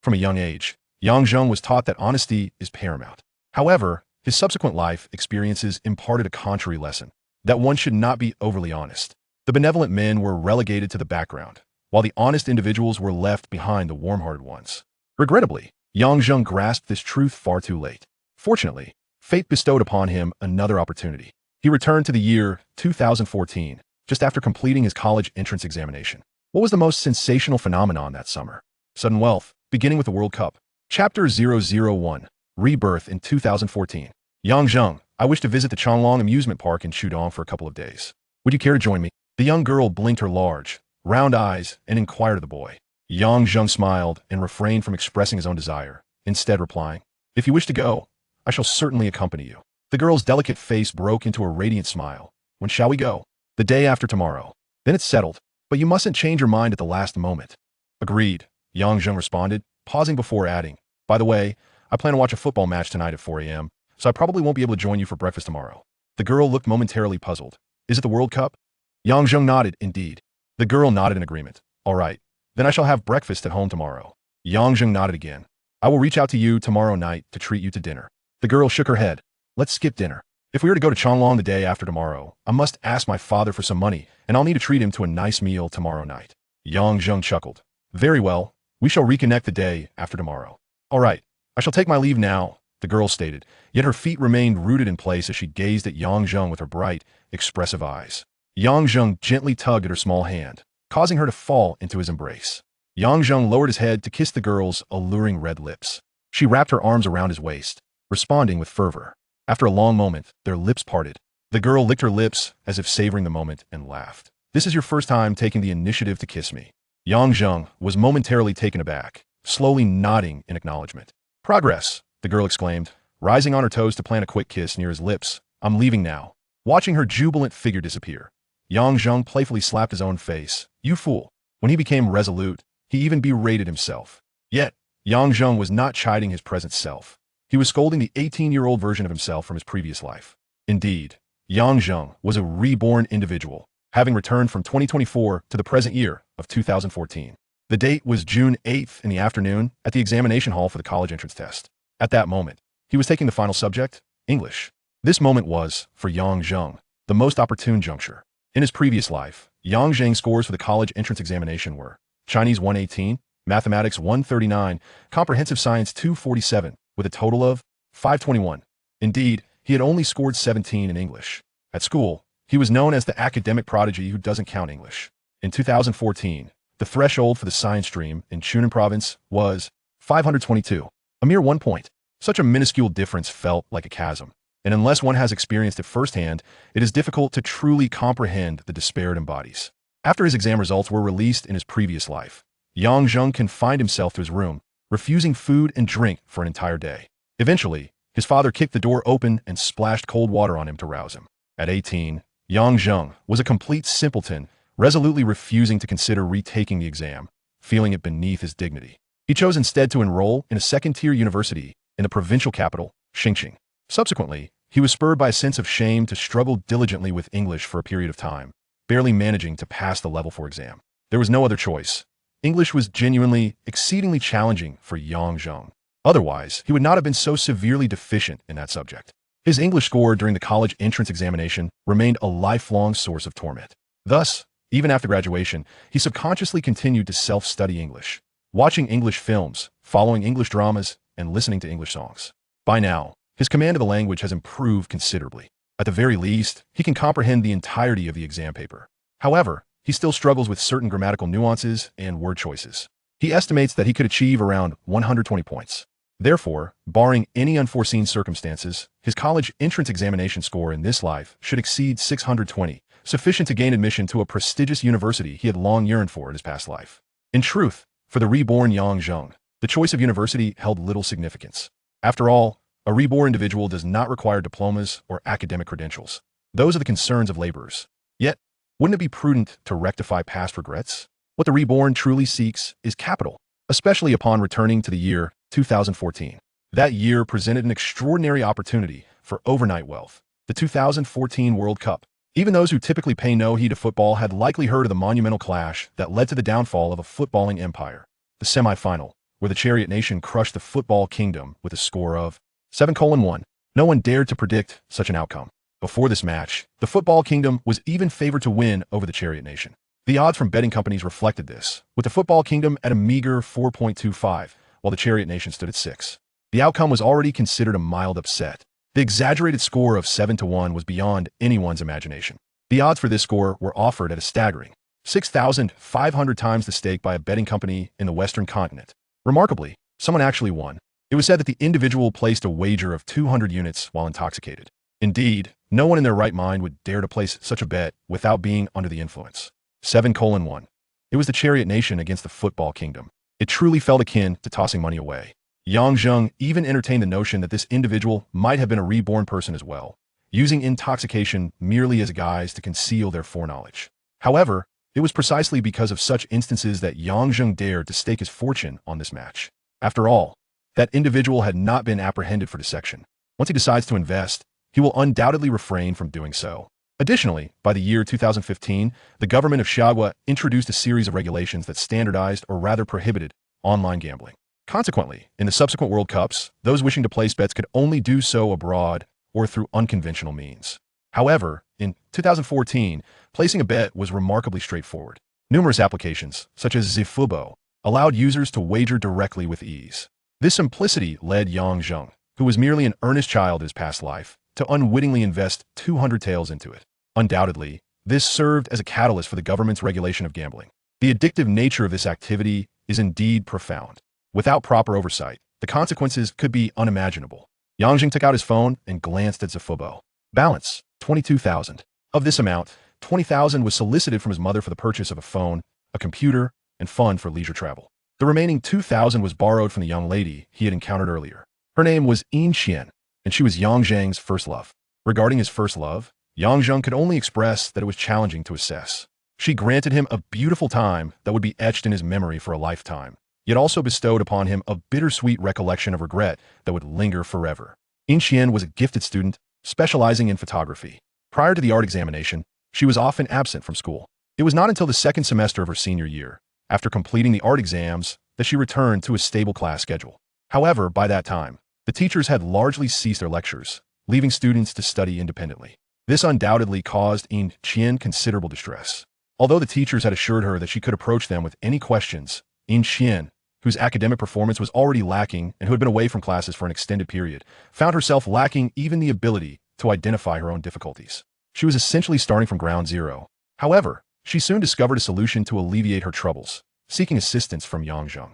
From a young age, Yang Zheng was taught that honesty is paramount. However, his subsequent life experiences imparted a contrary lesson, that one should not be overly honest. The benevolent men were relegated to the background, while the honest individuals were left behind the warm-hearted ones. Regrettably, Yang Zheng grasped this truth far too late. Fortunately, fate bestowed upon him another opportunity. He returned to the year 2014, just after completing his college entrance examination. What was the most sensational phenomenon that summer? Sudden wealth, beginning with the World Cup. Chapter 001, Rebirth in 2014. Yang Zheng, I wish to visit the Changlong amusement park in Chudong for a couple of days. Would you care to join me? The young girl blinked her large, round eyes and inquired of the boy. Yang Zheng smiled and refrained from expressing his own desire, instead replying, "If you wish to go, I shall certainly accompany you." The girl's delicate face broke into a radiant smile. "When shall we go?" "The day after tomorrow." "Then it's settled, but you mustn't change your mind at the last moment." "Agreed," Yang Zheng responded, pausing before adding, "By the way, I plan to watch a football match tonight at 4 a.m., so I probably won't be able to join you for breakfast tomorrow." The girl looked momentarily puzzled. "Is it the World Cup?" Yang Zheng nodded, "Indeed." The girl nodded in agreement. "All right, then I shall have breakfast at home tomorrow." Yang Zheng nodded again. "I will reach out to you tomorrow night to treat you to dinner." The girl shook her head. "Let's skip dinner. If we are to go to Changlong the day after tomorrow, I must ask my father for some money, and I'll need to treat him to a nice meal tomorrow night." Yang Zheng chuckled. "Very well, we shall reconnect the day after tomorrow." "All right, I shall take my leave now," the girl stated, yet her feet remained rooted in place as she gazed at Yang Zheng with her bright, expressive eyes. Yang Zheng gently tugged at her small hand, causing her to fall into his embrace. Yang Zheng lowered his head to kiss the girl's alluring red lips. She wrapped her arms around his waist, responding with fervor. After a long moment, their lips parted. The girl licked her lips as if savoring the moment and laughed. "This is your first time taking the initiative to kiss me." Yang Zheng was momentarily taken aback, slowly nodding in acknowledgement. "Progress," the girl exclaimed, rising on her toes to plant a quick kiss near his lips. "I'm leaving now." Watching her jubilant figure disappear, Yang Zheng playfully slapped his own face. "You fool." When he became resolute, he even berated himself. Yet, Yang Zheng was not chiding his present self. He was scolding the 18-year-old version of himself from his previous life. Indeed, Yang Zheng was a reborn individual, having returned from 2024 to the present year of 2014. The date was June 8th in the afternoon at the examination hall for the college entrance test. At that moment, he was taking the final subject, English. This moment was, for Yang Zheng, the most opportune juncture. In his previous life, Yang Zheng's scores for the college entrance examination were Chinese 118, Mathematics 139, Comprehensive Science 247, with a total of 521. Indeed, he had only scored 17 in English. At school, he was known as the academic prodigy who doesn't count English. In 2014, the threshold for the science stream in Chunan province was 522, a mere 1 point. Such a minuscule difference felt like a chasm, and unless one has experienced it firsthand, it is difficult to truly comprehend the despair it embodies. After his exam results were released in his previous life, Yang Zheng confined himself to his room, refusing food and drink for an entire day. Eventually, his father kicked the door open and splashed cold water on him to rouse him. At 18, Yang Zheng was a complete simpleton, resolutely refusing to consider retaking the exam, feeling it beneath his dignity. He chose instead to enroll in a second-tier university in the provincial capital, Xingqing. Subsequently, he was spurred by a sense of shame to struggle diligently with English for a period of time, barely managing to pass the level 4 exam. There was no other choice. English was genuinely, exceedingly challenging for Yang Zheng. Otherwise, he would not have been so severely deficient in that subject. His English score during the college entrance examination remained a lifelong source of torment. Thus, even after graduation, he subconsciously continued to self-study English, watching English films, following English dramas, and listening to English songs. By now, his command of the language has improved considerably. At the very least, he can comprehend the entirety of the exam paper. However, he still struggles with certain grammatical nuances and word choices. He estimates that he could achieve around 120 points. Therefore, barring any unforeseen circumstances, his college entrance examination score in this life should exceed 620, sufficient to gain admission to a prestigious university he had long yearned for in his past life. In truth, for the reborn Yang Zheng, the choice of university held little significance. After all, a reborn individual does not require diplomas or academic credentials. Those are the concerns of laborers. Yet, wouldn't it be prudent to rectify past regrets? What the reborn truly seeks is capital, especially upon returning to the year 2014. That year presented an extraordinary opportunity for overnight wealth, the 2014 World Cup. Even those who typically pay no heed to football had likely heard of the monumental clash that led to the downfall of a footballing empire. The semi-final, where the Chariot Nation crushed the Football Kingdom with a score of 7-1. No one dared to predict such an outcome. Before this match, the Football Kingdom was even favored to win over the Chariot Nation. The odds from betting companies reflected this, with the Football Kingdom at a meager 4.25, while the Chariot Nation stood at 6. The outcome was already considered a mild upset. The exaggerated score of 7-1 was beyond anyone's imagination. The odds for this score were offered at a staggering 6,500 times the stake by a betting company in the Western continent. Remarkably, someone actually won. It was said that the individual placed a wager of 200 units while intoxicated. Indeed, no one in their right mind would dare to place such a bet without being under the influence. 7-1. It was the Chariot Nation against the Football Kingdom. It truly felt akin to tossing money away. Zheng even entertained the notion that this individual might have been a reborn person as well, using intoxication merely as a guise to conceal their foreknowledge. However, it was precisely because of such instances that Zheng dared to stake his fortune on this match. After all, that individual had not been apprehended for dissection. Once he decides to invest, he will undoubtedly refrain from doing so. Additionally, by the year 2015, the government of Xiagua introduced a series of regulations that standardized or rather prohibited online gambling. Consequently, in the subsequent World Cups, those wishing to place bets could only do so abroad or through unconventional means. However, in 2014, placing a bet was remarkably straightforward. Numerous applications, such as Zhifubo, allowed users to wager directly with ease. This simplicity led Zheng, who was merely an earnest child in his past life, to unwittingly invest 200 taels into it. Undoubtedly, this served as a catalyst for the government's regulation of gambling. The addictive nature of this activity is indeed profound. Without proper oversight, the consequences could be unimaginable. Zheng took out his phone and glanced at Zhifubo. Balance, 22,000. Of this amount, 20,000 was solicited from his mother for the purchase of a phone, a computer, and fund for leisure travel. The remaining 2,000 was borrowed from the young lady he had encountered earlier. Her name was Xian, and she was Zheng's first love. Regarding his first love, Zheng could only express that it was challenging to assess. She granted him a beautiful time that would be etched in his memory for a lifetime, yet also bestowed upon him a bittersweet recollection of regret that would linger forever. Xian was a gifted student, specializing in photography. Prior to the art examination, she was often absent from school. It was not until the second semester of her senior year, after completing the art exams, that she returned to a stable class schedule. However, by that time, the teachers had largely ceased their lectures, leaving students to study independently. This undoubtedly caused Xian considerable distress. Although the teachers had assured her that she could approach them with any questions, Xian, whose academic performance was already lacking and who had been away from classes for an extended period, found herself lacking even the ability to identify her own difficulties. She was essentially starting from ground zero. However, she soon discovered a solution to alleviate her troubles, seeking assistance from Zheng.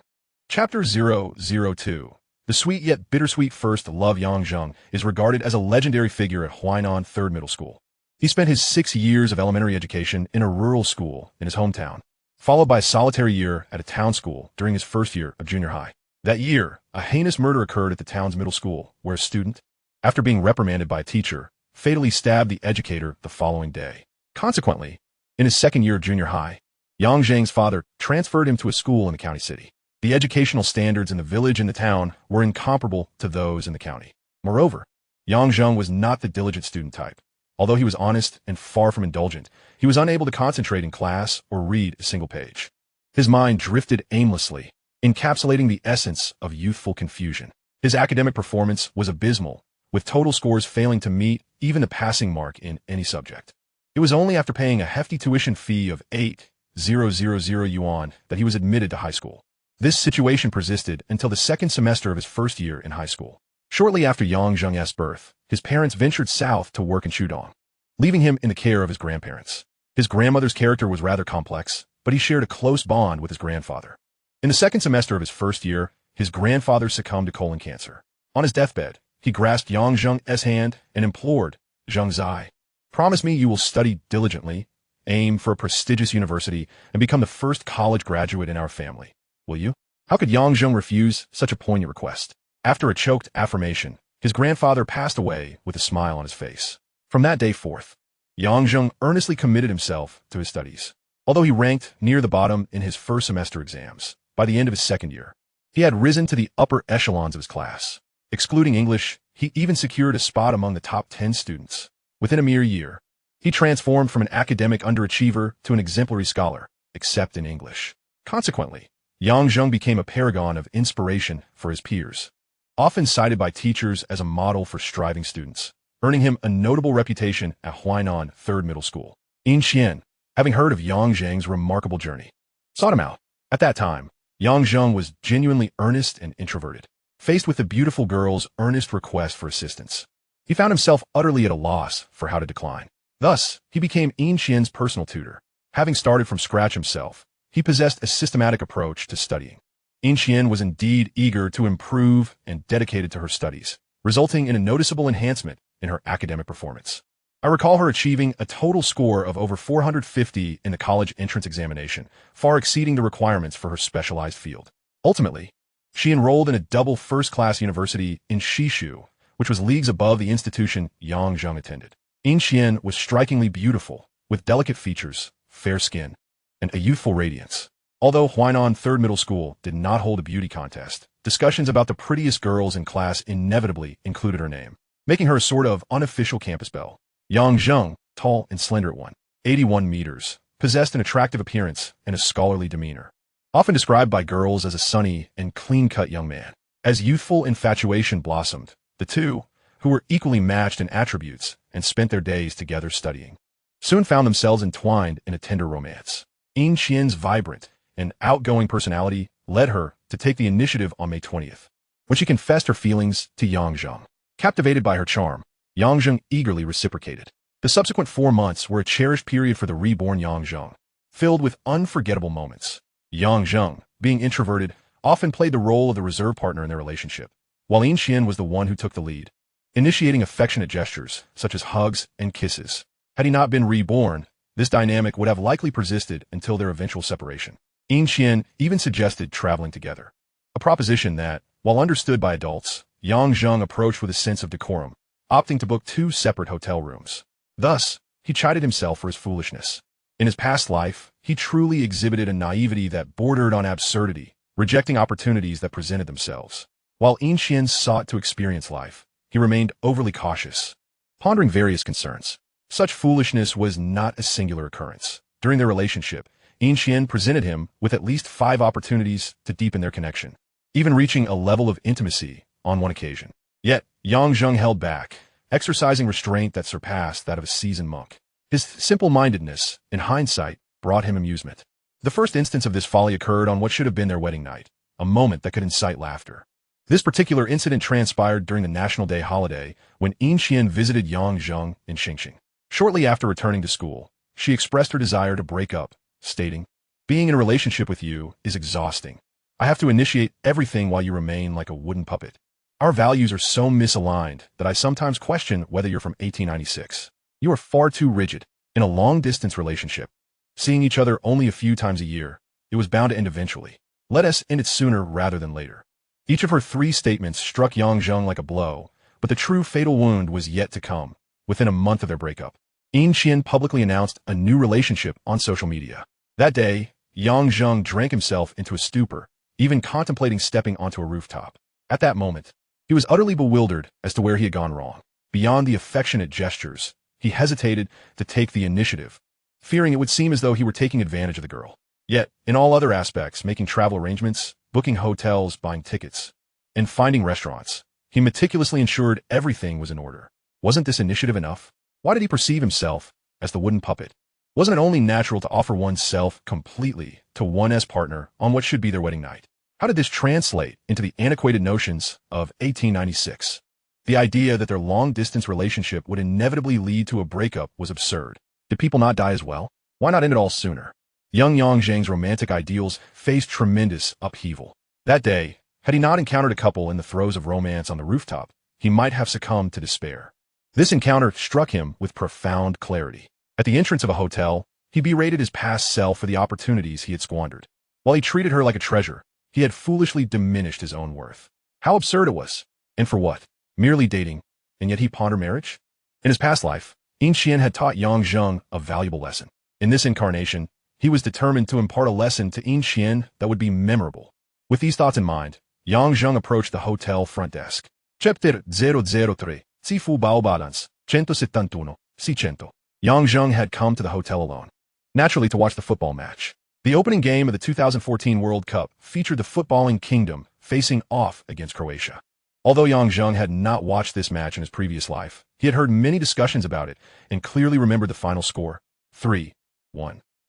Chapter 002. The sweet yet bittersweet first love. Zheng is regarded as a legendary figure at Huainan Third Middle School. He spent his 6 years of elementary education in a rural school in his hometown, followed by a solitary year at a town school during his first year of junior high. That year, a heinous murder occurred at the town's middle school, where a student, after being reprimanded by a teacher, fatally stabbed the educator the following day. Consequently, in his second year of junior high, Zheng's father transferred him to a school in the county city. The educational standards in the village and the town were incomparable to those in the county. Moreover, Zheng was not the diligent student type. Although he was honest and far from indulgent, he was unable to concentrate in class or read a single page. His mind drifted aimlessly, encapsulating the essence of youthful confusion. His academic performance was abysmal, with total scores failing to meet even the passing mark in any subject. It was only after paying a hefty tuition fee of 8,000 yuan that he was admitted to high school. This situation persisted until the second semester of his first year in high school. Shortly after Zheng's birth, his parents ventured south to work in Shudong, leaving him in the care of his grandparents. His grandmother's character was rather complex, but he shared a close bond with his grandfather. In the second semester of his first year, his grandfather succumbed to colon cancer. On his deathbed, he grasped Zheng's hand and implored, "Zheng, promise me you will study diligently, aim for a prestigious university, and become the first college graduate in our family. Will you?" How could Zheng refuse such a poignant request? After a choked affirmation, his grandfather passed away with a smile on his face. From that day forth, Zheng earnestly committed himself to his studies. Although he ranked near the bottom in his first semester exams, by the end of his second year, he had risen to the upper echelons of his class. Excluding English, he even secured a spot among the top 10 students. Within a mere year, he transformed from an academic underachiever to an exemplary scholar, except in English. Consequently, Yang Zheng became a paragon of inspiration for his peers, often cited by teachers as a model for striving students, earning him a notable reputation at Huainan Third Middle School. Yin Xian, having heard of Yang Zheng's remarkable journey, sought him out. At that time, Yang Zheng was genuinely earnest and introverted. Faced with the beautiful girl's earnest request for assistance, he found himself utterly at a loss for how to decline. Thus, he became Yin Xian's personal tutor. Having started from scratch himself, he possessed a systematic approach to studying. Yin Xian was indeed eager to improve and dedicated to her studies, resulting in a noticeable enhancement in her academic performance. I recall her achieving a total score of over 450 in the college entrance examination, far exceeding the requirements for her specialized field. Ultimately, she enrolled in a double first-class university in Shishu, which was leagues above the institution Yang Zheng attended. Yin Xian was strikingly beautiful, with delicate features, fair skin, and a youthful radiance. Although Huainan Third Middle School did not hold a beauty contest, discussions about the prettiest girls in class inevitably included her name, making her a sort of unofficial campus belle. Yang Zheng, tall and slender at 181 meters, possessed an attractive appearance and a scholarly demeanor, often described by girls as a sunny and clean-cut young man. As youthful infatuation blossomed, the two, who were equally matched in attributes and spent their days together studying, soon found themselves entwined in a tender romance. Yin Xian's vibrant and outgoing personality led her to take the initiative on May 20th, when she confessed her feelings to Yang Zheng. Captivated by her charm, Yang Zheng eagerly reciprocated. The subsequent 4 months were a cherished period for the reborn Yang Zheng, filled with unforgettable moments. Yang Zheng, being introverted, often played the role of the reserve partner in their relationship, while Yin Xian was the one who took the lead, initiating affectionate gestures such as hugs and kisses. Had he not been reborn, this dynamic would have likely persisted until their eventual separation. Yin Xian even suggested traveling together, a proposition that, while understood by adults, Yang Zheng approached with a sense of decorum, opting to book 2 separate hotel rooms. Thus, he chided himself for his foolishness. In his past life, he truly exhibited a naivety that bordered on absurdity, rejecting opportunities that presented themselves. While Yin Xian sought to experience life, he remained overly cautious, pondering various concerns. Such foolishness was not a singular occurrence. During their relationship, Yin Xian presented him with at least 5 opportunities to deepen their connection, even reaching a level of intimacy on one occasion. Yet, Yang Zheng held back, exercising restraint that surpassed that of a seasoned monk. His simple-mindedness, in hindsight, brought him amusement. The first instance of this folly occurred on what should have been their wedding night, a moment that could incite laughter. This particular incident transpired during the National Day holiday when Yin Xian visited Yang Zheng in Xingxing. Shortly after returning to school, she expressed her desire to break up, stating, "Being in a relationship with you is exhausting. I have to initiate everything while you remain like a wooden puppet. Our values are so misaligned that I sometimes question whether you're from 1896. You are far too rigid. In a long-distance relationship, seeing each other only a few times a year, it was bound to end eventually. Let us end it sooner rather than later." Each of her 3 statements struck Yang Zheng like a blow, but the true fatal wound was yet to come, within a month of their breakup. Yin Xian publicly announced a new relationship on social media. That day, Yang Zheng drank himself into a stupor, even contemplating stepping onto a rooftop. At that moment, he was utterly bewildered as to where he had gone wrong. Beyond the affectionate gestures, he hesitated to take the initiative, fearing it would seem as though he were taking advantage of the girl. Yet, in all other aspects, making travel arrangements, booking hotels, buying tickets, and finding restaurants, he meticulously ensured everything was in order. Wasn't this initiative enough? Why did he perceive himself as the wooden puppet? Wasn't it only natural to offer oneself completely to one's partner on what should be their wedding night? How did this translate into the antiquated notions of 1896? The idea that their long-distance relationship would inevitably lead to a breakup was absurd. Did people not die as well? Why not end it all sooner? Young Yang Zheng's romantic ideals faced tremendous upheaval. That day, had he not encountered a couple in the throes of romance on the rooftop, he might have succumbed to despair. This encounter struck him with profound clarity. At the entrance of a hotel, he berated his past self for the opportunities he had squandered. While he treated her like a treasure, he had foolishly diminished his own worth. How absurd it was! And for what? Merely dating, and yet he pondered marriage? In his past life, Yin Xian had taught Yang Zheng a valuable lesson. In this incarnation, he was determined to impart a lesson to Yin Xian that would be memorable. With these thoughts in mind, Yang Zheng approached the hotel front desk. Chapter 003, Sifu Bao Balance, 171, 600. Yang Zheng had come to the hotel alone, naturally to watch the football match. The opening game of the 2014 World Cup featured the footballing kingdom facing off against Croatia. Although Zheng had not watched this match in his previous life, he had heard many discussions about it and clearly remembered the final score, 3-1.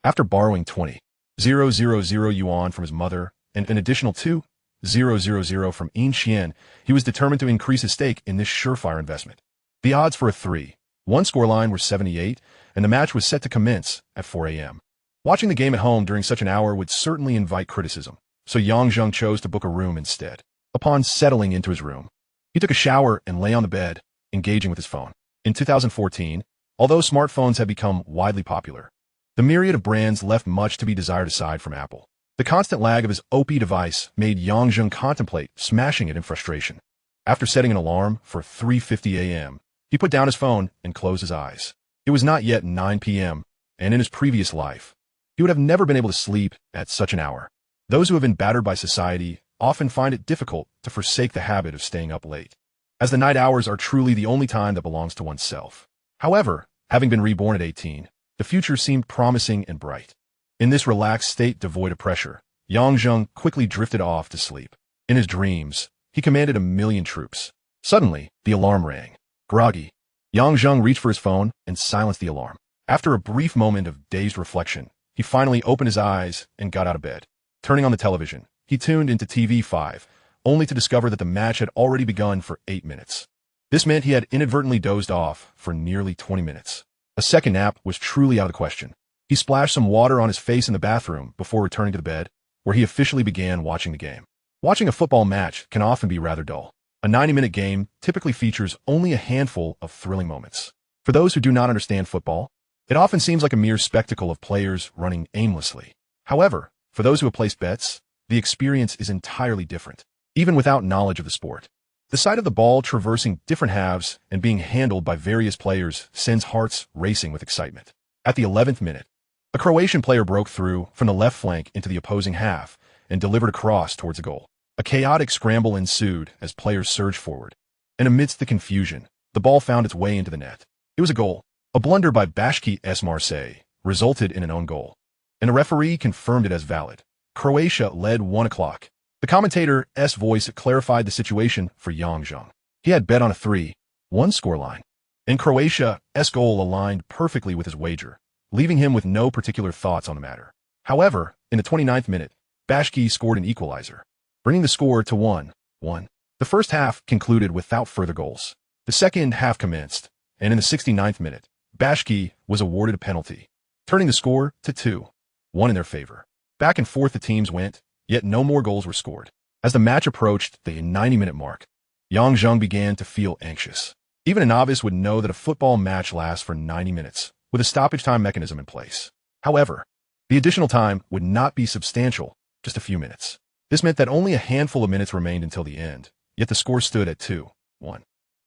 After borrowing 20,000 yuan from his mother and an additional 2,000 from Yin Xian, he was determined to increase his stake in this surefire investment. The odds for a 3-1 scoreline were 78, and the match was set to commence at 4 a.m. Watching the game at home during such an hour would certainly invite criticism, so Zheng chose to book a room instead. Upon settling into his room, he took a shower and lay on the bed, engaging with his phone. In 2014, although smartphones had become widely popular, the myriad of brands left much to be desired aside from Apple. The constant lag of his OP device made Zheng contemplate smashing it in frustration. After setting an alarm for 3:50 a.m., he put down his phone and closed his eyes. It was not yet 9 p.m., and in his previous life, he would have never been able to sleep at such an hour. Those who have been battered by society often find it difficult to forsake the habit of staying up late, as the night hours are truly the only time that belongs to oneself. However, having been reborn at 18, the future seemed promising and bright. In this relaxed state devoid of pressure, Zheng quickly drifted off to sleep. In his dreams, he commanded 1,000,000 troops. Suddenly, the alarm rang. Groggy, Zheng reached for his phone and silenced the alarm. After a brief moment of dazed reflection, he finally opened his eyes and got out of bed. Turning on the television, he tuned into TV5, only to discover that the match had already begun for 8 minutes. This meant he had inadvertently dozed off for nearly 20 minutes. A second nap was truly out of the question. He splashed some water on his face in the bathroom before returning to the bed, where he officially began watching the game. Watching a football match can often be rather dull. A 90-minute game typically features only a handful of thrilling moments. For those who do not understand football, it often seems like a mere spectacle of players running aimlessly. However, for those who have placed bets, the experience is entirely different, even without knowledge of the sport. The sight of the ball traversing different halves and being handled by various players sends hearts racing with excitement. At the 11th minute, a Croatian player broke through from the left flank into the opposing half and delivered a cross towards a goal. A chaotic scramble ensued as players surged forward, and amidst the confusion, the ball found its way into the net. It was a goal. A blunder by Bashki S. Marseille resulted in an own goal, and a referee confirmed it as valid. Croatia led 1 o'clock. The commentator's voice clarified the situation for Zheng. He had bet on a 3-1 scoreline, and Croatia's goal aligned perfectly with his wager, leaving him with no particular thoughts on the matter. However, in the 29th minute, Bashki scored an equalizer, bringing the score to 1-1. The first half concluded without further goals. The second half commenced, and in the 69th minute, Bashki was awarded a penalty, turning the score to 2-1 in their favor. Back and forth the teams went, yet no more goals were scored. As the match approached the 90-minute mark, Zheng began to feel anxious. Even a novice would know that a football match lasts for 90 minutes, with a stoppage time mechanism in place. However, the additional time would not be substantial, just a few minutes. This meant that only a handful of minutes remained until the end, yet the score stood at 2-1.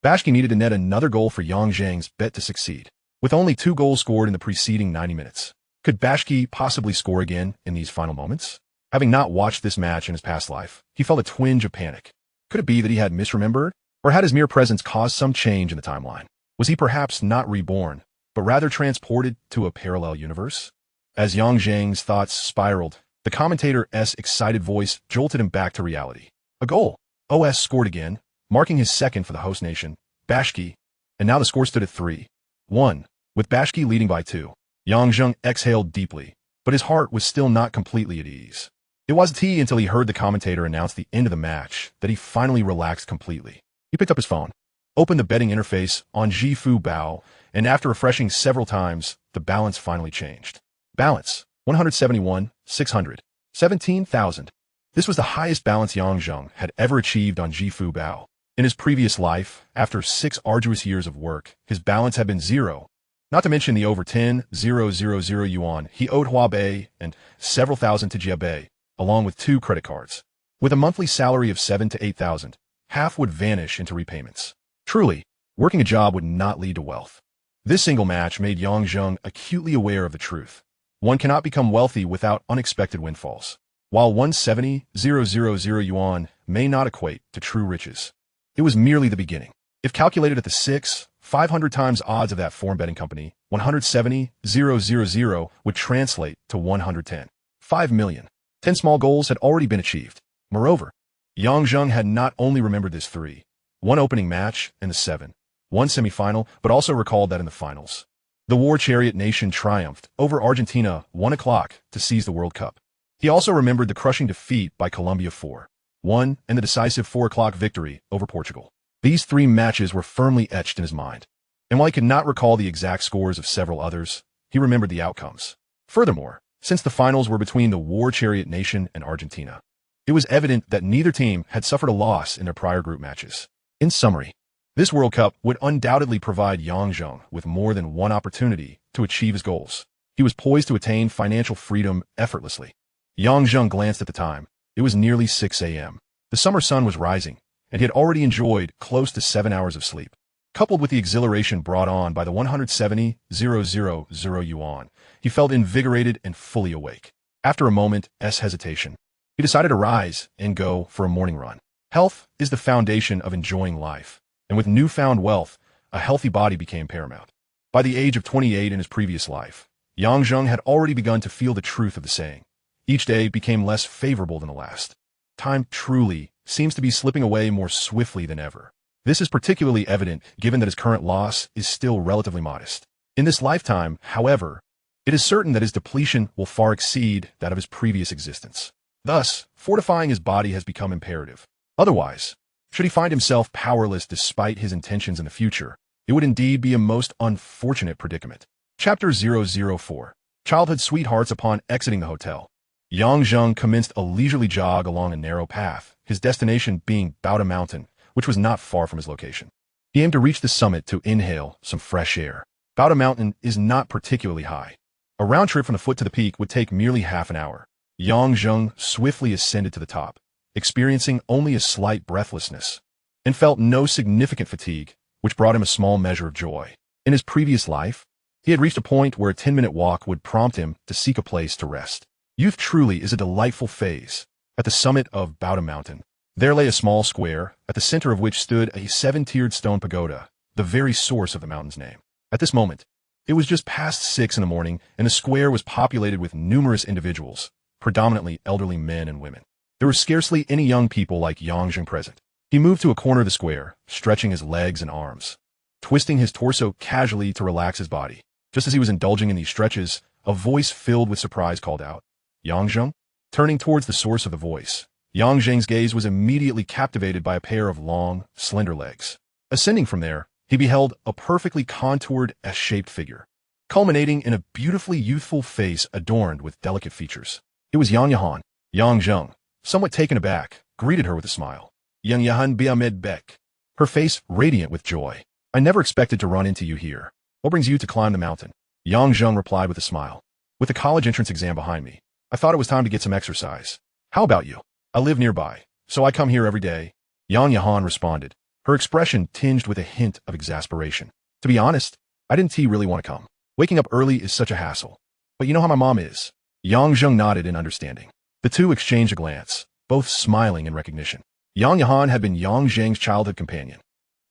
Bashki needed to net another goal for Zheng's bet to succeed, with only 2 goals scored in the preceding 90 minutes. Could Bashki possibly score again in these final moments? Having not watched this match in his past life, he felt a twinge of panic. Could it be that he had misremembered? Or had his mere presence caused some change in the timeline? Was he perhaps not reborn, but rather transported to a parallel universe? As Zheng's thoughts spiraled, the commentator's excited voice jolted him back to reality. A goal. OS scored again, marking his second for the host nation, Bashki, and now the score stood at 3-1, with Bashki leading by 2. Zheng exhaled deeply, but his heart was still not completely at ease. It wasn't until he heard the commentator announce the end of the match that he finally relaxed completely. He picked up his phone, opened the betting interface on Zhifubao, and after refreshing several times, the balance finally changed. Balance, 171,600, 17,000. This was the highest balance Zheng had ever achieved on Zhifubao. In his previous life, after 6 arduous years of work, his balance had been 0. Not to mention the over 10,000 yuan he owed Huabei and several thousand to Jiabei, along with 2 credit cards. With a monthly salary of 7,000 to 8,000, half would vanish into repayments. Truly, working a job would not lead to wealth. This single match made Zheng acutely aware of the truth. One cannot become wealthy without unexpected windfalls. While 170,000 yuan may not equate to true riches, it was merely the beginning. If calculated at the 500 times odds of that foreign betting company, 170,000 would translate to 110. 5 million. 10 small goals had already been achieved. Moreover, Yang Zheng had not only remembered this 3-1 opening match and the 7-1 semifinal, but also recalled that in the finals, the War Chariot nation triumphed over Argentina 1 o'clock to seize the World Cup. He also remembered the crushing defeat by Colombia 4-1 and the decisive 4 o'clock victory over Portugal. These 3 matches were firmly etched in his mind, and while he could not recall the exact scores of several others, he remembered the outcomes. Furthermore, since the finals were between the War Chariot nation and Argentina, it was evident that neither team had suffered a loss in their prior group matches. In summary, this World Cup would undoubtedly provide Yang Zheng with more than one opportunity to achieve his goals. He was poised to attain financial freedom effortlessly. Yang Zheng glanced at the time. It was nearly 6 a.m. The summer sun was rising, and he had already enjoyed close to 7 hours of sleep. Coupled with the exhilaration brought on by the 170,000 yuan, he felt invigorated and fully awake. After a moment's hesitation, he decided to rise and go for a morning run. Health is the foundation of enjoying life, and with newfound wealth, a healthy body became paramount. By the age of 28 in his previous life, Yang Zheng had already begun to feel the truth of the saying. Each day became less favorable than the last. Time truly seems to be slipping away more swiftly than ever. This is particularly evident given that his current loss is still relatively modest. In this lifetime, however, it is certain that his depletion will far exceed that of his previous existence. Thus, fortifying his body has become imperative. Otherwise, should he find himself powerless despite his intentions in the future, it would indeed be a most unfortunate predicament. Chapter 004. Childhood Sweethearts. Upon exiting the hotel, Yang Zheng commenced a leisurely jog along a narrow path, his destination being Baoda Mountain, which was not far from his location. He aimed to reach the summit to inhale some fresh air. Baoda Mountain is not particularly high. A round trip from the foot to the peak would take merely half an hour. Yang Zheng swiftly ascended to the top, experiencing only a slight breathlessness, and felt no significant fatigue, which brought him a small measure of joy. In his previous life, he had reached a point where a 10-minute walk would prompt him to seek a place to rest. Youth truly is a delightful phase. At the summit of Baoda Mountain, there lay a small square, at the center of which stood a 7-tiered stone pagoda, the very source of the mountain's name. At this moment, it was just past 6 in the morning, and the square was populated with numerous individuals, predominantly elderly men and women. There were scarcely any young people like Yang Zheng present. He moved to a corner of the square, stretching his legs and arms, twisting his torso casually to relax his body. Just as he was indulging in these stretches, a voice filled with surprise called out, "Yang Zheng?" Turning towards the source of the voice, Yang Zheng's gaze was immediately captivated by a pair of long, slender legs. Ascending from there, he beheld a perfectly contoured S-shaped figure, culminating in a beautifully youthful face adorned with delicate features. It was Yang Yahan. Yang Zheng, somewhat taken aback, greeted her with a smile. "Yang Yahan Biamed Bek," her face radiant with joy. "I never expected to run into you here. What brings you to climb the mountain?" Yang Zheng replied with a smile. "With the college entrance exam behind me, I thought it was time to get some exercise. How about you?" "I live nearby, so I come here every day," Yang Yahan responded, her expression tinged with a hint of exasperation. "To be honest, I didn't really want to come. Waking up early is such a hassle. But you know how my mom is." Yang Zheng nodded in understanding. The two exchanged a glance, both smiling in recognition. Yang Yahan had been Yang Zheng's childhood companion.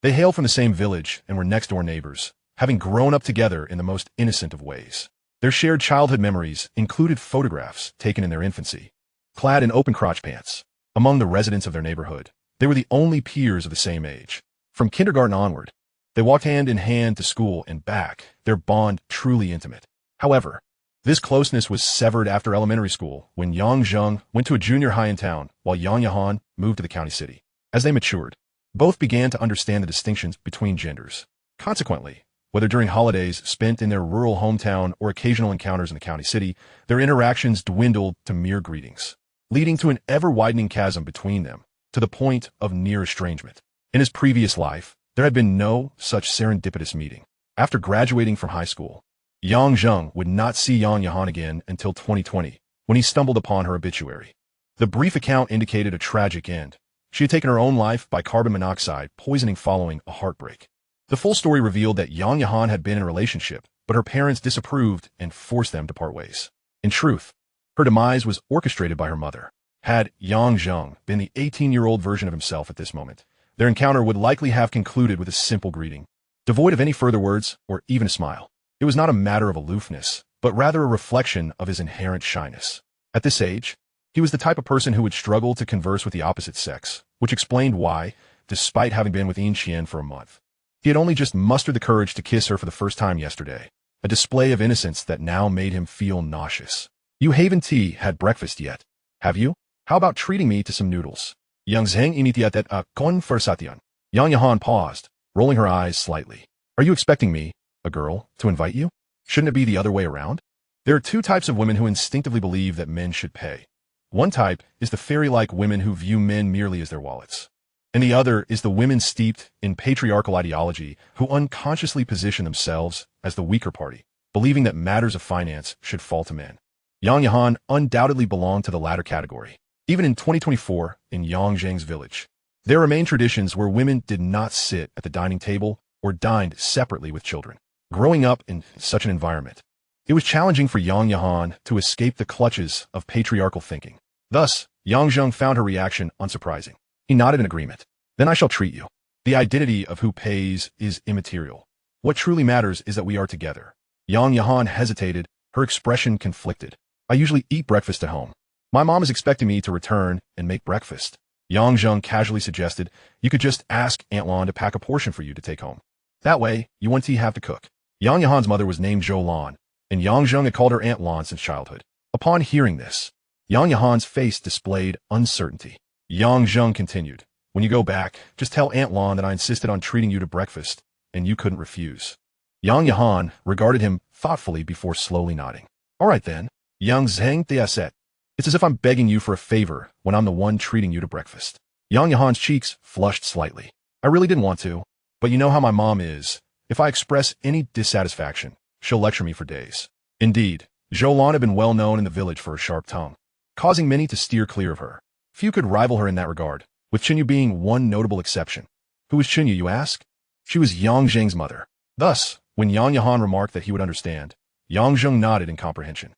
They hailed from the same village and were next-door neighbors, having grown up together in the most innocent of ways. Their shared childhood memories included photographs taken in their infancy. Clad in open-crotch pants, among the residents of their neighborhood, they were the only peers of the same age. From kindergarten onward, they walked hand in hand to school and back, their bond truly intimate. However, this closeness was severed after elementary school when Yang Zheng went to a junior high in town while Yang Yahan moved to the county city. As they matured, both began to understand the distinctions between genders. Consequently, whether during holidays spent in their rural hometown or occasional encounters in the county city, their interactions dwindled to mere greetings, leading to an ever-widening chasm between them, to the point of near estrangement. In his previous life, there had been no such serendipitous meeting. After graduating from high school, Yang Zheng would not see Yang Yahan again until 2020, when he stumbled upon her obituary. The brief account indicated a tragic end. She had taken her own life by carbon monoxide poisoning following a heartbreak. The full story revealed that Yang Yahan had been in a relationship, but her parents disapproved and forced them to part ways. In truth, her demise was orchestrated by her mother. Had Yang Zheng been the 18-year-old version of himself at this moment, their encounter would likely have concluded with a simple greeting, devoid of any further words or even a smile. It was not a matter of aloofness, but rather a reflection of his inherent shyness. At this age, he was the type of person who would struggle to converse with the opposite sex, which explained why, despite having been with Yin Qian for a month, he had only just mustered the courage to kiss her for the first time yesterday, a display of innocence that now made him feel nauseous. You haven't had breakfast yet, have you? How about treating me to some noodles? Young Zheng initiated a conversation. Yang Yahan paused, rolling her eyes slightly. Are you expecting me, a girl, to invite you? Shouldn't it be the other way around? There are two types of women who instinctively believe that men should pay. One type is the fairy-like women who view men merely as their wallets. And the other is the women steeped in patriarchal ideology who unconsciously position themselves as the weaker party, believing that matters of finance should fall to men. Yang Yahan undoubtedly belonged to the latter category. Even in 2024, in Yang Zheng's village, there remain traditions where women did not sit at the dining table or dined separately with children. Growing up in such an environment, it was challenging for Yang Yahan to escape the clutches of patriarchal thinking. Thus, Yang Zheng found her reaction unsurprising. He nodded in agreement. Then I shall treat you. The identity of who pays is immaterial. What truly matters is that we are together. Yang Yahan hesitated, her expression conflicted. I usually eat breakfast at home. My mom is expecting me to return and make breakfast. Yang Zheng casually suggested you could just ask Aunt Lan to pack a portion for you to take home. That way, you wouldn't have to cook. Yang Yahan's mother was named Zhou Lan, and Yang Zheng had called her Aunt Lan since childhood. Upon hearing this, Yang Yahan's face displayed uncertainty. Yang Zheng continued, when you go back, just tell Aunt Lan that I insisted on treating you to breakfast, and you couldn't refuse. Yang Yahan regarded him thoughtfully before slowly nodding. All right then, Yang Zheng said. It's as if I'm begging you for a favor when I'm the one treating you to breakfast. Yang Yahan's cheeks flushed slightly. I really didn't want to, but you know how my mom is. If I express any dissatisfaction, she'll lecture me for days. Indeed, Zhou Lan had been well known in the village for her sharp tongue, causing many to steer clear of her. Few could rival her in that regard, with Chinyu being one notable exception. Who was Chinyu, you ask? She was Yang Zheng's mother. Thus, when Yang Yahan remarked that he would understand, Yang Zheng nodded in comprehension.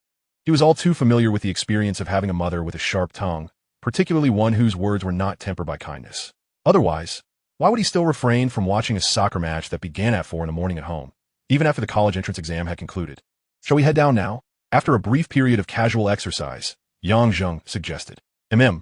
He was all too familiar with the experience of having a mother with a sharp tongue, particularly one whose words were not tempered by kindness. Otherwise, why would he still refrain from watching a soccer match that began at 4 in the morning at home, even after the college entrance exam had concluded? Shall we head down now? After a brief period of casual exercise, Yang Zheng suggested. Yang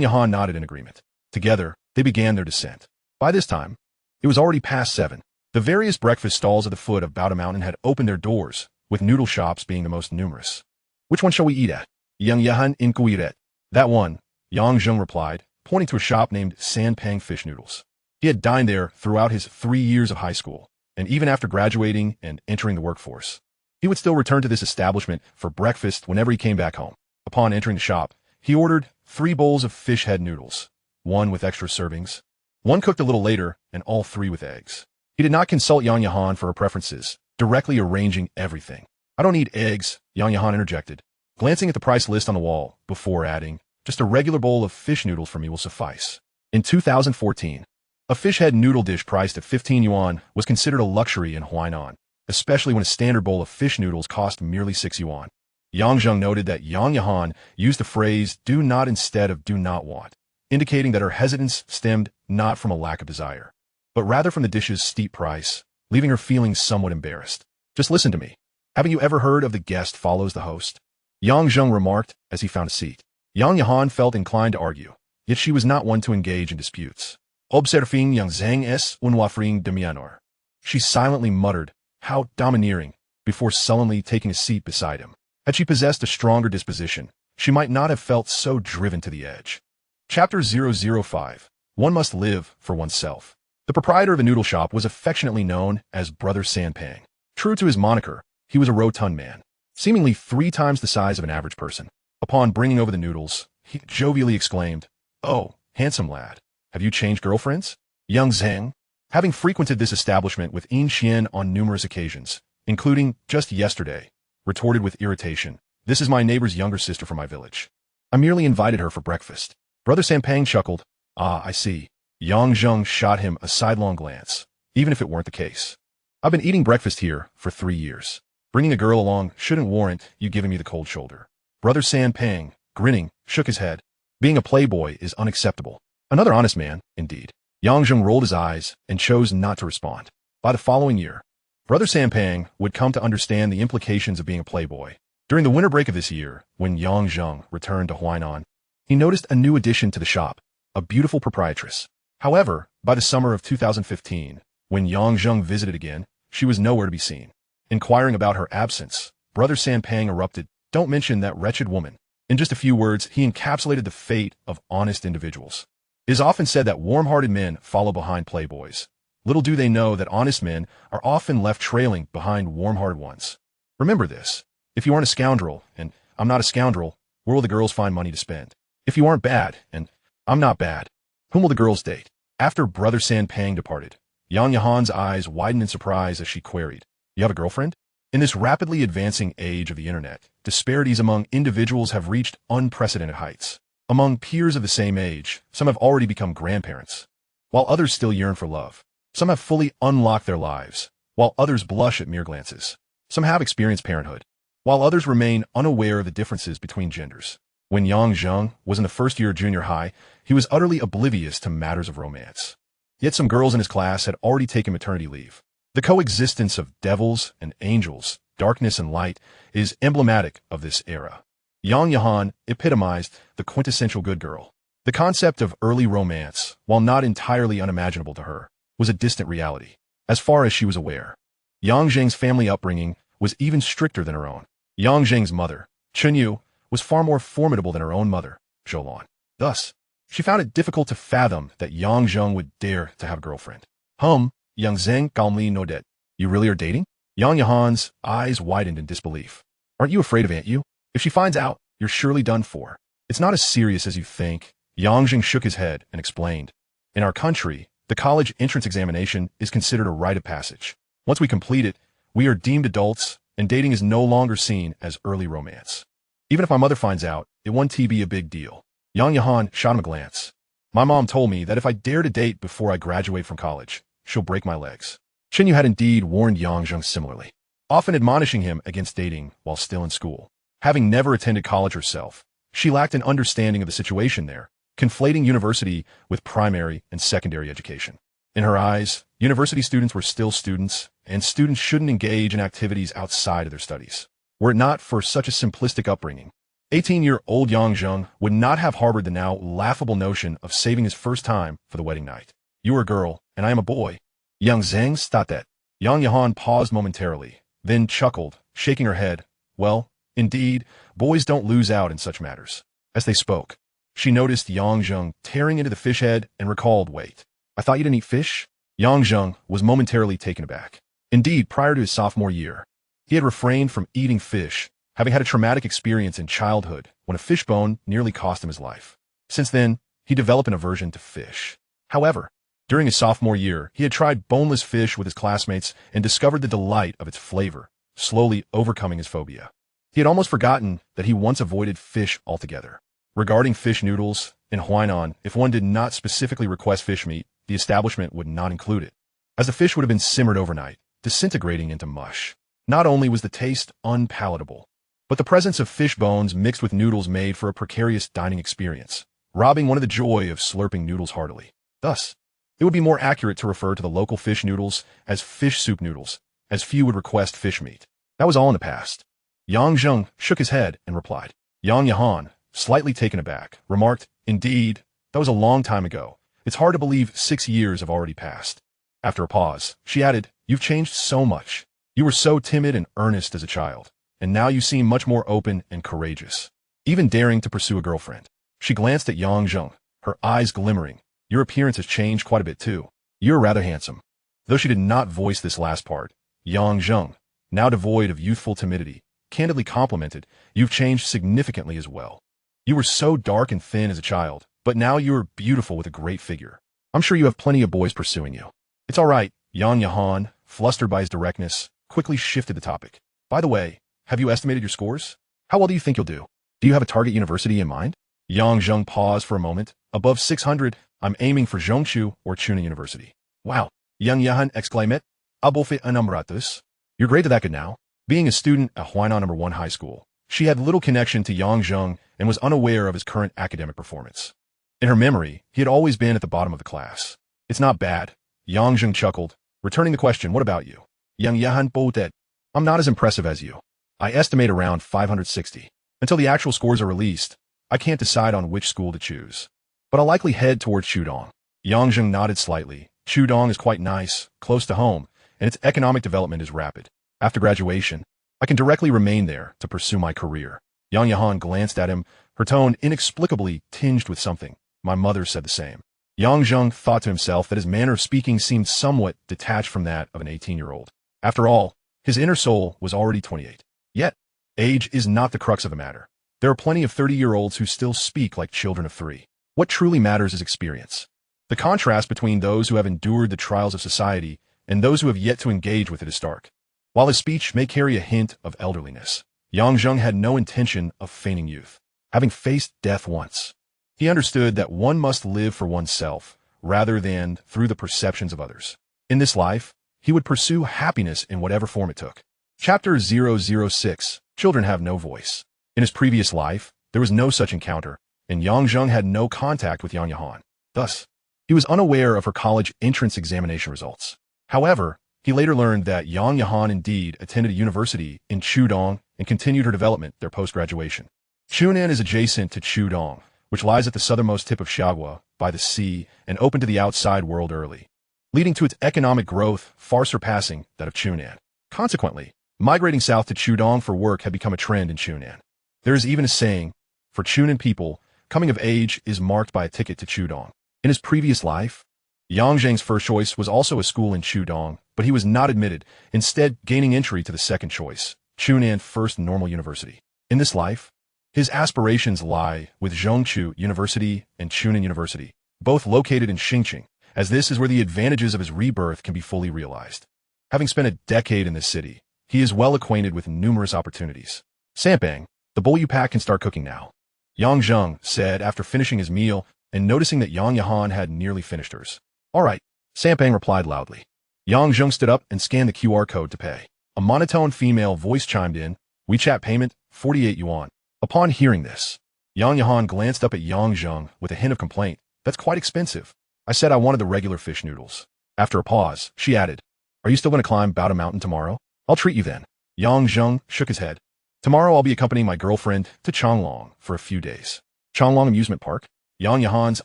Yahan nodded in agreement. Together, they began their descent. By this time, it was already past 7. The various breakfast stalls at the foot of Baoda Mountain had opened their doors, with noodle shops being the most numerous. Which one shall we eat at? Yang Yahan inquired. That one, Yang Zheng replied, pointing to a shop named Sanpang Fish Noodles. He had dined there throughout his 3 years of high school, and even after graduating and entering the workforce, he would still return to this establishment for breakfast whenever he came back home. Upon entering the shop, he ordered 3 bowls of fish head noodles, 1 with extra servings, 1 cooked a little later, and all 3 with eggs. He did not consult Yang Yahan for her preferences, directly arranging everything. I don't need eggs, Yang Yahan interjected, glancing at the price list on the wall, before adding, just a regular bowl of fish noodles for me will suffice. In 2014, a fish head noodle dish priced at 15 yuan was considered a luxury in Huainan, especially when a standard bowl of fish noodles cost merely 6 yuan. Yang Zheng noted that Yang Yahan used the phrase do not instead of do not want, indicating that her hesitance stemmed not from a lack of desire, but rather from the dish's steep price, leaving her feeling somewhat embarrassed. Just listen to me. Haven't you ever heard of the guest follows the host? Yang Zheng remarked as he found a seat. Yang Yahan felt inclined to argue, yet she was not one to engage in disputes. Observing Yang Zheng es unwafring demianor. She silently muttered, how domineering, before sullenly taking a seat beside him. Had she possessed a stronger disposition, she might not have felt so driven to the edge. Chapter 005. One must live for oneself. The proprietor of the noodle shop was affectionately known as Brother Sanpang. True to his moniker, he was a rotund man, seemingly 3 times the size of an average person. Upon bringing over the noodles, he jovially exclaimed, "Oh, handsome lad, have you changed girlfriends?" Young Zheng, having frequented this establishment with Yin Qian on numerous occasions, including just yesterday, retorted with irritation, "This is my neighbor's younger sister from my village. I merely invited her for breakfast." Brother Sanpang chuckled, "Ah, I see." Yang Zheng shot him a sidelong glance, even if it weren't the case. "I've been eating breakfast here for 3 years. Bringing a girl along shouldn't warrant you giving me the cold shoulder." Brother Sanpang, grinning, shook his head. Being a playboy is unacceptable. Another honest man, indeed. Yang Zheng rolled his eyes and chose not to respond. By the following year, Brother Sanpang would come to understand the implications of being a playboy. During the winter break of this year, when Yang Zheng returned to Huainan, he noticed a new addition to the shop, a beautiful proprietress. However, by the summer of 2015, when Yang Zheng visited again, she was nowhere to be seen. Inquiring about her absence, Brother Sanpang erupted, "Don't mention that wretched woman." In just a few words, he encapsulated the fate of honest individuals. It is often said that warm-hearted men follow behind playboys. Little do they know that honest men are often left trailing behind warm-hearted ones. Remember this. If you aren't a scoundrel, and I'm not a scoundrel, where will the girls find money to spend? If you aren't bad, and I'm not bad, whom will the girls date? After Brother Sanpang departed, Yang Yahan's eyes widened in surprise as she queried, "You have a girlfriend?" In this rapidly advancing age of the internet, disparities among individuals have reached unprecedented heights. Among peers of the same age, some have already become grandparents, while others still yearn for love. Some have fully unlocked their lives, while others blush at mere glances. Some have experienced parenthood, while others remain unaware of the differences between genders. When Yang Zheng was in the first year of junior high, he was utterly oblivious to matters of romance. Yet some girls in his class had already taken maternity leave. The coexistence of devils and angels, darkness and light, is emblematic of this era. Yang Yahan epitomized the quintessential good girl. The concept of early romance, while not entirely unimaginable to her, was a distant reality, as far as she was aware. Yang Zheng's family upbringing was even stricter than her own. Yang Zheng's mother, Chunyu, was far more formidable than her own mother, Zhoulan. Thus, she found it difficult to fathom that Yang Zheng would dare to have a girlfriend. Yang Zheng calmly nodded. "You really are dating?" Yang Yahan's eyes widened in disbelief. "Aren't you afraid of Aunt Yu? If she finds out, you're surely done for." "It's not as serious as you think." Yang Zheng shook his head and explained. "In our country, the college entrance examination is considered a rite of passage. Once we complete it, we are deemed adults, and dating is no longer seen as early romance. Even if my mother finds out, it won't be a big deal." Yang Yahan shot him a glance. "My mom told me that if I dare to date before I graduate from college, she'll break my legs." Chinyu had indeed warned Yang Zheng similarly, often admonishing him against dating while still in school. Having never attended college herself, she lacked an understanding of the situation there, conflating university with primary and secondary education. In her eyes, university students were still students, and students shouldn't engage in activities outside of their studies. Were it not for such a simplistic upbringing, 18-year-old Yang Zheng would not have harbored the now laughable notion of saving his first time for the wedding night. "You are a girl, and I am a boy." Yang Zheng started. Yang Yahan paused momentarily, then chuckled, shaking her head. "Well, indeed, boys don't lose out in such matters." As they spoke, she noticed Yang Zheng tearing into the fish head and recalled, "Wait, I thought you didn't eat fish?" Yang Zheng was momentarily taken aback. Indeed, prior to his sophomore year, he had refrained from eating fish, having had a traumatic experience in childhood when a fish bone nearly cost him his life. Since then, he developed an aversion to fish. However, during his sophomore year, he had tried boneless fish with his classmates and discovered the delight of its flavor, slowly overcoming his phobia. He had almost forgotten that he once avoided fish altogether. Regarding fish noodles, in Huainan, if one did not specifically request fish meat, the establishment would not include it, as the fish would have been simmered overnight, disintegrating into mush. Not only was the taste unpalatable, but the presence of fish bones mixed with noodles made for a precarious dining experience, robbing one of the joy of slurping noodles heartily. Thus, it would be more accurate to refer to the local fish noodles as fish soup noodles, as few would request fish meat. That was all in the past. Yang Zheng shook his head and replied. Yang Yahan, slightly taken aback, remarked, "Indeed, that was a long time ago. It's hard to believe 6 years have already passed." After a pause, she added, "You've changed so much. You were so timid and earnest as a child, and now you seem much more open and courageous, even daring to pursue a girlfriend." She glanced at Yang Zheng, her eyes glimmering. "Your appearance has changed quite a bit too. You're rather handsome." Though she did not voice this last part, Yang Zheng, now devoid of youthful timidity, candidly complimented, "You've changed significantly as well. You were so dark and thin as a child, but now you are beautiful with a great figure. I'm sure you have plenty of boys pursuing you." "It's all right." Yang Yahan, flustered by his directness, quickly shifted the topic. "By the way, have you estimated your scores? How well do you think you'll do? Do you have a target university in mind?" Yang Zheng paused for a moment. "Above 600, I'm aiming for Zhongshu or Chuna University." "Wow," Yang Yahan exclaimed. "Above 100. You're great at that good now." Being a student at Huainan No. 1 High School, she had little connection to Yang Zheng and was unaware of his current academic performance. In her memory, he had always been at the bottom of the class. "It's not bad." Yang Zheng chuckled, returning the question, "What about you?" Yang Yahan bolted. "I'm not as impressive as you. I estimate around 560. Until the actual scores are released, I can't decide on which school to choose. But I'll likely head towards Chudong. Yang Zheng nodded slightly. Chudong is quite nice, close to home, and its economic development is rapid. After graduation, I can directly remain there to pursue my career. Yang Yahan glanced at him, her tone inexplicably tinged with something. My mother said the same. Yang Zheng thought to himself that his manner of speaking seemed somewhat detached from that of an 18-year-old. After all, his inner soul was already 28. Yet, age is not the crux of the matter. There are plenty of 30-year-olds who still speak like children of 3. What truly matters is experience. The contrast between those who have endured the trials of society and those who have yet to engage with it is stark. While his speech may carry a hint of elderliness, Yang Zheng had no intention of feigning youth. Having faced death once, he understood that one must live for oneself rather than through the perceptions of others. In this life, he would pursue happiness in whatever form it took. Chapter 006, Children Have No Voice. In his previous life, there was no such encounter, and Yang Zheng had no contact with Yang Yahan. Thus, he was unaware of her college entrance examination results. However, he later learned that Yang Yahan indeed attended a university in Chudong and continued her development there post-graduation. Chunan is adjacent to Chudong, which lies at the southernmost tip of Xiaogua, by the sea, and open to the outside world early, leading to its economic growth far surpassing that of Chunan. Consequently, migrating south to Chudong for work had become a trend in Chunan. There is even a saying, for Chunan people, coming of age is marked by a ticket to Chudong. In his previous life, Yang Zheng's first choice was also a school in Chudong, but he was not admitted, instead gaining entry to the second choice, Chunan First Normal University. In this life, his aspirations lie with Zhongchu University and Chunan University, both located in Xingqing, as this is where the advantages of his rebirth can be fully realized. Having spent a decade in this city, he is well acquainted with numerous opportunities. Sampang, the bowl you pack can start cooking now, Yang Zheng said after finishing his meal and noticing that Yang Yahan had nearly finished hers. All right, Sampang replied loudly. Yang Zheng stood up and scanned the QR code to pay. A monotone female voice chimed in, WeChat payment, 48 yuan. Upon hearing this, Yang Yahan glanced up at Yang Zheng with a hint of complaint. That's quite expensive. I said I wanted the regular fish noodles. After a pause, she added, Are you still going to climb Bauta Mountain tomorrow? I'll treat you then. Yang Zheng shook his head. Tomorrow I'll be accompanying my girlfriend to Changlong for a few days. Changlong Amusement Park? Yang Yahan's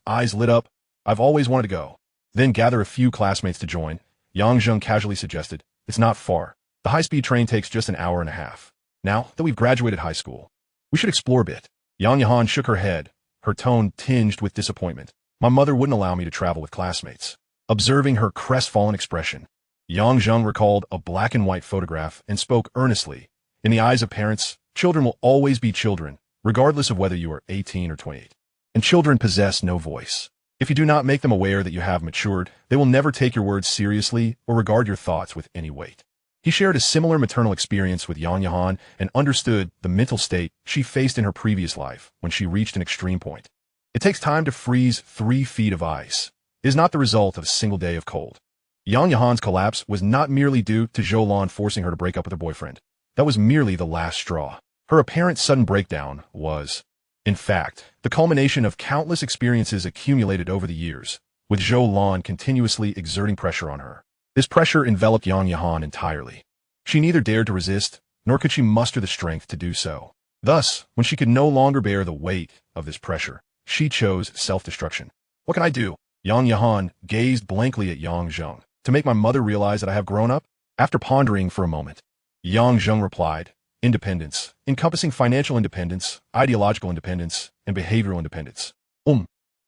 eyes lit up. I've always wanted to go. Then gather a few classmates to join. Yang Zheng casually suggested, It's not far. The high-speed train takes just an hour and a half. Now that we've graduated high school, we should explore a bit. Yang Yahan shook her head, her tone tinged with disappointment. My mother wouldn't allow me to travel with classmates. Observing her crestfallen expression, Yang Zheng recalled a black and white photograph and spoke earnestly. In the eyes of parents, children will always be children, regardless of whether you are 18 or 28. And children possess no voice. If you do not make them aware that you have matured, they will never take your words seriously or regard your thoughts with any weight. He shared a similar maternal experience with Yang Yahan and understood the mental state she faced in her previous life when she reached an extreme point. It takes time to freeze 3 feet of ice. It is not the result of a single day of cold. Yang Yahan's collapse was not merely due to Zhou Lan forcing her to break up with her boyfriend. That was merely the last straw. Her apparent sudden breakdown was, in fact, the culmination of countless experiences accumulated over the years, with Zhou Lan continuously exerting pressure on her. This pressure enveloped Yang Yahan entirely. She neither dared to resist, nor could she muster the strength to do so. Thus, when she could no longer bear the weight of this pressure, she chose self-destruction. What can I do? Yang Yahan gazed blankly at Yang Zheng. To make my mother realize that I have grown up? After pondering for a moment, Yang Zheng replied, Independence, encompassing financial independence, ideological independence, and behavioral independence.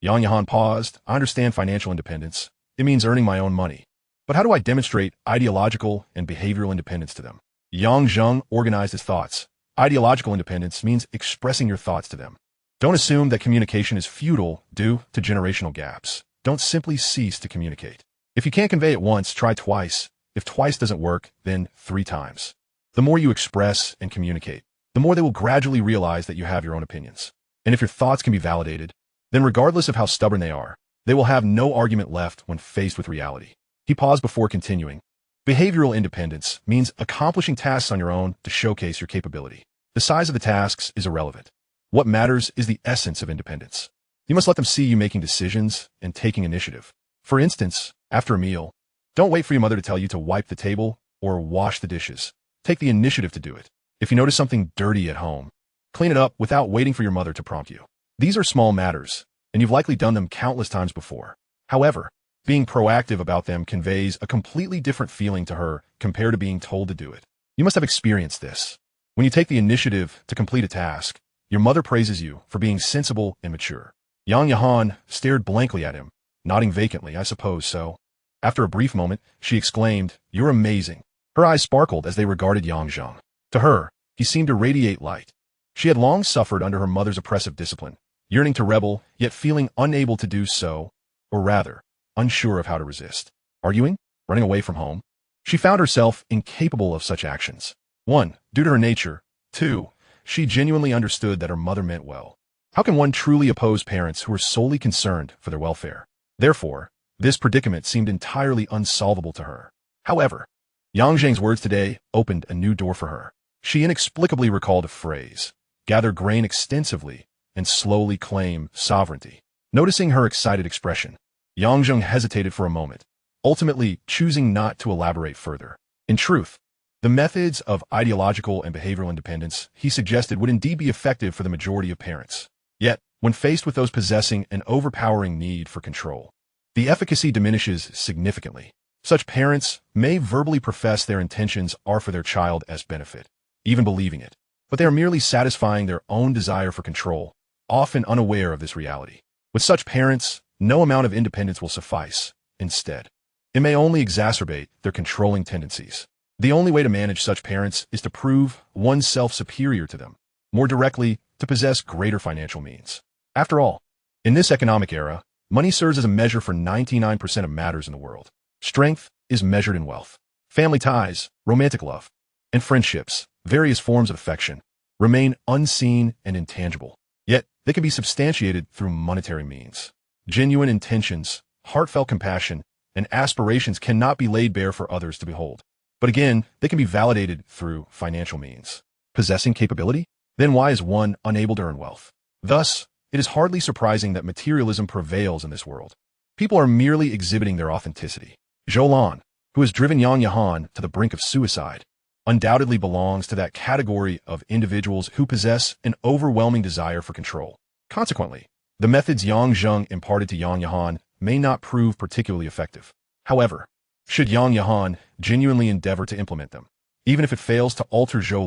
Yang Yahan paused. I understand financial independence. It means earning my own money. But how do I demonstrate ideological and behavioral independence to them? Yang Zheng organized his thoughts. Ideological independence means expressing your thoughts to them. Don't assume that communication is futile due to generational gaps. Don't simply cease to communicate. If you can't convey it once, try twice. If twice doesn't work, then 3 times. The more you express and communicate, the more they will gradually realize that you have your own opinions. And if your thoughts can be validated, then regardless of how stubborn they are, they will have no argument left when faced with reality. He paused before continuing. Behavioral independence means accomplishing tasks on your own to showcase your capability. The size of the tasks is irrelevant. What matters is the essence of independence. You must let them see you making decisions and taking initiative. For instance, after a meal, don't wait for your mother to tell you to wipe the table or wash the dishes. Take the initiative to do it. If you notice something dirty at home, clean it up without waiting for your mother to prompt you. These are small matters, and you've likely done them countless times before. However, being proactive about them conveys a completely different feeling to her compared to being told to do it. You must have experienced this. When you take the initiative to complete a task, your mother praises you for being sensible and mature. Yang Yahan stared blankly at him, nodding vacantly. I suppose so. After a brief moment, she exclaimed, "You're amazing." Her eyes sparkled as they regarded Yang Zheng. To her, he seemed to radiate light. She had long suffered under her mother's oppressive discipline, yearning to rebel, yet feeling unable to do so, or rather, unsure of how to resist. Arguing? Running away from home? She found herself incapable of such actions. 1. Due to her nature. 2. She genuinely understood that her mother meant well. How can one truly oppose parents who are solely concerned for their welfare? Therefore, this predicament seemed entirely unsolvable to her. However, Yang Zheng's words today opened a new door for her. She inexplicably recalled a phrase: gather grain extensively and slowly claim sovereignty. Noticing her excited expression, Yang Zheng hesitated for a moment, ultimately choosing not to elaborate further. In truth, the methods of ideological and behavioral independence he suggested would indeed be effective for the majority of parents. Yet, when faced with those possessing an overpowering need for control, the efficacy diminishes significantly. Such parents may verbally profess their intentions are for their child as benefit, even believing it, but they are merely satisfying their own desire for control, often unaware of this reality. With such parents, no amount of independence will suffice. Instead, it may only exacerbate their controlling tendencies. The only way to manage such parents is to prove oneself superior to them, more directly, to possess greater financial means. After all, in this economic era, money serves as a measure for 99% of matters in the world. Strength is measured in wealth. Family ties, romantic love, and friendships, various forms of affection, remain unseen and intangible. Yet, they can be substantiated through monetary means. Genuine intentions, heartfelt compassion, and aspirations cannot be laid bare for others to behold. But again, they can be validated through financial means. Possessing capability? Then why is one unable to earn wealth? Thus, it is hardly surprising that materialism prevails in this world. People are merely exhibiting their authenticity. Zhou Lan, who has driven Yang Yahan to the brink of suicide, undoubtedly belongs to that category of individuals who possess an overwhelming desire for control. Consequently, the methods Yang Zheng imparted to Yang Yahan may not prove particularly effective. However, should Yang Yahan genuinely endeavor to implement them, even if it fails to alter Zhou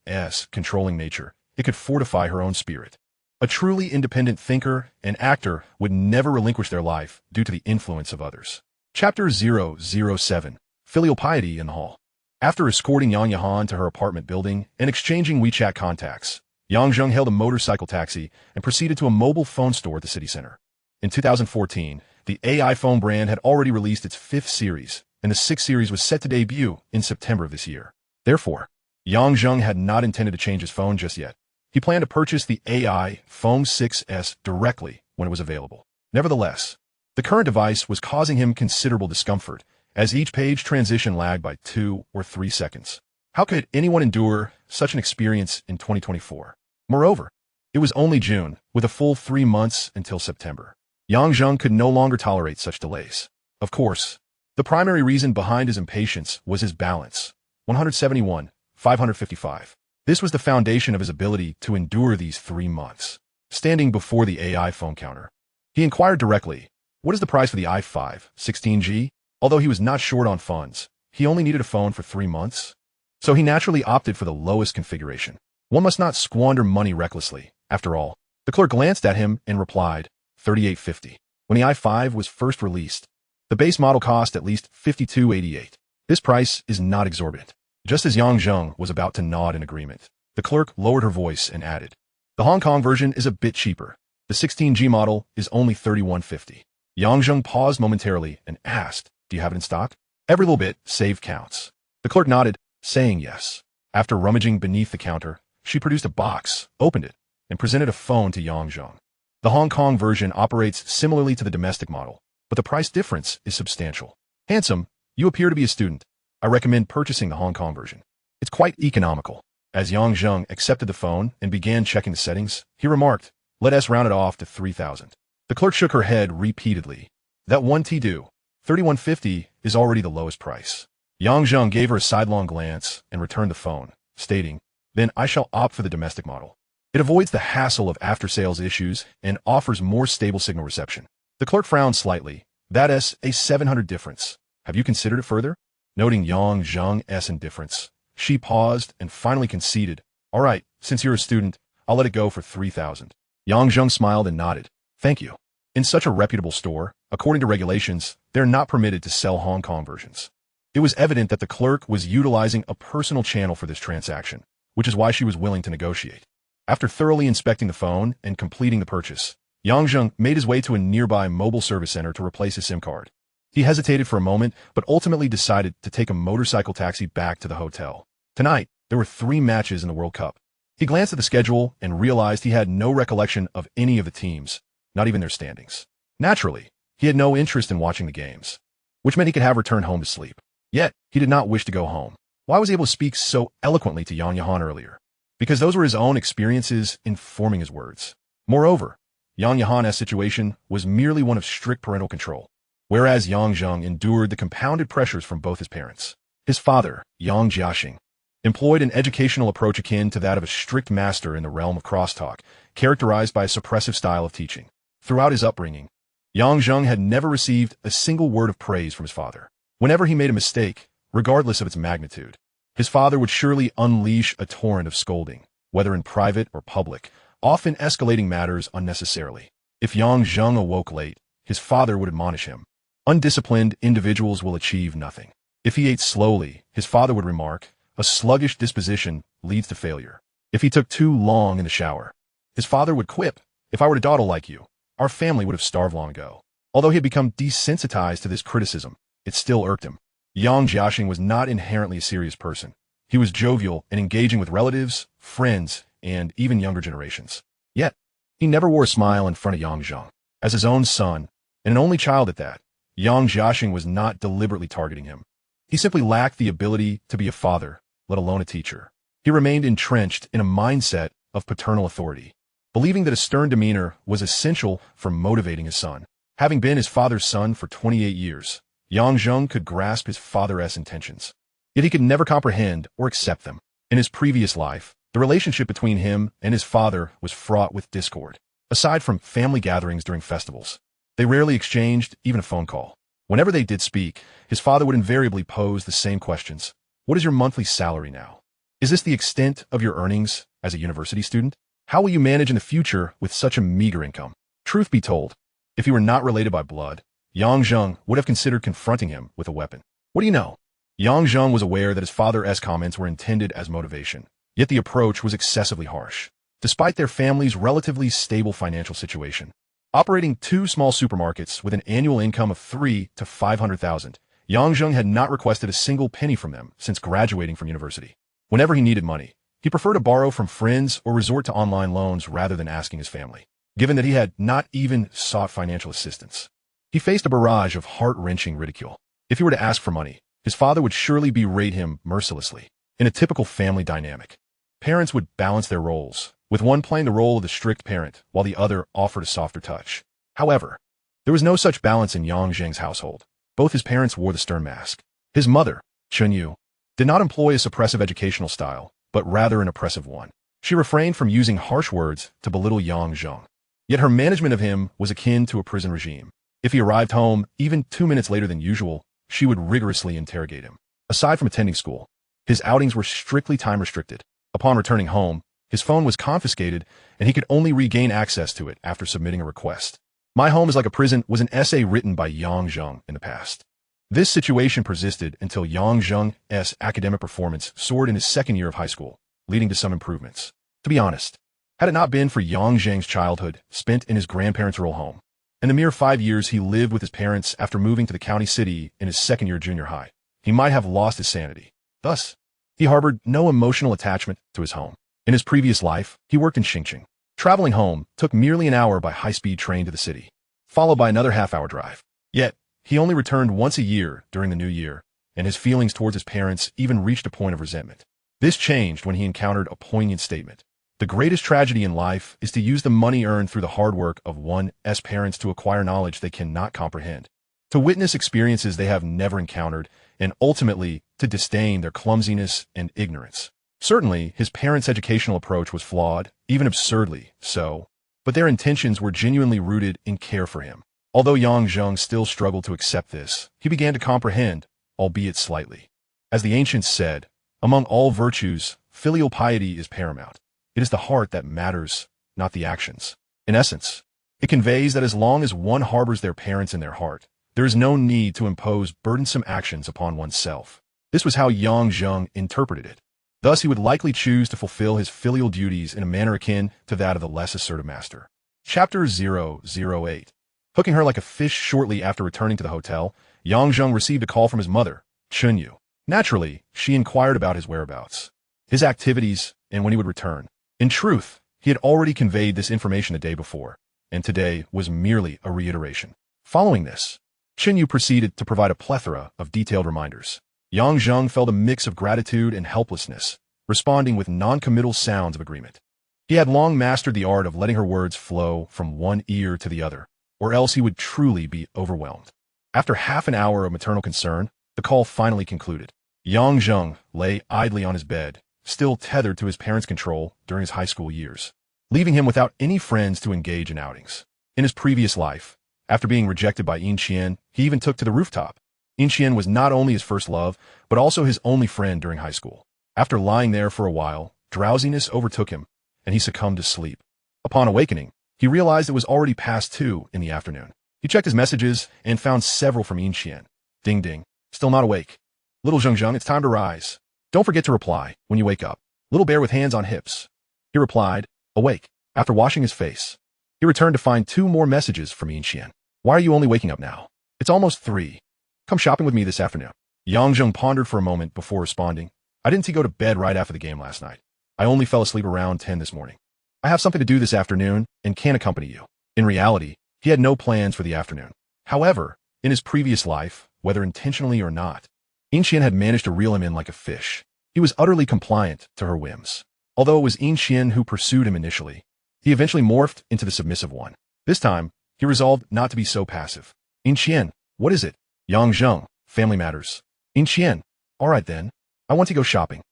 Lan's controlling nature, it could fortify her own spirit. A truly independent thinker and actor would never relinquish their life due to the influence of others. Chapter 007. Filial Piety in the Hall. After escorting Yang Yahan to her apartment building and exchanging WeChat contacts, Yang Zheng hailed a motorcycle taxi and proceeded to a mobile phone store at the city center. In 2014, the AI phone brand had already released its 5th series, and the 6th series was set to debut in September of this year. Therefore, Yang Zheng had not intended to change his phone just yet. He planned to purchase the AI Phone 6S directly when it was available. Nevertheless, the current device was causing him considerable discomfort, as each page transition lagged by 2 or 3 seconds. How could anyone endure such an experience in 2024? Moreover, it was only June, with a full 3 months until September. Yang Zheng could no longer tolerate such delays. Of course, the primary reason behind his impatience was his balance. 171, 555. This was the foundation of his ability to endure these 3 months. Standing before the AI phone counter, he inquired directly, "What is the price for the i5 16G? Although he was not short on funds, he only needed a phone for 3 months. So he naturally opted for the lowest configuration. One must not squander money recklessly, after all. The clerk glanced at him and replied, $38.50. When the i5 was first released, the base model cost at least $52.88. This price is not exorbitant. Just as Yang Zheng was about to nod in agreement, the clerk lowered her voice and added, "The Hong Kong version is a bit cheaper. The 16G model is only $31.50. Yang Zheng paused momentarily and asked, "Do you have it in stock?" Every little bit saved counts. The clerk nodded, saying yes. After rummaging beneath the counter, she produced a box, opened it, and presented a phone to Yang Zheng. The Hong Kong version operates similarly to the domestic model, but the price difference is substantial. "Handsome, you appear to be a student. I recommend purchasing the Hong Kong version. It's quite economical." As Yang Zheng accepted the phone and began checking the settings, he remarked, "Let us round it off to 3,000. The clerk shook her head repeatedly. "That one do. $31.50 is already the lowest price." Yang Zheng gave her a sidelong glance and returned the phone, stating, then I shall opt for the domestic model. It avoids the hassle of after-sales issues and offers more stable signal reception. The clerk frowned slightly. That is a 700 difference. Have you considered it further? Noting Zheng's indifference, she paused and finally conceded. All right, since you're a student, I'll let it go for 3,000. Zheng smiled and nodded. Thank you. In such a reputable store, according to regulations, they're not permitted to sell Hong Kong versions. It was evident that the clerk was utilizing a personal channel for this transaction, which is why she was willing to negotiate. After thoroughly inspecting the phone and completing the purchase, Zheng made his way to a nearby mobile service center to replace his SIM card. He hesitated for a moment, but ultimately decided to take a motorcycle taxi back to the hotel. Tonight, there were 3 matches in the World Cup. He glanced at the schedule and realized he had no recollection of any of the teams, not even their standings. Naturally, he had no interest in watching the games, which meant he could have returned home to sleep. Yet, he did not wish to go home. Why was he able to speak so eloquently to Yang earlier? Because those were his own experiences informing his words. Moreover, Yang situation was merely one of strict parental control, whereas Zheng endured the compounded pressures from both his parents. His father, Yang Jiaxing, employed an educational approach akin to that of a strict master in the realm of crosstalk, characterized by a suppressive style of teaching. Throughout his upbringing, Zheng had never received a single word of praise from his father. Whenever he made a mistake, regardless of its magnitude, his father would surely unleash a torrent of scolding, whether in private or public, often escalating matters unnecessarily. If Zheng awoke late, his father would admonish him. Undisciplined individuals will achieve nothing. If he ate slowly, his father would remark, a sluggish disposition leads to failure. If he took too long in the shower, his father would quip, if I were to dawdle like you, our family would have starved long ago. Although he had become desensitized to this criticism, it still irked him. Yang Jiaxing was not inherently a serious person. He was jovial and engaging with relatives, friends, and even younger generations. Yet, he never wore a smile in front of Zheng. As his own son, and an only child at that, Yang Jiaxing was not deliberately targeting him. He simply lacked the ability to be a father, let alone a teacher. He remained entrenched in a mindset of paternal authority, believing that a stern demeanor was essential for motivating his son. Having been his father's son for 28 years, Zheng could grasp his father's intentions. Yet he could never comprehend or accept them. In his previous life, the relationship between him and his father was fraught with discord. Aside from family gatherings during festivals, they rarely exchanged even a phone call. Whenever they did speak, his father would invariably pose the same questions. What is your monthly salary now? Is this the extent of your earnings as a university student? How will you manage in the future with such a meager income? Truth be told, if he were not related by blood, Zheng would have considered confronting him with a weapon. What do you know? Zheng was aware that his father's comments were intended as motivation, yet the approach was excessively harsh. Despite their family's relatively stable financial situation, operating 2 small supermarkets with an annual income of $300,000 to $500,000, Zheng had not requested a single penny from them since graduating from university. Whenever he needed money, he preferred to borrow from friends or resort to online loans rather than asking his family, given that he had not even sought financial assistance. He faced a barrage of heart-wrenching ridicule. If he were to ask for money, his father would surely berate him mercilessly. In a typical family dynamic, parents would balance their roles, with one playing the role of the strict parent while the other offered a softer touch. However, there was no such balance in Zheng's household. Both his parents wore the stern mask. His mother, Chen, did not employ a suppressive educational style, but rather an oppressive one. She refrained from using harsh words to belittle Zheng. Yet her management of him was akin to a prison regime. If he arrived home even 2 minutes later than usual, she would rigorously interrogate him. Aside from attending school, his outings were strictly time-restricted. Upon returning home, his phone was confiscated, and he could only regain access to it after submitting a request. My Home is Like a Prison was an essay written by Zheng in the past. This situation persisted until Zheng's academic performance soared in his second year of high school, leading to some improvements. To be honest, had it not been for Zheng's childhood spent in his grandparents' rural home, and the mere 5 years he lived with his parents after moving to the county city in his second year of junior high, he might have lost his sanity. Thus, he harbored no emotional attachment to his home. In his previous life, he worked in Xinjiang. Traveling home took merely an hour by high-speed train to the city, followed by another half-hour drive. Yet, he only returned once a year during the new year, and his feelings towards his parents even reached a point of resentment. This changed when he encountered a poignant statement. The greatest tragedy in life is to use the money earned through the hard work of one's parents to acquire knowledge they cannot comprehend, to witness experiences they have never encountered, and ultimately to disdain their clumsiness and ignorance. Certainly, his parents' educational approach was flawed, even absurdly so, but their intentions were genuinely rooted in care for him. Although Yang Zheng still struggled to accept this, he began to comprehend, albeit slightly. As the ancients said, among all virtues, filial piety is paramount. It is the heart that matters, not the actions. In essence, it conveys that as long as one harbors their parents in their heart, there is no need to impose burdensome actions upon oneself. This was how Yang Zheng interpreted it. Thus, he would likely choose to fulfill his filial duties in a manner akin to that of the less assertive master. Chapter 008. Hooking her like a fish shortly after returning to the hotel, Yang Zheng received a call from his mother, Chunyu. Naturally, she inquired about his whereabouts, his activities, and when he would return. In truth, he had already conveyed this information the day before, and today was merely a reiteration. Following this, Chunyu proceeded to provide a plethora of detailed reminders. Yang Zheng felt a mix of gratitude and helplessness, responding with non-committal sounds of agreement. He had long mastered the art of letting her words flow from one ear to the other, or else he would truly be overwhelmed. After half an hour of maternal concern, the call finally concluded. Yang Zheng lay idly on his bed, still tethered to his parents' control during his high school years, leaving him without any friends to engage in outings. In his previous life, after being rejected by Yin Qian, he even took to the rooftop. Yin Qian was not only his first love, but also his only friend during high school. After lying there for a while, drowsiness overtook him, and he succumbed to sleep. Upon awakening, he realized it was already past 2 in the afternoon. He checked his messages and found several from Yin Qian. Ding ding. Still not awake. Little Zheng, it's time to rise. Don't forget to reply when you wake up. Little bear with hands on hips. He replied, awake. After washing his face, he returned to find 2 more messages from Yin Qian. Why are you only waking up now? It's almost 3. Come shopping with me this afternoon. Yang Zheng pondered for a moment before responding. I didn't go to bed right after the game last night. I only fell asleep around 10 this morning. I have something to do this afternoon and can't accompany you. In reality, he had no plans for the afternoon. However, in his previous life, whether intentionally or not, Yin Qian had managed to reel him in like a fish. He was utterly compliant to her whims. Although it was Yin Qian who pursued him initially, he eventually morphed into the submissive one. This time, he resolved not to be so passive. Yin Qian, what is it? Yang Zheng, family matters. Yin Qian, all right then. I want to go shopping.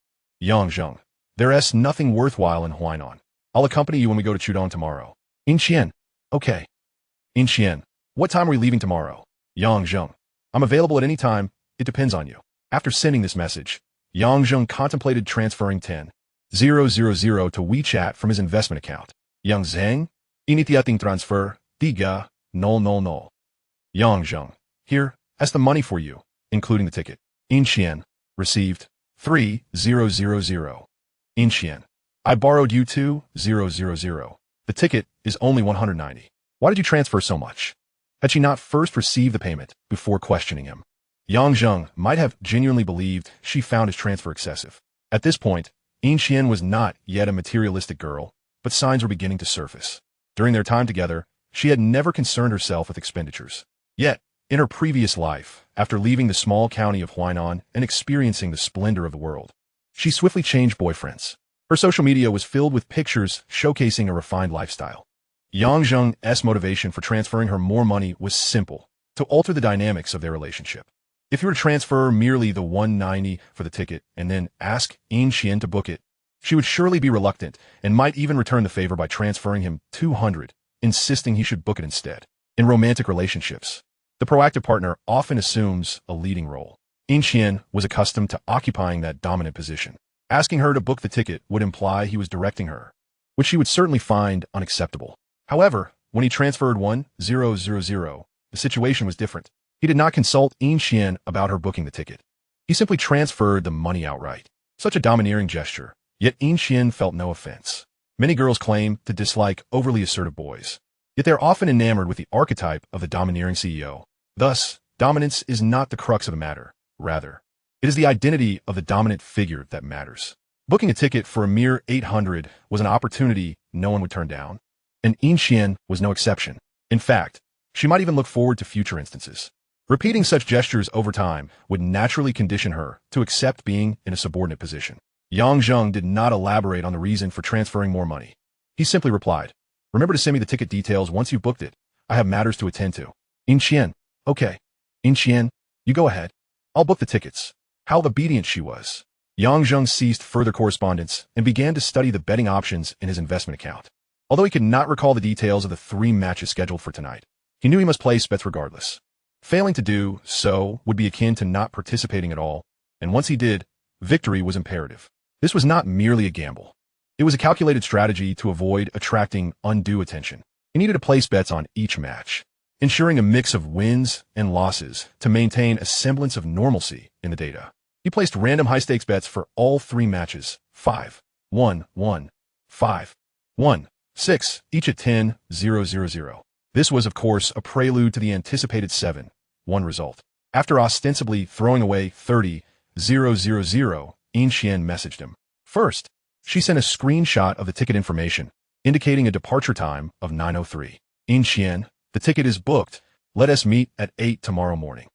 Yang Zheng, there's nothing worthwhile in Huainan. I'll accompany you when we go to Chudong tomorrow. Yin Qian, okay. Yin Qian, what time are we leaving tomorrow? Yang Zheng, I'm available at any time. It depends on you. After sending this message, Yang Zheng contemplated transferring 10,000 to WeChat from his investment account. Yang Zheng, initiating transfer, 3,000. Yang Zheng, here, that's the money for you, including the ticket. Yin Qian, received, 3,000. Yin Qian, I borrowed you 2,000. The ticket is only 190. Why did you transfer so much? Had she not first received the payment before questioning him? Yang Zheng might have genuinely believed she found his transfer excessive. At this point, Yin Qian was not yet a materialistic girl, but signs were beginning to surface. During their time together, she had never concerned herself with expenditures. Yet, in her previous life, after leaving the small county of Huainan and experiencing the splendor of the world, she swiftly changed boyfriends. Her social media was filled with pictures showcasing a refined lifestyle. Yang Zheng's motivation for transferring her more money was simple, to alter the dynamics of their relationship. If you were to transfer merely the 190 for the ticket and then ask Yin Qian to book it, she would surely be reluctant and might even return the favor by transferring him 200, insisting he should book it instead. In romantic relationships, the proactive partner often assumes a leading role. Yin Qian was accustomed to occupying that dominant position. Asking her to book the ticket would imply he was directing her, which she would certainly find unacceptable. However, when he transferred 1,000, the situation was different. He did not consult Yin Qian about her booking the ticket. He simply transferred the money outright. Such a domineering gesture, yet Yin Qian felt no offense. Many girls claim to dislike overly assertive boys, yet they are often enamored with the archetype of the domineering CEO. Thus, dominance is not the crux of the matter. Rather, it is the identity of the dominant figure that matters. Booking a ticket for a mere 800 was an opportunity no one would turn down, and Yin Qian was no exception. In fact, she might even look forward to future instances. Repeating such gestures over time would naturally condition her to accept being in a subordinate position. Yang Zheng did not elaborate on the reason for transferring more money. He simply replied, remember to send me the ticket details once you've booked it. I have matters to attend to. Yin Qian, okay. Yin Qian, you go ahead. I'll book the tickets. How obedient she was. Yang Zheng ceased further correspondence and began to study the betting options in his investment account. Although he could not recall the details of the 3 matches scheduled for tonight, he knew he must place bets regardless. Failing to do so would be akin to not participating at all, and once he did, victory was imperative. This was not merely a gamble. It was a calculated strategy to avoid attracting undue attention. He needed to place bets on each match, ensuring a mix of wins and losses to maintain a semblance of normalcy in the data. He placed random high-stakes bets for all 3 matches, 5, 1, 1, 5, 1, 6, each at 10, 0, 0, 0. This was, of course, a prelude to the anticipated 7, 1 result. After ostensibly throwing away 30, 0, 0, 0, Yin Xian messaged him. First, she sent a screenshot of the ticket information, indicating a departure time of 9:03. Yin Xian, the ticket is booked. Let us meet at 8 tomorrow morning.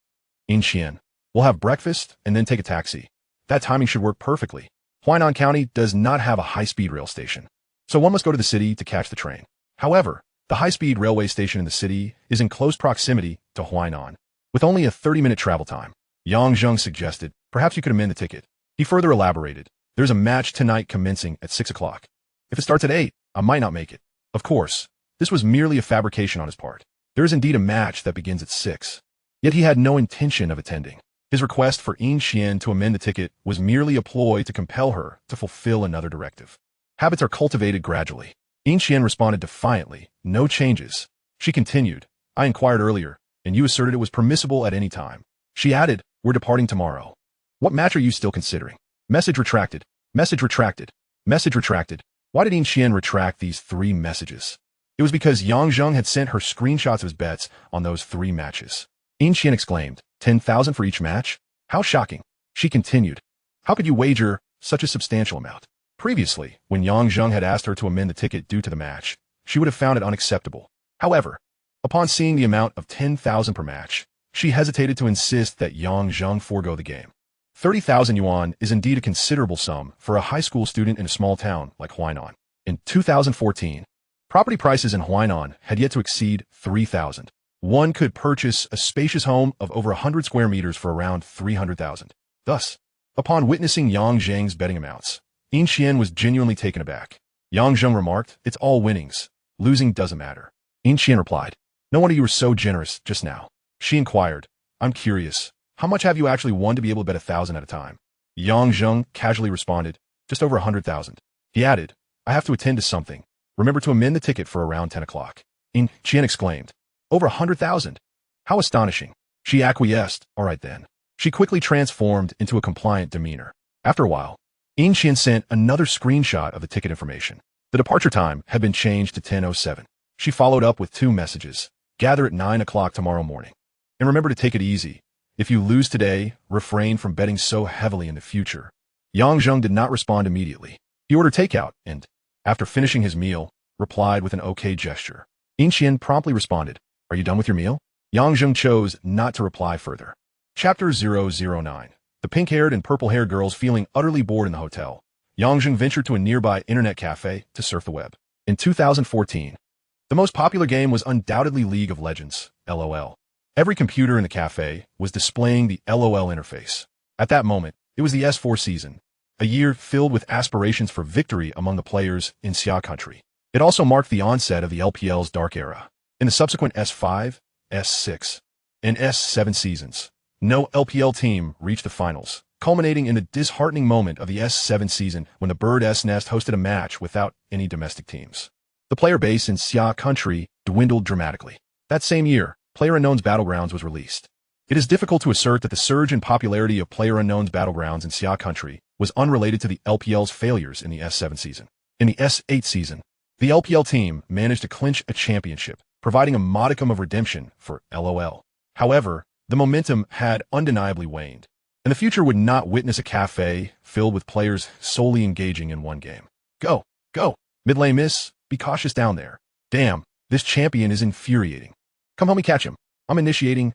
Yin Xian, we'll have breakfast and then take a taxi. That timing should work perfectly. Huainan County does not have a high-speed rail station, so one must go to the city to catch the train. However, the high-speed railway station in the city is in close proximity to Huainan, with only a 30-minute travel time. Yang Zheng suggested, perhaps you could amend the ticket. He further elaborated, there's a match tonight commencing at 6 o'clock. If it starts at 8, I might not make it. Of course, this was merely a fabrication on his part. There is indeed a match that begins at 6. Yet he had no intention of attending. His request for Yin Xian to amend the ticket was merely a ploy to compel her to fulfill another directive. Habits are cultivated gradually. Yin Xian responded defiantly, no changes. She continued, I inquired earlier, and you asserted it was permissible at any time. She added, we're departing tomorrow. What match are you still considering? Message retracted. Message retracted. Message retracted. Why did Yin Xian retract these 3 messages? It was because Yang Zheng had sent her screenshots of his bets on those 3 matches. Yin Xian exclaimed, 10,000 for each match? How shocking. She continued, how could you wager such a substantial amount? Previously, when Yang Zheng had asked her to amend the ticket due to the match, she would have found it unacceptable. However, upon seeing the amount of 10,000 per match, she hesitated to insist that Yang Zheng forego the game. 30,000 yuan is indeed a considerable sum for a high school student in a small town like Huainan. In 2014, property prices in Huainan had yet to exceed 3,000. One could purchase a spacious home of over 100 square meters for around 300,000. Thus, upon witnessing Yang Zheng's betting amounts, Yin Xian was genuinely taken aback. Yang Zheng remarked, it's all winnings. Losing doesn't matter. Yin Xian replied, no wonder you were so generous just now. She inquired, I'm curious, how much have you actually won to be able to bet 1,000 at a time? Yang Zheng casually responded, just over 100,000. He added, I have to attend to something. Remember to amend the ticket for around 10 o'clock. Yin Xian exclaimed, over 100,000. How astonishing. She acquiesced, all right then. She quickly transformed into a compliant demeanor. After a while, Yin Xian sent another screenshot of the ticket information. The departure time had been changed to 10:07. She followed up with 2 messages. Gather at 9 o'clock tomorrow morning. And remember to take it easy. If you lose today, refrain from betting so heavily in the future. Yang Zheng did not respond immediately. He ordered takeout and, after finishing his meal, replied with an okay gesture. Yin Xian promptly responded, are you done with your meal? Yang Zheng chose not to reply further. Chapter 009. The pink-haired and purple-haired girls feeling utterly bored in the hotel. Yang Zheng ventured to a nearby internet cafe to surf the web. In 2014, the most popular game was undoubtedly League of Legends, LOL. Every computer in the cafe was displaying the LOL interface. At that moment, it was the S4 season, a year filled with aspirations for victory among the players in Xia country. It also marked the onset of the LPL's dark era. In the subsequent S5, S6, and S7 seasons, no LPL team reached the finals, culminating in the disheartening moment of the S7 season when the Bird's Nest hosted a match without any domestic teams. The player base in Xia country dwindled dramatically. That same year, PlayerUnknown's Battlegrounds was released. It is difficult to assert that the surge in popularity of PlayerUnknown's Battlegrounds in Xia country was unrelated to the LPL's failures in the S7 season. In the S8 season, the LPL team managed to clinch a championship, providing a modicum of redemption for LOL. However, the momentum had undeniably waned, and the future would not witness a cafe filled with players solely engaging in one game. Go, go, mid lane miss, be cautious down there. Damn, this champion is infuriating. Come help me catch him. I'm initiating,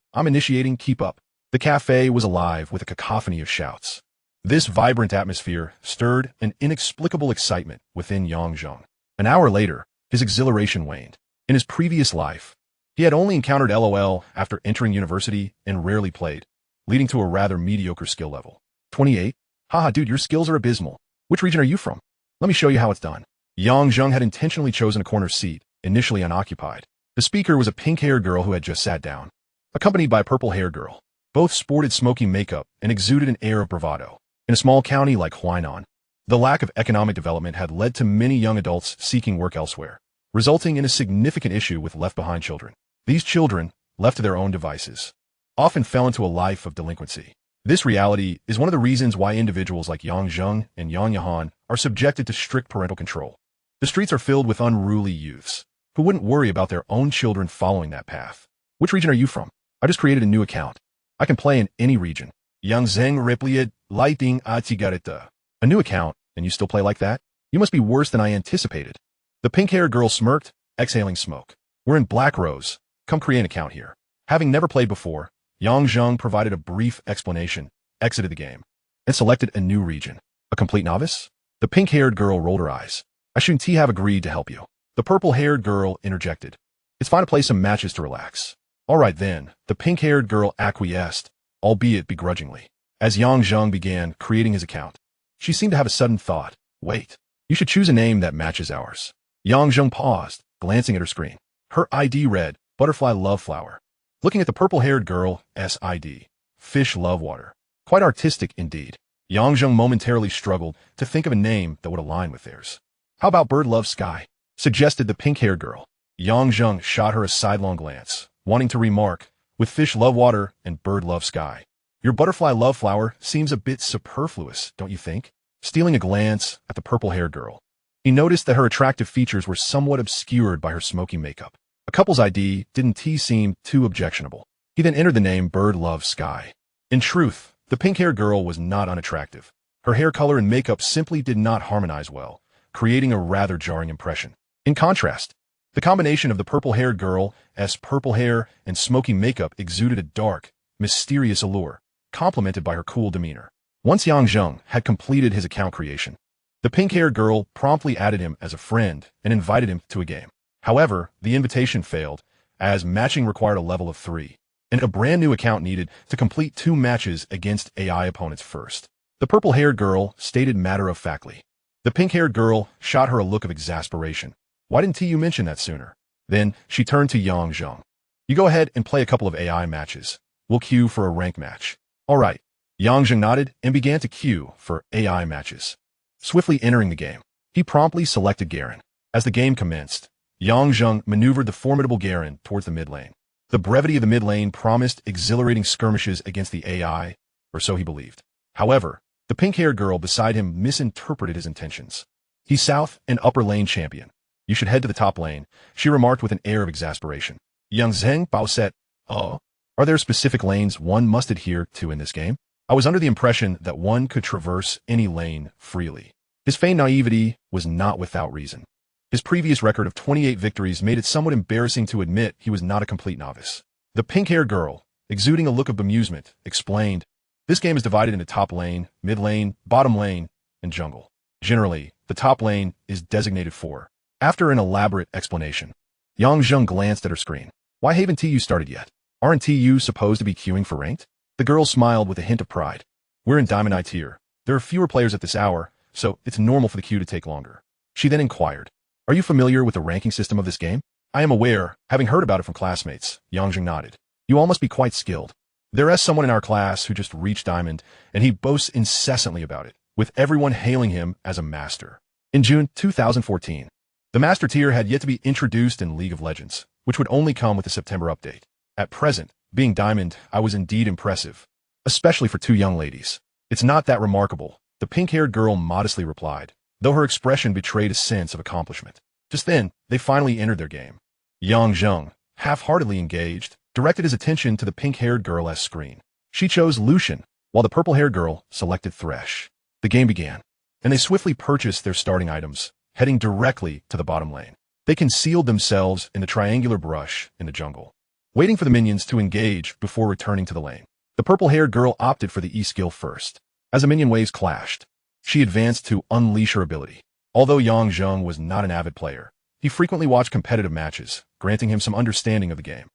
keep up. The cafe was alive with a cacophony of shouts. This vibrant atmosphere stirred an inexplicable excitement within Yang Zheng. An hour later, his exhilaration waned. In his previous life, he had only encountered LOL after entering university and rarely played, leading to a rather mediocre skill level. 28. Haha, dude, your skills are abysmal. Which region are you from? Let me show you how it's done. Yang Zheng had intentionally chosen a corner seat, initially unoccupied. The speaker was a pink-haired girl who had just sat down, accompanied by a purple-haired girl. Both sported smoky makeup and exuded an air of bravado. In a small county like Huainan, the lack of economic development had led to many young adults seeking work elsewhere, resulting in a significant issue with left-behind children. These children, left to their own devices, often fell into a life of delinquency. This reality is one of the reasons why individuals like Yang Zheng and Yang Yahan are subjected to strict parental control. The streets are filled with unruly youths who wouldn't worry about their own children following that path. Which region are you from? I just created a new account. I can play in any region. Yang Zheng replied, lighting atigareta. A new account, and you still play like that? You must be worse than I anticipated. The pink-haired girl smirked, exhaling smoke. We're in Black Rose. Come create an account here. Having never played before, Yang Zheng provided a brief explanation, exited the game, and selected a new region. A complete novice? The pink-haired girl rolled her eyes. I shouldn't have agreed to help you. The purple-haired girl interjected. It's fine to play some matches to relax. All right then, the pink-haired girl acquiesced, albeit begrudgingly. As Yang Zheng began creating his account, she seemed to have a sudden thought. Wait, you should choose a name that matches ours. Yang Zheng paused, glancing at her screen. Her ID read, Butterfly Love Flower. Looking at the purple-haired girl, SID, Fish Love Water. Quite artistic indeed. Yang Zheng momentarily struggled to think of a name that would align with theirs. How about Bird Love Sky? Suggested the pink-haired girl. Yang Zheng shot her a sidelong glance, wanting to remark, with Fish Love Water and Bird Love Sky. Your Butterfly Love Flower seems a bit superfluous, don't you think? Stealing a glance at the purple-haired girl, he noticed that her attractive features were somewhat obscured by her smoky makeup. A couple's ID didn't seem too objectionable. He then entered the name Bird Love Sky. In truth, the pink-haired girl was not unattractive. Her hair color and makeup simply did not harmonize well, creating a rather jarring impression. In contrast, the combination of the purple-haired girl's purple hair and smoky makeup exuded a dark, mysterious allure, complemented by her cool demeanor. Once Yang Zheng had completed his account creation, the pink-haired girl promptly added him as a friend and invited him to a game. However, the invitation failed, as matching required a level of 3, and a brand new account needed to complete 2 matches against AI opponents first. The purple-haired girl stated matter-of-factly. The pink-haired girl shot her a look of exasperation. Why didn't you mention that sooner? Then she turned to Yang Zheng. You go ahead and play a couple of AI matches. We'll queue for a rank match. All right. Yang Zheng nodded and began to queue for AI matches. Swiftly entering the game, he promptly selected Garen. As the game commenced, Yang Zheng maneuvered the formidable Garen towards the mid lane. The brevity of the mid lane promised exhilarating skirmishes against the AI, or so he believed. However, the pink-haired girl beside him misinterpreted his intentions. He's south and upper lane champion. You should head to the top lane, she remarked with an air of exasperation. Yang Zheng Baoset, are there specific lanes one must adhere to in this game? I was under the impression that one could traverse any lane freely. His feigned naivety was not without reason. His previous record of 28 victories made it somewhat embarrassing to admit he was not a complete novice. The pink-haired girl, exuding a look of bemusement, explained, this game is divided into top lane, mid lane, bottom lane, and jungle. Generally, the top lane is designated for. After an elaborate explanation, Yang Zheng glanced at her screen. Why haven't you started yet? Aren't you supposed to be queuing for ranked? The girl smiled with a hint of pride. We're in Diamond I tier. There are fewer players at this hour, so it's normal for the queue to take longer. She then inquired, are you familiar with the ranking system of this game? I am aware, having heard about it from classmates. Yang Zheng nodded. You all must be quite skilled. There is someone in our class who just reached Diamond, and he boasts incessantly about it, with everyone hailing him as a master. In June 2014, the Master tier had yet to be introduced in League of Legends, which would only come with the September update. At present, being Diamond, I was indeed impressive, especially for 2 young ladies. It's not that remarkable, the pink-haired girl modestly replied, though her expression betrayed a sense of accomplishment. Just then, they finally entered their game. Yang Zheng, half-heartedly engaged, directed his attention to the pink-haired girl's screen. She chose Lucian, while the purple-haired girl selected Thresh. The game began, and they swiftly purchased their starting items, heading directly to the bottom lane. They concealed themselves in the triangular brush in the jungle, waiting for the minions to engage before returning to the lane. The purple-haired girl opted for the E-skill first. As the minion waves clashed, she advanced to unleash her ability. Although Yang Zheng was not an avid player, he frequently watched competitive matches, granting him some understanding of the game.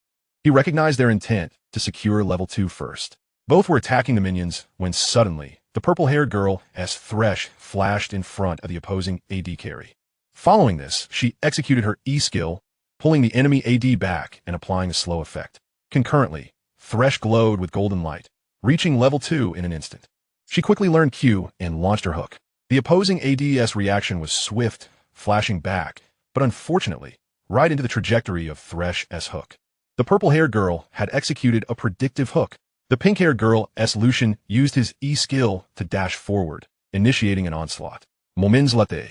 He recognized their intent to secure level 2 first. Both were attacking the minions when suddenly, The purple-haired girl, as Thresh, flashed in front of the opposing AD carry. Following this, she executed her E skill, pulling the enemy AD back and applying a slow effect. Concurrently, Thresh glowed with golden light, reaching level 2 in an instant. She quickly learned Q and launched her hook. The opposing AD's reaction was swift, flashing back, but unfortunately, right into the trajectory of Thresh's hook. The purple-haired girl had executed a predictive hook. The pink-haired girl's Lucian used his E skill to dash forward, initiating an onslaught. Moments later,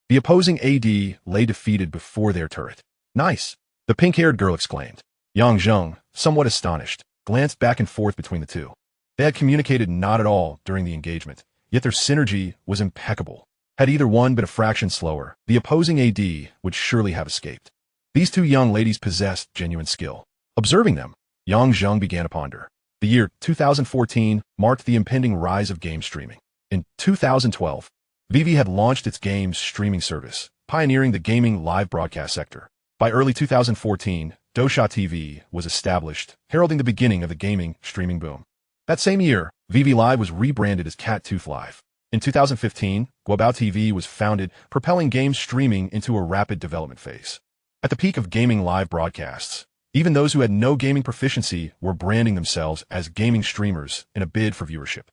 the opposing AD lay defeated before their turret. Nice! The pink-haired girl exclaimed. Zheng, somewhat astonished, glanced back and forth between the two. They had communicated not at all during the engagement, yet their synergy was impeccable. Had either one been a fraction slower, the opposing AD would surely have escaped. These two young ladies possessed genuine skill. Observing them, Zheng began to ponder. The year 2014 marked the impending rise of game streaming. In 2012, Vivi had launched its games streaming service, pioneering the gaming live broadcast sector. By early 2014, Dosha TV was established, heralding the beginning of the gaming streaming boom. That same year, Vivi Live was rebranded as Cat-Tooth Live. In 2015, Gaokao TV was founded, propelling game streaming into a rapid development phase. At the peak of gaming live broadcasts, even those who had no gaming proficiency were branding themselves as gaming streamers in a bid for viewership.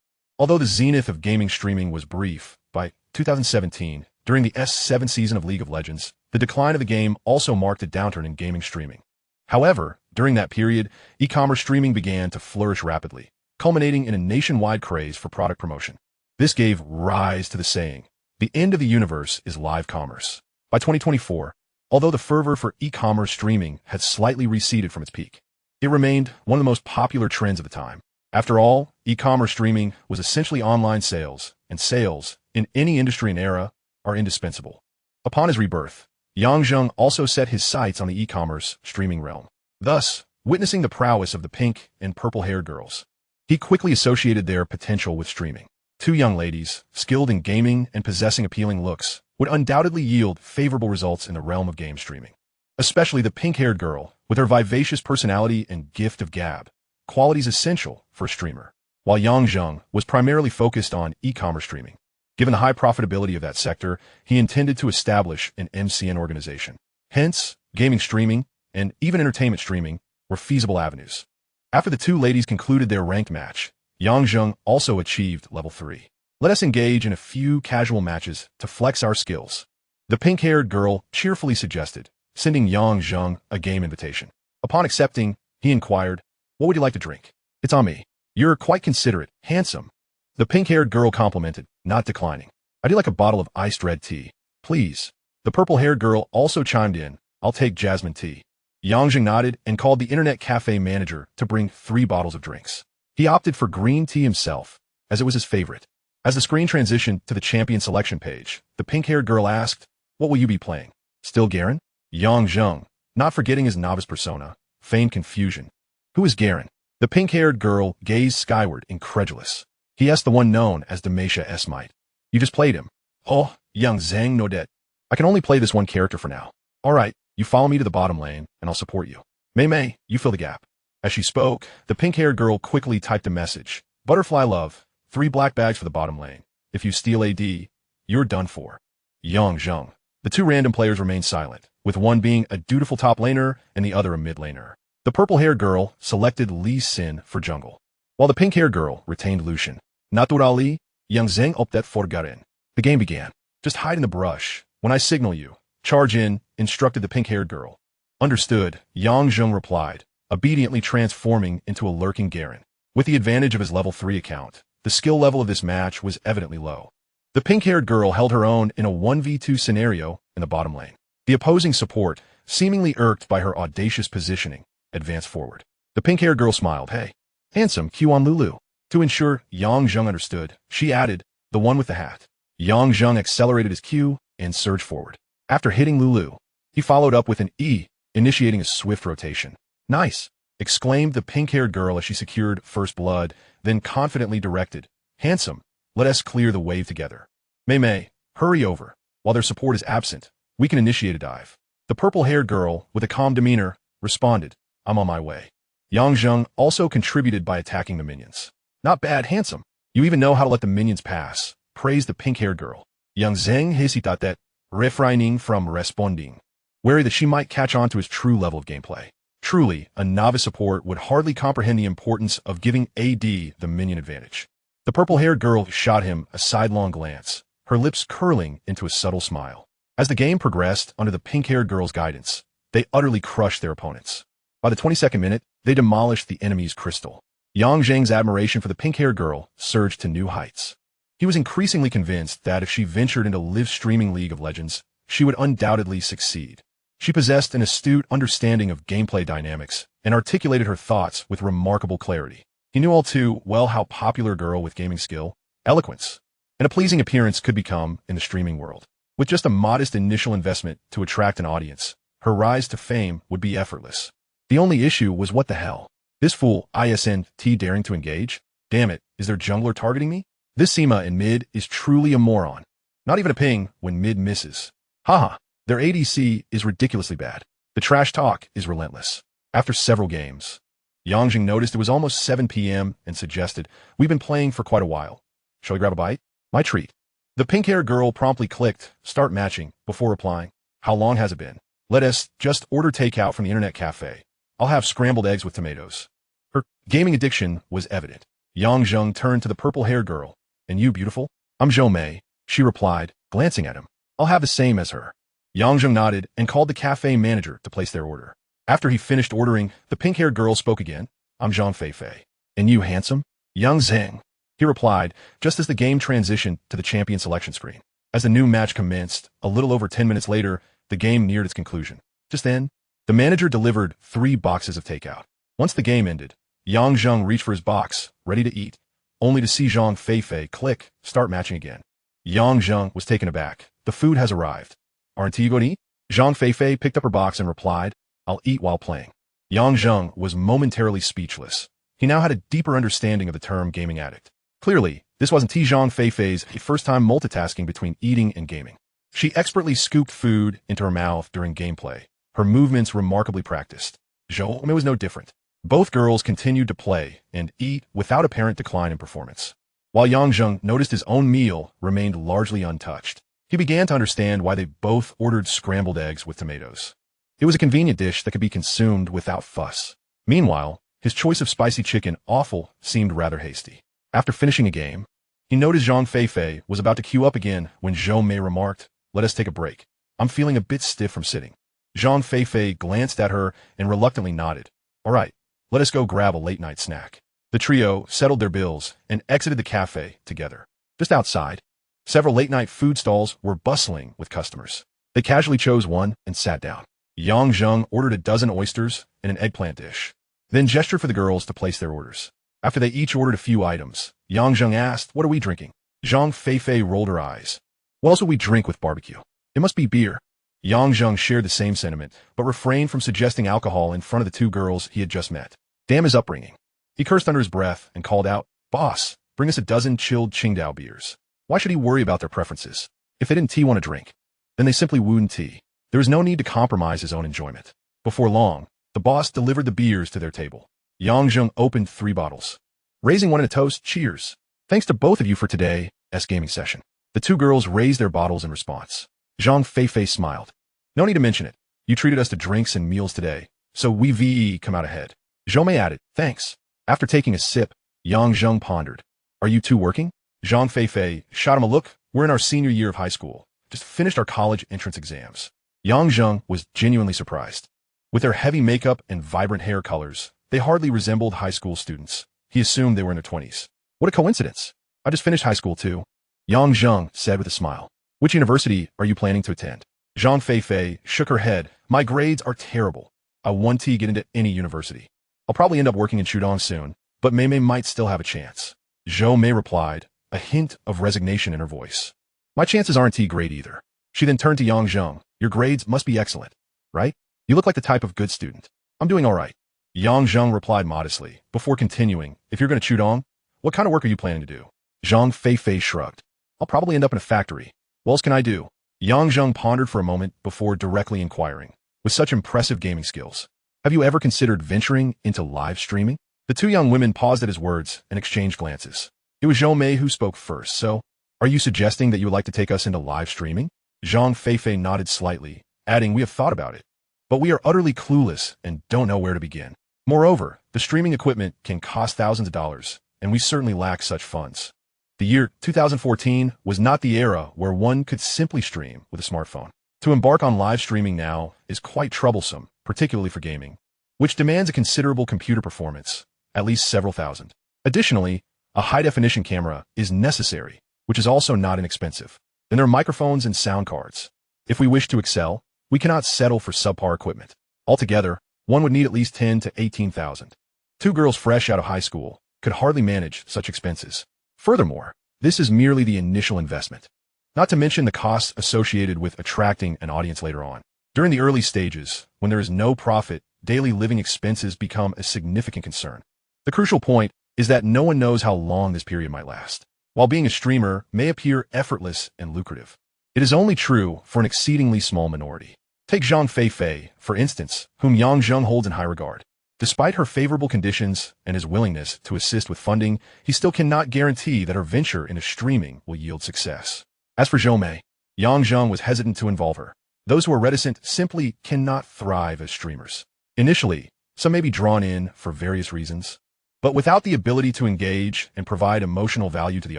Although the zenith of gaming streaming was brief, by 2017, during the S7 season of League of Legends, the decline of the game also marked a downturn in gaming streaming. However, during that period, e-commerce streaming began to flourish rapidly, culminating in a nationwide craze for product promotion. This gave rise to the saying, "The end of the universe is live commerce." By 2024, although the fervor for e-commerce streaming had slightly receded from its peak, it remained one of the most popular trends of the time. After all, e-commerce streaming was essentially online sales, and sales, in any industry and era, are indispensable. Upon his rebirth, Zheng also set his sights on the e-commerce streaming realm. Thus, witnessing the prowess of the pink and purple-haired girls, he quickly associated their potential with streaming. Two young ladies, skilled in gaming and possessing appealing looks, would undoubtedly yield favorable results in the realm of game streaming. Especially the pink-haired girl, with her vivacious personality and gift of gab, qualities essential for a streamer. While Zheng was primarily focused on e-commerce streaming. Given the high profitability of that sector, he intended to establish an MCN organization. Hence, gaming streaming, and even entertainment streaming, were feasible avenues. After the two ladies concluded their ranked match, Zheng also achieved level 3. Let us engage in a few casual matches to flex our skills. The pink-haired girl cheerfully suggested, sending Zheng a game invitation. Upon accepting, he inquired, "What would you like to drink?" "It's on me." "You're quite considerate, handsome." The pink-haired girl complimented, not declining. "I do like a bottle of iced red tea, please." The purple-haired girl also chimed in, "I'll take jasmine tea." Zheng nodded and called the internet cafe manager to bring 3 bottles of drinks. He opted for green tea himself, as it was his favorite. As the screen transitioned to the champion selection page, the pink-haired girl asked, "What will you be playing?" "Still Garen?" Zheng, not forgetting his novice persona, feigned confusion. "Who is Garen?" The pink-haired girl gazed skyward, incredulous. "He is the one known as Demasha Smite. You just played him." "Oh, young Zheng nodet. I can only play this one character for now." "All right, you follow me to the bottom lane, and I'll support you." Mei, you fill the gap." As she spoke, the pink-haired girl quickly typed a message. "Butterfly love, 3 black bags for the bottom lane. If you steal AD, you're done for." Zheng. The 2 random players remained silent, with one being a dutiful top laner and the other a mid laner. The purple-haired girl selected Lee Sin for jungle, while the pink-haired girl retained Lucian. Naturally, young Zheng opted for Garen. The game began. "Just hide in the brush. When I signal you, charge in," instructed the pink-haired girl. "Understood," Zheng replied, obediently transforming into a lurking Garen. With the advantage of his level 3 account, the skill level of this match was evidently low. The pink-haired girl held her own in a 1v2 scenario in the bottom lane. The opposing support, seemingly irked by her audacious positioning, advanced forward. The pink-haired girl smiled. "Hey, handsome, Q on Lulu." To ensure Zheng understood, she added, "The one with the hat." Zheng accelerated his Q and surged forward. After hitting Lulu, he followed up with an E, initiating a swift rotation. "Nice," exclaimed the pink-haired girl as she secured first blood, then confidently directed, "Handsome, let us clear the wave together." Mei, hurry over. While their support is absent, we can initiate a dive." The purple-haired girl, with a calm demeanor, responded, "I'm on my way." Zheng also contributed by attacking the minions. "Not bad, handsome. You even know how to let the minions pass, praised the pink-haired girl. Young Zheng hesitated, refraining from responding, wary that she might catch on to his true level of gameplay. Truly, a novice support would hardly comprehend the importance of giving AD the minion advantage. The purple-haired girl shot him a sidelong glance, her lips curling into a subtle smile. As the game progressed under the pink-haired girl's guidance, they utterly crushed their opponents. By the 22nd minute, they demolished the enemy's crystal. Yang Zheng's admiration for the pink-haired girl surged to new heights. He was increasingly convinced that if she ventured into live-streaming League of Legends, she would undoubtedly succeed. She possessed an astute understanding of gameplay dynamics and articulated her thoughts with remarkable clarity. He knew all too well how popular a girl with gaming skill, eloquence, and a pleasing appearance could become in the streaming world. With just a modest initial investment to attract an audience, her rise to fame would be effortless. The only issue was what the hell? This fool isn't daring to engage? Damn it, is their jungler targeting me? This Seema in mid is truly a moron. Not even a ping when mid misses. Haha, their ADC is ridiculously bad. The trash talk is relentless. After several games, Yang Zheng noticed it was almost 7 p.m. and suggested, "We've been playing for quite a while. Shall we grab a bite?" "My treat." The pink-haired girl promptly clicked, "Start matching," before replying, "How long has it been? Let us just order takeout from the internet cafe. I'll have scrambled eggs with tomatoes." Her gaming addiction was evident. Yang Zheng turned to the purple-haired girl. "And you, beautiful?" "I'm Zhou Mei," she replied, glancing at him. "I'll have the same as her." Yang Zheng nodded and called the cafe manager to place their order. After he finished ordering, the pink-haired girl spoke again. "I'm Zhang Feifei." "And you, handsome?" "Yang Zheng," he replied, just as the game transitioned to the champion selection screen. As the new match commenced, a little over 10 minutes later, the game neared its conclusion. Just then, the manager delivered 3 boxes of takeout. Once the game ended, Yang Zheng reached for his box, ready to eat, only to see Zhang Feifei click, "Start matching again." Yang Zheng was taken aback. "The food has arrived. Aren't you going to eat?" Zhang Feifei picked up her box and replied, "I'll eat while playing." Yang Zheng was momentarily speechless. He now had a deeper understanding of the term gaming addict. Clearly, this wasn't Zhang Feifei's first time multitasking between eating and gaming. She expertly scooped food into her mouth during gameplay, her movements remarkably practiced. Zhou Mei was no different. Both girls continued to play and eat without apparent decline in performance. While Yang Zheng noticed his own meal remained largely untouched, he began to understand why they both ordered scrambled eggs with tomatoes. It was a convenient dish that could be consumed without fuss. Meanwhile, his choice of spicy chicken offal seemed rather hasty. After finishing a game, he noticed Zhang Feifei was about to queue up again when Zhou Mei remarked, "Let us take a break. I'm feeling a bit stiff from sitting." Zhang Feifei glanced at her and reluctantly nodded. "All right, let us go grab a late-night snack." The trio settled their bills and exited the cafe together. Just outside, several late-night food stalls were bustling with customers. They casually chose one and sat down. Yang Zheng ordered a dozen oysters and an eggplant dish, then gestured for the girls to place their orders. After they each ordered a few items, Yang Zheng asked, "What are we drinking?" Zhang Feifei rolled her eyes. "What else would we drink with barbecue? It must be beer." Yang Zheng shared the same sentiment, but refrained from suggesting alcohol in front of the 2 girls he had just met. Damn his upbringing. He cursed under his breath and called out, "Boss, bring us a dozen chilled Qingdao beers." Why should he worry about their preferences? If they didn't want to drink, then they simply wouldn't tea. There was no need to compromise his own enjoyment. Before long, the boss delivered the beers to their table. Yang Zheng opened 3 bottles. Raising one in a toast, "Cheers. Thanks to both of you for today's gaming session." The 2 girls raised their bottles in response. Zhang Feifei smiled. "No need to mention it. You treated us to drinks and meals today, so we come out ahead." Zhou Mei added, "Thanks." After taking a sip, Yang Zheng pondered. "Are you 2 working?" Zhang Feifei shot him a look. "We're in our senior year of high school. Just finished our college entrance exams." Yang Zheng was genuinely surprised. With their heavy makeup and vibrant hair colors, they hardly resembled high school students. He assumed they were in their 20s. "What a coincidence. I just finished high school too," Yang Zheng said with a smile. "Which university are you planning to attend?" Zhang Feifei shook her head. "My grades are terrible. I want to get into any university. I'll probably end up working in Shudong soon, but Mei Mei might still have a chance." Zhou Mei replied, a hint of resignation in her voice. "My chances aren't great either." She then turned to Yang Zheng. "Your grades must be excellent, right? You look like the type of good student." "I'm doing all right," Yang Zheng replied modestly, before continuing, "If you're going to Chudong, what kind of work are you planning to do?" Zhang Feifei shrugged. "I'll probably end up in a factory. What else can I do?" Yang Zheng pondered for a moment before directly inquiring, "With such impressive gaming skills, have you ever considered venturing into live streaming?" The 2 young women paused at his words and exchanged glances. It was Zhou who spoke first, so are you suggesting that you would like to take us into live streaming? Zhang Feifei nodded slightly, adding, we have thought about it, but we are utterly clueless and don't know where to begin. Moreover, the streaming equipment can cost thousands of dollars, and we certainly lack such funds. The year 2014 was not the era where one could simply stream with a smartphone. To embark on live streaming now is quite troublesome, particularly for gaming, which demands a considerable computer performance, at least several thousand. Additionally, a high-definition camera is necessary, which is also not inexpensive. Then there are microphones and sound cards. If we wish to excel, we cannot settle for subpar equipment. Altogether, one would need at least 10 to 18,000. Two girls fresh out of high school could hardly manage such expenses. Furthermore, this is merely the initial investment, not to mention the costs associated with attracting an audience later on. During the early stages, when there is no profit, daily living expenses become a significant concern. The crucial point is that no one knows how long this period might last. While being a streamer may appear effortless and lucrative, it is only true for an exceedingly small minority. Take Zhang Feifei, for instance, whom Yang Zheng holds in high regard. Despite her favorable conditions and his willingness to assist with funding, he still cannot guarantee that her venture into streaming will yield success. As for Zhou, Yang Zheng was hesitant to involve her. Those who are reticent simply cannot thrive as streamers. Initially, some may be drawn in for various reasons, but without the ability to engage and provide emotional value to the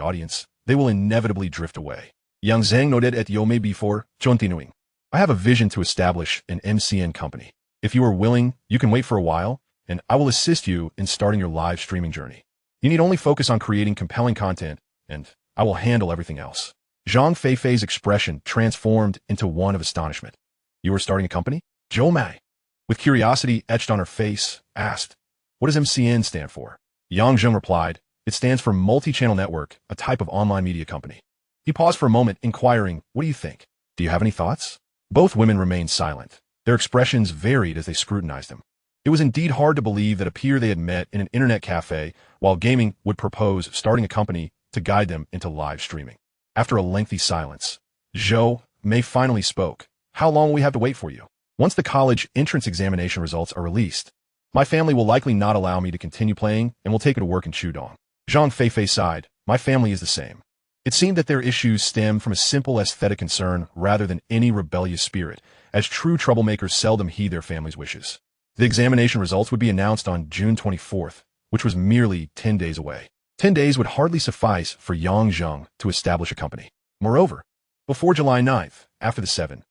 audience, they will inevitably drift away. Yang Zheng noted at Yome before, continuing, I have a vision to establish an MCN company. If you are willing, you can wait for a while, and I will assist you in starting your live streaming journey. You need only focus on creating compelling content, and I will handle everything else. Zhang Feifei's expression transformed into one of astonishment. You are starting a company? Zhou Mei, with curiosity etched on her face, asked, what does MCN stand for? Yang Zheng replied, it stands for Multi-Channel Network, a type of online media company. He paused for a moment, inquiring, what do you think? Do you have any thoughts? Both women remained silent. Their expressions varied as they scrutinized him. It was indeed hard to believe that a peer they had met in an internet cafe while gaming would propose starting a company to guide them into live streaming. After a lengthy silence, Zhou Mei finally spoke. How long will we have to wait for you? Once the college entrance examination results are released, my family will likely not allow me to continue playing and will take it to work in Chudong. Zhang Feifei sighed. My family is the same. It seemed that their issues stem from a simple aesthetic concern rather than any rebellious spirit, as true troublemakers seldom heed their family's wishes. The examination results would be announced on June 24th, which was merely 10 days away. 10 days would hardly suffice for Yang Zheng to establish a company. Moreover, before July 9th, after the 7-1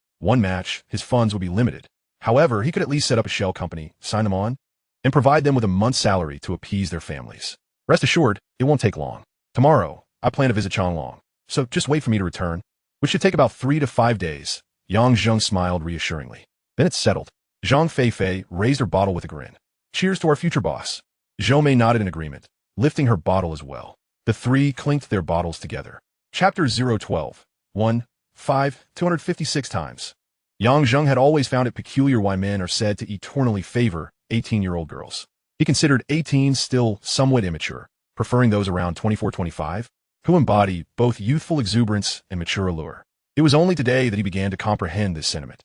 match, his funds would be limited. However, he could at least set up a shell company, sign them on, and provide them with a month's salary to appease their families. Rest assured, it won't take long. Tomorrow, I plan to visit Changlong, so just wait for me to return, which should take about 3 to 5 days. Yang Zheng smiled reassuringly. Then it's settled. Zhang Feifei raised her bottle with a grin. Cheers to our future boss. Zhou Mei nodded in agreement, lifting her bottle as well. The three clinked their bottles together. Chapter 012. 1. 5. 256 times. Yang Zheng had always found it peculiar why men are said to eternally favor 18-year-old girls. He considered 18 still somewhat immature, preferring those around 24-25, who embody both youthful exuberance and mature allure. It was only today that he began to comprehend this sentiment.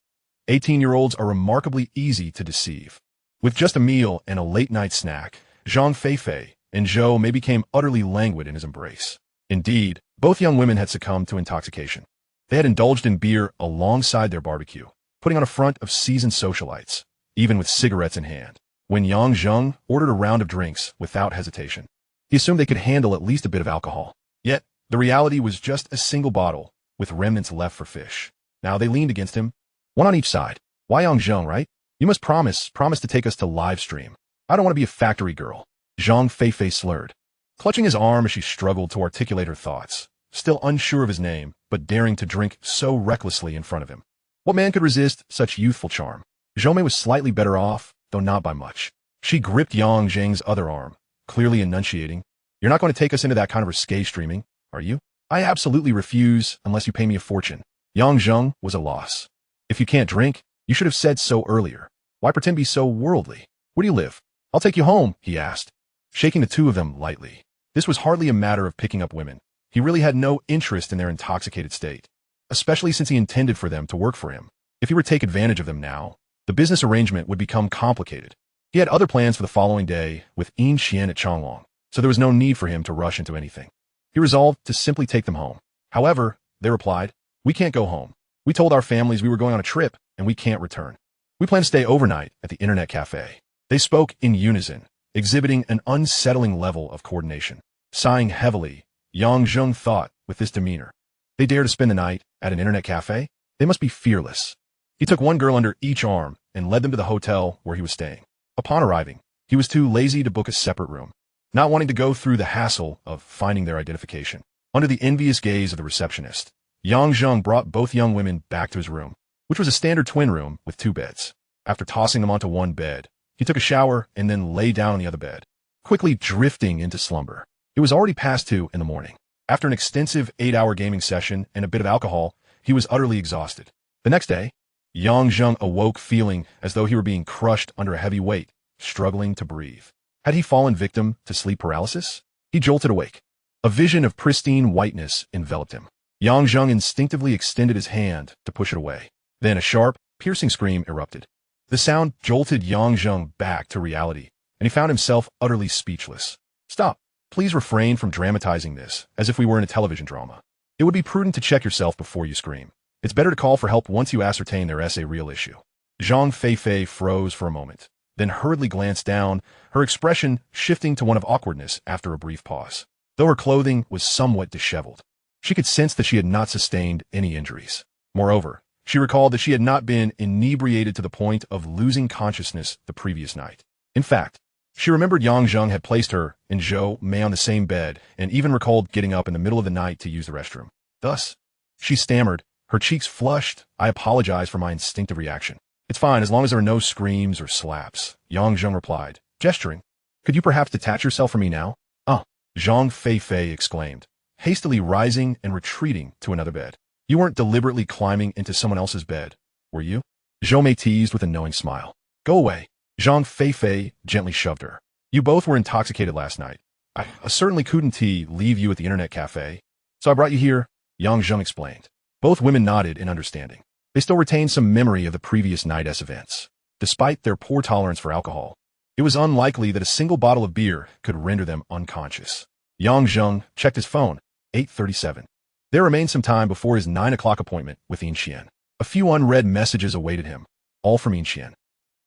18-year-olds are remarkably easy to deceive. With just a meal and a late-night snack, Zhang Feifei and Zhou Mei became utterly languid in his embrace. Indeed, both young women had succumbed to intoxication. They had indulged in beer alongside their barbecue, putting on a front of seasoned socialites, even with cigarettes in hand. When Yang Zheng ordered a round of drinks without hesitation, he assumed they could handle at least a bit of alcohol. Yet, the reality was just a single bottle, with remnants left for fish. Now they leaned against him, one on each side. Why Yang Zheng, right? You must promise to take us to live stream. I don't want to be a factory girl. Zhang Feifei slurred, clutching his arm as she struggled to articulate her thoughts, still unsure of his name, but daring to drink so recklessly in front of him. What man could resist such youthful charm? Zhou Mei was slightly better off, though not by much. She gripped Yang Zheng's other arm, clearly enunciating, You're not going to take us into that kind of risque streaming, are you? I absolutely refuse unless you pay me a fortune. Yang Zheng was a loss. If you can't drink, you should have said so earlier. Why pretend to be so worldly? Where do you live? I'll take you home, he asked, shaking the two of them lightly. This was hardly a matter of picking up women. He really had no interest in their intoxicated state, especially since he intended for them to work for him. If he were to take advantage of them now, the business arrangement would become complicated. He had other plans for the following day with Yin Xian at Changlong, so there was no need for him to rush into anything. He resolved to simply take them home. However, they replied, "We can't go home. We told our families we were going on a trip, and we can't return. We plan to stay overnight at the internet cafe." They spoke in unison, exhibiting an unsettling level of coordination. Sighing heavily, Zheng thought, with this demeanor, they dare to spend the night at an internet cafe? They must be fearless. He took one girl under each arm and led them to the hotel where he was staying. Upon arriving, he was too lazy to book a separate room, not wanting to go through the hassle of finding their identification. Under the envious gaze of the receptionist, Zheng brought both young women back to his room, which was a standard twin room with 2 beds. After tossing them onto one bed, he took a shower and then lay down on the other bed, quickly drifting into slumber. It was already past 2 in the morning. After an extensive 8-hour gaming session and a bit of alcohol, he was utterly exhausted. The next day, Zheng awoke feeling as though he were being crushed under a heavy weight, struggling to breathe. Had he fallen victim to sleep paralysis? He jolted awake. A vision of pristine whiteness enveloped him. Zheng instinctively extended his hand to push it away. Then a sharp, piercing scream erupted. The sound jolted Zheng back to reality, and he found himself utterly speechless. "Stop. Please refrain from dramatizing this, as if we were in a television drama. It would be prudent to check yourself before you scream. It's better to call for help once you ascertain there is a real issue." Zhang Feifei froze for a moment, then hurriedly glanced down, her expression shifting to one of awkwardness after a brief pause. Though her clothing was somewhat disheveled, she could sense that she had not sustained any injuries. Moreover, she recalled that she had not been inebriated to the point of losing consciousness the previous night. In fact, she remembered Zheng had placed her and Zhou Mei on the same bed and even recalled getting up in the middle of the night to use the restroom. Thus, she stammered, her cheeks flushed, "I apologize for my instinctive reaction." "It's fine as long as there are no screams or slaps," Zheng replied, gesturing. "Could you perhaps detach yourself from me now?" "Ah," Zhang Feifei exclaimed, hastily rising and retreating to another bed. "You weren't deliberately climbing into someone else's bed, were you?" Zhou Mei teased with a knowing smile. "Go away." Zhang Feifei gently shoved her. "You both were intoxicated last night. I certainly couldn't leave you at the internet cafe, so I brought you here," Zheng explained. Both women nodded in understanding. They still retained some memory of the previous night's events. Despite their poor tolerance for alcohol, it was unlikely that a single bottle of beer could render them unconscious. Zheng checked his phone, 8:37. There remained some time before his 9 o'clock appointment with Inxian. A few unread messages awaited him, all from Inxian.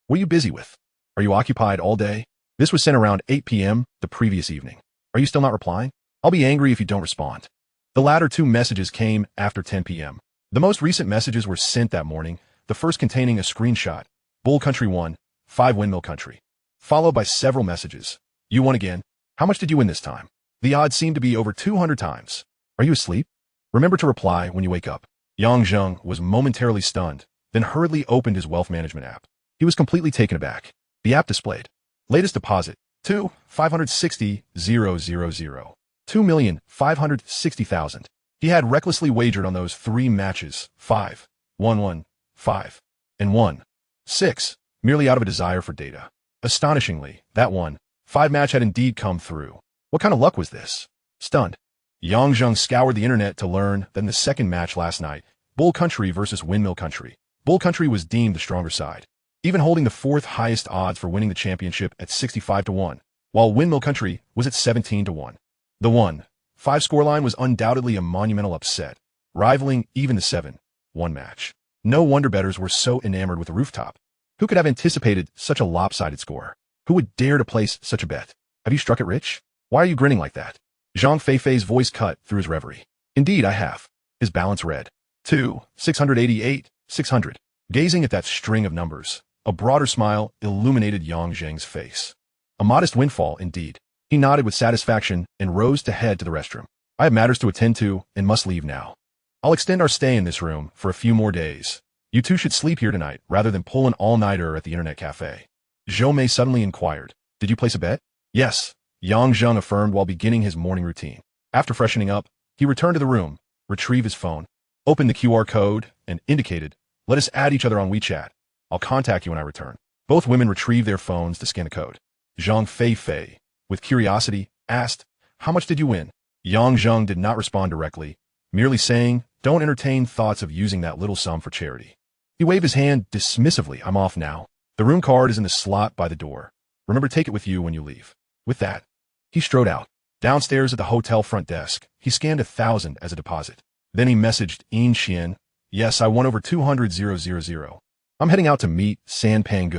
"What are you busy with? Are you occupied all day?" This was sent around 8 p.m. the previous evening. "Are you still not replying? I'll be angry if you don't respond." The latter 2 messages came after 10 p.m. The most recent messages were sent that morning, the first containing a screenshot, "Bull Country won, 5 Windmill Country," followed by several messages. "You won again. How much did you win this time?" The odds seemed to be over 200 times. "Are you asleep? Remember to reply when you wake up." Zheng was momentarily stunned, then hurriedly opened his wealth management app. He was completely taken aback. The app displayed, latest deposit, 2,560,000, 2,560,000. He had recklessly wagered on those 3 matches, 5, 1, 1, 5, and 1, 6, merely out of a desire for data. Astonishingly, that 1, 5 match had indeed come through. What kind of luck was this? Stunned, Zheng scoured the internet to learn that in the second match last night, Bull Country versus Windmill Country, Bull Country was deemed the stronger side, even holding the 4th highest odds for winning the championship at 65-1, while Windmill Country was at 17-1. The 1-5 scoreline was undoubtedly a monumental upset, rivaling even the 7-1 match. No wonder bettors were so enamored with the rooftop. Who could have anticipated such a lopsided score? Who would dare to place such a bet? Have you struck it rich? Why are you grinning like that? Zhang Feifei's voice cut through his reverie. Indeed, I have. His balance read, 2, 688, 600. Gazing at that string of numbers, a broader smile illuminated Zheng's face. A modest windfall, indeed. He nodded with satisfaction and rose to head to the restroom. "I have matters to attend to and must leave now. I'll extend our stay in this room for a few more days. You two should sleep here tonight rather than pull an all-nighter at the internet cafe." Zhou Mei suddenly inquired, "Did you place a bet?" "Yes," Zheng affirmed while beginning his morning routine. After freshening up, he returned to the room, retrieved his phone, opened the QR code, and indicated, "Let us add each other on WeChat. I'll contact you when I return." Both women retrieved their phones to scan the code. Zhang Feifei, with curiosity, asked, "How much did you win?" Zheng did not respond directly, merely saying, "Don't entertain thoughts of using that little sum for charity." He waved his hand dismissively. "I'm off now. The room card is in the slot by the door. Remember to take it with you when you leave." With that, he strode out. Downstairs at the hotel front desk, he scanned 1,000 as a deposit. Then he messaged In Xian, "Yes, I won over 200,000. I'm heading out to meet San Pang.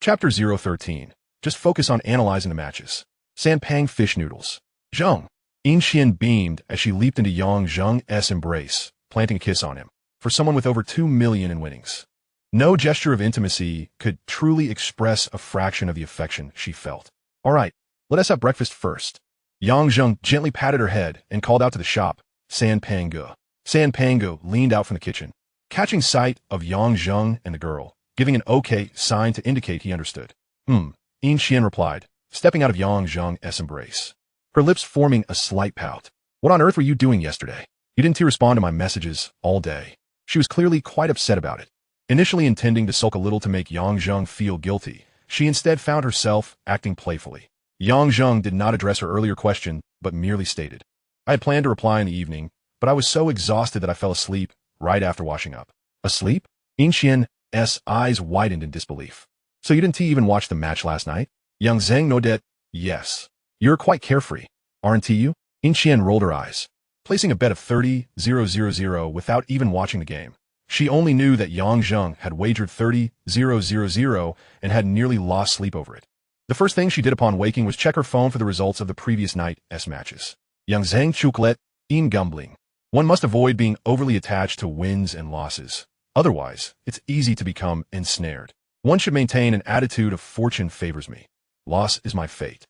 Chapter 013. Just focus on analyzing the matches. San Pang fish noodles. Zheng. In Xian beamed as she leaped into Yang Zheng's embrace, planting a kiss on him. For someone with over 2 million in winnings. No gesture of intimacy could truly express a fraction of the affection she felt. All right, let us have breakfast first. Yang Zheng gently patted her head and called out to the shop, San Pang. San Pang leaned out from the kitchen, catching sight of Yang Zheng and the girl, giving an okay sign to indicate he understood. In Xian replied, stepping out of Yang Zheng's embrace. Her lips forming a slight pout. What on earth were you doing yesterday? You didn't respond to my messages all day. She was clearly quite upset about it. Initially intending to sulk a little to make Yang Zheng feel guilty, she instead found herself acting playfully. Yang Zheng did not address her earlier question, but merely stated, I had planned to reply in the evening, but I was so exhausted that I fell asleep right after washing up. Asleep? In Xian's eyes widened in disbelief. So you didn't even watch the match last night? Yang Zheng nodded, yes. You're quite carefree, aren't you? In Xian rolled her eyes, placing a bet of 30,000 without even watching the game. She only knew that Yang Zheng had wagered 30,000 and had nearly lost sleep over it. The first thing she did upon waking was check her phone for the results of the previous night's matches. Yang Zheng chuklet, in gambling. One must avoid being overly attached to wins and losses. Otherwise, it's easy to become ensnared. One should maintain an attitude of fortune favors me. Loss is my fate.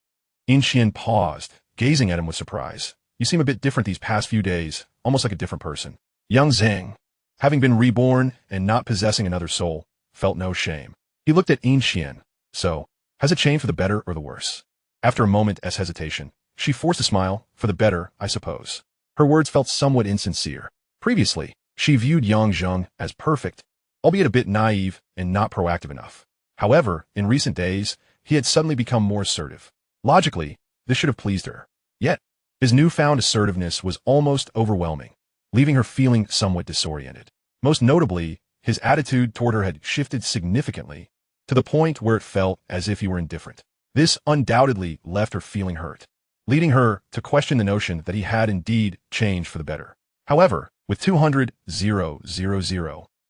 In Xian paused, gazing at him with surprise. You seem a bit different these past few days, almost like a different person. Yang Zheng, having been reborn and not possessing another soul, felt no shame. He looked at In Xian. So, has it changed for the better or the worse? After a moment's hesitation, she forced a smile, for the better, I suppose. Her words felt somewhat insincere. Previously, she viewed Yang Zheng as perfect, albeit a bit naive and not proactive enough. However, in recent days, he had suddenly become more assertive. Logically, this should have pleased her. Yet, his newfound assertiveness was almost overwhelming, leaving her feeling somewhat disoriented. Most notably, his attitude toward her had shifted significantly, to the point where it felt as if he were indifferent. This undoubtedly left her feeling hurt, leading her to question the notion that he had indeed changed for the better. However, with 200,000,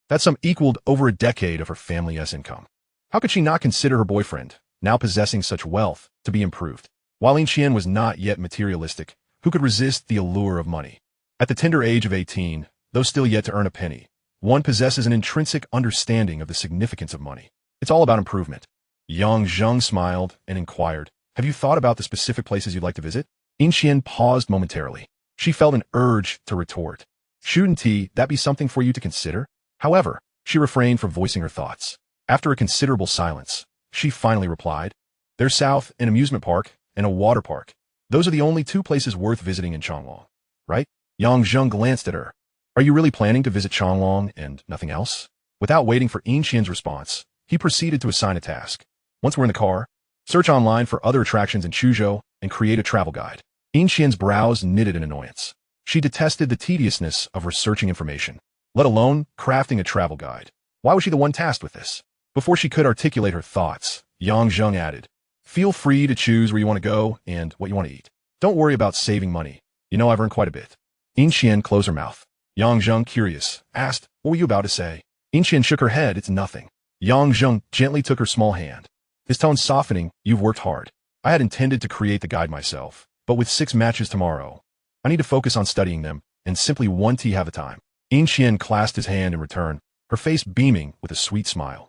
that sum equaled over a decade of her family's income. How could she not consider her boyfriend, now possessing such wealth, to be improved? While In Xian was not yet materialistic, who could resist the allure of money? At the tender age of 18, though still yet to earn a penny, one possesses an intrinsic understanding of the significance of money. It's all about improvement. Yang Zheng smiled and inquired, have you thought about the specific places you'd like to visit? In Xian paused momentarily. She felt an urge to retort. Shouldn't that be something for you to consider? However, she refrained from voicing her thoughts. After a considerable silence, she finally replied, there's south an amusement park and a water park. Those are the only two places worth visiting in Changlong, right? Yang Zheng glanced at her. Are you really planning to visit Changlong and nothing else? Without waiting for In Xian's response, he proceeded to assign a task. Once we're in the car, search online for other attractions in Chuzhou and create a travel guide. In Xian's brows knitted in annoyance. She detested the tediousness of researching information, let alone crafting a travel guide. Why was she the one tasked with this? Before she could articulate her thoughts, Yang Zheng added, feel free to choose where you want to go and what you want to eat. Don't worry about saving money. You know I've earned quite a bit. In Xian closed her mouth. Yang Zheng, curious, asked, what were you about to say? In Xian shook her head, it's nothing. Yang Zheng gently took her small hand, his tone softening, you've worked hard. I had intended to create the guide myself, but with 6 matches tomorrow, I need to focus on studying them and simply one tea have a time. In Xian clasped his hand in return, her face beaming with a sweet smile.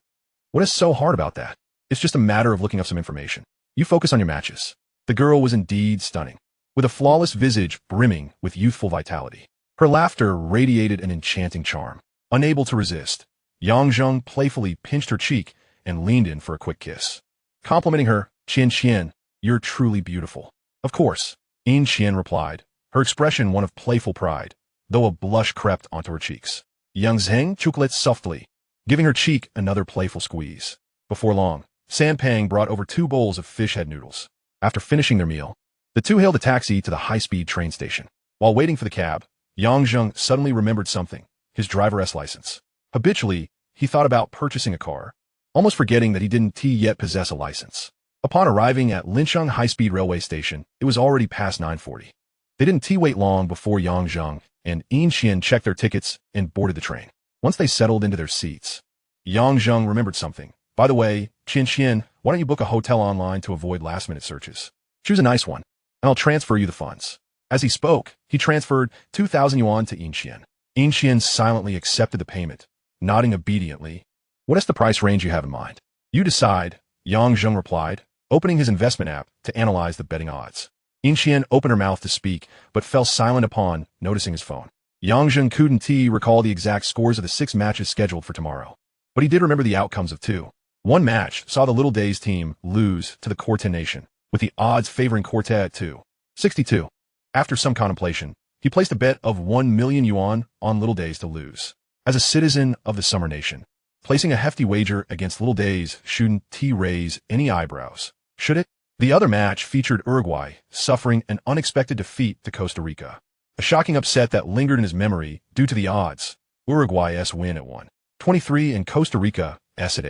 What is so hard about that? It's just a matter of looking up some information. You focus on your matches. The girl was indeed stunning, with a flawless visage brimming with youthful vitality. Her laughter radiated an enchanting charm. Unable to resist, Yang Zheng playfully pinched her cheek and leaned in for a quick kiss. Complimenting her, Qian, you're truly beautiful. Of course, In Xian replied, her expression one of playful pride, though a blush crept onto her cheeks. Yang Zheng chucked softly, giving her cheek another playful squeeze. Before long, San Pang brought over 2 bowls of fish head noodles. After finishing their meal, the two hailed a taxi to the high-speed train station. While waiting for the cab, Yang Zheng suddenly remembered something, his driver's license. Habitually, he thought about purchasing a car, almost forgetting that he didn't yet possess a license. Upon arriving at Lincheng High-Speed Railway Station, it was already past 9:40. They didn't wait long before Yang Zheng and Yin Qian checked their tickets and boarded the train. Once they settled into their seats, Yang Zheng remembered something. By the way, Qian, why don't you book a hotel online to avoid last-minute searches? Choose a nice one, and I'll transfer you the funds. As he spoke, he transferred 2,000 yuan to Yin Qian. Yin Qian silently accepted the payment, nodding obediently. What is the price range you have in mind? You decide, Yang Zheng replied, opening his investment app to analyze the betting odds. Yin Qian opened her mouth to speak, but fell silent upon noticing his phone. Yang Zheng couldn't recall the exact scores of the 6 matches scheduled for tomorrow, but he did remember the outcomes of 2. One match saw the Little Days team lose to the Corte Nation, with the odds favoring Corte at 2.62. After some contemplation, he placed a bet of 1 million yuan on Little Days to lose. As a citizen of the Summer Nation, placing a hefty wager against Little Days shouldn't raise any eyebrows, should it? The other match featured Uruguay suffering an unexpected defeat to Costa Rica. A shocking upset that lingered in his memory due to the odds. Uruguay's win at 1.23 and Costa Rica's at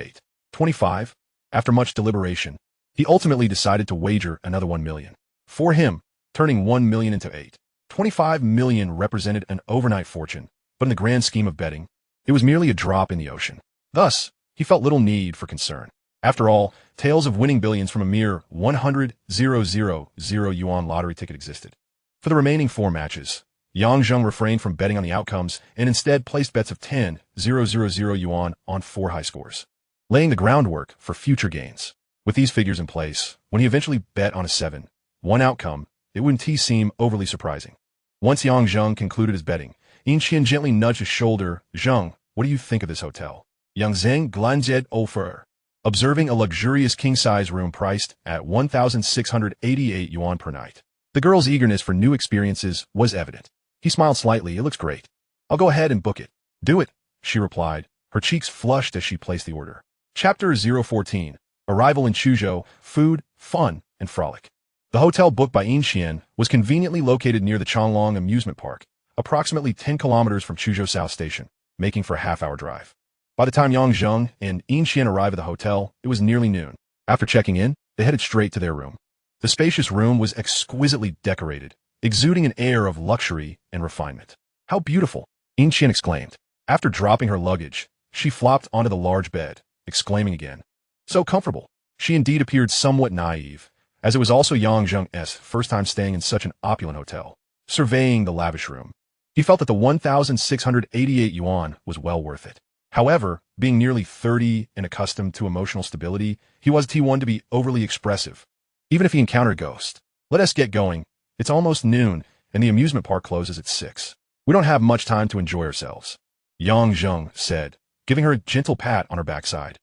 8.25. After much deliberation, he ultimately decided to wager another 1 million. For him, turning 1 million into 8.25 million represented an overnight fortune, but in the grand scheme of betting, it was merely a drop in the ocean. Thus, he felt little need for concern. After all, tales of winning billions from a mere 100,000 yuan lottery ticket existed. For the remaining 4 matches, Yang Zheng refrained from betting on the outcomes and instead placed bets of 10,000 yuan on 4 high scores, laying the groundwork for future gains. With these figures in place, when he eventually bet on a 7-1 outcome, it wouldn't seem overly surprising. Once Yang Zheng concluded his betting, Yin Qian gently nudged his shoulder. Zheng, what do you think of this hotel? Yang Zheng glanced over, observing a luxurious king-size room priced at 1,688 yuan per night. The girl's eagerness for new experiences was evident. He smiled slightly. It looks great. I'll go ahead and book it. Do it, she replied, her cheeks flushed as she placed the order. Chapter 014. Arrival in Chuzhou, Food, Fun, and Frolic. The hotel booked by Yin Qian was conveniently located near the Changlong amusement park, approximately 10 kilometers from Chuzhou South Station, making for a half-hour drive. By the time Yang Zheng and Yin Qian arrived at the hotel, it was nearly noon. After checking in, they headed straight to their room. The spacious room was exquisitely decorated, exuding an air of luxury and refinement. How beautiful, Yin Qian exclaimed. After dropping her luggage, she flopped onto the large bed, exclaiming again. So comfortable. She indeed appeared somewhat naive, as it was also Yang Zheng's first time staying in such an opulent hotel. Surveying the lavish room, he felt that the 1,688 yuan was well worth it. However, being nearly 30 and accustomed to emotional stability, he wasn't one to be overly expressive, even if he encountered a ghost. Let us get going. It's almost noon, and the amusement park closes at 6. We don't have much time to enjoy ourselves, Yang Zheng said, giving her a gentle pat on her backside.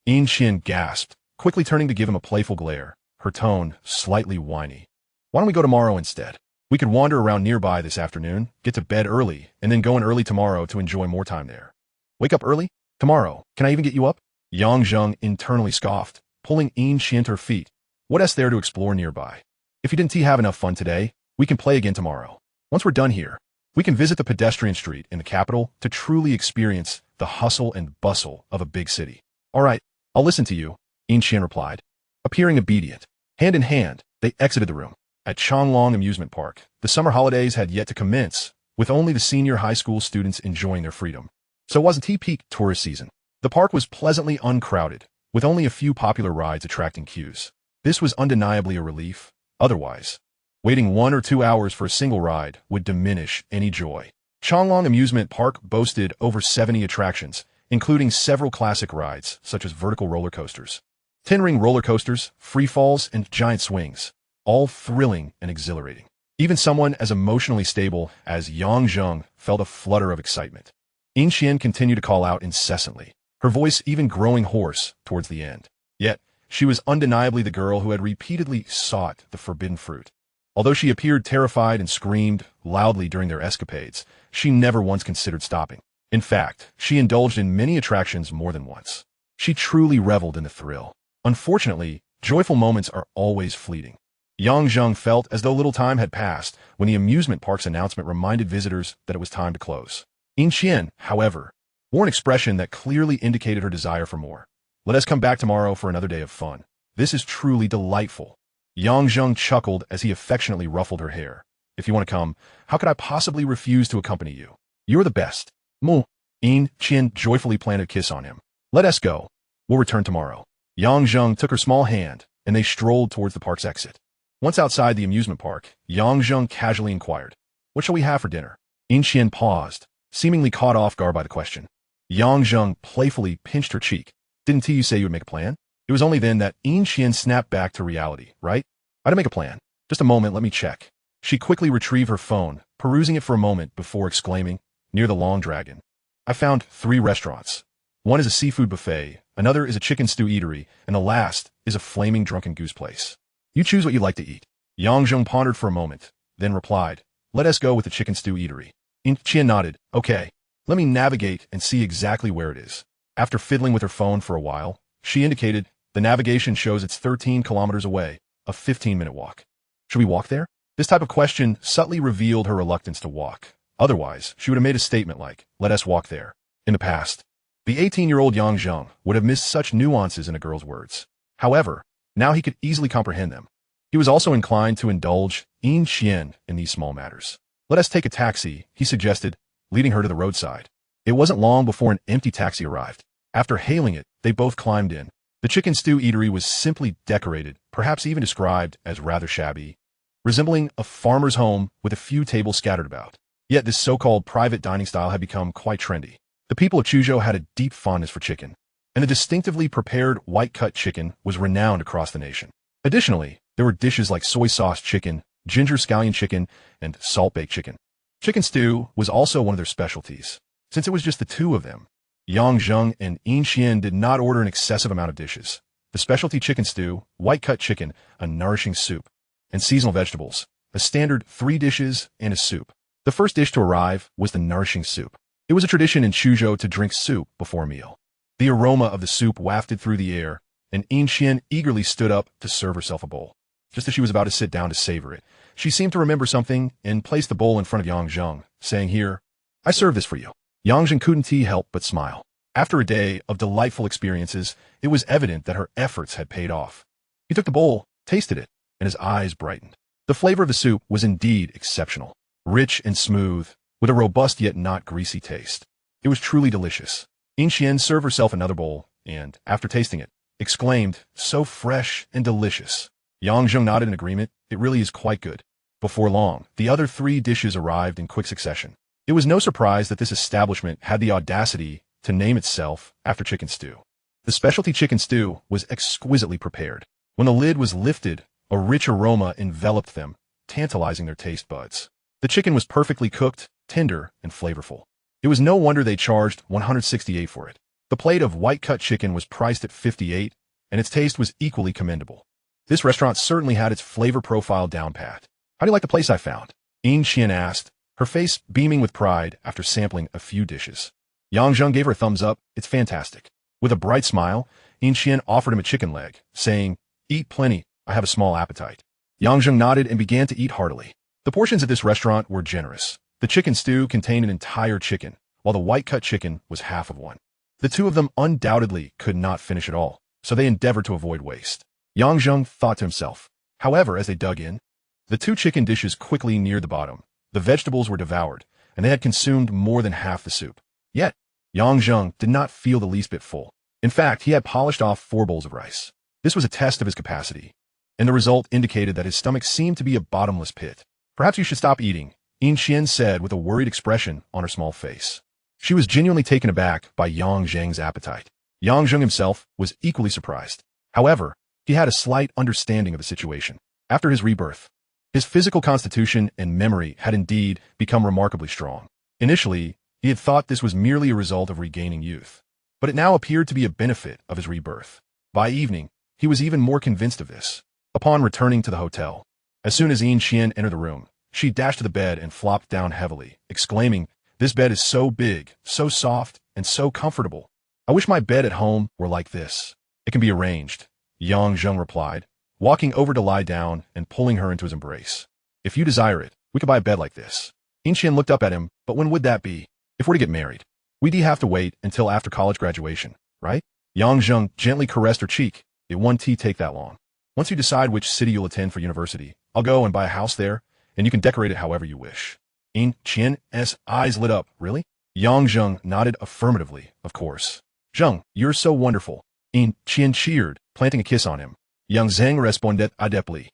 Yin Qian gasped, quickly turning to give him a playful glare, her tone slightly whiny. Why don't we go tomorrow instead? We could wander around nearby this afternoon, get to bed early, and then go in early tomorrow to enjoy more time there. Wake up early? Tomorrow. Can I even get you up? Yang Zheng internally scoffed, pulling Yin Qian to her feet. What else there to explore nearby? If you didn't have enough fun today, we can play again tomorrow. Once we're done here, we can visit the pedestrian street in the capital to truly experience the hustle and bustle of a big city. All right, I'll listen to you, Yin Qian replied. Appearing obedient, hand in hand, they exited the room. At Changlong Amusement Park, the summer holidays had yet to commence, with only the senior high school students enjoying their freedom. So it wasn't peak tourist season. The park was pleasantly uncrowded, with only a few popular rides attracting queues. This was undeniably a relief. Otherwise, waiting 1 or 2 hours for a single ride would diminish any joy. Changlong Amusement Park boasted over 70 attractions, including several classic rides, such as vertical roller coasters, 10-ring roller coasters, free falls, and giant swings, all thrilling and exhilarating. Even someone as emotionally stable as Yang Zheng felt a flutter of excitement. Yin Qian continued to call out incessantly, her voice even growing hoarse towards the end. Yet, she was undeniably the girl who had repeatedly sought the forbidden fruit. Although she appeared terrified and screamed loudly during their escapades, she never once considered stopping. In fact, she indulged in many attractions more than once. She truly reveled in the thrill. Unfortunately, joyful moments are always fleeting. Yang Zheng felt as though little time had passed when the amusement park's announcement reminded visitors that it was time to close. Yin Qian, however, wore an expression that clearly indicated her desire for more. Let us come back tomorrow for another day of fun, This is truly delightful. Yang Zheng chuckled as he affectionately ruffled her hair. If you want to come, how could I possibly refuse to accompany you? You're the best. Mu. Yin Qian joyfully planted a kiss on him. Let us go. We'll return tomorrow. Yang Zheng took her small hand, and they strolled towards the park's exit. Once outside the amusement park, Yang Zheng casually inquired, "What shall we have for dinner?" Yin Qian paused, seemingly caught off guard by the question. Yang Zheng playfully pinched her cheek. "Didn't you say you would make a plan?" It was only then that Yin Qian snapped back to reality, right? I didn't make a plan. Just a moment, let me check. She quickly retrieved her phone, perusing it for a moment before exclaiming, "Near the Long Dragon. I found 3 restaurants. One is a seafood buffet, another is a chicken stew eatery, and the last is a flaming drunken goose place. You choose what you'd like to eat." Yang Zheng pondered for a moment, then replied, "Let us go with the chicken stew eatery." Yin Qian nodded, "Okay. Let me navigate and see exactly where it is." After fiddling with her phone for a while, she indicated, "The navigation shows it's 13 kilometers away, a 15-minute walk. Should we walk there?" This type of question subtly revealed her reluctance to walk. Otherwise, she would have made a statement like, "Let us walk there." In the past, the 18-year-old Yang Zheng would have missed such nuances in a girl's words. However, now he could easily comprehend them. He was also inclined to indulge Yin Qian in these small matters. "Let us take a taxi," he suggested, leading her to the roadside. It wasn't long before an empty taxi arrived. After hailing it, they both climbed in. The chicken stew eatery was simply decorated, perhaps even described as rather shabby, resembling a farmer's home with a few tables scattered about. Yet this so-called private dining style had become quite trendy. The people of Chuzhou had a deep fondness for chicken, and the distinctively prepared white-cut chicken was renowned across the nation. Additionally, there were dishes like soy sauce chicken, ginger scallion chicken, and salt-baked chicken. Chicken stew was also one of their specialties. Since it was just the two of them, Yang Zheng and Yin Qian did not order an excessive amount of dishes. The specialty chicken stew, white-cut chicken, a nourishing soup, and seasonal vegetables, a standard 3 dishes and a soup. The first dish to arrive was the nourishing soup. It was a tradition in Chuzhou to drink soup before a meal. The aroma of the soup wafted through the air, and Yin Qian eagerly stood up to serve herself a bowl. Just as she was about to sit down to savor it, she seemed to remember something and placed the bowl in front of Yang Zheng, saying, "Here, I serve this for you." Yang Zheng couldn't help but smile. After a day of delightful experiences, it was evident that her efforts had paid off. He took the bowl, tasted it, and his eyes brightened. The flavor of the soup was indeed exceptional, rich and smooth, with a robust yet not greasy taste. It was truly delicious. Yin Qian served herself another bowl, and, after tasting it, exclaimed, "So fresh and delicious." Yang Zheng nodded in agreement. "It really is quite good." Before long, the other 3 dishes arrived in quick succession. It was no surprise that this establishment had the audacity to name itself after chicken stew. The specialty chicken stew was exquisitely prepared. When the lid was lifted, a rich aroma enveloped them, tantalizing their taste buds. The chicken was perfectly cooked, tender, and flavorful. It was no wonder they charged 168 for it. The plate of white-cut chicken was priced at 58, and its taste was equally commendable. This restaurant certainly had its flavor profile down pat. "How do you like the place I found?" Yin Qian asked, her face beaming with pride after sampling a few dishes. Yang Zheng gave her a thumbs up. "It's fantastic." With a bright smile, Yin Qian offered him a chicken leg, saying, "Eat plenty, I have a small appetite." Yang Zheng nodded and began to eat heartily. The portions at this restaurant were generous. The chicken stew contained an entire chicken, while the white-cut chicken was half of one. The two of them undoubtedly could not finish it all, so they endeavored to avoid waste. Yang Zheng thought to himself. However, as they dug in, the 2 chicken dishes quickly neared the bottom. The vegetables were devoured, and they had consumed more than half the soup. Yet, Yang Zheng did not feel the least bit full. In fact, he had polished off 4 bowls of rice. This was a test of his capacity, and the result indicated that his stomach seemed to be a bottomless pit. "Perhaps you should stop eating," Yin Qian said with a worried expression on her small face. She was genuinely taken aback by Yang Zheng's appetite. Yang Zheng himself was equally surprised. However, he had a slight understanding of the situation. After his rebirth, his physical constitution and memory had indeed become remarkably strong. Initially, he had thought this was merely a result of regaining youth, but it now appeared to be a benefit of his rebirth. By evening, he was even more convinced of this. Upon returning to the hotel, as soon as Yin Qian entered the room, she dashed to the bed and flopped down heavily, exclaiming, "This bed is so big, so soft, and so comfortable. I wish my bed at home were like this." "It can be arranged," Yang Zheng replied, walking over to lie down and pulling her into his embrace. "If you desire it, we could buy a bed like this." Yin Qian looked up at him, "But when would that be?" "If we're to get married, we'd have to wait until after college graduation, right?" Yang Zheng gently caressed her cheek, It won't take that long. Once you decide which city you'll attend for university, I'll go and buy a house there, and you can decorate it however you wish. In Qian's eyes lit up. Really? Yang Zheng nodded affirmatively, of course. Zheng, you're so wonderful. In Qian cheered, planting a kiss on him. Yang Zheng responded adeptly.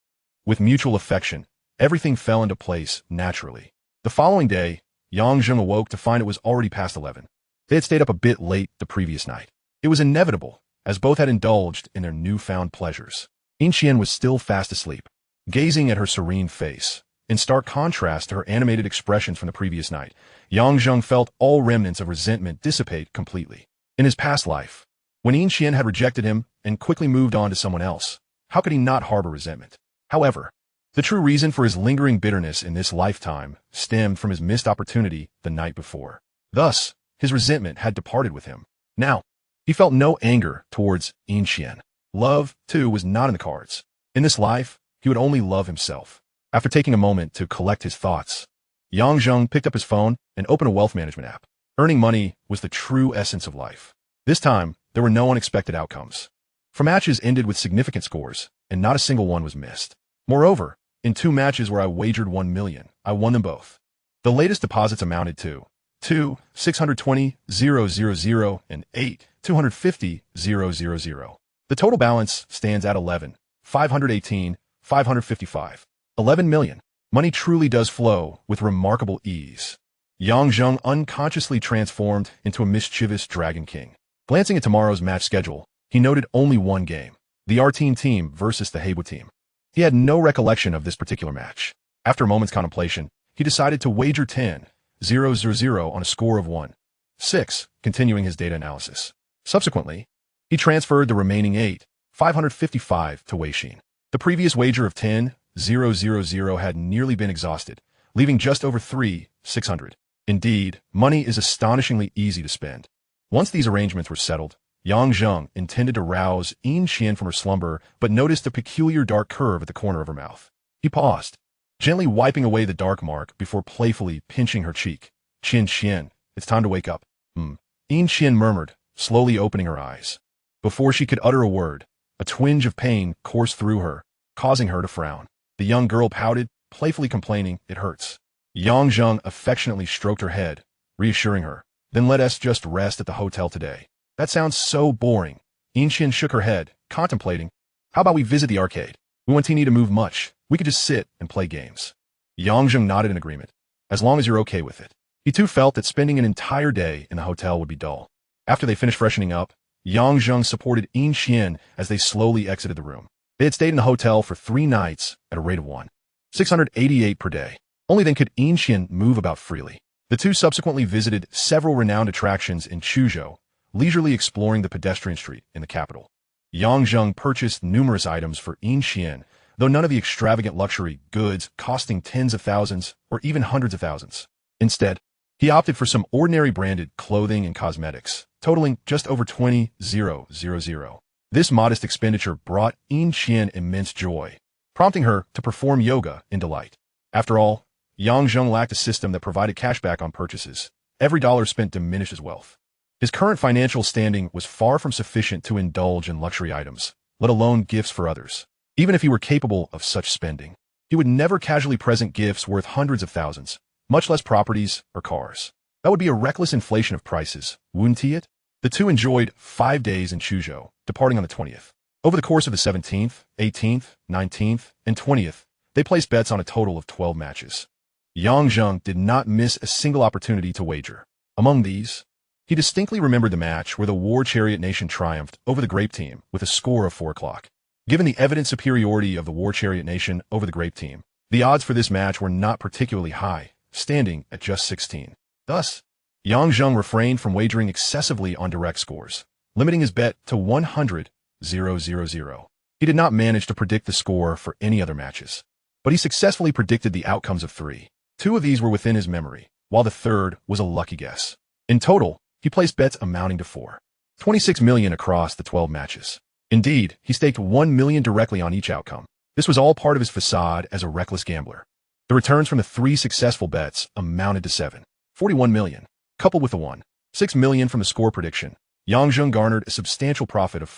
With mutual affection, everything fell into place naturally. The following day, Yang Zheng awoke to find it was already past 11. They had stayed up a bit late the previous night. It was inevitable, as both had indulged in their newfound pleasures. In Qian was still fast asleep, gazing at her serene face. In stark contrast to her animated expressions from the previous night, Yang Zheng felt all remnants of resentment dissipate completely. In his past life, when In Qian had rejected him and quickly moved on to someone else, how could he not harbor resentment? However, the true reason for his lingering bitterness in this lifetime stemmed from his missed opportunity the night before. Thus, his resentment had departed with him. Now, he felt no anger towards In Qian. Love, too, was not in the cards. In this life, he would only love himself. After taking a moment to collect his thoughts, Yang Zheng picked up his phone and opened a wealth management app. Earning money was the true essence of life. This time, there were no unexpected outcomes. For matches ended with significant scores, and not a single one was missed. Moreover, in 2 matches where I wagered 1 million, I won them both. The latest deposits amounted to 2, 620,000 and 8, 250,000. The total balance stands at 11, 518, 555. 11 million. Money truly does flow with remarkable ease. Yang Zheng unconsciously transformed into a mischievous Dragon King. Glancing at tomorrow's match schedule, he noted only one game, the Artine team versus the Heibo team. He had no recollection of this particular match. After a moment's contemplation, he decided to wager 10,000 on a score of 1-6, continuing his data analysis. Subsequently, he transferred the remaining 8,555 to Weixin. The previous wager of 10,000 had nearly been exhausted, leaving just over 3,600. Indeed, money is astonishingly easy to spend. Once these arrangements were settled, Yang Zheng intended to rouse In Qian from her slumber, but noticed a peculiar dark curve at the corner of her mouth. He paused, gently wiping away the dark mark before playfully pinching her cheek. Qian, it's time to wake up. In Qian murmured, slowly opening her eyes. Before she could utter a word, a twinge of pain coursed through her, causing her to frown. The young girl pouted, playfully complaining, it hurts. Yang Zheng affectionately stroked her head, reassuring her. Then let us just rest at the hotel today. That sounds so boring. In Qian shook her head, contemplating. How about we visit the arcade? We won't need to move much. We could just sit and play games. Yang Zheng nodded in agreement. As long as you're okay with it. He too felt that spending an entire day in the hotel would be dull. After they finished freshening up, Yang Zheng supported In Qian as they slowly exited the room. They had stayed in the hotel for 3 nights at a rate of 1,688 per day. Only then could In Qian move about freely. The two subsequently visited several renowned attractions in Chuzhou, leisurely exploring the pedestrian street in the capital. Yang Zheng purchased numerous items for In Qian, though none of the extravagant luxury goods costing tens of thousands or even hundreds of thousands. Instead, he opted for some ordinary branded clothing and cosmetics, totaling just over 20,000. This modest expenditure brought In Qian immense joy, prompting her to perform yoga in delight. After all, Yang Zheng lacked a system that provided cashback on purchases. Every dollar spent diminished his wealth. His current financial standing was far from sufficient to indulge in luxury items, let alone gifts for others. Even if he were capable of such spending, he would never casually present gifts worth hundreds of thousands, much less properties or cars. That would be a reckless inflation of prices, wouldn't he it? The two enjoyed 5 days in Chuzhou, departing on the 20th. Over the course of the 17th, 18th, 19th, and 20th, they placed bets on a total of 12 matches. Yang Zheng did not miss a single opportunity to wager. Among these, he distinctly remembered the match where the War Chariot Nation triumphed over the Grape Team with a score of 4 o'clock. Given the evident superiority of the War Chariot Nation over the Grape Team, the odds for this match were not particularly high, standing at just 16. Thus, Yang Zheng refrained from wagering excessively on direct scores, limiting his bet to 100,000. He did not manage to predict the score for any other matches, but he successfully predicted the outcomes of 3. 2 of these were within his memory, while the third was a lucky guess. In total, he placed bets amounting to 26 million across the 12 matches. Indeed, he staked 1 million directly on each outcome. This was all part of his facade as a reckless gambler. The returns from the 3 successful bets amounted to 41 million. Coupled with the 6 million from the score prediction, Yang Zheng garnered a substantial profit of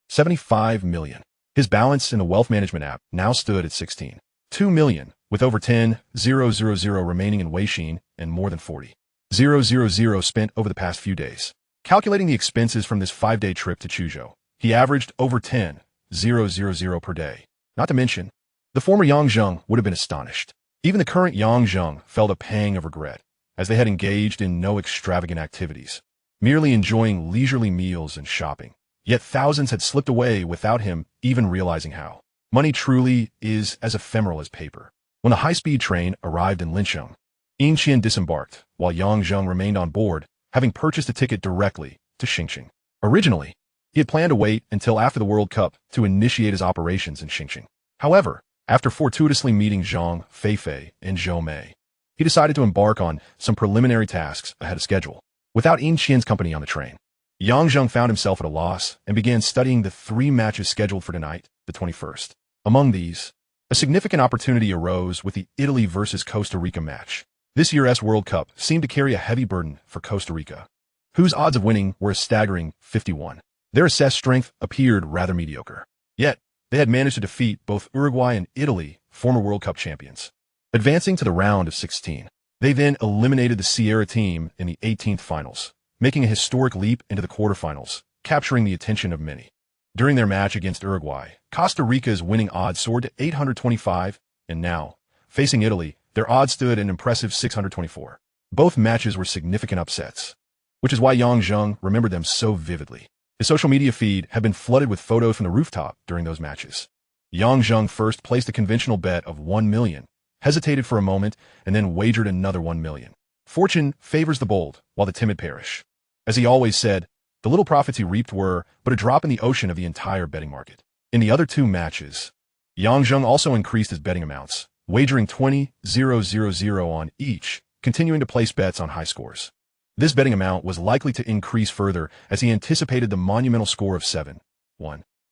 75 million. His balance in the wealth management app now stood at 16.2 million, with over 10,000 remaining in Weixin and more than 40,000 spent over the past few days. Calculating the expenses from this 5-day trip to Chuzhou, he averaged over 10,000 per day. Not to mention, the former Yang Zheng would have been astonished. Even the current Yang Zheng felt a pang of regret, as they had engaged in no extravagant activities, merely enjoying leisurely meals and shopping. Yet thousands had slipped away without him even realizing how. Money truly is as ephemeral as paper. When the high-speed train arrived in Linsheng, Yin Qian disembarked, while Yang Zheng remained on board, having purchased a ticket directly to Xingqing. Originally, he had planned to wait until after the World Cup to initiate his operations in Xingqing. However, after fortuitously meeting Zhang, Feifei, and Zhou Mei, he decided to embark on some preliminary tasks ahead of schedule. Without Yin Qian's company on the train, Yang Zheng found himself at a loss and began studying the 3 matches scheduled for tonight, the 21st. Among these, a significant opportunity arose with the Italy versus Costa Rica match. This year's World Cup seemed to carry a heavy burden for Costa Rica, whose odds of winning were a staggering 51. Their assessed strength appeared rather mediocre. Yet, they had managed to defeat both Uruguay and Italy, former World Cup champions, advancing to the round of 16. They then eliminated the Sierra team in the 18th finals, making a historic leap into the quarterfinals, capturing the attention of many. During their match against Uruguay, Costa Rica's winning odds soared to 825, and now, facing Italy, their odds stood at an impressive 624. Both matches were significant upsets, which is why Yang Zheng remembered them so vividly. His social media feed had been flooded with photos from the rooftop during those matches. Yang Zheng first placed a conventional bet of 1 million, hesitated for a moment, and then wagered another 1 million. Fortune favors the bold, while the timid perish. As he always said, the little profits he reaped were but a drop in the ocean of the entire betting market. In the other 2 matches, Yang Zheng also increased his betting amounts, wagering 20,000 on each, continuing to place bets on high scores. This betting amount was likely to increase further as he anticipated the monumental score of 7-1.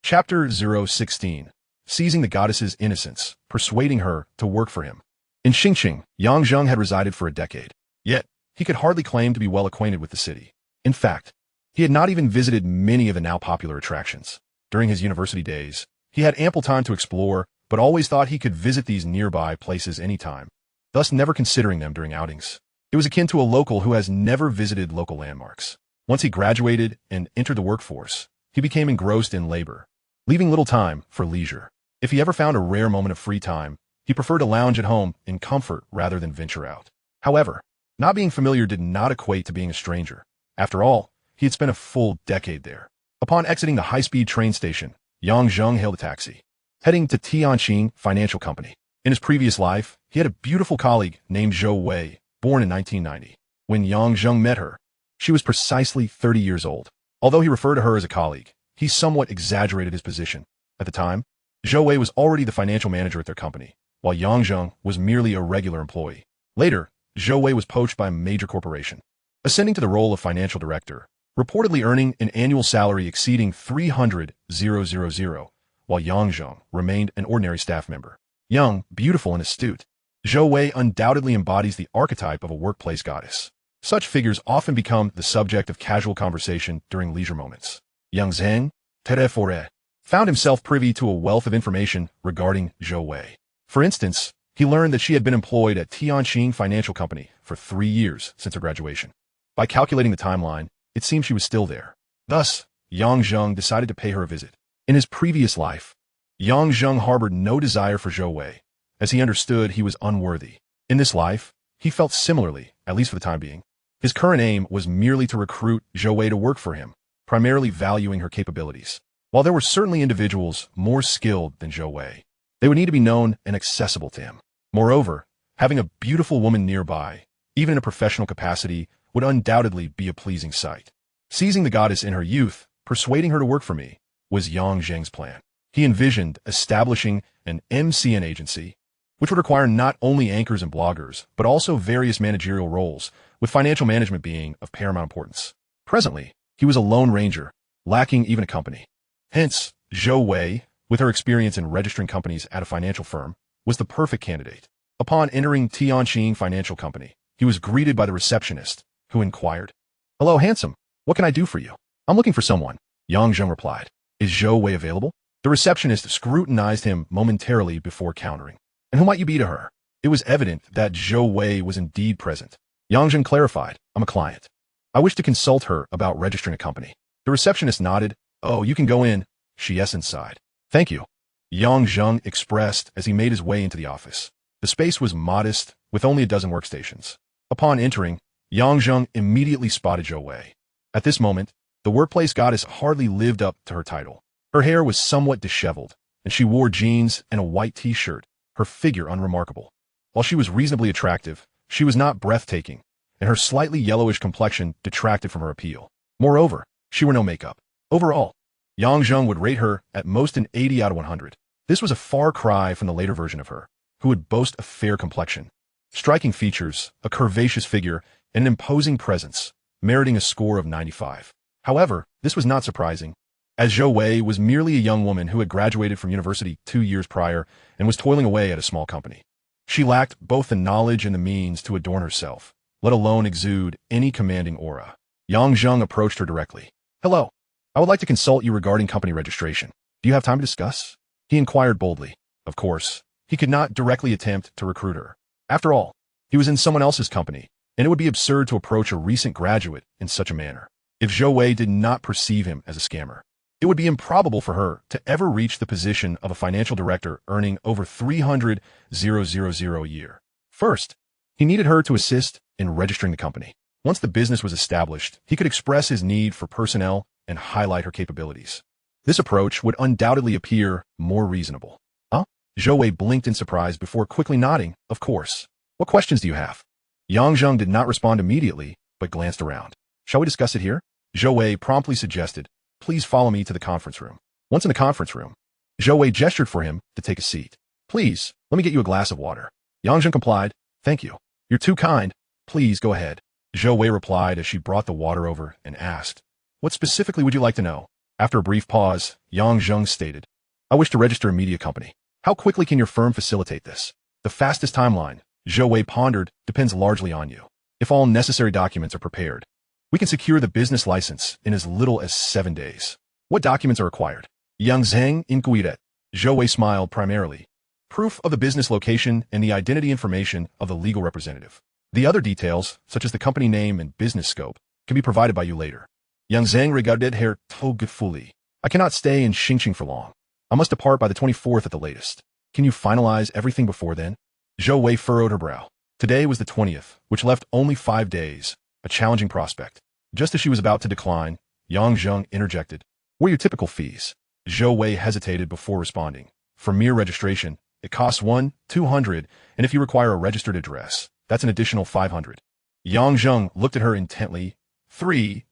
Chapter 016. Seizing the goddess's innocence, persuading her to work for him. In Xingqing, Yang Zheng had resided for a decade. Yet, he could hardly claim to be well acquainted with the city. In fact, he had not even visited many of the now popular attractions. During his university days, he had ample time to explore, but always thought he could visit these nearby places anytime, thus never considering them during outings. It was akin to a local who has never visited local landmarks. Once he graduated and entered the workforce, he became engrossed in labor, leaving little time for leisure. If he ever found a rare moment of free time, he preferred to lounge at home in comfort rather than venture out. However, not being familiar did not equate to being a stranger. After all, he had spent a full decade there. Upon exiting the high-speed train station, Yang Zheng hailed a taxi, heading to Tianqing Financial Company. In his previous life, he had a beautiful colleague named Zhou Wei, born in 1990. When Yang Zheng met her, she was precisely 30 years old. Although he referred to her as a colleague, he somewhat exaggerated his position. At the time, Zhou Wei was already the financial manager at their company, while Yang Zheng was merely a regular employee. Later, Zhou Wei was poached by a major corporation, ascending to the role of financial director, reportedly earning an annual salary exceeding 300,000, while Yang Zheng remained an ordinary staff member. Young, beautiful, and astute, Zhou Wei undoubtedly embodies the archetype of a workplace goddess. Such figures often become the subject of casual conversation during leisure moments. Young Zheng, Terefore, found himself privy to a wealth of information regarding Zhou Wei. For instance, he learned that she had been employed at Tianqing Financial Company for 3 years since her graduation. By calculating the timeline, it seemed she was still there. Thus, Yang Zheng decided to pay her a visit. In his previous life, Yang Zheng harbored no desire for Zhou Wei, as he understood he was unworthy. In this life, he felt similarly, at least for the time being. His current aim was merely to recruit Zhou Wei to work for him, primarily valuing her capabilities. While there were certainly individuals more skilled than Zhou Wei, they would need to be known and accessible to him. Moreover, having a beautiful woman nearby, even in a professional capacity, would undoubtedly be a pleasing sight. Seizing the goddess in her youth, persuading her to work for me, was Yang Zheng's plan. He envisioned establishing an MCN agency, which would require not only anchors and bloggers, but also various managerial roles, with financial management being of paramount importance. Presently, he was a lone ranger, lacking even a company. Hence, Zhou Wei, with her experience in registering companies at a financial firm, was the perfect candidate. Upon entering Tianqing Financial Company, he was greeted by the receptionist, who inquired, "Hello, handsome. What can I do for you?" "I'm looking for someone," Yang Zheng replied. Is Zhou Wei available? The receptionist scrutinized him momentarily before countering. And who might you be to her? It was evident that Zhou Wei was indeed present. Yang Zheng clarified, I'm a client. I wish to consult her about registering a company. The receptionist nodded. Oh, you can go in, she yes and sighed. Thank you. Yang Zheng expressed as he made his way into the office. The space was modest, with only a dozen workstations. Upon entering, Yang Zheng immediately spotted Zhou Wei. At this moment, the workplace goddess hardly lived up to her title. Her hair was somewhat disheveled, and she wore jeans and a white t-shirt, her figure unremarkable. While she was reasonably attractive, she was not breathtaking, and her slightly yellowish complexion detracted from her appeal. Moreover, she wore no makeup. Overall, Yang Zheng would rate her at most an 80 out of 100. This was a far cry from the later version of her, who would boast a fair complexion, striking features, a curvaceous figure, and an imposing presence, meriting a score of 95. However, this was not surprising, as Zhou Wei was merely a young woman who had graduated from university 2 years prior and was toiling away at a small company. She lacked both the knowledge and the means to adorn herself, let alone exude any commanding aura. Yang Zheng approached her directly. Hello. I would like to consult you regarding company registration. Do you have time to discuss? He inquired boldly. Of course, he could not directly attempt to recruit her. After all, he was in someone else's company, and it would be absurd to approach a recent graduate in such a manner. If Zhou Wei did not perceive him as a scammer, it would be improbable for her to ever reach the position of a financial director earning over 300,000 a year. First, he needed her to assist in registering the company. Once the business was established, he could express his need for personnel and highlight her capabilities. This approach would undoubtedly appear more reasonable. Huh? Zhou Wei blinked in surprise before quickly nodding, of course. What questions do you have? Yang Zheng did not respond immediately, but glanced around. Shall we discuss it here? Zhou Wei promptly suggested, please follow me to the conference room. Once in the conference room, Zhou Wei gestured for him to take a seat. Please, let me get you a glass of water. Yang Zheng complied. Thank you. You're too kind. Please go ahead. Zhou Wei replied as she brought the water over and asked, what specifically would you like to know? After a brief pause, Yang Zheng stated, I wish to register a media company. How quickly can your firm facilitate this? The fastest timeline, Zhou Wei pondered, depends largely on you. If all necessary documents are prepared, we can secure the business license in as little as 7 days. What documents are required? Yang Zheng inquired. Zhou Wei smiled primarily. Proof of the business location and the identity information of the legal representative. The other details, such as the company name and business scope, can be provided by you later. Yang Zheng regarded her fully. I cannot stay in Xingqing for long. I must depart by the 24th at the latest. Can you finalize everything before then? Zhou Wei furrowed her brow. Today was the 20th, which left only 5 days, a challenging prospect. Just as she was about to decline, Yang Zheng interjected. What are your typical fees? Zhou Wei hesitated before responding. For mere registration, it costs 200, and if you require a registered address, that's an additional 500. Yang Zheng looked at her intently. 3000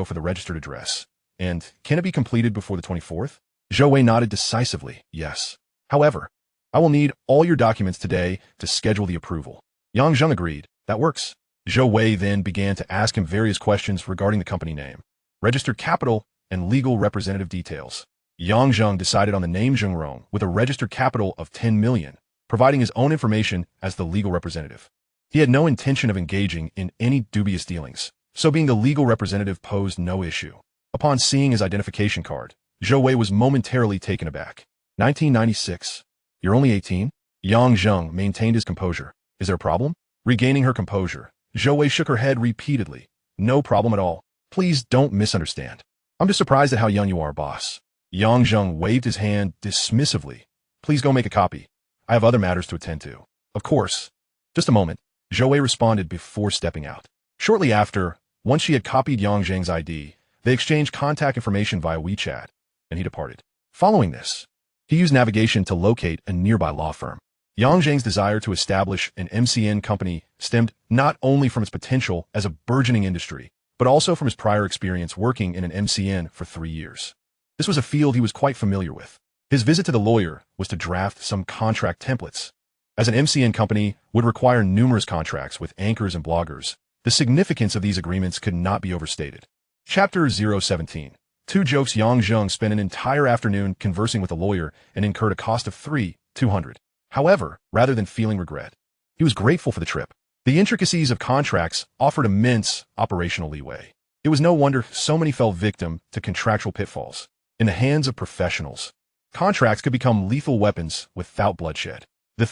for the registered address. And can it be completed before the 24th? Zhou Wei nodded decisively, yes. However, I will need all your documents today to schedule the approval. Yang Zheng agreed. That works. Zhou Wei then began to ask him various questions regarding the company name, registered capital, and legal representative details. Yang Zheng decided on the name Zhengrong with a registered capital of 10 million, providing his own information as the legal representative. He had no intention of engaging in any dubious dealings, so being the legal representative posed no issue. Upon seeing his identification card, Zhou Wei was momentarily taken aback. 1996. You're only 18? Yang Zheng maintained his composure. Is there a problem? Regaining her composure, Zhou Wei shook her head repeatedly. No problem at all. Please don't misunderstand. I'm just surprised at how young you are, boss. Yang Zheng waved his hand dismissively. Please go make a copy. I have other matters to attend to. Of course. Just a moment. Zhou Wei responded before stepping out. Shortly after, once she had copied Yang Zheng's ID, they exchanged contact information via WeChat, and he departed. Following this, he used navigation to locate a nearby law firm. Yang Zheng's desire to establish an MCN company stemmed not only from its potential as a burgeoning industry, but also from his prior experience working in an MCN for 3 years. This was a field he was quite familiar with. His visit to the lawyer was to draft some contract templates. As an MCN company would require numerous contracts with anchors and bloggers, the significance of these agreements could not be overstated. Chapter 017. 2 jokes. Yang Zheng spent an entire afternoon conversing with a lawyer and incurred a cost of 200. However, rather than feeling regret, he was grateful for the trip. The intricacies of contracts offered immense operational leeway. It was no wonder so many fell victim to contractual pitfalls. In the hands of professionals, contracts could become lethal weapons without bloodshed. The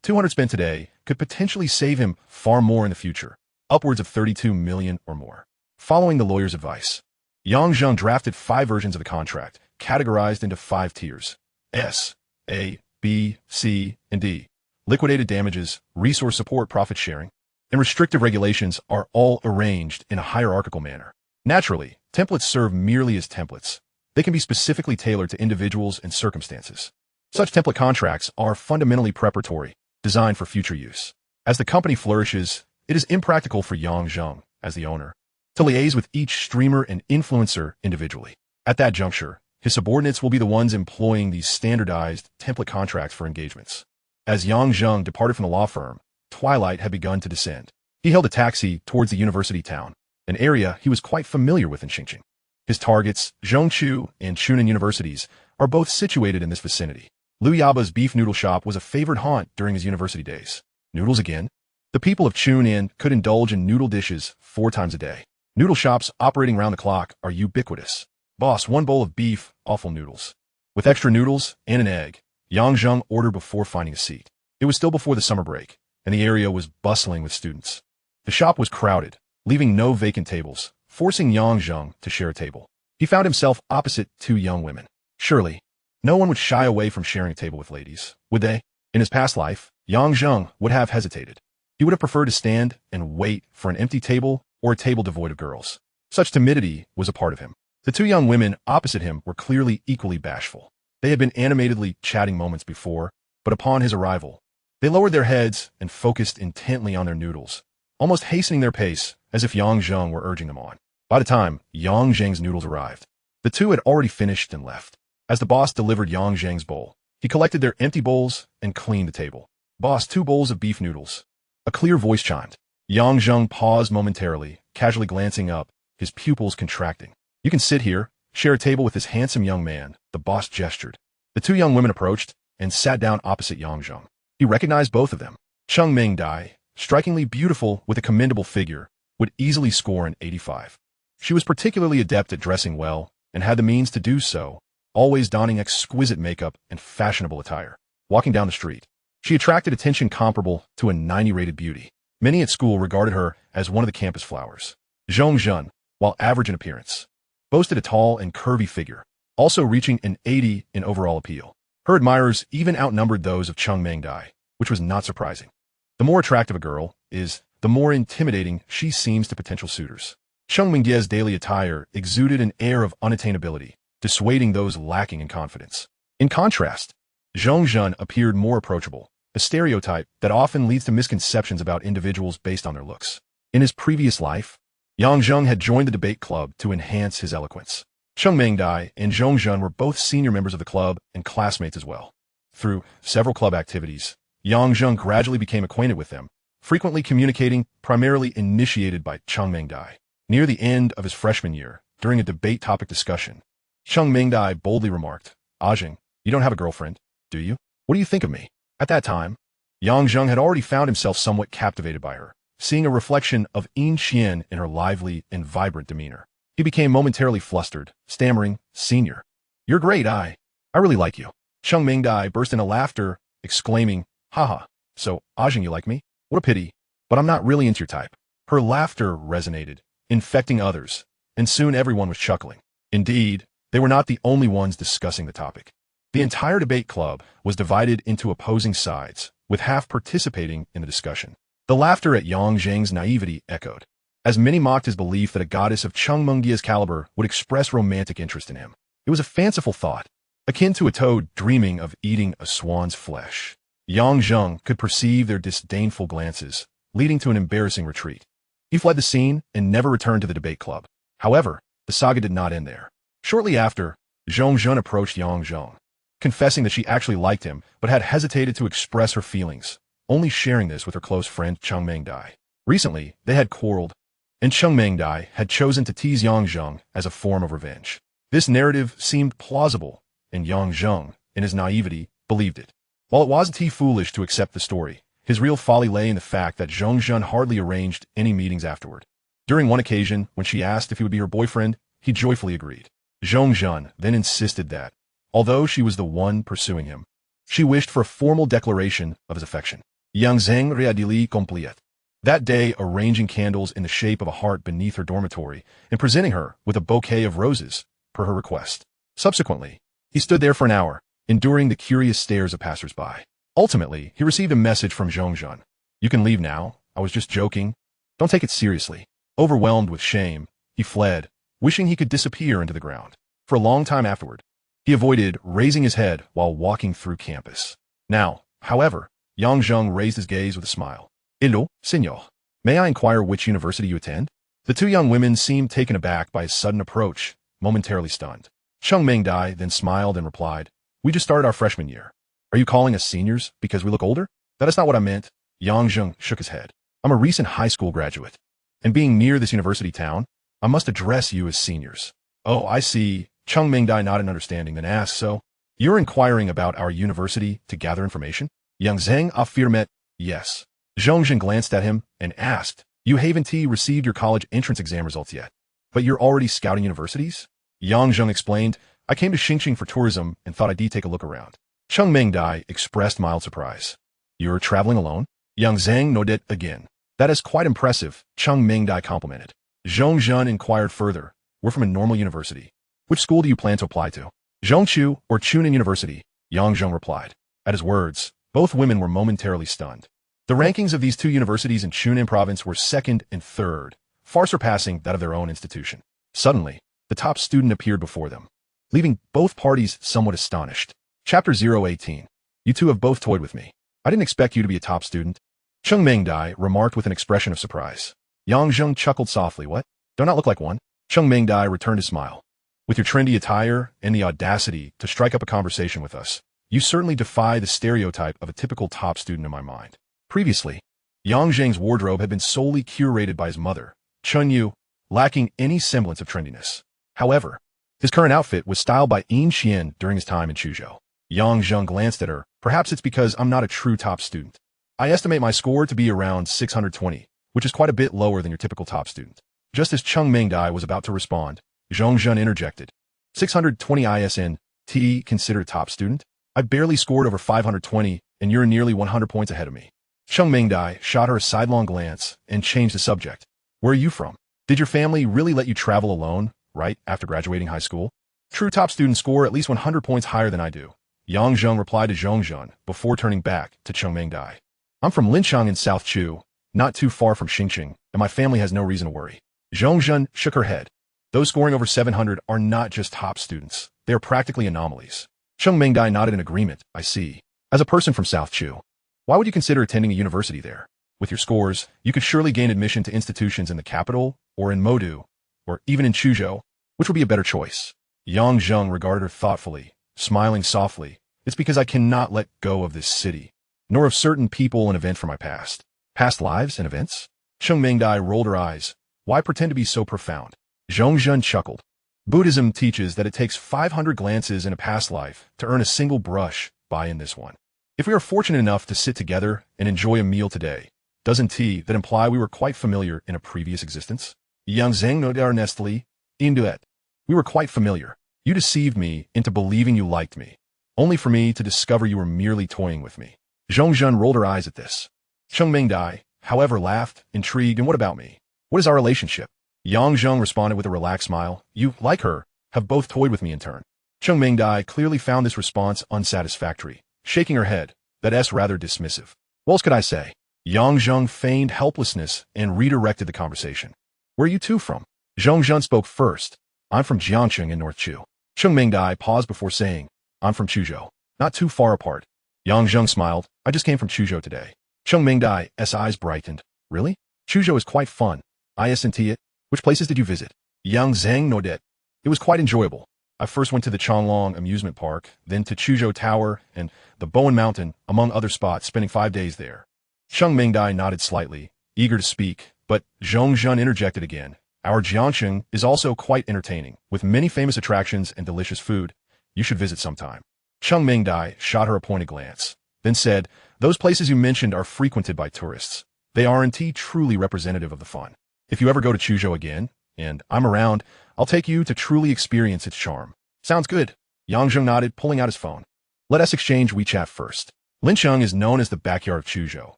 200 spent today could potentially save him far more in the future, upwards of 32 million or more. Following the lawyer's advice, Yang Zheng drafted 5 versions of the contract, categorized into 5 tiers: S, A, B, C, and D. Liquidated damages, resource support, profit sharing, and restrictive regulations are all arranged in a hierarchical manner. Naturally, templates serve merely as templates. They can be specifically tailored to individuals and circumstances. Such template contracts are fundamentally preparatory, designed for future use. As the company flourishes, it is impractical for Yang Zheng, as the owner, to liaise with each streamer and influencer individually. At that juncture, his subordinates will be the ones employing these standardized template contracts for engagements. As Yang Zheng departed from the law firm, twilight had begun to descend. He hailed a taxi towards the university town, an area he was quite familiar with in Xinjiang. His targets, Zhongchu and Chunan universities, are both situated in this vicinity. Liu Yaba's beef noodle shop was a favored haunt during his university days. Noodles again? The people of Chunan could indulge in noodle dishes 4 times a day. Noodle shops operating round the clock are ubiquitous. Boss, 1 bowl of beef, awful noodles. With extra noodles and an egg, Yang Zheng ordered before finding a seat. It was still before the summer break, and the area was bustling with students. The shop was crowded, leaving no vacant tables, forcing Yang Zheng to share a table. He found himself opposite 2 young women. Surely, no one would shy away from sharing a table with ladies, would they? In his past life, Yang Zheng would have hesitated. He would have preferred to stand and wait for an empty table or a table devoid of girls. Such timidity was a part of him. The 2 young women opposite him were clearly equally bashful. They had been animatedly chatting moments before, but upon his arrival, they lowered their heads and focused intently on their noodles, almost hastening their pace as if Yang Zheng were urging them on. By the time Yang Zheng's noodles arrived, the 2 had already finished and left. As the boss delivered Yang Zheng's bowl, he collected their empty bowls and cleaned the table. Boss, 2 bowls of beef noodles. A clear voice chimed. Yang Zheng paused momentarily, casually glancing up, his pupils contracting. You can sit here, share a table with this handsome young man, the boss gestured. The 2 young women approached and sat down opposite Yang Zheng. He recognized both of them. Cheng Mingdai, strikingly beautiful with a commendable figure, would easily score an 85. She was particularly adept at dressing well and had the means to do so, always donning exquisite makeup and fashionable attire. Walking down the street, she attracted attention comparable to a 90-rated beauty. Many at school regarded her as one of the campus flowers. Zhong Zhen, while average in appearance, boasted a tall and curvy figure, also reaching an 80 in overall appeal. Her admirers even outnumbered those of Cheng Mingdai, which was not surprising. The more attractive a girl is, the more intimidating she seems to potential suitors. Cheng Mingdai's daily attire exuded an air of unattainability, dissuading those lacking in confidence. In contrast, Zhong Zhen appeared more approachable, a stereotype that often leads to misconceptions about individuals based on their looks. In his previous life, Yang Zheng had joined the debate club to enhance his eloquence. Cheng Mingdai and Zhong Zhen were both senior members of the club and classmates as well. Through several club activities, Yang Zheng gradually became acquainted with them, frequently communicating, primarily initiated by Cheng Mingdai. Near the end of his freshman year, during a debate topic discussion, Cheng Mingdai boldly remarked, Zheng, you don't have a girlfriend, do you? What do you think of me? At that time, Yang Zheng had already found himself somewhat captivated by her, seeing a reflection of Yin Qian in her lively and vibrant demeanor. He became momentarily flustered, stammering, Senior, you're great, I really like you. Cheng Mingdai burst into laughter, exclaiming, Haha, so, Zheng, you like me? What a pity, but I'm not really into your type. Her laughter resonated, infecting others, and soon everyone was chuckling. Indeed, they were not the only ones discussing the topic. The entire debate club was divided into opposing sides, with half participating in the discussion. The laughter at Yang Zheng's naivety echoed, as many mocked his belief that a goddess of Cheng Mingdai's caliber would express romantic interest in him. It was a fanciful thought, akin to a toad dreaming of eating a swan's flesh. Yang Zheng could perceive their disdainful glances, leading to an embarrassing retreat. He fled the scene and never returned to the debate club. However, the saga did not end there. Shortly after, Zhong Zhen approached Yang Zheng, confessing that she actually liked him but had hesitated to express her feelings, only sharing this with her close friend Cheng Mingdai. Recently, they had quarreled, and Cheng Mingdai had chosen to tease Yang Zheng as a form of revenge. This narrative seemed plausible, and Yang Zheng, in his naivety, believed it. While it wasn't he foolish to accept the story, his real folly lay in the fact that Zhong Zhen hardly arranged any meetings afterward. During one occasion, when she asked if he would be her boyfriend, he joyfully agreed. Zheng then insisted that, although she was the one pursuing him, she wished for a formal declaration of his affection. Yang Zheng réadili compliet. That day, arranging candles in the shape of a heart beneath her dormitory and presenting her with a bouquet of roses, per her request. Subsequently, he stood there for an hour, enduring the curious stares of passers-by. Ultimately, he received a message from Zheng. You can leave now. I was just joking. Don't take it seriously. Overwhelmed with shame, he fled, wishing he could disappear into the ground. For a long time afterward, he avoided raising his head while walking through campus. Now, however, Yang Zheng raised his gaze with a smile. Hello, senor. May I inquire which university you attend? The two young women seemed taken aback by his sudden approach, momentarily stunned. Cheng Mingdai then smiled and replied, We just started our freshman year. Are you calling us seniors because we look older? That is not what I meant. Yang Zheng shook his head. I'm a recent high school graduate, and being near this university town, I must address you as seniors. Oh, I see. Cheng Mingdai nodded in understanding, then asked, So, you're inquiring about our university to gather information? Yang Zheng affirmed, Yes. Zheng glanced at him and asked, You haven't received your college entrance exam results yet, but you're already scouting universities? Yang Zheng explained, I came to Xingqing for tourism and thought I'd take a look around. Cheng Mingdai expressed mild surprise. You're traveling alone? Yang Zheng nodded again. That is quite impressive, Cheng Mingdai complimented. Zheng inquired further, We're from a normal university. Which school do you plan to apply to? Zhongchu or Chunin University? Yang Zheng replied. At his words, both women were momentarily stunned. The rankings of these two universities in Chunin province were second and third, far surpassing that of their own institution. Suddenly, the top student appeared before them, leaving both parties somewhat astonished. Chapter 018. You two have both toyed with me. I didn't expect you to be a top student. Cheng Mingdai remarked with an expression of surprise. Yang Zheng chuckled softly. What? Do I not look like one? Cheng Mingdai returned his smile. With your trendy attire and the audacity to strike up a conversation with us, you certainly defy the stereotype of a typical top student in my mind. Previously, Yang Zheng's wardrobe had been solely curated by his mother, Chun Yu, lacking any semblance of trendiness. However, his current outfit was styled by Yin Xian during his time in Chuzhou. Yang Zheng glanced at her. Perhaps it's because I'm not a true top student. I estimate my score to be around 620, which is quite a bit lower than your typical top student. Just as Cheng Mingdai was about to respond, Zheng interjected. 620 ISN, TE considered a top student? I barely scored over 520, and you're nearly 100 points ahead of me. Cheng Mingdai shot her a sidelong glance and changed the subject. Where are you from? Did your family really let you travel alone, right after graduating high school? True top students score at least 100 points higher than I do. Yang Zheng replied to Zheng before turning back to Cheng Mingdai. I'm from Linchang in South Chu, not too far from Xingqing, and my family has no reason to worry. Zheng shook her head. Those scoring over 700 are not just top students. They are practically anomalies. Cheng Mingdai nodded in agreement. I see. As a person from South Chu, why would you consider attending a university there? With your scores, you could surely gain admission to institutions in the capital, or in Modu, or even in Chuzhou, which would be a better choice. Yang Zheng regarded her thoughtfully, smiling softly. It's because I cannot let go of this city, nor of certain people and events from my past. Past lives and events? Cheng Mingdai rolled her eyes. Why pretend to be so profound? Zheng chuckled. Buddhism teaches that it takes 500 glances in a past life to earn a single brush by in this one. If we are fortunate enough to sit together and enjoy a meal today, doesn't that imply we were quite familiar in a previous existence? Yang Zheng nodded earnestly. Induet. We were quite familiar. You deceived me into believing you liked me, only for me to discover you were merely toying with me. Zheng rolled her eyes at this. Cheng Mingdai, however, laughed, intrigued. And what about me? What is our relationship? Yang Zheng responded with a relaxed smile. You, like her, have both toyed with me in turn. Cheng Mingdai clearly found this response unsatisfactory, shaking her head. That's rather dismissive. What else could I say? Yang Zheng feigned helplessness and redirected the conversation. Where are you two from? Zheng spoke first. I'm from Jiangqing in North Chu. Cheng Mingdai paused before saying, I'm from Chuzhou. Not too far apart. Yang Zheng smiled. I just came from Chuzhou today. Cheng Mingdai's eyes brightened. Really? Chuzhou is quite fun. Isn't it? Which places did you visit? Yang Zheng nodded. It was quite enjoyable. I first went to the Changlong amusement park, then to Chuzhou Tower and the Bowen Mountain, among other spots, spending 5 days there. Cheng Mingdai nodded slightly, eager to speak, but Zheng interjected again. Our Jiangqing is also quite entertaining, with many famous attractions and delicious food. You should visit sometime. Cheng Mingdai shot her a pointed glance, then said, Those places you mentioned are frequented by tourists. They aren't truly representative of the fun. If you ever go to Chuzhou again, and I'm around, I'll take you to truly experience its charm. Sounds good. Yang Zheng nodded, pulling out his phone. Let us exchange WeChat first. Lincheng is known as the backyard of Chuzhou.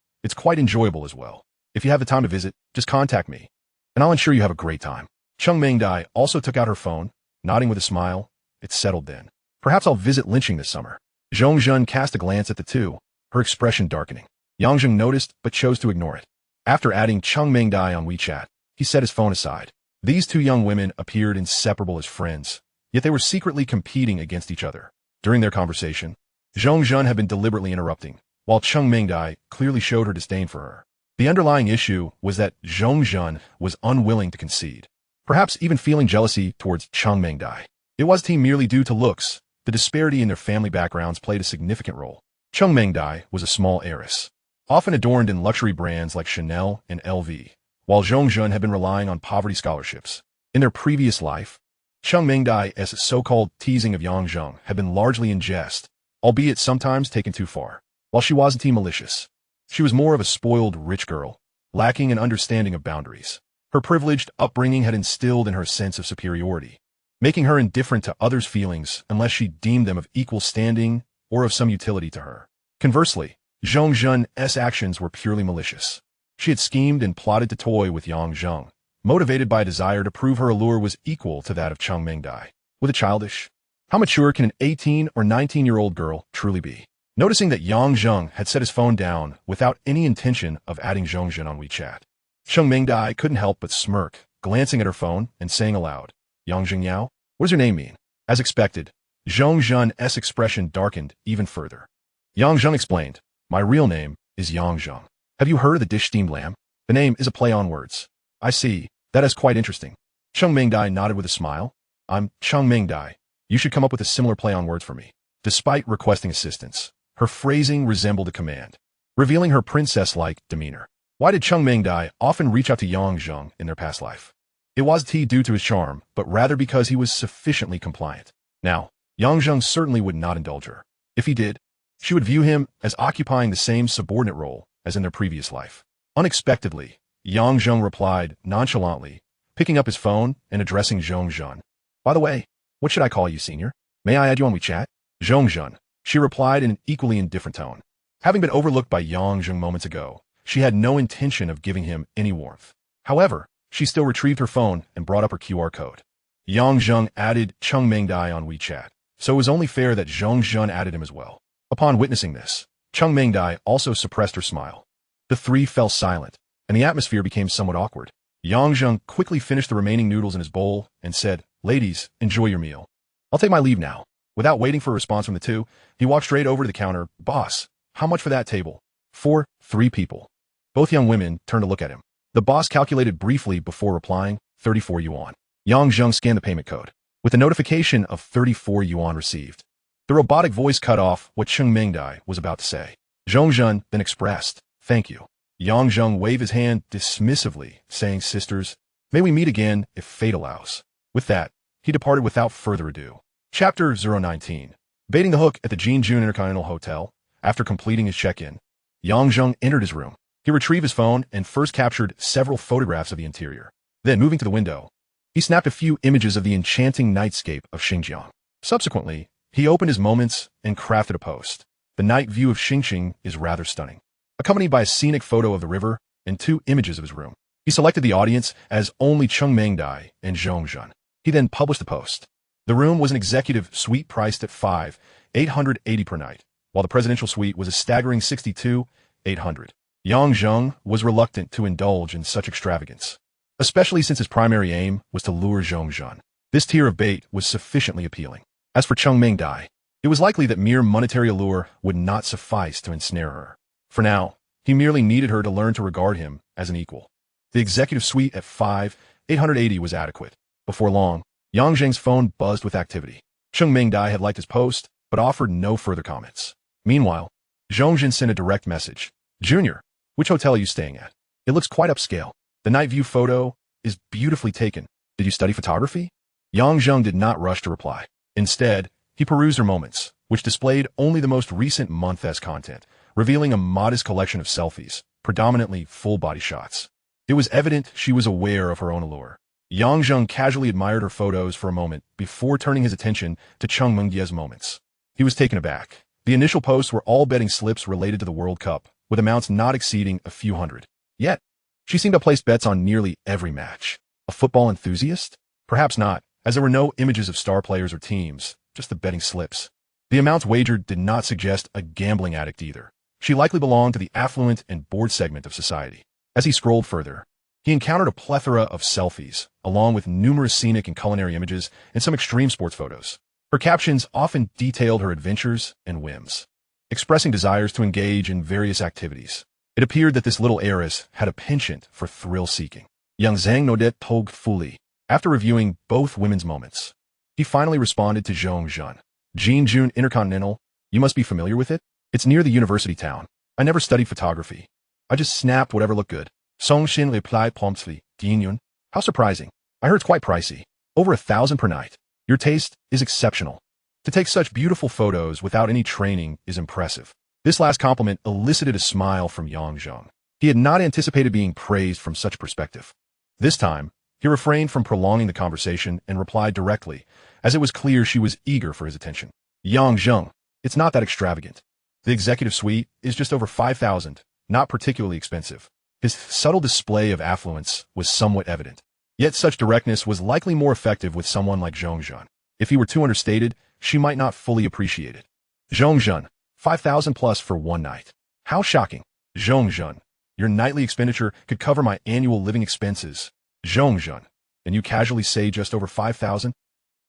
It's quite enjoyable as well. If you have the time to visit, just contact me, and I'll ensure you have a great time. Cheng Mingdai also took out her phone, nodding with a smile. It's settled then. Perhaps I'll visit Lincheng this summer. Zhong Zhen cast a glance at the two, her expression darkening. Yang Zheng noticed, but chose to ignore it. After adding Cheng Mingdai on WeChat, he set his phone aside. These two young women appeared inseparable as friends, yet they were secretly competing against each other. During their conversation, Zhong Zhen had been deliberately interrupting, while Cheng Mingdai clearly showed her disdain for her. The underlying issue was that Zhong Zhen was unwilling to concede, perhaps even feeling jealousy towards Cheng Mingdai. It wasn't merely due to looks. The disparity in their family backgrounds played a significant role. Cheng Mingdai was a small heiress, often adorned in luxury brands like Chanel and LV, while Zhong Zhen had been relying on poverty scholarships. In their previous life, Cheng Mingdai's so-called teasing of Yang Zheng had been largely in jest, albeit sometimes taken too far. While she wasn't malicious, she was more of a spoiled rich girl, lacking an understanding of boundaries. Her privileged upbringing had instilled in her a sense of superiority, making her indifferent to others' feelings unless she deemed them of equal standing or of some utility to her. Conversely, Zhong Zhen's actions were purely malicious. She had schemed and plotted to toy with Yang Zheng, motivated by a desire to prove her allure was equal to that of Cheng Mingdai. With a childish, how mature can an 18 or 19-year-old girl truly be? Noticing that Yang Zheng had set his phone down without any intention of adding Zhong Zhen on WeChat, Cheng Mingdai couldn't help but smirk, glancing at her phone and saying aloud, Yang Zheng Yao? What does your name mean? As expected, Zhong Zhen's expression darkened even further. Yang Zheng explained, my real name is Yang Zheng. Have you heard of the dish steamed lamb? The name is a play on words. I see. That is quite interesting. Cheng Mingdai nodded with a smile. I'm Cheng Mingdai. You should come up with a similar play on words for me. Despite requesting assistance, her phrasing resembled a command, revealing her princess-like demeanor. Why did Cheng Mingdai often reach out to Yang Zheng in their past life? It wasn't due to his charm, but rather because he was sufficiently compliant. Now, Yang Zheng certainly would not indulge her. If he did, she would view him as occupying the same subordinate role as in their previous life. Unexpectedly, Yang Zheng replied nonchalantly, picking up his phone and addressing Zhong Zhen. By the way, what should I call you, senior? May I add you on WeChat? Zhong Zhen, she replied in an equally indifferent tone. Having been overlooked by Yang Zheng moments ago, she had no intention of giving him any warmth. However, she still retrieved her phone and brought up her QR code. Yang Zheng added Cheng Mingdai on WeChat, so it was only fair that Zhong Zhen added him as well. Upon witnessing this, Cheng Mingdai also suppressed her smile. The three fell silent, and the atmosphere became somewhat awkward. Yang Zheng quickly finished the remaining noodles in his bowl and said, ladies, enjoy your meal. I'll take my leave now. Without waiting for a response from the two, he walked straight over to the counter. Boss, how much for that table? For 3 people. Both young women turned to look at him. The boss calculated briefly before replying, 34 yuan. Yang Zheng scanned the payment code. With a notification of 34 yuan received, the robotic voice cut off what Cheng Mingdai was about to say. Zhong Zhen then expressed, thank you. Yang Zheng waved his hand dismissively, saying, sisters, may we meet again if fate allows. With that, he departed without further ado. Chapter 019. Baiting the hook at the Jinjun Intercontinental Hotel, after completing his check-in, Yang Zheng entered his room. He retrieved his phone and first captured several photographs of the interior. Then, moving to the window, he snapped a few images of the enchanting nightscape of Xinjiang. Subsequently, he opened his moments and crafted a post. The night view of Xinjiang is rather stunning, accompanied by a scenic photo of the river and 2 images of his room. He selected the audience as only Cheng Mingdai and Zhong Zhen. He then published the post. The room was an executive suite priced at 5,880 per night, while the presidential suite was a staggering 62,800. Yang Zheng was reluctant to indulge in such extravagance, especially since his primary aim was to lure Zhong Zhen. This tier of bait was sufficiently appealing. As for Cheng Mingdai, it was likely that mere monetary allure would not suffice to ensnare her. For now, he merely needed her to learn to regard him as an equal. The executive suite at 5,880 was adequate. Before long, Yang Zheng's phone buzzed with activity. Cheng Mingdai had liked his post, but offered no further comments. Meanwhile, Zhong Zhen sent a direct message. Junior, which hotel are you staying at? It looks quite upscale. The night view photo is beautifully taken. Did you study photography? Yang Zheng did not rush to reply. Instead, he perused her moments, which displayed only the most recent month's content, revealing a modest collection of selfies, predominantly full-body shots. It was evident she was aware of her own allure. Yang Zheng casually admired her photos for a moment before turning his attention to Cheng Mengye's moments. He was taken aback. The initial posts were all betting slips related to the World Cup, with amounts not exceeding a few hundred. Yet, she seemed to have placed bets on nearly every match. A football enthusiast? Perhaps not, as there were no images of star players or teams, just the betting slips. The amounts wagered did not suggest a gambling addict either. She likely belonged to the affluent and bored segment of society. As he scrolled further, he encountered a plethora of selfies, along with numerous scenic and culinary images and some extreme sports photos. Her captions often detailed her adventures and whims, expressing desires to engage in various activities. It appeared that this little heiress had a penchant for thrill-seeking. Young Zheng nodded tog fully. After reviewing both women's moments, he finally responded to Zheng. Jinjun Intercontinental, you must be familiar with it? It's near the university town. I never studied photography. I just snapped whatever looked good. Songshin replied promptly, Dinyun. How surprising. I heard it's quite pricey. Over 1,000 per night. Your taste is exceptional. To take such beautiful photos without any training is impressive. This last compliment elicited a smile from Yang Zheng. He had not anticipated being praised from such a perspective. This time, he refrained from prolonging the conversation and replied directly, as it was clear she was eager for his attention. Yang Zheng, it's not that extravagant. The executive suite is just over 5,000, not particularly expensive. His subtle display of affluence was somewhat evident. Yet such directness was likely more effective with someone like Zheng. If he were too understated, she might not fully appreciate it. Zheng, 5,000 plus for one night. How shocking. Zheng, your nightly expenditure could cover my annual living expenses. Zheng, and you casually say just over 5,000?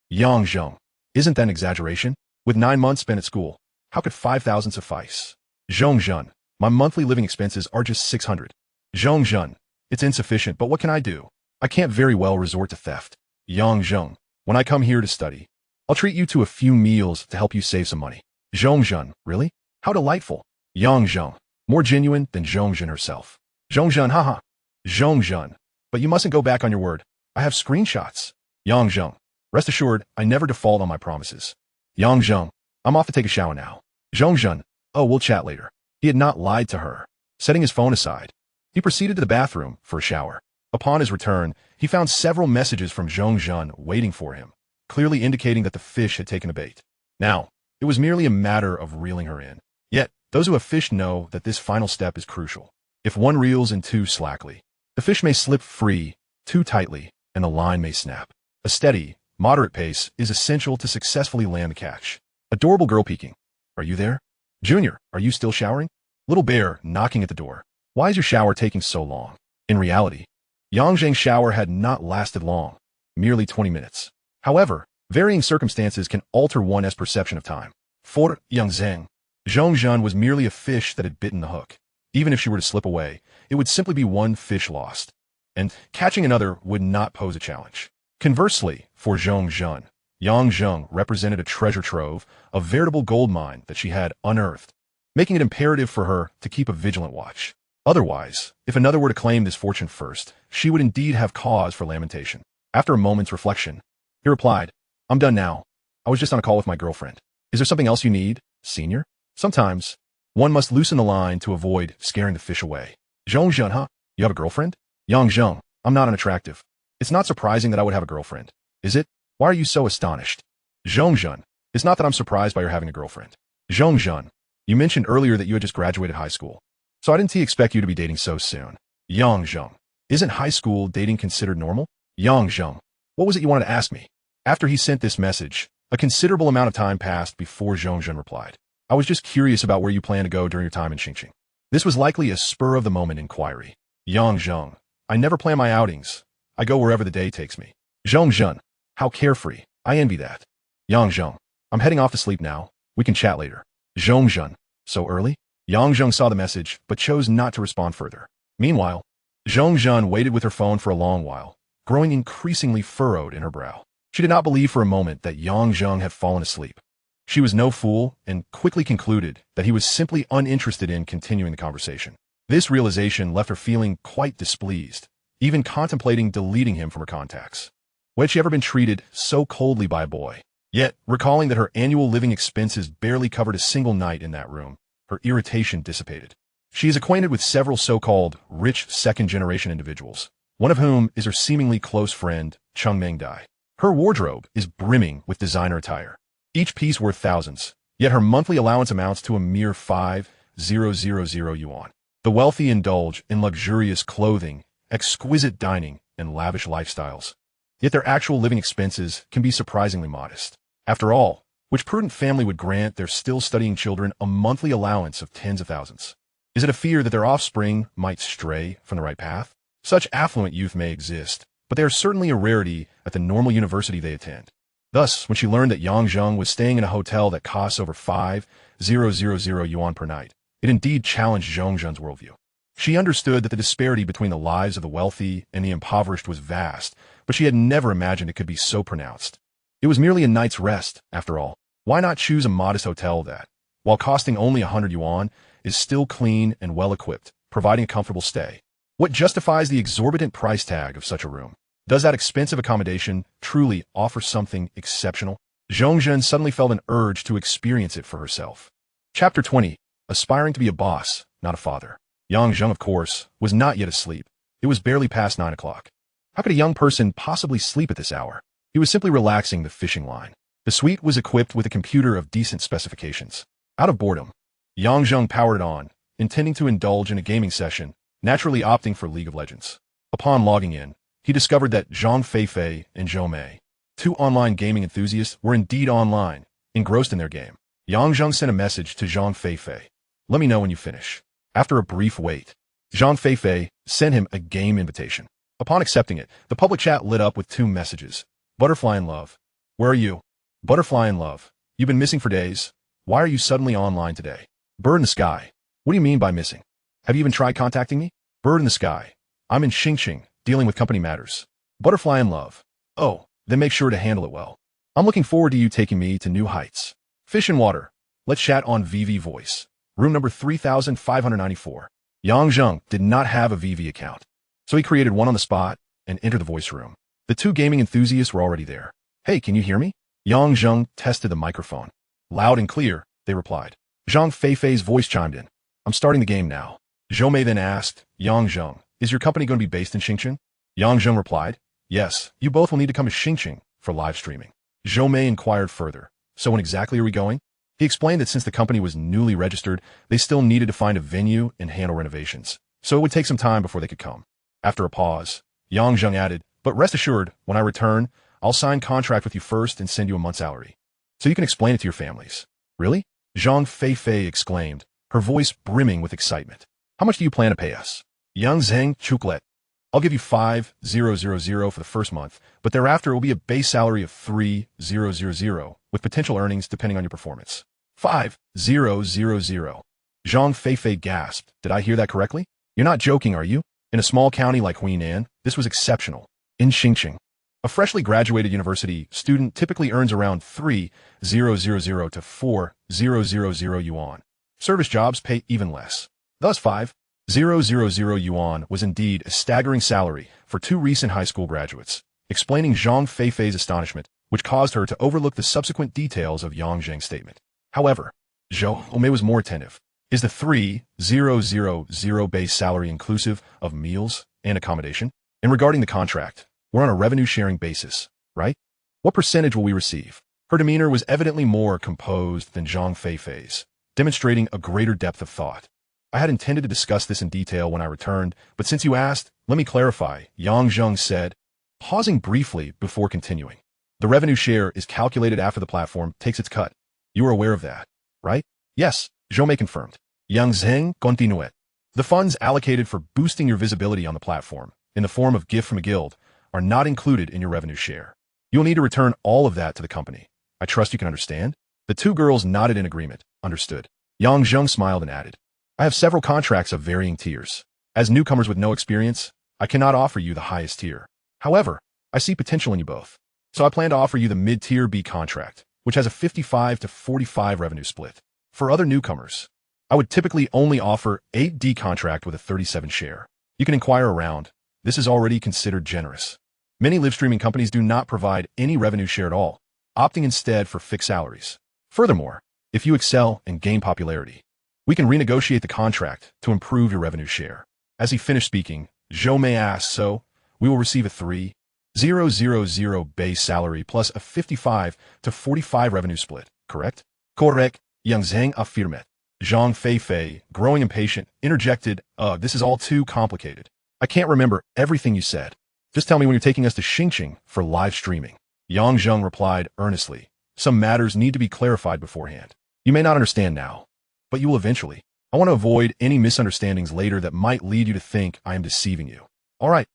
Yang Zheng, isn't that an exaggeration? With 9 months spent at school, how could 5,000 suffice? Zheng, my monthly living expenses are just 600. Zheng, it's insufficient, but what can I do? I can't very well resort to theft. Yang Zheng, when I come here to study, I'll treat you to a few meals to help you save some money. Zheng, really? How delightful. Yang Zheng, more genuine than Zheng herself. Zheng, haha. Zheng, but you mustn't go back on your word. I have screenshots. Yang Zheng, rest assured, I never default on my promises. Yang Zheng, I'm off to take a shower now. Zheng, oh, we'll chat later. He had not lied to her. Setting his phone aside, he proceeded to the bathroom for a shower. Upon his return, he found several messages from Zheng waiting for him, clearly indicating that the fish had taken a bait. Now, it was merely a matter of reeling her in. Yet, those who have fished know that this final step is crucial. If one reels in too slackly, the fish may slip free too tightly, and the line may snap. A steady, moderate pace is essential to successfully land the catch. Adorable girl peeking. Are you there? Junior, are you still showering? Little bear knocking at the door. Why is your shower taking so long? In reality, Yang Zheng's shower had not lasted long, merely 20 minutes. However, varying circumstances can alter one's perception of time. For Yang Zheng, Zheng was merely a fish that had bitten the hook. Even if she were to slip away, it would simply be one fish lost, and catching another would not pose a challenge. Conversely, for Zheng, Yang Zheng represented a treasure trove, a veritable gold mine that she had unearthed, making it imperative for her to keep a vigilant watch. Otherwise, if another were to claim this fortune first, she would indeed have cause for lamentation. After a moment's reflection, he replied, I'm done now. I was just on a call with my girlfriend. Is there something else you need, senior? Sometimes, one must loosen the line to avoid scaring the fish away. Zheng, huh? You have a girlfriend? Yang Zheng, I'm not unattractive. It's not surprising that I would have a girlfriend, is it? Why are you so astonished? Zheng, it's not that I'm surprised by your having a girlfriend. Zheng, you mentioned earlier that you had just graduated high school, so I didn't expect you to be dating so soon. Yang Zheng, isn't high school dating considered normal? Yang Zheng, what was it you wanted to ask me? After he sent this message, a considerable amount of time passed before Zheng replied. I was just curious about where you plan to go during your time in Xingqing. This was likely a spur-of-the-moment inquiry. Yang Zheng, I never plan my outings. I go wherever the day takes me. Zheng, how carefree. I envy that. Yang Zheng, I'm heading off to sleep now. We can chat later. Zheng, so early? Yang Zheng saw the message, but chose not to respond further. Meanwhile, Zheng waited with her phone for a long while, growing increasingly furrowed in her brow. She did not believe for a moment that Yang Zheng had fallen asleep. She was no fool and quickly concluded that he was simply uninterested in continuing the conversation. This realization left her feeling quite displeased, even contemplating deleting him from her contacts. When had she ever been treated so coldly by a boy? Yet, recalling that her annual living expenses barely covered a single night in that room, her irritation dissipated. She is acquainted with several so-called rich second-generation individuals, one of whom is her seemingly close friend, Cheng Mengdai. Her wardrobe is brimming with designer attire, each piece worth thousands, yet her monthly allowance amounts to a mere 5,000 yuan. The wealthy indulge in luxurious clothing, exquisite dining, and lavish lifestyles. Yet their actual living expenses can be surprisingly modest. After all, which prudent family would grant their still studying children a monthly allowance of tens of thousands? Is it a fear that their offspring might stray from the right path? Such affluent youth may exist, but they are certainly a rarity at the normal university they attend. Thus, when she learned that Yang Zheng was staying in a hotel that costs over 5,000 yuan per night, it indeed challenged Zheng Zhen's worldview. She understood that the disparity between the lives of the wealthy and the impoverished was vast, but she had never imagined it could be so pronounced. It was merely a night's rest, after all. Why not choose a modest hotel that, while costing only 100 yuan, is still clean and well-equipped, providing a comfortable stay? What justifies the exorbitant price tag of such a room? Does that expensive accommodation truly offer something exceptional? Zheng Zhen suddenly felt an urge to experience it for herself. Chapter 20. Aspiring to be a boss, not a father. Yang Zheng, of course, was not yet asleep. It was barely past 9 o'clock. How could a young person possibly sleep at this hour? He was simply relaxing the fishing line. The suite was equipped with a computer of decent specifications. Out of boredom, Yang Zheng powered it on, intending to indulge in a gaming session, naturally opting for League of Legends. Upon logging in, he discovered that Zhang Feifei and Zhou Mei, two online gaming enthusiasts, were indeed online, engrossed in their game. Yang Zheng sent a message to Zhang Feifei. Let me know when you finish. After a brief wait, Zhang Feifei sent him a game invitation. Upon accepting it, the public chat lit up with two messages. Butterfly in love. Where are you? Butterfly in love. You've been missing for days. Why are you suddenly online today? Bird in the sky. What do you mean by missing? Have you even tried contacting me? Bird in the sky. I'm in Xingqing, dealing with company matters. Butterfly in love. Oh, then make sure to handle it well. I'm looking forward to you taking me to new heights. Fish in water. Let's chat on VV Voice. Room number 3594. Yang Zheng did not have a VV account, so he created one on the spot and entered the voice room. The two gaming enthusiasts were already there. Hey, can you hear me? Yang Zheng tested the microphone. Loud and clear, they replied. Zhang Feifei's voice chimed in. I'm starting the game now. Zhou Mei then asked, Yang Zheng, is your company going to be based in Xingqing? Yang Zheng replied, yes, you both will need to come to Xingqing for live streaming. Zhou Mei inquired further, so when exactly are we going? He explained that since the company was newly registered, they still needed to find a venue and handle renovations, so it would take some time before they could come. After a pause, Yang Zheng added, but rest assured, when I return, I'll sign contract with you first and send you a month's salary, so you can explain it to your families. Really? Zhang Feifei exclaimed, her voice brimming with excitement. How much do you plan to pay us? Yang Zheng chucklet. I'll give you 5,000 for the first month, but thereafter it will be a base salary of 3,000, with potential earnings depending on your performance. 5,000. Zhang Feifei gasped. Did I hear that correctly? You're not joking, are you? In a small county like Huinan, this was exceptional. In Xingqing, a freshly graduated university student typically earns around 3,000 to 4,000 yuan. Service jobs pay even less. Thus 5,000 yuan was indeed a staggering salary for two recent high school graduates, explaining Zhang Feifei's astonishment, which caused her to overlook the subsequent details of Yang Zheng's statement. However, Zhou Mei was more attentive. Is the 3,000 base salary inclusive of meals and accommodation? And regarding the contract, we're on a revenue-sharing basis, right? What percentage will we receive? Her demeanor was evidently more composed than Zhang Feifei's, demonstrating a greater depth of thought. I had intended to discuss this in detail when I returned, but since you asked, let me clarify, Yang Zheng said, pausing briefly before continuing. The revenue share is calculated after the platform takes its cut. You are aware of that, right? Yes, Zhou Mei confirmed. Yang Zheng continued. The funds allocated for boosting your visibility on the platform, in the form of gift from a guild, are not included in your revenue share. You'll need to return all of that to the company. I trust you can understand? The two girls nodded in agreement. Understood. Yang Zheng smiled and added, I have several contracts of varying tiers. As newcomers with no experience, I cannot offer you the highest tier. However, I see potential in you both. So I plan to offer you the mid-tier B contract, which has a 55 to 45 revenue split. For other newcomers, I would typically only offer 8D contract with a 37 share. You can inquire around. This is already considered generous. Many live streaming companies do not provide any revenue share at all, opting instead for fixed salaries. Furthermore, if you excel and gain popularity, we can renegotiate the contract to improve your revenue share. As he finished speaking, Zhou Mei asked, so, we will receive a 3,000 base salary plus a 55 to 45 revenue split, correct? Correct, young Zheng affirmed. Zhang Feifei, growing impatient, interjected, this is all too complicated. I can't remember everything you said. Just tell me when you're taking us to Xingqing for live streaming. Yang Zheng replied earnestly. Some matters need to be clarified beforehand. You may not understand now, but you will eventually. I want to avoid any misunderstandings later that might lead you to think I am deceiving you. All right,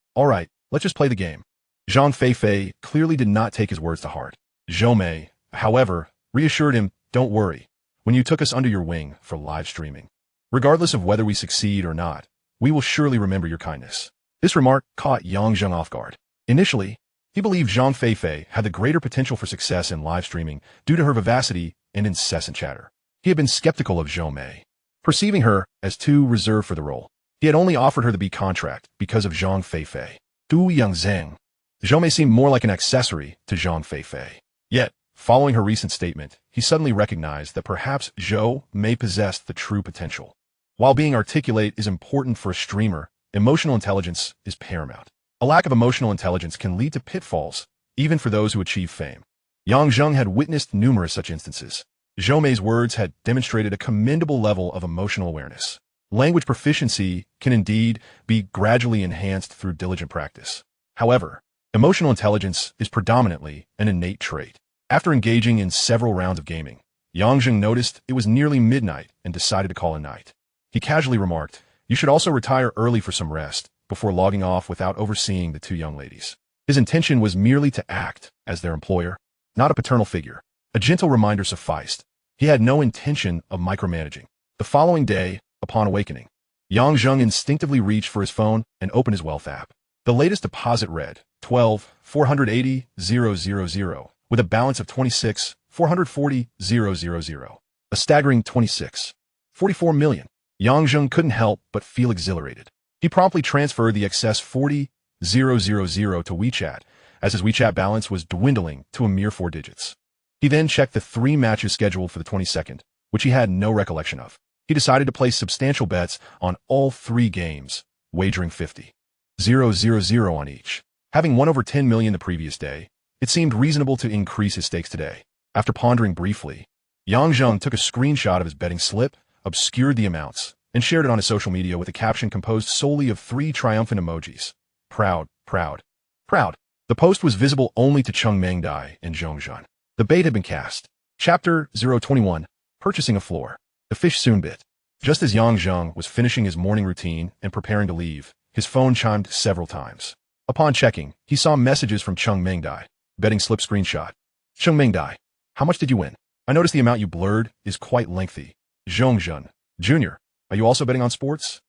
let's just play the game. Zhang Feifei clearly did not take his words to heart. Zhou Mei, however, reassured him, don't worry, when you took us under your wing for live streaming. Regardless of whether we succeed or not, we will surely remember your kindness. This remark caught Yang Zheng off guard. Initially, he believed Zhang Feifei had the greater potential for success in live streaming due to her vivacity and incessant chatter. He had been skeptical of Zhou Mei, perceiving her as too reserved for the role. He had only offered her the B contract because of Zhang Feifei. To Yang Zheng, Zhou Mei seemed more like an accessory to Zhang Feifei. Yet, following her recent statement, he suddenly recognized that perhaps Zhou Mei possessed the true potential. While being articulate is important for a streamer, emotional intelligence is paramount. A lack of emotional intelligence can lead to pitfalls, even for those who achieve fame. Yang Zheng had witnessed numerous such instances. Zhou Mei's words had demonstrated a commendable level of emotional awareness. Language proficiency can indeed be gradually enhanced through diligent practice. However, emotional intelligence is predominantly an innate trait. After engaging in several rounds of gaming, Yang Zheng noticed it was nearly midnight and decided to call a night. He casually remarked, you should also retire early for some rest, before logging off without overseeing the two young ladies. His intention was merely to act as their employer, not a paternal figure. A gentle reminder sufficed. He had no intention of micromanaging. The following day, upon awakening, Yang Zheng instinctively reached for his phone and opened his wealth app. The latest deposit read 12,480,000 with a balance of 26,440,000. A staggering 26.44 million. Yang Zheng couldn't help but feel exhilarated. He promptly transferred the excess 40,000 to WeChat, as his WeChat balance was dwindling to a mere 4 digits. He then checked the 3 matches scheduled for the 22nd, which he had no recollection of. He decided to place substantial bets on all 3 games, wagering 50,000 on each. Having won over 10 million the previous day, it seemed reasonable to increase his stakes today. After pondering briefly, Yang Zheng took a screenshot of his betting slip, obscured the amounts, and shared it on his social media with a caption composed solely of 3 triumphant emojis. Proud, proud, proud. The post was visible only to Cheng Mengdai and Zhong Zhan. The bait had been cast. Chapter 021, Purchasing a Floor. The fish soon bit. Just as Yang Zheng was finishing his morning routine and preparing to leave, his phone chimed several times. Upon checking, he saw messages from Cheng Mengdai. Betting slip screenshot. Cheng Mengdai, how much did you win? I noticed the amount you blurred is quite lengthy. Zhong Zhan, Jr., are you also betting on sports?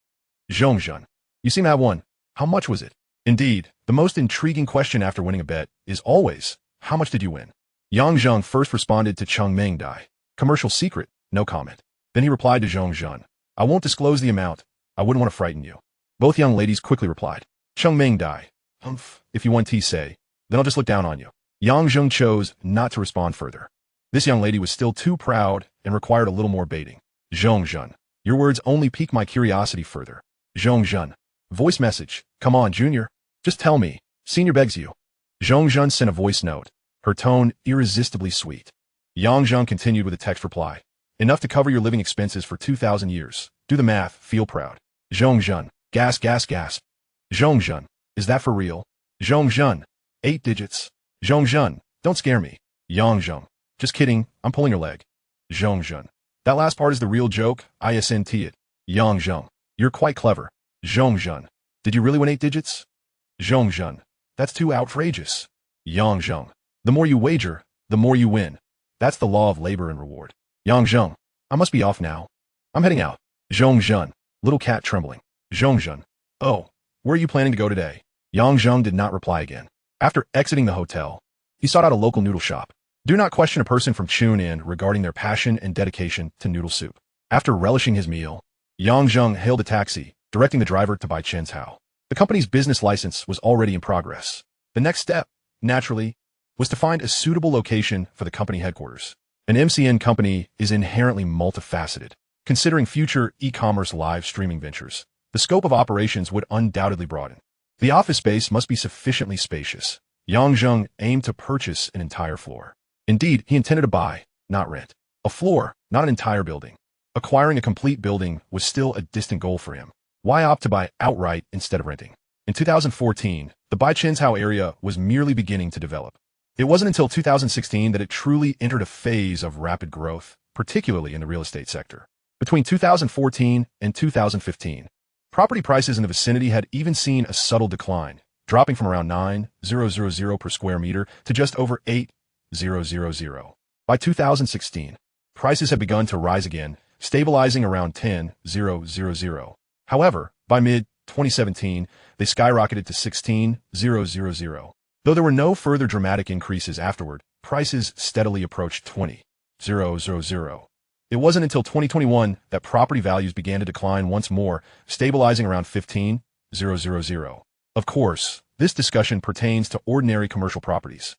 Zhong Zhan, you seem to have won. How much was it? Indeed, the most intriguing question after winning a bet is always, how much did you win? Yang Zheng first responded to Cheng Mengdai. Commercial secret, no comment. Then he replied to Zhong Zhan. I won't disclose the amount. I wouldn't want to frighten you. Both young ladies quickly replied. Cheng Mengdai, if you want to say, then I'll just look down on you. Yang Zheng chose not to respond further. This young lady was still too proud and required a little more baiting. Zhong Zhan, your words only pique my curiosity further. Zhong Zhan, voice message. Come on, Junior. Just tell me. Senior begs you. Zhong Zhan sent a voice note, her tone irresistibly sweet. Yang Zheng continued with a text reply. Enough to cover your living expenses for 2,000 years. Do the math. Feel proud. Zhong Zhan, gasp, gasp, gasp. Zhong Zhan, is that for real? Zhong Zhan, 8 digits. Zhong Zhan, don't scare me. Yang Zheng, just kidding. I'm pulling your leg. Zhong Zhan, that last part is the real joke. ISNT it. Yang Zheng, you're quite clever. Zhong Zhan, did you really win 8 digits? Zhong Zhan, that's too outrageous. Yang Zheng, the more you wager, the more you win. That's the law of labor and reward. Yang Zheng, I must be off now. I'm heading out. Zhong Zhan, little cat trembling. Zhong Zhan, oh, where are you planning to go today? Yang Zheng did not reply again. After exiting the hotel, he sought out a local noodle shop. Do not question a person from Chunin regarding their passion and dedication to noodle soup. After relishing his meal, Yang Zheng hailed a taxi, directing the driver to buy Chen's Hao. The company's business license was already in progress. The next step, naturally, was to find a suitable location for the company headquarters. An MCN company is inherently multifaceted. Considering future e-commerce live streaming ventures, the scope of operations would undoubtedly broaden. The office space must be sufficiently spacious. Yang Zheng aimed to purchase an entire floor. Indeed, he intended to buy, not rent. A floor, not an entire building. Acquiring a complete building was still a distant goal for him. Why opt to buy outright instead of renting? In 2014, the Baiqianzhao area was merely beginning to develop. It wasn't until 2016 that it truly entered a phase of rapid growth, particularly in the real estate sector. Between 2014 and 2015, property prices in the vicinity had even seen a subtle decline, dropping from around 9,000 per square meter to just over 8,000. By 2016, prices had begun to rise again, stabilizing around 10,000. However, by mid-2017, they skyrocketed to 16,000. Though there were no further dramatic increases afterward, prices steadily approached 20,000. It wasn't until 2021 that property values began to decline once more, stabilizing around 15,000. Of course, this discussion pertains to ordinary commercial properties.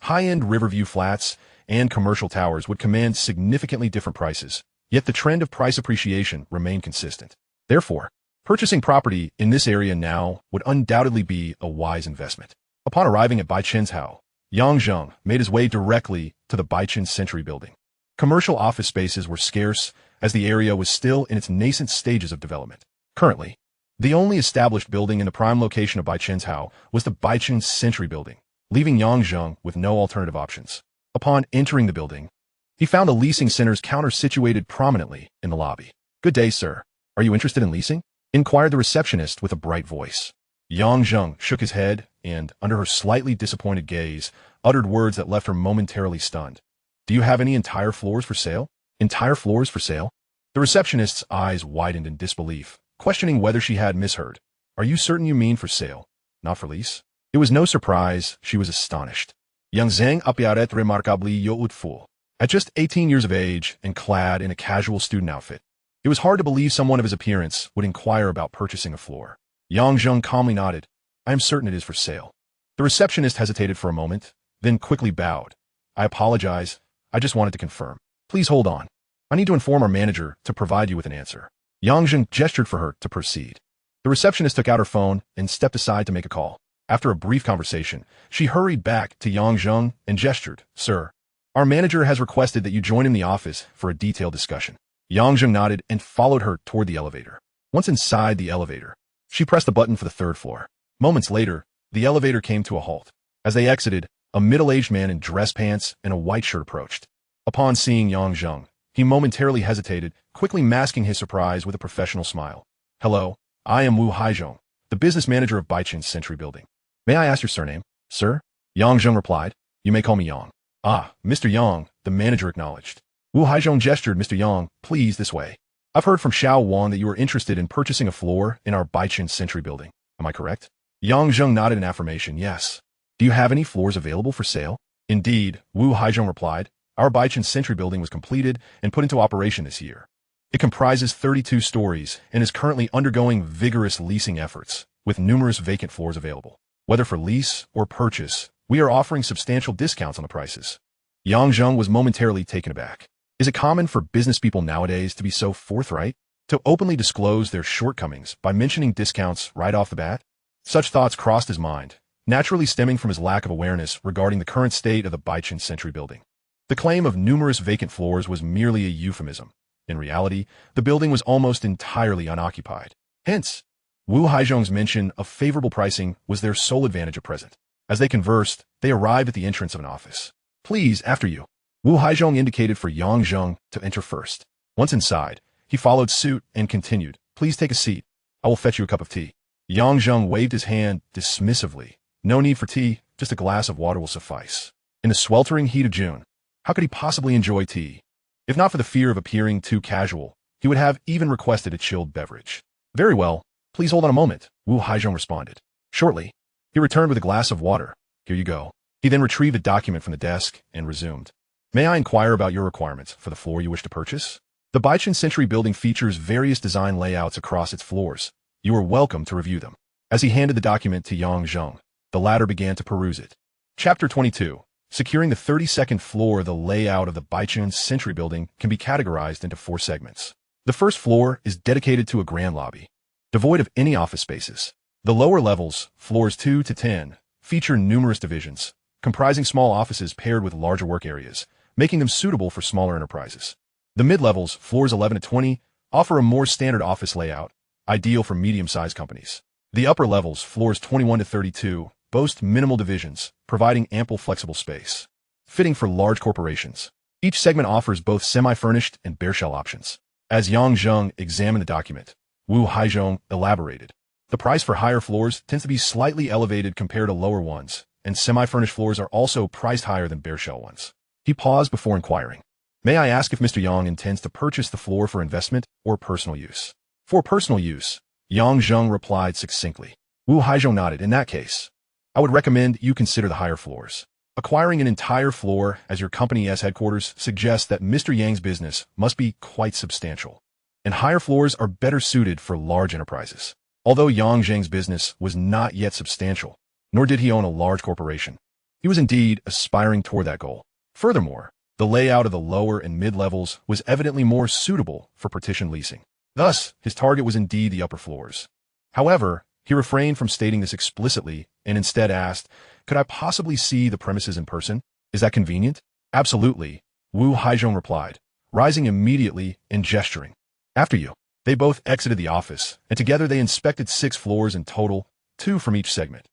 High-end Riverview flats and commercial towers would command significantly different prices, yet the trend of price appreciation remained consistent. Therefore, purchasing property in this area now would undoubtedly be a wise investment. Upon arriving at Baiqianzhao, Yang Zheng made his way directly to the Baiqian Century building. Commercial office spaces were scarce, as the area was still in its nascent stages of development. Currently, the only established building in the prime location of Baiqianzhao was the Baiqian Century building, leaving Yang Zheng with no alternative options. Upon entering the building, he found the leasing center's counter situated prominently in the lobby. "Good day, sir. Are you interested in leasing?" inquired the receptionist with a bright voice. Yang Zheng shook his head and, under her slightly disappointed gaze, uttered words that left her momentarily stunned. "Do you have any entire floors for sale?" "Entire floors for sale?" The receptionist's eyes widened in disbelief, questioning whether she had misheard. "Are you certain you mean for sale, not for lease?" It was no surprise she was astonished. Young Zheng apparaît remarquably youthful. At just 18 years of age and clad in a casual student outfit, it was hard to believe someone of his appearance would inquire about purchasing a floor. Yang Zheng calmly nodded. "I am certain it is for sale." The receptionist hesitated for a moment, then quickly bowed. "I apologize. I just wanted to confirm. Please hold on. I need to inform our manager to provide you with an answer." Yang Zheng gestured for her to proceed. The receptionist took out her phone and stepped aside to make a call. After a brief conversation, she hurried back to Yang Zheng and gestured, "Sir, our manager has requested that you join in the office for a detailed discussion." Yang Zheng nodded and followed her toward the elevator. Once inside the elevator, she pressed the button for the third floor. Moments later, the elevator came to a halt. As they exited, a middle-aged man in dress pants and a white shirt approached. Upon seeing Yang Zheng, he momentarily hesitated, quickly masking his surprise with a professional smile. "Hello, I am Wu Haizhong, the business manager of Baiqian Century building. May I ask your surname?" "Sir?" Yang Zheng replied. "You may call me Yang." "Ah, Mr. Yang," the manager acknowledged. Wu Haizhong gestured. "Mr. Yang, please this way. I've heard from Xiao Wan that you are interested in purchasing a floor in our Baiqian Century building. Am I correct?" Yang Zheng nodded in affirmation. "Yes." "Do you have any floors available for sale?" "Indeed," Wu Haizhong replied. "Our Baiqian Century building was completed and put into operation this year. It comprises 32 stories and is currently undergoing vigorous leasing efforts, with numerous vacant floors available. Whether for lease or purchase, we are offering substantial discounts on the prices." Yang Zheng was momentarily taken aback. Is it common for business people nowadays to be so forthright, to openly disclose their shortcomings by mentioning discounts right off the bat? Such thoughts crossed his mind, naturally stemming from his lack of awareness regarding the current state of the Baiqian Century building. The claim of numerous vacant floors was merely a euphemism. In reality, the building was almost entirely unoccupied. Hence, Wu Haizhong's mention of favorable pricing was their sole advantage at present. As they conversed, they arrived at the entrance of an office. "Please, after you." Wu Haizhong indicated for Yang Zheng to enter first. Once inside, he followed suit and continued, "Please take a seat. I will fetch you a cup of tea." Yang Zheng waved his hand dismissively. "No need for tea, just a glass of water will suffice." In the sweltering heat of June, how could he possibly enjoy tea? If not for the fear of appearing too casual, he would have even requested a chilled beverage. "Very well, please hold on a moment," Wu Haizhong responded. Shortly, he returned with a glass of water. "Here you go." He then retrieved a document from the desk and resumed. "May I inquire about your requirements for the floor you wish to purchase?" The Baiqian Century building features various design layouts across its floors. You are welcome to review them. As he handed the document to Yang Zheng, the latter began to peruse it. Chapter 22. Securing the 32nd floor. The layout of the Baiqian Century building can be categorized into 4 segments. The first floor is dedicated to a grand lobby, devoid of any office spaces. The lower levels, floors 2 to 10, feature numerous divisions, comprising small offices paired with larger work areas, making them suitable for smaller enterprises. The mid-levels, floors 11 to 20, offer a more standard office layout, ideal for medium-sized companies. The upper levels, floors 21 to 32, boast minimal divisions, providing ample flexible space, fitting for large corporations. Each segment offers both semi-furnished and bare shell options. As Zheng examined the document, Wu Haizhong elaborated. The price for higher floors tends to be slightly elevated compared to lower ones, and semi-furnished floors are also priced higher than bare shell ones. He paused before inquiring. May I ask if Mr. Yang intends to purchase the floor for investment or personal use? For personal use, Zheng replied succinctly. Wu Haizhong nodded. In that case, I would recommend you consider the higher floors. Acquiring an entire floor as your company's headquarters suggests that Mr. Yang's business must be quite substantial, and higher floors are better suited for large enterprises. Although Zheng's business was not yet substantial, nor did he own a large corporation, he was indeed aspiring toward that goal. Furthermore, the layout of the lower and mid-levels was evidently more suitable for partition leasing. Thus, his target was indeed the upper floors. However, he refrained from stating this explicitly and instead asked, could I possibly see the premises in person? Is that convenient? Absolutely, Wu Haizhong replied, rising immediately and gesturing. After you. They both exited the office, and together they inspected 6 floors in total, 2 from each segment,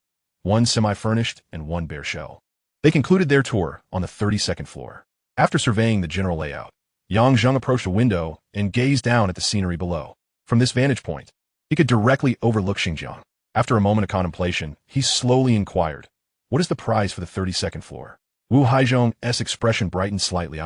1 semi-furnished and 1 bare shell. They concluded their tour on the 32nd floor. After surveying the general layout, Zheng approached a window and gazed down at the scenery below. From this vantage point, he could directly overlook Xinjiang. After a moment of contemplation, he slowly inquired, what is the price for the 32nd floor? Wu Haizhong's expression brightened slightly.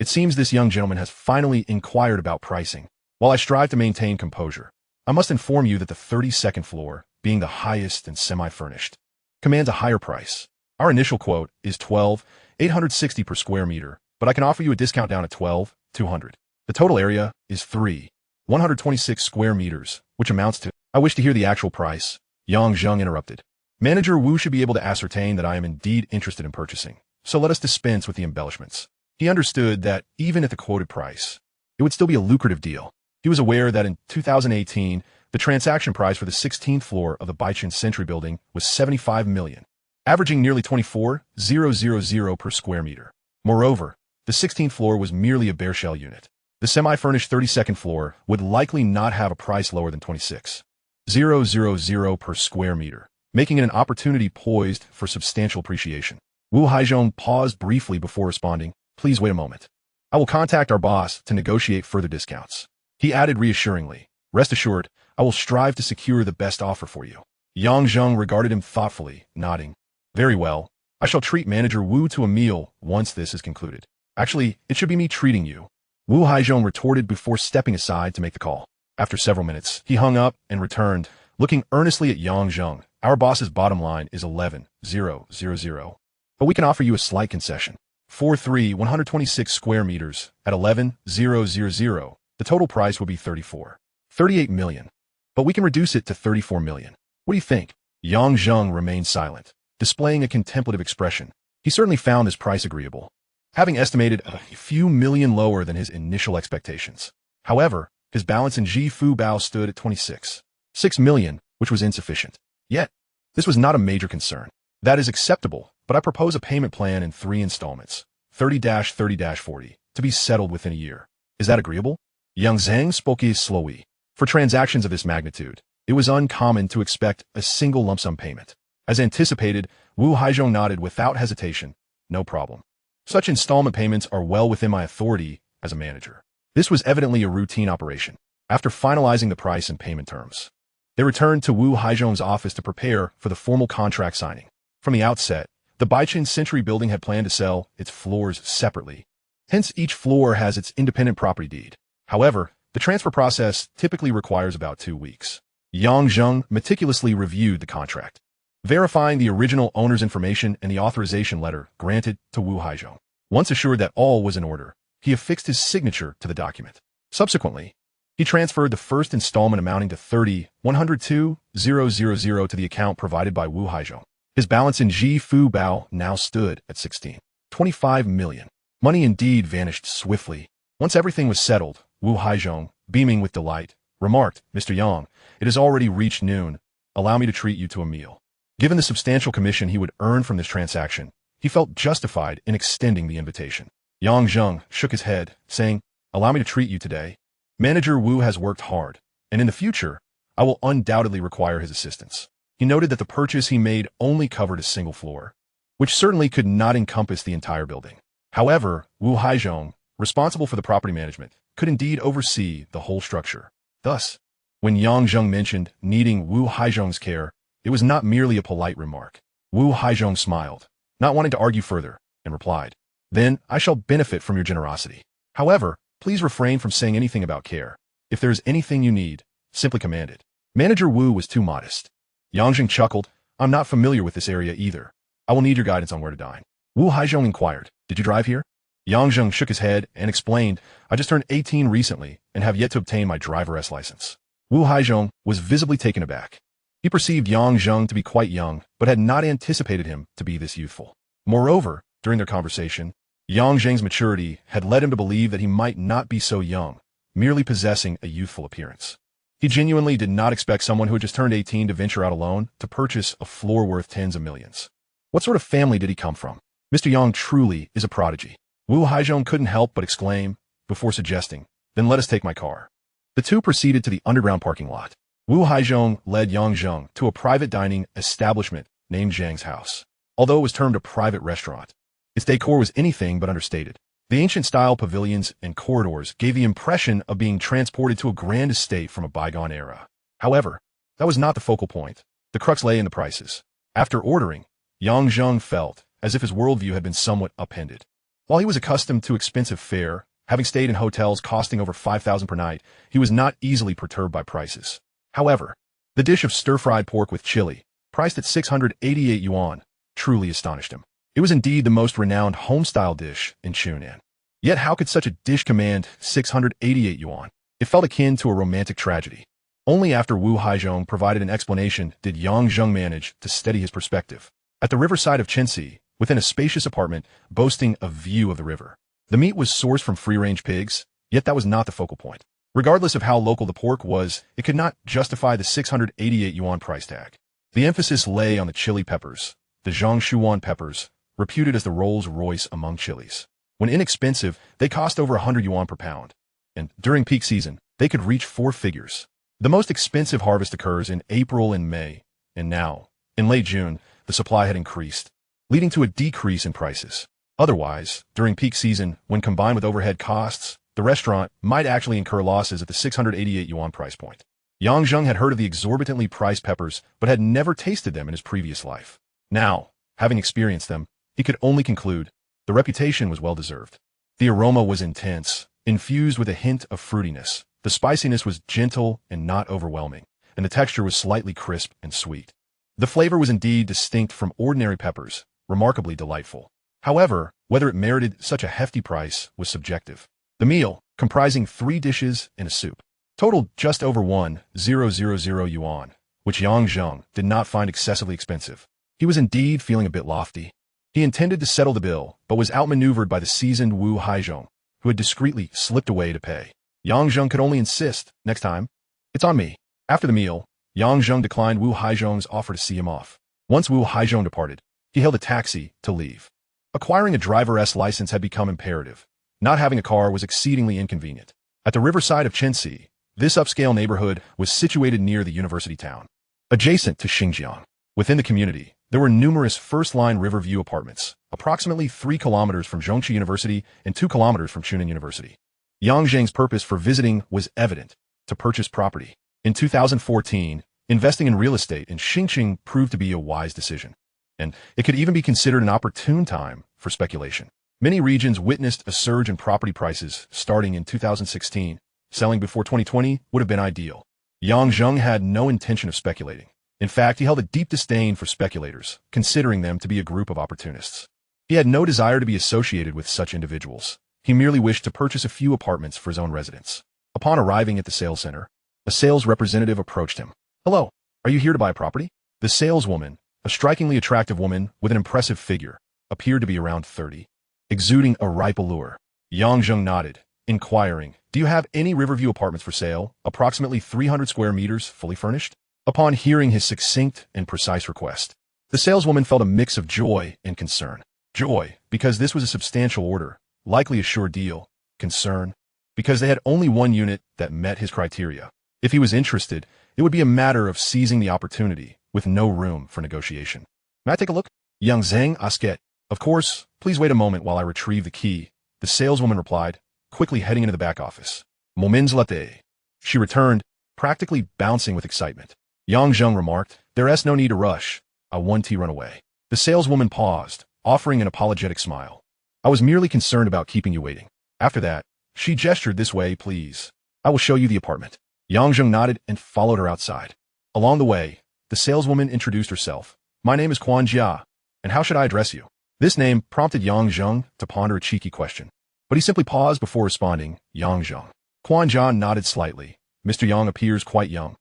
It seems this young gentleman has finally inquired about pricing. While I strive to maintain composure, I must inform you that the 32nd floor, being the highest and semi-furnished, commands a higher price. Our initial quote is $12,860 per square meter, but I can offer you a discount down at $12,200. The total area is 3,126 square meters, which amounts to... I wish to hear the actual price, Zheng interrupted. Manager Wu should be able to ascertain that I am indeed interested in purchasing, so let us dispense with the embellishments. He understood that, even at the quoted price, it would still be a lucrative deal. He was aware that in 2018, the transaction price for the 16th floor of the Baichin Century building was $75 million, averaging nearly $24,000 per square meter. Moreover, the 16th floor was merely a bare shell unit. The semi-furnished 32nd floor would likely not have a price lower than $26,000 per square meter, making it an opportunity poised for substantial appreciation. Wu Haizhong paused briefly before responding, please wait a moment. I will contact our boss to negotiate further discounts. He added reassuringly, rest assured, I will strive to secure the best offer for you. Zheng regarded him thoughtfully, nodding. Very well. I shall treat Manager Wu to a meal once this is concluded. Actually, it should be me treating you. Wu Haizhong retorted before stepping aside to make the call. After several minutes, he hung up and returned, looking earnestly at Zheng. Our boss's bottom line is 11,000, but we can offer you a slight concession. 126 square meters at 11,000. The total price will be $38 million, but we can reduce it to $34 million. What do you think? Zheng remained silent, displaying a contemplative expression. He certainly found this price agreeable, having estimated a few million lower than his initial expectations. However, his balance in Fu Bao stood at $26.6 million, which was insufficient. Yet, this was not a major concern. That is acceptable, but I propose a payment plan in 3 installments, 30-30-40, to be settled within a year. Is that agreeable? Zheng spoke slowly. For transactions of this magnitude, it was uncommon to expect a single lump sum payment. As anticipated, Wu Haizhong nodded without hesitation. No problem. Such installment payments are well within my authority as a manager. This was evidently a routine operation. After finalizing the price and payment terms, they returned to Wu Haizhong's office to prepare for the formal contract signing. From the outset, the Baichin Century building had planned to sell its floors separately. Hence, each floor has its independent property deed. However, the transfer process typically requires about 2 weeks. Zheng meticulously reviewed the contract, verifying the original owner's information and the authorization letter granted to Wu Haizhong. Once assured that all was in order, he affixed his signature to the document. Subsequently, he transferred the first installment amounting to $30,102,000 to the account provided by Wu Haizhong. His balance in Fu Bao now stood at $16.25 million. Money indeed vanished swiftly. Once everything was settled, Wu Haizhong, beaming with delight, remarked, Mr. Yang, it has already reached noon. allow me to treat you to a meal. Given the substantial commission he would earn from this transaction, he felt justified in extending the invitation. Yang Zheng shook his head, saying, allow me to treat you today. Manager Wu has worked hard, and in the future, I will undoubtedly require his assistance. He noted that the purchase he made only covered a single floor, which certainly could not encompass the entire building. However, Wu Haizhong, responsible for the property management, could indeed oversee the whole structure. Thus, when Yang Zheng mentioned needing Wu Haizhong's care, it was not merely a polite remark. Wu Haizhong smiled, not wanting to argue further, and replied, then I shall benefit from your generosity. However, please refrain from saying anything about care. If there is anything you need, simply command it. Manager Wu was too modest. Yang Zheng chuckled, I'm not familiar with this area either. I will need your guidance on where to dine. Wu Haizhong inquired, did you drive here? Yang Zheng shook his head and explained, I just turned 18 recently and have yet to obtain my driver's license. Wu Haizhong was visibly taken aback. He perceived Yang Zheng to be quite young, but had not anticipated him to be this youthful. Moreover, during their conversation, Yang Zheng's maturity had led him to believe that he might not be so young, merely possessing a youthful appearance. He genuinely did not expect someone who had just turned 18 to venture out alone to purchase a floor worth tens of millions. What sort of family did he come from? Mr. Yang truly is a prodigy. Wu Haizhong couldn't help but exclaim, before suggesting, then let us take my car. The two proceeded to the underground parking lot. Wu Haizhong led Yang Zheng to a private dining establishment named Zheng's House. Although it was termed a private restaurant, its decor was anything but understated. The ancient-style pavilions and corridors gave the impression of being transported to a grand estate from a bygone era. However, that was not the focal point. The crux lay in the prices. After ordering, Yang Zheng felt as if his worldview had been somewhat upended. While he was accustomed to expensive fare, having stayed in hotels costing over 5,000 per night, he was not easily perturbed by prices. However, the dish of stir-fried pork with chili, priced at 688 yuan, truly astonished him. It was indeed the most renowned home-style dish in Chunan. Yet how could such a dish command 688 yuan? It felt akin to a romantic tragedy. Only after Wu Haizhong provided an explanation did Yang Zheng manage to steady his perspective. At the riverside of Chenxi, within a spacious apartment boasting a view of the river, the meat was sourced from free-range pigs, yet that was not the focal point. Regardless of how local the pork was, it could not justify the 688 yuan price tag. The emphasis lay on the chili peppers, the Zhongshuan peppers, reputed as the Rolls-Royce among chilies. When inexpensive, they cost over 100 yuan per pound, and during peak season, they could reach 4 figures. The most expensive harvest occurs in April and May, and now, in late June, the supply had increased, leading to a decrease in prices. Otherwise, during peak season, when combined with overhead costs, the restaurant might actually incur losses at the 688 yuan price point. Yang Zheng had heard of the exorbitantly priced peppers, but had never tasted them in his previous life. Now, having experienced them, he could only conclude the reputation was well-deserved. The aroma was intense, infused with a hint of fruitiness. The spiciness was gentle and not overwhelming, and the texture was slightly crisp and sweet. The flavor was indeed distinct from ordinary peppers, remarkably delightful. However, whether it merited such a hefty price was subjective. The meal, comprising 3 dishes and a soup, totaled just over 1,000 yuan, which Yang Zheng did not find excessively expensive. He was indeed feeling a bit lofty. He intended to settle the bill, but was outmaneuvered by the seasoned Wu Haizhong, who had discreetly slipped away to pay. Yang Zheng could only insist, next time, it's on me. After the meal, Yang Zheng declined Wu Haizhong's offer to see him off. Once Wu Haizhong departed, he hailed a taxi to leave. Acquiring a driver's license had become imperative. Not having a car was exceedingly inconvenient. At the riverside of Chenxi, this upscale neighborhood was situated near the university town, adjacent to Xinjiang. Within the community, there were numerous first-line river-view apartments, approximately 3 kilometers from Zhongshu University and 2 kilometers from Chunan University. Yang Zheng's purpose for visiting was evident, to purchase property. In 2014, investing in real estate in Xinjiang proved to be a wise decision, and it could even be considered an opportune time for speculation. Many regions witnessed a surge in property prices starting in 2016. Selling before 2020 would have been ideal. Yang Zheng had no intention of speculating. In fact, he held a deep disdain for speculators, considering them to be a group of opportunists. He had no desire to be associated with such individuals. He merely wished to purchase a few apartments for his own residence. Upon arriving at the sales center, a sales representative approached him. Hello, are you here to buy a property? The saleswoman, a strikingly attractive woman with an impressive figure, appeared to be around 30, exuding a ripe allure. Yang Zheng nodded, inquiring, do you have any Riverview apartments for sale, approximately 300 square meters, fully furnished? Upon hearing his succinct and precise request, the saleswoman felt a mix of joy and concern. Joy, because this was a substantial order, likely a sure deal. Concern, because they had only one unit that met his criteria. If he was interested, it would be a matter of seizing the opportunity, with no room for negotiation. May I take a look? Young Zheng asked. Of course, please wait a moment while I retrieve the key, the saleswoman replied, quickly heading into the back office. Moments later, she returned, practically bouncing with excitement. Yang Zheng remarked, "There's no need to rush. I want to run away." The saleswoman paused, offering an apologetic smile. "I was merely concerned about keeping you waiting." After that, she gestured, "This way, please. I will show you the apartment." Yang Zheng nodded and followed her outside. Along the way, the saleswoman introduced herself. "My name is Quan Jia, and how should I address you?" This name prompted Yang Zheng to ponder a cheeky question, but he simply paused before responding, "Yang Zheng." Quan Jia nodded slightly. "Mr. Yang appears quite young.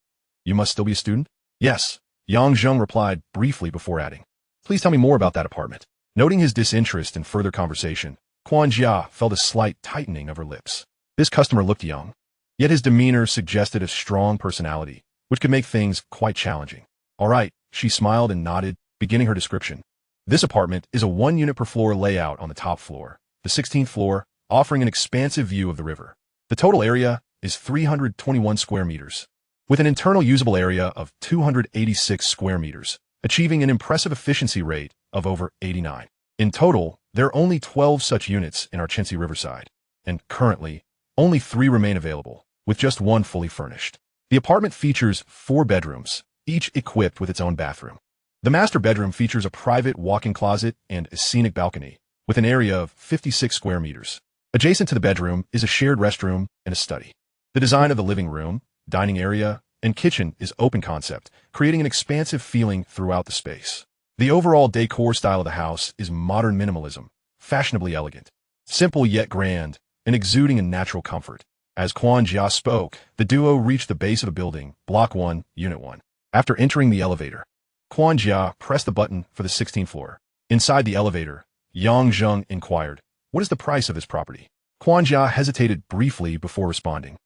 You must still be a student?" "Yes," Yang Zheng replied briefly before adding, "Please tell me more about that apartment." Noting his disinterest in further conversation, Quan Jia felt a slight tightening of her lips. This customer looked young, yet his demeanor suggested a strong personality, which could make things quite challenging. "All right," she smiled and nodded, beginning her description. "This apartment is a one-unit per floor layout on the top floor, the 16th floor, offering an expansive view of the river. The total area is 321 square meters, with an internal usable area of 286 square meters, achieving an impressive efficiency rate of over 89. In total, there are only 12 such units in our Chensey Riverside, and currently, only 3 remain available, with just 1 fully furnished. The apartment features 4 bedrooms, each equipped with its own bathroom. The master bedroom features a private walk-in closet and a scenic balcony, with an area of 56 square meters. Adjacent to the bedroom is a shared restroom and a study. The design of the living room, dining area, and kitchen is open concept, creating an expansive feeling throughout the space. The overall decor style of the house is modern minimalism, fashionably elegant, simple yet grand, and exuding a natural comfort. As Quan Jia spoke, the duo reached the base of the building, Block 1, Unit 1. After entering the elevator, Quan Jia pressed the button for the 16th floor. Inside the elevator, Yang Zheng inquired, "What is the price of this property?" Quan Jia hesitated briefly before responding.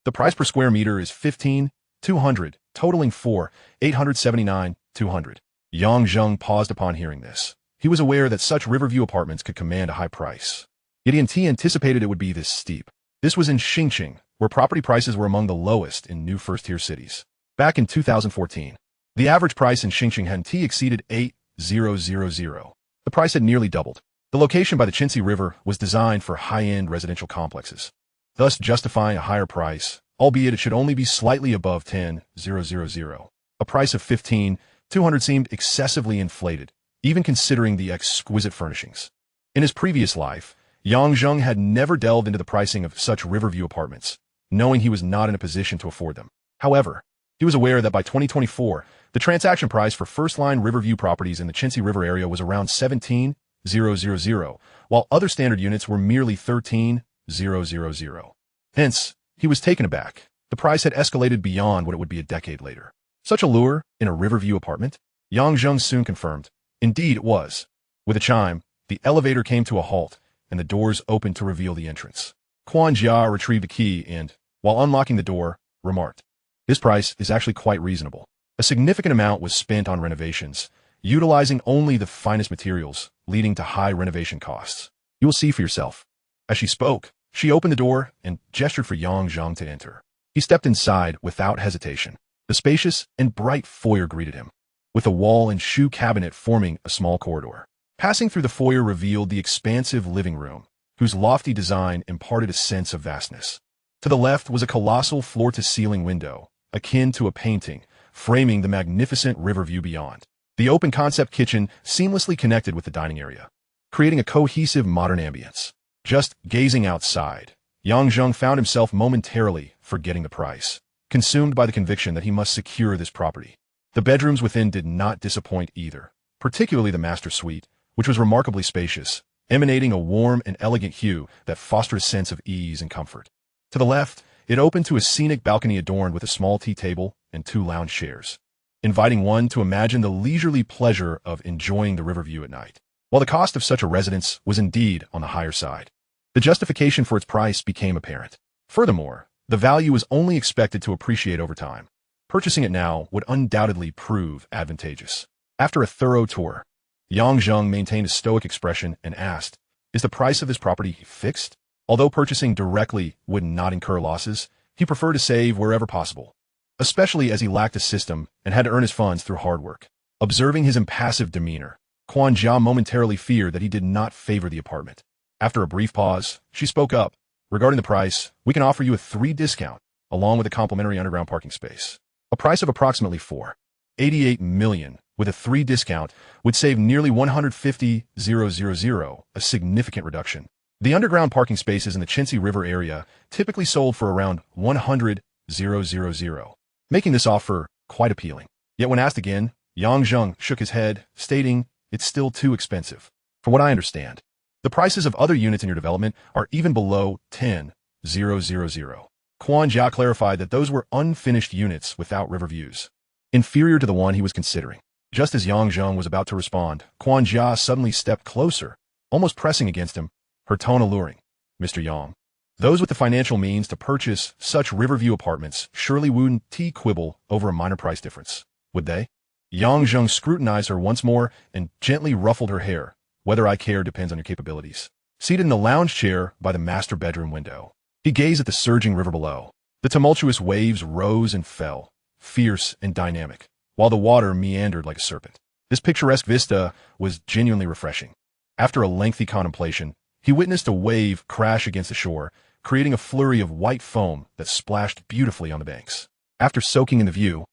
"The price per square meter is 15,200, totaling 4,879,200. Yang Zheng paused upon hearing this. He was aware that such Riverview apartments could command a high price. Yet he anticipated it would be this steep. This was in Xingqing, where property prices were among the lowest in new first-tier cities. Back in 2014, the average price in Xingqing hadn't exceeded 8,000. The price had nearly doubled. The location by the Chensey River was designed for high-end residential complexes, thus justifying a higher price, albeit it should only be slightly above 10,000. A price of 15,200 seemed excessively inflated, even considering the exquisite furnishings. In his previous life, Yang Zheng had never delved into the pricing of such Riverview apartments, knowing he was not in a position to afford them. However, he was aware that by 2024, the transaction price for first-line Riverview properties in the Chensey River area was around 17,000, while other standard units were merely 13,000. Hence, he was taken aback. The price had escalated beyond what it would be a decade later. Such a lure in a Riverview apartment? Yang Zheng soon confirmed. Indeed, it was. With a chime, the elevator came to a halt, and the doors opened to reveal the entrance. Quan Jia retrieved the key and, while unlocking the door, remarked, "This price is actually quite reasonable. A significant amount was spent on renovations, utilizing only the finest materials, leading to high renovation costs. You will see for yourself." As she spoke, she opened the door and gestured for Yang Zheng to enter. He stepped inside without hesitation. The spacious and bright foyer greeted him, with a wall and shoe cabinet forming a small corridor. Passing through the foyer revealed the expansive living room, whose lofty design imparted a sense of vastness. To the left was a colossal floor-to-ceiling window, akin to a painting, framing the magnificent river view beyond. The open-concept kitchen seamlessly connected with the dining area, creating a cohesive modern ambience. Just gazing outside, Yang Zheng found himself momentarily forgetting the price, consumed by the conviction that he must secure this property. The bedrooms within did not disappoint either, particularly the master suite, which was remarkably spacious, emanating a warm and elegant hue that fostered a sense of ease and comfort. To the left, it opened to a scenic balcony adorned with a small tea table and 2 lounge chairs, inviting one to imagine the leisurely pleasure of enjoying the river view at night. While the cost of such a residence was indeed on the higher side, the justification for its price became apparent. Furthermore, the value was only expected to appreciate over time. Purchasing it now would undoubtedly prove advantageous. After a thorough tour, Zheng maintained a stoic expression and asked, "Is the price of this property fixed?" Although purchasing directly would not incur losses, he preferred to save wherever possible, especially as he lacked a system and had to earn his funds through hard work. Observing his impassive demeanor, Jia momentarily feared that he did not favor the apartment. After a brief pause, she spoke up. "Regarding the price, we can offer you a 3 discount, along with a complimentary underground parking space. A price of approximately $4.88 million with a 3 discount would save nearly $150,000, a significant reduction. The underground parking spaces in the Chensi River area typically sold for around $100,000, making this offer quite appealing. Yet when asked again, Zheng shook his head, stating, "It's still too expensive. From what I understand, the prices of other units in your development are even below $10,000. Jia clarified that those were unfinished units without river views, inferior to the one he was considering. Just as Zheng was about to respond, Jia suddenly stepped closer, almost pressing against him, her tone alluring. "Mr. Yang, those with the financial means to purchase such riverview apartments surely wouldn't quibble over a minor price difference, would they?" Zheng scrutinized her once more and gently ruffled her hair. "Whether I care depends on your capabilities." Seated in the lounge chair by the master bedroom window, he gazed at the surging river below. The tumultuous waves rose and fell, fierce and dynamic, while the water meandered like a serpent. This picturesque vista was genuinely refreshing. After a lengthy contemplation, he witnessed a wave crash against the shore, creating a flurry of white foam that splashed beautifully on the banks. After soaking in the view,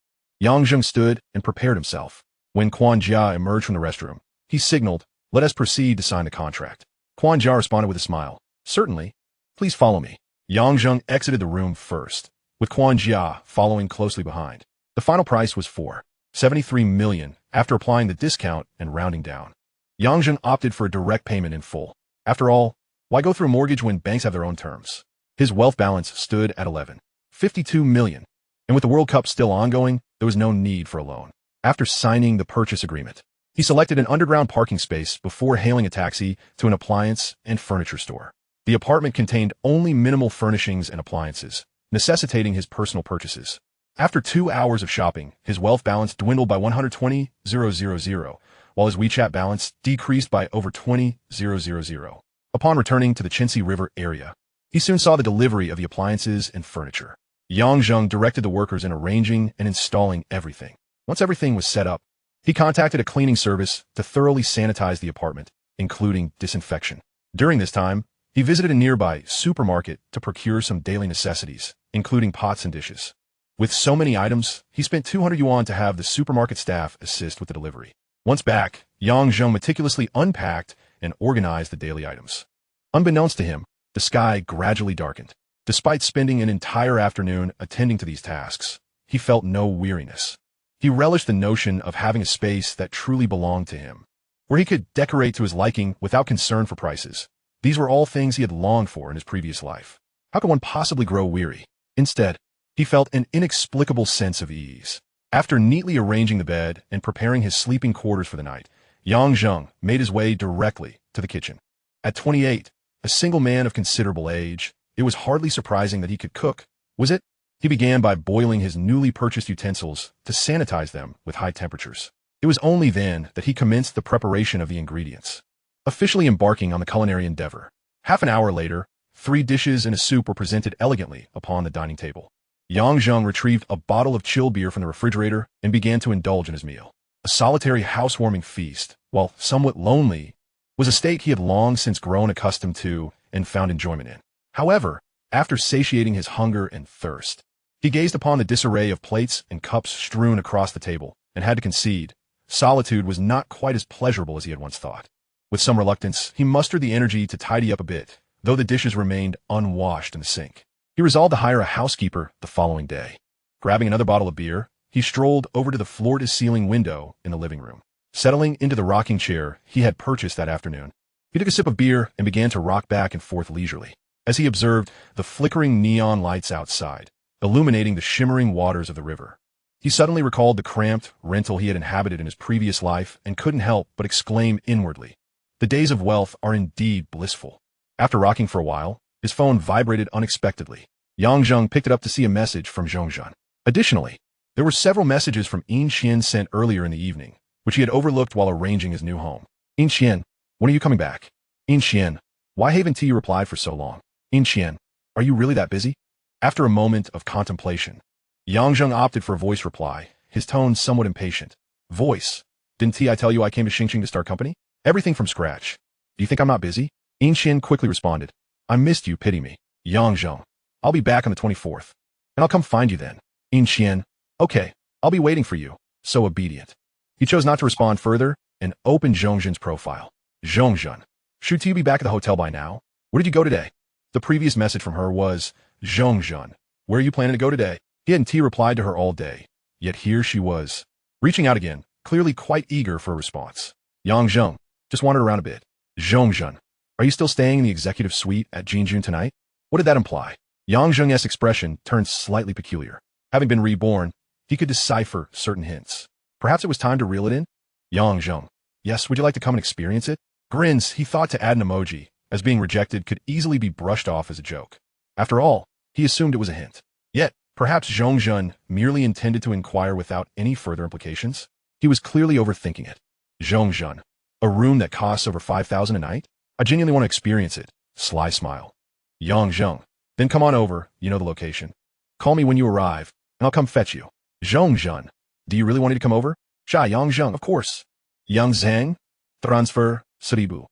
Zheng stood and prepared himself. When Jia emerged from the restroom, he signaled, "Let us proceed to sign the contract." Jia responded with a smile. "Certainly. Please follow me." Zheng exited the room first, with Jia following closely behind. The final price was $4.73 million after applying the discount and rounding down. Zheng opted for a direct payment in full. After all, why go through a mortgage when banks have their own terms? His wealth balance stood at $11.52 million, and with the World Cup still ongoing, there was no need for a loan. After signing the purchase agreement, he selected an underground parking space before hailing a taxi to an appliance and furniture store. The apartment contained only minimal furnishings and appliances, necessitating his personal purchases. After 2 hours of shopping, his wealth balance dwindled by $120,000, while his WeChat balance decreased by over $20,000. Upon returning to the Chensi River area, he soon saw the delivery of the appliances and furniture. Zheng directed the workers in arranging and installing everything. Once everything was set up, he contacted a cleaning service to thoroughly sanitize the apartment, including disinfection. During this time, he visited a nearby supermarket to procure some daily necessities, including pots and dishes. With so many items, he spent 200 yuan to have the supermarket staff assist with the delivery. Once back, Zheng meticulously unpacked and organized the daily items. Unbeknownst to him, the sky gradually darkened. Despite spending an entire afternoon attending to these tasks, he felt no weariness. He relished the notion of having a space that truly belonged to him, where he could decorate to his liking without concern for prices. These were all things he had longed for in his previous life. How could one possibly grow weary? Instead, he felt an inexplicable sense of ease. After neatly arranging the bed and preparing his sleeping quarters for the night, Zheng made his way directly to the kitchen. At 28, a single man of considerable age, it was hardly surprising that he could cook, was it? He began by boiling his newly purchased utensils to sanitize them with high temperatures. It was only then that he commenced the preparation of the ingredients, officially embarking on the culinary endeavor. Half an hour later, 3 dishes and a soup were presented elegantly upon the dining table. Zheng retrieved a bottle of chilled beer from the refrigerator and began to indulge in his meal. A solitary housewarming feast, while somewhat lonely, was a state he had long since grown accustomed to and found enjoyment in. However, after satiating his hunger and thirst, he gazed upon the disarray of plates and cups strewn across the table and had to concede, solitude was not quite as pleasurable as he had once thought. With some reluctance, he mustered the energy to tidy up a bit, though the dishes remained unwashed in the sink. He resolved to hire a housekeeper the following day. Grabbing another bottle of beer, he strolled over to the floor-to-ceiling window in the living room. Settling into the rocking chair he had purchased that afternoon, he took a sip of beer and began to rock back and forth leisurely, as he observed the flickering neon lights outside, illuminating the shimmering waters of the river. He suddenly recalled the cramped rental he had inhabited in his previous life and couldn't help but exclaim inwardly, "The days of wealth are indeed blissful." After rocking for a while, his phone vibrated unexpectedly. Zheng picked it up to see a message from Zheng. Additionally, There were several messages from In Xian sent earlier in the evening, which he had overlooked while arranging his new home. In Xian, when are you coming back? In Xian, why haven't you replied for so long? In Xian, are you really that busy? After a moment of contemplation, Yang Zheng opted for a voice reply, his tone somewhat impatient. Voice, didn't I tell you I came to Xingqing to start company? Everything from scratch. Do you think I'm not busy? In Xian quickly responded. I missed you, pity me. Yang Zheng, I'll be back on the 24th. And I'll come find you then. In Xian, okay, I'll be waiting for you. So obedient. He chose not to respond further and opened Zhongzhen's profile. Zhongzhen, should you be back at the hotel by now? Where did you go today? The previous message from her was, Zhongzhen, where are you planning to go today? He hadn't replied to her all day, yet here she was, reaching out again, clearly quite eager for a response. Yang Zheng, just wandered around a bit. Zhongzhen, are you still staying in the executive suite at Jinjun tonight? What did that imply? Yang Zheng's expression turned slightly peculiar. Having been reborn, he could decipher certain hints. Perhaps it was time to reel it in? Yang Zheng, yes, would you like to come and experience it? Grins, he thought to add an emoji, as being rejected could easily be brushed off as a joke. After all, he assumed it was a hint. Yet, perhaps Zhongzhen merely intended to inquire without any further implications? He was clearly overthinking it. Zhongzhen, a room that costs over 5,000 a night? I genuinely want to experience it. Sly smile. Yang Zheng, then come on over, you know the location. Call me when you arrive, and I'll come fetch you. Zhongzhen, do you really want me to come over? Sha Yang Zheng, of course. Yang Zheng, transfer, 1000.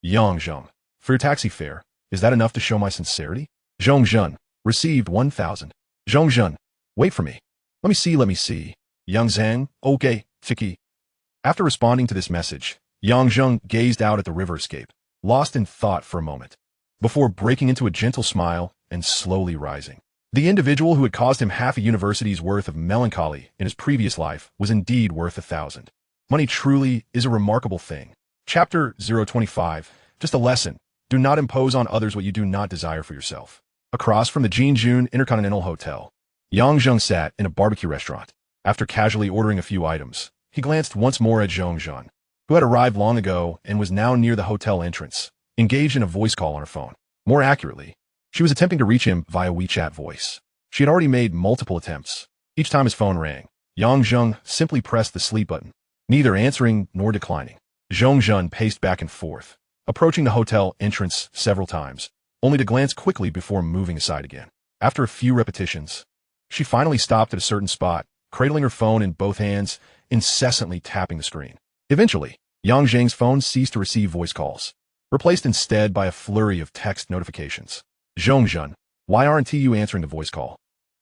Yang Zheng, for your taxi fare, is that enough to show my sincerity? Zhongzhen, received 1,000. Zhongzhen, wait for me. Let me see. Yang Zheng, okay, Tiki. After responding to this message, Yang Zheng gazed out at the riverscape, lost in thought for a moment, before breaking into a gentle smile and slowly rising. The individual who had caused him half a university's worth of melancholy in his previous life was indeed worth 1,000. Money truly is a remarkable thing. Chapter 025, just a lesson. Do not impose on others what you do not desire for yourself. Across from the Jinjun Intercontinental Hotel, Yang Zheng sat in a barbecue restaurant. After casually ordering a few items, he glanced once more at Zhongzhen, who had arrived long ago and was now near the hotel entrance, engaged in a voice call on her phone. More accurately, she was attempting to reach him via WeChat voice. She had already made multiple attempts. Each time his phone rang, Yang Zheng simply pressed the sleep button, neither answering nor declining. Zhongzhen paced back and forth, approaching the hotel entrance several times, only to glance quickly before moving aside again. After a few repetitions, she finally stopped at a certain spot, cradling her phone in both hands, incessantly tapping the screen. Eventually, Yang Zheng's phone ceased to receive voice calls, replaced instead by a flurry of text notifications. Zhongzhen, why aren't you answering the voice call?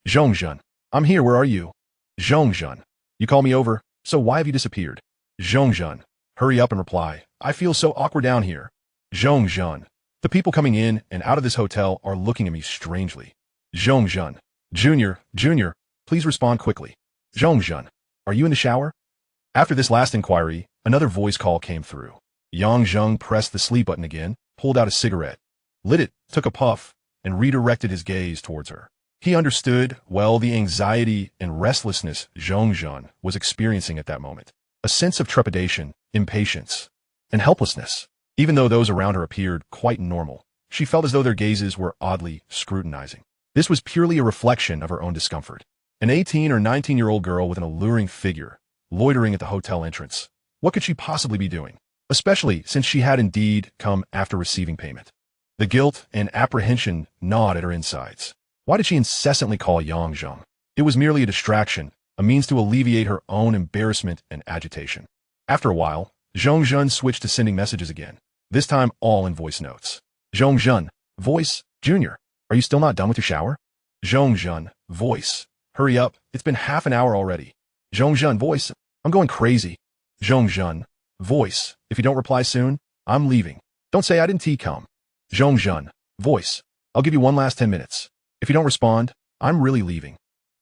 Zhongzhen, I'm here, where are you? Zhongzhen, you called me over, so why have you disappeared? Zhongzhen, hurry up and reply. I feel so awkward down here. Zhongzhen, the people coming in and out of this hotel are looking at me strangely. Zhongzhen, Junior, please respond quickly. Zhongzhen, are you in the shower? After this last inquiry, another voice call came through. Yang Zheng pressed the sleep button again, pulled out a cigarette, lit it, took a puff, and redirected his gaze towards her. He understood well the anxiety and restlessness Zhongzhen was experiencing at that moment. A sense of trepidation, impatience, and helplessness. Even though those around her appeared quite normal, she felt as though their gazes were oddly scrutinizing. This was purely a reflection of her own discomfort. An 18 or 19-year-old girl with an alluring figure, loitering at the hotel entrance. What could she possibly be doing? Especially since she had indeed come after receiving payment. The guilt and apprehension gnawed at her insides. Why did she incessantly call Yang Zheng? It was merely a distraction, a means to alleviate her own embarrassment and agitation. After a while, Zhongzhen switched to sending messages again, this time all in voice notes. Zhongzhen, voice, Junior, are you still not done with your shower? Zhongzhen, voice, hurry up, it's been half an hour already. Zhongzhen, voice, I'm going crazy. Zhongzhen, voice, if you don't reply soon, I'm leaving. Don't say I didn't come. Zhongzhen, voice, I'll give you one last 10 minutes. If you don't respond, I'm really leaving.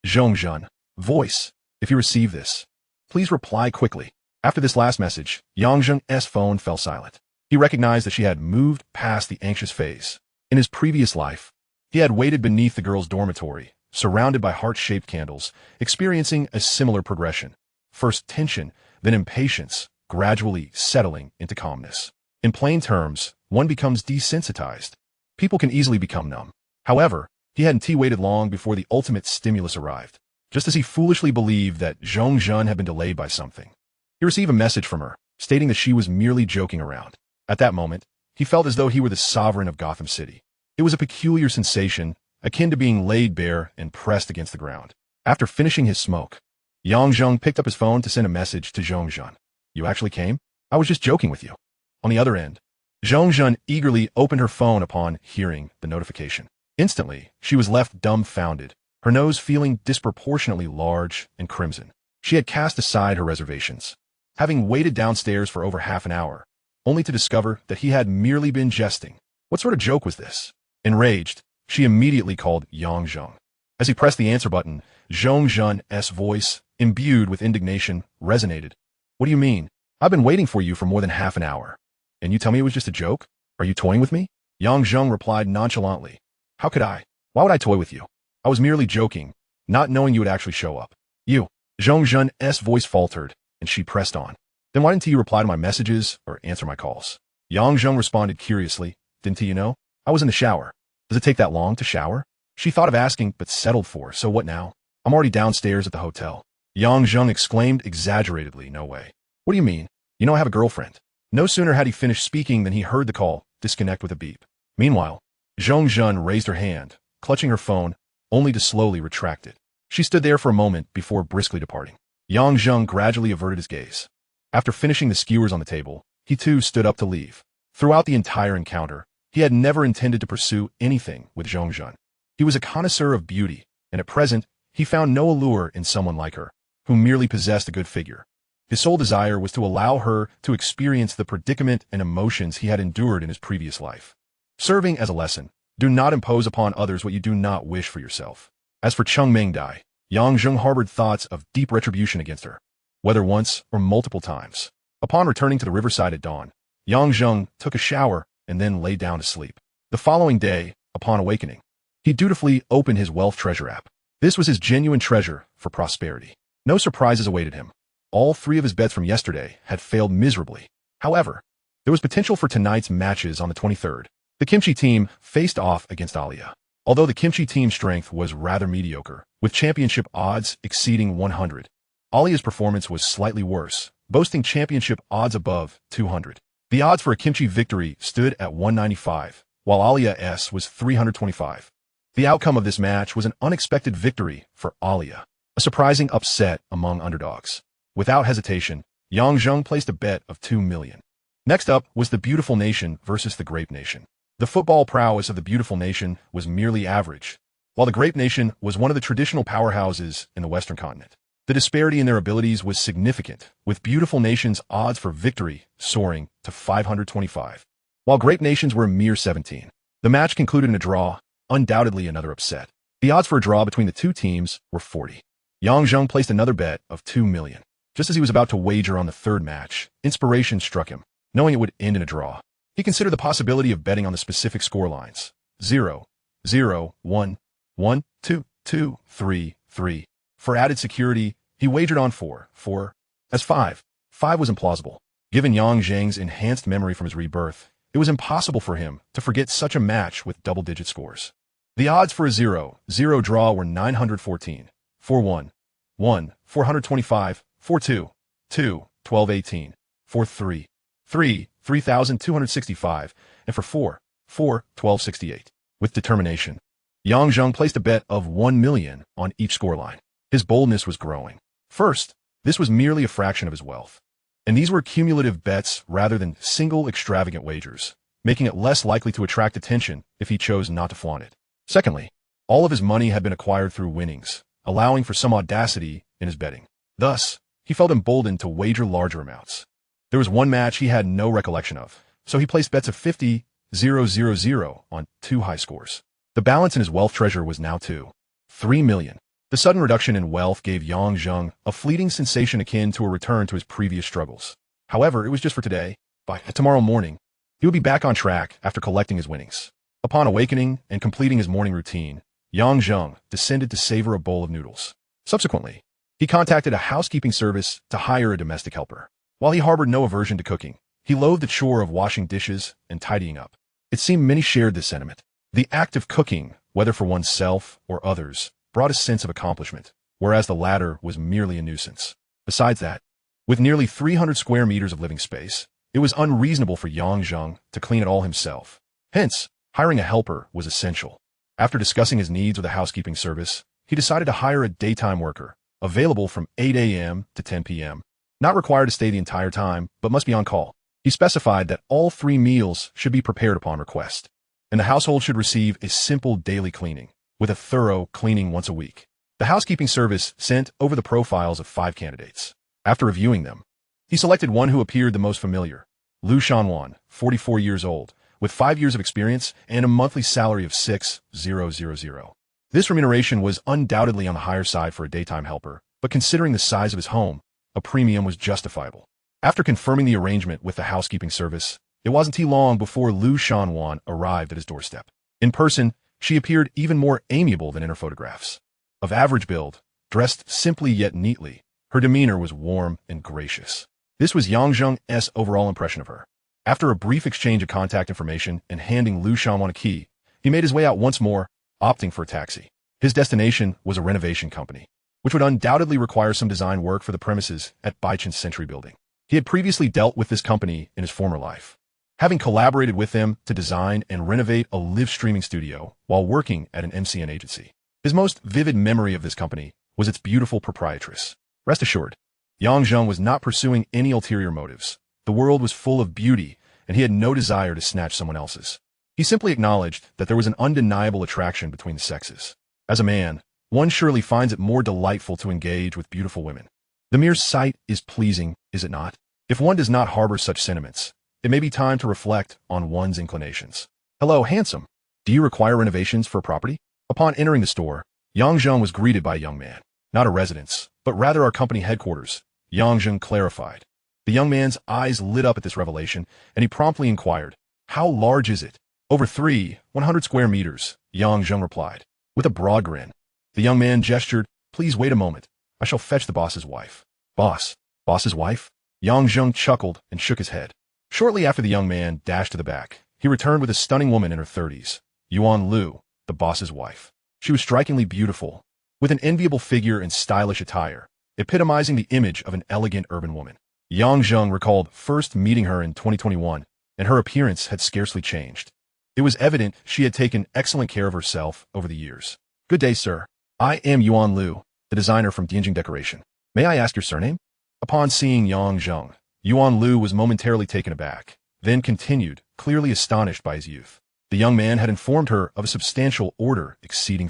Zhongzhen, voice, if you receive this, please reply quickly. After this last message, Yang Zheng's phone fell silent. He recognized that she had moved past the anxious phase. In his previous life, he had waited beneath the girl's dormitory, surrounded by heart-shaped candles, experiencing a similar progression. First tension, then impatience, gradually settling into calmness. In plain terms, one becomes desensitized. People can easily become numb. However, he hadn't waited long before the ultimate stimulus arrived. just as he foolishly believed that Zheng had been delayed by something. He received a message from her, stating that she was merely joking around. At that moment, he felt as though he were the sovereign of Gotham City. It was a peculiar sensation, akin to being laid bare and pressed against the ground. After finishing his smoke, Zheng picked up his phone to send a message to Zheng. You actually came? I was just joking with you. On the other end, Zheng eagerly opened her phone upon hearing the notification. Instantly, she was left dumbfounded, her nose feeling disproportionately large and crimson. She had cast aside her reservations, having waited downstairs for over half an hour, only to discover that he had merely been jesting. What sort of joke was this? Enraged, she immediately called Zheng. As he pressed the answer button, Zheng's voice, imbued with indignation, resonated. What do you mean? I've been waiting for you for more than half an hour. And you tell me it was just a joke? Are you toying with me? Zheng replied nonchalantly. How could I? Why would I toy with you? I was merely joking, not knowing you would actually show up. You. Zheng's voice faltered, and she pressed on. Then why didn't you reply to my messages or answer my calls? Zheng responded curiously. Didn't you know? I was in the shower. Does it take that long to shower? She thought of asking, but settled for, so what now? I'm already downstairs at the hotel. Zheng exclaimed exaggeratedly, no way. What do you mean? You know I have a girlfriend. No sooner had he finished speaking than he heard the call disconnect with a beep. Meanwhile, Zheng raised her hand, clutching her phone, only to slowly retract it. She stood there for a moment before briskly departing. Zheng gradually averted his gaze. After finishing the skewers on the table, he too stood up to leave. Throughout the entire encounter, he had never intended to pursue anything with Zheng. He was a connoisseur of beauty, and at present, he found no allure in someone like her, who merely possessed a good figure. His sole desire was to allow her to experience the predicament and emotions he had endured in his previous life. Serving as a lesson, do not impose upon others what you do not wish for yourself. As for Chengming Dai, Zheng harbored thoughts of deep retribution against her, whether once or multiple times. Upon returning to the riverside at dawn, Zheng took a shower and then lay down to sleep. The following day, upon awakening, he dutifully opened his wealth treasure app. This was his genuine treasure for prosperity. No surprises awaited him. All three of his bets from yesterday had failed miserably. However, there was potential for tonight's matches on the 23rd. The Kimchi team faced off against Alia. Although the Kimchi team's strength was rather mediocre, with championship odds exceeding 100, Alia's performance was slightly worse, boasting championship odds above 200. The odds for a Kimchi victory stood at 195, while Alia's was 325. The outcome of this match was an unexpected victory for Alia, a surprising upset among underdogs. Without hesitation, Zheng placed a bet of 2 million. Next up was the Beautiful Nation versus the Grape Nation. The football prowess of the Beautiful Nation was merely average, while the Grape Nation was one of the traditional powerhouses in the Western continent. The disparity in their abilities was significant, with Beautiful Nation's odds for victory soaring to 525, while Grape Nations were a mere 17. The match concluded in a draw, undoubtedly another upset. The odds for a draw between the two teams were 40. Zheng placed another bet of 2 million. Just as he was about to wager on the third match, inspiration struck him. Knowing it would end in a draw, he considered the possibility of betting on the specific score lines. 0, 0, 1, 1, 2, 2, 3, 3. For added security, he wagered on 4, 4, as 5. 5 was implausible. Given Zheng's enhanced memory from his rebirth, it was impossible for him to forget such a match with double-digit scores. The odds for a 0, 0 draw were 914, 4, 1, 1, 425, 4, 2, 2, 1218, 4, 3, 3, 3,265, and for 4, 4, 1268. With determination, Zheng placed a bet of 1 million on each scoreline. His boldness was growing. First, this was merely a fraction of his wealth, and these were cumulative bets rather than single extravagant wagers, making it less likely to attract attention if he chose not to flaunt it. Secondly, all of his money had been acquired through winnings, allowing for some audacity in his betting. Thus, he felt emboldened to wager larger amounts. There was one match he had no recollection of, so he placed bets of 50, 0, 0, 0 on 2 high scores. The balance in his wealth treasure was now 3 million. The sudden reduction in wealth gave Zheng a fleeting sensation akin to a return to his previous struggles. However, it was just for today. By tomorrow morning, he would be back on track after collecting his winnings. Upon awakening and completing his morning routine, Zheng descended to savor a bowl of noodles. Subsequently, he contacted a housekeeping service to hire a domestic helper. While he harbored no aversion to cooking, he loathed the chore of washing dishes and tidying up. It seemed many shared this sentiment. The act of cooking, whether for oneself or others, brought a sense of accomplishment, whereas the latter was merely a nuisance. Besides that, with nearly 300 square meters of living space, it was unreasonable for Yang Zheng to clean it all himself. Hence, hiring a helper was essential. After discussing his needs with a housekeeping service, he decided to hire a daytime worker, available from 8 a.m. to 10 p.m., not required to stay the entire time, but must be on call. He specified that all 3 meals should be prepared upon request, and the household should receive a simple daily cleaning, with a thorough cleaning once a week. The housekeeping service sent over the profiles of 5 candidates. After reviewing them, he selected one who appeared the most familiar, Lu Shanwan, 44 years old, with 5 years of experience and a monthly salary of 6,000. This remuneration was undoubtedly on the higher side for a daytime helper, but considering the size of his home, a premium was justifiable. After confirming the arrangement with the housekeeping service, it wasn't too long before Lu Shanwan arrived at his doorstep. In person, she appeared even more amiable than in her photographs. Of average build, dressed simply yet neatly, her demeanor was warm and gracious. This was Yang Zheng's overall impression of her. After a brief exchange of contact information and handing Lu Shanwan a key, he made his way out once more, opting for a taxi. His destination was a renovation company, which would undoubtedly require some design work for the premises at Baichen's Century Building. He had previously dealt with this company in his former life, having collaborated with them to design and renovate a live streaming studio while working at an MCN agency. His most vivid memory of this company was its beautiful proprietress. Rest assured, Yang Zheng was not pursuing any ulterior motives. The world was full of beauty, and he had no desire to snatch someone else's. He simply acknowledged that there was an undeniable attraction between the sexes. As a man, one surely finds it more delightful to engage with beautiful women. The mere sight is pleasing, is it not? If one does not harbor such sentiments, it may be time to reflect on one's inclinations. Hello, handsome. Do you require renovations for a property? Upon entering the store, Yang Zheng was greeted by a young man. Not a residence, but rather our company headquarters, Yang Zheng clarified. The young man's eyes lit up at this revelation, and he promptly inquired, "How large is it?" "Over 100 square meters, Yang Zheng replied, with a broad grin. The young man gestured, "Please wait a moment. I shall fetch the boss's wife." "Boss? Boss's wife?" Yang Zheng chuckled and shook his head. Shortly after the young man dashed to the back, he returned with a stunning woman in her 30s, Yuan Lu, the boss's wife. She was strikingly beautiful, with an enviable figure and stylish attire, epitomizing the image of an elegant urban woman. Yang Zheng recalled first meeting her in 2021, and her appearance had scarcely changed. It was evident she had taken excellent care of herself over the years. "Good day, sir. I am Yuan Lu, the designer from Dianjing Decoration. May I ask your surname?" Upon seeing Yang Zheng, Yuan Lu was momentarily taken aback, then continued, clearly astonished by his youth. The young man had informed her of a substantial order exceeding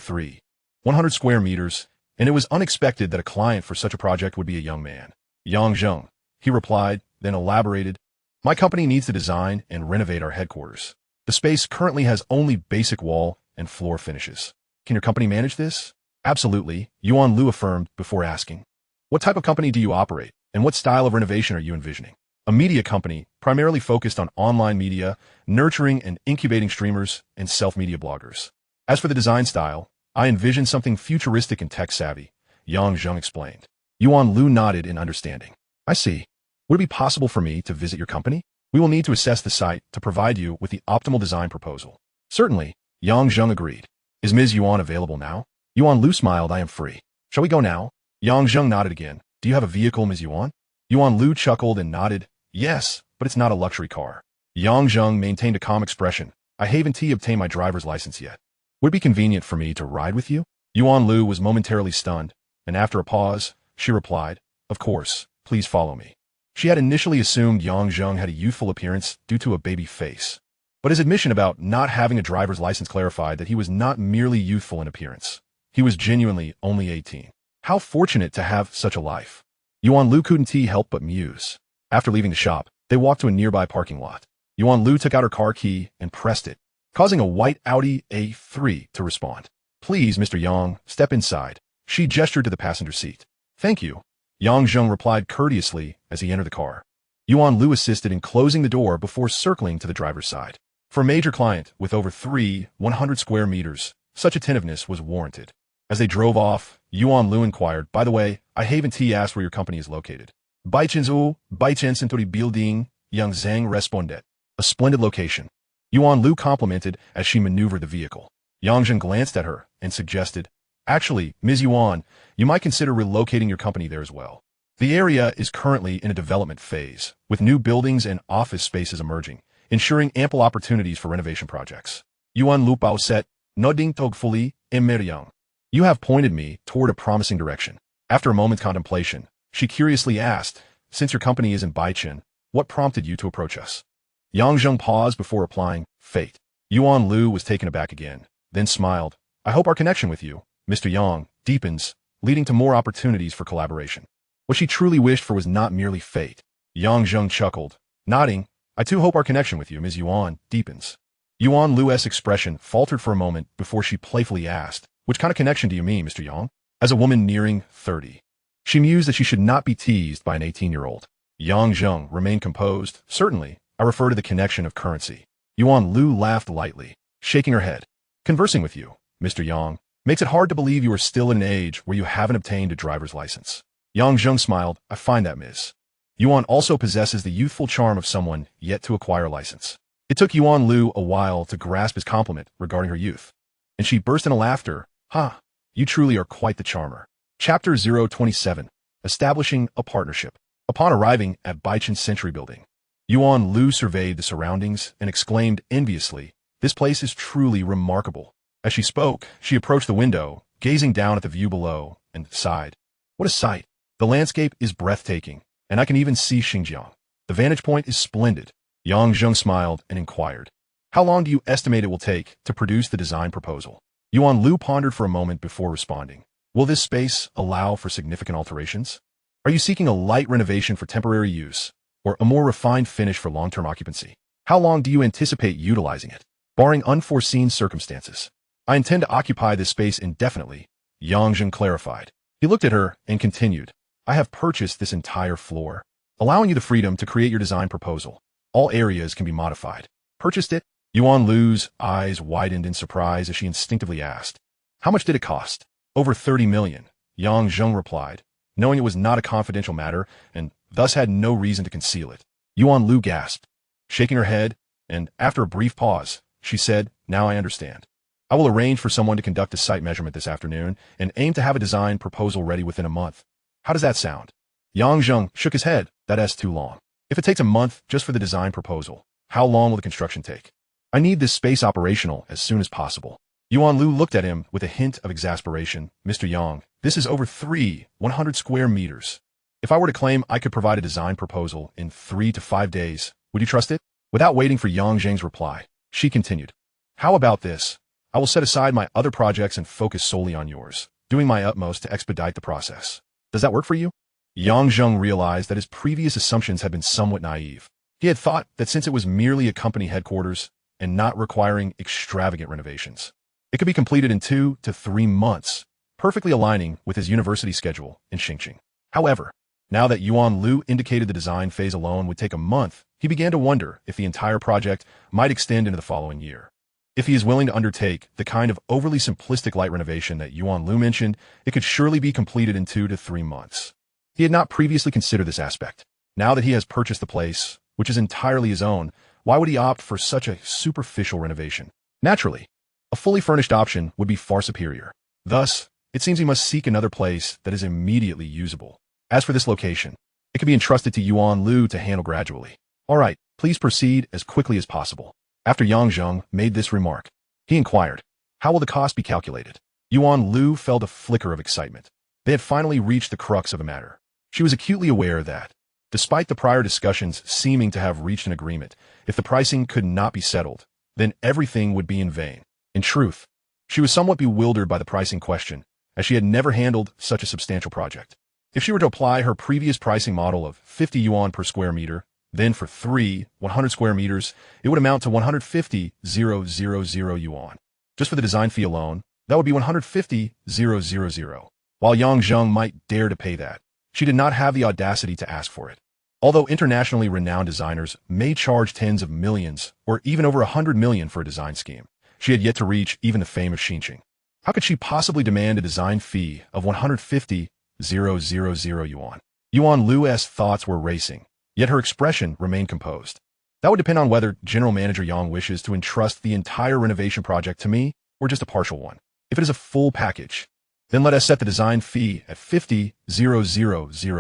100 square meters, and it was unexpected that a client for such a project would be a young man. "Yang Zheng," he replied, then elaborated, "My company needs to design and renovate our headquarters. The space currently has only basic wall and floor finishes. Can your company manage this?" "Absolutely," Yuan Lu affirmed before asking, "What type of company do you operate, and what style of renovation are you envisioning?" "A media company, primarily focused on online media, nurturing and incubating streamers and self-media bloggers. As for the design style, I envision something futuristic and tech-savvy," Yang Zheng explained. Yuan Lu nodded in understanding. "I see. Would it be possible for me to visit your company? We will need to assess the site to provide you with the optimal design proposal." "Certainly," Yang Zheng agreed. "Is Ms. Yuan available now?" Yuan Lu smiled. "I am free. Shall we go now?" Yang Zheng nodded again. "Do you have a vehicle, Ms. Yuan?" Yuan Lu chuckled and nodded. "Yes, but it's not a luxury car." Yang Zheng maintained a calm expression. "I haven't obtained my driver's license yet. Would it be convenient for me to ride with you?" Yuan Lu was momentarily stunned, and after a pause, she replied, "Of course, please follow me." She had initially assumed Yang Zheng had a youthful appearance due to a baby face, but his admission about not having a driver's license clarified that he was not merely youthful in appearance. He was genuinely only 18. How fortunate to have such a life. Yuan Lu couldn't help but muse. After leaving the shop, they walked to a nearby parking lot. Yuan Lu took out her car key and pressed it, causing a white Audi A3 to respond. "Please, Mr. Yang, step inside." She gestured to the passenger seat. "Thank you," Yang Zheng replied courteously as he entered the car. Yuan Lu assisted in closing the door before circling to the driver's side. For a major client with over 100 square meters, such attentiveness was warranted. As they drove off, Yuan Lu inquired, "By the way, I haven't asked where your company is located." Baichen Century Building," Yang Zheng responded. "A splendid location." Yuan Lu complimented as she maneuvered the vehicle. Yang Zheng glanced at her and suggested, Actually, Ms. Yuan, you might consider relocating your company there as well. The area is currently in a development phase, with new buildings and office spaces emerging, ensuring ample opportunities for renovation projects. Yuan Lupao said, nodding togfully in Miryang. You have pointed me toward a promising direction. After a moment's contemplation, she curiously asked, since your company is in Baichen, what prompted you to approach us? Yang Zheng paused before replying, fate. Yuan Lu was taken aback again, then smiled. I hope our connection with you, Mr. Yang, deepens, leading to more opportunities for collaboration. What she truly wished for was not merely fate. Yang Zheng chuckled, nodding, I too hope our connection with you, Ms. Yuan, deepens. Yuan Lu's expression faltered for a moment before she playfully asked, which kind of connection do you mean, Mr. Yang? As a woman nearing 30. She mused that she should not be teased by an 18-year-old. Yang Zheng remained composed. Certainly, I refer to the connection of currency. Yuan Lu laughed lightly, shaking her head. Conversing with you, Mr. Yang, makes it hard to believe you are still in an age where you haven't obtained a driver's license. Yang Zheng smiled. I find that, Ms. Yuan also possesses the youthful charm of someone yet to acquire a license. It took Yuan Lu a while to grasp his compliment regarding her youth. And she burst into laughter. Ha! You truly are quite the charmer. Chapter 027. Establishing a partnership. Upon arriving at Baichen Century Building, Yuan Lu surveyed the surroundings and exclaimed enviously, this place is truly remarkable. As she spoke, she approached the window, gazing down at the view below, and sighed. What a sight! The landscape is breathtaking, and I can even see Xinjiang. The vantage point is splendid. Yang Zheng smiled and inquired, how long do you estimate it will take to produce the design proposal? Yuan Lu pondered for a moment before responding. Will this space allow for significant alterations? Are you seeking a light renovation for temporary use, or a more refined finish for long-term occupancy? How long do you anticipate utilizing it? Barring unforeseen circumstances, I intend to occupy this space indefinitely, Yang Zheng clarified. He looked at her and continued, I have purchased this entire floor, allowing you the freedom to create your design proposal. All areas can be modified. Purchased it? Yuan Lu's eyes widened in surprise as she instinctively asked, how much did it cost? Over 30 million, Yang Zheng replied, knowing it was not a confidential matter and thus had no reason to conceal it. Yuan Lu gasped, shaking her head, and after a brief pause, she said, now I understand. I will arrange for someone to conduct a site measurement this afternoon and aim to have a design proposal ready within a month. How does that sound? Yang Zheng shook his head. That's too long. If it takes a month just for the design proposal, how long will the construction take? I need this space operational as soon as possible. Yuan Lu looked at him with a hint of exasperation. Mr. Yang, this is over 100 square meters. If I were to claim I could provide a design proposal in 3 to 5 days, would you trust it? Without waiting for Yang Zheng's reply, she continued. How about this? I will set aside my other projects and focus solely on yours, doing my utmost to expedite the process. Does that work for you? Yang Zheng realized that his previous assumptions had been somewhat naive. He had thought that since it was merely a company headquarters and not requiring extravagant renovations, it could be completed in 2 to 3 months, perfectly aligning with his university schedule in Xinjiang. However, now that Yuan Lu indicated the design phase alone would take a month, he began to wonder if the entire project might extend into the following year. If he is willing to undertake the kind of overly simplistic light renovation that Yuan Lu mentioned, it could surely be completed in 2 to 3 months. He had not previously considered this aspect. Now that he has purchased the place, which is entirely his own, why would he opt for such a superficial renovation? Naturally, a fully furnished option would be far superior. Thus, it seems he must seek another place that is immediately usable. As for this location, it can be entrusted to Yuan Lu to handle gradually. All right, please proceed as quickly as possible. After Yang Zheng made this remark, he inquired, how will the cost be calculated? Yuan Lu felt a flicker of excitement. They had finally reached the crux of the matter. She was acutely aware that, despite the prior discussions seeming to have reached an agreement, if the pricing could not be settled, then everything would be in vain. In truth, she was somewhat bewildered by the pricing question, as she had never handled such a substantial project. If she were to apply her previous pricing model of 50 yuan per square meter, then for 100 square meters, it would amount to 150,000 yuan. Just for the design fee alone, that would be 150,000. While Yang Zheng might dare to pay that, she did not have the audacity to ask for it. Although internationally renowned designers may charge tens of millions or even over 100 million for a design scheme, she had yet to reach even the fame of Xinjiang. How could she possibly demand a design fee of 150,000 yuan? Yuan Lu's thoughts were racing, yet her expression remained composed. That would depend on whether General Manager Yang wishes to entrust the entire renovation project to me or just a partial one. If it is a full package, Then let us set the design fee at 50,000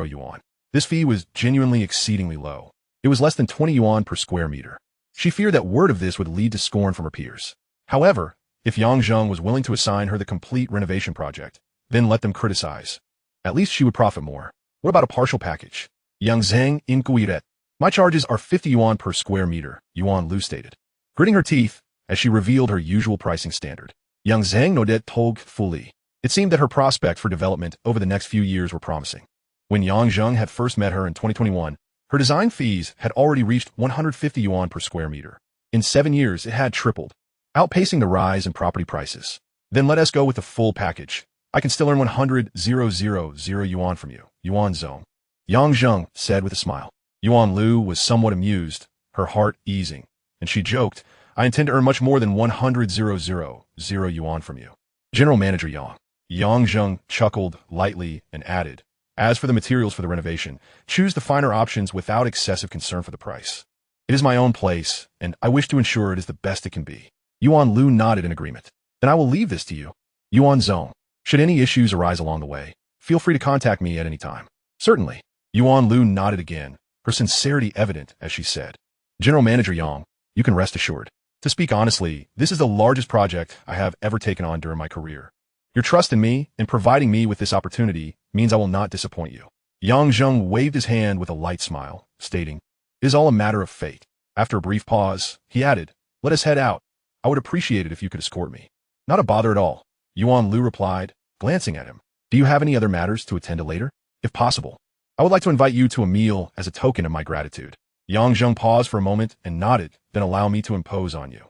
yuan. This fee was genuinely exceedingly low. It was less than 20 yuan per square meter. She feared that word of this would lead to scorn from her peers. However, if Yang Zheng was willing to assign her the complete renovation project, then let them criticize. At least she would profit more. What about a partial package? Yang Zheng inquired. My charges are 50 yuan per square meter, Yuan Lu stated, gritting her teeth as she revealed her usual pricing standard. Yang Zheng nodded fully. It seemed that her prospects for development over the next few years were promising. When Yang Zheng had first met her in 2021, her design fees had already reached 150 yuan per square meter. In 7 years, it had tripled, outpacing the rise in property prices. Then let us go with the full package. I can still earn 100,000 yuan from you, Yuan Zheng. Yang Zheng said with a smile. Yuan Lu was somewhat amused, her heart easing, and she joked, I intend to earn much more than 100,000 yuan from you. General Manager Yang. Yang Zheng chuckled lightly and added, as for the materials for the renovation, choose the finer options without excessive concern for the price. It is my own place, and I wish to ensure it is the best it can be. Yuan Lu nodded in agreement. Then I will leave this to you. Yuan Zheng. Should any issues arise along the way, feel free to contact me at any time. Certainly. Yuan Lu nodded again, her sincerity evident as she said, General Manager Yang, you can rest assured. To speak honestly, this is the largest project I have ever taken on during my career. Your trust in me and providing me with this opportunity means I will not disappoint you. Yang Zheng waved his hand with a light smile, stating, It is all a matter of fate. After a brief pause, he added, Let us head out. I would appreciate it if you could escort me. Not a bother at all, Yuan Lu replied, glancing at him. Do you have any other matters to attend to later? If possible, I would like to invite you to a meal as a token of my gratitude. Yang Zheng paused for a moment and nodded, then allow me to impose on you.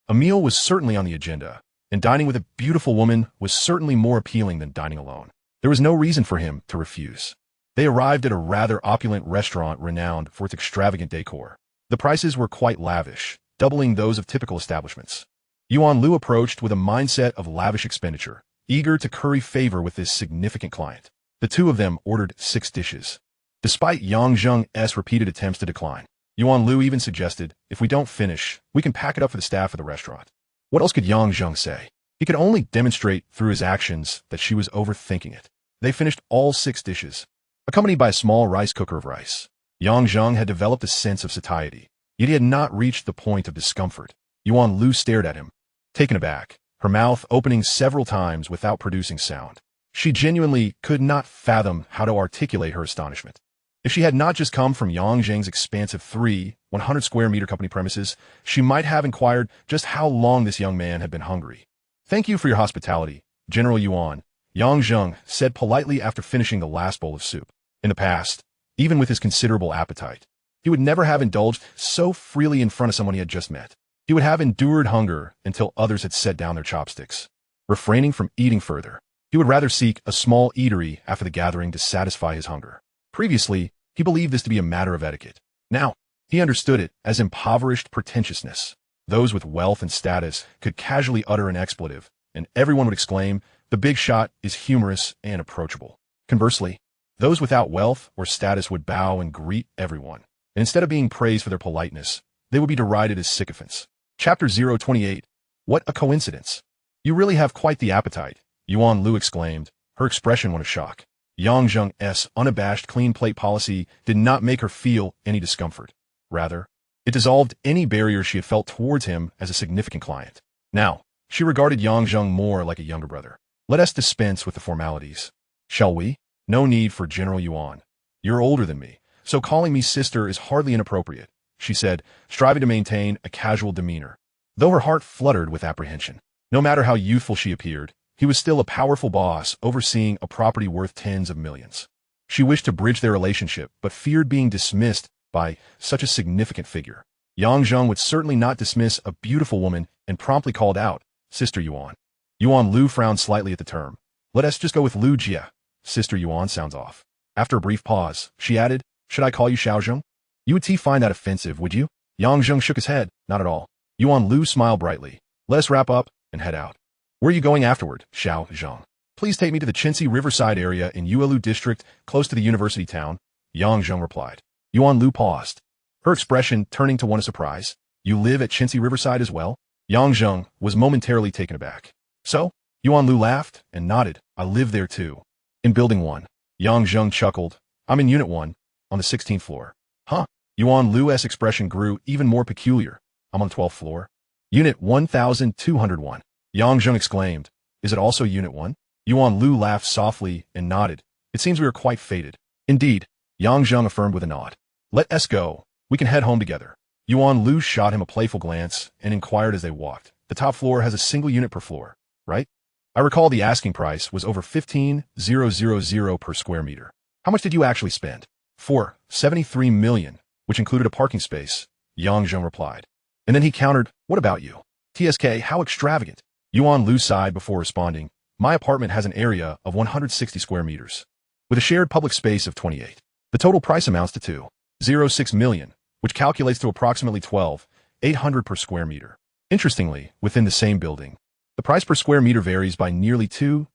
A meal was certainly on the agenda, and dining with a beautiful woman was certainly more appealing than dining alone. There was no reason for him to refuse. They arrived at a rather opulent restaurant renowned for its extravagant decor. The prices were quite lavish, doubling those of typical establishments. Yuan Lu approached with a mindset of lavish expenditure, eager to curry favor with this significant client. The two of them ordered 6 dishes. Despite Yang Zheng's repeated attempts to decline, Yuan Lu even suggested, if we don't finish, we can pack it up for the staff of the restaurant. What else could Yang Zheng say? He could only demonstrate through his actions that she was overthinking it. They finished all 6 dishes, accompanied by a small rice cooker of rice. Yang Zheng had developed a sense of satiety, yet he had not reached the point of discomfort. Yuan Lu stared at him, taken aback, her mouth opening several times without producing sound. She genuinely could not fathom how to articulate her astonishment. If she had not just come from Yang Zheng's expansive 100 square meter company premises, she might have inquired just how long this young man had been hungry. Thank you for your hospitality, General Yuan, Yang Zheng said politely after finishing the last bowl of soup. In the past, even with his considerable appetite, he would never have indulged so freely in front of someone he had just met. He would have endured hunger until others had set down their chopsticks. Refraining from eating further, he would rather seek a small eatery after the gathering to satisfy his hunger. Previously, he believed this to be a matter of etiquette. Now, he understood it as impoverished pretentiousness. Those with wealth and status could casually utter an expletive, and everyone would exclaim, the big shot is humorous and approachable. Conversely, those without wealth or status would bow and greet everyone, and instead of being praised for their politeness, they would be derided as sycophants. Chapter 028. What a coincidence. You really have quite the appetite, Yuan Lu exclaimed, her expression one of shock. Yang Zheng's unabashed clean plate policy did not make her feel any discomfort. Rather, it dissolved any barrier she had felt towards him as a significant client. Now, she regarded Yang Zheng more like a younger brother. Let us dispense with the formalities. Shall we? No need for General Yuan. You're older than me, so calling me sister is hardly inappropriate, she said, striving to maintain a casual demeanor, though her heart fluttered with apprehension. No matter how youthful she appeared, he was still a powerful boss overseeing a property worth tens of millions. She wished to bridge their relationship, but feared being dismissed by such a significant figure. Yang Zheng would certainly not dismiss a beautiful woman and promptly called out, Sister Yuan. Yuan Lu frowned slightly at the term. Let us just go with Lu Jia. Sister Yuan sounds off. After a brief pause, she added, should I call you Xiao Zheng? You would find that offensive, would you? Yang Zheng shook his head, not at all. Yuan Lu smiled brightly. Let us wrap up and head out. Where are you going afterward, Xiao Zheng? Please take me to the Qinxi Riverside area in Yuelu district, close to the university town, Yang Zheng replied. Yuan Lu paused, her expression turning to one of surprise. You live at Qinxi Riverside as well? Yang Zheng was momentarily taken aback. So, Yuan Lu laughed and nodded. I live there too. In Building 1. Yang Zheng chuckled. I'm in Unit 1, on the 16th floor. Huh? Yuan Lu's expression grew even more peculiar. I'm on the 12th floor. Unit 1201. Yang Zheng exclaimed. Is it also Unit 1? Yuan Lu laughed softly and nodded. It seems we are quite fated. Indeed, Yang Zheng affirmed with a nod. Let us go. We can head home together. Yuan Lu shot him a playful glance and inquired as they walked. The top floor has a single unit per floor, right? I recall the asking price was over 15,000 per square meter. How much did you actually spend? For 73 million, which included a parking space, Yang Zheng replied. And then he countered, what about you? TSK, how extravagant. Yuan Lu sighed before responding. My apartment has an area of 160 square meters, with a shared public space of 28. The total price amounts to 206 million, which calculates to approximately 12,800 per square meter. Interestingly, within the same building, the price per square meter varies by nearly 2,000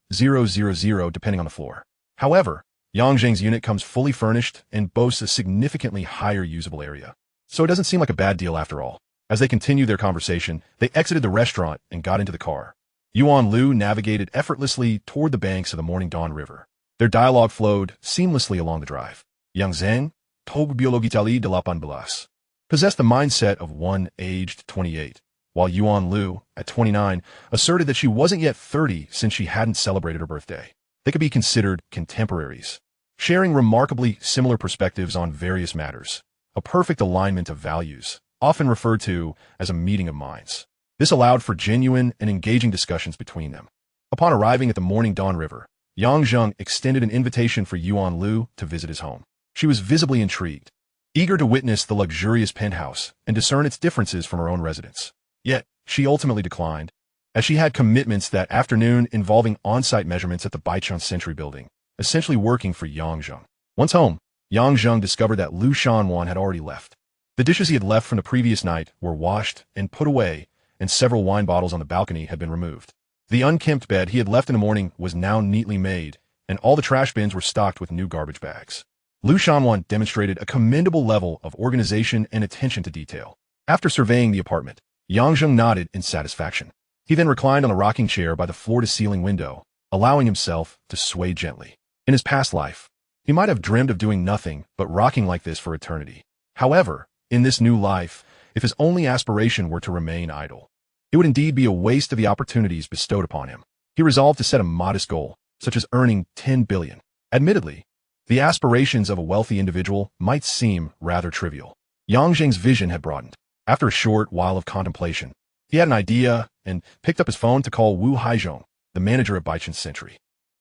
depending on the floor. However, Yang Zheng's unit comes fully furnished and boasts a significantly higher usable area. So it doesn't seem like a bad deal after all. As they continued their conversation, they exited the restaurant and got into the car. Yuan Lu navigated effortlessly toward the banks of the Morning Dawn River. Their dialogue flowed seamlessly along the drive. Yang Zheng, Tob biologitali de la Panbelas, possessed the mindset of one aged 28, while Yuan Lu, at 29, asserted that she wasn't yet 30 since she hadn't celebrated her birthday. They could be considered contemporaries, sharing remarkably similar perspectives on various matters, a perfect alignment of values, often referred to as a meeting of minds. This allowed for genuine and engaging discussions between them. Upon arriving at the Morning Dawn River, Yang Zheng extended an invitation for Yuan Lu to visit his home. She was visibly intrigued, eager to witness the luxurious penthouse and discern its differences from her own residence. Yet, she ultimately declined, as she had commitments that afternoon involving on-site measurements at the Baichun Century building, essentially working for Yang Zheng. Once home, Yang Zheng discovered that Lu Shanwan had already left. The dishes he had left from the previous night were washed and put away, and several wine bottles on the balcony had been removed. The unkempt bed he had left in the morning was now neatly made, and all the trash bins were stocked with new garbage bags. Lu Shanwan demonstrated a commendable level of organization and attention to detail. After surveying the apartment, Yang Zheng nodded in satisfaction. He then reclined on a rocking chair by the floor-to-ceiling window, allowing himself to sway gently. In his past life, he might have dreamed of doing nothing but rocking like this for eternity. However, in this new life, if his only aspiration were to remain idle, it would indeed be a waste of the opportunities bestowed upon him. He resolved to set a modest goal, such as earning 10 billion. Admittedly, the aspirations of a wealthy individual might seem rather trivial. Yang Zheng's vision had broadened. After a short while of contemplation, he had an idea and picked up his phone to call Wu Haizhong, the manager at Baichun Century.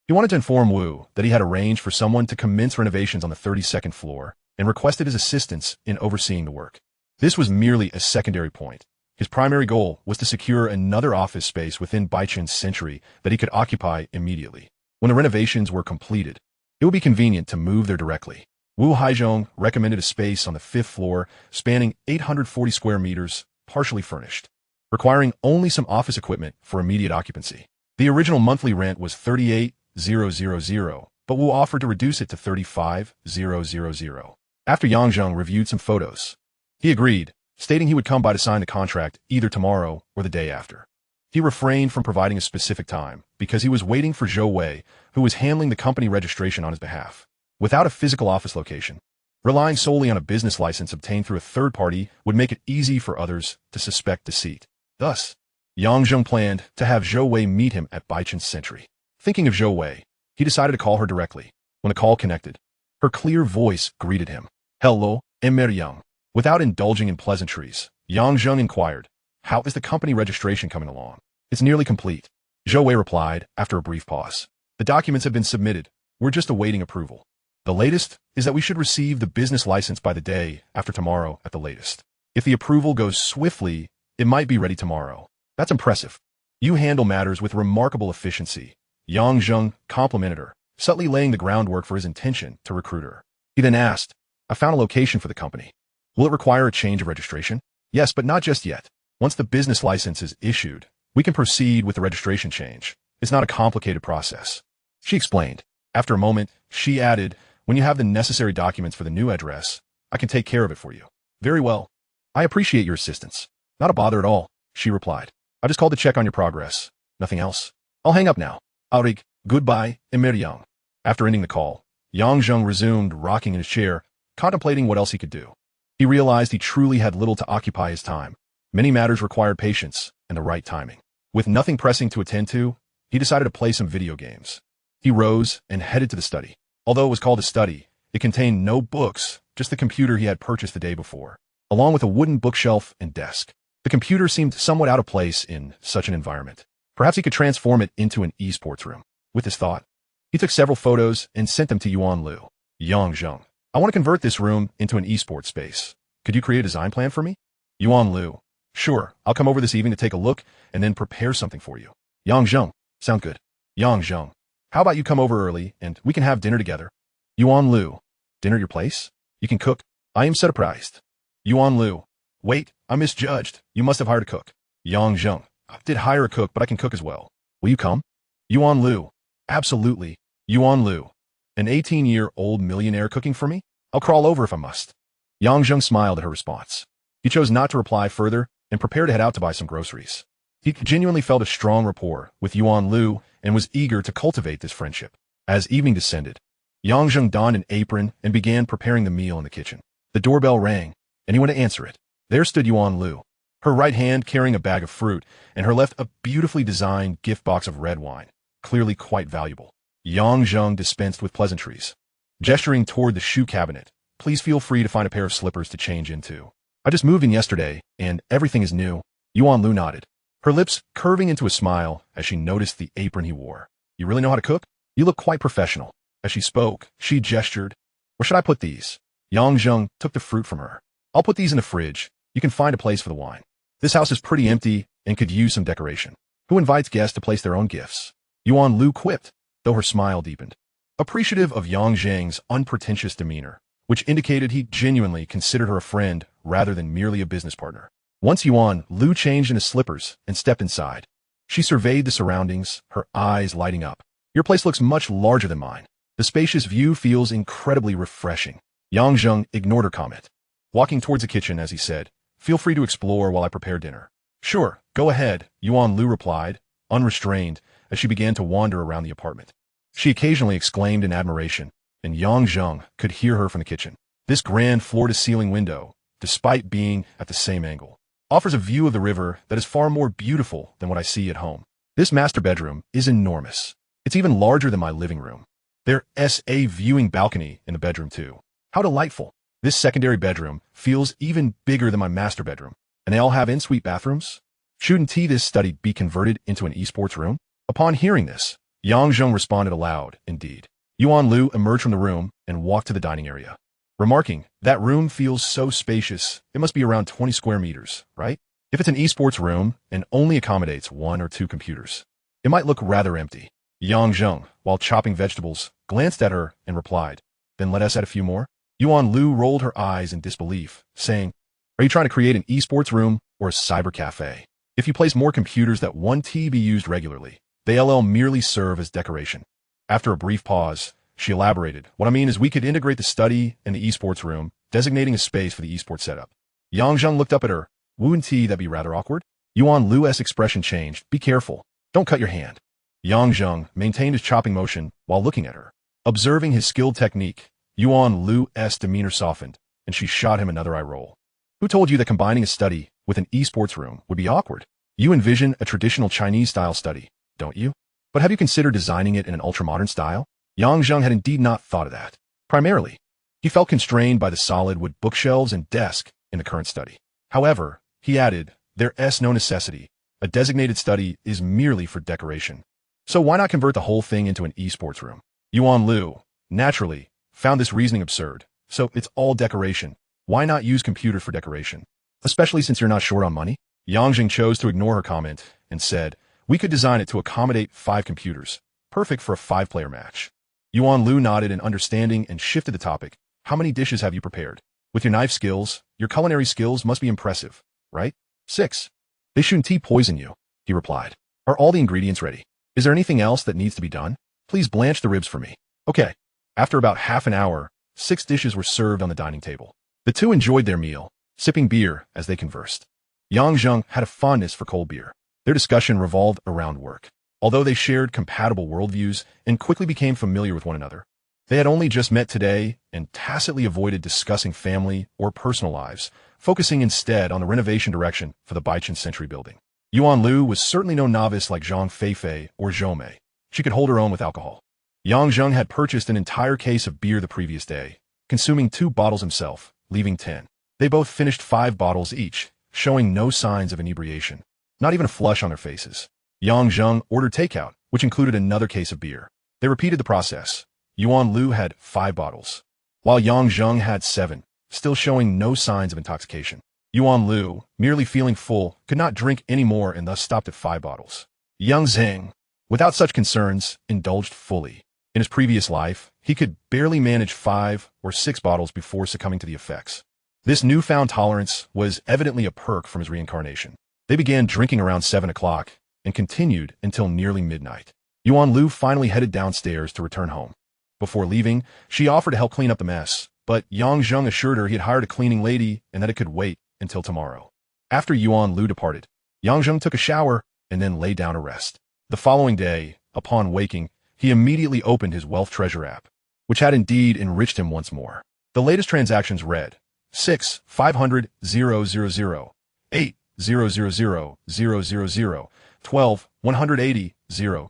He wanted to inform Wu that he had arranged for someone to commence renovations on the 32nd floor and requested his assistance in overseeing the work. This was merely a secondary point. His primary goal was to secure another office space within Baichun Century that he could occupy immediately. When the renovations were completed, it would be convenient to move there directly. Wu Haizhong recommended a space on the 5th floor spanning 840 square meters, partially furnished, requiring only some office equipment for immediate occupancy. The original monthly rent was 38,000, but Wu offered to reduce it to 35,000. After Yang Zheng reviewed some photos, he agreed, stating he would come by to sign the contract either tomorrow or the day after. He refrained from providing a specific time because he was waiting for Zhou Wei, who was handling the company registration on his behalf. Without a physical office location, relying solely on a business license obtained through a third party would make it easy for others to suspect deceit. Thus, Yang Zheng planned to have Zhou Wei meet him at Baichun Century. Thinking of Zhou Wei, he decided to call her directly. When the call connected, her clear voice greeted him. Hello, Emir Yang. Without indulging in pleasantries, Yang Zheng inquired, how is the company registration coming along? It's nearly complete. Zhou Wei replied after a brief pause. The documents have been submitted. We're just awaiting approval. The latest is that we should receive the business license by the day after tomorrow at the latest. If the approval goes swiftly, it might be ready tomorrow. That's impressive. You handle matters with remarkable efficiency. Yang Zheng complimented her, subtly laying the groundwork for his intention to recruit her. He then asked, I found a location for the company. Will it require a change of registration? Yes, but not just yet. Once the business license is issued, we can proceed with the registration change. It's not a complicated process. She explained. After a moment, she added, when you have the necessary documents for the new address, I can take care of it for you. Very well. I appreciate your assistance. Not a bother at all, she replied. I just called to check on your progress. Nothing else. I'll hang up now. Aurig, goodbye, Emir Yang. After ending the call, Yang Zheng resumed rocking in his chair, contemplating what else he could do. He realized he truly had little to occupy his time. Many matters required patience and the right timing. With nothing pressing to attend to, he decided to play some video games. He rose and headed to the study. Although it was called a study, it contained no books, just the computer he had purchased the day before, along with a wooden bookshelf and desk. The computer seemed somewhat out of place in such an environment. Perhaps he could transform it into an esports room. With this thought, he took several photos and sent them to Yuan Lu. Yang Zheng, I want to convert this room into an esports space. Could you create a design plan for me? Yuan Lu, sure, I'll come over this evening to take a look and then prepare something for you. Yang Zheng, sound good. Yang Zheng, how about you come over early and we can have dinner together? Yuan Lu, dinner at your place? You can cook? I am surprised. Yuan Lu, wait, I misjudged. You must have hired a cook. Yang Zheng, I did hire a cook, but I can cook as well. Will you come? Yuan Lu, absolutely. Yuan Lu, an 18-year-old millionaire cooking for me? I'll crawl over if I must. Yang Zheng smiled at her response. He chose not to reply further and prepared to head out to buy some groceries. He genuinely felt a strong rapport with Yuan Lu and was eager to cultivate this friendship. As evening descended, Yang Zheng donned an apron and began preparing the meal in the kitchen. The doorbell rang, and he went to answer it. There stood Yuan Lu, her right hand carrying a bag of fruit, and her left a beautifully designed gift box of red wine, clearly quite valuable. Yang Zheng dispensed with pleasantries. Gesturing toward the shoe cabinet, please feel free to find a pair of slippers to change into. I just moved in yesterday, and everything is new. Yuan Lu nodded, her lips curving into a smile as she noticed the apron he wore. You really know how to cook? You look quite professional. As she spoke, she gestured. Where should I put these? Yang Zheng took the fruit from her. I'll put these in the fridge. You can find a place for the wine. This house is pretty empty and could use some decoration. Who invites guests to place their own gifts? Yuan Lu quipped, though her smile deepened. Appreciative of Yang Zheng's unpretentious demeanor, which indicated he genuinely considered her a friend rather than merely a business partner. Once Yuan Lu changed into slippers and stepped inside. She surveyed the surroundings, her eyes lighting up. Your place looks much larger than mine. The spacious view feels incredibly refreshing. Yang Zheng ignored her comment, walking towards the kitchen as he said, feel free to explore while I prepare dinner. Sure, go ahead, Yuan Lu replied, unrestrained, as she began to wander around the apartment. She occasionally exclaimed in admiration, and Yang Zheng could hear her from the kitchen. This grand floor-to-ceiling window, despite being at the same angle, offers a view of the river that is far more beautiful than what I see at home. This master bedroom is enormous. It's even larger than my living room. There's a viewing balcony in the bedroom too. How delightful. This secondary bedroom feels even bigger than my master bedroom. And they all have en-suite bathrooms? Shouldn't this study be converted into an esports room? Upon hearing this, Yang Zheng responded aloud, indeed. Yuan Lu emerged from the room and walked to the dining area, remarking, that room feels so spacious, it must be around 20 square meters, right? If it's an esports room and only accommodates 1 or 2 computers, it might look rather empty. Yang Zheng, while chopping vegetables, glanced at her and replied, then let us add a few more? Yuan Lu rolled her eyes in disbelief, saying, are you trying to create an esports room or a cyber cafe? If you place more computers that one TV used regularly, they'll merely serve as decoration. After a brief pause, she elaborated, what I mean is we could integrate the study and the esports room, designating a space for the esports setup. Yang Zheng looked up at her. Wouldn't that be rather awkward? Yuan Lu's expression changed. Be careful. Don't cut your hand. Yang Zheng maintained his chopping motion while looking at her. Observing his skilled technique, Yuan Lu's demeanor softened, and she shot him another eye roll. Who told you that combining a study with an esports room would be awkward? You envision a traditional Chinese-style study, don't you? But have you considered designing it in an ultra-modern style? Yang Zheng had indeed not thought of that. Primarily, he felt constrained by the solid wood bookshelves and desk in the current study. However, he added, there's no necessity. A designated study is merely for decoration. So why not convert the whole thing into an esports room? Yuan Lu, naturally, found this reasoning absurd. So it's all decoration. Why not use computers for decoration? Especially since you're not short on money? Yang Zheng chose to ignore her comment and said, we could design it to accommodate 5 computers, perfect for a 5-player match. Yuan Lu nodded in understanding and shifted the topic. How many dishes have you prepared? With your knife skills, your culinary skills must be impressive, right? 6. They shouldn't poison you, he replied. Are all the ingredients ready? Is there anything else that needs to be done? Please blanch the ribs for me. Okay. After about half an hour, 6 dishes were served on the dining table. The two enjoyed their meal, sipping beer as they conversed. Yang Zheng had a fondness for cold beer. Their discussion revolved around work. Although they shared compatible worldviews and quickly became familiar with one another, they had only just met today and tacitly avoided discussing family or personal lives, focusing instead on the renovation direction for the Baichan Century building. Yuan Lu was certainly no novice like Zhang Feifei or Zhou Mei. She could hold her own with alcohol. Yang Zheng had purchased an entire case of beer the previous day, consuming 2 bottles himself, leaving 10. They both finished 5 bottles each, showing no signs of inebriation, not even a flush on their faces. Yang Zheng ordered takeout, which included another case of beer. They repeated the process. Yuan Lu had 5 bottles, while Yang Zheng had 7, still showing no signs of intoxication. Yuan Lu, merely feeling full, could not drink any more and thus stopped at 5 bottles. Yang Zheng, without such concerns, indulged fully. In his previous life, he could barely manage 5 or 6 bottles before succumbing to the effects. This newfound tolerance was evidently a perk from his reincarnation. They began drinking around 7 o'clock and continued until nearly midnight. Yuan Lu finally headed downstairs to return home. Before leaving, she offered to help clean up the mess, but Yang Zheng assured her he had hired a cleaning lady and that it could wait until tomorrow. After Yuan Lu departed, Yang Zheng took a shower and then lay down to rest. The following day, upon waking, he immediately opened his Wealth Treasure app, which had indeed enriched him once more. The latest transactions read 6 500 000 8 000 000 12 180 000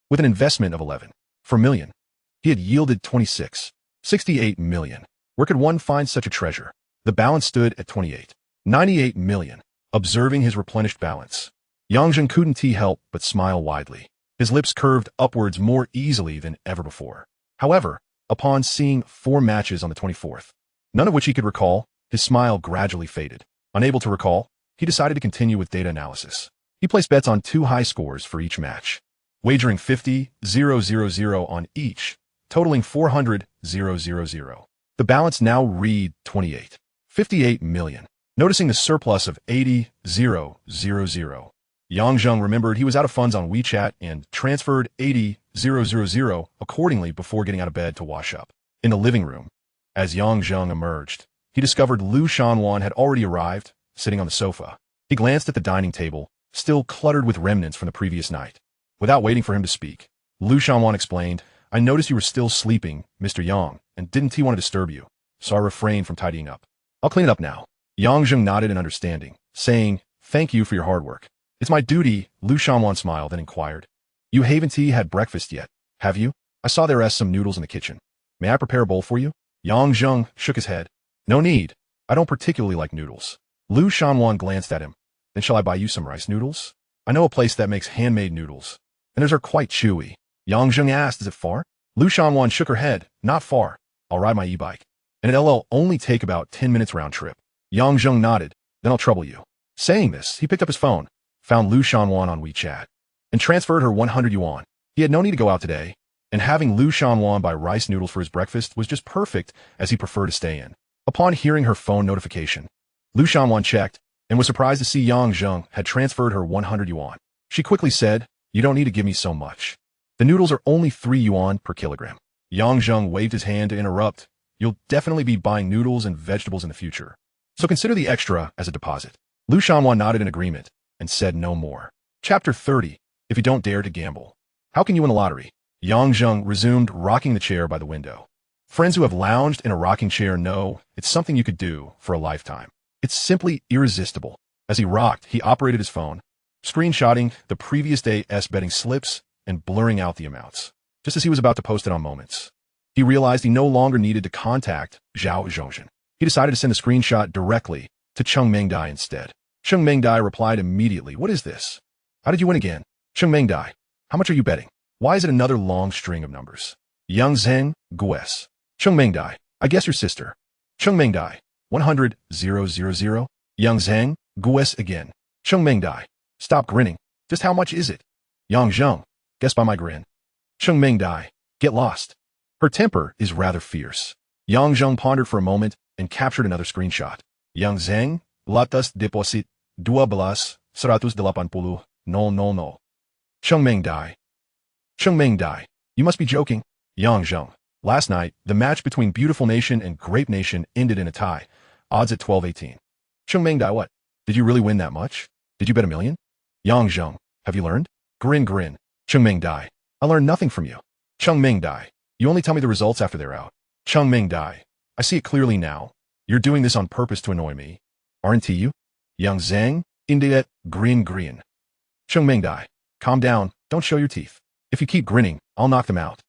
with an investment of 11 for million. He had yielded 68 million. Where could one find such a treasure? The balance stood at 98 million. Observing his replenished balance, Yang Zheng couldn't help but smile widely. His lips curved upwards more easily than ever before. However, upon seeing 4 matches on the 24th, none of which he could recall, his smile gradually faded. Unable to recall, he decided to continue with data analysis. He placed bets on 2 high scores for each match, wagering 50 000 on each, totaling 400 000. The balance now read 58 million. Noticing the surplus of 80 000, Yang Zheng remembered he was out of funds on WeChat and transferred 80 000 accordingly before getting out of bed to wash up. In the living room, as Yang Zheng emerged, he discovered Lu Shanwan had already arrived, sitting on the sofa. He glanced at the dining table, still cluttered with remnants from the previous night. Without waiting for him to speak, Lu Shanwan explained, "I noticed you were still sleeping, Mr. Yang, and didn't want to disturb you, so I refrained from tidying up. I'll clean it up now." Yang Zheng nodded in understanding, saying, "Thank you for your hard work." "It's my duty," Lu Shanwan smiled, then inquired, "You haven't had breakfast yet, have you? I saw there are some noodles in the kitchen. May I prepare a bowl for you?" Yang Zheng shook his head. "No need. I don't particularly like noodles." Lu Shanwan glanced at him. "Then shall I buy you some rice noodles? I know a place that makes handmade noodles, and theirs are quite chewy." Yang Zheng asked, "Is it far?" Lu Shanwan shook her head. "Not far. I'll ride my e-bike, and it'll only take about 10 minutes round trip." Yang Zheng nodded. "Then I'll trouble you." Saying this, he picked up his phone, found Lu Shanwan on WeChat, and transferred her 100 yuan. He had no need to go out today, and having Lu Shanwan buy rice noodles for his breakfast was just perfect, as he preferred to stay in. Upon hearing her phone notification, Lu Shanwan checked and was surprised to see Yang Zheng had transferred her 100 yuan. She quickly said, "You don't need to give me so much. The noodles are only 3 yuan per kilogram." Yang Zheng waved his hand to interrupt. "You'll definitely be buying noodles and vegetables in the future, so consider the extra as a deposit." Lu Shanwan nodded in agreement and said no more. Chapter 30. If you don't dare to gamble. How can you win the lottery? Yang Zheng resumed rocking the chair by the window. Friends who have lounged in a rocking chair know it's something you could do for a lifetime. It's simply irresistible. As he rocked, he operated his phone, screenshotting the previous day's betting slips and blurring out the amounts. Just as he was about to post it on Moments, he realized he no longer needed to contact Zhao Zhongzhen. He decided to send the screenshot directly to Cheng Mengdai instead. Cheng Mengdai replied immediately, "What is this? How did you win again?" "Cheng Mengdai, how much are you betting? Why is it another long string of numbers?" "Yang Zheng, guess." "Cheng Mengdai, I guess your sister." "Cheng Mengdai, 100 000. Yang Zheng, guess again." "Cheng Mengdai, stop grinning. Just how much is it?" "Yang Zheng, guess by my grin." "Cheng Mengdai, get lost. Her temper is rather fierce." Yang Zheng pondered for a moment and captured another screenshot. "Yang Zheng, latas deposit 12,180. No. Cheng Mengdai. Cheng Mengdai, you must be joking." Yang Zheng, last night, the match between Beautiful Nation and Grape Nation ended in a tie. Odds at 12-18. Cheng Mengdai, what? Did you really win that much? Did you bet 1 million? Yang Zheng, have you learned? Grin grin. Cheng Ming Dai. I learned nothing from you. Cheng Ming Dai. You only tell me the results after they're out. Cheng Ming Dai. I see it clearly now. You're doing this on purpose to annoy me. Aren't you? Young Zheng. Indiet. Grin grin. Cheng Ming Dai. Calm down. Don't show your teeth. If you keep grinning, I'll knock them out.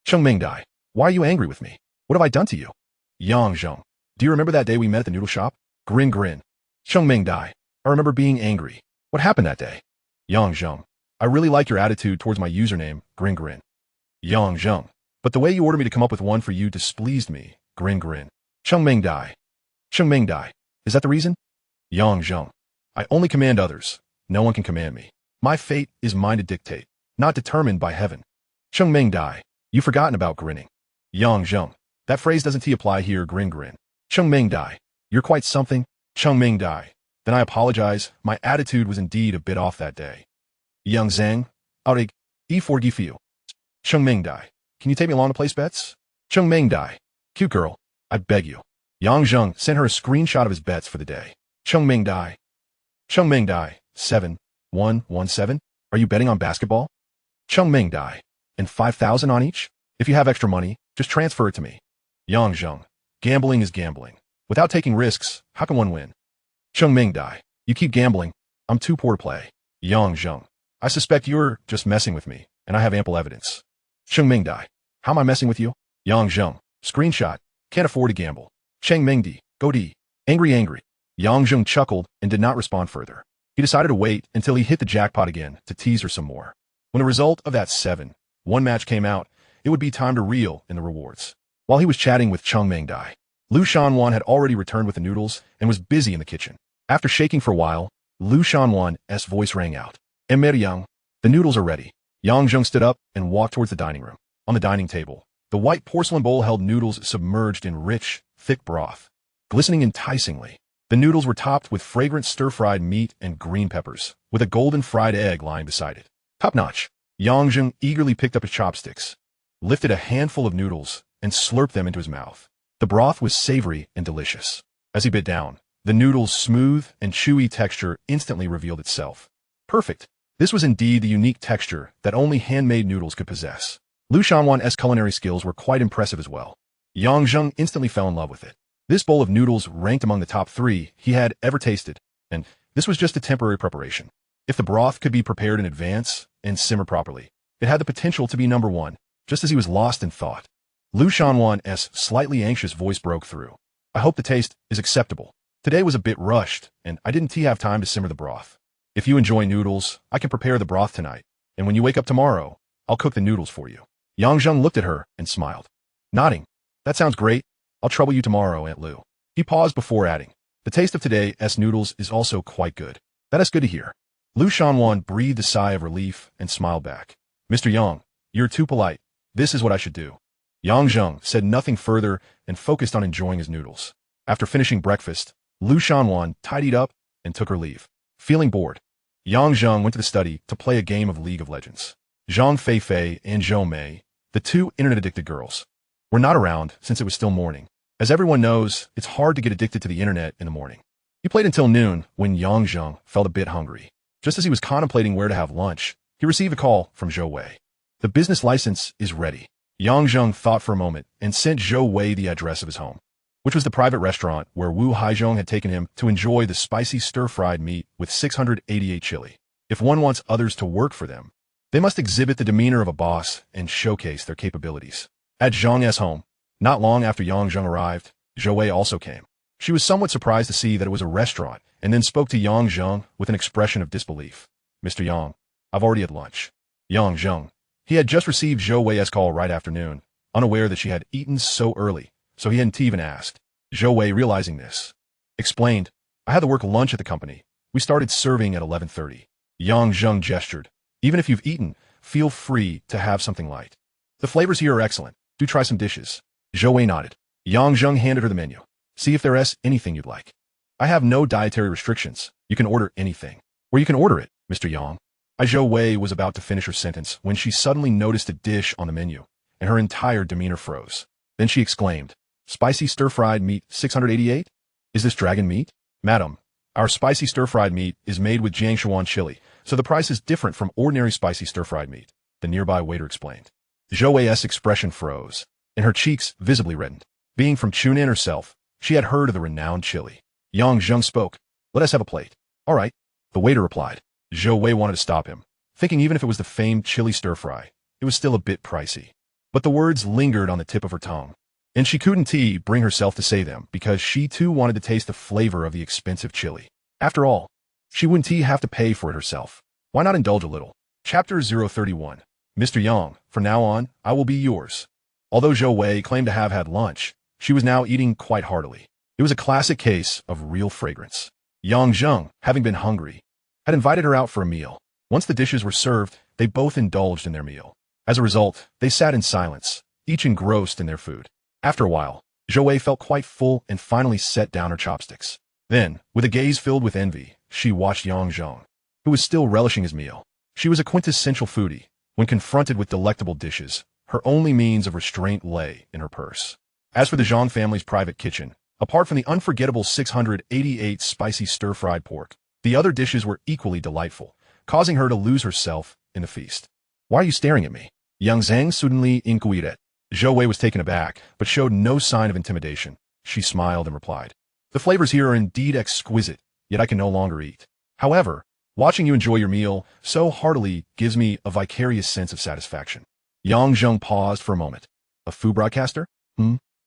Cheng Ming Dai. Why are you angry with me? What have I done to you? Yang Zheng. Do you remember that day we met at the noodle shop? Grin grin. Cheng Ming Dai. I remember being angry. What happened that day? Yang Zheng. I really like your attitude towards my username, grin grin. Yang Zheng. But the way you ordered me to come up with one for you displeased me, grin grin. Cheng Ming Dai. Cheng Ming Dai. Is that the reason? Yang Zheng. I only command others. No one can command me. My fate is mine to dictate, not determined by heaven. Cheng Ming Dai. You've forgotten about grinning. Yang Zheng. That phrase doesn't apply here, grin grin. Cheng Ming Dai. You're quite something. Cheng Ming Dai. Then I apologize. My attitude was indeed a bit off that day. Young Zheng. Aurig. forgive you. Cheng Ming Dai. Can you take me along to place bets? Cheng Ming Dai. Cute girl. I beg you. Yang Zheng sent her a screenshot of his bets for the day. Cheng Ming Dai. Cheng Ming Dai. 7-1-1-7. Are you betting on basketball? Cheng Ming Dai. And 5,000 on each? If you have extra money, just transfer it to me. Yang Zheng. Gambling is gambling. Without taking risks, how can one win? Cheng Ming Dai. You keep gambling. I'm too poor to play. Yang Zheng. I suspect you're just messing with me, and I have ample evidence. Cheng Ming Dai. How am I messing with you? Yang Zheng. Screenshot. Can't afford to gamble. Cheng Ming Di. Go Di. Angry. Yang Zheng chuckled and did not respond further. He decided to wait until he hit the jackpot again to tease her some more. When the result of that 7-1 match came out, it would be time to reel in the rewards. While he was chatting with Cheng Ming Dai, Lu Shanwan had already returned with the noodles and was busy in the kitchen. After shaking for a while, Lu Shanwan's voice rang out. Emir Yang, the noodles are ready. Yang Zheng stood up and walked towards the dining room. On the dining table, the white porcelain bowl held noodles submerged in rich, thick broth. Glistening enticingly, the noodles were topped with fragrant stir-fried meat and green peppers, with a golden fried egg lying beside it. Top-notch. Yang Zheng eagerly picked up his chopsticks, lifted a handful of noodles, and slurped them into his mouth. The broth was savory and delicious. As he bit down, the noodle's smooth and chewy texture instantly revealed itself. Perfect. This was indeed the unique texture that only handmade noodles could possess. Lu Shanwan's culinary skills were quite impressive as well. Yang Zheng instantly fell in love with it. This bowl of noodles ranked among the top 3 he had ever tasted, and this was just a temporary preparation. If the broth could be prepared in advance and simmer properly, it had the potential to be number 1, just as he was lost in thought. Lu Shanwan's slightly anxious voice broke through. I hope the taste is acceptable. Today was a bit rushed, and I didn't have time to simmer the broth. If you enjoy noodles, I can prepare the broth tonight, and when you wake up tomorrow, I'll cook the noodles for you. Yang Zheng looked at her and smiled. Nodding. That sounds great. I'll trouble you tomorrow, Aunt Lu. He paused before adding, the taste of today's noodles is also quite good. That is good to hear. Lu Shanwan breathed a sigh of relief and smiled back. Mr. Yang, you're too polite. This is what I should do. Yang Zheng said nothing further and focused on enjoying his noodles. After finishing breakfast, Lu Shanwan tidied up and took her leave. Feeling bored, Yang Zheng went to the study to play a game of League of Legends. Zhang Feifei and Zhou Mei, the 2 internet-addicted girls, were not around since it was still morning. As everyone knows, it's hard to get addicted to the internet in the morning. He played until noon when Yang Zheng felt a bit hungry. Just as he was contemplating where to have lunch, he received a call from Zhou Wei. The business license is ready. Yang Zheng thought for a moment and sent Zhou Wei the address of his home, which was the private restaurant where Wu Haizhong had taken him to enjoy the spicy stir-fried meat with 688 chili. If one wants others to work for them, they must exhibit the demeanor of a boss and showcase their capabilities. At Zhang's home, not long after Yang Zheng arrived, Zhou Wei also came. She was somewhat surprised to see that it was a restaurant, and then spoke to Yang Zheng with an expression of disbelief. Mr. Yang, I've already had lunch. Yang Zheng. He had just received Zhou Wei's call right afternoon, unaware that she had eaten so early, so he hadn't even asked. Zhou Wei, realizing this, explained, I had to work lunch at the company. We started serving at 11:30. Yang Zheng gestured. Even if you've eaten, feel free to have something light. The flavors here are excellent. Do try some dishes. Zhou Wei nodded. Yang Zheng handed her the menu. See if there's anything you'd like. I have no dietary restrictions. You can order anything. Or you can order it, Mr. Yang. Zhou Wei was about to finish her sentence when she suddenly noticed a dish on the menu, and her entire demeanor froze. Then she exclaimed, Spicy stir-fried meat 688? Is this dragon meat? Madam, our spicy stir-fried meat is made with Jiangshuan chili, so the price is different from ordinary spicy stir-fried meat, the nearby waiter explained. Zhou Wei's expression froze, and her cheeks visibly reddened. Being from Chunin herself, she had heard of the renowned chili. Zheng spoke. Let us have a plate. All right, the waiter replied. Zhou Wei wanted to stop him, thinking even if it was the famed chili stir-fry, it was still a bit pricey. But the words lingered on the tip of her tongue, and she couldn't bring herself to say them because she too wanted to taste the flavor of the expensive chili. After all, she wouldn't have to pay for it herself. Why not indulge a little? Chapter 031. Mr. Yang, from now on, I will be yours. Although Zhou Wei claimed to have had lunch, she was now eating quite heartily. It was a classic case of real fragrance. Zheng, having been hungry, had invited her out for a meal. Once the dishes were served, they both indulged in their meal. As a result, they sat in silence, each engrossed in their food. After a while, Zhou Wei felt quite full and finally set down her chopsticks. Then, with a gaze filled with envy, she watched Zheng, who was still relishing his meal. She was a quintessential foodie. When confronted with delectable dishes, her only means of restraint lay in her purse. As for the Zhang family's private kitchen, apart from the unforgettable 688 spicy stir-fried pork, the other dishes were equally delightful, causing her to lose herself in the feast. Why are you staring at me? Zheng suddenly inquired. Zhou Wei was taken aback, but showed no sign of intimidation. She smiled and replied, The flavors here are indeed exquisite, yet I can no longer eat. However, watching you enjoy your meal so heartily gives me a vicarious sense of satisfaction. Zheng paused for a moment. A food broadcaster?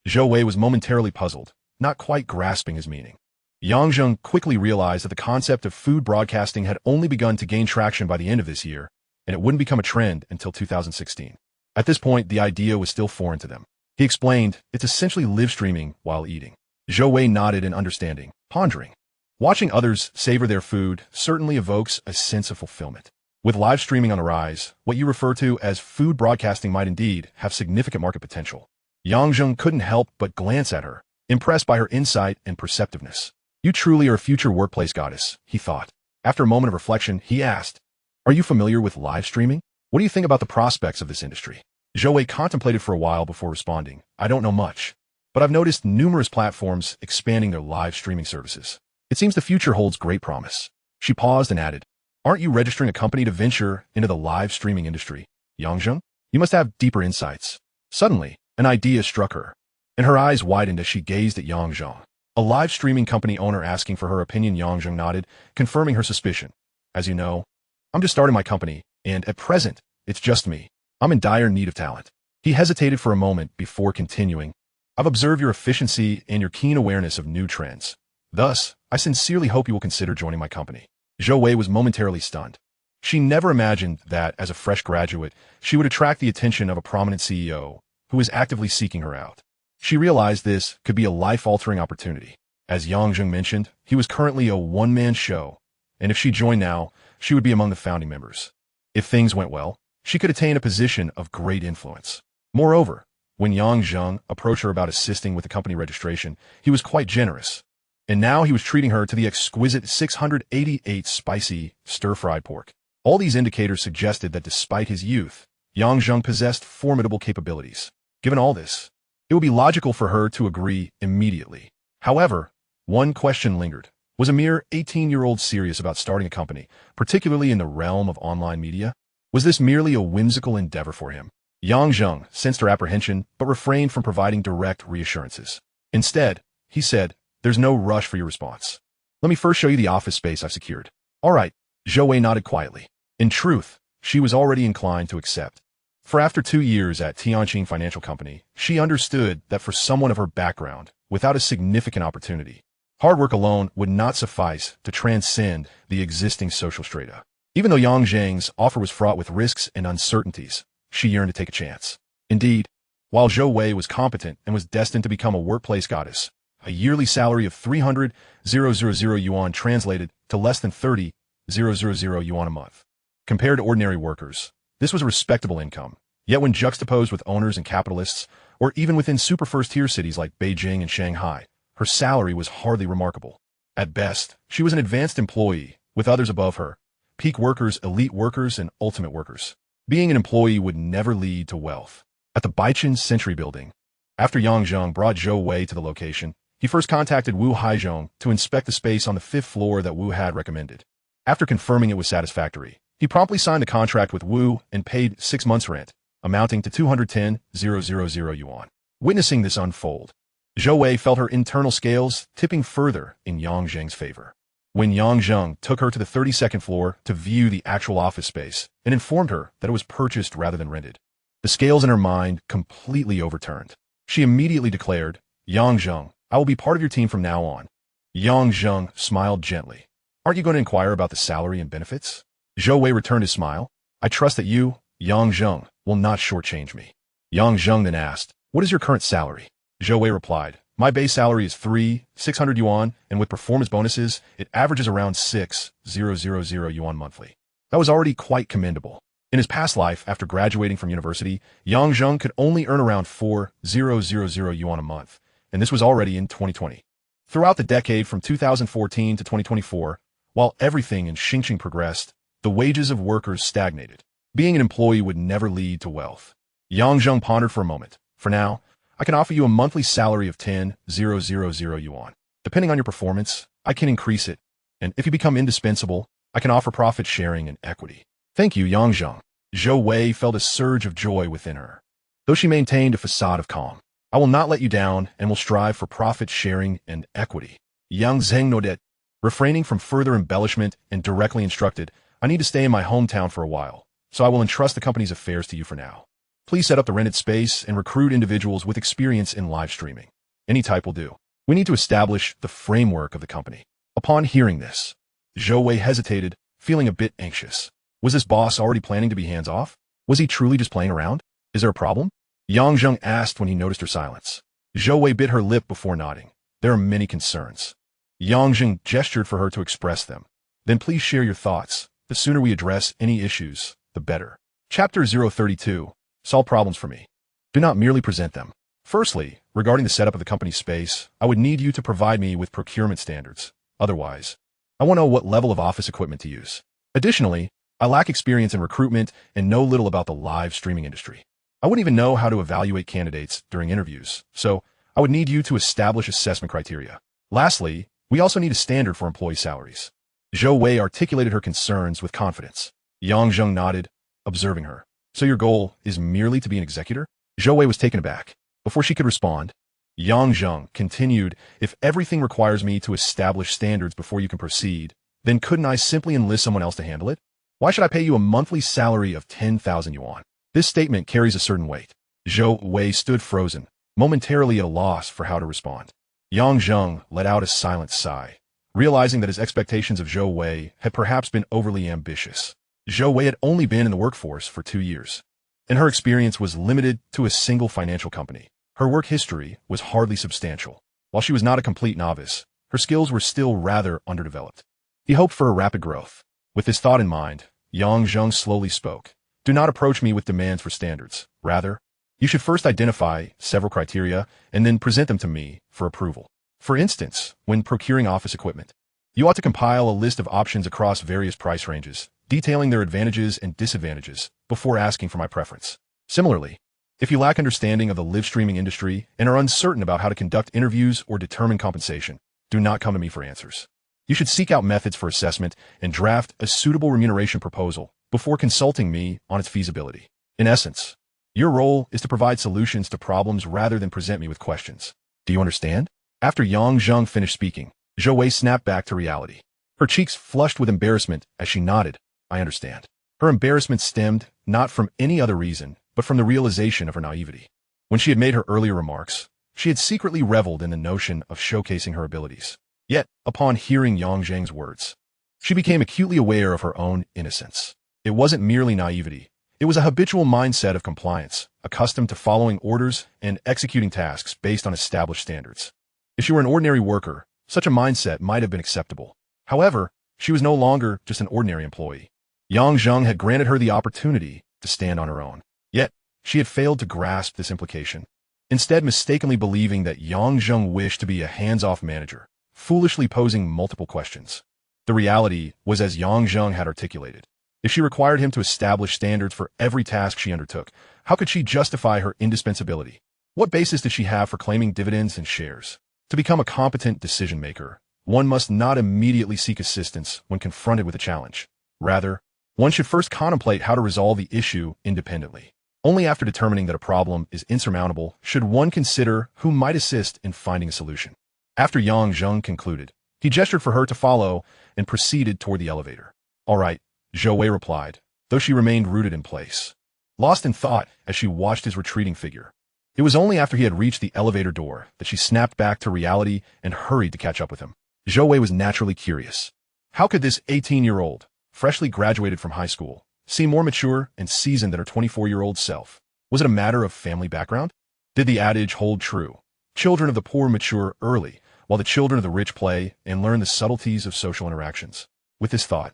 Zhou Wei was momentarily puzzled, not quite grasping his meaning. Zheng quickly realized that the concept of food broadcasting had only begun to gain traction by the end of this year, and it wouldn't become a trend until 2016. At this point, the idea was still foreign to them. He explained, it's essentially live streaming while eating. Zhou Wei nodded in understanding, pondering. Watching others savor their food certainly evokes a sense of fulfillment. With live streaming on the rise, what you refer to as food broadcasting might indeed have significant market potential. Zheng couldn't help but glance at her, impressed by her insight and perceptiveness. You truly are a future workplace goddess, he thought. After a moment of reflection, he asked, Are you familiar with live streaming? What do you think about the prospects of this industry? Zhou Wei contemplated for a while before responding. I don't know much, but I've noticed numerous platforms expanding their live streaming services. It seems the future holds great promise. She paused and added, Aren't you registering a company to venture into the live streaming industry? Zheng, you must have deeper insights. Suddenly, an idea struck her, and her eyes widened as she gazed at Zheng. A live streaming company owner asking for her opinion. Zheng nodded, confirming her suspicion. As you know, I'm just starting my company, and at present, it's just me. I'm in dire need of talent. He hesitated for a moment before continuing. I've observed your efficiency and your keen awareness of new trends. Thus, I sincerely hope you will consider joining my company. Zhou Wei was momentarily stunned. She never imagined that, as a fresh graduate, she would attract the attention of a prominent CEO who was actively seeking her out. She realized this could be a life-altering opportunity. As Zheng mentioned, he was currently a one-man show, and if she joined now, she would be among the founding members. If things went well, she could attain a position of great influence. Moreover, when Zheng approached her about assisting with the company registration, he was quite generous. And now he was treating her to the exquisite 688 spicy stir-fried pork. All these indicators suggested that despite his youth, Zheng possessed formidable capabilities. Given all this, it would be logical for her to agree immediately. However, one question lingered. Was a mere 18-year-old serious about starting a company, particularly in the realm of online media? Was this merely a whimsical endeavor for him? Zheng sensed her apprehension, but refrained from providing direct reassurances. Instead, he said, There's no rush for your response. Let me first show you the office space I've secured. All right, Zhou Wei nodded quietly. In truth, she was already inclined to accept. For after 2 years at Tianqing Financial Company, she understood that for someone of her background, without a significant opportunity, hard work alone would not suffice to transcend the existing social strata. Even though Zheng's offer was fraught with risks and uncertainties, she yearned to take a chance. Indeed, while Zhou Wei was competent and was destined to become a workplace goddess, a yearly salary of 300,000 yuan translated to less than 30,000 yuan a month. Compared to ordinary workers, this was a respectable income. Yet when juxtaposed with owners and capitalists, or even within super first-tier cities like Beijing and Shanghai, her salary was hardly remarkable. At best, she was an advanced employee, with others above her, peak workers, elite workers, and ultimate workers. Being an employee would never lead to wealth. At the Baichen Century Building, after Zheng brought Zhou Wei to the location, he first contacted Wu Haizhong to inspect the space on the 5th floor that Wu had recommended. After confirming it was satisfactory, he promptly signed the contract with Wu and paid 6 months' rent, amounting to 210,000 yuan. Witnessing this unfold, Zhou Wei felt her internal scales tipping further in Yang Zheng's favor. When Yang Zheng took her to the 32nd floor to view the actual office space and informed her that it was purchased rather than rented, the scales in her mind completely overturned. She immediately declared, "Yang Zheng, I will be part of your team from now on." Yang Zheng smiled gently. "Aren't you going to inquire about the salary and benefits?" Zhou Wei returned his smile. "I trust that you, Yang Zheng, will not shortchange me." Yang Zheng then asked, "What is your current salary?" Zhou Wei replied, "My base salary is 3,600 yuan, and with performance bonuses, it averages around 6,000 yuan monthly." That was already quite commendable. In his past life, after graduating from university, Yang Zheng could only earn around 4,000 yuan a month, and this was already in 2020. Throughout the decade from 2014 to 2024, while everything in Xingqing progressed, the wages of workers stagnated. Being an employee would never lead to wealth. Yang Zheng pondered for a moment. "For now, I can offer you a monthly salary of 10,000 yuan. Depending on your performance, I can increase it, and if you become indispensable, I can offer profit sharing and equity." "Thank you, Yang Zheng." Zhou Wei felt a surge of joy within her. Though she maintained a facade of calm, "I will not let you down and will strive for profit sharing and equity." Yang Zheng nodded, refraining from further embellishment and directly instructed, "I need to stay in my hometown for a while, so I will entrust the company's affairs to you for now. Please set up the rented space and recruit individuals with experience in live streaming. Any type will do. We need to establish the framework of the company." Upon hearing this, Zhou Wei hesitated, feeling a bit anxious. Was this boss already planning to be hands-off? Was he truly just playing around? Is there a problem? Yang Zheng asked when he noticed her silence. Zhou Wei bit her lip before nodding. "There are many concerns." Yang Zheng gestured for her to express them. "Then please share your thoughts. The sooner we address any issues, the better." Chapter 032. Solve problems for me. Do not merely present them. Firstly, regarding the setup of the company's space, I would need you to provide me with procurement standards. Otherwise, I won't know what level of office equipment to use. Additionally, I lack experience in recruitment and know little about the live streaming industry. I wouldn't even know how to evaluate candidates during interviews, so I would need you to establish assessment criteria. Lastly, we also need a standard for employee salaries. Zhou Wei articulated her concerns with confidence. Yang Zheng nodded, observing her. "So your goal is merely to be an executor?" Zhou Wei was taken aback. Before she could respond, Yang Zheng continued, "If everything requires me to establish standards before you can proceed, then couldn't I simply enlist someone else to handle it? Why should I pay you a monthly salary of 10,000 yuan? This statement carries a certain weight." Zhou Wei stood frozen, momentarily at a loss for how to respond. Yang Zheng let out a silent sigh, realizing that his expectations of Zhou Wei had perhaps been overly ambitious. Zhou Wei had only been in the workforce for 2 years, and her experience was limited to a single financial company. Her work history was hardly substantial. While she was not a complete novice, her skills were still rather underdeveloped. He hoped for a rapid growth. With this thought in mind, Yang Zheng slowly spoke. "Do not approach me with demands for standards. Rather, you should first identify several criteria and then present them to me for approval. For instance, when procuring office equipment, you ought to compile a list of options across various price ranges, detailing their advantages and disadvantages before asking for my preference. Similarly, if you lack understanding of the live streaming industry and are uncertain about how to conduct interviews or determine compensation, do not come to me for answers. You should seek out methods for assessment and draft a suitable remuneration proposal before consulting me on its feasibility. In essence, your role is to provide solutions to problems rather than present me with questions. Do you understand?" After Yang Zheng finished speaking, Zhou Wei snapped back to reality. Her cheeks flushed with embarrassment as she nodded. "I understand." Her embarrassment stemmed not from any other reason, but from the realization of her naivety. When she had made her earlier remarks, she had secretly reveled in the notion of showcasing her abilities. Yet, upon hearing Yang Zheng's words, she became acutely aware of her own innocence. It wasn't merely naivety. It was a habitual mindset of compliance, accustomed to following orders and executing tasks based on established standards. If she were an ordinary worker, such a mindset might have been acceptable. However, she was no longer just an ordinary employee. Yang Zheng had granted her the opportunity to stand on her own. Yet, she had failed to grasp this implication, instead mistakenly believing that Yang Zheng wished to be a hands-off manager, foolishly posing multiple questions. The reality was as Yang Zheng had articulated. If she required him to establish standards for every task she undertook, how could she justify her indispensability? What basis did she have for claiming dividends and shares? To become a competent decision-maker, one must not immediately seek assistance when confronted with a challenge. Rather, one should first contemplate how to resolve the issue independently. Only after determining that a problem is insurmountable should one consider who might assist in finding a solution. After Zheng concluded, he gestured for her to follow and proceeded toward the elevator. All right, Zhou replied, though she remained rooted in place, lost in thought as she watched his retreating figure. It was only after he had reached the elevator door that she snapped back to reality and hurried to catch up with him. Zhou was naturally curious. How could this 18-year-old, freshly graduated from high school, seem more mature and seasoned than her 24-year-old self? Was it a matter of family background? Did the adage hold true? Children of the poor mature early, while the children of the rich play and learn the subtleties of social interactions. With this thought,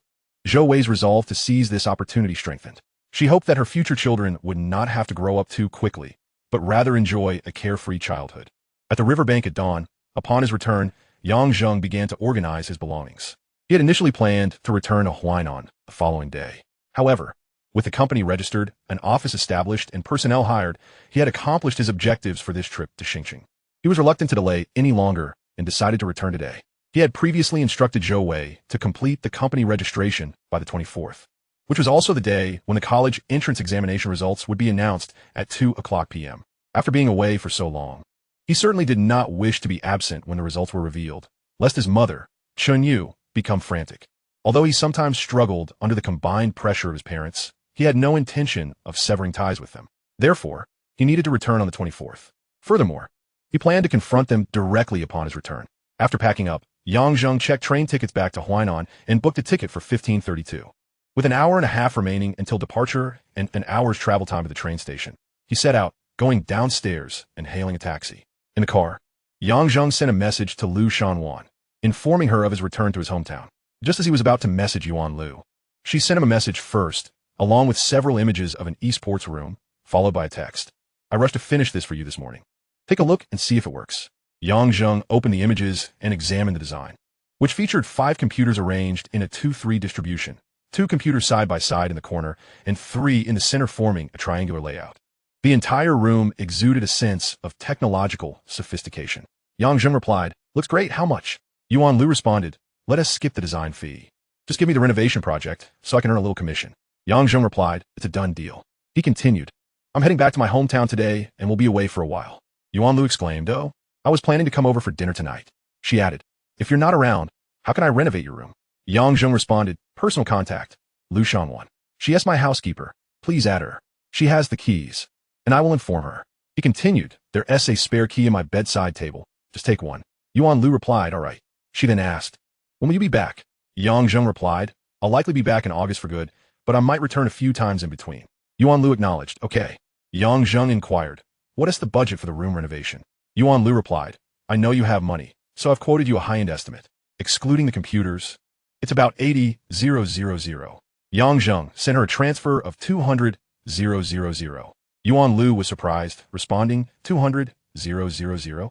Zhou's resolve to seize this opportunity strengthened. She hoped that her future children would not have to grow up too quickly, but rather enjoy a carefree childhood. At the riverbank at dawn, upon his return, Zheng began to organize his belongings. He had initially planned to return to Huainan the following day. However, with the company registered, an office established, and personnel hired, he had accomplished his objectives for this trip to Xingqing. He was reluctant to delay any longer and decided to return today. He had previously instructed Zhou to complete the company registration by the 24th, which was also the day when the college entrance examination results would be announced at 2:00 p.m. After being away for so long, he certainly did not wish to be absent when the results were revealed, lest his mother, Chunyu, become frantic. Although he sometimes struggled under the combined pressure of his parents, he had no intention of severing ties with them. Therefore, he needed to return on the 24th. Furthermore, he planned to confront them directly upon his return. After packing up, Zheng checked train tickets back to Huainan and booked a ticket for 15:32. With an hour and a half remaining until departure and an hour's travel time to the train station, he set out, going downstairs and hailing a taxi. In the car, Zheng sent a message to Lu Shanwan, informing her of his return to his hometown. Just as he was about to message Yuan Lu, she sent him a message first, along with several images of an esports room, followed by a text. I rushed to finish this for you this morning. Take a look and see if it works. Zheng opened the images and examined the design, which featured 5 computers arranged in a 2-3 distribution, 2 computers side by side in the corner, and 3 in the center forming a triangular layout. The entire room exuded a sense of technological sophistication. Zheng replied, "Looks great, how much?" Yuan Lu responded, "Let us skip the design fee. Just give me the renovation project so I can earn a little commission." Zheng replied, "It's a done deal." He continued, "I'm heading back to my hometown today and will be away for a while." Yuan Lu exclaimed, "Oh, I was planning to come over for dinner tonight." She added, "If you're not around, how can I renovate your room?" Zheng responded, "Personal contact, Lu Shanwan. She asked my housekeeper. Please add her. She has the keys, and I will inform her." He continued, "There is a spare key in my bedside table. Just take one." Yuan Lu replied, "All right." She then asked, "When will you be back?" Zheng replied, "I'll likely be back in August for good, but I might return a few times in between." Yuan Lu acknowledged, "Okay." Zheng inquired, "What is the budget for the room renovation?" Yuan Lu replied, "I know you have money, so I've quoted you a high-end estimate. Excluding the computers, it's about 80,000. Zheng sent her a transfer of 200,000. Yuan Lu was surprised, responding, 200,000?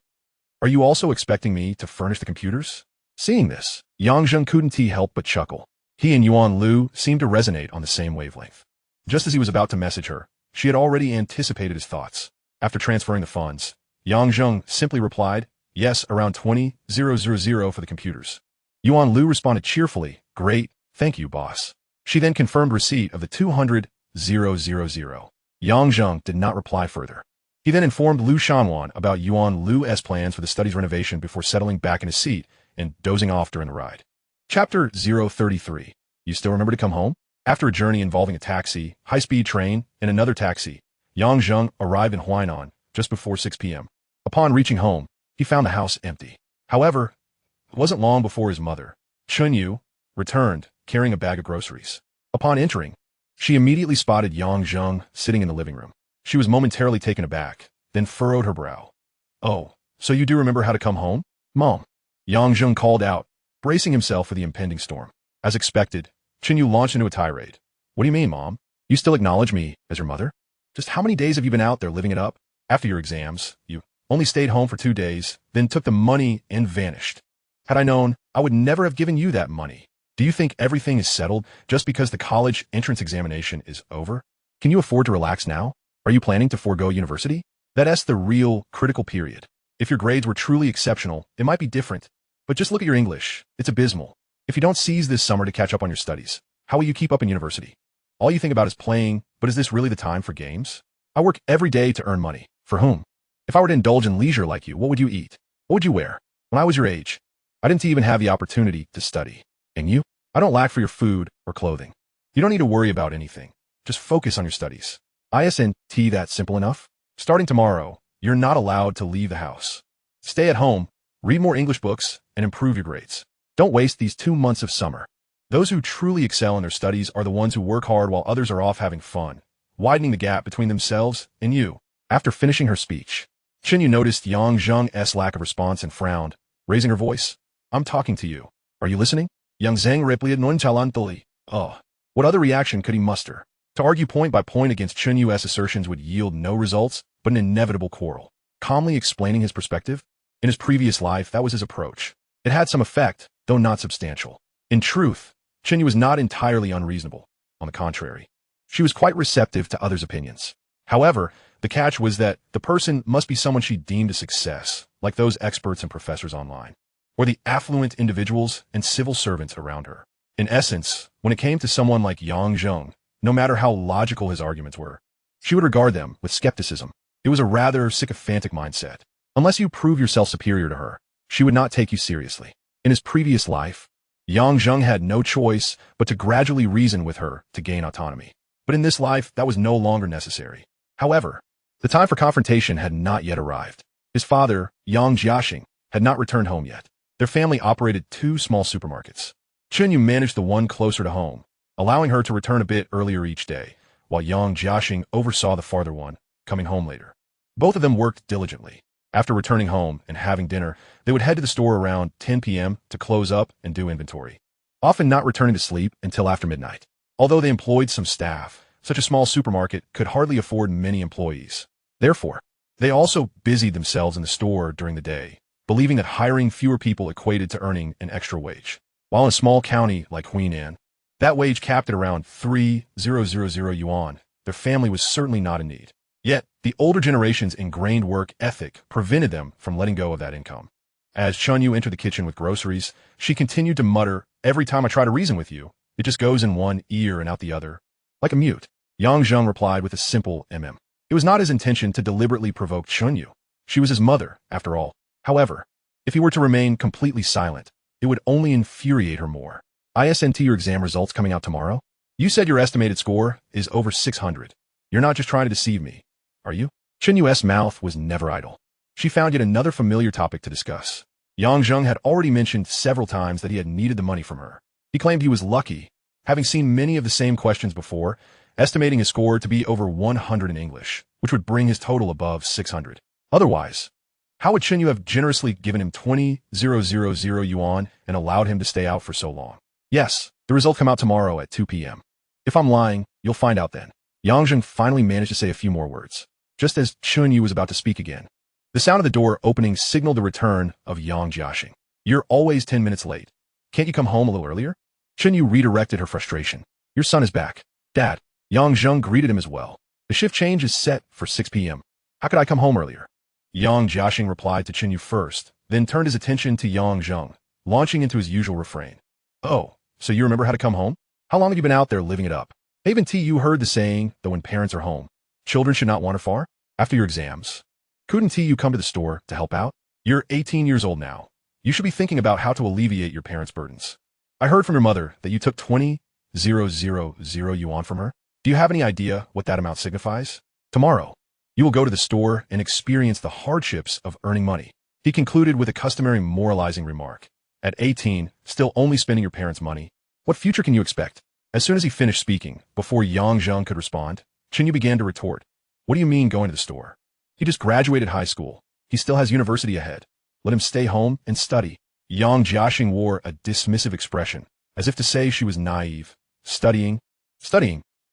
Are you also expecting me to furnish the computers? Seeing this, Zheng couldn't help but chuckle. He and Yuan Lu seemed to resonate on the same wavelength. Just as he was about to message her, she had already anticipated his thoughts. After transferring the funds, Zheng simply replied, "Yes, around 20,000 for the computers." Yuan Lu responded cheerfully, "Great, thank you, boss." She then confirmed receipt of the 200,000. Zheng did not reply further. He then informed Lu Shanwan about Yuan Lu's plans for the study's renovation before settling back in his seat and dozing off during the ride. Chapter 033. You still remember to come home? After a journey involving a taxi, high-speed train, and another taxi, Zheng arrived in Huainan just before 6 p.m. Upon reaching home, he found the house empty. However, it wasn't long before his mother, Chunyu, returned, carrying a bag of groceries. Upon entering, she immediately spotted Zheng sitting in the living room. She was momentarily taken aback, then furrowed her brow. "Oh, so you do remember how to come home, Mom?" Zheng called out, bracing himself for the impending storm. As expected, Chunyu launched into a tirade. "What do you mean, Mom? You still acknowledge me as your mother? Just how many days have you been out there living it up? After your exams, you only stayed home for 2 days, then took the money and vanished. Had I known, I would never have given you that money. Do you think everything is settled just because the college entrance examination is over? Can you afford to relax now? Are you planning to forego university? That's the real critical period. If your grades were truly exceptional, it might be different. But just look at your English. It's abysmal. If you don't seize this summer to catch up on your studies, how will you keep up in university? All you think about is playing, but is this really the time for games? I work every day to earn money. For whom? If I were to indulge in leisure like you, what would you eat? What would you wear? When I was your age, I didn't even have the opportunity to study. And you? I don't lack for your food or clothing. You don't need to worry about anything. Just focus on your studies. Isn't that simple enough? Starting tomorrow, you're not allowed to leave the house. Stay at home, read more English books, and improve your grades. Don't waste these 2 months of summer. Those who truly excel in their studies are the ones who work hard while others are off having fun, widening the gap between themselves and you. After finishing her speech, Chen Yu noticed Yang Zheng's lack of response and frowned, raising her voice. I'm talking to you. Are you listening? Yang Zheng replied nonchalantly. Oh. What other reaction could he muster? To argue point by point against Chen Yu's assertions would yield no results but an inevitable quarrel. Calmly explaining his perspective? In his previous life, that was his approach. It had some effect, though not substantial. In truth, Chen Yu was not entirely unreasonable. On the contrary, she was quite receptive to others' opinions. However, the catch was that the person must be someone she deemed a success, like those experts and professors online, or the affluent individuals and civil servants around her. In essence, when it came to someone like Yang Zheng, no matter how logical his arguments were, she would regard them with skepticism. It was a rather sycophantic mindset. Unless you prove yourself superior to her, she would not take you seriously. In his previous life, Yang Zheng had no choice but to gradually reason with her to gain autonomy. But in this life, that was no longer necessary. However, the time for confrontation had not yet arrived. His father, Yang Jiaxing, had not returned home yet. Their family operated 2 small supermarkets. Chen Yu managed the one closer to home, allowing her to return a bit earlier each day, while Yang Jiaxing oversaw the farther one, coming home later. Both of them worked diligently. After returning home and having dinner, they would head to the store around 10 p.m. to close up and do inventory, often not returning to sleep until after midnight. Although they employed some staff, such a small supermarket could hardly afford many employees. Therefore, they also busied themselves in the store during the day, believing that hiring fewer people equated to earning an extra wage. While in a small county like Huinan, that wage capped at around 3,000 yuan, their family was certainly not in need. Yet, the older generation's ingrained work ethic prevented them from letting go of that income. As Chen Yu entered the kitchen with groceries, she continued to mutter, "Every time I try to reason with you, it just goes in one ear and out the other, like a mute." Yang Zheng replied with a simple mm. It was not his intention to deliberately provoke Chen Yu. She was his mother, after all. However, if he were to remain completely silent, it would only infuriate her more. Isn't your exam results coming out tomorrow? You said your estimated score is over 600. You're not just trying to deceive me, are you? Chen Yu's mouth was never idle. She found yet another familiar topic to discuss. Yang Zheng had already mentioned several times that he had needed the money from her. He claimed he was lucky, having seen many of the same questions before, estimating his score to be over 100 in English, which would bring his total above 600. Otherwise, how would Chen Yu have generously given him 20,000 yuan and allowed him to stay out for so long? Yes, the results come out tomorrow at 2 p.m. If I'm lying, you'll find out then. Yang Zheng finally managed to say a few more words, just as Chen Yu was about to speak again. The sound of the door opening signaled the return of Yang Jiaxing. You're always 10 minutes late. Can't you come home a little earlier? Chen Yu redirected her frustration. Your son is back. Dad. Yang Zheng greeted him as well. The shift change is set for 6 p.m. How could I come home earlier? Yang Jiaxing replied to Chen Yu first, then turned his attention to Yang Zheng, launching into his usual refrain. Oh, so you remember how to come home? How long have you been out there living it up? Haven't you heard the saying that when parents are home, children should not wander far? After your exams, couldn't you come to the store to help out? You're 18 years old now. You should be thinking about how to alleviate your parents' burdens. I heard from your mother that you took 20,000 yuan from her. Do you have any idea what that amount signifies? Tomorrow, you will go to the store and experience the hardships of earning money. He concluded with a customary moralizing remark. At 18, still only spending your parents' money, what future can you expect? As soon as he finished speaking, before Yang Zheng could respond, Chen Yu began to retort. What do you mean going to the store? He just graduated high school. He still has university ahead. Let him stay home and study. Yang Jiaxing wore a dismissive expression, as if to say she was naive. Studying?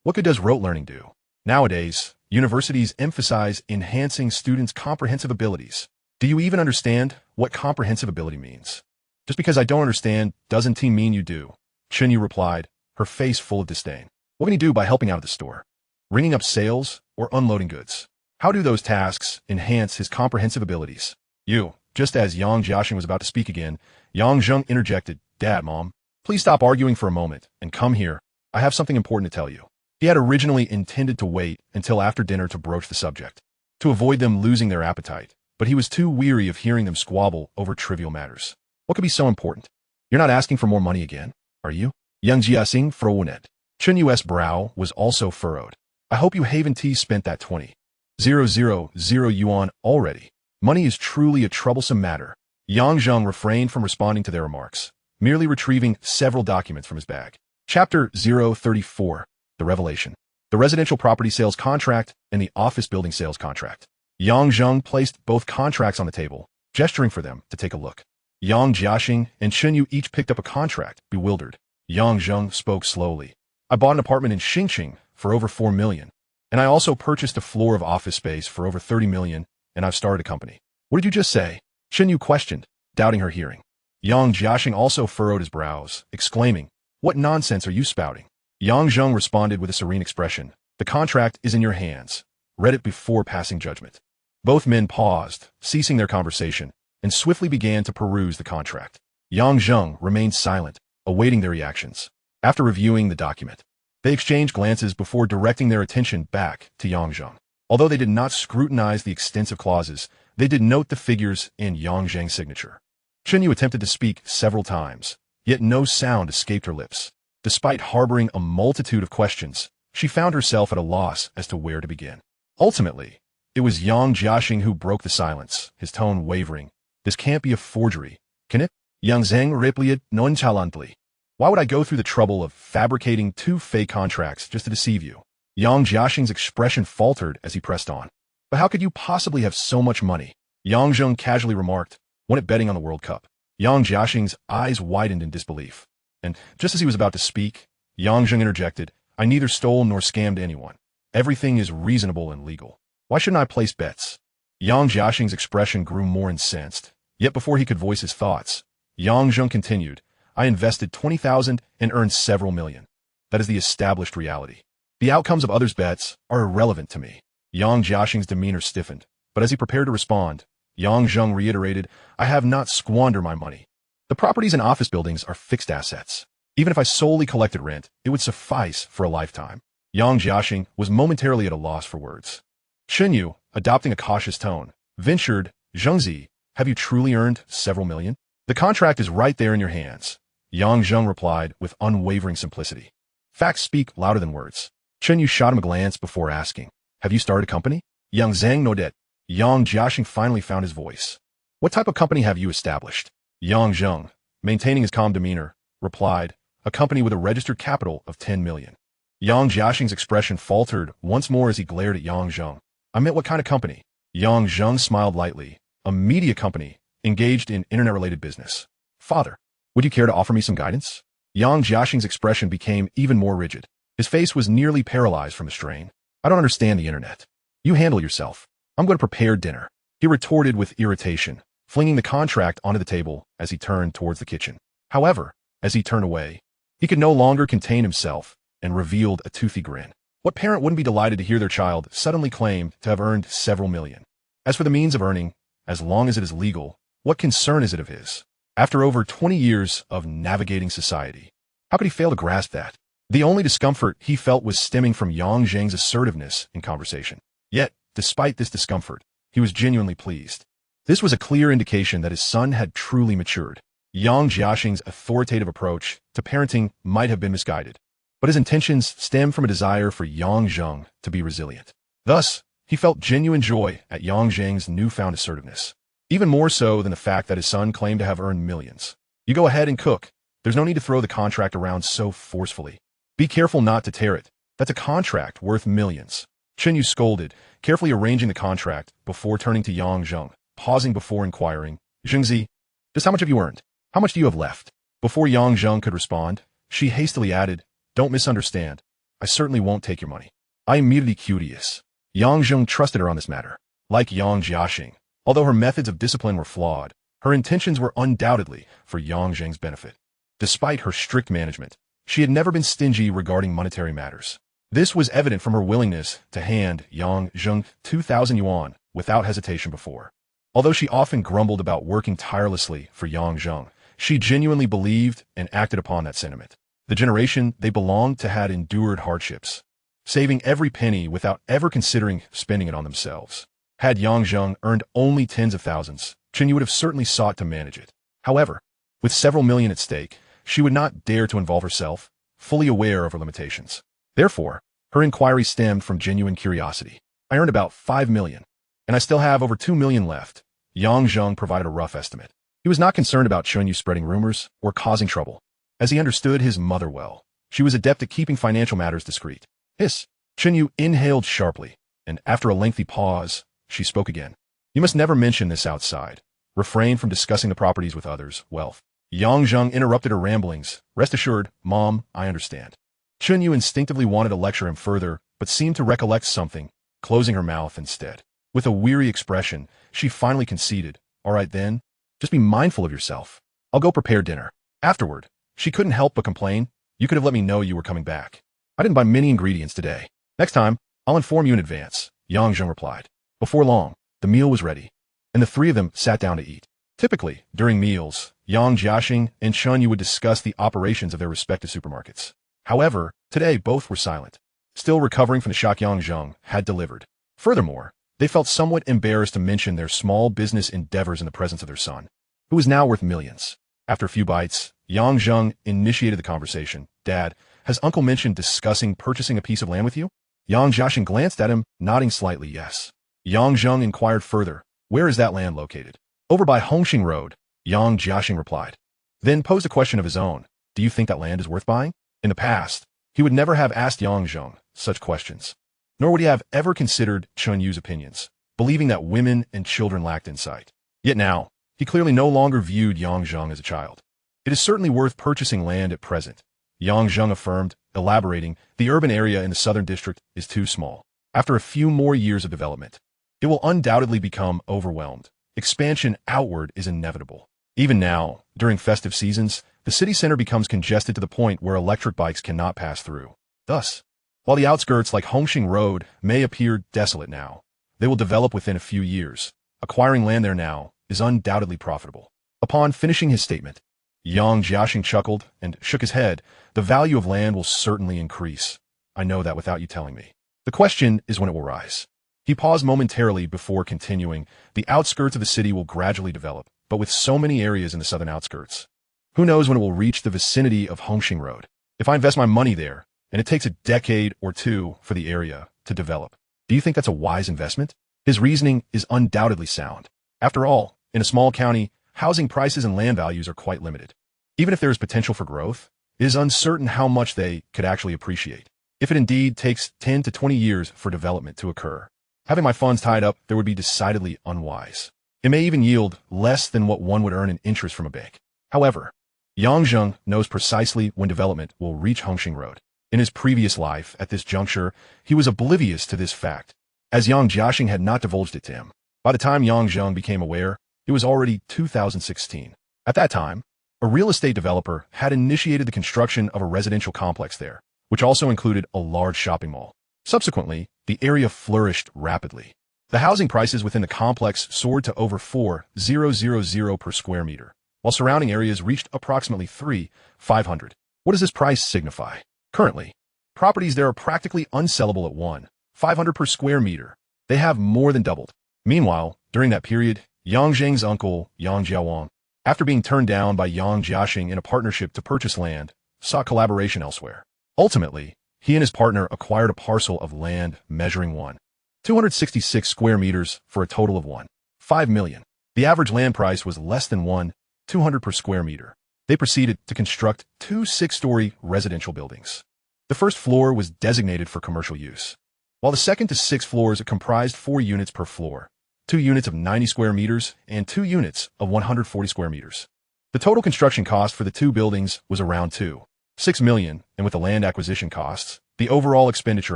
What good does rote learning do? Nowadays, universities emphasize enhancing students' comprehensive abilities. Do you even understand what comprehensive ability means? Just because I don't understand doesn't mean you do, Chen Yu replied, her face full of disdain. What can he do by helping out at the store? Ringing up sales or unloading goods? How do those tasks enhance his comprehensive abilities? You, Just as Yang Jiaxing was about to speak again, Yang Zheng interjected, "Dad, Mom, please stop arguing for a moment and come here. I have something important to tell you." He had originally intended to wait until after dinner to broach the subject, to avoid them losing their appetite, but he was too weary of hearing them squabble over trivial matters. What could be so important? You're not asking for more money again, are you? Yang Jiaxing frowned. Chen Yu's brow was also furrowed. I hope you haven't spent that 20,000 yuan already. Money is truly a troublesome matter. Yang Zheng refrained from responding to their remarks, merely retrieving several documents from his bag. Chapter 034, The Revelation. The residential property sales contract and the office building sales contract. Yang Zheng placed both contracts on the table, gesturing for them to take a look. Yang Jiaxing and Chen Yu each picked up a contract, bewildered. Yang Zheng spoke slowly. I bought an apartment in Xingqing for over 4 million, and I also purchased a floor of office space for over 30 million, and I've started a company. What did you just say? Chen Yu questioned, doubting her hearing. Yang Jiaxing also furrowed his brows, exclaiming, "What nonsense are you spouting?" Yang Zheng responded with a serene expression. The contract is in your hands. Read it before passing judgment. Both men paused, ceasing their conversation, and swiftly began to peruse the contract. Yang Zheng remained silent, awaiting their reactions. After reviewing the document, they exchanged glances before directing their attention back to Yang Zheng. Although they did not scrutinize the extensive clauses, they did note the figures in Yang Zheng's signature. Chen Yu attempted to speak several times, yet no sound escaped her lips. Despite harboring a multitude of questions, she found herself at a loss as to where to begin. Ultimately, it was Yang Jiaxing who broke the silence, his tone wavering. "This can't be a forgery, can it?" Yang Zheng replied nonchalantly. "Why would I go through the trouble of fabricating 2 fake contracts just to deceive you?" Yang Jiaxing's expression faltered as he pressed on. "But how could you possibly have so much money?" Yang Zheng casually remarked, "Won it betting on the World Cup." Yang Jiaxing's eyes widened in disbelief. And just as he was about to speak, Yang Zheng interjected, "I neither stole nor scammed anyone. Everything is reasonable and legal. Why shouldn't I place bets?" Yang Jiaxing's expression grew more incensed. Yet before he could voice his thoughts, Yang Zheng continued, "I invested 20,000 and earned several million. That is the established reality. The outcomes of others' bets are irrelevant to me." Yang Jiaxing's demeanor stiffened, but as he prepared to respond, Yang Zheng reiterated, "I have not squandered my money. The properties and office buildings are fixed assets. Even if I solely collected rent, it would suffice for a lifetime." Yang Jiaxing was momentarily at a loss for words. Chen Yu, adopting a cautious tone, ventured, "Zhengzi, have you truly earned several million?" "The contract is right there in your hands," Yang Zheng replied with unwavering simplicity. "Facts speak louder than words." Chen Yu shot him a glance before asking, "Have you started a company?" Yang Zheng nodded. Yang Jiaxing finally found his voice. "What type of company have you established?" Yang Zheng, maintaining his calm demeanor, replied, "A company with a registered capital of 10 million. Yang Jiaxing's expression faltered once more as he glared at Yang Zheng. "I meant what kind of company?" Yang Zheng smiled lightly. "A media company, engaged in internet-related business." "Father, would you care to offer me some guidance?" Yang Jiaxing's expression became even more rigid. His face was nearly paralyzed from the strain. "I don't understand the internet. You handle yourself. I'm going to prepare dinner," he retorted with irritation, flinging the contract onto the table as he turned towards the kitchen. However, as he turned away, he could no longer contain himself and revealed a toothy grin. What parent wouldn't be delighted to hear their child suddenly claim to have earned several million? As for the means of earning, as long as it is legal, what concern is it of his? After over 20 years of navigating society, how could he fail to grasp that? The only discomfort he felt was stemming from Yang Zheng's assertiveness in conversation. Yet, despite this discomfort, he was genuinely pleased. This was a clear indication that his son had truly matured. Yang Jiaxing's authoritative approach to parenting might have been misguided, but his intentions stemmed from a desire for Yang Zheng to be resilient. Thus, he felt genuine joy at Yang Zheng's newfound assertiveness, even more so than the fact that his son claimed to have earned millions. "You go ahead and cook. There's no need to throw the contract around so forcefully. Be careful not to tear it. That's a contract worth millions." Chen Yu scolded, carefully arranging the contract before turning to Yang Zheng, pausing before inquiring, "Zhengzi, just how much have you earned? How much do you have left?" Before Yang Zheng could respond, she hastily added, "Don't misunderstand. I certainly won't take your money. I am merely curious." Yang Zheng trusted her on this matter. Like Yang Jiaxing, although her methods of discipline were flawed, her intentions were undoubtedly for Yang Zheng's benefit. Despite her strict management, she had never been stingy regarding monetary matters. This was evident from her willingness to hand Yang Zheng 2,000 yuan without hesitation before. Although she often grumbled about working tirelessly for Yang Zheng, she genuinely believed and acted upon that sentiment. The generation they belonged to had endured hardships, saving every penny without ever considering spending it on themselves. Had Yang Zheng earned only tens of thousands, Chen Yu would have certainly sought to manage it. However, with several million at stake, she would not dare to involve herself, fully aware of her limitations. Therefore, her inquiry stemmed from genuine curiosity. I earned about 5 million, and I still have over 2 million left. Yang Zheng provided a rough estimate. He was not concerned about Chen Yu spreading rumors or causing trouble, as he understood his mother well. She was adept at keeping financial matters discreet. Hiss! Chen Yu inhaled sharply, and after a lengthy pause, she spoke again. You must never mention this outside. Refrain from discussing the properties with others, wealth. Yang Zheng interrupted her ramblings. Rest assured, Mom, I understand. Chen Yu instinctively wanted to lecture him further, but seemed to recollect something, closing her mouth instead. With a weary expression, she finally conceded. All right then, just be mindful of yourself. I'll go prepare dinner. Afterward, she couldn't help but complain. You could have let me know you were coming back. I didn't buy many ingredients today. Next time, I'll inform you in advance, Yang Zheng replied. Before long, the meal was ready, and the three of them sat down to eat. Typically, during meals, Yang Jiaxing and Chen Yu would discuss the operations of their respective supermarkets. However, today both were silent, still recovering from the shock Yang Zheng had delivered. Furthermore, they felt somewhat embarrassed to mention their small business endeavors in the presence of their son, who was now worth millions. After a few bites, Yang Zheng initiated the conversation. Dad, has Uncle mentioned discussing purchasing a piece of land with you? Yang Jiaxing glanced at him, nodding slightly yes. Yang Zheng inquired further, where is that land located? Over by Hongxing Road, Yang Jiaxing replied. Then posed a question of his own. Do you think that land is worth buying? In the past, he would never have asked Yang Zheng such questions, nor would he have ever considered Chen Yu's opinions, believing that women and children lacked insight. Yet now, he clearly no longer viewed Yang Zheng as a child. It is certainly worth purchasing land at present, Yang Zheng affirmed, elaborating, the urban area in the southern district is too small. After a few more years of development, it will undoubtedly become overwhelmed. Expansion outward is inevitable. Even now, during festive seasons, the city center becomes congested to the point where electric bikes cannot pass through. Thus, while the outskirts like Hongxing Road may appear desolate now, they will develop within a few years. Acquiring land there now is undoubtedly profitable. Upon finishing his statement, Yang Jiaxing chuckled and shook his head. The value of land will certainly increase. I know that without you telling me. The question is when it will rise. He paused momentarily before continuing. The outskirts of the city will gradually develop, but with so many areas in the southern outskirts, who knows when it will reach the vicinity of Hongxing Road? If I invest my money there, and it takes a decade or two for the area to develop, do you think that's a wise investment? His reasoning is undoubtedly sound. After all, in a small county, housing prices and land values are quite limited. Even if there is potential for growth, it is uncertain how much they could actually appreciate. If it indeed takes 10 to 20 years for development to occur, having my funds tied up there would be decidedly unwise. It may even yield less than what one would earn in interest from a bank. However, Yang Zheng knows precisely when development will reach Hongxing Road. In his previous life, at this juncture, he was oblivious to this fact, as Yang Jiaxing had not divulged it to him. By the time Yang Zheng became aware, it was already 2016. At that time, a real estate developer had initiated the construction of a residential complex there, which also included a large shopping mall. Subsequently, the area flourished rapidly. The housing prices within the complex soared to over 4,000 per square meter, while surrounding areas reached approximately 3,500. What does this price signify? Currently, properties there are practically unsellable at 1,500 per square meter. They have more than doubled. Meanwhile, during that period, Yang Zheng's uncle, Yang Jiawang, after being turned down by Yang Jiaxing in a partnership to purchase land, sought collaboration elsewhere. Ultimately, he and his partner acquired a parcel of land measuring 1,266 square meters for a total of 1.5 million. The average land price was less than 1,200 per square meter. They proceeded to construct 2 6-story residential buildings. The first floor was designated for commercial use, while the second to 6th floors comprised 4 units per floor, 2 units of 90 square meters and 2 units of 140 square meters. The total construction cost for the 2 buildings was around 2.6 million, and with the land acquisition costs, the overall expenditure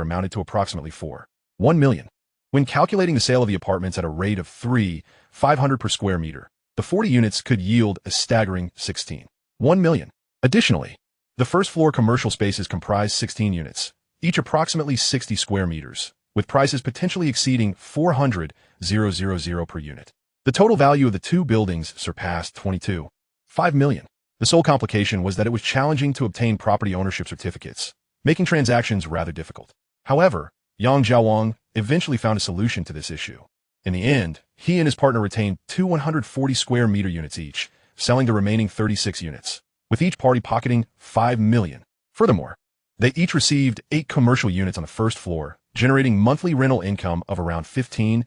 amounted to approximately 4.1 million. When calculating the sale of the apartments at a rate of 3,500 per square meter, the 40 units could yield a staggering 16.1 million. Additionally, the first floor commercial spaces comprise 16 units, each approximately 60 square meters, with prices potentially exceeding 400,000 per unit. The total value of the two buildings surpassed 22.5 million. The sole complication was that it was challenging to obtain property ownership certificates, making transactions rather difficult. However, Yang Jiawang eventually found a solution to this issue. In the end, he and his partner retained two 140 square meter units each, selling the remaining 36 units, with each party pocketing 5 million. Furthermore, they each received 8 commercial units on the first floor, generating monthly rental income of around 15,000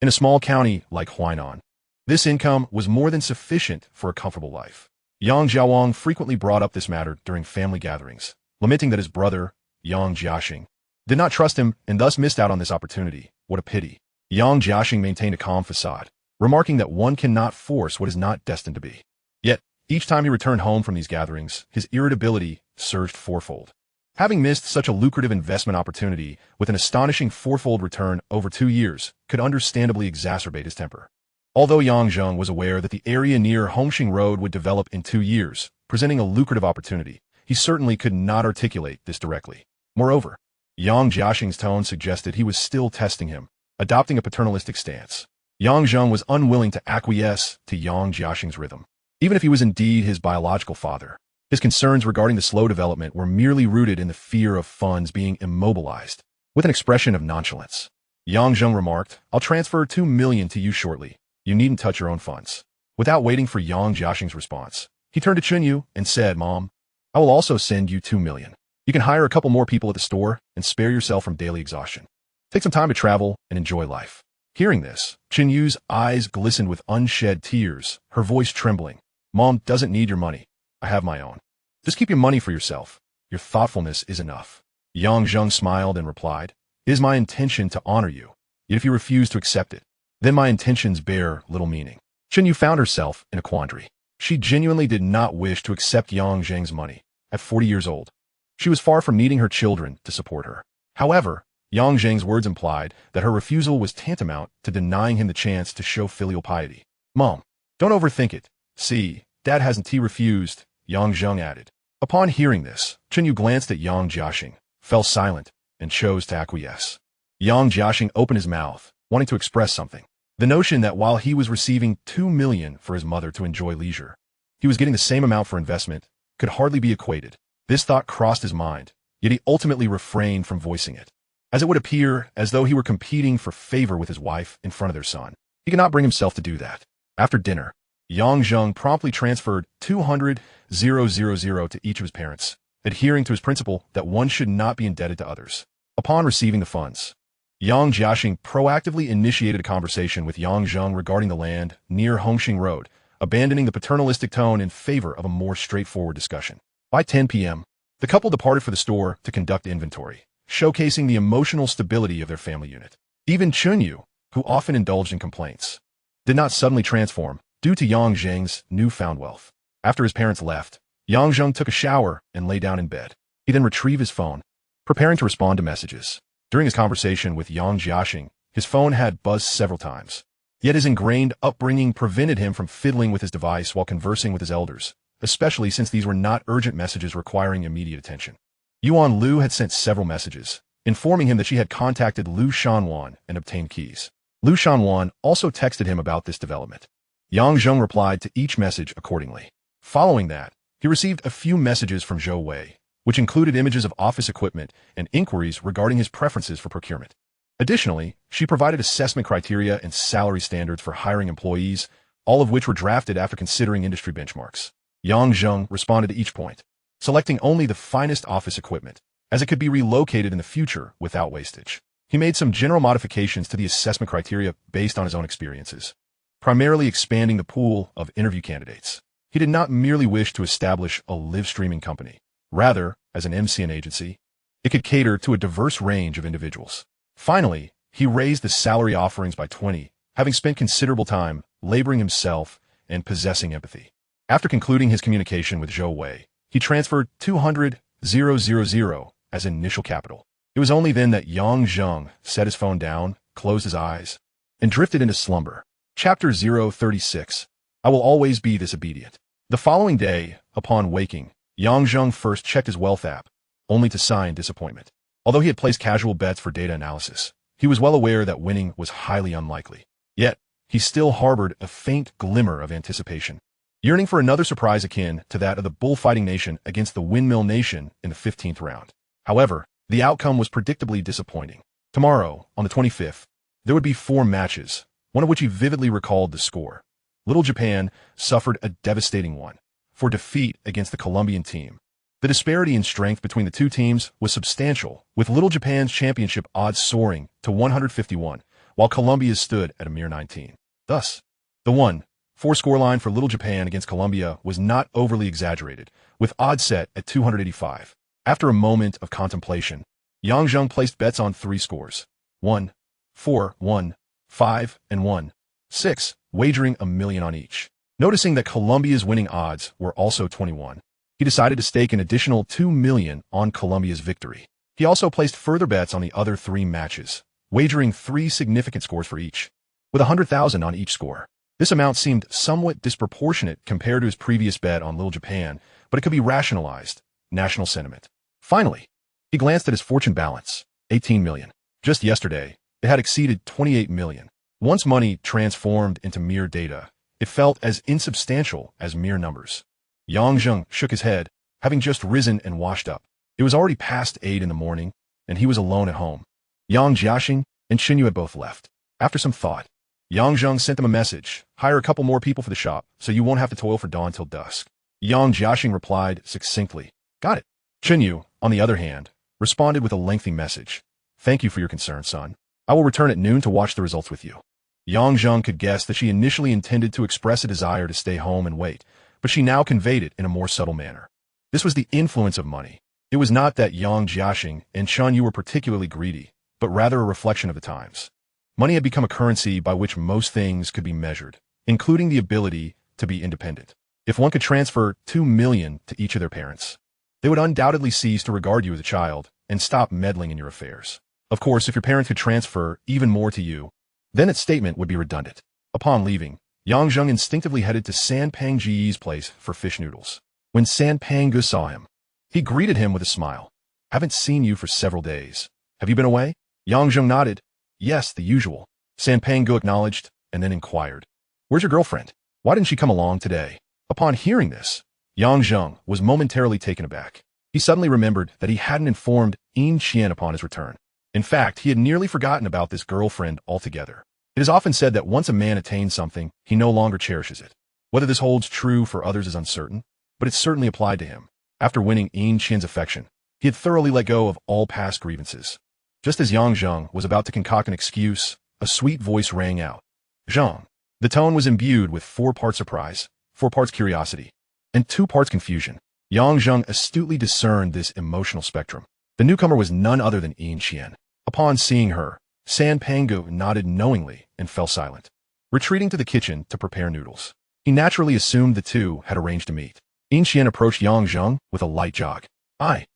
in a small county like Huainan. This income was more than sufficient for a comfortable life. Yang Jiawang frequently brought up this matter during family gatherings, lamenting that his brother, Yang Jiaxing, did not trust him and thus missed out on this opportunity. What a pity. Yang Jiaxing maintained a calm facade, remarking that one cannot force what is not destined to be. Yet, each time he returned home from these gatherings, his irritability surged fourfold. Having missed such a lucrative investment opportunity with an astonishing fourfold return over 2 years could understandably exacerbate his temper. Although Yang Zheng was aware that the area near Hongxing Road would develop in 2 years, presenting a lucrative opportunity, he certainly could not articulate this directly. Moreover, Yang Jiaxing's tone suggested he was still testing him, adopting a paternalistic stance. Yang Zheng was unwilling to acquiesce to Yang Jiaxing's rhythm, even if he was indeed his biological father. His concerns regarding the slow development were merely rooted in the fear of funds being immobilized. With an expression of nonchalance, Yang Zheng remarked, "I'll transfer 2 million to you shortly. You needn't touch your own funds." Without waiting for Yang Jiaxing's response, he turned to Chunyu and said, "Mom, I will also send you 2 million. You can hire a couple more people at the store and spare yourself from daily exhaustion. Take some time to travel and enjoy life." Hearing this, Chunyu's eyes glistened with unshed tears, her voice trembling. "Mom doesn't need your money. I have my own. Just keep your money for yourself. Your thoughtfulness is enough." Yang Zheng smiled and replied, "It is my intention to honor you. Yet if you refuse to accept it, then my intentions bear little meaning." Chunyu found herself in a quandary. She genuinely did not wish to accept Yang Zheng's money. At 40 years old, she was far from needing her children to support her. However, Yang Zheng's words implied that her refusal was tantamount to denying him the chance to show filial piety. "Mom, don't overthink it. See, Dad hasn't refused," Yang Zheng added. Upon hearing this, Chunyu glanced at Yang Jiaxing, fell silent, and chose to acquiesce. Yang Jiaxing opened his mouth, wanting to express something. The notion that while he was receiving 2 million for his mother to enjoy leisure, he was getting the same amount for investment could hardly be equated. This thought crossed his mind, yet he ultimately refrained from voicing it, as it would appear as though he were competing for favor with his wife in front of their son. He could not bring himself to do that. After dinner, Yang Zheng promptly transferred 200,000 to each of his parents, adhering to his principle that one should not be indebted to others. Upon receiving the funds, Yang Jiaxing proactively initiated a conversation with Yang Zheng regarding the land near Hongxing Road, abandoning the paternalistic tone in favor of a more straightforward discussion. By 10 p.m., the couple departed for the store to conduct inventory, showcasing the emotional stability of their family unit. Even Chunyu, who often indulged in complaints, did not suddenly transform due to Yang Zheng's newfound wealth. After his parents left, Yang Zheng took a shower and lay down in bed. He then retrieved his phone, preparing to respond to messages. During his conversation with Yang Jiaxing, his phone had buzzed several times. Yet his ingrained upbringing prevented him from fiddling with his device while conversing with his elders, especially since these were not urgent messages requiring immediate attention. Yuan Lu had sent several messages, informing him that she had contacted Lu Shanwan and obtained keys. Lu Shanwan also texted him about this development. Yang Zheng replied to each message accordingly. Following that, he received a few messages from Zhou Wei, which included images of office equipment and inquiries regarding his preferences for procurement. Additionally, she provided assessment criteria and salary standards for hiring employees, all of which were drafted after considering industry benchmarks. Yang Zheng responded to each point, selecting only the finest office equipment, as it could be relocated in the future without wastage. He made some general modifications to the assessment criteria based on his own experiences, primarily expanding the pool of interview candidates. He did not merely wish to establish a live streaming company. Rather, as an MCN agency, it could cater to a diverse range of individuals. Finally, he raised the salary offerings by 20, having spent considerable time laboring himself and possessing empathy. After concluding his communication with Zhou Wei, he transferred 200,000 as initial capital. It was only then that Yang Zheng set his phone down, closed his eyes, and drifted into slumber. Chapter 036. I will always be this obedient. The following day, upon waking, Yang Zheng first checked his wealth app, only to sign disappointment. Although he had placed casual bets for data analysis, he was well aware that winning was highly unlikely. Yet, he still harbored a faint glimmer of anticipation, yearning for another surprise akin to that of the bullfighting nation against the windmill nation in the 15th round. However, the outcome was predictably disappointing. Tomorrow, on the 25th, there would be 4 matches, one of which he vividly recalled the score. Little Japan suffered a devastating one for defeat against the Colombian team. The disparity in strength between the two teams was substantial, with Little Japan's championship odds soaring to 151, while Colombia's stood at a mere 19. Thus, the 1-4 scoreline for Little Japan against Colombia was not overly exaggerated, with odds set at 285. After a moment of contemplation, Zheng placed bets on 3 scores: 1, 4, 1, 5, and 1, 6, wagering $1 million on each. Noticing that Colombia's winning odds were also 21, he decided to stake an additional $2 million on Colombia's victory. He also placed further bets on the other 3 matches, wagering 3 significant scores for each, with $100,000 on each score. This amount seemed somewhat disproportionate compared to his previous bet on Little Japan, but it could be rationalized. National sentiment. Finally, he glanced at his fortune balance, $18 million. Just yesterday, it had exceeded $28 million. Once money transformed into mere data, it felt as insubstantial as mere numbers. Zheng shook his head, having just risen and washed up. It was already past 8 in the morning, and he was alone at home. Yang Jiaxing and Xinyu had both left. After some thought, Zheng sent them a message: hire a couple more people for the shop, so you won't have to toil for dawn till dusk. Yang Jiaxing replied succinctly, "Got it." Xinyu, on the other hand, responded with a lengthy message: "Thank you for your concern, son. I will return at noon to watch the results with you." Zheng could guess that she initially intended to express a desire to stay home and wait, but she now conveyed it in a more subtle manner. This was the influence of money. It was not that Yang Jiaxing and Xinyu were particularly greedy, but rather a reflection of the times. Money had become a currency by which most things could be measured, including the ability to be independent. If one could transfer $2 million to each of their parents, they would undoubtedly cease to regard you as a child and stop meddling in your affairs. Of course, if your parents could transfer even more to you, then its statement would be redundant. Upon leaving, Zheng instinctively headed to San Pangji's place for fish noodles. When San Panggu saw him, he greeted him with a smile. "Haven't seen you for several days. Have you been away?" Zheng nodded. "Yes, the usual." San Panggu acknowledged, and then inquired, "Where's your girlfriend? Why didn't she come along today?" Upon hearing this, Zheng was momentarily taken aback. He suddenly remembered that he hadn't informed Yin Qian upon his return. In fact, he had nearly forgotten about this girlfriend altogether. It is often said that once a man attains something, he no longer cherishes it. Whether this holds true for others is uncertain, but it certainly applied to him. After winning Yin Qian's affection, he had thoroughly let go of all past grievances. Just as Zheng was about to concoct an excuse, a sweet voice rang out. "Zheng." The tone was imbued with 4 parts surprise, 4 parts curiosity, and 2 parts confusion. Zheng astutely discerned this emotional spectrum. The newcomer was none other than Yin Qian. Upon seeing her, San Panggu nodded knowingly and fell silent, retreating to the kitchen to prepare noodles. He naturally assumed the two had arranged to meet. Yin Qian approached Zheng with a light jog. "Aye."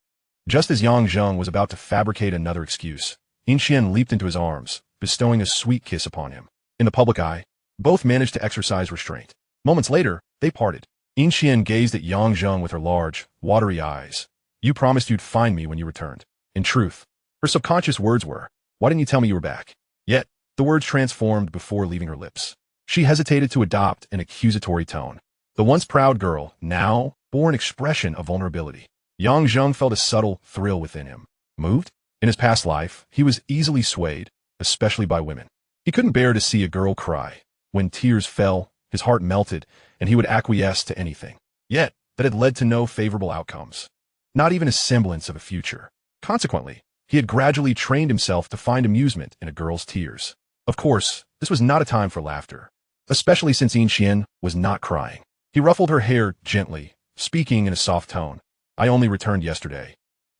Just as Zheng was about to fabricate another excuse, Yin Qian leaped into his arms, bestowing a sweet kiss upon him. In the public eye, both managed to exercise restraint. Moments later, they parted. Yin Qian gazed at Zheng with her large, watery eyes. "You promised you'd find me when you returned." In truth, her subconscious words were, "Why didn't you tell me you were back?" Yet, the words transformed before leaving her lips. She hesitated to adopt an accusatory tone. The once proud girl now bore an expression of vulnerability. Zheng felt a subtle thrill within him. Moved? In his past life, he was easily swayed, especially by women. He couldn't bear to see a girl cry. When tears fell, his heart melted, and he would acquiesce to anything. Yet, that had led to no favorable outcomes. Not even a semblance of a future. Consequently, he had gradually trained himself to find amusement in a girl's tears. Of course, this was not a time for laughter, especially since Yin Qian was not crying. He ruffled her hair gently, speaking in a soft tone. "I only returned yesterday,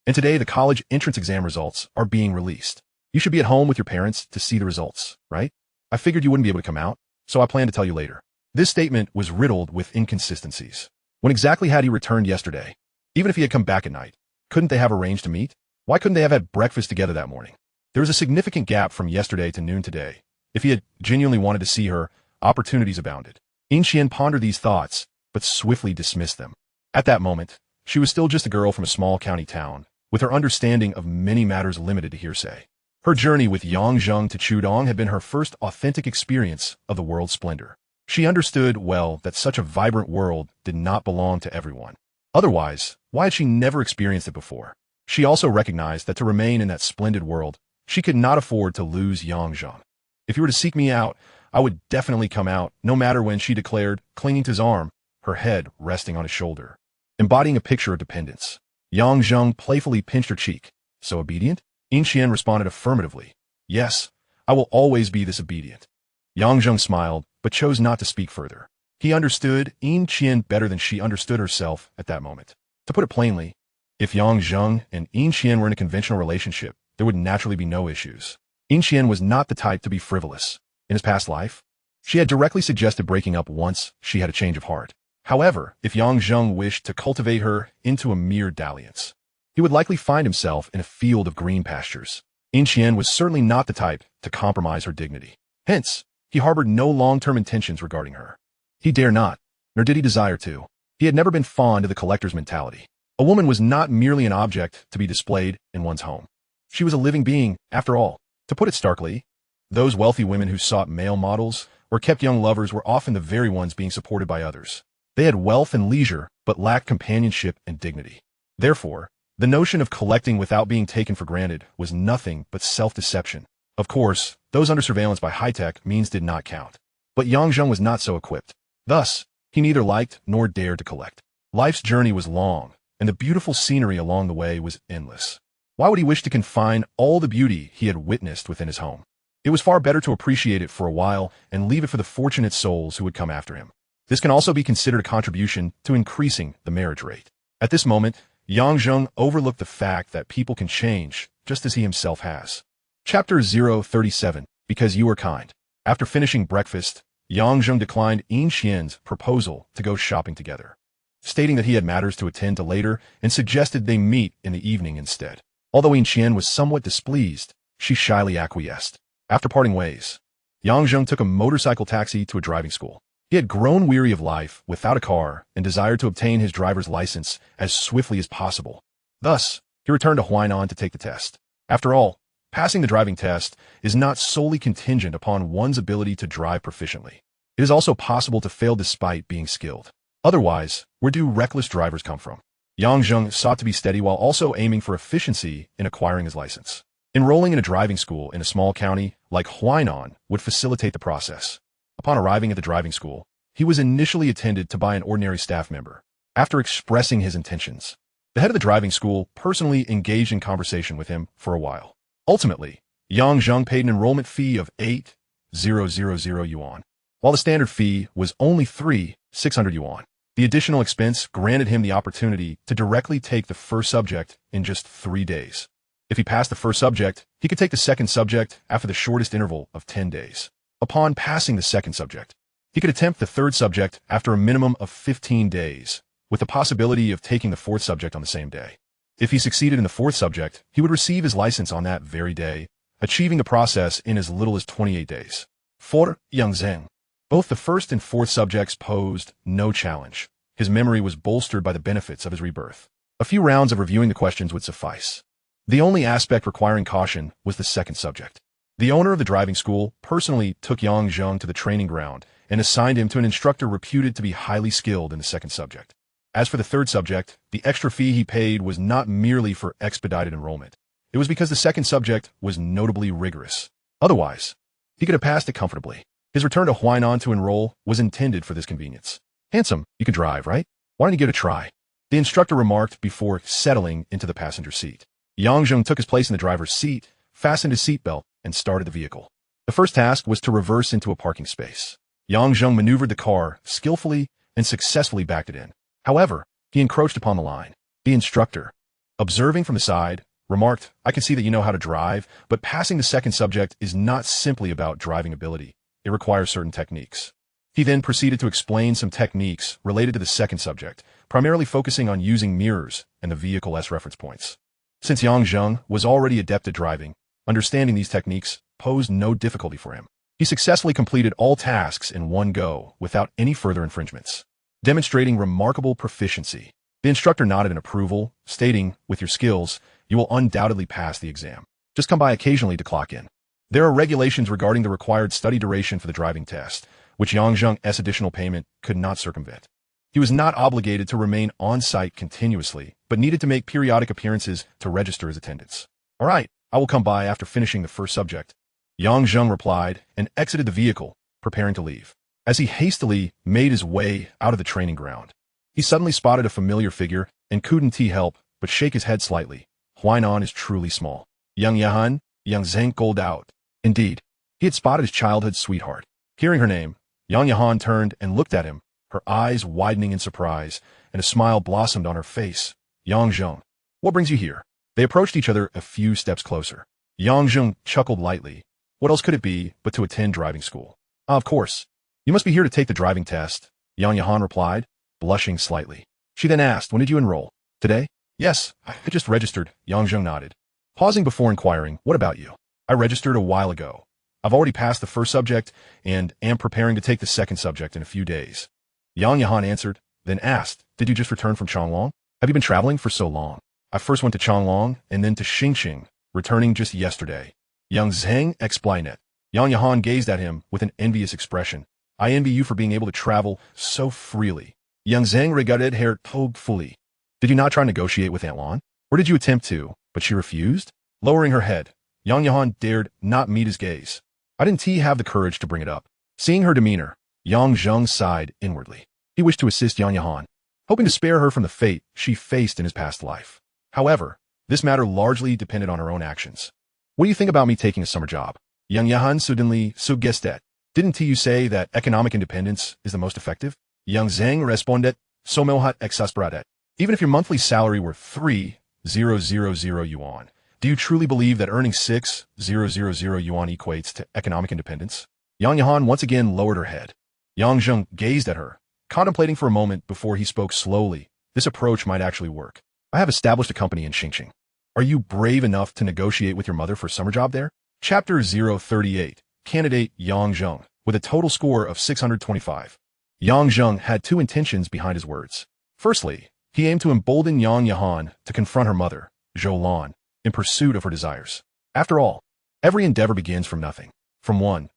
and today the college entrance exam results are being released. You should be at home with your parents to see the results, right? I figured you wouldn't be able to come out, so I plan to tell you later." This statement was riddled with inconsistencies. When exactly had he returned yesterday? Even if he had come back at night, couldn't they have arranged to meet? Why couldn't they have had breakfast together that morning? There was a significant gap from yesterday to noon today. If he had genuinely wanted to see her, opportunities abounded. Yin Qian pondered these thoughts, but swiftly dismissed them. At that moment, she was still just a girl from a small county town, with her understanding of many matters limited to hearsay. Her journey with Yang Zheng to Chudong had been her first authentic experience of the world's splendor. She understood well that such a vibrant world did not belong to everyone. Otherwise, why had she never experienced it before? She also recognized that to remain in that splendid world, she could not afford to lose Yang Zheng. If you were to seek me out, I would definitely come out, no matter when, she declared, clinging to his arm, her head resting on his shoulder. Embodying a picture of dependence. Yang Zheng playfully pinched her cheek. So obedient? Yin Qian responded affirmatively. Yes, I will always be this obedient. Yang Zheng smiled, but chose not to speak further. He understood Yin Qian better than she understood herself at that moment. To put it plainly, if Yang Zheng and Yin Qian were in a conventional relationship, there would naturally be no issues. Yin Qian was not the type to be frivolous. In his past life, she had directly suggested breaking up once she had a change of heart. However, if Yang Zheng wished to cultivate her into a mere dalliance, he would likely find himself in a field of green pastures. Yin Qian was certainly not the type to compromise her dignity. Hence, he harbored no long-term intentions regarding her. He dare not, nor did he desire to. He had never been fond of the collector's mentality. A woman was not merely an object to be displayed in one's home. She was a living being, after all. To put it starkly, those wealthy women who sought male models or kept young lovers were often the very ones being supported by others. They had wealth and leisure, but lacked companionship and dignity. Therefore, the notion of collecting without being taken for granted was nothing but self-deception. Of course, those under surveillance by high-tech means did not count. But Yang Zheng was not so equipped. Thus, he neither liked nor dared to collect. Life's journey was long, and the beautiful scenery along the way was endless. Why would he wish to confine all the beauty he had witnessed within his home? It was far better to appreciate it for a while and leave it for the fortunate souls who would come after him. This can also be considered a contribution to increasing the marriage rate. At this moment, Yang Zheng overlooked the fact that people can change, just as he himself has. Chapter 037, Because You Are Kind. After finishing breakfast, Yang Zheng declined Yin Qian's proposal to go shopping together, stating that he had matters to attend to later and suggested they meet in the evening instead. Although Yin Qian was somewhat displeased, she shyly acquiesced. After parting ways, Yang Zheng took a motorcycle taxi to a driving school. He had grown weary of life without a car and desired to obtain his driver's license as swiftly as possible. Thus, he returned to Huainan to take the test. After all, passing the driving test is not solely contingent upon one's ability to drive proficiently. It is also possible to fail despite being skilled. Otherwise, where do reckless drivers come from? Yang Zheng sought to be steady while also aiming for efficiency in acquiring his license. Enrolling in a driving school in a small county like Huainan would facilitate the process. Upon arriving at the driving school, he was initially attended to by an ordinary staff member. After expressing his intentions, the head of the driving school personally engaged in conversation with him for a while. Ultimately, Yang Zheng paid an enrollment fee of 8,000 yuan, while the standard fee was only 3,600 yuan. The additional expense granted him the opportunity to directly take the first subject in just 3 days. If he passed the first subject, he could take the second subject after the shortest interval of 10 days. Upon passing the second subject, he could attempt the third subject after a minimum of 15 days, with the possibility of taking the fourth subject on the same day. If he succeeded in the fourth subject, he would receive his license on that very day, achieving the process in as little as 28 days. For Yang Zheng, both the first and fourth subjects posed no challenge. His memory was bolstered by the benefits of his rebirth. A few rounds of reviewing the questions would suffice. The only aspect requiring caution was the second subject. The owner of the driving school personally took Yang Zheng to the training ground and assigned him to an instructor reputed to be highly skilled in the second subject. As for the third subject, the extra fee he paid was not merely for expedited enrollment. It was because the second subject was notably rigorous. Otherwise, he could have passed it comfortably. His return to Huainan to enroll was intended for this convenience. Handsome, you can drive, right? Why don't you give it a try? The instructor remarked before settling into the passenger seat. Yang Zheng took his place in the driver's seat, fastened his seatbelt, and started the vehicle. The first task was to reverse into a parking space. Yang Zheng maneuvered the car skillfully and successfully backed it in. However, he encroached upon the line. The instructor, observing from the side, remarked, "I can see that you know how to drive, but passing the second subject is not simply about driving ability. It requires certain techniques." He then proceeded to explain some techniques related to the second subject, primarily focusing on using mirrors and the vehicle as reference points. Since Yang Zheng was already adept at driving, understanding these techniques posed no difficulty for him. He successfully completed all tasks in one go without any further infringements, demonstrating remarkable proficiency. The instructor nodded in approval, stating, "With your skills, you will undoubtedly pass the exam." Just come by occasionally to clock in. There are regulations regarding the required study duration for the driving test, which Yang Zheng's additional payment could not circumvent. He was not obligated to remain on-site continuously, but needed to make periodic appearances to register his attendance. All right, I will come by after finishing the first subject. Yang Zheng replied and exited the vehicle, preparing to leave. As he hastily made his way out of the training ground, he suddenly spotted a familiar figure and couldn't help but shake his head slightly. Huainan is truly small. Young Yahan, Yang Zheng called out. Indeed, he had spotted his childhood sweetheart. Hearing her name, Yang Yahan turned and looked at him, her eyes widening in surprise, and a smile blossomed on her face. Yang Zheng, what brings you here? They approached each other a few steps closer. Yang Zheng chuckled lightly. What else could it be but to attend driving school? Of course. You must be here to take the driving test, Yang Yahan replied, blushing slightly. She then asked, when did you enroll? Today? Yes, I just registered, Yang Zheng nodded. Pausing before inquiring, what about you? I registered a while ago. I've already passed the first subject and am preparing to take the second subject in a few days. Yang Yahan answered, then asked, did you just return from Changlong? Have you been traveling for so long? I first went to Changlong and then to Xingqing, returning just yesterday. Yang Zheng explained it. Yang Yahan gazed at him with an envious expression. I envy you for being able to travel so freely. Yang Zheng regarded her hopefully. Did you not try to negotiate with Aunt Lan? Or did you attempt to, but she refused? Lowering her head, Yang Yahan dared not meet his gaze. I didn't have the courage to bring it up. Seeing her demeanor, Yang Zheng sighed inwardly. He wished to assist Yang Yahan, hoping to spare her from the fate she faced in his past life. However, this matter largely depended on her own actions. What do you think about me taking a summer job? Yang Yahan suddenly suggested. Didn't you say that economic independence is the most effective? Yang Zheng responded, Somelhat exasperated. Even if your monthly salary were 3,000 yuan, do you truly believe that earning 6,000 yuan equates to economic independence? Yang Yahan once again lowered her head. Yang Zheng gazed at her, contemplating for a moment before he spoke slowly. This approach might actually work. I have established a company in Xingqing. Are you brave enough to negotiate with your mother for a summer job there? Chapter 038. Candidate Yang Zheng, with a total score of 625. Yang Zheng had two intentions behind his words. Firstly, he aimed to embolden Yang Yahan to confront her mother, Zhou Lan, in pursuit of her desires. After all, every endeavor begins from nothing. From one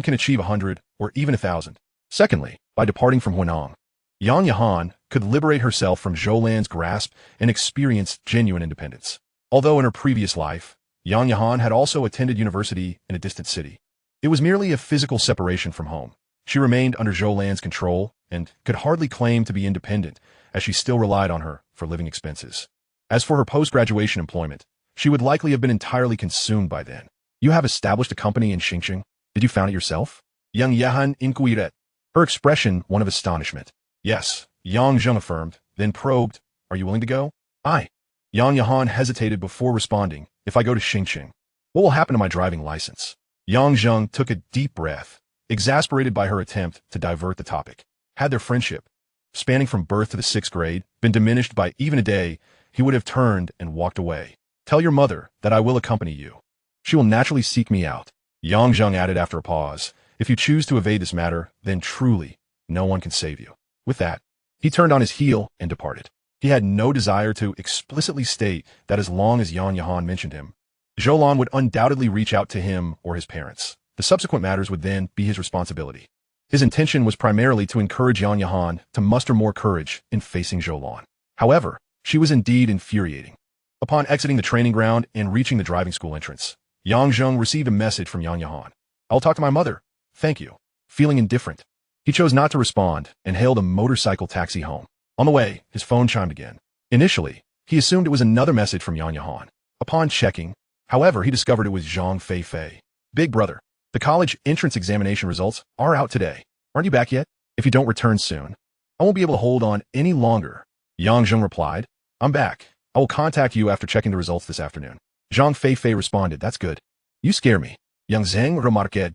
can achieve 100 or even 1,000. Secondly, by departing from Huinang, Yang Yahan could liberate herself from Zhou Lan's grasp and experience genuine independence. Although in her previous life, Yang Yahan had also attended university in a distant city. It was merely a physical separation from home. She remained under Zhou Lan's control and could hardly claim to be independent, as she still relied on her for living expenses. As for her post-graduation employment, she would likely have been entirely consumed by then. You have established a company in Xingqing. Did you found it yourself? Yang Yahan inquired, her expression one of astonishment. Yes, Yang Zheng affirmed, then probed, are you willing to go? I. Yang Yahan hesitated before responding, if I go to Xingqing, what will happen to my driving license? Yang Zheng took a deep breath, exasperated by her attempt to divert the topic. Had their friendship, spanning from birth to the 6th grade, been diminished by even a day, he would have turned and walked away. Tell your mother that I will accompany you. She will naturally seek me out. Yang Zheng added after a pause, if you choose to evade this matter, then truly, no one can save you. With that, he turned on his heel and departed. He had no desire to explicitly state that as long as Yang Yahan mentioned him, Zhou Lan would undoubtedly reach out to him or his parents. The subsequent matters would then be his responsibility. His intention was primarily to encourage Yang Yahan to muster more courage in facing Zhou Lan. However, she was indeed infuriating. Upon exiting the training ground and reaching the driving school entrance, Yang Zheng received a message from Yang Yahan. I'll talk to my mother. Thank you. Feeling indifferent, he chose not to respond and hailed a motorcycle taxi home. On the way, his phone chimed again. Initially, he assumed it was another message from Yang Yahan. Upon checking, however, he discovered it was Zhang Feifei. Big brother, the college entrance examination results are out today. Aren't you back yet? If you don't return soon, I won't be able to hold on any longer. Yang Zheng replied, I'm back. I will contact you after checking the results this afternoon. Zhang Feifei responded, that's good. You scare me. Yang Zheng remarked.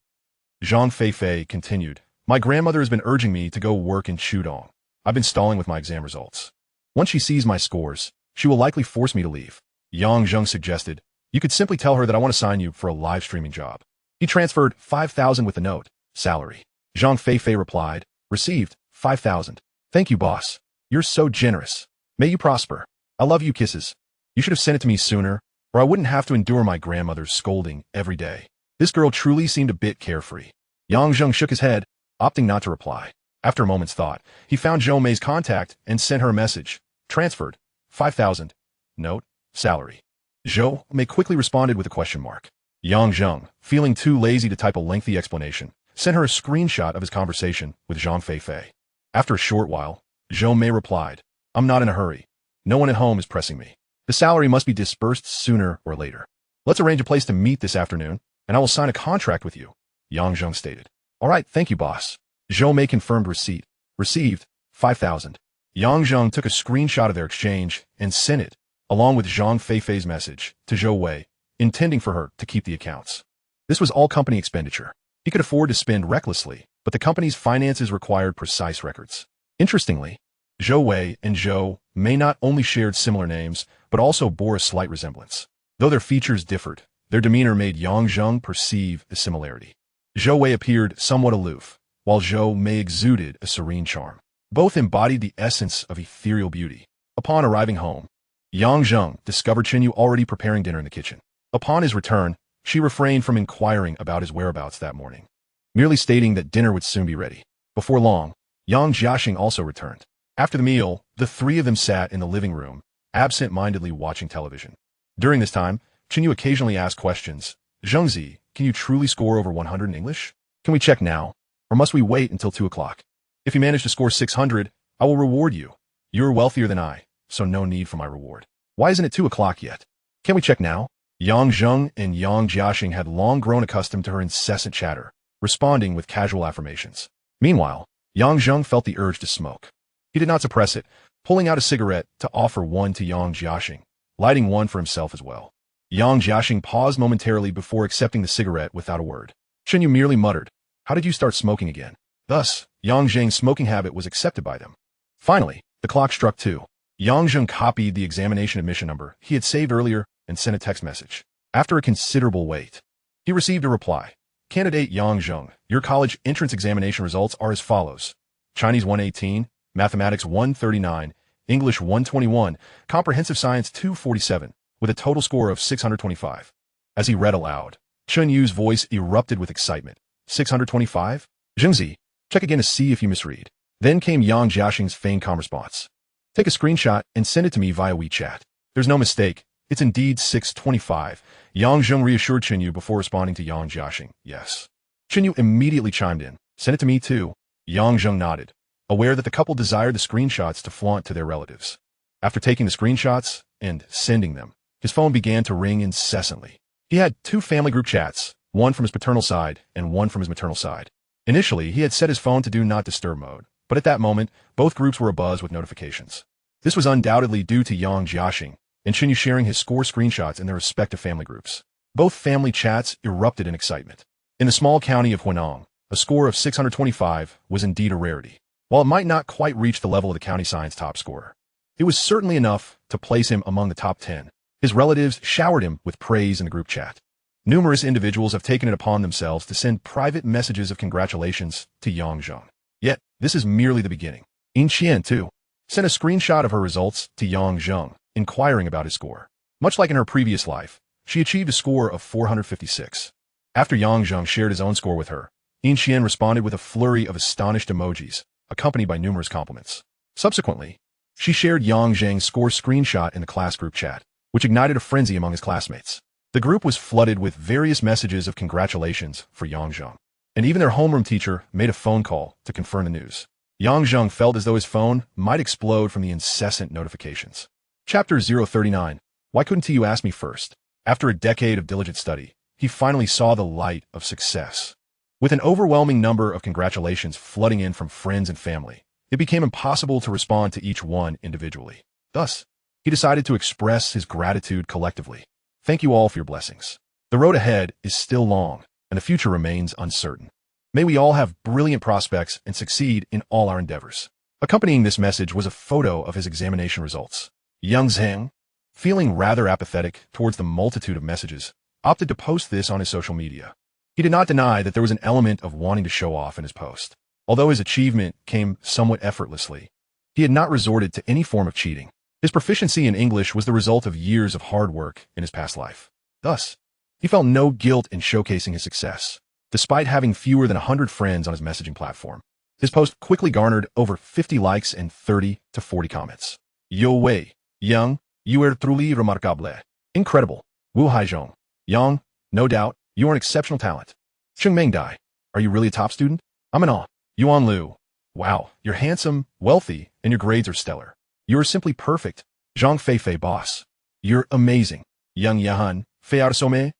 Zhang Feifei continued, my grandmother has been urging me to go work in Chudong. I've been stalling with my exam results. Once she sees my scores, she will likely force me to leave. Yang Zheng suggested, you could simply tell her that I want to sign you for a live streaming job. He transferred 5,000 with the note, salary. Zhang Feifei replied, received, 5,000. Thank you, boss. You're so generous. May you prosper. I love you, kisses. You should have sent it to me sooner. or I wouldn't have to endure my grandmother's scolding every day. This girl truly seemed a bit carefree. Yang Zheng shook his head, opting not to reply. After a moment's thought, he found Zhou Mei's contact and sent her a message. Transferred. 5,000. Note. Salary. Zhou Mei quickly responded with a question mark. Yang Zheng, feeling too lazy to type a lengthy explanation, sent her a screenshot of his conversation with Zhang Feifei. After a short while, Zhou Mei replied, I'm not in a hurry. No one at home is pressing me. The salary must be disbursed sooner or later. Let's arrange a place to meet this afternoon, and I will sign a contract with you, Yang Zheng stated. All right, thank you, boss. Zhou Mei confirmed receipt. Received. 5,000. Yang Zheng took a screenshot of their exchange and sent it, along with Zhang Feifei's message, to Zhou Wei, intending for her to keep the accounts. This was all company expenditure. He could afford to spend recklessly, but the company's finances required precise records. Interestingly, Zhou Wei and Zhou Mei not only shared similar names, but also bore a slight resemblance. Though their features differed, their demeanor made Yang Zheng perceive a similarity. Zhou Wei appeared somewhat aloof, while Zhou Mei exuded a serene charm. Both embodied the essence of ethereal beauty. Upon arriving home, Yang Zheng discovered Chenyu already preparing dinner in the kitchen. Upon his return, she refrained from inquiring about his whereabouts that morning, merely stating that dinner would soon be ready. Before long, Yang Jiaxing also returned. After the meal, the three of them sat in the living room, absent-mindedly watching television. During this time, Chenyu occasionally asked questions. Zhengzi, can you truly score over 100 in English? Can we check now, or must we wait until 2 o'clock? If you manage to score 600, I will reward you. You're wealthier than I, so no need for my reward. Why isn't it 2 o'clock yet? Can we check now? Yang Zheng and Yang Jiaxing had long grown accustomed to her incessant chatter, responding with casual affirmations. Meanwhile, Yang Zheng felt the urge to smoke. He did not suppress it, pulling out a cigarette to offer one to Yang Jiaxing, lighting one for himself as well. Yang Jiaxing paused momentarily before accepting the cigarette without a word. Chenyu merely muttered, how did you start smoking again? Thus, Yang Zheng's smoking habit was accepted by them. Finally, the clock struck 2. Yang Zheng copied the examination admission number he had saved earlier and sent a text message. After a considerable wait, he received a reply. Candidate Yang Zheng, your college entrance examination results are as follows. Chinese 118, Mathematics 139, English 121, Comprehensive Science 247, with a total score of 625. As he read aloud, Chen Yu's voice erupted with excitement. 625? Zhengzi, check again to see if you misread. Then came Yang Jiaxing's feigned calm response. Take a screenshot and send it to me via WeChat. There's no mistake. It's indeed 625. Yang Zheng reassured Chen Yu before responding to Yang Jiaxing. Yes. Chen Yu immediately chimed in. Send it to me too. Yang Zheng nodded, aware that the couple desired the screenshots to flaunt to their relatives. After taking the screenshots and sending them, his phone began to ring incessantly. He had 2 family group chats, one from his paternal side and one from his maternal side. Initially, he had set his phone to do not disturb mode, but at that moment, both groups were abuzz with notifications. This was undoubtedly due to Yang Jiaxing and Chen Yu sharing his score screenshots in their respective family groups. Both family chats erupted in excitement. In the small county of Huinong, a score of 625 was indeed a rarity. While it might not quite reach the level of the county science top scorer, it was certainly enough to place him among the top 10. His relatives showered him with praise in the group chat. Numerous individuals have taken it upon themselves to send private messages of congratulations to Yang Zheng. Yet, this is merely the beginning. Yin Qian, too, sent a screenshot of her results to Yang Zheng, inquiring about his score. Much like in her previous life, she achieved a score of 456. After Yang Zheng shared his own score with her, Yin Qian responded with a flurry of astonished emojis, accompanied by numerous compliments. Subsequently, she shared Yang Zheng's score screenshot in the class group chat, which ignited a frenzy among his classmates. The group was flooded with various messages of congratulations for Yang Zheng, and even their homeroom teacher made a phone call to confirm the news. Yang Zheng felt as though his phone might explode from the incessant notifications. Chapter 039. Why couldn't you ask me first? After a decade of diligent study, he finally saw the light of success. With an overwhelming number of congratulations flooding in from friends and family, it became impossible to respond to each one individually. Thus, he decided to express his gratitude collectively. Thank you all for your blessings. The road ahead is still long, and the future remains uncertain. May we all have brilliant prospects and succeed in all our endeavors. Accompanying this message was a photo of his examination results. Yang Zheng, feeling rather apathetic towards the multitude of messages, opted to post this on his social media. He did not deny that there was an element of wanting to show off in his post. Although his achievement came somewhat effortlessly, he had not resorted to any form of cheating. His proficiency in English was the result of years of hard work in his past life. Thus, he felt no guilt in showcasing his success, despite having fewer than 100 friends on his messaging platform. His post quickly garnered over 50 likes and 30 to 40 comments. Yo Wei, Young, you are truly remarkable. Incredible. Wu Haizhong. Yang, no doubt, you are an exceptional talent. Cheng Dai, are you really a top student? I'm in awe. Yuan Lu, wow, you're handsome, wealthy, and your grades are stellar. You are simply perfect. Zhang Feifei boss, you're amazing. Yang Yahan, Fei Arasome.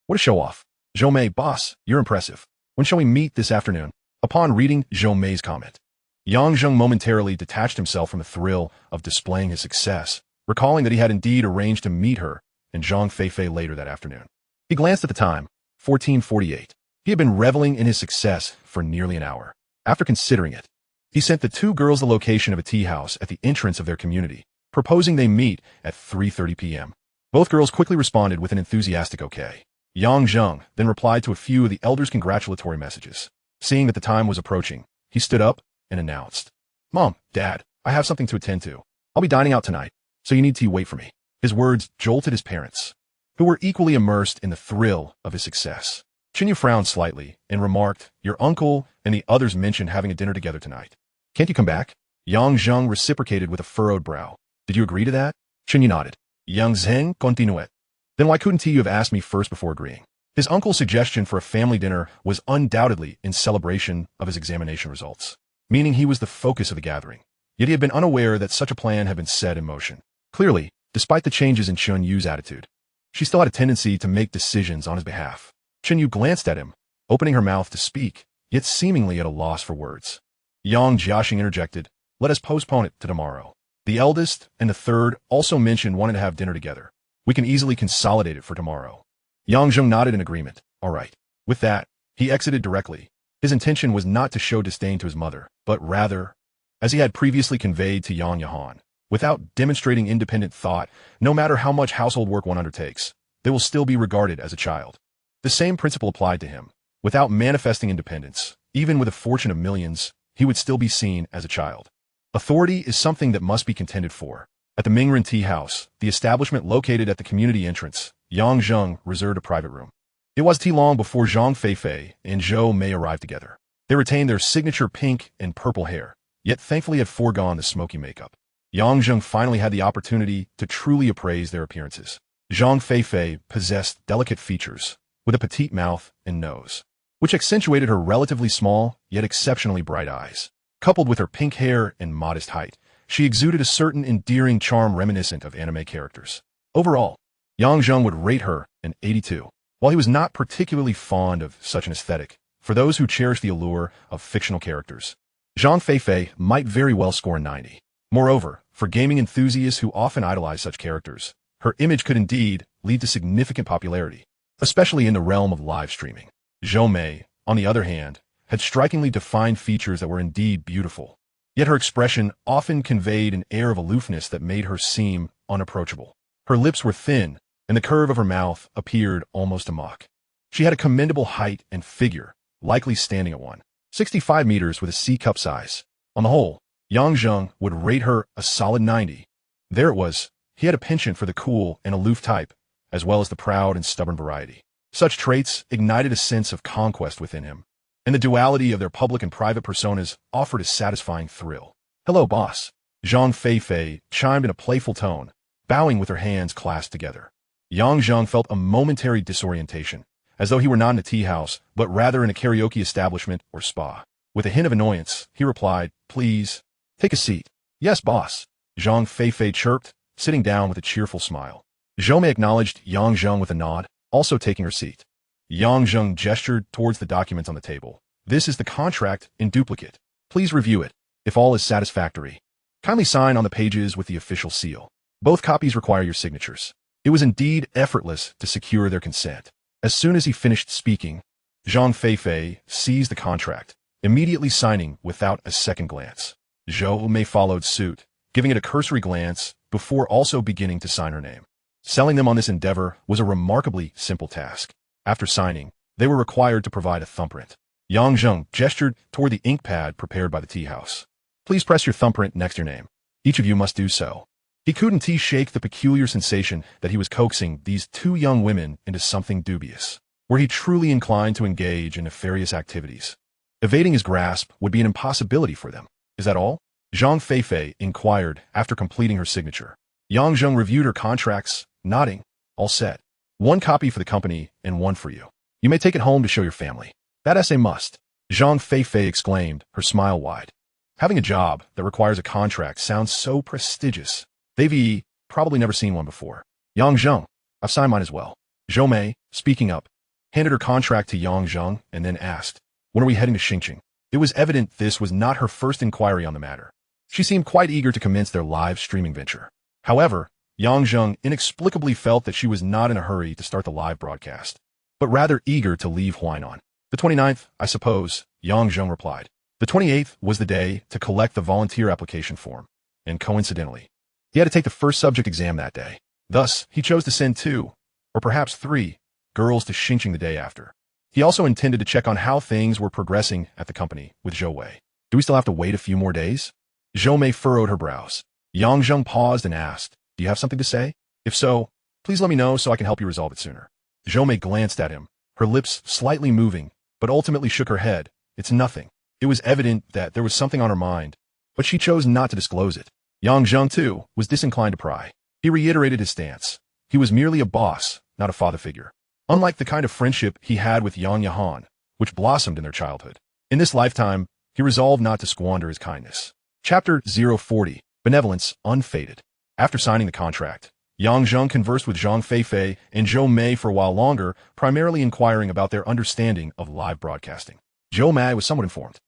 What a show-off. Zhou Mei boss, you're impressive. When shall we meet this afternoon? Upon reading Zhou Mei's comment, Yang Zheng momentarily detached himself from the thrill of displaying his success, recalling that he had indeed arranged to meet her and Zhang Feifei later that afternoon. He glanced at the time, 14:48. He had been reveling in his success for nearly an hour. After considering it, he sent the two girls the location of a tea house at the entrance of their community, proposing they meet at 3:30 p.m. Both girls quickly responded with an enthusiastic okay. Yang Zheng then replied to a few of the elders' congratulatory messages. Seeing that the time was approaching, he stood up and announced, Mom, Dad, I have something to attend to. I'll be dining out tonight, so you need to wait for me. His words jolted his parents, who were equally immersed in the thrill of his success. Chinyu frowned slightly and remarked, Your uncle and the others mentioned having a dinner together tonight. Can't you come back? Yang Zheng reciprocated with a furrowed brow. Did you agree to that? Chinyu nodded. Yang Zheng continued. Then why couldn't you have asked me first before agreeing? His uncle's suggestion for a family dinner was undoubtedly in celebration of his examination results, meaning he was the focus of the gathering. Yet he had been unaware that such a plan had been set in motion. Clearly, despite the changes in Chun Yu's attitude, she still had a tendency to make decisions on his behalf. Chun Yu glanced at him, opening her mouth to speak, yet seemingly at a loss for words. Yang Jiaxing interjected, Let us postpone it to tomorrow. The eldest and the third also mentioned wanting to have dinner together. We can easily consolidate it for tomorrow. Yang Zheng nodded in agreement. All right. With that, he exited directly. His intention was not to show disdain to his mother, but rather, as he had previously conveyed to Yang Yahan, without demonstrating independent thought, no matter how much household work one undertakes, they will still be regarded as a child. The same principle applied to him. Without manifesting independence, even with a fortune of millions, he would still be seen as a child. Authority is something that must be contended for. At the Mingren Tea House, the establishment located at the community entrance, Yang Zheng reserved a private room. It was too long before Zhang Feifei and Zhou Mei arrived together. They retained their signature pink and purple hair, yet thankfully had foregone the smoky makeup. Yang Zheng finally had the opportunity to truly appraise their appearances. Zhang Feifei possessed delicate features, with a petite mouth and nose, which accentuated her relatively small yet exceptionally bright eyes. Coupled with her pink hair and modest height, she exuded a certain endearing charm reminiscent of anime characters. Overall, Yang Zheng would rate her an 82. While he was not particularly fond of such an aesthetic, for those who cherish the allure of fictional characters, Zhang Feifei might very well score a 90. Moreover, for gaming enthusiasts who often idolize such characters, her image could indeed lead to significant popularity, especially in the realm of live streaming. Zhou Mei, on the other hand, had strikingly defined features that were indeed beautiful, yet her expression often conveyed an air of aloofness that made her seem unapproachable. Her lips were thin, and the curve of her mouth appeared almost a mock. She had a commendable height and figure, likely standing at 165 meters with a C-cup size. On the whole, Yang Zheng would rate her a solid 90. There it was, he had a penchant for the cool and aloof type, as well as the proud and stubborn variety. Such traits ignited a sense of conquest within him, and the duality of their public and private personas offered a satisfying thrill. Hello, boss. Zhang Feifei chimed in a playful tone, bowing with her hands clasped together. Yang Zheng felt a momentary disorientation, as though he were not in a tea house, but rather in a karaoke establishment or spa. With a hint of annoyance, he replied, Please, take a seat. Yes, boss. Zhang Feifei chirped, sitting down with a cheerful smile. Zhou Mei acknowledged Yang Zheng with a nod, also taking her seat. Yang Zheng gestured towards the documents on the table. This is the contract in duplicate. Please review it. If all is satisfactory, kindly sign on the pages with the official seal. Both copies require your signatures. It was indeed effortless to secure their consent. As soon as he finished speaking, Zhang Feifei seized the contract, immediately signing without a second glance. Zhou Mei followed suit, giving it a cursory glance before also beginning to sign her name. Selling them on this endeavor was a remarkably simple task. After signing, they were required to provide a thumbprint. Yang Zheng gestured toward the ink pad prepared by the tea house. Please press your thumbprint next to your name. Each of you must do so. He couldn't shake the peculiar sensation that he was coaxing these two young women into something dubious. Were he truly inclined to engage in nefarious activities? Evading his grasp would be an impossibility for them. Is that all? Zhang Feifei inquired after completing her signature. Yang Zheng reviewed her contracts, nodding. All set. One copy for the company and one for you. You may take it home to show your family. That essay must. Zhang Feifei exclaimed, her smile wide. Having a job that requires a contract sounds so prestigious. They've probably never seen one before. Yang Zheng, I've signed mine as well. Zhou Mei, speaking up, handed her contract to Yang Zheng and then asked, when are we heading to Xingqing? It was evident this was not her first inquiry on the matter. She seemed quite eager to commence their live streaming venture. However, Yang Zheng inexplicably felt that she was not in a hurry to start the live broadcast, but rather eager to leave Huainan. The 29th, I suppose, Yang Zheng replied. The 28th was the day to collect the volunteer application form, and coincidentally, he had to take the first subject exam that day. Thus, he chose to send 2, or perhaps 3, girls to Xingqing the day after. He also intended to check on how things were progressing at the company with Zhou Wei. Do we still have to wait a few more days? Zhou Mei furrowed her brows. Yang Zheng paused and asked, do you have something to say? If so, please let me know so I can help you resolve it sooner. Zhou Mei glanced at him, her lips slightly moving, but ultimately shook her head. It's nothing. It was evident that there was something on her mind, but she chose not to disclose it. Yang Zheng, too, was disinclined to pry. He reiterated his stance. He was merely a boss, not a father figure. Unlike the kind of friendship he had with Yang Yahan, which blossomed in their childhood. In this lifetime, he resolved not to squander his kindness. Chapter 040, Benevolence Unfaded. After signing the contract, Yang Zheng conversed with Zhang Feifei and Zhou Mei for a while longer, primarily inquiring about their understanding of live broadcasting. Zhou Mei was somewhat informed.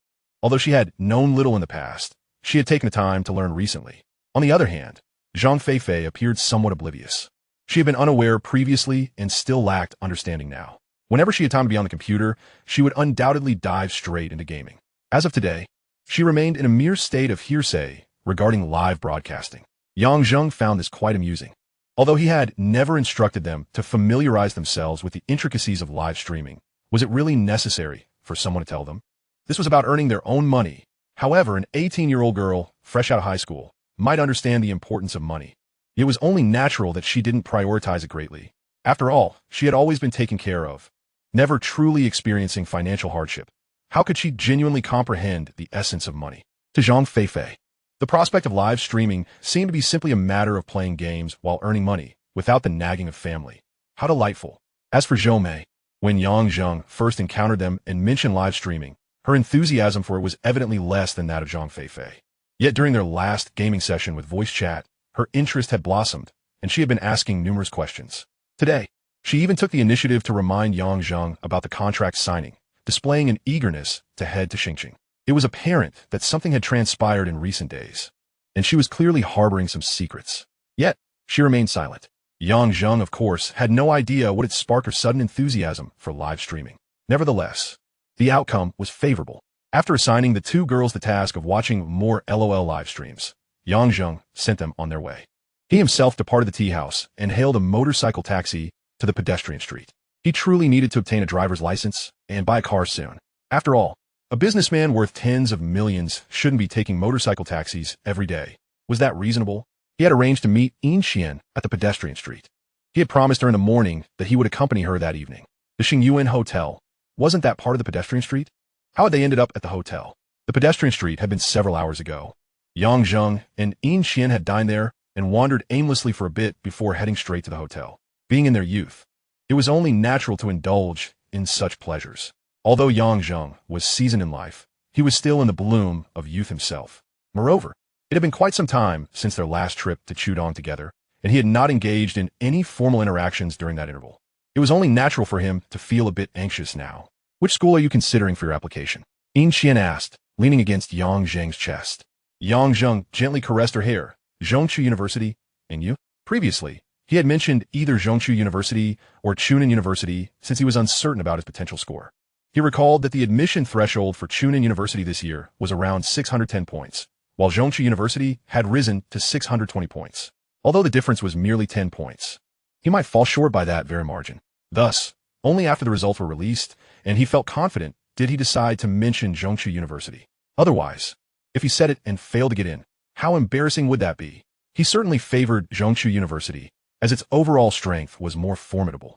Although she had known little in the past, she had taken the time to learn recently. On the other hand, Zhang Feifei appeared somewhat oblivious. She had been unaware previously and still lacked understanding now. Whenever she had time to be on the computer, she would undoubtedly dive straight into gaming. As of today, she remained in a mere state of hearsay regarding live broadcasting. Yang Zheng found this quite amusing. Although he had never instructed them to familiarize themselves with the intricacies of live streaming, was it really necessary for someone to tell them? This was about earning their own money. However, an 18-year-old girl, fresh out of high school, might understand the importance of money. It was only natural that she didn't prioritize it greatly. After all, she had always been taken care of, never truly experiencing financial hardship. How could she genuinely comprehend the essence of money? To Zhang Feifei, the prospect of live streaming seemed to be simply a matter of playing games while earning money, without the nagging of family. How delightful. As for Zhou Mei, when Yang Zheng first encountered them and mentioned live streaming, her enthusiasm for it was evidently less than that of Zhang Feifei. Yet during their last gaming session with voice chat, her interest had blossomed, and she had been asking numerous questions. Today, she even took the initiative to remind Yang Zheng about the contract signing, displaying an eagerness to head to Xingqing. It was apparent that something had transpired in recent days, and she was clearly harboring some secrets. Yet, she remained silent. Yang Zheng, of course, had no idea what had sparked her sudden enthusiasm for live streaming. Nevertheless, the outcome was favorable. After assigning the 2 girls the task of watching more LOL live streams, Yang Zheng sent them on their way. He himself departed the tea house and hailed a motorcycle taxi to the pedestrian street. He truly needed to obtain a driver's license and buy a car soon. After all, a businessman worth tens of millions shouldn't be taking motorcycle taxis every day. Was that reasonable? He had arranged to meet Yin Xian at the pedestrian street. He had promised her in the morning that he would accompany her that evening. The Xingyuan Hotel, wasn't that part of the pedestrian street? How had they ended up at the hotel? The pedestrian street had been several hours ago. Yang Zheng and Yin Xian had dined there and wandered aimlessly for a bit before heading straight to the hotel. Being in their youth, it was only natural to indulge in such pleasures. Although Yang Zheng was seasoned in life, he was still in the bloom of youth himself. Moreover, it had been quite some time since their last trip to Chudong together, and he had not engaged in any formal interactions during that interval. It was only natural for him to feel a bit anxious now. Which school are you considering for your application? Yin Xian asked, leaning against Yang Zheng's chest. Yang Zheng gently caressed her hair. Zhongshu University, and you? Previously, he had mentioned either Zhongshu University or Chunin University since he was uncertain about his potential score. He recalled that the admission threshold for Chunin University this year was around 610 points, while Zhongshu University had risen to 620 points. Although the difference was merely 10 points, he might fall short by that very margin. Thus, only after the results were released, and he felt confident, did he decide to mention Zhongshu University. Otherwise, if he said it and failed to get in, How embarrassing would that be? He certainly favored Zhengchu University, as its overall strength was more formidable,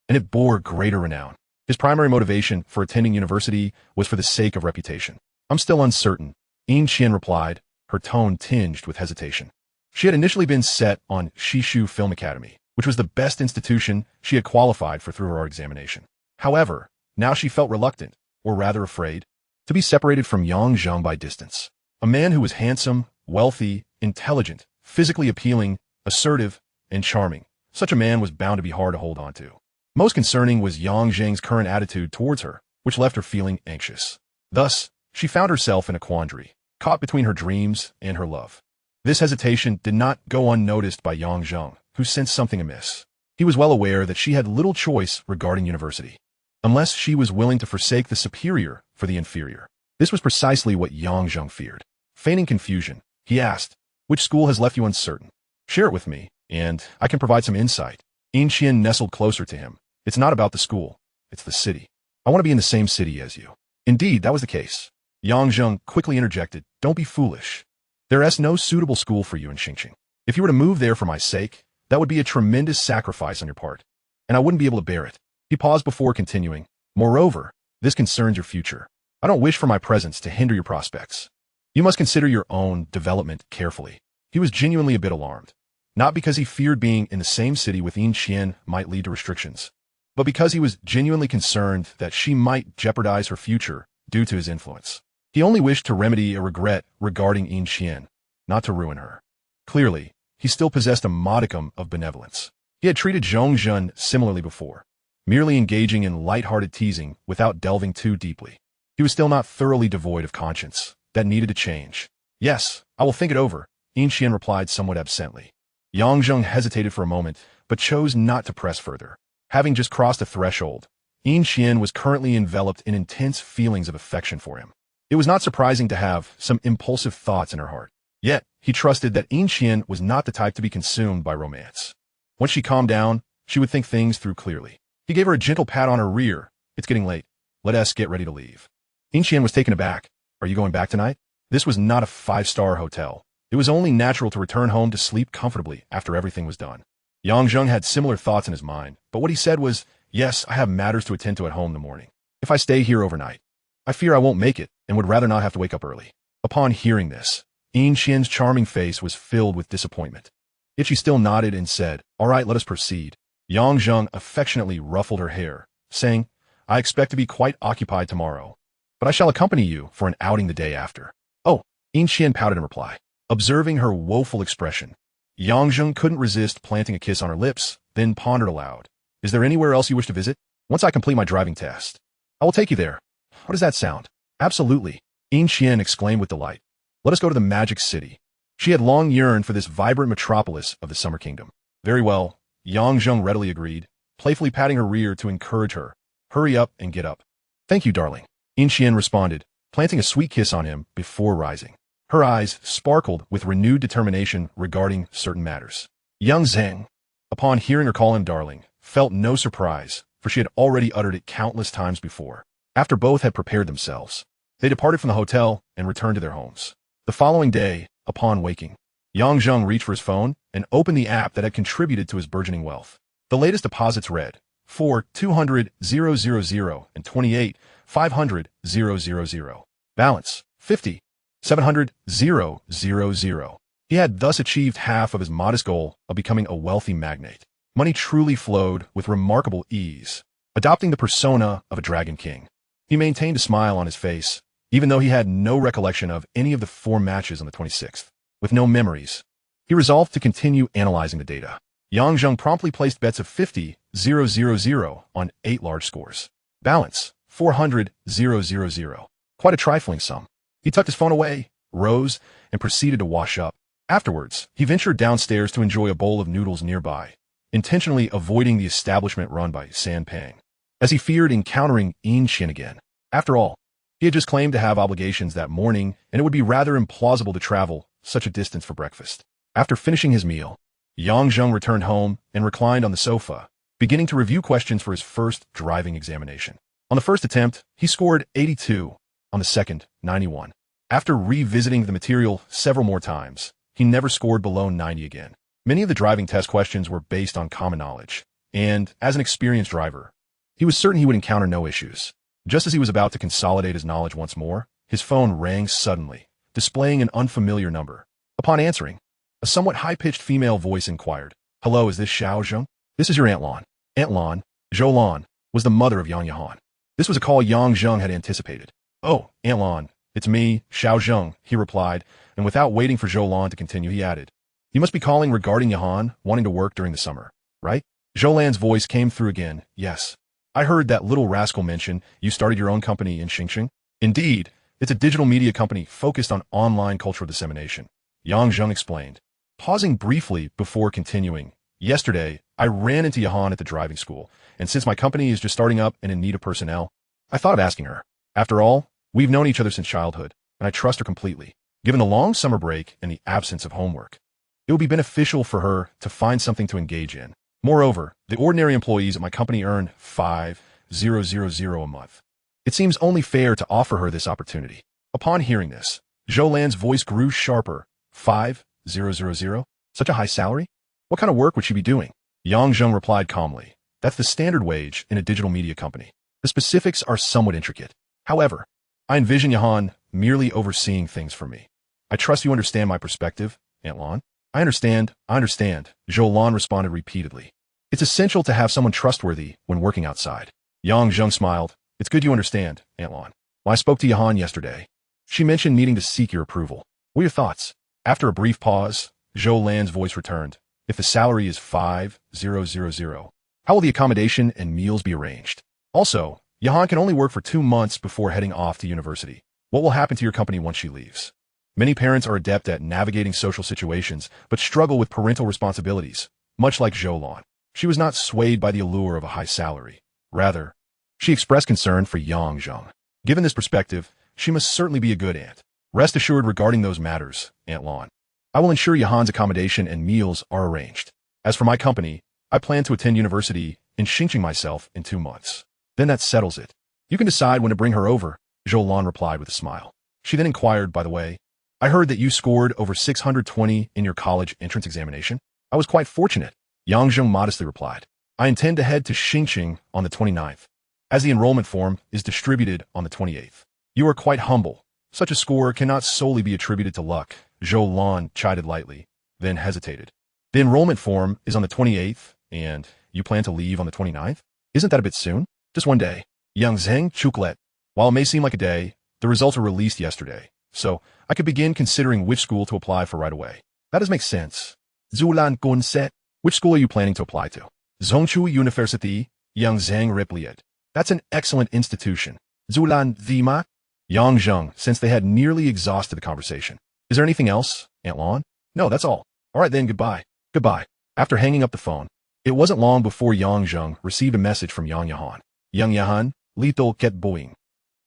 and it bore greater renown. His primary motivation for attending university was for the sake of reputation. I'm still uncertain, Yin Qian replied, her tone tinged with hesitation. She had initially been set on Shishu Film Academy, which was the best institution she had qualified for through her examination. However, now she felt reluctant, or rather afraid, to be separated from Yang Zheng by distance. A man who was handsome, wealthy, intelligent, physically appealing, assertive, and charming. Such a man was bound to be hard to hold on to. Most concerning was Yang Zheng's current attitude towards her, which left her feeling anxious. Thus, she found herself in a quandary, caught between her dreams and her love. This hesitation did not go unnoticed by Yang Zheng, who sensed something amiss. He was well aware that she had little choice regarding university, unless she was willing to forsake the superior for the inferior. This was precisely what Yang Zheng feared. Feigning confusion, he asked, "Which school has left you uncertain? Share it with me, and I can provide some insight." Yin Qian nestled closer to him. "It's not about the school, it's the city. I want to be in the same city as you." Indeed, that was the case. Yang Zheng quickly interjected, "Don't be foolish. There is no suitable school for you in Xingqing. If you were to move there for my sake, that would be a tremendous sacrifice on your part, and I wouldn't be able to bear it." He paused before continuing, "Moreover, this concerns your future. I don't wish for my presence to hinder your prospects. You must consider your own development carefully." He was genuinely a bit alarmed, not because he feared being in the same city with Yin Qian might lead to restrictions, but because he was genuinely concerned that she might jeopardize her future due to his influence. He only wished to remedy a regret regarding Yin Qian, not to ruin her. Clearly, he still possessed a modicum of benevolence. He had treated Zhong Zhen similarly before, merely engaging in light-hearted teasing without delving too deeply. He was still not thoroughly devoid of conscience. That needed to change. "Yes, I will think it over," Yin Qian replied somewhat absently. Yang Zheng hesitated for a moment, but chose not to press further. Having just crossed a threshold, Yin Qian was currently enveloped in intense feelings of affection for him. It was not surprising to have some impulsive thoughts in her heart. Yet, he trusted that Yin Qian was not the type to be consumed by romance. Once she calmed down, she would think things through clearly. He gave her a gentle pat on her rear. "It's getting late. Let us get ready to leave." Yin Qian was taken aback. "Are you going back tonight?" This was not a five-star hotel. It was only natural to return home to sleep comfortably after everything was done. Yang Zheng had similar thoughts in his mind, but what he said was, "Yes, I have matters to attend to at home in the morning. If I stay here overnight, I fear I won't make it and would rather not have to wake up early." Upon hearing this, Yin Qian's charming face was filled with disappointment. Yet she still nodded and said, "All right, let us proceed." Yang Zheng affectionately ruffled her hair, saying, "I expect to be quite occupied tomorrow, but I shall accompany you for an outing the day after." "Oh," Yin Qian pouted in reply. Observing her woeful expression, Yang Zheng couldn't resist planting a kiss on her lips, then pondered aloud. "Is there anywhere else you wish to visit? Once I complete my driving test, I will take you there. How does that sound?" "Absolutely," Yin Qian exclaimed with delight. "Let us go to the Magic City." She had long yearned for this vibrant metropolis of the Summer Kingdom. "Very well," Yang Zheng readily agreed, playfully patting her rear to encourage her. "Hurry up and get up." "Thank you, darling," Yin Qian responded, planting a sweet kiss on him before rising. Her eyes sparkled with renewed determination regarding certain matters. Young Zheng, upon hearing her call him darling, felt no surprise, for she had already uttered it countless times before. After both had prepared themselves, they departed from the hotel and returned to their homes. The following day, upon waking, Yang Zheng reached for his phone and opened the app that had contributed to his burgeoning wealth. The latest deposits read, 4,200,000 and 28,500,000. Balance, 50,700,000. He had thus achieved half of his modest goal of becoming a wealthy magnate. Money truly flowed with remarkable ease. Adopting the persona of a dragon king, he maintained a smile on his face, even though he had no recollection of any of the 4 matches on the 26th. With no memories, he resolved to continue analyzing the data. Yang Zheng promptly placed bets of 50,000 on 8 large scores. Balance, 400,000. Quite a trifling sum. He tucked his phone away, rose, and proceeded to wash up. Afterwards, he ventured downstairs to enjoy a bowl of noodles nearby, intentionally avoiding the establishment run by San Pang, as he feared encountering Yin Qian again. After all, he had just claimed to have obligations that morning, and it would be rather implausible to travel such a distance for breakfast. After finishing his meal, Yang Zheng returned home and reclined on the sofa, beginning to review questions for his first driving examination. On the first attempt, he scored 82. On the second, 91. After revisiting the material several more times, he never scored below 90 again. Many of the driving test questions were based on common knowledge, and as an experienced driver, he was certain he would encounter no issues. Just as he was about to consolidate his knowledge once more, his phone rang suddenly, displaying an unfamiliar number. Upon answering, a somewhat high-pitched female voice inquired, "Hello, is this Xiao Zheng? This is your Aunt Lan." Aunt Lan, Zhou Lan, was the mother of Yang Yahan. This was a call Yang Zheng had anticipated. "Oh, Aunt Lan, it's me, Xiao Zheng," he replied, and without waiting for Zhou Lan to continue, he added, "You must be calling regarding Yahan wanting to work during the summer, right?" Zhou Lan's voice came through again. "Yes. I heard that little rascal mention you started your own company in Xingqing." "Indeed. It's a digital media company focused on online cultural dissemination," Yang Zheng explained. Pausing briefly before continuing, "Yesterday, I ran into Yahan at the driving school, and since my company is just starting up and in need of personnel, I thought of asking her. After all, we've known each other since childhood, and I trust her completely. Given the long summer break and the absence of homework, it would be beneficial for her to find something to engage in. Moreover, the ordinary employees at my company earn 5,000 a month. It seems only fair to offer her this opportunity." Upon hearing this, Zhou Lan's voice grew sharper. 5,000? Such a high salary? What kind of work would she be doing? Yang Zheng replied calmly, "That's the standard wage in a digital media company. The specifics are somewhat intricate. However, I envision Yahan merely overseeing things for me. I trust you understand my perspective, Aunt Lan." I understand, Zhou Lan responded repeatedly. "It's essential to have someone trustworthy when working outside." Yang Zheng smiled. "It's good you understand, Aunt Lan. When I spoke to Yahan yesterday, she mentioned needing to seek your approval. What are your thoughts?" After a brief pause, Zhou Lan's voice returned. "If the salary is 5,000, how will the accommodation and meals be arranged? Also, Yahan can only work for 2 months before heading off to university. What will happen to your company once she leaves?" Many parents are adept at navigating social situations, but struggle with parental responsibilities, much like Zhou Lan. She was not swayed by the allure of a high salary. Rather, she expressed concern for Yang Zheng. Given this perspective, she must certainly be a good aunt. Rest assured regarding those matters, Aunt Lan. I will ensure Yahan's accommodation and meals are arranged. As for my company, I plan to attend university in Xingqing myself in 2 months. Then that settles it. You can decide when to bring her over, Zhou Lan replied with a smile. She then inquired, "By the way, I heard that you scored over 620 in your college entrance examination." "I was quite fortunate," Yang Zheng modestly replied. "I intend to head to Xingqing on the 29th, as the enrollment form is distributed on the 28th. "You are quite humble. Such a score cannot solely be attributed to luck," Zhou Lan chided lightly, then hesitated. "The enrollment form is on the 28th, and you plan to leave on the 29th? Isn't that a bit soon?" "Just 1 day." Yang Zheng chuklet. "While it may seem like a day, the results were released yesterday, so I could begin considering which school to apply for right away." "That does make sense." Zulan Gunset. "Which school are you planning to apply to?" "Zhongchu University," Yang Zheng replied. "That's an excellent institution." Zulan Zima. Yang Zheng, since they had nearly exhausted the conversation. "Is there anything else, Aunt Lan?" "No, that's all." "All right then, goodbye." "Goodbye." After hanging up the phone, it wasn't long before Yang Zheng received a message from Yang Yahan. "Yang Yahan, little cat boing."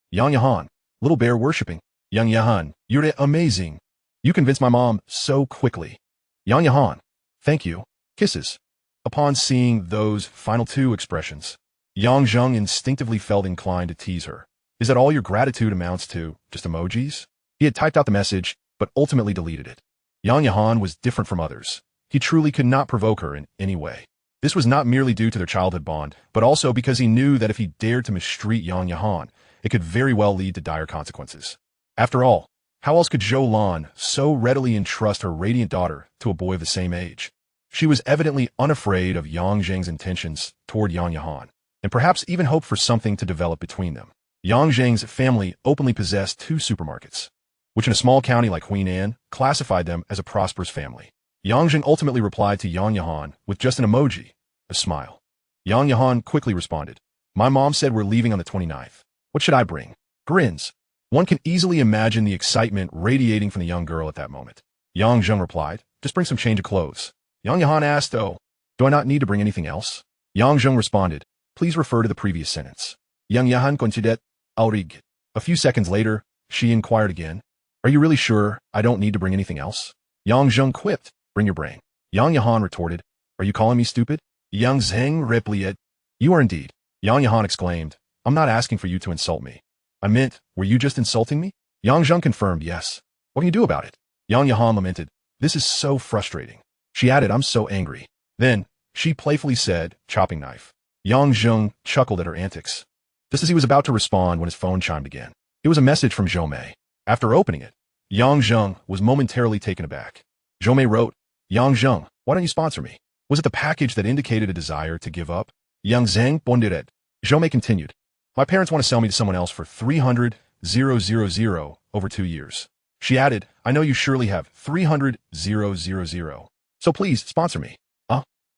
"Yang Yahan, little bear worshipping." "Yang Yahan, you're amazing. You convinced my mom so quickly." "Yang Yahan, thank you. Kisses." Upon seeing those final 2 expressions, Yang Zheng instinctively felt inclined to tease her. "Is that all your gratitude amounts to? Just emojis?" He had typed out the message, but ultimately deleted it. Yang Yahan was different from others. He truly could not provoke her in any way. This was not merely due to their childhood bond, but also because he knew that if he dared to mistreat Yang Yahan, it could very well lead to dire consequences. After all, how else could Zhou Lan so readily entrust her radiant daughter to a boy of the same age? She was evidently unafraid of Yang Zheng's intentions toward Yang Yahan, and perhaps even hoped for something to develop between them. Yang Zheng's family openly possessed 2 supermarkets, which in a small county like Huinan classified them as a prosperous family. Yang Zheng ultimately replied to Yang Yahan with just an emoji, a smile. Yang Yahan quickly responded, "My mom said we're leaving on the 29th. What should I bring?" Grins. One can easily imagine the excitement radiating from the young girl at that moment. Yang Zheng replied, "Just bring some change of clothes." Yang Yahan asked, "Oh, do I not need to bring anything else?" Yang Zheng responded, "Please refer to the previous sentence." Yang Yahan considered, "Aurig." A few seconds later, she inquired again, "Are you really sure I don't need to bring anything else?" Yang Zheng quipped, "Bring your brain." Yang Yahan retorted, "Are you calling me stupid?" Yang Zheng replied, "You are indeed." Yang Yahan exclaimed, "I'm not asking for you to insult me. I meant, were you just insulting me?" Yang Zheng confirmed yes. What can you do about it? Yang Yahan lamented. This is so frustrating. She added, I'm so angry. Then, she playfully said, chopping knife. Yang Zheng chuckled at her antics. Just as he was about to respond when his phone chimed again. It was a message from Zhou Mei. After opening it, Yang Zheng was momentarily taken aback. Zhou Mei wrote, Yang Zheng, why don't you sponsor me? Was it the package that indicated a desire to give up? Yang Zheng bondiret. Zhou Mei continued. My parents want to sell me to someone else for 300,000 over 2 years. She added, I know you surely have 300,000. So please sponsor me.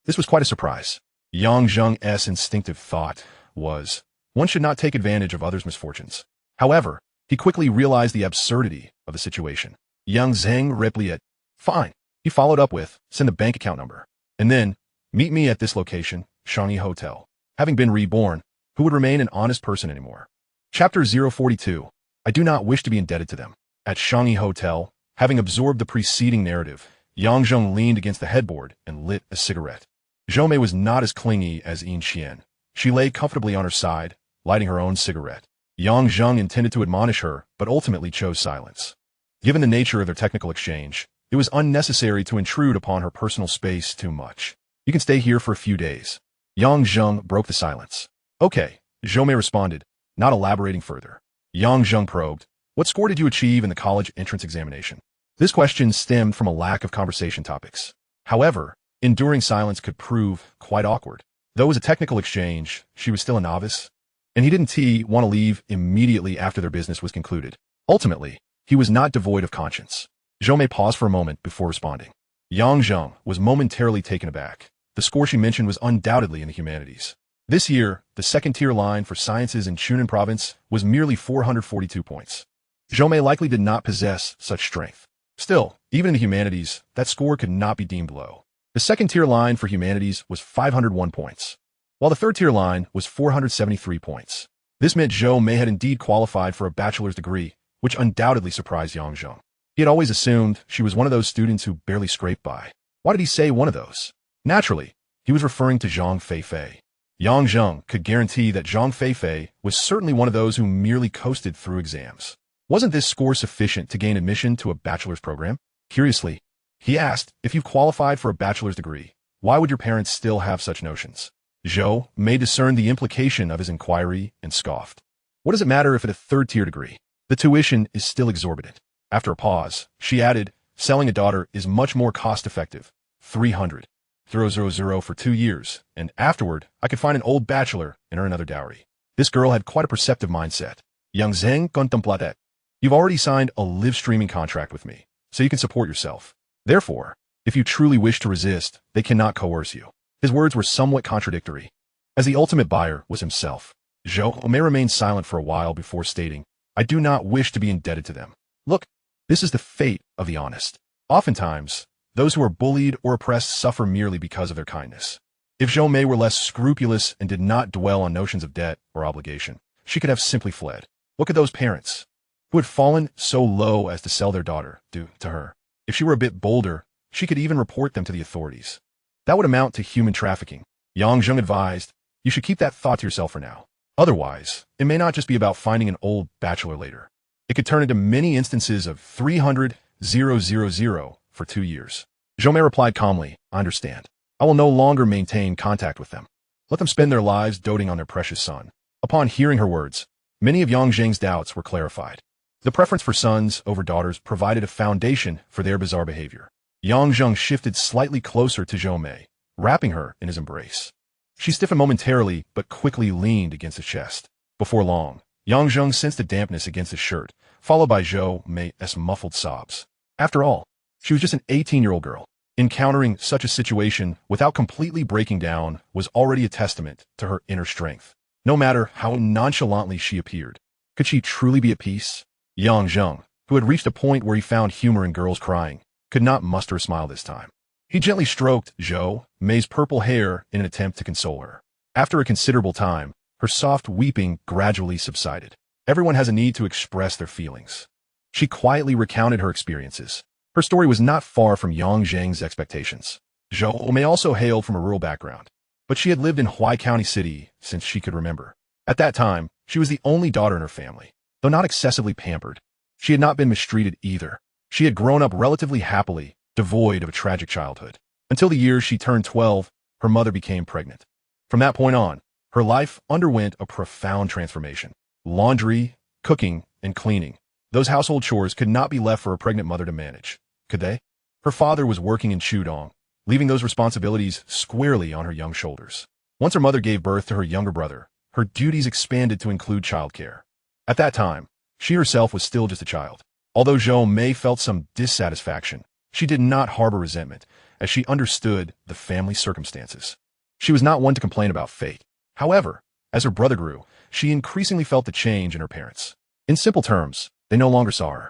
This was quite a surprise. Yang Zheng's instinctive thought was, one should not take advantage of others' misfortunes. However, he quickly realized the absurdity of the situation. Yang Zheng replied, fine. He followed up with, send a bank account number. And then, meet me at this location, Shangyi Hotel. Having been reborn, who would remain an honest person anymore? Chapter 042. I do not wish to be indebted to them. At Shangyi Hotel, having absorbed the preceding narrative, Yang Zheng leaned against the headboard and lit a cigarette. Zhou Mei was not as clingy as Yin Qian. She lay comfortably on her side, lighting her own cigarette. Yang Zheng intended to admonish her, but ultimately chose silence. Given the nature of their technical exchange, it was unnecessary to intrude upon her personal space too much. You can stay here for a few days. Yang Zheng broke the silence. Okay, Zhou Mei responded, not elaborating further. Yang Zheng probed, what score did you achieve in the college entrance examination? This question stemmed from a lack of conversation topics. However, enduring silence could prove quite awkward. Though it was a technical exchange, she was still a novice, and he didn't want to leave immediately after their business was concluded. Ultimately, he was not devoid of conscience. Zhou Mei paused for a moment before responding. Yang Zheng was momentarily taken aback. The score she mentioned was undoubtedly in the humanities. This year, the second-tier line for sciences in Chunan province was merely 442 points. Zhou Mei likely did not possess such strength. Still, even in the humanities, that score could not be deemed low. The second-tier line for humanities was 501 points, while the third-tier line was 473 points. This meant Zhou Mei had indeed qualified for a bachelor's degree, which undoubtedly surprised Yang Zheng. He had always assumed she was one of those students who barely scraped by. Why did he say one of those? Naturally, he was referring to Zhang Feifei. Yang Zheng could guarantee that Zhang Feifei was certainly one of those who merely coasted through exams. Wasn't this score sufficient to gain admission to a bachelor's program? Curiously, he asked, if you've qualified for a bachelor's degree, why would your parents still have such notions? Zhou Mei discerned the implication of his inquiry and scoffed. What does it matter if it's a third-tier degree? The tuition is still exorbitant. After a pause, she added, selling a daughter is much more cost-effective. 300,000 for 2 years, and afterward, I could find an old bachelor and earn another dowry. This girl had quite a perceptive mindset. Yang Zheng contemplated. You've already signed a live streaming contract with me, so you can support yourself. Therefore, if you truly wish to resist, they cannot coerce you. His words were somewhat contradictory, as the ultimate buyer was himself. Zhou Mei remained silent for a while before stating, I do not wish to be indebted to them. Look, this is the fate of the honest. Oftentimes, those who are bullied or oppressed suffer merely because of their kindness. If Zhou Mei were less scrupulous and did not dwell on notions of debt or obligation, she could have simply fled. Look at those parents who had fallen so low as to sell their daughter to her. If she were a bit bolder, she could even report them to the authorities. That would amount to human trafficking. Yang Zheng advised, you should keep that thought to yourself for now. Otherwise, it may not just be about finding an old bachelor later. It could turn into many instances of 300,000 for 2 years. Zhou Mei replied calmly, I understand. I will no longer maintain contact with them. Let them spend their lives doting on their precious son. Upon hearing her words, many of Yang Zheng's doubts were clarified. The preference for sons over daughters provided a foundation for their bizarre behavior. Yang Zheng shifted slightly closer to Zhou Mei, wrapping her in his embrace. She stiffened momentarily, but quickly leaned against his chest. Before long, Yang Zheng sensed a dampness against his shirt, followed by Zhou Mei's muffled sobs. After all, she was just an 18-year-old girl. Encountering such a situation without completely breaking down was already a testament to her inner strength. No matter how nonchalantly she appeared, could she truly be at peace? Yang Zheng, who had reached a point where he found humor in girls crying, could not muster a smile this time. He gently stroked Zhou Mei's purple hair in an attempt to console her. After a considerable time, her soft weeping gradually subsided. Everyone has a need to express their feelings. She quietly recounted her experiences. Her story was not far from Yang Zheng's expectations. Zhou Mei also hailed from a rural background, but she had lived in Huai County City since she could remember. At that time, she was the only daughter in her family. Though not excessively pampered, She had not been mistreated either. She had grown up relatively happily, devoid of a tragic childhood. Until the year she turned 12, her mother became pregnant. From that point on, her life underwent a profound transformation. Laundry, cooking, and cleaning. Those household chores could not be left for a pregnant mother to manage, could they? Her father was working in Chudong, leaving those responsibilities squarely on her young shoulders. Once her mother gave birth to her younger brother, her duties expanded to include childcare. At that time, she herself was still just a child. Although Zhou Mei felt some dissatisfaction, she did not harbor resentment, as she understood the family circumstances. She was not one to complain about fate. However, as her brother grew, she increasingly felt the change in her parents. In simple terms, they no longer saw her.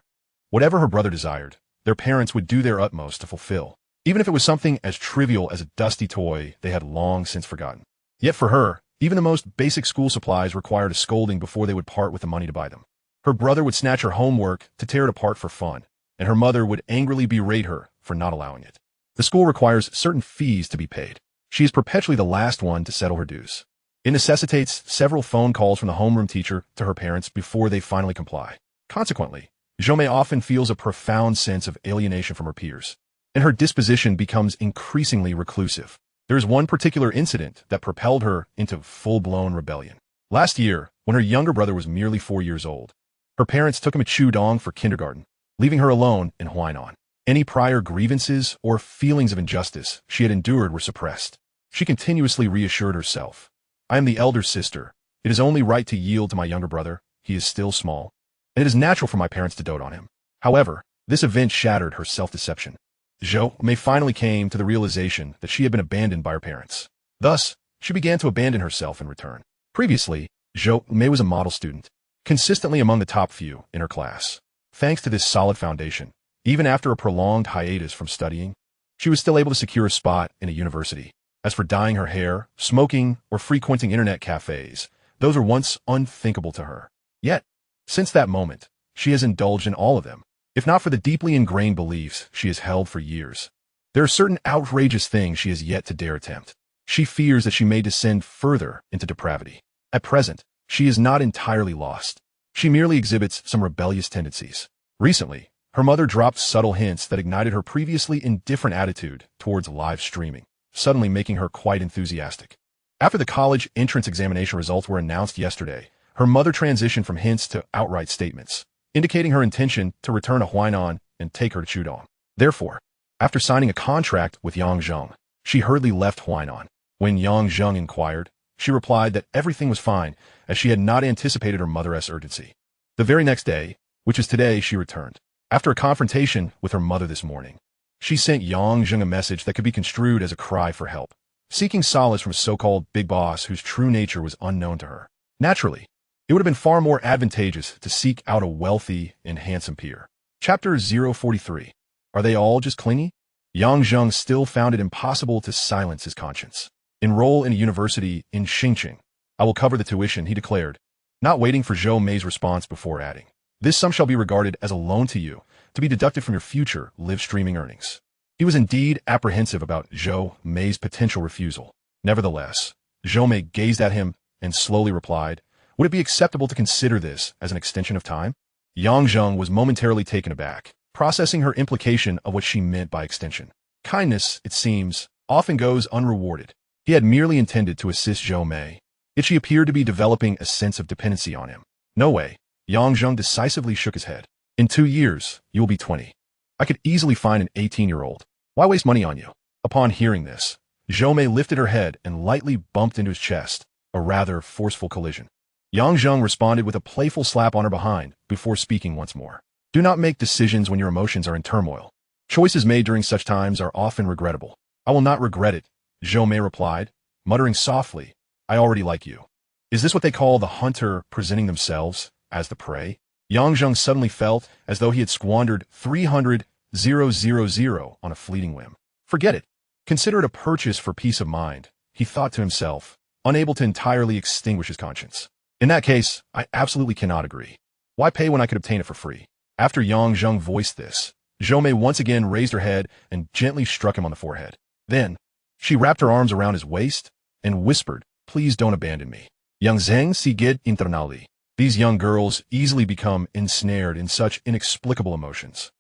Whatever her brother desired, their parents would do their utmost to fulfill, even if it was something as trivial as a dusty toy they had long since forgotten. Yet for her, even the most basic school supplies required a scolding before they would part with the money to buy them. Her brother would snatch her homework to tear it apart for fun, and her mother would angrily berate her for not allowing it. The school requires certain fees to be paid. She is perpetually the last one to settle her dues. It necessitates several phone calls from the homeroom teacher to her parents before they finally comply. Consequently, Zhou Mei often feels a profound sense of alienation from her peers, and her disposition becomes increasingly reclusive. There is one particular incident that propelled her into full-blown rebellion. Last year, when her younger brother was merely 4 years old, her parents took him to Chudong for kindergarten, leaving her alone in Huainan. Any prior grievances or feelings of injustice she had endured were suppressed. She continuously reassured herself, "I am the elder sister. It is only right to yield to my younger brother. He is still small, and it is natural for my parents to dote on him." However, this event shattered her self-deception. Zhou Mei finally came to the realization that she had been abandoned by her parents. Thus, she began to abandon herself in return. Previously, Zhou Mei was a model student, consistently among the top few in her class. Thanks to this solid foundation, even after a prolonged hiatus from studying, she was still able to secure a spot in a university. As for dyeing her hair, smoking, or frequenting internet cafes, those were once unthinkable to her. Yet, since that moment, she has indulged in all of them, if not for the deeply ingrained beliefs she has held for years. There are certain outrageous things she has yet to dare attempt. She fears that she may descend further into depravity. At present, she is not entirely lost. She merely exhibits some rebellious tendencies. Recently, her mother dropped subtle hints that ignited her previously indifferent attitude towards live streaming, suddenly making her quite enthusiastic. After the college entrance examination results were announced yesterday, her mother transitioned from hints to outright statements, indicating her intention to return to Huainan and take her to Chudong. Therefore, after signing a contract with Yang Zheng, she hurriedly left Huainan. When Yang Zheng inquired, she replied that everything was fine, as she had not anticipated her mother's urgency. The very next day, which is today, she returned. After a confrontation with her mother this morning, she sent Yang Zheng a message that could be construed as a cry for help, seeking solace from a so-called big boss whose true nature was unknown to her. Naturally, it would have been far more advantageous to seek out a wealthy and handsome peer. Chapter 043. Are they all just clingy? Yang Zheng still found it impossible to silence his conscience. Enroll in a university in Xinjiang. I will cover the tuition, he declared, not waiting for Zhou Mei's response before adding, "This sum shall be regarded as a loan to you, to be deducted from your future live streaming earnings." He was indeed apprehensive about Zhou Mei's potential refusal. Nevertheless, Zhou Mei gazed at him and slowly replied, "Would it be acceptable to consider this as an extension of time?" Yang Zheng was momentarily taken aback, processing her implication of what she meant by extension. Kindness, it seems, often goes unrewarded. He had merely intended to assist Zhou Mei, yet she appeared to be developing a sense of dependency on him. "No way." Yang Zheng decisively shook his head. "In 2 years, you will be 20. I could easily find an 18-year-old. Why waste money on you?" Upon hearing this, Zhou Mei lifted her head and lightly bumped into his chest, a rather forceful collision. Yang Zheng responded with a playful slap on her behind before speaking once more. "Do not make decisions when your emotions are in turmoil. Choices made during such times are often regrettable." "I will not regret it," Zhou Mei replied, muttering softly, "I already like you." Is this what they call the hunter presenting themselves as the prey? Yang Zheng suddenly felt as though he had squandered 300,000 on a fleeting whim. Forget it. Consider it a purchase for peace of mind, he thought to himself, unable to entirely extinguish his conscience. In that case, I absolutely cannot agree. Why pay when I could obtain it for free? After Yang Zheng voiced this, Zhou Mei once again raised her head and gently struck him on the forehead. Then, she wrapped her arms around his waist and whispered, "Please don't abandon me. Yang Zheng si gid internali." These young girls easily become ensnared in such inexplicable emotions.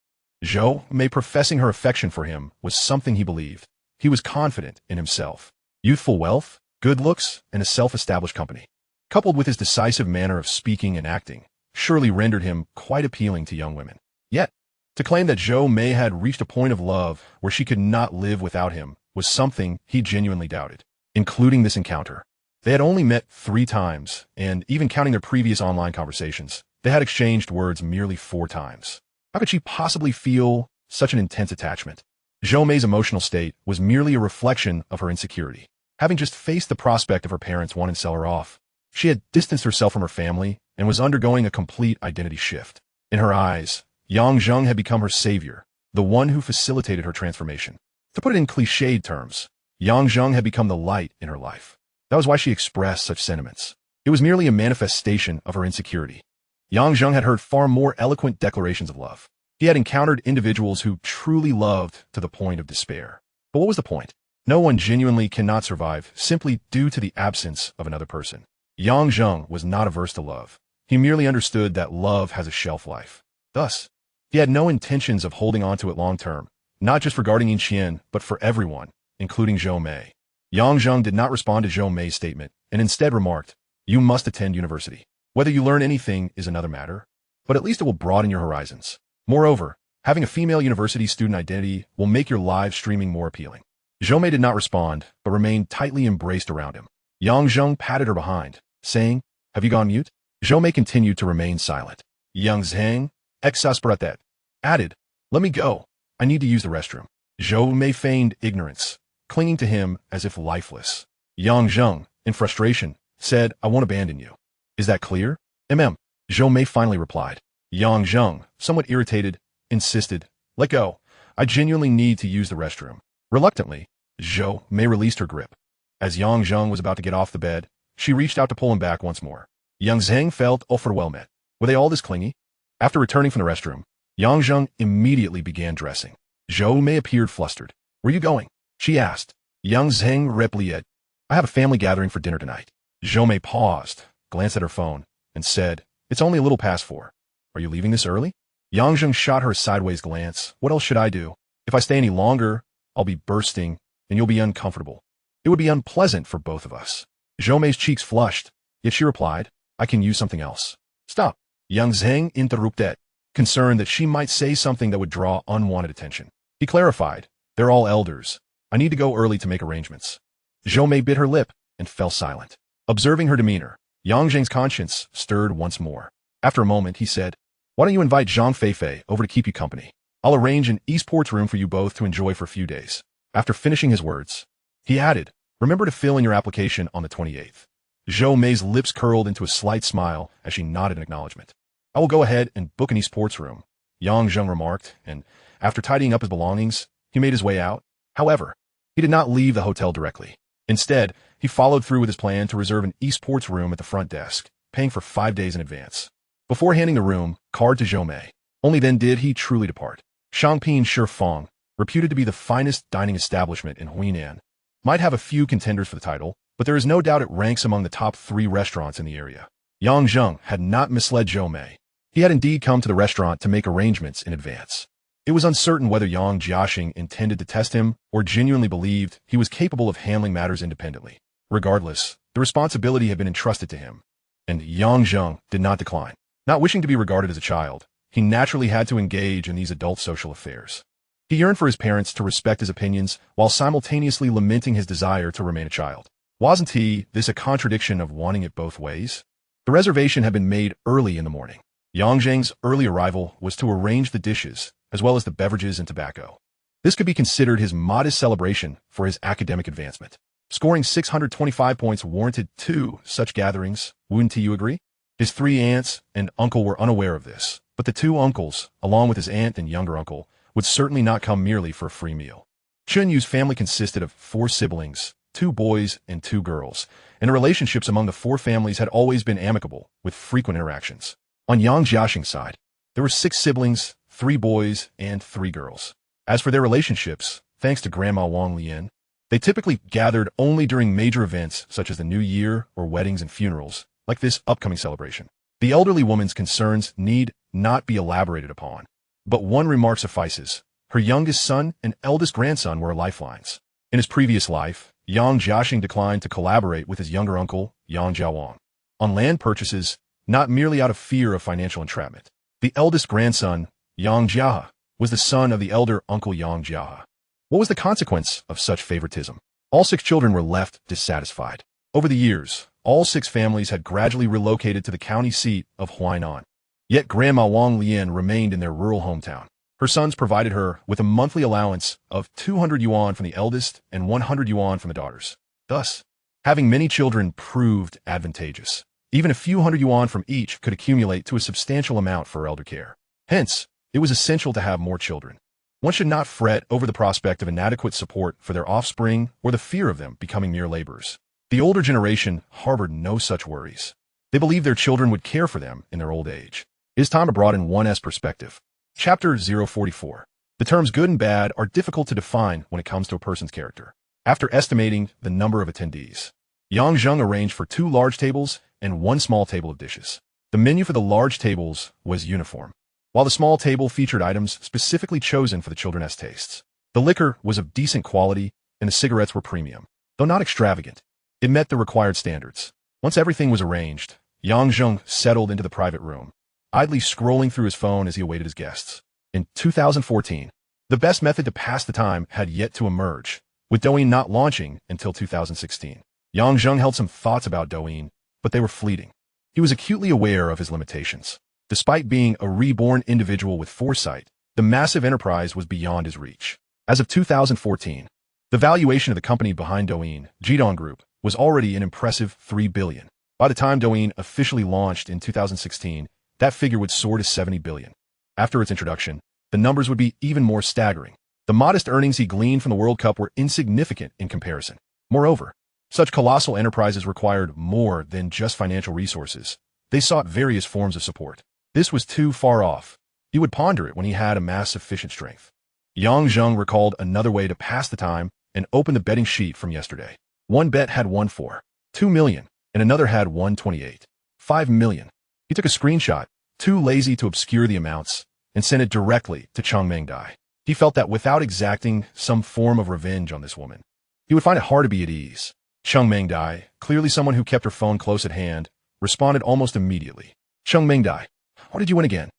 Zhou Mei professing her affection for him was something he believed. He was confident in himself. Youthful wealth, good looks, and a self-established company, coupled with his decisive manner of speaking and acting, surely rendered him quite appealing to young women. Yet, to claim that Zhou Mei had reached a point of love where she could not live without him was something he genuinely doubted, including this encounter. They had only met 3 times, and even counting their previous online conversations, they had exchanged words merely 4 times. How could she possibly feel such an intense attachment? Zhou Mei's emotional state was merely a reflection of her insecurity. Having just faced the prospect of her parents wanting to sell her off, she had distanced herself from her family and was undergoing a complete identity shift. In her eyes, Yang Zheng had become her savior, the one who facilitated her transformation. To put it in cliched terms, Yang Zheng had become the light in her life. That was why she expressed such sentiments. It was merely a manifestation of her insecurity. Yang Zheng had heard far more eloquent declarations of love. He had encountered individuals who truly loved to the point of despair. But what was the point? No one genuinely cannot survive simply due to the absence of another person. Yang Zheng was not averse to love. He merely understood that love has a shelf life. Thus, he had no intentions of holding on to it long term, not just regarding Yinqian, but for everyone, including Zhou Mei. Yang Zheng did not respond to Zhou Mei's statement, and instead remarked, "You must attend university. Whether you learn anything is another matter, but at least it will broaden your horizons. Moreover, having a female university student identity will make your live streaming more appealing." Zhou Mei did not respond, but remained tightly embraced around him. Yang Zheng patted her behind, saying, "Have you gone mute?" Zhou Mei continued to remain silent. Yang Zheng, exasperated, added, "Let me go. I need to use the restroom." Zhou Mei feigned ignorance, clinging to him as if lifeless. Yang Zheng, in frustration, said, "I won't abandon you. Is that clear?" Zhou Mei finally replied. Yang Zheng, somewhat irritated, insisted, "Let go. I genuinely need to use the restroom." Reluctantly, Zhou Mei released her grip. As Yang Zheng was about to get off the bed, she reached out to pull him back once more. Yang Zheng felt overwhelmed. Were they all this clingy? After returning from the restroom, Yang Zheng immediately began dressing. Zhou Mei appeared flustered. "Where are you going?" she asked. Yang Zheng replied, "I have a family gathering for dinner tonight." Zhou Mei paused, glanced at her phone, and said, "It's only a little past 4. Are you leaving this early?" Yang Zheng shot her a sideways glance. "What else should I do? If I stay any longer, I'll be bursting, and you'll be uncomfortable. It would be unpleasant for both of us." Zhou Mei's cheeks flushed, yet she replied, "I can use something else." "Stop," Yang Zheng interrupted, concerned that she might say something that would draw unwanted attention. He clarified, "They're all elders. I need to go early to make arrangements." Zhou Mei bit her lip and fell silent. Observing her demeanor, Yang Zheng's conscience stirred once more. After a moment, he said, "Why don't you invite Zhang Feifei over to keep you company? I'll arrange an esports room for you both to enjoy for a few days." After finishing his words, he added, "Remember to fill in your application on the 28th. Zhou Mei's lips curled into a slight smile as she nodded in acknowledgement. "I will go ahead and book an esports room," Yang Zheng remarked, and after tidying up his belongings, he made his way out. However, he did not leave the hotel directly. Instead, he followed through with his plan to reserve an esports room at the front desk, paying for 5 days in advance. Before handing the room card to Zhou Mei, only then did he truly depart. Shangping Shifeng, reputed to be the finest dining establishment in Huinan, might have a few contenders for the title, but there is no doubt it ranks among the top 3 restaurants in the area. Yang Zheng had not misled Zhou Mei. He had indeed come to the restaurant to make arrangements in advance. It was uncertain whether Yang Jiaxing intended to test him or genuinely believed he was capable of handling matters independently. Regardless, the responsibility had been entrusted to him, and Yang Zheng did not decline. Not wishing to be regarded as a child, he naturally had to engage in these adult social affairs. He yearned for his parents to respect his opinions while simultaneously lamenting his desire to remain a child. Wasn't this a contradiction of wanting it both ways? The reservation had been made early in the morning. Yang Zheng's early arrival was to arrange the dishes, as well as the beverages and tobacco. This could be considered his modest celebration for his academic advancement. Scoring 625 points warranted 2 such gatherings, wouldn't you agree? His 3 aunts and uncle were unaware of this, but the 2 uncles, along with his aunt and younger uncle, would certainly not come merely for a free meal. Chun Yu's family consisted of 4 siblings, 2 boys and 2 girls, and the relationships among the 4 families had always been amicable, with frequent interactions. On Yang Jiaxing's side, there were 6 siblings, 3 boys, and 3 girls. As for their relationships, thanks to Grandma Wang Lian, they typically gathered only during major events such as the New Year or weddings and funerals, like this upcoming celebration. The elderly woman's concerns need not be elaborated upon. But one remark suffices. Her youngest son and eldest grandson were her lifelines. In his previous life, Yang Jiaxing declined to collaborate with his younger uncle, Yang Jiawang, on land purchases, not merely out of fear of financial entrapment. The eldest grandson, Yang Jiahe, was the son of the elder uncle Yang Jiahe. What was the consequence of such favoritism? All 6 children were left dissatisfied. Over the years, all 6 families had gradually relocated to the county seat of Huainan. Yet Grandma Wang Lian remained in their rural hometown. Her sons provided her with a monthly allowance of 200 yuan from the eldest and 100 yuan from the daughters. Thus, having many children proved advantageous. Even a few hundred yuan from each could accumulate to a substantial amount for elder care. Hence, it was essential to have more children. One should not fret over the prospect of inadequate support for their offspring or the fear of them becoming mere laborers. The older generation harbored no such worries. They believed their children would care for them in their old age. It is time to broaden one's perspective. Chapter 044. The terms good and bad are difficult to define when it comes to a person's character. After estimating the number of attendees, Yang Zheng arranged for 2 large tables and 1 small table of dishes. The menu for the large tables was uniform, while the small table featured items specifically chosen for the children's tastes. The liquor was of decent quality and the cigarettes were premium, though not extravagant. It met the required standards. Once everything was arranged, Yang Zheng settled into the private room, idly scrolling through his phone as he awaited his guests. In 2014, the best method to pass the time had yet to emerge, with Douyin not launching until 2016. Yang Zheng held some thoughts about Douyin, but they were fleeting. He was acutely aware of his limitations. Despite being a reborn individual with foresight, the massive enterprise was beyond his reach. As of 2014, the valuation of the company behind Douyin, Jidong Group, was already an impressive 3 billion. By the time Douyin officially launched in 2016, that figure would soar to 70 billion. After its introduction, the numbers would be even more staggering. The modest earnings he gleaned from the World Cup were insignificant in comparison. Moreover, such colossal enterprises required more than just financial resources. They sought various forms of support. This was too far off. He would ponder it when he had amassed sufficient strength. Yang Zheng recalled another way to pass the time and opened the betting sheet from yesterday. One bet had won for 2 million, and another had won 5 million. He took a screenshot, too lazy to obscure the amounts, and sent it directly to Cheng Dai. He felt that without exacting some form of revenge on this woman, he would find it hard to be at ease. Cheng Dai, clearly someone who kept her phone close at hand, responded almost immediately. Cheng Dai, what did you win again?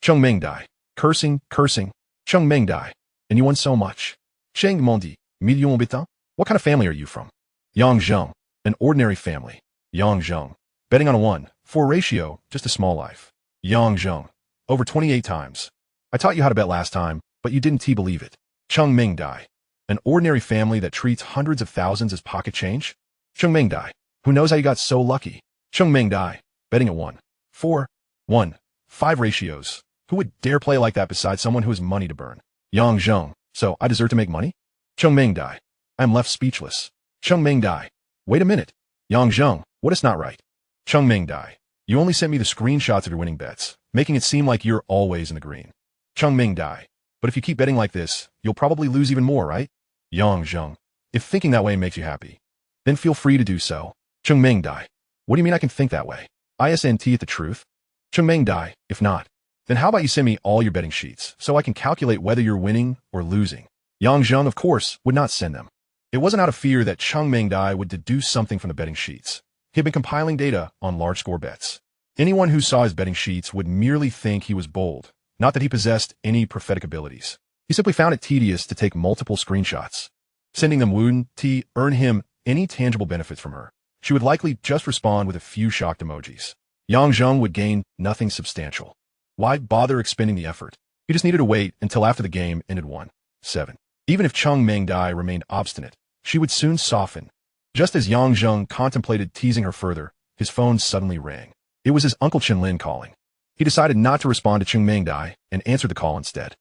Cheng Dai, cursing. Cheng Dai, and you won so much. Cheng Mondi, million habitant? What kind of family are you from? Yang Zheng, an ordinary family. Yang Zheng, betting on a 1:4 ratio, just a small life. Yang Zheng, over 28 times. I taught you how to bet last time, but you didn't believe it. Cheng Dai, an ordinary family that treats hundreds of thousands as pocket change? Cheng Dai, who knows how you got so lucky? Cheng Dai, betting at 1:4, 1:5 ratios. Who would dare play like that besides someone who has money to burn? Yang Zheng, so I deserve to make money? Cheng Dai, I am left speechless. Cheng Dai, wait a minute. Yang Zheng, what is not right? Cheng Dai, you only sent me the screenshots of your winning bets, making it seem like you're always in the green. Cheng Dai, but if you keep betting like this, you'll probably lose even more, right? Yang Zheng, if thinking that way makes you happy, then feel free to do so. Cheng Dai, what do you mean I can think that way? ISNT at the truth? Cheng Dai, if not, then how about you send me all your betting sheets so I can calculate whether you're winning or losing? Yang Zheng, of course, would not send them. It wasn't out of fear that Cheng Dai would deduce something from the betting sheets. He had been compiling data on large score bets. Anyone who saw his betting sheets would merely think he was bold, not that he possessed any prophetic abilities. He simply found it tedious to take multiple screenshots. Sending them wouldn't earn him any tangible benefits from her. She would likely just respond with a few shocked emojis. Yang Zheng would gain nothing substantial. Why bother expending the effort? He just needed to wait until after the game ended 1-7. Even if Cheng Dai remained obstinate, she would soon soften. Just as Yang Zheng contemplated teasing her further, his phone suddenly rang. It was his uncle Lin calling. He decided not to respond to Cheng Dai and answered the call instead.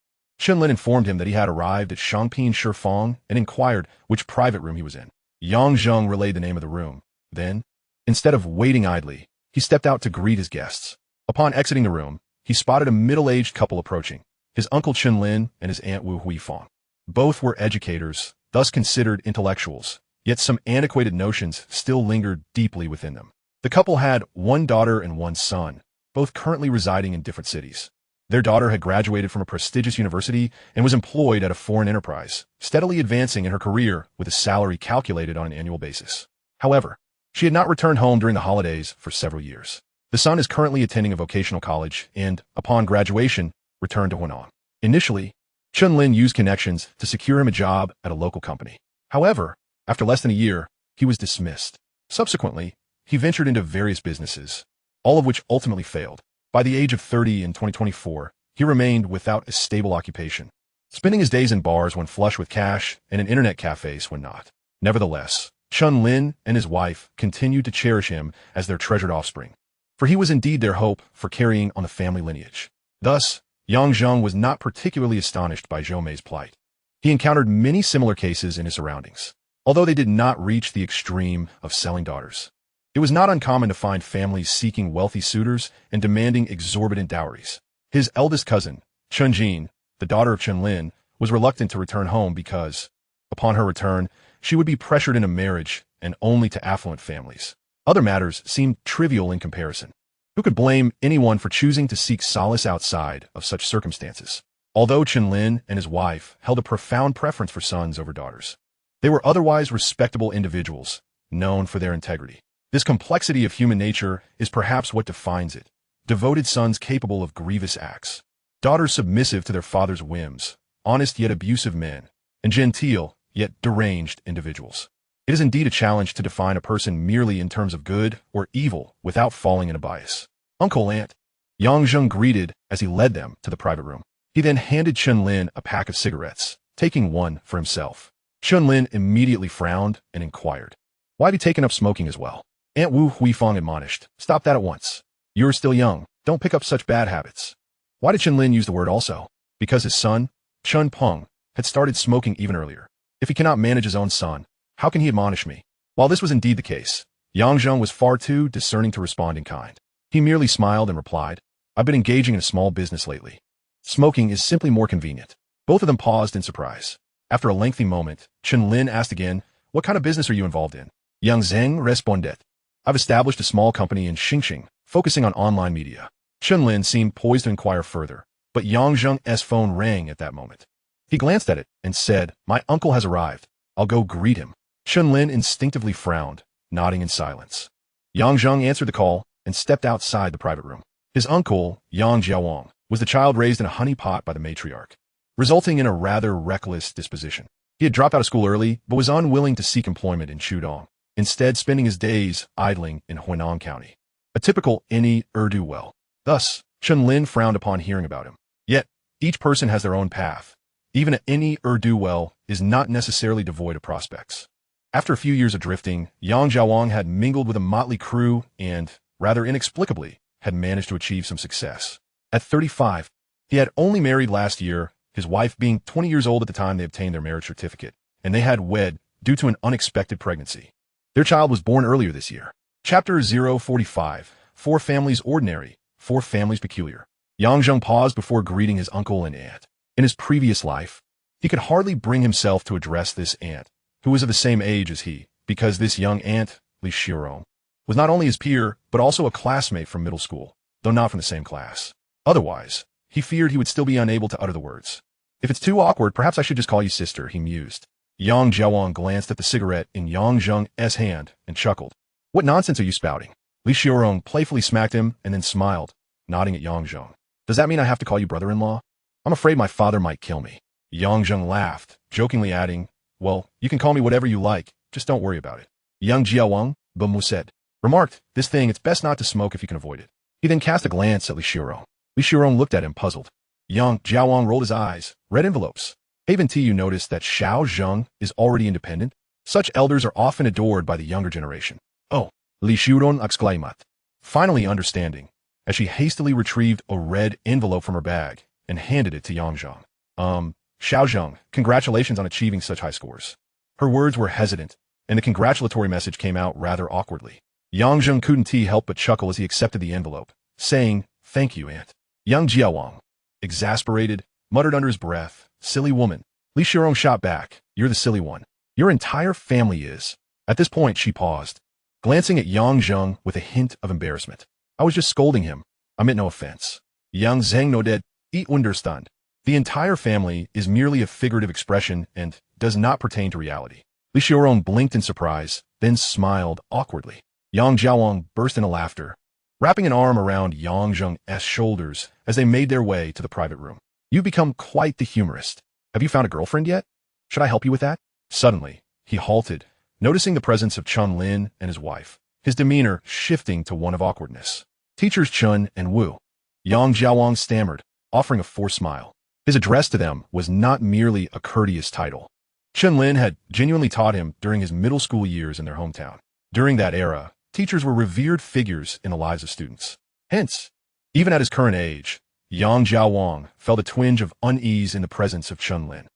Lin informed him that he had arrived at Shangping Shifang and inquired which private room he was in. Yang Zheng relayed the name of the room. Then, instead of waiting idly, he stepped out to greet his guests. Upon exiting the room, he spotted a middle-aged couple approaching, his uncle Lin and his aunt Wu Huifang. Both were educators, thus considered intellectuals, yet some antiquated notions still lingered deeply within them. The couple had one daughter and one son, both currently residing in different cities. Their daughter had graduated from a prestigious university and was employed at a foreign enterprise, steadily advancing in her career with a salary calculated on an annual basis. However, she had not returned home during the holidays for several years. The son is currently attending a vocational college and, upon graduation, returned to Hunan. Initially, Chunlin used connections to secure him a job at a local company. However, after less than a year, he was dismissed. Subsequently, he ventured into various businesses, all of which ultimately failed. By the age of 30 in 2024, he remained without a stable occupation, spending his days in bars when flush with cash and in internet cafes when not. Nevertheless, Chunlin and his wife continued to cherish him as their treasured offspring, for he was indeed their hope for carrying on the family lineage. Thus, Yang Zheng was not particularly astonished by Zhou Mei's plight. He encountered many similar cases in his surroundings, although they did not reach the extreme of selling daughters. It was not uncommon to find families seeking wealthy suitors and demanding exorbitant dowries. His eldest cousin, Chunjin, the daughter of Chunlin, was reluctant to return home because, upon her return, she would be pressured into marriage and only to affluent families. Other matters seemed trivial in comparison. Who could blame anyone for choosing to seek solace outside of such circumstances? Although Chunlin and his wife held a profound preference for sons over daughters, they were otherwise respectable individuals, known for their integrity. This complexity of human nature is perhaps what defines it. Devoted sons capable of grievous acts, daughters submissive to their father's whims, honest yet abusive men, and genteel yet deranged individuals. It is indeed a challenge to define a person merely in terms of good or evil without falling into bias. Uncle Aunt, Yang Zheng greeted as he led them to the private room. He then handed Chunlin a pack of cigarettes, taking one for himself. Chunlin immediately frowned and inquired, "Why have you taken up smoking as well?" Aunt Wu Huifeng admonished, "Stop that at once. You are still young. Don't pick up such bad habits." Why did Chunlin use the word also? Because his son, Chun Peng, had started smoking even earlier. If he cannot manage his own son, how can he admonish me? While this was indeed the case, Yang Zheng was far too discerning to respond in kind. He merely smiled and replied, "I've been engaging in a small business lately. Smoking is simply more convenient." Both of them paused in surprise. After a lengthy moment, Chunlin asked again, "What kind of business are you involved in?" Yang Zheng responded, "I've established a small company in Xingxing, focusing on online media." Chunlin seemed poised to inquire further, but Yang Zheng's phone rang at that moment. He glanced at it and said, "My uncle has arrived. I'll go greet him." Chunlin instinctively frowned, nodding in silence. Yang Zheng answered the call and stepped outside the private room. His uncle, Yang Jiawang, was the child raised in a honey pot by the matriarch, resulting in a rather reckless disposition. He had dropped out of school early, but was unwilling to seek employment in Shudong, instead spending his days idling in Hunan County. A typical any Urdu well. Thus, Chunlin frowned upon hearing about him. Yet, each person has their own path. Even any Urdu well is not necessarily devoid of prospects. After a few years of drifting, Yang Jiawang had mingled with a motley crew and, rather inexplicably, had managed to achieve some success. At 35, he had only married last year, his wife being 20 years old at the time they obtained their marriage certificate, and they had wed due to an unexpected pregnancy. Their child was born earlier this year. Chapter 045, 4 Families Ordinary, 4 Families Peculiar. Yang Zheng paused before greeting his uncle and aunt. In his previous life, he could hardly bring himself to address this aunt, who was of the same age as he, because this young aunt, Li Shirong, was not only his peer, but also a classmate from middle school, though not from the same class. Otherwise, he feared he would still be unable to utter the words. "If it's too awkward, perhaps I should just call you sister," he mused. Yang Jiawang glanced at the cigarette in Yang Zheng's hand and chuckled. "What nonsense are you spouting?" Li Shirong playfully smacked him and then smiled, nodding at Yang Zheng. "Does that mean I have to call you brother-in-law? I'm afraid my father might kill me." Yang Zheng laughed, jokingly adding, "Well, you can call me whatever you like, just don't worry about it." Yang Jiawang, Bamu said, remarked, "This thing, it's best not to smoke if you can avoid it." He then cast a glance at Li Shirong. Li Shirong looked at him, puzzled. Yang Jiawang rolled his eyes, read envelopes. Haven't you noticed that Xiao Zheng is already independent? Such elders are often adored by the younger generation. "Oh," Li Shirong exclaimed, finally understanding, as she hastily retrieved a red envelope from her bag and handed it to Yang Zheng. Xiao Zheng, congratulations on achieving such high scores." Her words were hesitant, and the congratulatory message came out rather awkwardly. Yang Zheng couldn't help but chuckle as he accepted the envelope, saying, "Thank you, Aunt." Yang Jiawang, exasperated, muttered under his breath, "Silly woman." Li Shirong shot back, "You're the silly one. Your entire family is." At this point, she paused, glancing at Yang Zheng with a hint of embarrassment. "I was just scolding him. I meant no offense. Yang Zheng no dead, eat understand. The entire family is merely a figurative expression and does not pertain to reality. Li Xiaorong blinked in surprise, then smiled awkwardly. Yang Jiawang burst into laughter, wrapping an arm around Yang Zheng's shoulders as they made their way to the private room. You've become quite the humorist. Have you found a girlfriend yet? Should I help you with that? Suddenly, he halted, noticing the presence of Chun Lin and his wife, his demeanor shifting to one of awkwardness. Teachers Chun and Wu. Yang Jiawang stammered, offering a forced smile. His address to them was not merely a courteous title. Chun Lin had genuinely taught him during his middle school years in their hometown. During that era, teachers were revered figures in the lives of students. Hence, even at his current age, Yang Jiawang felt a twinge of unease in the presence of Chun Lin.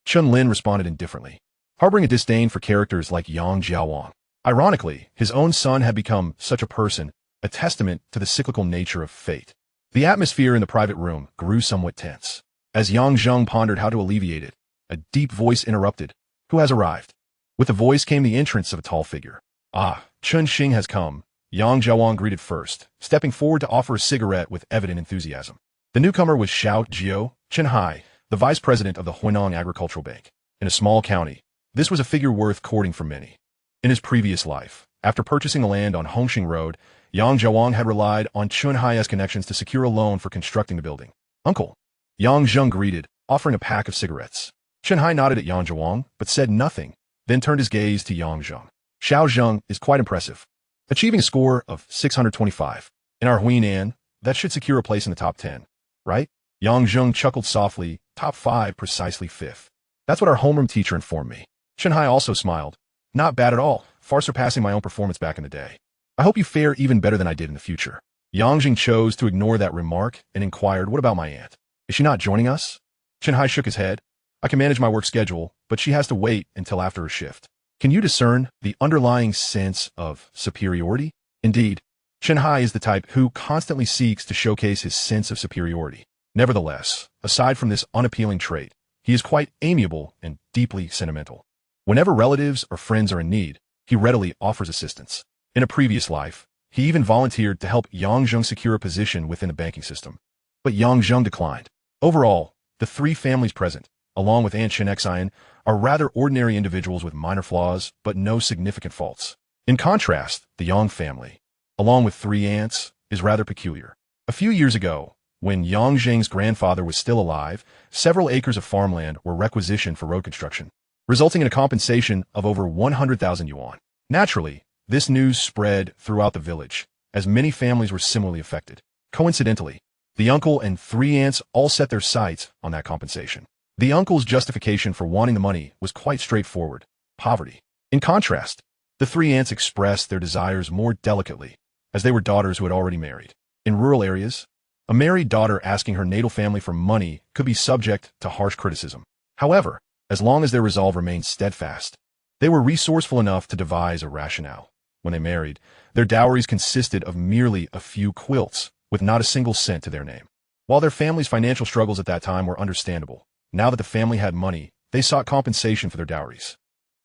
Chun Lin responded indifferently, harboring a disdain for characters like Yang Jiawang. Ironically, his own son had become such a person, a testament to the cyclical nature of fate. The atmosphere in the private room grew somewhat tense. As Yang Zheng pondered how to alleviate it, a deep voice interrupted. Who has arrived? With the voice came the entrance of a tall figure. Ah, Chun Xing has come, Yang Jiawang greeted first, stepping forward to offer a cigarette with evident enthusiasm. The newcomer was Xiao Jiao Chenhai, the vice president of the Huinong Agricultural Bank. In a small county, this was a figure worth courting for many. In his previous life, after purchasing the land on Hongxing Road, Yang Jiawang had relied on Chunhai's connections to secure a loan for constructing the building. Uncle, Yang Zheng greeted, offering a pack of cigarettes. Chunhai nodded at Yang Jiawang, but said nothing, then turned his gaze to Yang Zheng. Xiao Zheng is quite impressive, achieving a score of 625. In our Huinan, that should secure a place in the top 10, right? Yang Zheng chuckled softly, top 5 precisely 5th. That's what our homeroom teacher informed me. Chunhai also smiled. Not bad at all, far surpassing my own performance back in the day. I hope you fare even better than I did in the future. Yang Jing chose to ignore that remark and inquired, what about my aunt? Is she not joining us? Chunhai shook his head. I can manage my work schedule, but she has to wait until after her shift. Can you discern the underlying sense of superiority? Indeed, Chunhai is the type who constantly seeks to showcase his sense of superiority. Nevertheless, aside from this unappealing trait, he is quite amiable and deeply sentimental. Whenever relatives or friends are in need, he readily offers assistance. In a previous life, he even volunteered to help Yang Zheng secure a position within the banking system. But Yang Zheng declined. Overall, the three families present, along with Aunt Chen Xian, are rather ordinary individuals with minor flaws, but no significant faults. In contrast, the Yang family, along with three aunts, is rather peculiar. A few years ago, when Yang Zheng's grandfather was still alive, several acres of farmland were requisitioned for road construction, resulting in a compensation of over 100,000 yuan. Naturally, this news spread throughout the village, as many families were similarly affected. Coincidentally, the uncle and three aunts all set their sights on that compensation. The uncle's justification for wanting the money was quite straightforward: poverty. In contrast, the three aunts expressed their desires more delicately, as they were daughters who had already married. In rural areas, a married daughter asking her natal family for money could be subject to harsh criticism. However, as long as their resolve remained steadfast, they were resourceful enough to devise a rationale. When they married, their dowries consisted of merely a few quilts, with not a single cent to their name. While their family's financial struggles at that time were understandable, now that the family had money, they sought compensation for their dowries.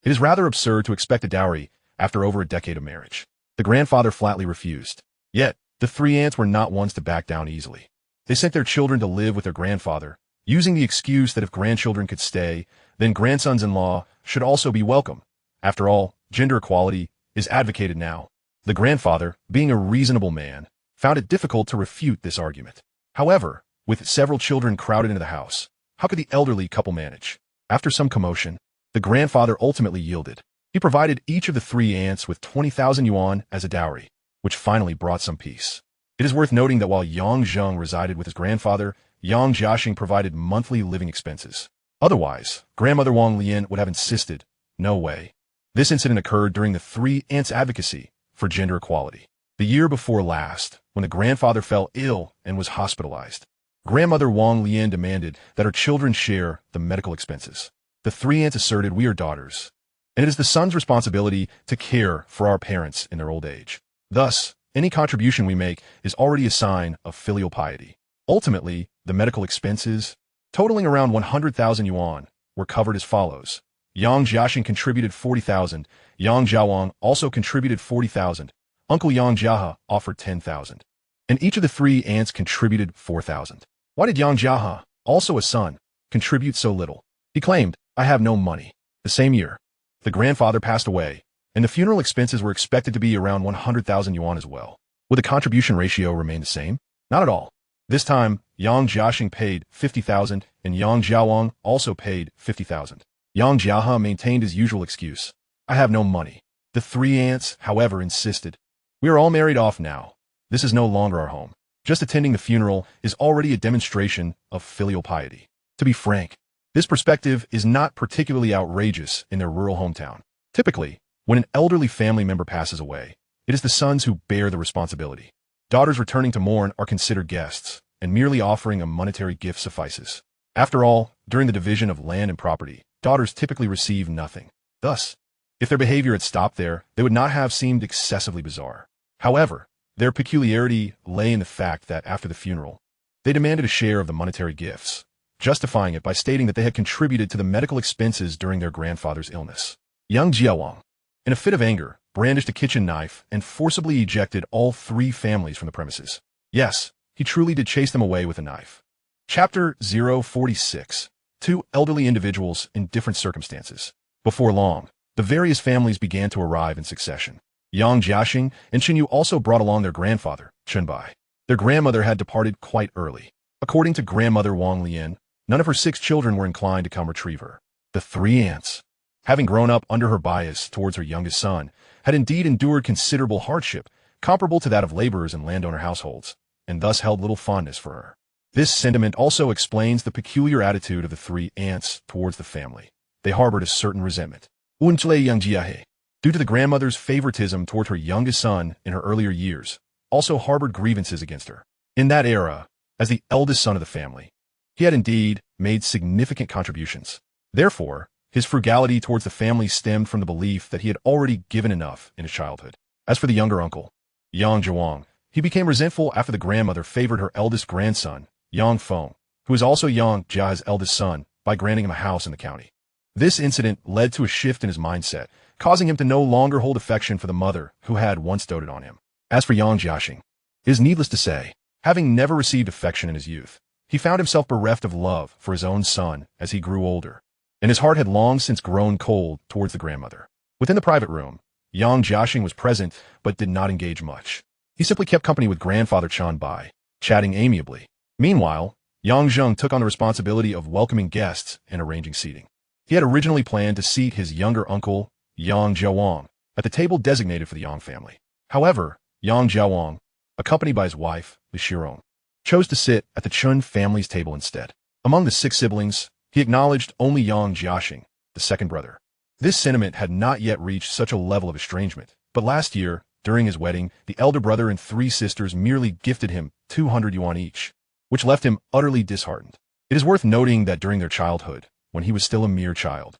It is rather absurd to expect a dowry after over a decade of marriage. The grandfather flatly refused. Yet, the three aunts were not ones to back down easily. They sent their children to live with their grandfather, using the excuse that if grandchildren could stay, then grandsons-in-law should also be welcome. After all, gender equality is advocated now. The grandfather, being a reasonable man, found it difficult to refute this argument. However, with several children crowded into the house, how could the elderly couple manage? After some commotion, the grandfather ultimately yielded. He provided each of the three aunts with 20,000 yuan as a dowry, which finally brought some peace. It is worth noting that while Yang Zheng resided with his grandfather, Yang Jiaxing provided monthly living expenses. Otherwise, grandmother Wang Lian would have insisted, no way. This incident occurred during the three aunts' advocacy for gender equality. The year before last, when the grandfather fell ill and was hospitalized, grandmother Wang Lian demanded that her children share the medical expenses. The three aunts asserted, we are daughters, and it is the son's responsibility to care for our parents in their old age. Thus, any contribution we make is already a sign of filial piety. Ultimately, the medical expenses, totaling around 100,000 yuan, were covered as follows. Yang Jiaxing contributed 40,000, Yang Jiawang also contributed 40,000, Uncle Yang Jiahe offered 10,000. and each of the three aunts contributed 4,000. Why did Yang Jiahe, also a son, contribute so little? He claimed, "I have no money." The same year, the grandfather passed away, and the funeral expenses were expected to be around 100,000 yuan as well. Would the contribution ratio remain the same? Not at all. This time, Yang Jiaxing paid 50,000, and Yang Jiawang also paid 50,000. Yang Jiahe maintained his usual excuse, "I have no money." The three aunts, however, insisted, "We are all married off now. This is no longer our home. Just attending the funeral is already a demonstration of filial piety." To be frank, this perspective is not particularly outrageous in their rural hometown. Typically, when an elderly family member passes away, it is the sons who bear the responsibility. Daughters returning to mourn are considered guests, and merely offering a monetary gift suffices. After all, during the division of land and property, daughters typically receive nothing. Thus, if their behavior had stopped there, they would not have seemed excessively bizarre. However, their peculiarity lay in the fact that after the funeral, they demanded a share of the monetary gifts, justifying it by stating that they had contributed to the medical expenses during their grandfather's illness. Yang Jiawang, in a fit of anger, brandished a kitchen knife and forcibly ejected all three families from the premises. Yes, he truly did chase them away with a knife. Chapter 046. Two elderly individuals in different circumstances. Before long, the various families began to arrive in succession. Yang Jiaxing and Qinyu also brought along their grandfather, Chunbai. Their grandmother had departed quite early. According to grandmother Wang Lian, none of her 6 children were inclined to come retrieve her. The three aunts, having grown up under her bias towards her youngest son, had indeed endured considerable hardship, comparable to that of laborers in landowner households, and thus held little fondness for her. This sentiment also explains the peculiar attitude of the three aunts towards the family. They harbored a certain resentment. Due to the grandmother's favoritism toward her youngest son in her earlier years, also harbored grievances against her. In that era, as the eldest son of the family, he had indeed made significant contributions. Therefore, his frugality towards the family stemmed from the belief that he had already given enough in his childhood. As for the younger uncle, Yang Zhuang, he became resentful after the grandmother favored her eldest grandson, Yang Feng, who is also Yang Jiahe's eldest son, by granting him a house in the county. This incident led to a shift in his mindset, causing him to no longer hold affection for the mother who had once doted on him. As for Yang Jiaxing, it is needless to say, having never received affection in his youth, he found himself bereft of love for his own son as he grew older, and his heart had long since grown cold towards the grandmother. Within the private room, Yang Jiaxing was present but did not engage much. He simply kept company with grandfather Chan Bai, chatting amiably. Meanwhile, Yang Zheng took on the responsibility of welcoming guests and arranging seating. He had originally planned to seat his younger uncle, Yang Jiawang, at the table designated for the Yang family. However, Yang Jiawang, accompanied by his wife, Li Shirong, chose to sit at the Chun family's table instead. Among the 6 siblings, he acknowledged only Yang Jiaxing, the second brother. This sentiment had not yet reached such a level of estrangement, but last year, during his wedding, the elder brother and 3 sisters merely gifted him 200 yuan each, which left him utterly disheartened. It is worth noting that during their childhood, when he was still a mere child,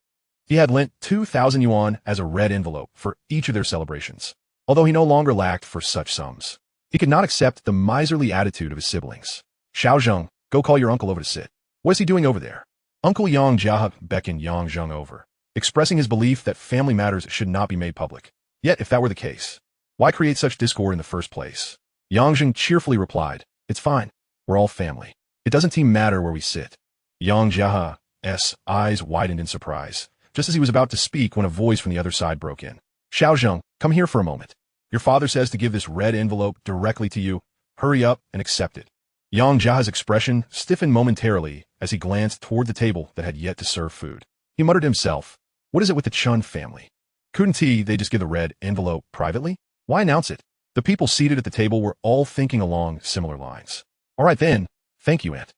he had lent 2,000 yuan as a red envelope for each of their celebrations. Although he no longer lacked for such sums, he could not accept the miserly attitude of his siblings. "Xiao Zheng, go call your uncle over to sit." "What is he doing over there?" Uncle Yang Jiahe beckoned Yang Zheng over, expressing his belief that family matters should not be made public. Yet, if that were the case, why create such discord in the first place? Yang Zheng cheerfully replied, "It's fine. We're all family. It doesn't even matter where we sit." Yang Jiahe's eyes widened in surprise, just as he was about to speak when a voice from the other side broke in. "Xiao Zheng, come here for a moment. Your father says to give this red envelope directly to you. Hurry up and accept it." Yang Jiahe's expression stiffened momentarily as he glanced toward the table that had yet to serve food. He muttered to himself, "What is it with the Chun family? Couldn't they just give the red envelope privately? Why announce it?" The people seated at the table were all thinking along similar lines. "All right then, thank you, aunt."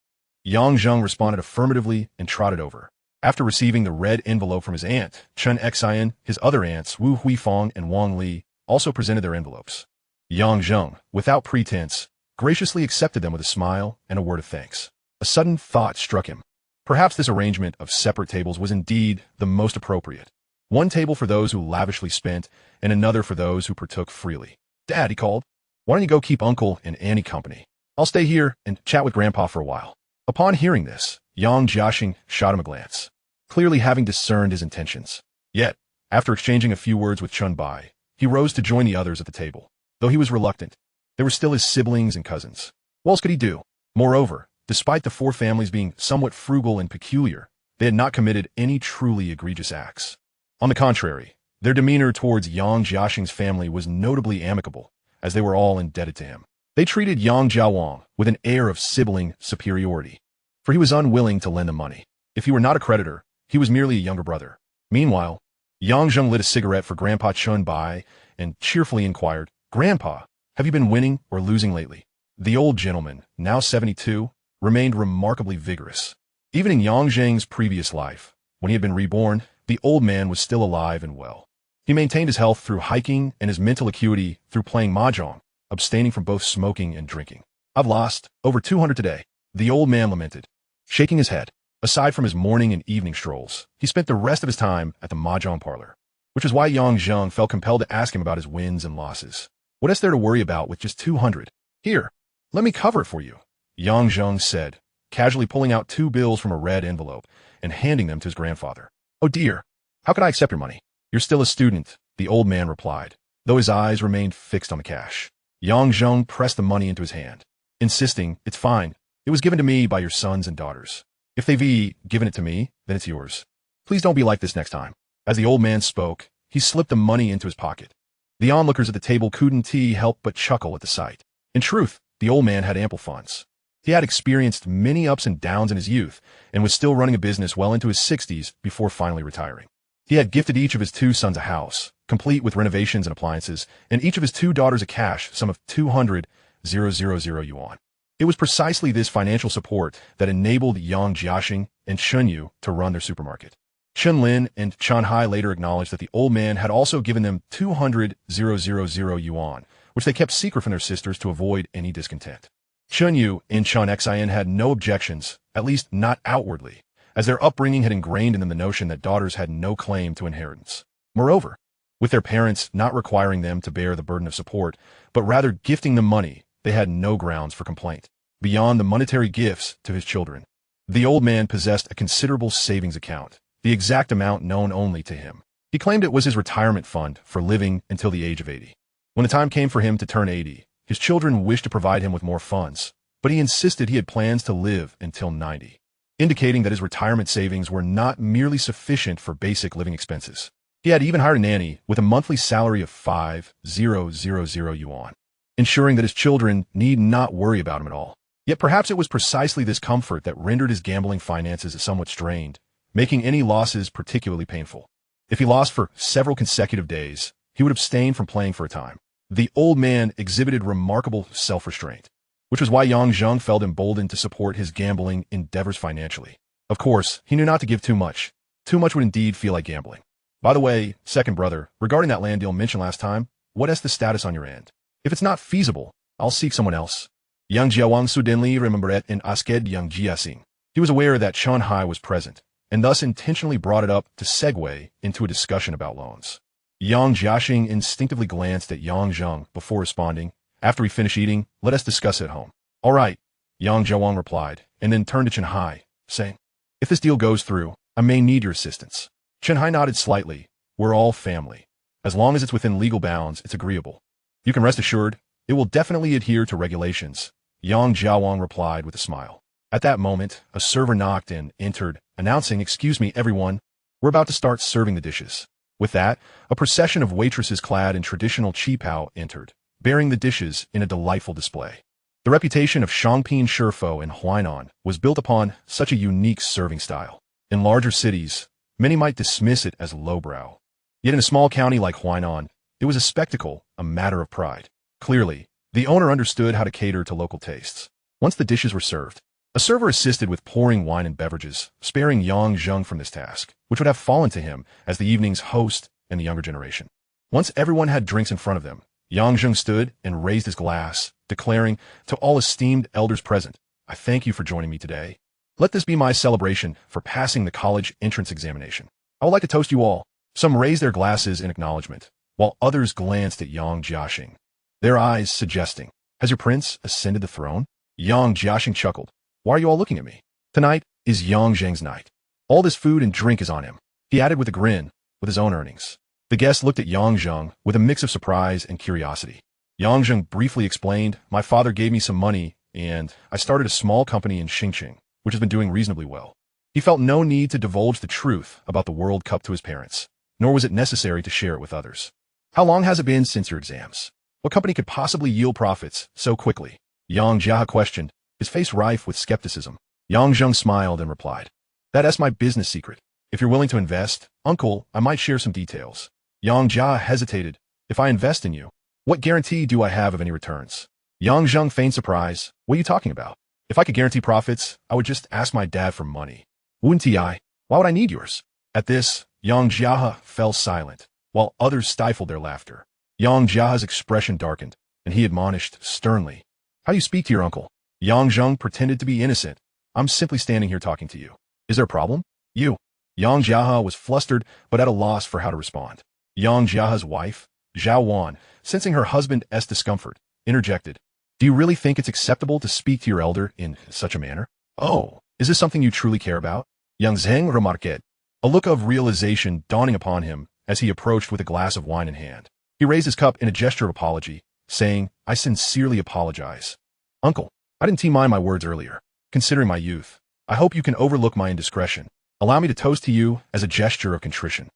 Yang Zheng responded affirmatively and trotted over. After receiving the red envelope from his aunt, Chen Xian, his other aunts, Wu Huifang and Wang Li, also presented their envelopes. Yang Zheng, without pretense, graciously accepted them with a smile and a word of thanks. A sudden thought struck him. Perhaps this arrangement of separate tables was indeed the most appropriate. One table for those who lavishly spent, and another for those who partook freely. "Dad," he called, "why don't you go keep Uncle and Annie company? I'll stay here and chat with Grandpa for a while." Upon hearing this, Yang Jiaxing shot him a glance, clearly having discerned his intentions. Yet, after exchanging a few words with Chun Bai, he rose to join the others at the table. Though he was reluctant, They were still his siblings and cousins. What else could he do? Moreover, despite the four families being somewhat frugal and peculiar, they had not committed any truly egregious acts. On the contrary, their demeanor towards Yang Jiaxing's family was notably amicable, as they were all indebted to him. They treated Yang Jiawang with an air of sibling superiority, for he was unwilling to lend them money. If he were not a creditor, he was merely a younger brother. Meanwhile, Yang Zheng lit a cigarette for Grandpa Chun Bai and cheerfully inquired, "Grandpa, have you been winning or losing lately?" The old gentleman, now 72, remained remarkably vigorous. Even in Yang Zheng's previous life, when he had been reborn, the old man was still alive and well. He maintained his health through hiking and his mental acuity through playing mahjong, abstaining from both smoking and drinking. "I've lost over 200 today," the old man lamented, shaking his head. Aside from his morning and evening strolls, he spent the rest of his time at the mahjong parlor, which is why Yang Zheng felt compelled to ask him about his wins and losses. What is there to worry about with just 200? "Here, let me cover it for you," Yang Zheng said, casually pulling out 2 bills from a red envelope and handing them to his grandfather. "Oh dear, how can I accept your money?" "You're still a student," the old man replied, though his eyes remained fixed on the cash. Yang Zheng pressed the money into his hand, insisting, "It's fine. It was given to me by your sons and daughters. If they've given it to me, then it's yours. Please don't be like this next time." As the old man spoke, he slipped the money into his pocket. The onlookers at the table couldn't help but chuckle at the sight. In truth, the old man had ample funds. He had experienced many ups and downs in his youth and was still running a business well into his 60s before finally retiring. He had gifted each of his 2 sons a house, complete with renovations and appliances, and each of his 2 daughters a cash sum of 200,000 yuan. It was precisely this financial support that enabled Yang Jiaxing and Chun Yu to run their supermarket. Chun Lin and Chan Hai later acknowledged that the old man had also given them 200,000 yuan, which they kept secret from their sisters to avoid any discontent. Chun Yu and Chan Xian had no objections, at least not outwardly, as their upbringing had ingrained in them the notion that daughters had no claim to inheritance. Moreover, with their parents not requiring them to bear the burden of support, but rather gifting them money, they had no grounds for complaint. Beyond the monetary gifts to his children, the old man possessed a considerable savings account, the exact amount known only to him. He claimed it was his retirement fund for living until the age of 80. When the time came for him to turn 80, his children wished to provide him with more funds, but he insisted he had plans to live until 90, indicating that his retirement savings were not merely sufficient for basic living expenses. He had even hired a nanny with a monthly salary of 5,000 yuan, ensuring that his children need not worry about him at all. Yet perhaps it was precisely this comfort that rendered his gambling finances somewhat strained, making any losses particularly painful. If he lost for several consecutive days, he would abstain from playing for a time. The old man exhibited remarkable self-restraint, which was why Yang Zheng felt emboldened to support his gambling endeavors financially. Of course, he knew not to give too much. Too much would indeed feel like gambling. "By the way, second brother, regarding that land deal mentioned last time, what is the status on your end? If it's not feasible, I'll seek someone else." Yang Jiawang suddenly remembered and asked Yang Jiaxing. He was aware that Chan Hai was present, and thus intentionally brought it up to segue into a discussion about loans. Yang Jiaxing instinctively glanced at Yang Zheng before responding, "After we finish eating, let us discuss it at home." "All right," Yang Jiawang replied, and then turned to Chen Hai, saying, "If this deal goes through, I may need your assistance." Chen Hai nodded slightly. "We're all family. As long as it's within legal bounds, it's agreeable. You can rest assured, it will definitely adhere to regulations," Yang Jiawang replied with a smile. At that moment, a server knocked and entered, announcing, "Excuse me, everyone, we're about to start serving the dishes." With that, a procession of waitresses clad in traditional qipao entered, bearing the dishes in a delightful display. The reputation of Shangping Shifo in Huainan was built upon such a unique serving style. In larger cities, many might dismiss it as lowbrow. Yet in a small county like Huainan, it was a spectacle, a matter of pride. Clearly, the owner understood how to cater to local tastes. Once the dishes were served, a server assisted with pouring wine and beverages, sparing Yang Zheng from this task, which would have fallen to him as the evening's host and the younger generation. Once everyone had drinks in front of them, Yang Zheng stood and raised his glass, declaring, "To all esteemed elders present, I thank you for joining me today. Let this be my celebration for passing the college entrance examination. I would like to toast you all." Some raised their glasses in acknowledgement, while others glanced at Yang Jiaxing, their eyes suggesting, "Has your prince ascended the throne?" Yang Jiaxing chuckled. "Why are you all looking at me? Tonight is Yang Zheng's night. All this food and drink is on him," he added with a grin, "with his own earnings." The guests looked at Yang Zheng with a mix of surprise and curiosity. Yang Zheng briefly explained, my father gave me some money, and I started a small company in Xingqing, which has been doing reasonably well. He felt no need to divulge the truth about the World Cup to his parents, nor was it necessary to share it with others. How long has it been since your exams? What company could possibly yield profits so quickly? Yang Jia questioned, his face rife with skepticism. Yang Zheng smiled and replied, That's my business secret. If you're willing to invest, uncle, I might share some details. Yang Jia hesitated. If I invest in you, what guarantee do I have of any returns? Yang Zheng feigned surprise. What are you talking about? If I could guarantee profits, I would just ask my dad for money. Wouldn't I? Why would I need yours? At this, Yang Jia fell silent, while others stifled their laughter. Yang Jia's expression darkened, and he admonished sternly, How do you speak to your uncle? Yang Zheng pretended to be innocent. I'm simply standing here talking to you. Is there a problem? You. Yang Jia was flustered, but at a loss for how to respond. Yang Jia's wife, Zhao Wan, sensing her husband's discomfort, interjected, Do you really think it's acceptable to speak to your elder in such a manner? Oh, is this something you truly care about? Young Zheng remarked, a look of realization dawning upon him as he approached with a glass of wine in hand. He raised his cup in a gesture of apology, saying, I sincerely apologize. Uncle, I didn't mind my words earlier. Considering my youth, I hope you can overlook my indiscretion. Allow me to toast to you as a gesture of contrition.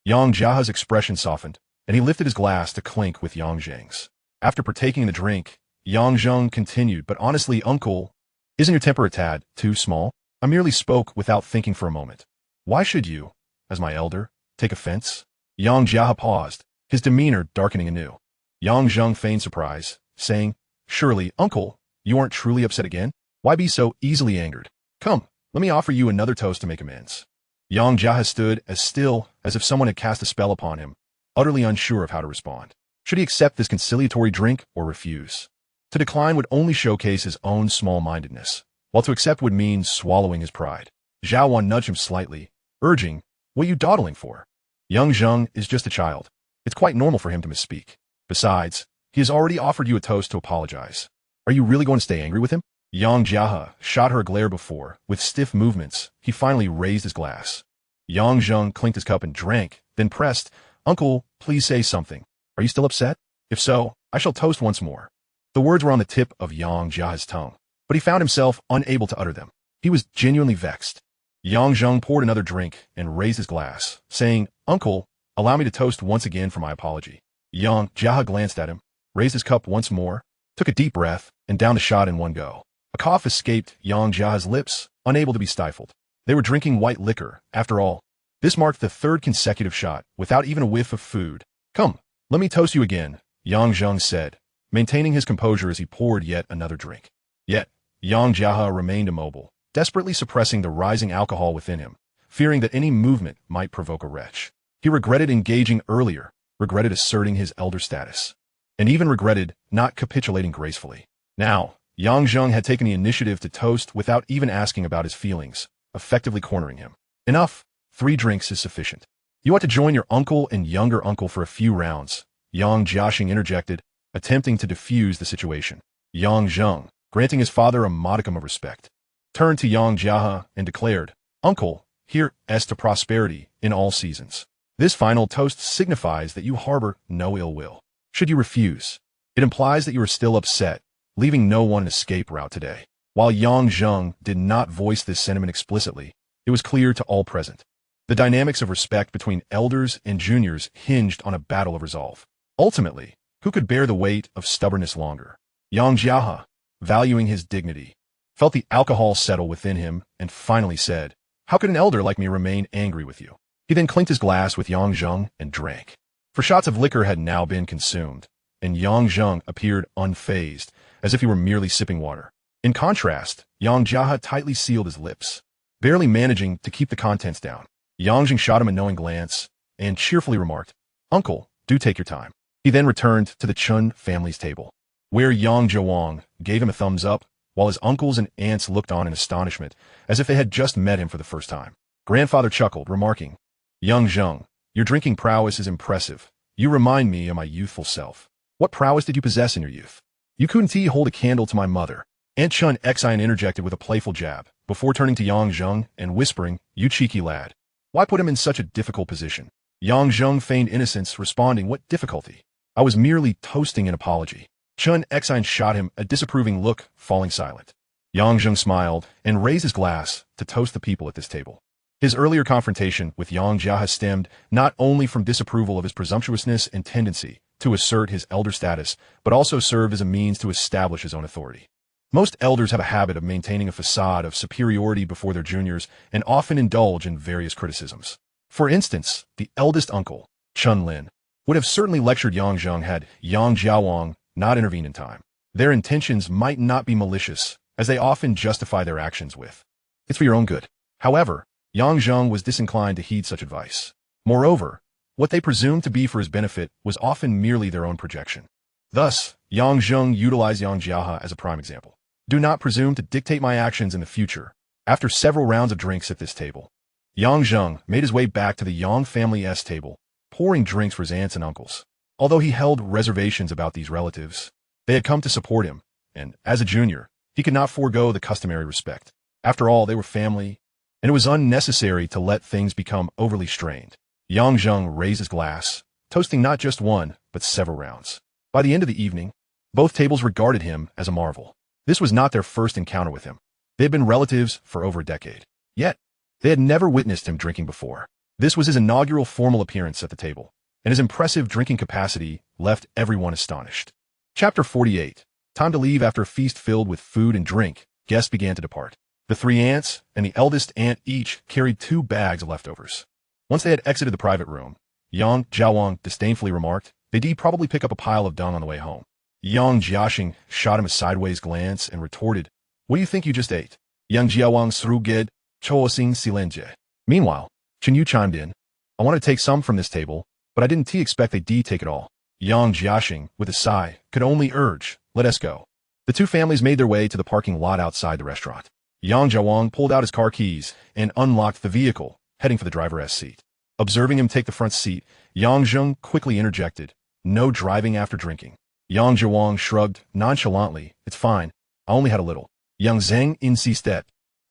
Yang Jia's expression softened, and he lifted his glass to clink with Yang Zheng's. After partaking the drink, Yang Zheng continued, But honestly, uncle, isn't your temper a tad too small? I merely spoke without thinking for a moment. Why should you, as my elder, take offense? Yang Jia paused, his demeanor darkening anew. Yang Zheng feigned surprise, saying, Surely, uncle, you aren't truly upset again? Why be so easily angered? Come, let me offer you another toast to make amends. Yang Jia stood as still as if someone had cast a spell upon him, utterly unsure of how to respond. Should he accept this conciliatory drink or refuse? To decline would only showcase his own small-mindedness, while to accept would mean swallowing his pride. Zhao Wan nudged him slightly, urging, What are you dawdling for? Young Zheng is just a child. It's quite normal for him to misspeak. Besides, he has already offered you a toast to apologize. Are you really going to stay angry with him? Yang Jia shot her a glare before. With stiff movements, he finally raised his glass. Yang Zheng clinked his cup and drank, then pressed, Uncle, please say something. Are you still upset? If so, I shall toast once more. The words were on the tip of Yang Jia's tongue, but he found himself unable to utter them. He was genuinely vexed. Yang Zheng poured another drink and raised his glass, saying, Uncle, allow me to toast once again for my apology. Yang Jia glanced at him, raised his cup once more, took a deep breath, and downed a shot in one go. A cough escaped Yang Jia's lips, unable to be stifled. They were drinking white liquor, after all. This marked the third consecutive shot, without even a whiff of food. Come, let me toast you again, Yang Zheng said, maintaining his composure as he poured yet another drink. Yet, Yang Jia remained immobile, desperately suppressing the rising alcohol within him, fearing that any movement might provoke a retch. He regretted engaging earlier, regretted asserting his elder status, and even regretted not capitulating gracefully. Now, Yang Zheng had taken the initiative to toast without even asking about his feelings, effectively cornering him. Enough, 3 drinks is sufficient. You ought to join your uncle and younger uncle for a few rounds, Yang Jiaxing interjected, attempting to defuse the situation. Yang Zheng, granting his father a modicum of respect, turned to Yang Jia and declared, Uncle, here's to prosperity in all seasons. This final toast signifies that you harbor no ill will. Should you refuse, it implies that you are still upset, leaving no one an escape route today. While Yang Zheng did not voice this sentiment explicitly, it was clear to all present. The dynamics of respect between elders and juniors hinged on a battle of resolve. Ultimately, who could bear the weight of stubbornness longer? Yang Jia, valuing his dignity, felt the alcohol settle within him and finally said, How could an elder like me remain angry with you? He then clinked his glass with Yang Zheng and drank. For shots of liquor had now been consumed, and Yang Zheng appeared unfazed, as if he were merely sipping water. In contrast, Yang Jia tightly sealed his lips, barely managing to keep the contents down. Yang Zheng shot him a knowing glance and cheerfully remarked, Uncle, do take your time. He then returned to the Chun family's table, where Yang Zhewang gave him a thumbs up, while his uncles and aunts looked on in astonishment, as if they had just met him for the first time. Grandfather chuckled, remarking, Young Zheng, your drinking prowess is impressive. You remind me of my youthful self. What prowess did you possess in your youth? You couldn't hold a candle to my mother. Aunt Chun Xian interjected with a playful jab, before turning to Yang Zheng and whispering, You cheeky lad. Why put him in such a difficult position? Yang Zheng feigned innocence, responding, What difficulty? I was merely toasting an apology. Chun Exine shot him a disapproving look, falling silent. Yang Zheng smiled and raised his glass to toast the people at this table. His earlier confrontation with Yang Jia stemmed not only from disapproval of his presumptuousness and tendency to assert his elder status, but also served as a means to establish his own authority. Most elders have a habit of maintaining a facade of superiority before their juniors and often indulge in various criticisms. For instance, the eldest uncle, Chun Lin, would have certainly lectured Yang Zheng had Yang Jiawang not intervened in time. Their intentions might not be malicious, as they often justify their actions with, "It's for your own good." However, Yang Zheng was disinclined to heed such advice. Moreover, what they presumed to be for his benefit was often merely their own projection. Thus, Yang Zheng utilized Yang Jiahe as a prime example. "Do not presume to dictate my actions in the future." After several rounds of drinks at this table, Yang Zheng made his way back to the Yang family's table, pouring drinks for his aunts and uncles. Although he held reservations about these relatives, they had come to support him, and as a junior, he could not forego the customary respect. After all, they were family, and it was unnecessary to let things become overly strained. Yang Zheng raised his glass, toasting not just one, but several rounds. By the end of the evening, both tables regarded him as a marvel. This was not their first encounter with him. They had been relatives for over a decade. Yet, they had never witnessed him drinking before. This was his inaugural formal appearance at the table, and his impressive drinking capacity left everyone astonished. Chapter 48. Time to leave. After a feast filled with food and drink, guests began to depart. The three aunts and the eldest aunt each carried 2 bags of leftovers. Once they had exited the private room, Yang Jiawang disdainfully remarked, "They'd probably pick up a pile of dung on the way home." Yang Jiaxing shot him a sideways glance and retorted, "What do you think you just ate?" Yang Jiawang sruged, choosing silenge. Meanwhile, Chen Yu chimed in, "I want to take some from this table, but I didn't expect they'd take it all." Yang Jiaxing, with a sigh, could only urge, "Let us go." The 2 families made their way to the parking lot outside the restaurant. Yang Jiawang pulled out his car keys and unlocked the vehicle, heading for the driver's seat. Observing him take the front seat, Yang Zheng quickly interjected, "No driving after drinking." Yang Jiawang shrugged nonchalantly, "It's fine. I only had a little." Yang Zheng insisted,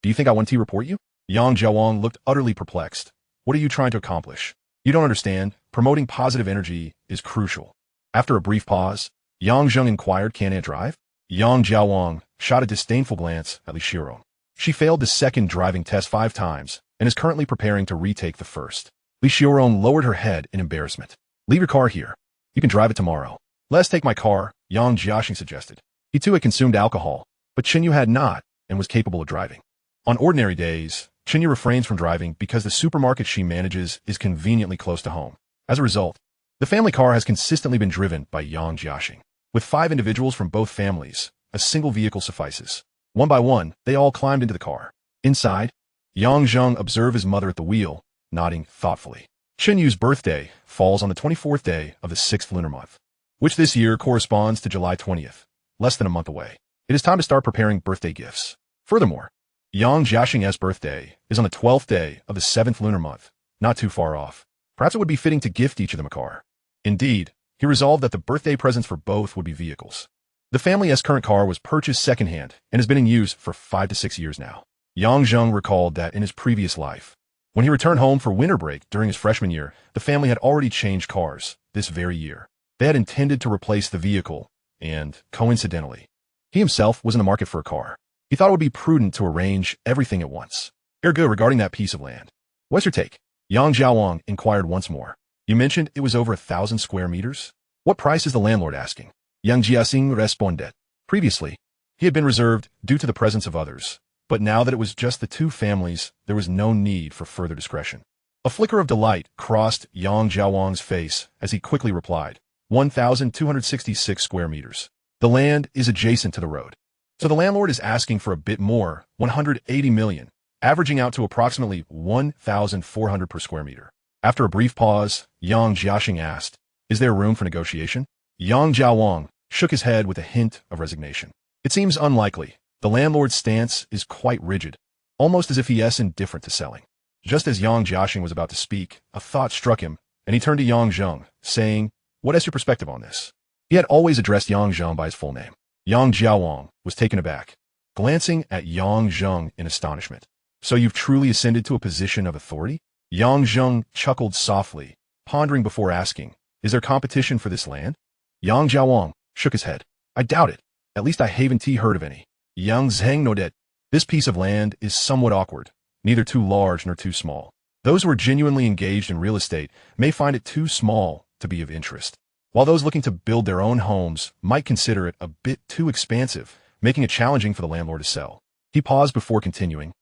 "Do you think I want to report you?" Yang Jiawang looked utterly perplexed. "What are you trying to accomplish?" "You don't understand. Promoting positive energy is crucial." After a brief pause, Yang Zheng inquired, "Can I drive?" Yang Jiawang shot a disdainful glance at Li Xiaorong. She failed the second driving test 5 times and is currently preparing to retake the first. Li Xiaorong lowered her head in embarrassment. "Leave your car here. You can drive it tomorrow." "Let's take my car," Yang Jiaxing suggested. He too had consumed alcohol, but Chenyu had not and was capable of driving. On ordinary days, Chenyu refrains from driving because the supermarket she manages is conveniently close to home. As a result, the family car has consistently been driven by Yang Jiaxing. With 5 individuals from both families, a single vehicle suffices. One by one, they all climbed into the car. Inside, Yang Zheng observed his mother at the wheel, nodding thoughtfully. Chenyu's birthday falls on the 24th day of the 6th lunar month, which this year corresponds to July 20th, less than a month away. It is time to start preparing birthday gifts. Furthermore, Yang Jiaxing's birthday is on the 12th day of the 7th lunar month, not too far off. Perhaps it would be fitting to gift each of them a car. Indeed, he resolved that the birthday presents for both would be vehicles. The family's current car was purchased secondhand and has been in use for 5 to 6 years now. Yang Zheng recalled that in his previous life, when he returned home for winter break during his freshman year, the family had already changed cars this very year. They had intended to replace the vehicle, and, coincidentally, he himself was in the market for a car. He thought it would be prudent to arrange everything at once. Ergo, regarding that piece of land, what's your take? Yang Jiawang inquired once more. You mentioned it was over 1,000 square meters? What price is the landlord asking? Yang Jiaxing responded. Previously, he had been reserved due to the presence of others, but now that it was just the 2 families, there was no need for further discretion. A flicker of delight crossed Yang Jiawang's face as he quickly replied, 1,266 square meters. The land is adjacent to the road. So the landlord is asking for a bit more, 180 million, averaging out to approximately 1,400 per square meter. After a brief pause, Yang Jiaxing asked, is there room for negotiation? Yang Jiawang shook his head with a hint of resignation. It seems unlikely. The landlord's stance is quite rigid, almost as if he is indifferent to selling. Just as Yang Jiaxing was about to speak, a thought struck him, and he turned to Yang Zheng, saying, what is your perspective on this? He had always addressed Yang Zheng by his full name. Yang Jiawang was taken aback, glancing at Yang Zheng in astonishment. So you've truly ascended to a position of authority? Yang Zheng chuckled softly, pondering before asking, is there competition for this land? Yang Jiaowang shook his head. I doubt it. At least I haven't heard of any. Yang Zheng nodded. This piece of land is somewhat awkward, neither too large nor too small. Those who are genuinely engaged in real estate may find it too small to be of interest, while those looking to build their own homes might consider it a bit too expansive, making it challenging for the landlord to sell. He paused before continuing.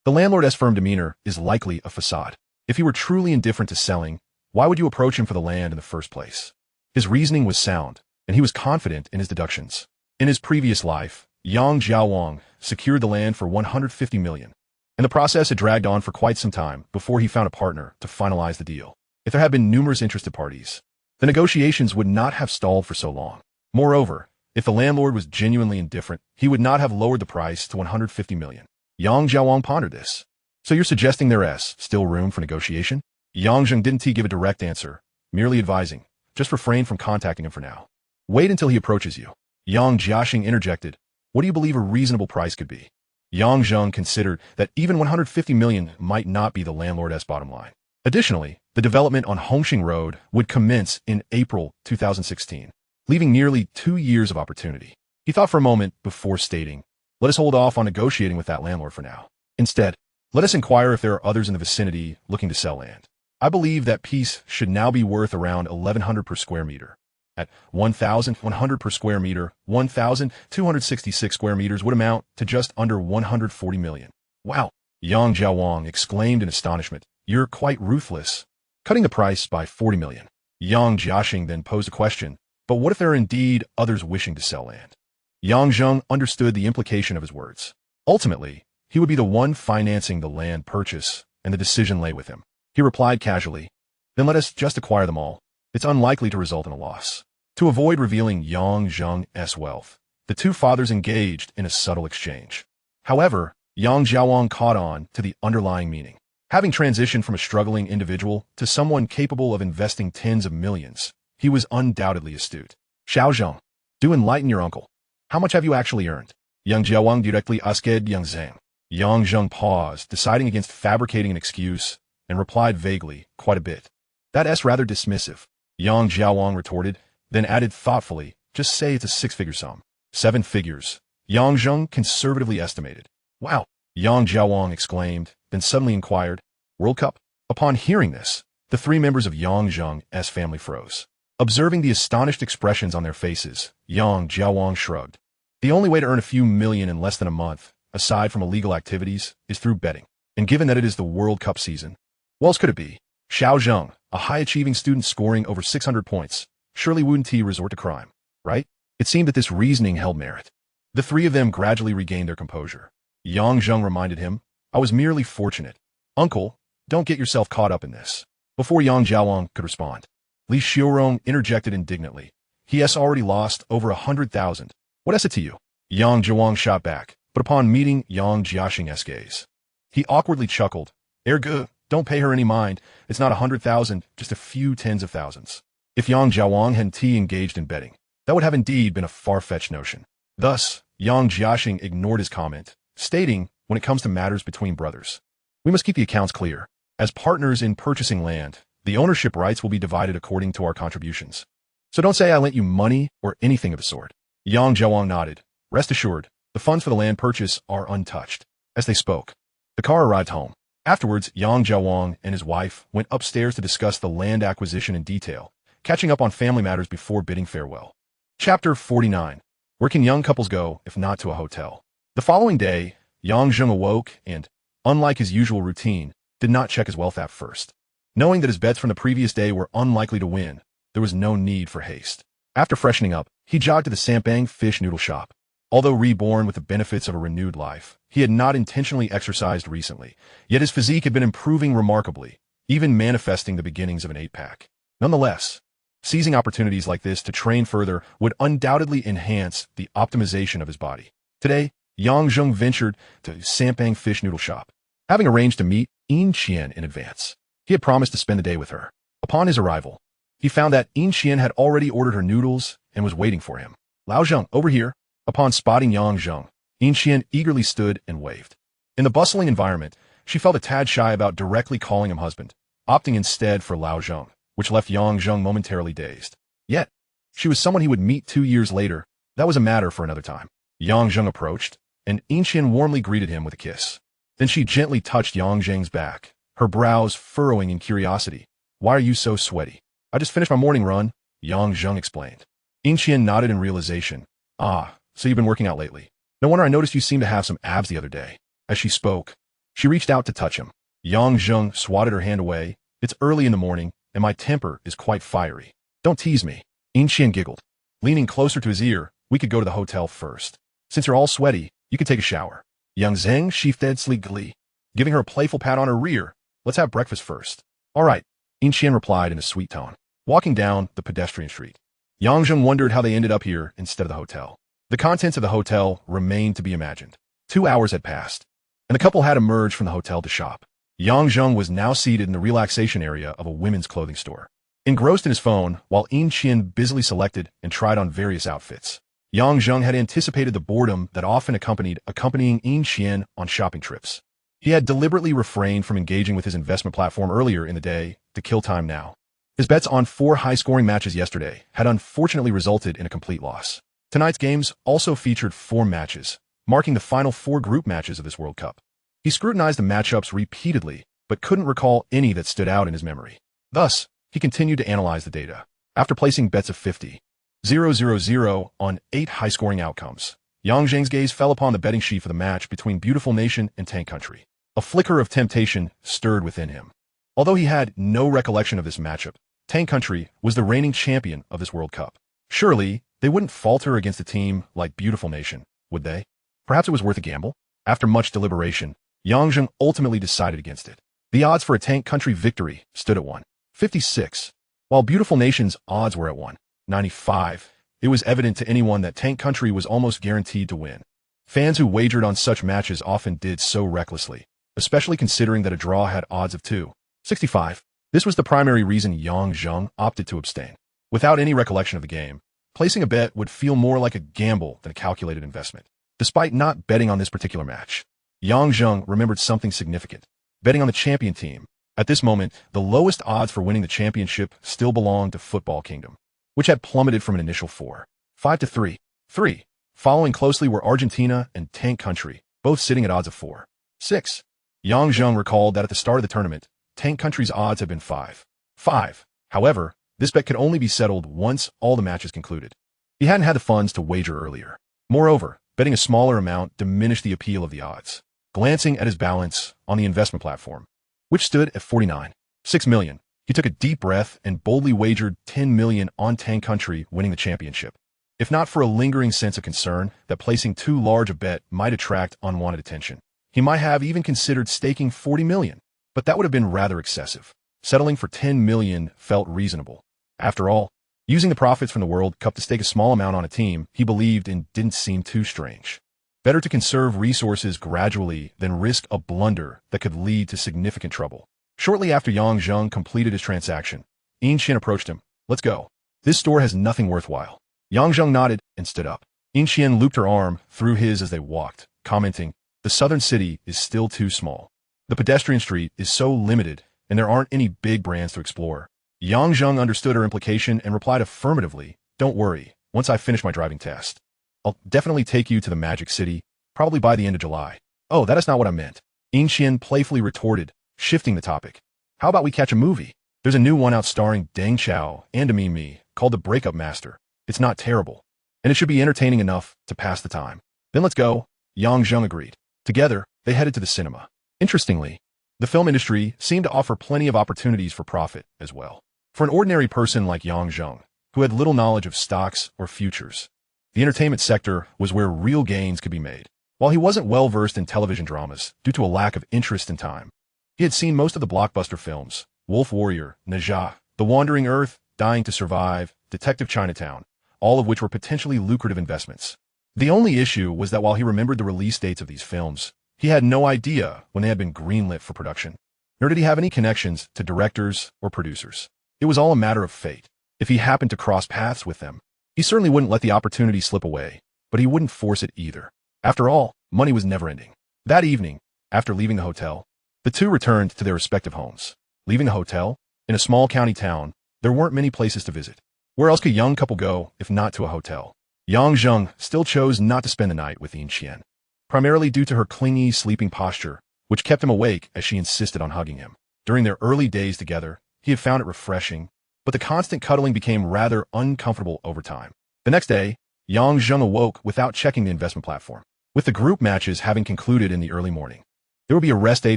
The landlord's firm demeanor is likely a facade. If he were truly indifferent to selling, why would you approach him for the land in the first place? His reasoning was sound, and he was confident in his deductions. In his previous life, Yang Jiaowang secured the land for 150 million, and the process had dragged on for quite some time before he found a partner to finalize the deal. If there had been numerous interested parties, the negotiations would not have stalled for so long. Moreover, if the landlord was genuinely indifferent, he would not have lowered the price to 150 million. Yang Jiaowang pondered this. So you're suggesting there is still room for negotiation? Yang Zheng didn't give a direct answer, merely advising, just refrain from contacting him for now. Wait until he approaches you. Yang Jiaxing interjected, what do you believe a reasonable price could be? Yang Zheng considered that even 150 million might not be the landlord's bottom line. Additionally, the development on Hongxing Road would commence in April 2016, leaving nearly 2 years of opportunity. He thought for a moment before stating, let us hold off on negotiating with that landlord for now. Instead, let us inquire if there are others in the vicinity looking to sell land. I believe that piece should now be worth around 1,100 per square meter. At 1,100 per square meter, 1,266 square meters would amount to just under 140 million. Wow! Yang Jiaowang exclaimed in astonishment. You're quite ruthless. Cutting the price by 40 million. Yang Jiaxing then posed a question, but what if there are indeed others wishing to sell land? Yang Zheng understood the implication of his words. Ultimately, he would be the one financing the land purchase, and the decision lay with him. He replied casually, then let us just acquire them all. It's unlikely to result in a loss. To avoid revealing Yang Zheng's wealth, the two fathers engaged in a subtle exchange. However, Yang Jiaowang caught on to the underlying meaning. Having transitioned from a struggling individual to someone capable of investing tens of millions, he was undoubtedly astute. Xiao Zheng, do enlighten your uncle. How much have you actually earned? Yang Jiaowang directly asked Yang Zheng. Yang Zheng paused, deciding against fabricating an excuse, and replied vaguely, quite a bit. That's rather dismissive. Yang Jiaowang retorted, then added thoughtfully, just say it's a 6-figure sum. 7 figures. Yang Zheng conservatively estimated. Wow! Yang Jiaowang exclaimed, then suddenly inquired, World Cup? Upon hearing this, the 3 members of Yang Zheng's family froze. Observing the astonished expressions on their faces, Yang Jiaowang shrugged. The only way to earn a few million in less than a month, aside from illegal activities, is through betting. And given that it is the World Cup season, what else could it be? Xiao Zheng, a high-achieving student scoring over 600 points, surely wouldn't he resort to crime, right? It seemed that this reasoning held merit. The 3 of them gradually regained their composure. Yang Zheng reminded him, I was merely fortunate. Uncle, don't get yourself caught up in this. Before Yang Jiaowang could respond, Li Xiurong interjected indignantly. He has already lost over 100,000. What is it to you? Yang Jiaowang shot back, but upon meeting Yang Jiaxing's gaze, he awkwardly chuckled. Ergo, don't pay her any mind. It's not 100,000, just a few tens of thousands. If Yang Jiaowang hadn't engaged in betting, that would have indeed been a far-fetched notion. Thus, Yang Jiaxing ignored his comment, stating, when it comes to matters between brothers, we must keep the accounts clear. As partners in purchasing land, the ownership rights will be divided according to our contributions. So don't say I lent you money or anything of the sort. Yang Jiaowang nodded. Rest assured, the funds for the land purchase are untouched. As they spoke, the car arrived home. Afterwards, Yang Jiaowang and his wife went upstairs to discuss the land acquisition in detail, catching up on family matters before bidding farewell. Chapter 49. Where can young couples go if not to a hotel? The following day, Yang Zheng awoke and, unlike his usual routine, did not check his wealth app first. Knowing that his bets from the previous day were unlikely to win, there was no need for haste. After freshening up, he jogged to the Sampang fish noodle shop. Although reborn with the benefits of a renewed life, he had not intentionally exercised recently, yet his physique had been improving remarkably, even manifesting the beginnings of an 8-pack. Nonetheless, seizing opportunities like this to train further would undoubtedly enhance the optimization of his body. Today, Yang Zheng ventured to Sampang fish noodle shop, having arranged to meet Yin Qian in advance. He had promised to spend the day with her. Upon his arrival, he found that Yin Qian had already ordered her noodles and was waiting for him. Lao Zheng, over here. Upon spotting Yang Zheng, Yin Qian eagerly stood and waved. In the bustling environment, she felt a tad shy about directly calling him husband, opting instead for Lao Zheng, which left Yang Zheng momentarily dazed. Yet, She was someone he would meet 2 years later. That was a matter for another time. Yang Zheng approached, and Inqian warmly greeted him with a kiss. Then she gently touched Yang Zheng's back, her brows furrowing in curiosity. Why are you so sweaty? I just finished my morning run, Yang Zheng explained. Inqian nodded in realization. Ah, so you've been working out lately. No wonder I noticed you seemed to have some abs the other day. As she spoke, she reached out to touch him. Yang Zheng swatted her hand away. It's early in the morning, and my temper is quite fiery. Don't tease me. Inqian giggled. Leaning closer to his ear, we could go to the hotel first. Since you're all sweaty, you could take a shower. Young Zheng sheathed sleek glee, giving her a playful pat on her rear. Let's have breakfast first. All right, Inqian replied in a sweet tone. Walking down the pedestrian street, Yang Zheng wondered how they ended up here instead of the hotel. The contents of the hotel remained to be imagined. 2 hours had passed, and the couple had emerged from the hotel to shop. Yang Zheng was now seated in the relaxation area of a women's clothing store. Engrossed in his phone, while Inqian busily selected and tried on various outfits. Yang Zheng had anticipated the boredom that often accompanying Inqian on shopping trips. He had deliberately refrained from engaging with his investment platform earlier in the day to kill time now. His bets on 4 high-scoring matches yesterday had unfortunately resulted in a complete loss. Tonight's games also featured 4 matches, marking the final 4 group matches of this World Cup. He scrutinized the matchups repeatedly, but couldn't recall any that stood out in his memory. Thus, he continued to analyze the data. After placing bets of 50,000 on 8 high-scoring outcomes, Yang Zheng's gaze fell upon the betting sheet for the match between Beautiful Nation and Tank Country. A flicker of temptation stirred within him. Although he had no recollection of this matchup, Tank Country was the reigning champion of this World Cup. Surely, they wouldn't falter against a team like Beautiful Nation, would they? Perhaps it was worth a gamble? After much deliberation, Yang Zheng ultimately decided against it. The odds for a Tank Country victory stood at 1.56, while Beautiful Nation's odds were at 1.95. It was evident to anyone that Tank Country was almost guaranteed to win. Fans who wagered on such matches often did so recklessly, especially considering that a draw had odds of 2.65. This was the primary reason Yang Zheng opted to abstain. Without any recollection of the game, placing a bet would feel more like a gamble than a calculated investment. Despite not betting on this particular match, Yang Zheng remembered something significant. Betting on the champion team. At this moment, the lowest odds for winning the championship still belonged to Football Kingdom, which had plummeted from an initial 4.5 to 3. Following closely were Argentina and Tank Country, both sitting at odds of 4.6. Yang Zheng recalled that at the start of the tournament, Tank Country's odds had been 5.5. However, this bet could only be settled once all the matches concluded. He hadn't had the funds to wager earlier. Moreover, betting a smaller amount diminished the appeal of the odds. Glancing at his balance on the investment platform, which stood at 49.6 million, he took a deep breath and boldly wagered 10 million on Tank Country winning the championship. If not for a lingering sense of concern that placing too large a bet might attract unwanted attention, he might have even considered staking 40 million, but that would have been rather excessive. Settling for 10 million felt reasonable. After all, using the profits from the World Cup to stake a small amount on a team he believed in didn't seem too strange. Better to conserve resources gradually than risk a blunder that could lead to significant trouble. Shortly after Yang Zheng completed his transaction, Inqian approached him. Let's go. This store has nothing worthwhile. Yang Zheng nodded and stood up. Inqian looped her arm through his as they walked, commenting, the southern city is still too small. The pedestrian street is so limited, and there aren't any big brands to explore. Yang Zheng understood her implication and replied affirmatively, don't worry, once I finish my driving test, I'll definitely take you to the Magic City, probably by the end of July. Oh, that is not what I meant. Inqian playfully retorted, shifting the topic. How about we catch a movie? There's a new one out starring Deng Chao and Ami Mi called The Breakup Master. It's not terrible, and it should be entertaining enough to pass the time. Then let's go, Yang Zheng agreed. Together, they headed to the cinema. Interestingly, the film industry seemed to offer plenty of opportunities for profit as well. For an ordinary person like Yang Zheng, who had little knowledge of stocks or futures, the entertainment sector was where real gains could be made. While he wasn't well-versed in television dramas due to a lack of interest and time, he had seen most of the blockbuster films, Wolf Warrior, Najah, The Wandering Earth, Dying to Survive, Detective Chinatown, all of which were potentially lucrative investments. The only issue was that while he remembered the release dates of these films, he had no idea when they had been greenlit for production, nor did he have any connections to directors or producers. It was all a matter of fate. If he happened to cross paths with them, he certainly wouldn't let the opportunity slip away, but he wouldn't force it either. After all, money was never ending. That evening, after leaving the hotel, the two returned to their respective homes. Leaving the hotel, in a small county town, there weren't many places to visit. Where else could a young couple go if not to a hotel? Yang Zheng still chose not to spend the night with Yin Qian, primarily due to her clingy, sleeping posture, which kept him awake as she insisted on hugging him. During their early days together, he had found it refreshing, but the constant cuddling became rather uncomfortable over time. The next day, Yang Zheng awoke without checking the investment platform. With the group matches having concluded in the early morning, there would be a rest day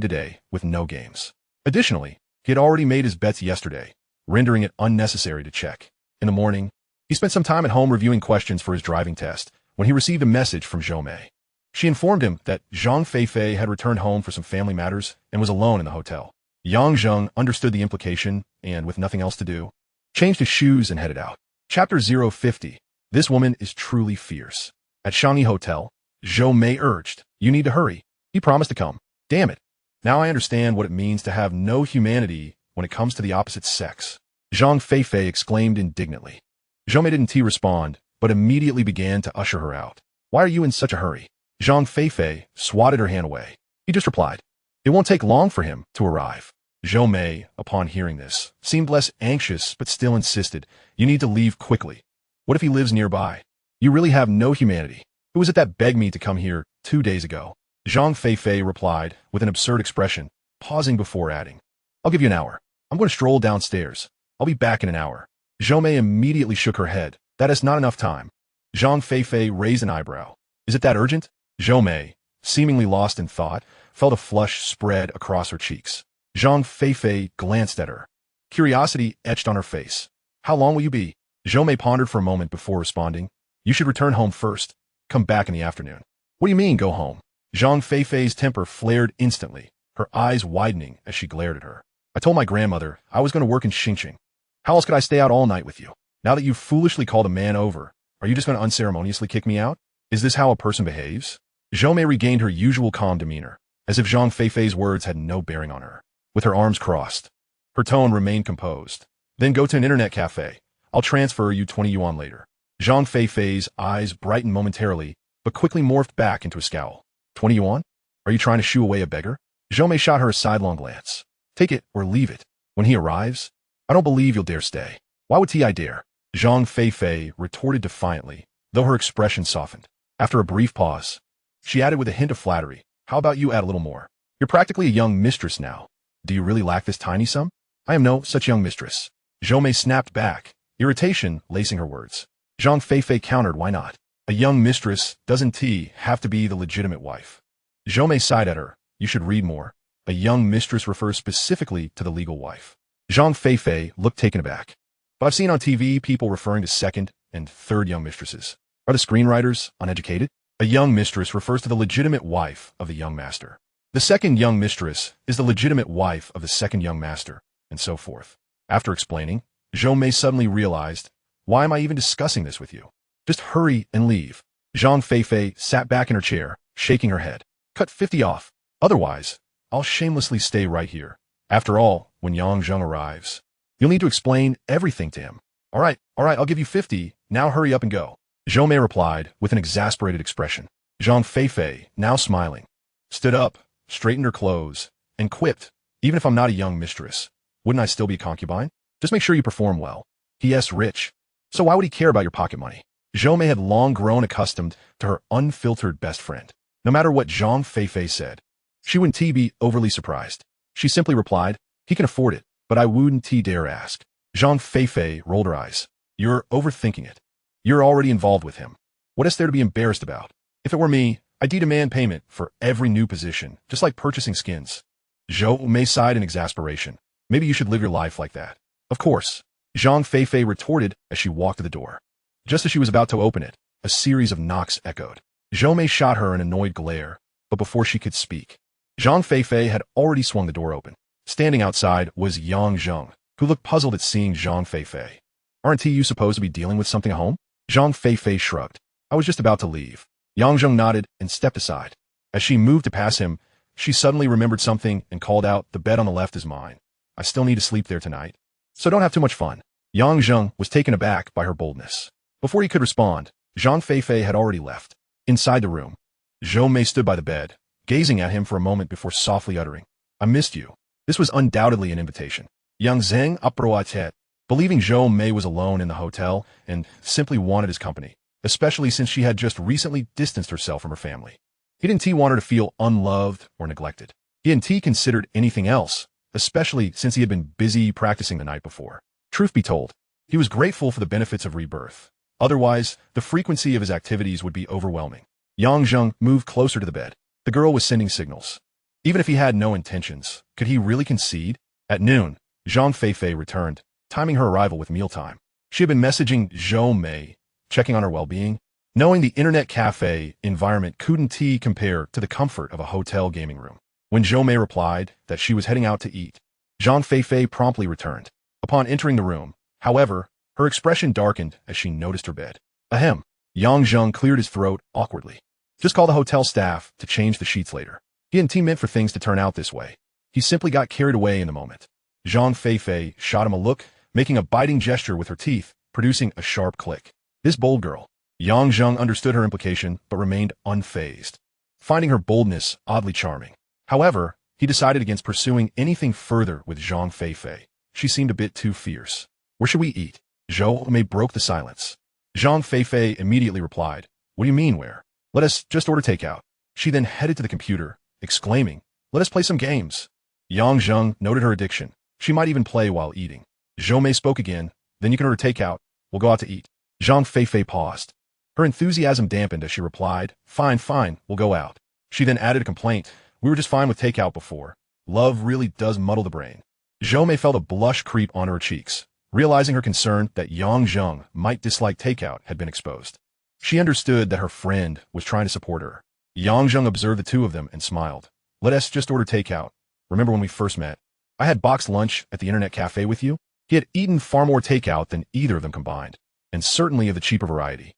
today with no games. Additionally, he had already made his bets yesterday, rendering it unnecessary to check. In the morning, he spent some time at home reviewing questions for his driving test when he received a message from Zhou Mei. She informed him that Zhang Feifei had returned home for some family matters and was alone in the hotel. Yang Zheng understood the implication and, with nothing else to do, changed his shoes and headed out. Chapter 050. This woman is truly fierce. At Shangyi Hotel, Zhou Mei urged, "You need to hurry." He promised to come. Damn it. Now I understand what it means to have no humanity when it comes to the opposite sex. Zhang Feifei exclaimed indignantly. Zhou Mei didn't respond, but immediately began to usher her out. "Why are you in such a hurry?" Zhang Feifei swatted her hand away. He just replied, "It won't take long for him to arrive." Zhou Mei, upon hearing this, seemed less anxious but still insisted, "You need to leave quickly. What if he lives nearby? You really have no humanity. Who was it that begged me to come here 2 days ago?" Zhang Feifei replied with an absurd expression, pausing before adding, "I'll give you an hour. I'm going to stroll downstairs. I'll be back in an hour." Zhou Mei immediately shook her head. "That is not enough time." Zhang Feifei raised an eyebrow. "Is it that urgent?" Zhou Mei, seemingly lost in thought, felt a flush spread across her cheeks. Zhang Feifei glanced at her. Curiosity etched on her face. "How long will you be?" Zhou Mei pondered for a moment before responding, "You should return home first. Come back in the afternoon." "What do you mean, go home?" Zhang Feifei's temper flared instantly, her eyes widening as she glared at her. "I told my grandmother I was going to work in Xingqing. How else could I stay out all night with you? Now that you've foolishly called a man over, are you just going to unceremoniously kick me out? Is this how a person behaves?" Zhou Mei regained her usual calm demeanor, as if Zhang Feifei's words had no bearing on her. With her arms crossed, her tone remained composed. "Then go to an internet cafe. I'll transfer you 20 yuan later." Zhang Feifei's eyes brightened momentarily, but quickly morphed back into a scowl. 20 yuan? Are you trying to shoo away a beggar? Zhou Mei shot her a sidelong glance. "Take it or leave it. When he arrives, I don't believe you'll dare stay." "Why would I dare?" Zhang Feifei retorted defiantly, though her expression softened. After a brief pause, she added with a hint of flattery, "How about you add a little more? You're practically a young mistress now. Do you really lack this tiny sum?" "I am no such young mistress." Zhou Mei snapped back, irritation lacing her words. Zhang Feifei countered, "Why not? A young mistress doesn't have to be the legitimate wife." Zhou Mei sighed at her. "You should read more. A young mistress refers specifically to the legal wife." Zhang Feifei looked taken aback. "But I've seen on TV people referring to second and third young mistresses. Are the screenwriters uneducated? A young mistress refers to the legitimate wife of the young master. The second young mistress is the legitimate wife of the second young master, and so forth." After explaining, Zhou Mei suddenly realized, "Why am I even discussing this with you? Just hurry and leave." Zhang Feifei sat back in her chair, shaking her head. "Cut 50 off. Otherwise, I'll shamelessly stay right here. After all, when Yang Zheng arrives, you'll need to explain everything to him." All right, I'll give you 50. Now hurry up and go." Zhou Mei replied with an exasperated expression. Zhang Feifei, now smiling, stood up, straightened her clothes, and quipped, "Even if I'm not a young mistress, wouldn't I still be a concubine? Just make sure you perform well. P.S. rich. So why would he care about your pocket money?" Zhou Mei had long grown accustomed to her unfiltered best friend. No matter what Zhang Feifei said, she wouldn't be overly surprised. She simply replied, "He can afford it, but I wouldn't dare ask." Zhang Feifei rolled her eyes. "You're overthinking it. You're already involved with him. What is there to be embarrassed about? If it were me, I'd demand payment for every new position, just like purchasing skins." Zhou Mei sighed in exasperation. "Maybe you should live your life like that." "Of course," Zhang Feifei retorted as she walked to the door. Just as she was about to open it, a series of knocks echoed. Zhou Mei shot her an annoyed glare, but before she could speak, Zhang Feifei had already swung the door open. Standing outside was Yang Zheng, who looked puzzled at seeing Zhang Feifei. "Aren't you supposed to be dealing with something at home?" Zhang Feifei shrugged. "I was just about to leave." Yang Zheng nodded and stepped aside. As she moved to pass him, she suddenly remembered something and called out, "The bed on the left is mine. I still need to sleep there tonight. So don't have too much fun." Yang Zheng was taken aback by her boldness. Before he could respond, Zhang Feifei had already left. Inside the room, Zhou Mei stood by the bed, gazing at him for a moment before softly uttering, "I missed you." This was undoubtedly an invitation. Yang Zheng approached. believing Zhou Mei was alone in the hotel and simply wanted his company, especially since she had just recently distanced herself from her family. He didn't want her to feel unloved or neglected. He hadn't considered anything else, especially since he had been busy practicing the night before. Truth be told, he was grateful for the benefits of rebirth. Otherwise, the frequency of his activities would be overwhelming. Yang Zheng moved closer to the bed. The girl was sending signals. Even if he had no intentions, could he really concede? At noon, Zhang Feifei returned, timing her arrival with mealtime. She had been messaging Zhou Mei, checking on her well-being, knowing the internet cafe environment couldn't compare to the comfort of a hotel gaming room. When Zhou Mei replied that she was heading out to eat, Zhang Feifei promptly returned. Upon entering the room, however, her expression darkened as she noticed her bed. Ahem. Yang Zheng cleared his throat awkwardly. Just call the hotel staff to change the sheets later. He hadn't meant for things to turn out this way. He simply got carried away in the moment. Zhang Feifei shot him a look, making a biting gesture with her teeth, producing a sharp click. This bold girl. Yang Zheng understood her implication, but remained unfazed, finding her boldness oddly charming. However, he decided against pursuing anything further with Zhang Feifei. She seemed a bit too fierce. Where should we eat? Zhou Mei broke the silence. Zhang Feifei immediately replied, What do you mean where? Let us just order takeout. She then headed to the computer, exclaiming, Let us play some games. Yang Zheng noted her addiction. She might even play while eating. Zhou Mei spoke again, Then you can order takeout. We'll go out to eat. Zhang Feifei paused. Her enthusiasm dampened as she replied, Fine, we'll go out. She then added a complaint, We were just fine with takeout before. Love really does muddle the brain. Zhou Mei felt a blush creep onto her cheeks, realizing her concern that Yang Zheng might dislike takeout had been exposed. She understood that her friend was trying to support her. Yang Zheng observed the two of them and smiled. Let us just order takeout. Remember when we first met? I had boxed lunch at the internet cafe with you? He had eaten far more takeout than either of them combined, and certainly of the cheaper variety.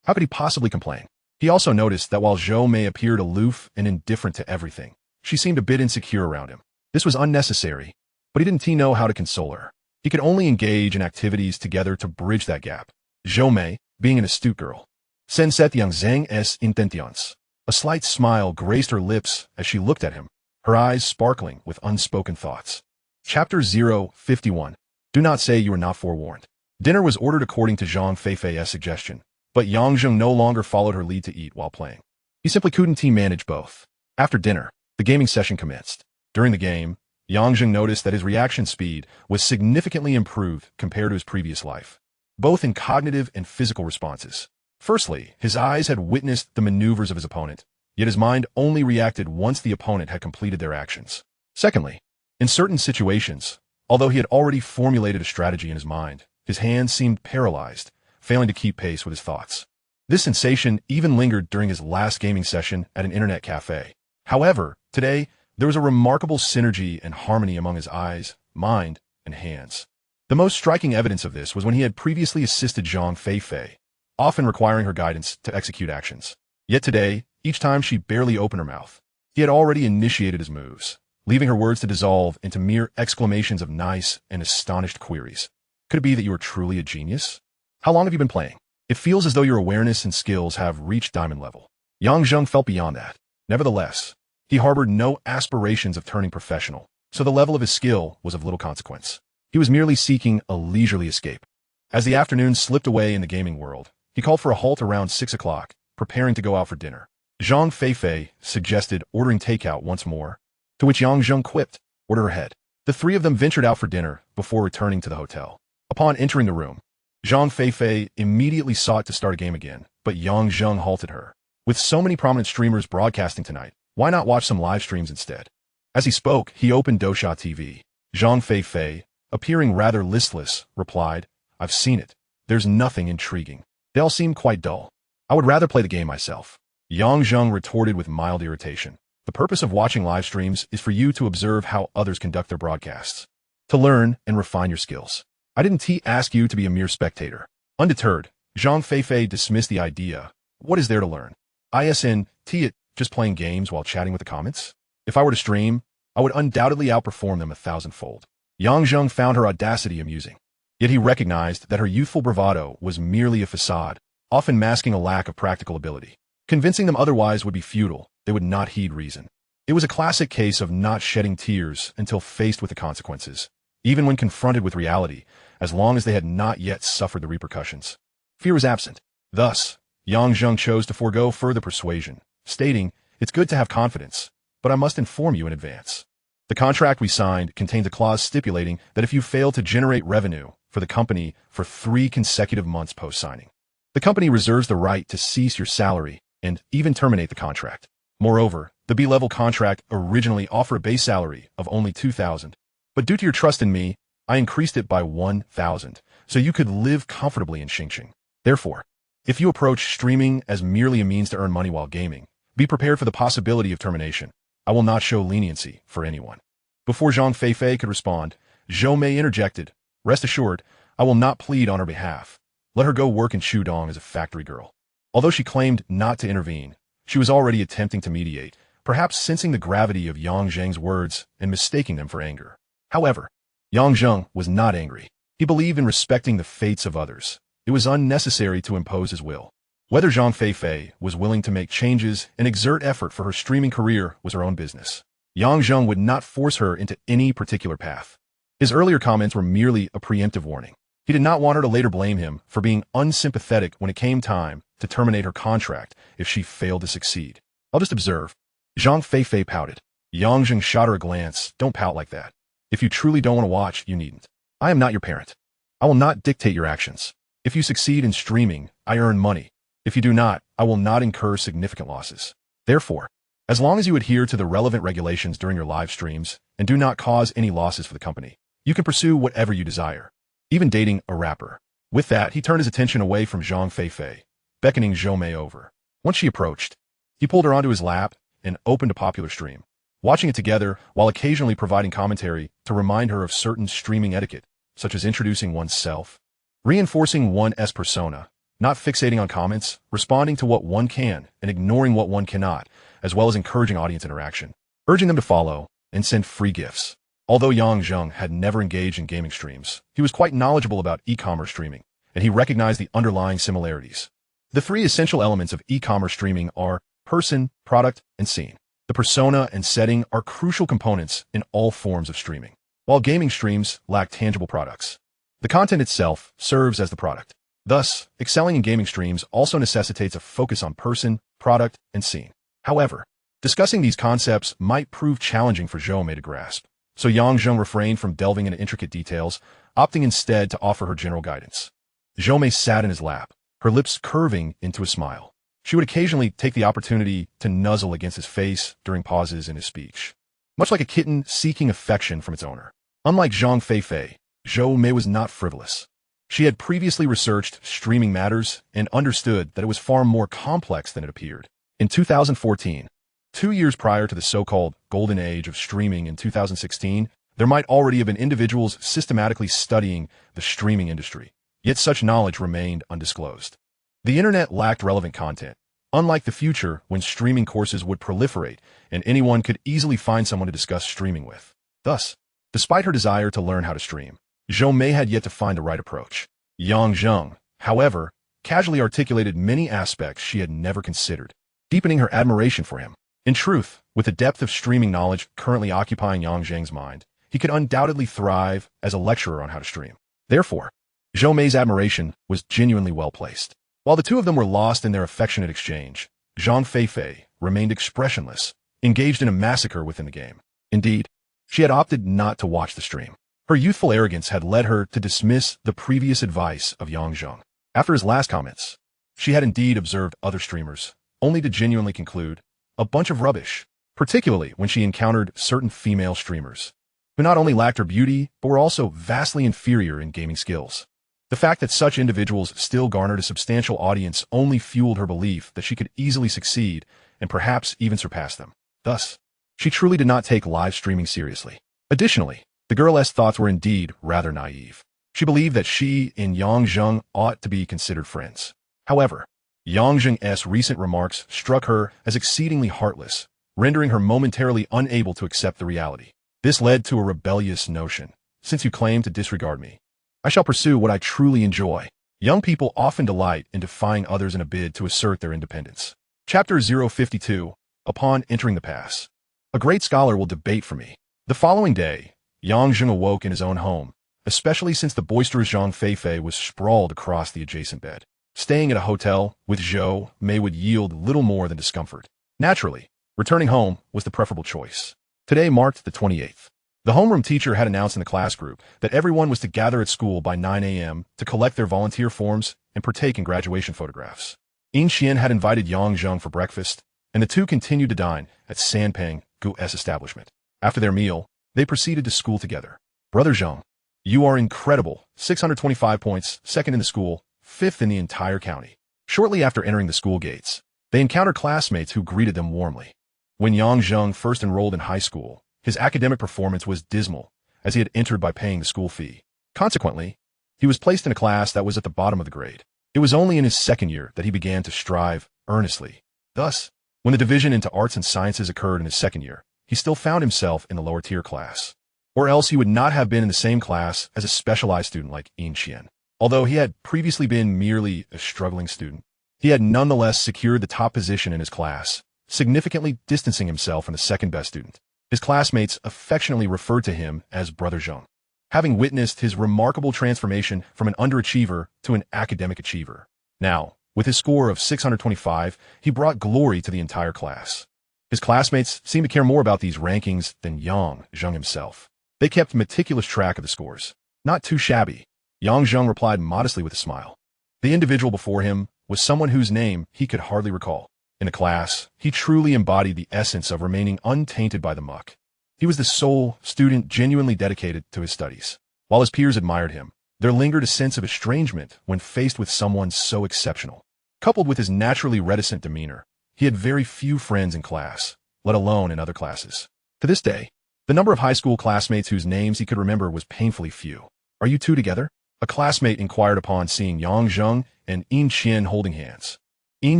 How could he possibly complain? He also noticed that while Zhou Mei appeared aloof and indifferent to everything, she seemed a bit insecure around him. This was unnecessary, but he didn't know how to console her. He could only engage in activities together to bridge that gap. Zhou Mei, being an astute girl, sensed yang Zheng es intentions. A slight smile graced her lips as she looked at him, her eyes sparkling with unspoken thoughts. Chapter 051. Do not say you were not forewarned. Dinner was ordered according to Zhang Feifei's suggestion, but Yang Zheng no longer followed her lead to eat while playing. He simply couldn't manage both. After dinner, the gaming session commenced. During the game, Yang Zheng noticed that his reaction speed was significantly improved compared to his previous life, both in cognitive and physical responses. Firstly, his eyes had witnessed the maneuvers of his opponent, yet his mind only reacted once the opponent had completed their actions. Secondly, in certain situations, although he had already formulated a strategy in his mind, his hands seemed paralyzed, failing to keep pace with his thoughts. This sensation even lingered during his last gaming session at an internet cafe. However, today, there was a remarkable synergy and harmony among his eyes, mind, and hands. The most striking evidence of this was when he had previously assisted Zhang Feifei, often requiring her guidance to execute actions. Yet today, each time she barely opened her mouth, he had already initiated his moves, leaving her words to dissolve into mere exclamations of nice and astonished queries. Could it be that you are truly a genius? How long have you been playing? It feels as though your awareness and skills have reached diamond level. Yang Zheng felt beyond that. Nevertheless, he harbored no aspirations of turning professional, so the level of his skill was of little consequence. He was merely seeking a leisurely escape. As the afternoon slipped away in the gaming world, he called for a halt around 6 o'clock, preparing to go out for dinner. Zhang Feifei suggested ordering takeout once more, to which Yang Zheng quipped, Order ahead. The three of them ventured out for dinner before returning to the hotel. Upon entering the room, Zhang Feifei immediately sought to start a game again, but Yang Zheng halted her. With so many prominent streamers broadcasting tonight, why not watch some live streams instead? As he spoke, he opened Dosha TV. Zhang Feifei, appearing rather listless, replied, I've seen it. There's nothing intriguing. They all seem quite dull. I would rather play the game myself. Yang Zheng retorted with mild irritation. The purpose of watching live streams is for you to observe how others conduct their broadcasts, to learn and refine your skills. I didn't ask you to be a mere spectator. Undeterred, Zhang Feifei dismissed the idea. What is there to learn? Isn't it just playing games while chatting with the comments? If I were to stream, I would undoubtedly outperform them 1,000-fold. Yang Zheng found her audacity amusing. Yet he recognized that her youthful bravado was merely a facade, often masking a lack of practical ability. Convincing them otherwise would be futile. They would not heed reason. It was a classic case of not shedding tears until faced with the consequences. even when confronted with reality, as long as they had not yet suffered the repercussions. Fear was absent. Thus, Yang Zheng chose to forego further persuasion, stating, "It's good to have confidence, but I must inform you in advance. The contract we signed contains a clause stipulating that if you fail to generate revenue for the company for 3 consecutive months post-signing, the company reserves the right to cease your salary and even terminate the contract. Moreover, the B-level contract originally offered a base salary of only 2,000, but due to your trust in me, I increased it by 1,000, so you could live comfortably in Xingqing. Therefore, if you approach streaming as merely a means to earn money while gaming, be prepared for the possibility of termination. I will not show leniency for anyone." Before Zhang Feifei could respond, Zhou Mei interjected, "Rest assured, I will not plead on her behalf. Let her go work in Shudong as a factory girl." Although she claimed not to intervene, she was already attempting to mediate, perhaps sensing the gravity of Yang Zheng's words and mistaking them for anger. However, Yang Zheng was not angry. He believed in respecting the fates of others. It was unnecessary to impose his will. Whether Zhang Feifei was willing to make changes and exert effort for her streaming career was her own business. Yang Zheng would not force her into any particular path. His earlier comments were merely a preemptive warning. He did not want her to later blame him for being unsympathetic when it came time to terminate her contract if she failed to succeed. "I'll just observe." Zhang Feifei pouted. Yang Zheng shot her a glance. "Don't pout like that. If you truly don't want to watch, you needn't. I am not your parent. I will not dictate your actions. If you succeed in streaming, I earn money. If you do not, I will not incur significant losses. Therefore, as long as you adhere to the relevant regulations during your live streams and do not cause any losses for the company, you can pursue whatever you desire, even dating a rapper." With that, he turned his attention away from Zhang Feifei, beckoning Zhou Mei over. Once she approached, he pulled her onto his lap and opened a popular stream, watching it together while occasionally providing commentary to remind her of certain streaming etiquette, such as introducing oneself, reinforcing one's persona, not fixating on comments, responding to what one can and ignoring what one cannot, as well as encouraging audience interaction, urging them to follow and send free gifts. Although Yang Zheng had never engaged in gaming streams, he was quite knowledgeable about e-commerce streaming, and he recognized the underlying similarities. The 3 essential elements of e-commerce streaming are person, product, and scene. The persona and setting are crucial components in all forms of streaming, while gaming streams lack tangible products. The content itself serves as the product. Thus, excelling in gaming streams also necessitates a focus on person, product, and scene. However, discussing these concepts might prove challenging for Zhou Mei to grasp, so Yang Zheng refrained from delving into intricate details, opting instead to offer her general guidance. Zhou Mei sat in his lap, her lips curving into a smile. She would occasionally take the opportunity to nuzzle against his face during pauses in his speech, much like a kitten seeking affection from its owner. Unlike Zhang Feifei, Zhou Mei was not frivolous. She had previously researched streaming matters and understood that it was far more complex than it appeared. In 2014, 2 years prior to the so-called golden age of streaming in 2016, there might already have been individuals systematically studying the streaming industry, yet such knowledge remained undisclosed. The internet lacked relevant content, unlike the future when streaming courses would proliferate and anyone could easily find someone to discuss streaming with. Thus, despite her desire to learn how to stream, Zhou Mei had yet to find the right approach. Yang Zheng, however, casually articulated many aspects she had never considered, deepening her admiration for him. In truth, with the depth of streaming knowledge currently occupying Yang Zheng's mind, he could undoubtedly thrive as a lecturer on how to stream. Therefore, Zhou Mei's admiration was genuinely well placed. While the two of them were lost in their affectionate exchange, Zhang Feifei remained expressionless, engaged in a massacre within the game. Indeed, she had opted not to watch the stream. Her youthful arrogance had led her to dismiss the previous advice of Yang Zheng. After his last comments, she had indeed observed other streamers, only to genuinely conclude, a bunch of rubbish, particularly when she encountered certain female streamers, who not only lacked her beauty, but were also vastly inferior in gaming skills. The fact that such individuals still garnered a substantial audience only fueled her belief that she could easily succeed and perhaps even surpass them. Thus, she truly did not take live streaming seriously. Additionally, the girl's thoughts were indeed rather naive. She believed that she and Yang Zheng ought to be considered friends. However, Yang Zheng's recent remarks struck her as exceedingly heartless, rendering her momentarily unable to accept the reality. This led to a rebellious notion. Since you claim to disregard me, I shall pursue what I truly enjoy. Young people often delight in defying others in a bid to assert their independence. Chapter 052. Upon entering the pass. A great scholar will debate for me. The following day, Yang Zheng awoke in his own home, especially since the boisterous Zhang Feifei was sprawled across the adjacent bed. Staying at a hotel with Zhou Mei would yield little more than discomfort. Naturally, returning home was the preferable choice. Today marked the 28th. The homeroom teacher had announced in the class group that everyone was to gather at school by 9 a.m. to collect their volunteer forms and partake in graduation photographs. Yin Xian had invited Yang Zheng for breakfast, and the two continued to dine at Sanpeng Gu's establishment. After their meal, they proceeded to school together. Brother Zheng, you are incredible. 625 points, second in the school, fifth in the entire county. Shortly after entering the school gates, they encountered classmates who greeted them warmly. When Yang Zheng first enrolled in high school, his academic performance was dismal, as he had entered by paying the school fee. Consequently, he was placed in a class that was at the bottom of the grade. It was only in his second year that he began to strive earnestly. Thus, when the division into arts and sciences occurred in his second year, he still found himself in the lower tier class. Or else he would not have been in the same class as a specialized student like Yin Xian. Although he had previously been merely a struggling student, he had nonetheless secured the top position in his class, significantly distancing himself from the second-best student. His classmates affectionately referred to him as Brother Zheng, having witnessed his remarkable transformation from an underachiever to an academic achiever. Now, with his score of 625, he brought glory to the entire class. His classmates seemed to care more about these rankings than Yang Zheng himself. They kept meticulous track of the scores. Not too shabby. Yang Zheng replied modestly with a smile. The individual before him was someone whose name he could hardly recall. In the class, he truly embodied the essence of remaining untainted by the muck. He was the sole student genuinely dedicated to his studies. While his peers admired him, there lingered a sense of estrangement when faced with someone so exceptional. Coupled with his naturally reticent demeanor, he had very few friends in class, let alone in other classes. To this day, the number of high school classmates whose names he could remember was painfully few. Are you two together? A classmate inquired upon seeing Yang Zheng and Yin Xian holding hands. Yin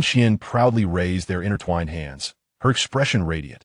Xian proudly raised their intertwined hands, her expression radiant.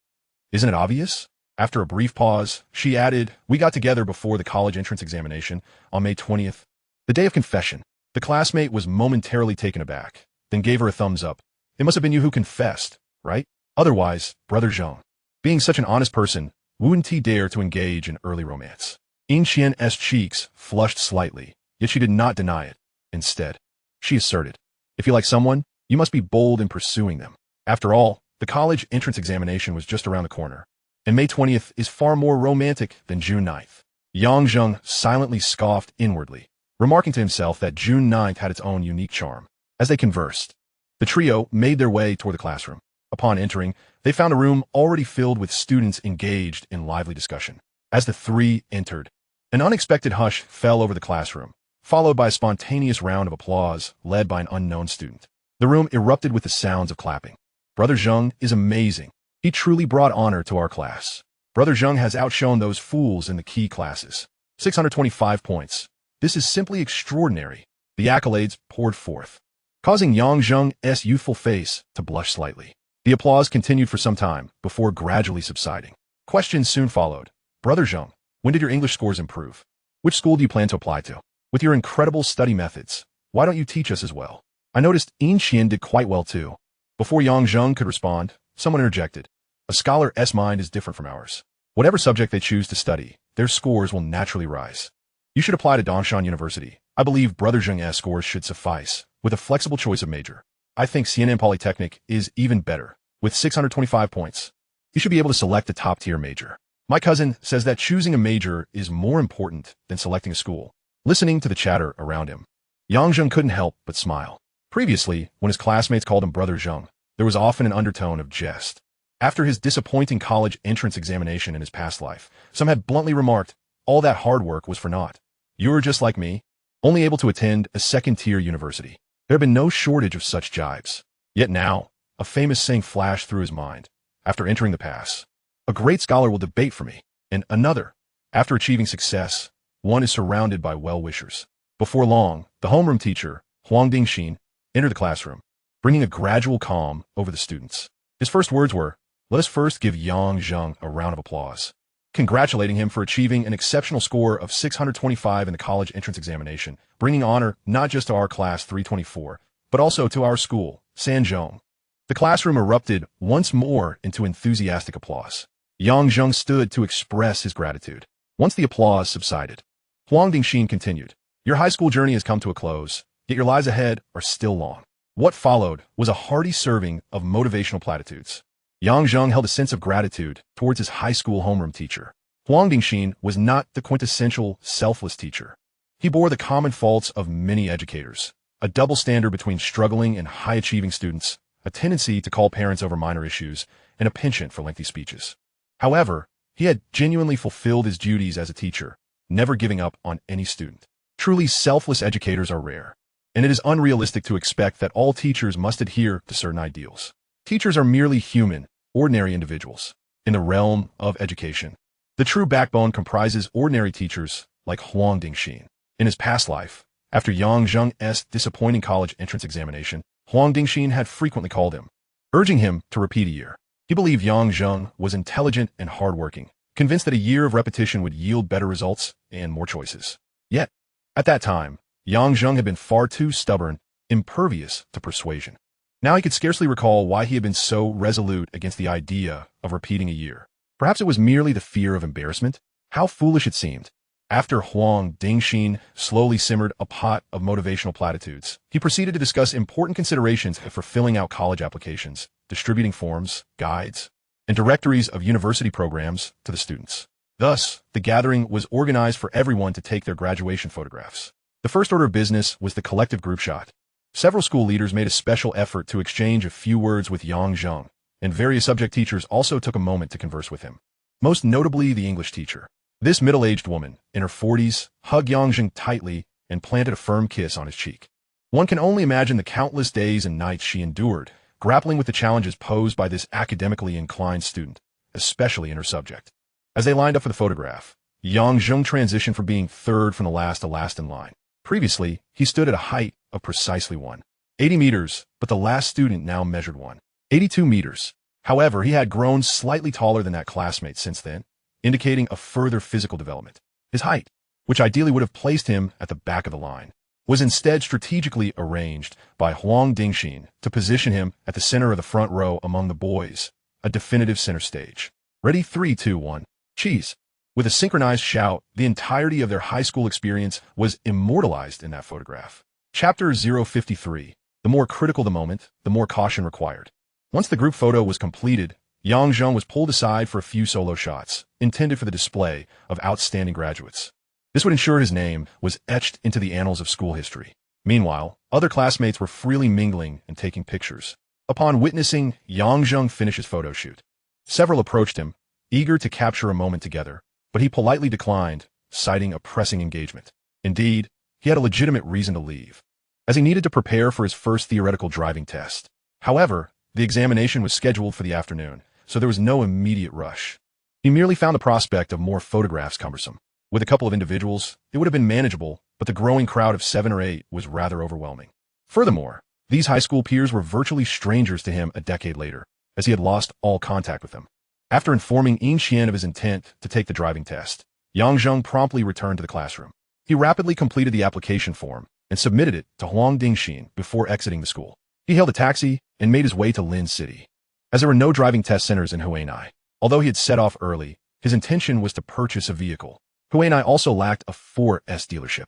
Isn't it obvious? After a brief pause, she added, we got together before the college entrance examination on May 20th, the day of confession. The classmate was momentarily taken aback, then gave her a thumbs up. It must have been you who confessed, right? Otherwise, Brother Zheng, being such an honest person, wouldn't he dare to engage in early romance? Yin Xian's cheeks flushed slightly, yet she did not deny it. Instead, she asserted, if you like someone, you must be bold in pursuing them. After all, the college entrance examination was just around the corner, and May 20th is far more romantic than June 9th. Yang Zheng silently scoffed inwardly, remarking to himself that June 9th had its own unique charm. As they conversed, the trio made their way toward the classroom. Upon entering, they found a room already filled with students engaged in lively discussion. As the three entered, an unexpected hush fell over the classroom, followed by a spontaneous round of applause led by an unknown student. The room erupted with the sounds of clapping. Brother Zheng is amazing. He truly brought honor to our class. Brother Zheng has outshone those fools in the key classes. 625 points. This is simply extraordinary. The accolades poured forth, causing Yang Zheng's youthful face to blush slightly. The applause continued for some time before gradually subsiding. Questions soon followed. Brother Zheng, when did your English scores improve? Which school do you plan to apply to? With your incredible study methods, why don't you teach us as well? I noticed Yin Xian did quite well too. Before Yang Zheng could respond, someone interjected. A scholar's mind is different from ours. Whatever subject they choose to study, their scores will naturally rise. You should apply to Dongshan University. I believe Brother Zheng's scores should suffice, with a flexible choice of major. I think CNN Polytechnic is even better, with 625 points. You should be able to select a top-tier major. My cousin says that choosing a major is more important than selecting a school. Listening to the chatter around him, Yang Zheng couldn't help but smile. Previously, when his classmates called him Brother Zheng, there was often an undertone of jest. After his disappointing college entrance examination in his past life, some had bluntly remarked, all that hard work was for naught. You're just like me, only able to attend a second-tier university. There had been no shortage of such jibes. Yet now, a famous saying flashed through his mind. After entering the pass, a great scholar will debate for me, and another. After achieving success, one is surrounded by well-wishers. Before long, the homeroom teacher, Huang Dingxin, entered the classroom, bringing a gradual calm over the students. His first words were, let us first give Yang Zheng a round of applause, congratulating him for achieving an exceptional score of 625 in the college entrance examination, bringing honor not just to our class 324, but also to our school, Sanzhong. The classroom erupted once more into enthusiastic applause. Yang Zheng stood to express his gratitude. Once the applause subsided, Huang Dingxin continued, "Your high school journey has come to a close, yet your lives ahead are still long." What followed was a hearty serving of motivational platitudes. Yang Zheng held a sense of gratitude towards his high school homeroom teacher. Huang Dingxin was not the quintessential selfless teacher. He bore the common faults of many educators, a double standard between struggling and high-achieving students, a tendency to call parents over minor issues, and a penchant for lengthy speeches. However, he had genuinely fulfilled his duties as a teacher, never giving up on any student. Truly selfless educators are rare, and it is unrealistic to expect that all teachers must adhere to certain ideals. Teachers are merely human, ordinary individuals. In the realm of education, the true backbone comprises ordinary teachers like Huang Dingxin. In his past life, after Yang Zheng's disappointing college entrance examination, Huang Dingxin had frequently called him, urging him to repeat a year. He believed Yang Zheng was intelligent and hardworking, convinced that a year of repetition would yield better results and more choices. Yet, at that time, Yang Zheng had been far too stubborn, impervious to persuasion. Now he could scarcely recall why he had been so resolute against the idea of repeating a year. Perhaps it was merely the fear of embarrassment? How foolish it seemed. After Huang Dingxin slowly simmered a pot of motivational platitudes, he proceeded to discuss important considerations for filling out college applications, distributing forms, guides, and directories of university programs to the students. Thus, the gathering was organized for everyone to take their graduation photographs. The first order of business was the collective group shot. Several school leaders made a special effort to exchange a few words with Yang Zheng, and various subject teachers also took a moment to converse with him. Most notably, the English teacher. This middle-aged woman, in her 40s, hugged Yang Zheng tightly and planted a firm kiss on his cheek. One can only imagine the countless days and nights she endured, grappling with the challenges posed by this academically inclined student, especially in her subject. As they lined up for the photograph, Yang Zheng transitioned from being third from the last to last in line. Previously, he stood at a height of precisely 180 meters, but the last student now measured 182 meters. However, he had grown slightly taller than that classmate since then, indicating a further physical development. His height, which ideally would have placed him at the back of the line, was instead strategically arranged by Huang Dingxin to position him at the center of the front row among the boys, a definitive center stage. Ready, 3, 2, 1, cheese. With a synchronized shout, the entirety of their high school experience was immortalized in that photograph. Chapter 053. The more critical the moment, the more caution required. Once the group photo was completed, Yang Zheng was pulled aside for a few solo shots, intended for the display of outstanding graduates. This would ensure his name was etched into the annals of school history. Meanwhile, other classmates were freely mingling and taking pictures. Upon witnessing Yang Zheng finish his photo shoot, several approached him, eager to capture a moment together, but he politely declined, citing a pressing engagement. Indeed, he had a legitimate reason to leave, as he needed to prepare for his first theoretical driving test. However, the examination was scheduled for the afternoon, so there was no immediate rush. He merely found the prospect of more photographs cumbersome. With a couple of individuals, it would have been manageable, but the growing crowd of 7 or 8 was rather overwhelming. Furthermore, these high school peers were virtually strangers to him a decade later, as he had lost all contact with them. After informing Yin Xian of his intent to take the driving test, Yang Zheng promptly returned to the classroom. He rapidly completed the application form and submitted it to Huang Dingxin before exiting the school. He hailed a taxi and made his way to Lin City. As there were no driving test centers in Huinai, although he had set off early, his intention was to purchase a vehicle. Huinai also lacked a 4S dealership.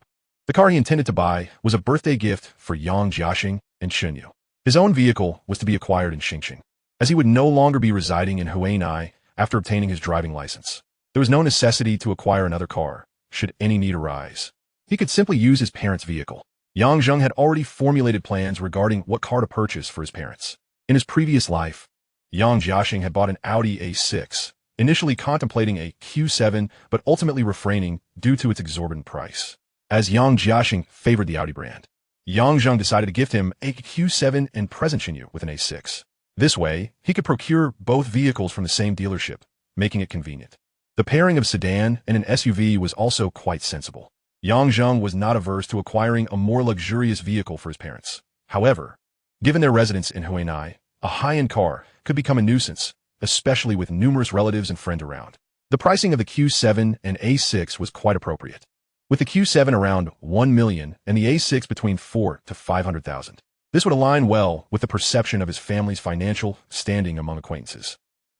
The car he intended to buy was a birthday gift for Yang Jiaxing and Shenyu. His own vehicle was to be acquired in Xingqing, as he would no longer be residing in Huinai after obtaining his driving license. There was no necessity to acquire another car, should any need arise. He could simply use his parents' vehicle. Yang Zheng had already formulated plans regarding what car to purchase for his parents. In his previous life, Yang Jiaxing had bought an Audi A6, initially contemplating a Q7 but ultimately refraining due to its exorbitant price. As Yang Jiaxing favored the Audi brand, Yang Zheng decided to gift him a Q7 and present Shenyu with an A6. This way, he could procure both vehicles from the same dealership, making it convenient. The pairing of sedan and an SUV was also quite sensible. Yang Zheng was not averse to acquiring a more luxurious vehicle for his parents. However, given their residence in Huinai, a high-end car could become a nuisance, especially with numerous relatives and friends around. The pricing of the Q7 and A6 was quite appropriate, with the Q7 around 1 million and the A6 between 4 to 500,000. This would align well with the perception of his family's financial standing among acquaintances.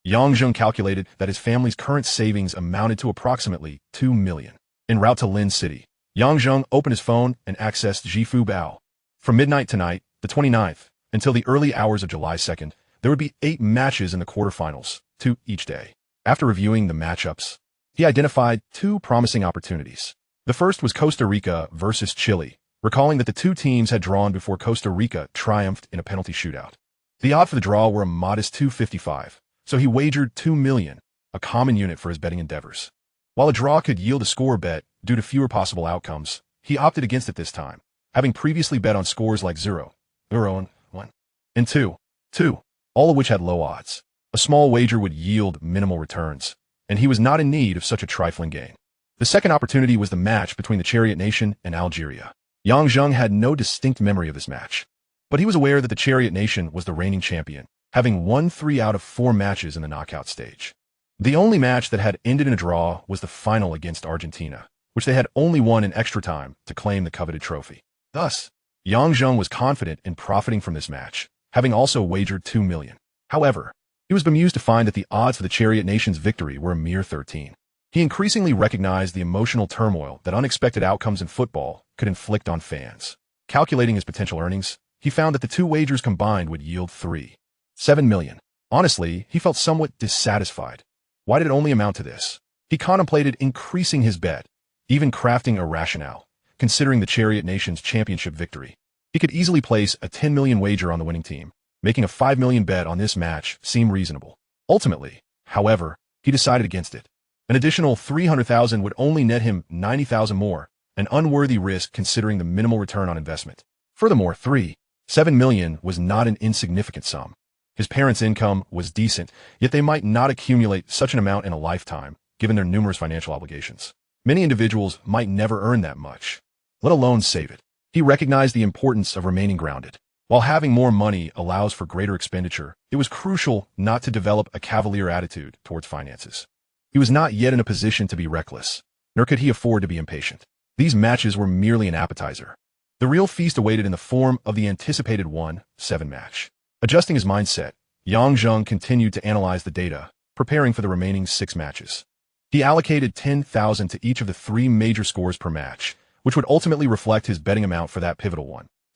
Yang Zheng calculated that his family's current savings amounted to approximately 2 million. En route to Lin City, Yang Zheng opened his phone and accessed Zhifu Bao. From midnight tonight, the 29th, until the early hours of July 2nd, there would be 8 matches in the quarterfinals, 2 each day. After reviewing the matchups, he identified 2 promising opportunities. The first was Costa Rica versus Chile, recalling that the 2 teams had drawn before Costa Rica triumphed in a penalty shootout. The odds for the draw were a modest 255, so he wagered 2 million, a common unit for his betting endeavors. While a draw could yield a score bet due to fewer possible outcomes, he opted against it this time, having previously bet on scores like 0, 1, and 2, all of which had low odds. A small wager would yield minimal returns, and he was not in need of such a trifling gain. The second opportunity was the match between the Chariot Nation and Algeria. Yang Zheng had no distinct memory of this match, but he was aware that the Chariot Nation was the reigning champion, having won 3 out of 4 matches in the knockout stage. The only match that had ended in a draw was the final against Argentina, which they had only won in extra time to claim the coveted trophy. Thus, Yang Zheng was confident in profiting from this match, having also wagered 2 million. However, he was bemused to find that the odds for the Chariot Nation's victory were a mere 13. He increasingly recognized the emotional turmoil that unexpected outcomes in football could inflict on fans. Calculating his potential earnings, he found that the 2 wagers combined would yield 7 million. Honestly, he felt somewhat dissatisfied. Why did it only amount to this? He contemplated increasing his bet, even crafting a rationale, considering the Chariot Nation's championship victory. He could easily place a 10 million wager on the winning team, making a 5 million bet on this match seem reasonable. Ultimately, however, he decided against it. An additional 300,000 would only net him 90,000 more, an unworthy risk considering the minimal return on investment. Furthermore, 7 million was not an insignificant sum. His parents' income was decent, yet they might not accumulate such an amount in a lifetime, given their numerous financial obligations. Many individuals might never earn that much, let alone save it. He recognized the importance of remaining grounded. While having more money allows for greater expenditure, it was crucial not to develop a cavalier attitude towards finances. He was not yet in a position to be reckless, nor could he afford to be impatient. These matches were merely an appetizer. The real feast awaited in the form of the anticipated 1-7 match. Adjusting his mindset, Yang Zheng continued to analyze the data, preparing for the remaining 6 matches. He allocated 10,000 to each of the 3 major scores per match, which would ultimately reflect his betting amount for that pivotal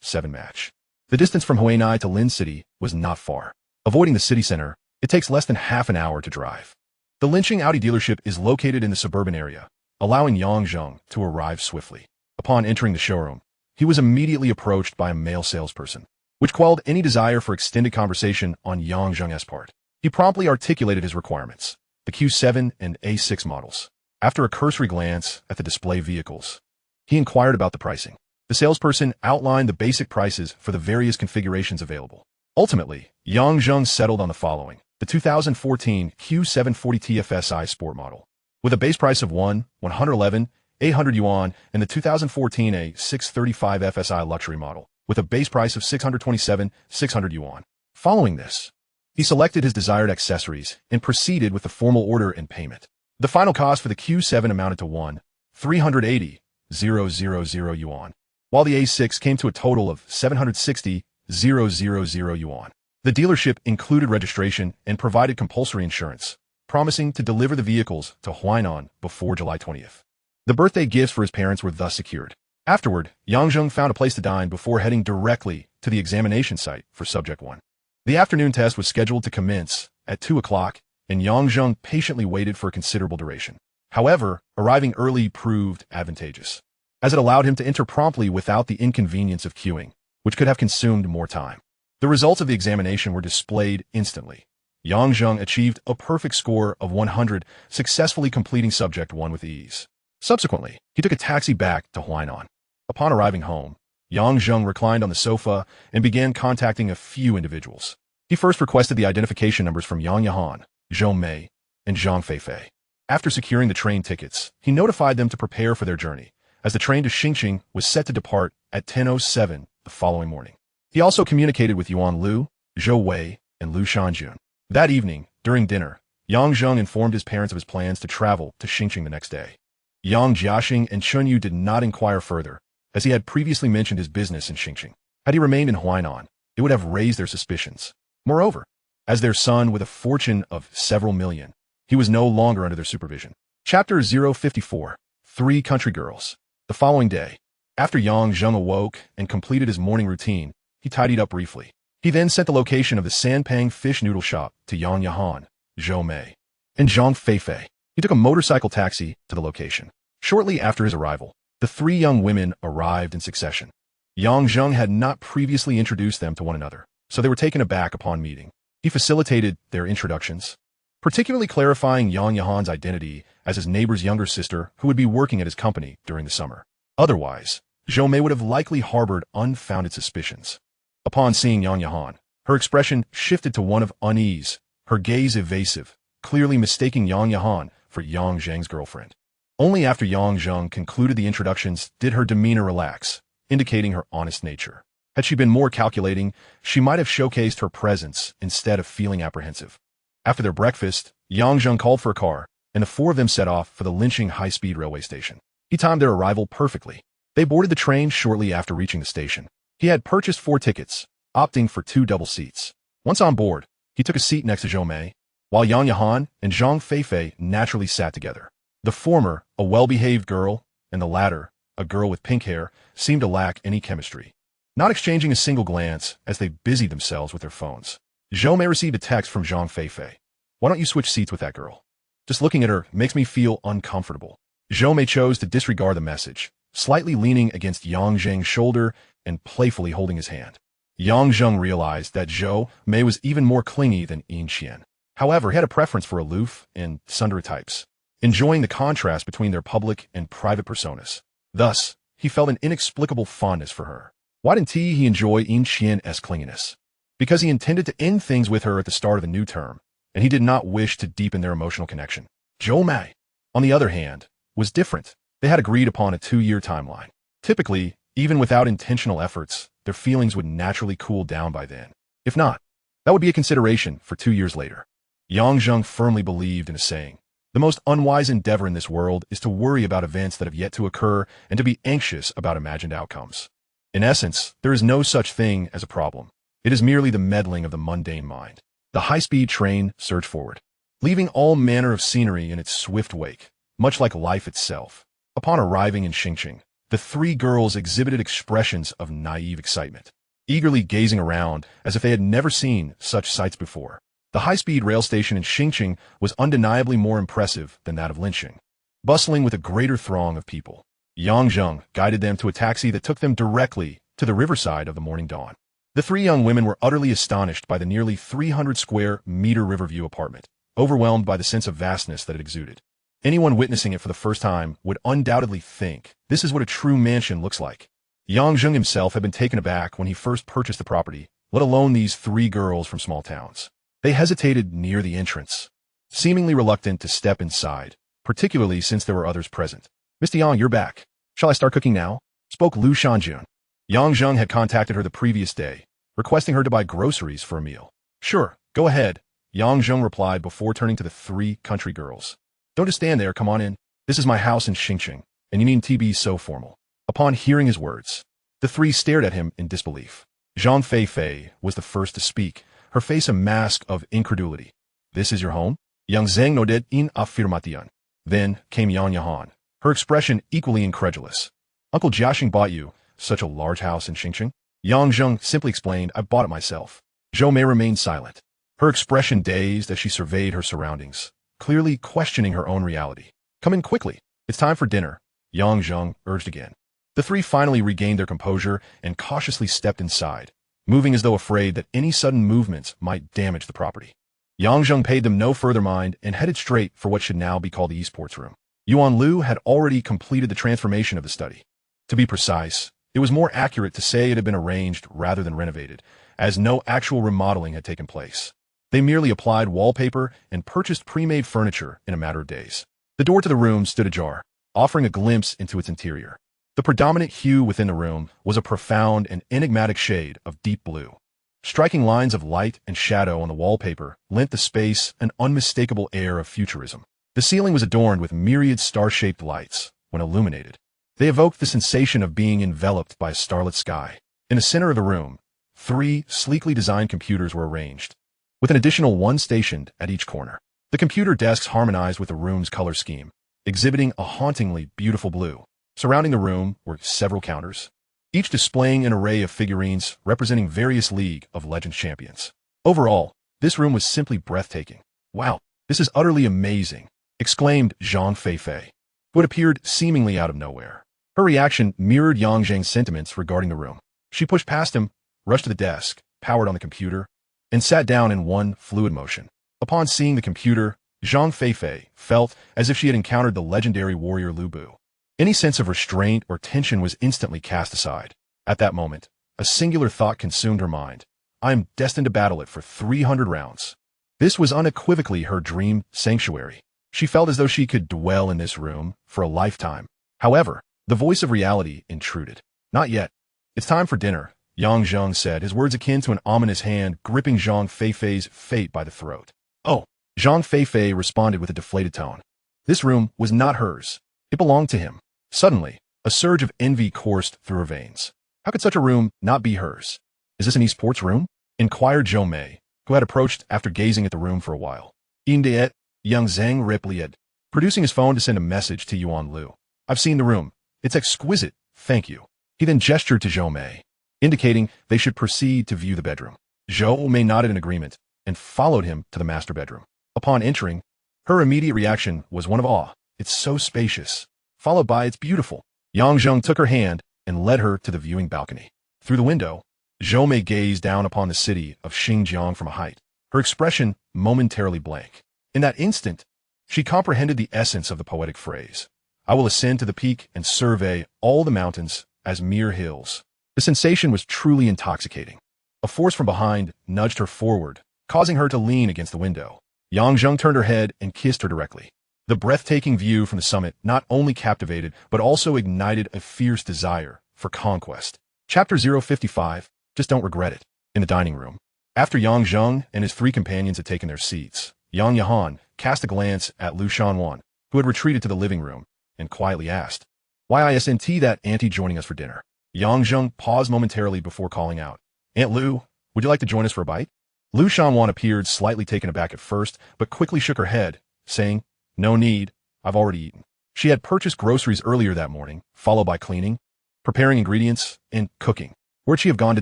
1-7 match. The distance from Huinai to Lin City was not far. Avoiding the city center, it takes less than half an hour to drive. The Linching Audi dealership is located in the suburban area, allowing Yang Zheng to arrive swiftly. Upon entering the showroom, he was immediately approached by a male salesperson, which quelled any desire for extended conversation on Yang Zheng's part. He promptly articulated his requirements, the Q7 and A6 models. After a cursory glance at the display vehicles, he inquired about the pricing. The salesperson outlined the basic prices for the various configurations available. Ultimately, Yang Zheng settled on the following: the 2014 Q740 TFSI Sport model, with a base price of 111,800 yuan, and the 2014 A635 FSI Luxury model, with a base price of 627,600 yuan. Following this, he selected his desired accessories and proceeded with the formal order and payment. The final cost for the Q7 amounted to 380,000 yuan, while the A6 came to a total of 760,000 yuan. The dealership included registration and provided compulsory insurance, promising to deliver the vehicles to Huainan before July 20th. The birthday gifts for his parents were thus secured. Afterward, Yang Zheng found a place to dine before heading directly to the examination site for Subject 1. The afternoon test was scheduled to commence at 2 o'clock, and Yang Zheng patiently waited for a considerable duration. However, arriving early proved advantageous, as it allowed him to enter promptly without the inconvenience of queuing, which could have consumed more time. The results of the examination were displayed instantly. Yang Zheng achieved a perfect score of 100, successfully completing Subject 1 with ease. Subsequently, he took a taxi back to Huainan. Upon arriving home, Yang Zheng reclined on the sofa and began contacting a few individuals. He first requested the identification numbers from Yang Yahan, Zhou Mei, and Zhang Feifei. After securing the train tickets, he notified them to prepare for their journey, as the train to Xingqing was set to depart at 10:07 the following morning. He also communicated with Yuan Lu, Zhou Wei, and Lu Shanjun. That evening, during dinner, Yang Zheng informed his parents of his plans to travel to Xingqing the next day. Yang Jiaxing and Chunyu did not inquire further, as he had previously mentioned his business in Xingqing. Had he remained in Huainan, it would have raised their suspicions. Moreover, As their son with a fortune of several million, he was no longer under their supervision. Chapter 054. Three Country Girls. The following day, after Yang Zheng awoke and completed his morning routine, he tidied up briefly. He then sent the location of the Sanpang fish noodle shop to Yang Yahan, Zhou Mei, and Zhang Feifei. He took a motorcycle taxi to the location. Shortly after his arrival, the three young women arrived in succession. Yang Zheng had not previously introduced them to one another, so they were taken aback upon meeting. He facilitated their introductions, particularly clarifying Yang Yahan's identity as his neighbor's younger sister who would be working at his company during the summer. Otherwise, Zhou Mei would have likely harbored unfounded suspicions. Upon seeing Yang Yahan, her expression shifted to one of unease, her gaze evasive, clearly mistaking Yang Yahan for Yang Zheng's girlfriend. Only after Yang Zheng concluded the introductions did her demeanor relax, indicating her honest nature. Had she been more calculating, she might have showcased her presence instead of feeling apprehensive. After their breakfast, Yang Zheng called for a car, and the four of them set off for the Linqing high-speed railway station. He timed their arrival perfectly. They boarded the train shortly after reaching the station. He had purchased 4 tickets, opting for 2 double seats. Once on board, he took a seat next to Zhou Mei, while Yang Yahan and Zhang Feifei naturally sat together. The former, a well-behaved girl, and the latter, a girl with pink hair, seemed to lack any chemistry, not exchanging a single glance as they busied themselves with their phones. Zhou Mei received a text from Zhang Feifei. "Why don't you switch seats with that girl? Just looking at her makes me feel uncomfortable." Zhou Mei chose to disregard the message, slightly leaning against Yang Zheng's shoulder and playfully holding his hand. Yang Zheng realized that Zhou Mei was even more clingy than Yin Qian. However, he had a preference for aloof and tsundere types, enjoying the contrast between their public and private personas. Thus, he felt an inexplicable fondness for her. Why didn't he enjoy Yin Qian's clinginess? Because he intended to end things with her at the start of a new term, and he did not wish to deepen their emotional connection. Zhou Mei, on the other hand, was different. They had agreed upon a 2-year timeline. Typically, even without intentional efforts, their feelings would naturally cool down by then. If not, that would be a consideration for 2 years later. Yang Zheng firmly believed in a saying: the most unwise endeavor in this world is to worry about events that have yet to occur and to be anxious about imagined outcomes. In essence, there is no such thing as a problem. It is merely the meddling of the mundane mind. The high-speed train surged forward, leaving all manner of scenery in its swift wake, much like life itself. Upon arriving in Xingqing, the 3 girls exhibited expressions of naive excitement, eagerly gazing around as if they had never seen such sights before. The high-speed rail station in Xingqing was undeniably more impressive than that of Linqing, bustling with a greater throng of people. Yang Zheng guided them to a taxi that took them directly to the riverside of the morning dawn. The 3 young women were utterly astonished by the nearly 300 square meter Riverview apartment, overwhelmed by the sense of vastness that it exuded. Anyone witnessing it for the first time would undoubtedly think, this is what a true mansion looks like. Yang Zheng himself had been taken aback when he first purchased the property, let alone these 3 girls from small towns. They hesitated near the entrance, seemingly reluctant to step inside, particularly since there were others present. "Mr. Yang, you're back. Shall I start cooking now?" spoke Lu Shanjun. Yang Zheng had contacted her the previous day, requesting her to buy groceries for a meal. "Sure, go ahead," Yang Zheng replied before turning to the 3 country girls. "Don't just stand there, come on in. This is my house in Xingqing, and you needn't be so formal." Upon hearing his words, the 3 stared at him in disbelief. Zhang Feifei was the first to speak, her face a mask of incredulity. "This is your home?" Yang Zheng nodded in affirmation. Then came Yang Yahan, her expression equally incredulous. "Uncle Jiaxing bought you such a large house in Xingqing?" Yang Zheng simply explained, "I bought it myself." Zhou Mei remained silent, her expression dazed as she surveyed her surroundings, clearly questioning her own reality. "Come in quickly. It's time for dinner," Yang Zheng urged again. The 3 finally regained their composure and cautiously stepped inside, moving as though afraid that any sudden movements might damage the property. Yang Zheng paid them no further mind and headed straight for what should now be called the esports room. Yuan Lu had already completed the transformation of the study. To be precise, it was more accurate to say it had been arranged rather than renovated, as no actual remodeling had taken place. They merely applied wallpaper and purchased pre-made furniture in a matter of days. The door to the room stood ajar, offering a glimpse into its interior. The predominant hue within the room was a profound and enigmatic shade of deep blue. Striking lines of light and shadow on the wallpaper lent the space an unmistakable air of futurism. The ceiling was adorned with myriad star-shaped lights. When illuminated, they evoked the sensation of being enveloped by a starlit sky. In the center of the room, 3 sleekly designed computers were arranged, with an additional one stationed at each corner. The computer desks harmonized with the room's color scheme, exhibiting a hauntingly beautiful blue. Surrounding the room were several counters, each displaying an array of figurines representing various League of Legends champions. Overall, this room was simply breathtaking. "Wow, this is utterly amazing," exclaimed Zhang Feifei, who had appeared seemingly out of nowhere. Her reaction mirrored Yang Zheng's sentiments regarding the room. She pushed past him, rushed to the desk, powered on the computer, and sat down in one fluid motion. Upon seeing the computer, Zhang Feifei felt as if she had encountered the legendary warrior Lu Bu. Any sense of restraint or tension was instantly cast aside. At that moment, a singular thought consumed her mind. "I am destined to battle it for 300 rounds." This was unequivocally her dream sanctuary. She felt as though she could dwell in this room for a lifetime. However, the voice of reality intruded. "Not yet. It's time for dinner," Yang Zheng said, his words akin to an ominous hand gripping Zhang Feifei's fate by the throat. "Oh," Zhang Feifei responded with a deflated tone. This room was not hers. It belonged to him. Suddenly, a surge of envy coursed through her veins. How could such a room not be hers? "Is this an esports room?" inquired Zhou Mei, who had approached after gazing at the room for a while. "Indeed," young Zheng replied, producing his phone to send a message to Yuan Lu. "I've seen the room. It's exquisite, thank you." He then gestured to Zhou Mei, indicating they should proceed to view the bedroom. Zhou Mei nodded in agreement and followed him to the master bedroom. Upon entering, her immediate reaction was one of awe. "It's so spacious," followed by "It's beautiful." Yang Zheng took her hand and led her to the viewing balcony. Through the window, Zhou Mei gazed down upon the city of Xinjiang from a height, her expression momentarily blank. In that instant, she comprehended the essence of the poetic phrase, "I will ascend to the peak and survey all the mountains as mere hills." The sensation was truly intoxicating. A force from behind nudged her forward, causing her to lean against the window. Yang Zheng turned her head and kissed her directly. The breathtaking view from the summit not only captivated, but also ignited a fierce desire for conquest. Chapter 055, Just Don't Regret It. In the dining room, after Yang Zheng and his three companions had taken their seats, Yang Yahan cast a glance at Lu Shanwan, who had retreated to the living room, and quietly asked, "Why isn't that auntie joining us for dinner?" Yang Zheng paused momentarily before calling out, "Aunt Lu, would you like to join us for a bite?" Lu Shanwan appeared slightly taken aback at first, but quickly shook her head, saying, "No need, I've already eaten." She had purchased groceries earlier that morning, followed by cleaning, preparing ingredients, and cooking. Where'd she have gone to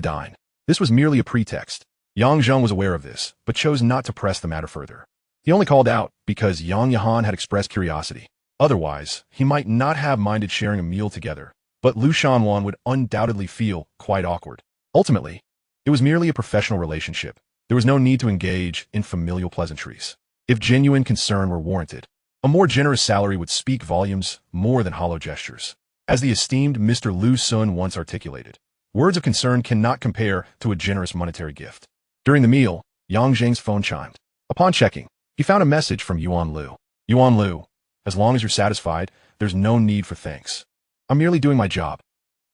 dine? This was merely a pretext. Yang Zheng was aware of this, but chose not to press the matter further. He only called out because Yang Yahan had expressed curiosity. Otherwise, he might not have minded sharing a meal together, but Lu Shanwan would undoubtedly feel quite awkward. Ultimately, it was merely a professional relationship. There was no need to engage in familial pleasantries. If genuine concern were warranted, a more generous salary would speak volumes more than hollow gestures. As the esteemed Mr. Lu Sun once articulated, words of concern cannot compare to a generous monetary gift. During the meal, Yang Zheng's phone chimed. Upon checking, he found a message from Yuan Lu. "Yuan Lu, as long as you're satisfied, there's no need for thanks. I'm merely doing my job.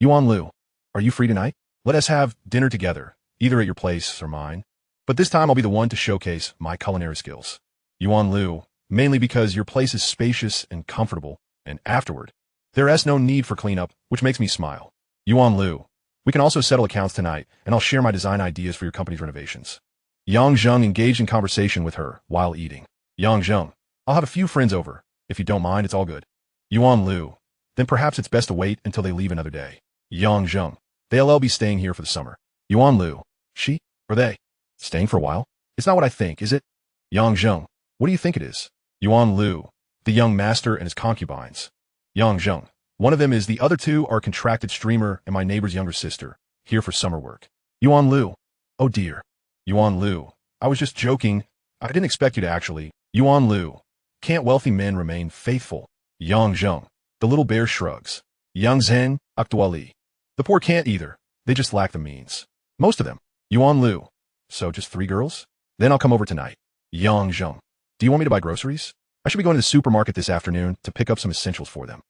Yuan Lu, are you free tonight? Let us have dinner together, either at your place or mine. But this time I'll be the one to showcase my culinary skills. Yuan Lu, mainly because your place is spacious and comfortable, and afterward, there is no need for cleanup, which makes me smile. Yuan Lu, we can also settle accounts tonight, and I'll share my design ideas for your company's renovations." Yang Zheng engaged in conversation with her while eating. "Yang Zheng, I'll have a few friends over. If you don't mind, it's all good." Yuan Lu, then perhaps it's best to wait until they leave another day. Yang Zheng, they'll be staying here for the summer. Yuan Lu, she or they? Staying for a while? It's not what I think, is it? Yang Zheng, what do you think it is? Yuan Lu, the young master and his concubines. Yang Zheng, one of them is, the other two are a contracted streamer and my neighbor's younger sister, here for summer work. Yuan Lu, oh dear. Yuan Lu, I was just joking. I didn't expect you to actually. Yuan Lu, can't wealthy men remain faithful? Yang Zheng, the little bear shrugs. Yang Zheng, actually. The poor can't either. They just lack the means. Most of them. Yuan Lu, so just 3 girls? Then I'll come over tonight. Yang Zheng, do you want me to buy groceries? I should be going to the supermarket this afternoon to pick up some essentials for them.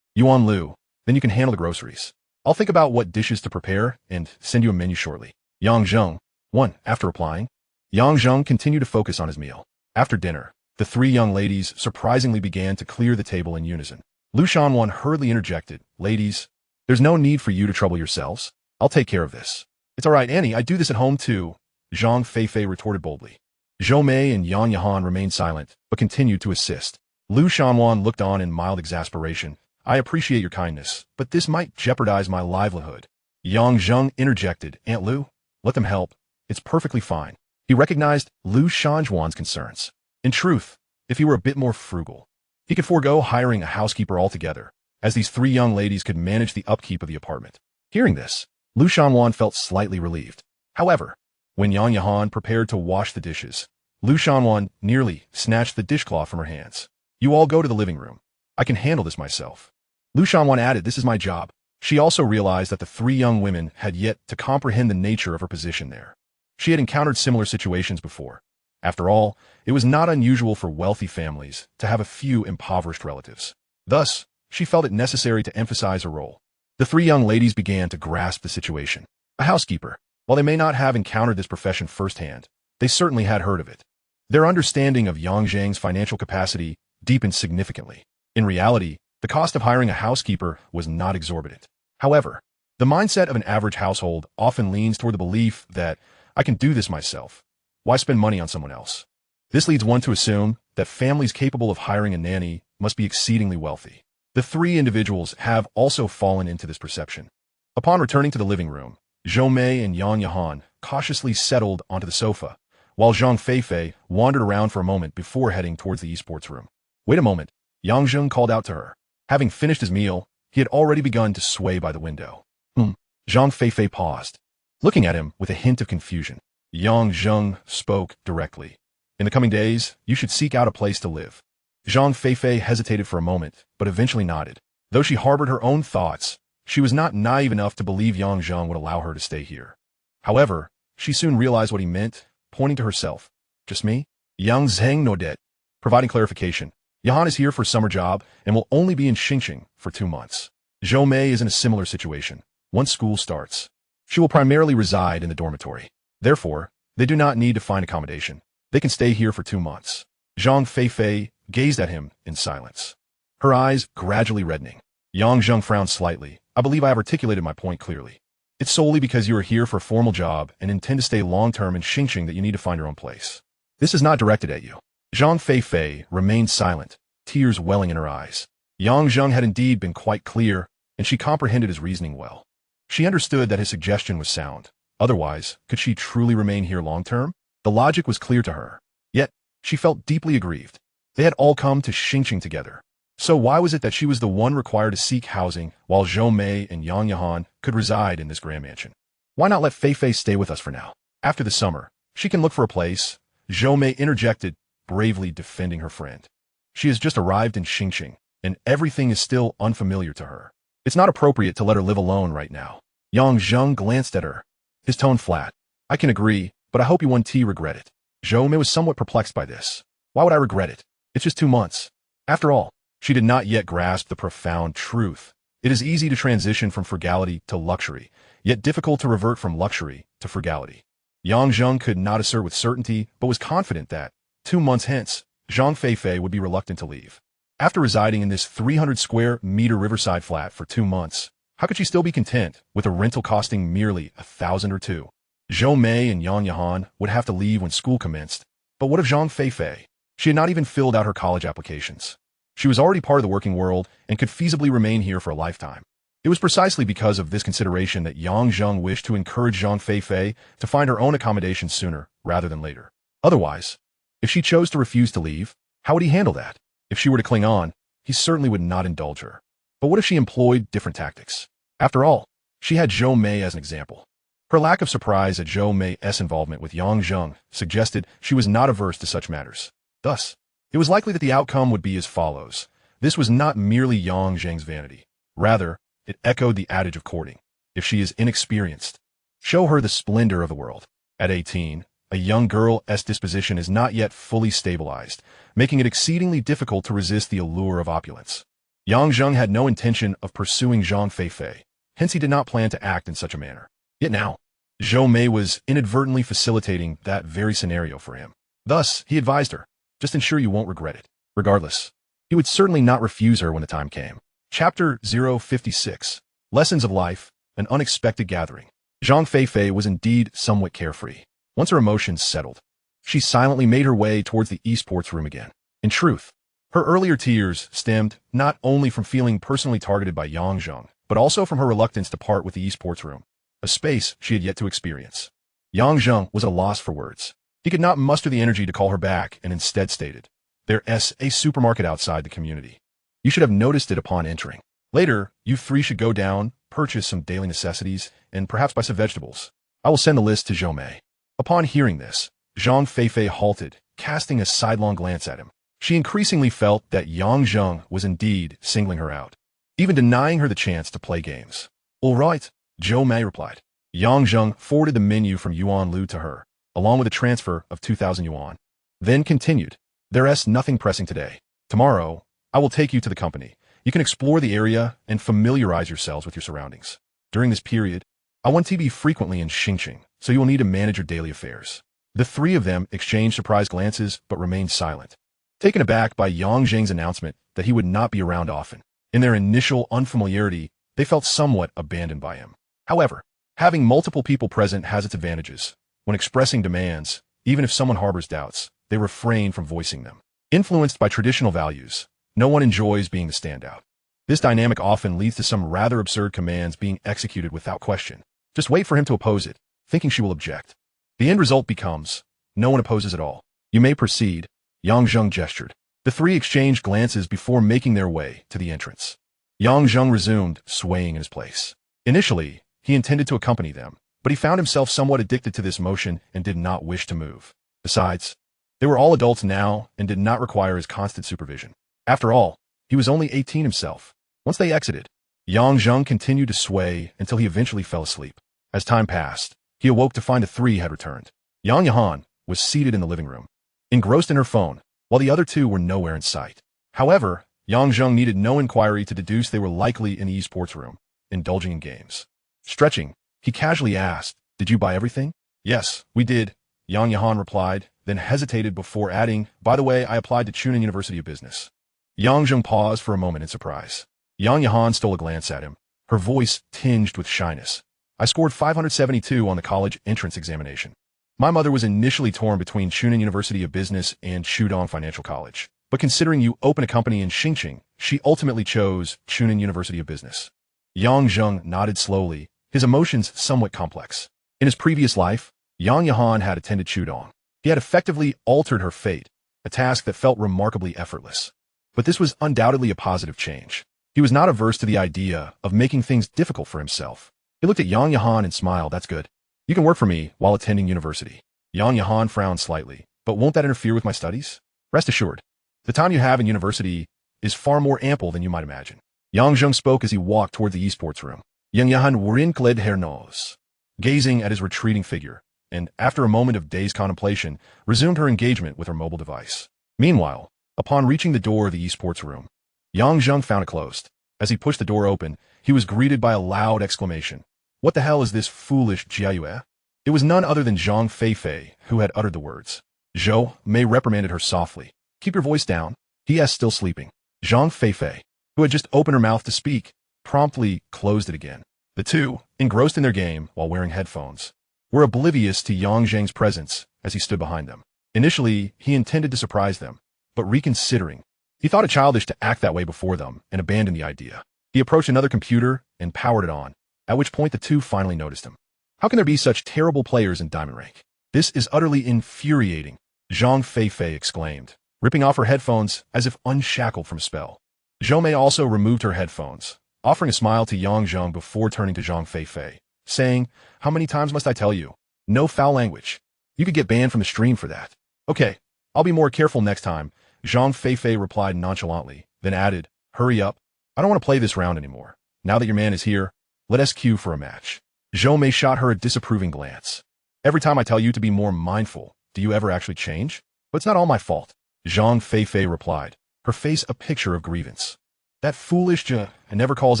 Yuan Lu, then you can handle the groceries. I'll think about what dishes to prepare and send you a menu shortly. Yang Zheng, 1. After replying, Yang Zheng continued to focus on his meal. After dinner, the 3 young ladies surprisingly began to clear the table in unison. Lu Shanwan hurriedly interjected, "Ladies, there's no need for you to trouble yourselves. I'll take care of this." "It's all right, Annie, I do this at home too," Zhang Feifei retorted boldly. Zhou Mei and Yang Yahan remained silent, but continued to assist. Lu Shanwan looked on in mild exasperation. I appreciate your kindness, but this might jeopardize my livelihood. Yang Zheng interjected, Aunt Lu, let them help. It's perfectly fine. He recognized Lu Shanjuan's concerns. In truth, if he were a bit more frugal, he could forego hiring a housekeeper altogether, as these three young ladies could manage the upkeep of the apartment. Hearing this, Lu Shanwan felt slightly relieved. However, when Yang Yahan prepared to wash the dishes, Lu Shanwan nearly snatched the dishcloth from her hands. You all go to the living room. I can handle this myself. Lu Shanwan added, this is my job. She also realized that the three young women had yet to comprehend the nature of her position there. She had encountered similar situations before. After all, it was not unusual for wealthy families to have a few impoverished relatives. Thus, she felt it necessary to emphasize her role. The three young ladies began to grasp the situation. A housekeeper. While they may not have encountered this profession firsthand, they certainly had heard of it. Their understanding of Yang Zheng's financial capacity deepened significantly. In reality, the cost of hiring a housekeeper was not exorbitant. However, the mindset of an average household often leans toward the belief that, I can do this myself. Why spend money on someone else? This leads one to assume that families capable of hiring a nanny must be exceedingly wealthy. The three individuals have also fallen into this perception. Upon returning to the living room, Zhou Mei and Yang Yahan cautiously settled onto the sofa, while Zhang Feifei wandered around for a moment before heading towards the esports room. Wait a moment, Yang Zheng called out to her. Having finished his meal, he had already begun to sway by the window. Zhang Feifei paused, looking at him with a hint of confusion. Yang Zheng spoke directly. In the coming days, you should seek out a place to live. Zhang Feifei hesitated for a moment, but eventually nodded. Though she harbored her own thoughts, she was not naive enough to believe Yang Zheng would allow her to stay here. However, she soon realized what he meant, pointing to herself. Just me? Yang Zheng nodded, providing clarification. Yahan is here for a summer job and will only be in Xingqing for 2 months. Zhou Mei is in a similar situation. Once school starts, she will primarily reside in the dormitory. Therefore, they do not need to find accommodation. They can stay here for 2 months. Zhang Feifei gazed at him in silence, her eyes gradually reddening. Yang Zheng frowned slightly. I believe I have articulated my point clearly. It's solely because you are here for a formal job and intend to stay long-term in Xingqing that you need to find your own place. This is not directed at you. Zhang Feifei remained silent, tears welling in her eyes. Yang Zheng had indeed been quite clear, and she comprehended his reasoning well. She understood that his suggestion was sound. Otherwise, could she truly remain here long-term? The logic was clear to her. Yet, she felt deeply aggrieved. They had all come to Xingqing together. So why was it that she was the one required to seek housing, while Zhou Mei and Yang Yahan could reside in this grand mansion? Why not let Feifei stay with us for now? After the summer, she can look for a place. Zhou Mei interjected, bravely defending her friend. She has just arrived in Xingqing, and everything is still unfamiliar to her. It's not appropriate to let her live alone right now. Yang Zheng glanced at her, his tone flat. I can agree, but I hope you won't regret it. Zhou Mei was somewhat perplexed by this. Why would I regret it? It's just 2 months. After all, she did not yet grasp the profound truth. It is easy to transition from frugality to luxury, yet difficult to revert from luxury to frugality. Yang Zheng could not assert with certainty, but was confident that, 2 months hence, Zhang Feifei would be reluctant to leave. After residing in this 300 square meter riverside flat for 2 months, how could she still be content with a rental costing merely 1,000 or 2? Zhou Mei and Yang Yahan would have to leave when school commenced. But what of Zhang Feifei? She had not even filled out her college applications. She was already part of the working world and could feasibly remain here for a lifetime. It was precisely because of this consideration that Yang Zheng wished to encourage Zhang Feifei to find her own accommodation sooner rather than later. Otherwise, if she chose to refuse to leave, how would he handle that? If she were to cling on, he certainly would not indulge her. But what if she employed different tactics? After all, she had Zhou Mei as an example. Her lack of surprise at Zhou Mei's involvement with Yang Zheng suggested she was not averse to such matters. Thus, it was likely that the outcome would be as follows. This was not merely Yang Zheng's vanity. Rather, it echoed the adage of courting. If she is inexperienced, show her the splendor of the world. At 18, a young girl's disposition is not yet fully stabilized, making it exceedingly difficult to resist the allure of opulence. Yang Zheng had no intention of pursuing Zhang Feifei, hence he did not plan to act in such a manner. Yet now, Zhou Mei was inadvertently facilitating that very scenario for him. Thus, he advised her, just ensure you won't regret it. Regardless, he would certainly not refuse her when the time came. Chapter 056, Lessons of Life, An Unexpected Gathering. Zhang Feifei was indeed somewhat carefree. Once her emotions settled, She silently made her way towards the esports room again. In truth, her earlier tears stemmed not only from feeling personally targeted by Yang Zheng, but also from her reluctance to part with the esports room, a space she had yet to experience. Yang Zheng was at a loss for words. He could not muster the energy to call her back and instead stated, "There's a supermarket outside the community. You should have noticed it upon entering. Later, you three should go down, purchase some daily necessities, and perhaps buy some vegetables. I will send the list to Zhou. Upon hearing this, Zhang Feifei halted, casting a sidelong glance at him. She increasingly felt that Yang Zheng was indeed singling her out, even denying her the chance to play games. All right, Zhou replied. Yang Zheng forwarded the menu from Yuan Lu to her, along with a transfer of 2,000 yuan. Then continued, "There's nothing pressing today. Tomorrow, I will take you to the company. You can explore the area and familiarize yourselves with your surroundings. During this period, I want to be frequently in Xingqing, so you will need to manage your daily affairs." The three of them exchanged surprised glances but remained silent, taken aback by Yang Zheng's announcement that he would not be around often. In their initial unfamiliarity, they felt somewhat abandoned by him. However, having multiple people present has its advantages. When expressing demands, even if someone harbors doubts, they refrain from voicing them. Influenced by traditional values, no one enjoys being the standout. This dynamic often leads to some rather absurd commands being executed without question. Just wait for him to oppose it, thinking she will object. The end result becomes, no one opposes at all. "You may proceed," Yang Zheng gestured. The three exchanged glances before making their way to the entrance. Yang Zheng resumed, swaying in his place. Initially, he intended to accompany them, but he found himself somewhat addicted to this motion and did not wish to move. Besides, they were all adults now and did not require his constant supervision. After all, he was only 18 himself. Once they exited, Yang Zheng continued to sway until he eventually fell asleep. As time passed, he awoke to find the three had returned. Yang Yahan was seated in the living room, engrossed in her phone, while the other two were nowhere in sight. However, Yang Zheng needed no inquiry to deduce they were likely in the esports room, indulging in games. Stretching, he casually asked, "Did you buy everything?" "Yes, we did," Yang Yahan replied, then hesitated before adding, "By the way, I applied to Chunin University of Business." Yang Zheng paused for a moment in surprise. Yang Yahan stole a glance at him, her voice tinged with shyness. "I scored 572 on the college entrance examination. My mother was initially torn between Chunin University of Business and Shudong Financial College, but considering you open a company in Xingqing, she ultimately chose Chunin University of Business." Yang Zheng nodded slowly, his emotions somewhat complex. In his previous life, Yang Yahan had attended Shudong. He had effectively altered her fate, a task that felt remarkably effortless. But this was undoubtedly a positive change. He was not averse to the idea of making things difficult for himself. He looked at Yang Yahan and smiled, "That's good. You can work for me while attending university." Yang Yahan frowned slightly, "But won't that interfere with my studies?" "Rest assured, the time you have in university is far more ample than you might imagine." Yang Zheng spoke as he walked toward the esports room. Yang Yahan wrinkled her nose, gazing at his retreating figure, and after a moment of dazed contemplation, resumed her engagement with her mobile device. Meanwhile, upon reaching the door of the esports room, Yang Zheng found it closed. As he pushed the door open, he was greeted by a loud exclamation. "What the hell is this foolish jiayue?" It was none other than Zhang Feifei who had uttered the words. Zhou Mei reprimanded her softly. "Keep your voice down." He is still sleeping. Zhang Feifei, who had just opened her mouth to speak, promptly closed it again. The two, engrossed in their game while wearing headphones, were oblivious to Yang Zheng's presence as he stood behind them. Initially, he intended to surprise them, but reconsidering, he thought it childish to act that way before them and abandoned the idea. He approached another computer and powered it on, at which point the two finally noticed him. "How can there be such terrible players in Diamond Rank? This is utterly infuriating," Zhang Feifei exclaimed, ripping off her headphones as if unshackled from a spell. Zhou Mei also removed her headphones, offering a smile to Yang Zheng before turning to Zhang Feifei, saying, "How many times must I tell you? No foul language. You could get banned from the stream for that." "Okay, I'll be more careful next time," Zhang Feifei replied nonchalantly, then added, "Hurry up. I don't want to play this round anymore. Now that your man is here, let us queue for a match." Zhou Mei shot her a disapproving glance. "Every time I tell you to be more mindful, do you ever actually change?" "But it's not all my fault," Zhang Feifei replied, her face a picture of grievance. "That foolish Zheng never calls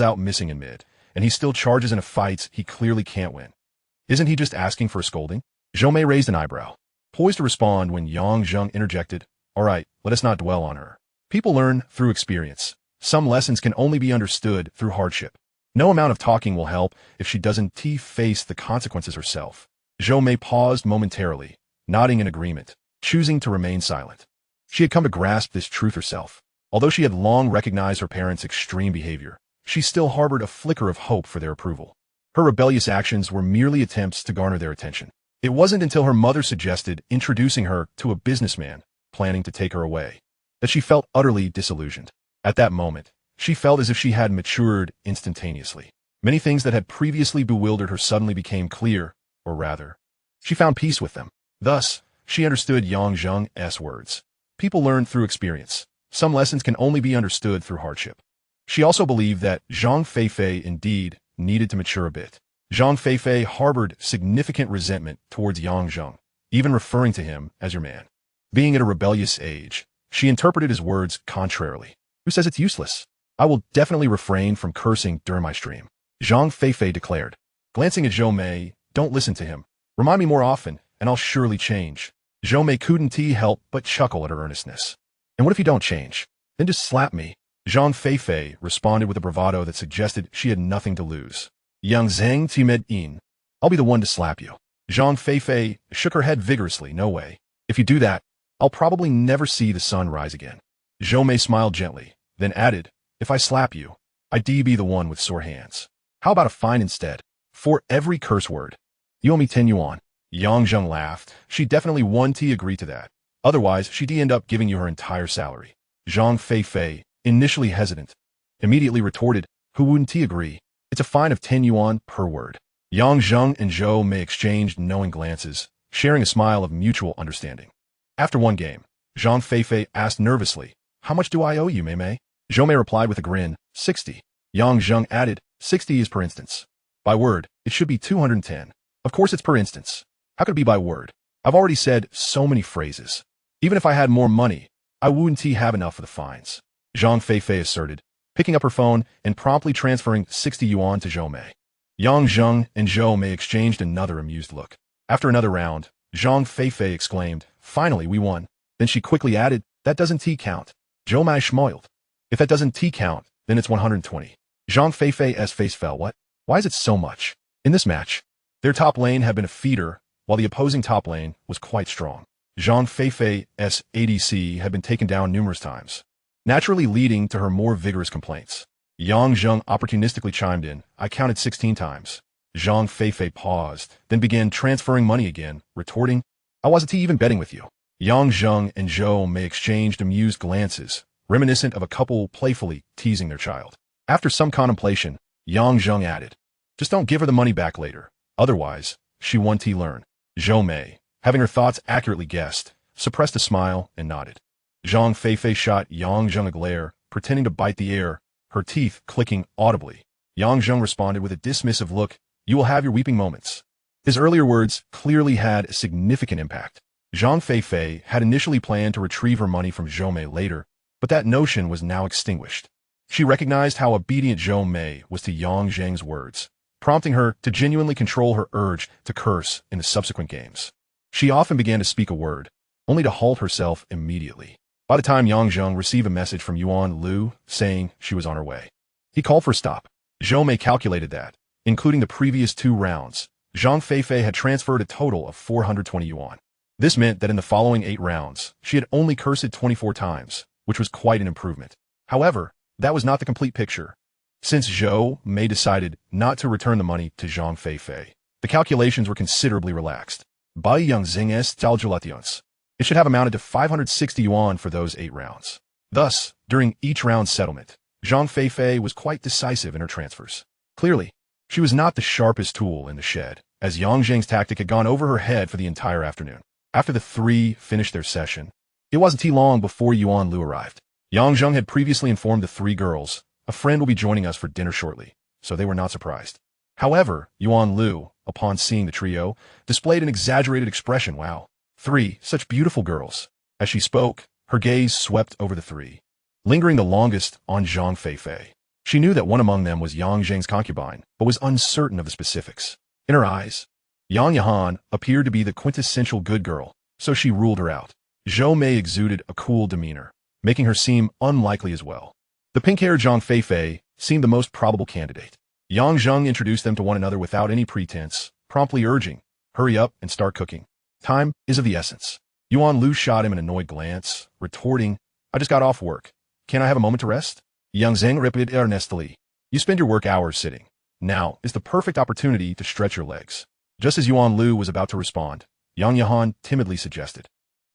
out missing in mid, and he still charges in a fight he clearly can't win. Isn't he just asking for a scolding?" Zhou Mei raised an eyebrow, poised to respond when Yang Zheng interjected, "All right, let us not dwell on her. People learn through experience. Some lessons can only be understood through hardship. No amount of talking will help if she doesn't face the consequences herself." Zhou Mei paused momentarily, nodding in agreement. choosing to remain silent. She had come to grasp this truth herself. Although she had long recognized her parents' extreme behavior, she still harbored a flicker of hope for their approval. Her rebellious actions were merely attempts to garner their attention. It wasn't until her mother suggested introducing her to a businessman planning to take her away that she felt utterly disillusioned. At that moment, she felt as if she had matured instantaneously. Many things that had previously bewildered her suddenly became clear, or rather, she found peace with them. Thus, she understood Yang Zheng's words. People learn through experience. Some lessons can only be understood through hardship. She also believed that Zhang Feifei indeed needed to mature a bit. Zhang Feifei harbored significant resentment towards Yang Zheng, even referring to him as your man. Being at a rebellious age, she interpreted his words contrarily. Who says it's useless? I will definitely refrain from cursing during my stream, Zhang Feifei declared. Glancing at Zhou Mei, don't listen to him. Remind me more often, and I'll surely change. Zhou Mei couldn't help but chuckle at her earnestness. And what if you don't change? Then just slap me. Zhang Feifei responded with a bravado that suggested she had nothing to lose. Yang Zheng timed in. I'll be the one to slap you. Zhang Feifei shook her head vigorously. No way. If you do that, I'll probably never see the sun rise again. Zhou Mei smiled gently, then added, if I slap you, I'd be the one with sore hands. How about a fine instead? For every curse word. You owe me 10 yuan. Yang Zheng laughed. She definitely wouldn't agree to that. Otherwise, she'd end up giving you her entire salary. Zhang Feifei, initially hesitant, immediately retorted, who wouldn't agree? It's a fine of 10 yuan per word. Yang Zheng and Zhou Mei exchanged knowing glances, sharing a smile of mutual understanding. After one game, Zhang Feifei asked nervously, how much do I owe you, Mei? Zhou Mei replied with a grin, 60. Yang Zheng added, 60 is per instance. By word, it should be 210. Of course it's per instance. How could it be by word? I've already said so many phrases. Even if I had more money, I wouldn't have enough for the fines. Zhang Feifei asserted, picking up her phone and promptly transferring 60 yuan to Zhou Mei. Yang Zheng and Zhou Mei exchanged another amused look. After another round, Zhang Feifei exclaimed, finally we won. Then she quickly added, that doesn't count. Zhou Mei smiled. If that doesn't count, then it's 120. Zhang Feifei's face fell. What? Why is it so much? In this match, their top lane had been a feeder, while the opposing top lane was quite strong. Zhang Feifei's ADC had been taken down numerous times, naturally leading to her more vigorous complaints. Yang Zheng opportunistically chimed in, I counted 16 times. Zhang Feifei paused, then began transferring money again, retorting, I wasn't even betting with you. Yang Zheng and Zhou Mei exchanged amused glances, reminiscent of a couple playfully teasing their child. After some contemplation, Yang Zheng added, just don't give her the money back later. Otherwise, she won't learn. Zhou Mei, having her thoughts accurately guessed, suppressed a smile and nodded. Zhang Feifei shot Yang Zheng a glare, pretending to bite the air, her teeth clicking audibly. Yang Zheng responded with a dismissive look, you will have your weeping moments. His earlier words clearly had a significant impact. Zhang Feifei had initially planned to retrieve her money from Zhou Mei later, but that notion was now extinguished. She recognized how obedient Zhou Mei was to Yang Zheng's words, prompting her to genuinely control her urge to curse in the subsequent games. She often began to speak a word, only to halt herself immediately. By the time Yang Zheng received a message from Yuan Lu saying she was on her way, he called for a stop. Zhou Mei calculated that, including the previous 2 rounds, Zhang Feifei had transferred a total of 420 yuan. This meant that in the following 8 rounds, she had only cursed 24 times, which was quite an improvement. However, that was not the complete picture. Since Zhou Mei decided not to return the money to Zhang Feifei, the calculations were considerably relaxed. By Yang Zheng's calculations, it should have amounted to 560 yuan for those 8 rounds. Thus, during each round's settlement, Zhang Feifei was quite decisive in her transfers. Clearly, she was not the sharpest tool in the shed, as Yang Zheng's tactic had gone over her head for the entire afternoon. After the 3 finished their session, it wasn't long before Yuan Lu arrived. Yang Zheng had previously informed the 3 girls, a friend will be joining us for dinner shortly, so they were not surprised. However, Yuan Lu, upon seeing the trio, displayed an exaggerated expression. Wow, 3 such beautiful girls. As she spoke, her gaze swept over the 3, lingering the longest on Zhang Feifei. She knew that one among them was Yang Zheng's concubine, but was uncertain of the specifics. In her eyes, Yang Yahan appeared to be the quintessential good girl, so she ruled her out. Zhou Mei exuded a cool demeanor, making her seem unlikely as well. The pink-haired Zhang Feifei seemed the most probable candidate. Yang Zheng introduced them to one another without any pretense, promptly urging, hurry up and start cooking. Time is of the essence. Yuan Lu shot him an annoyed glance, retorting, I just got off work. Can't I have a moment to rest? Young Zheng repeated earnestly. You spend your work hours sitting. Now is the perfect opportunity to stretch your legs. Just as Yuan Lu was about to respond, Yang Yahan timidly suggested.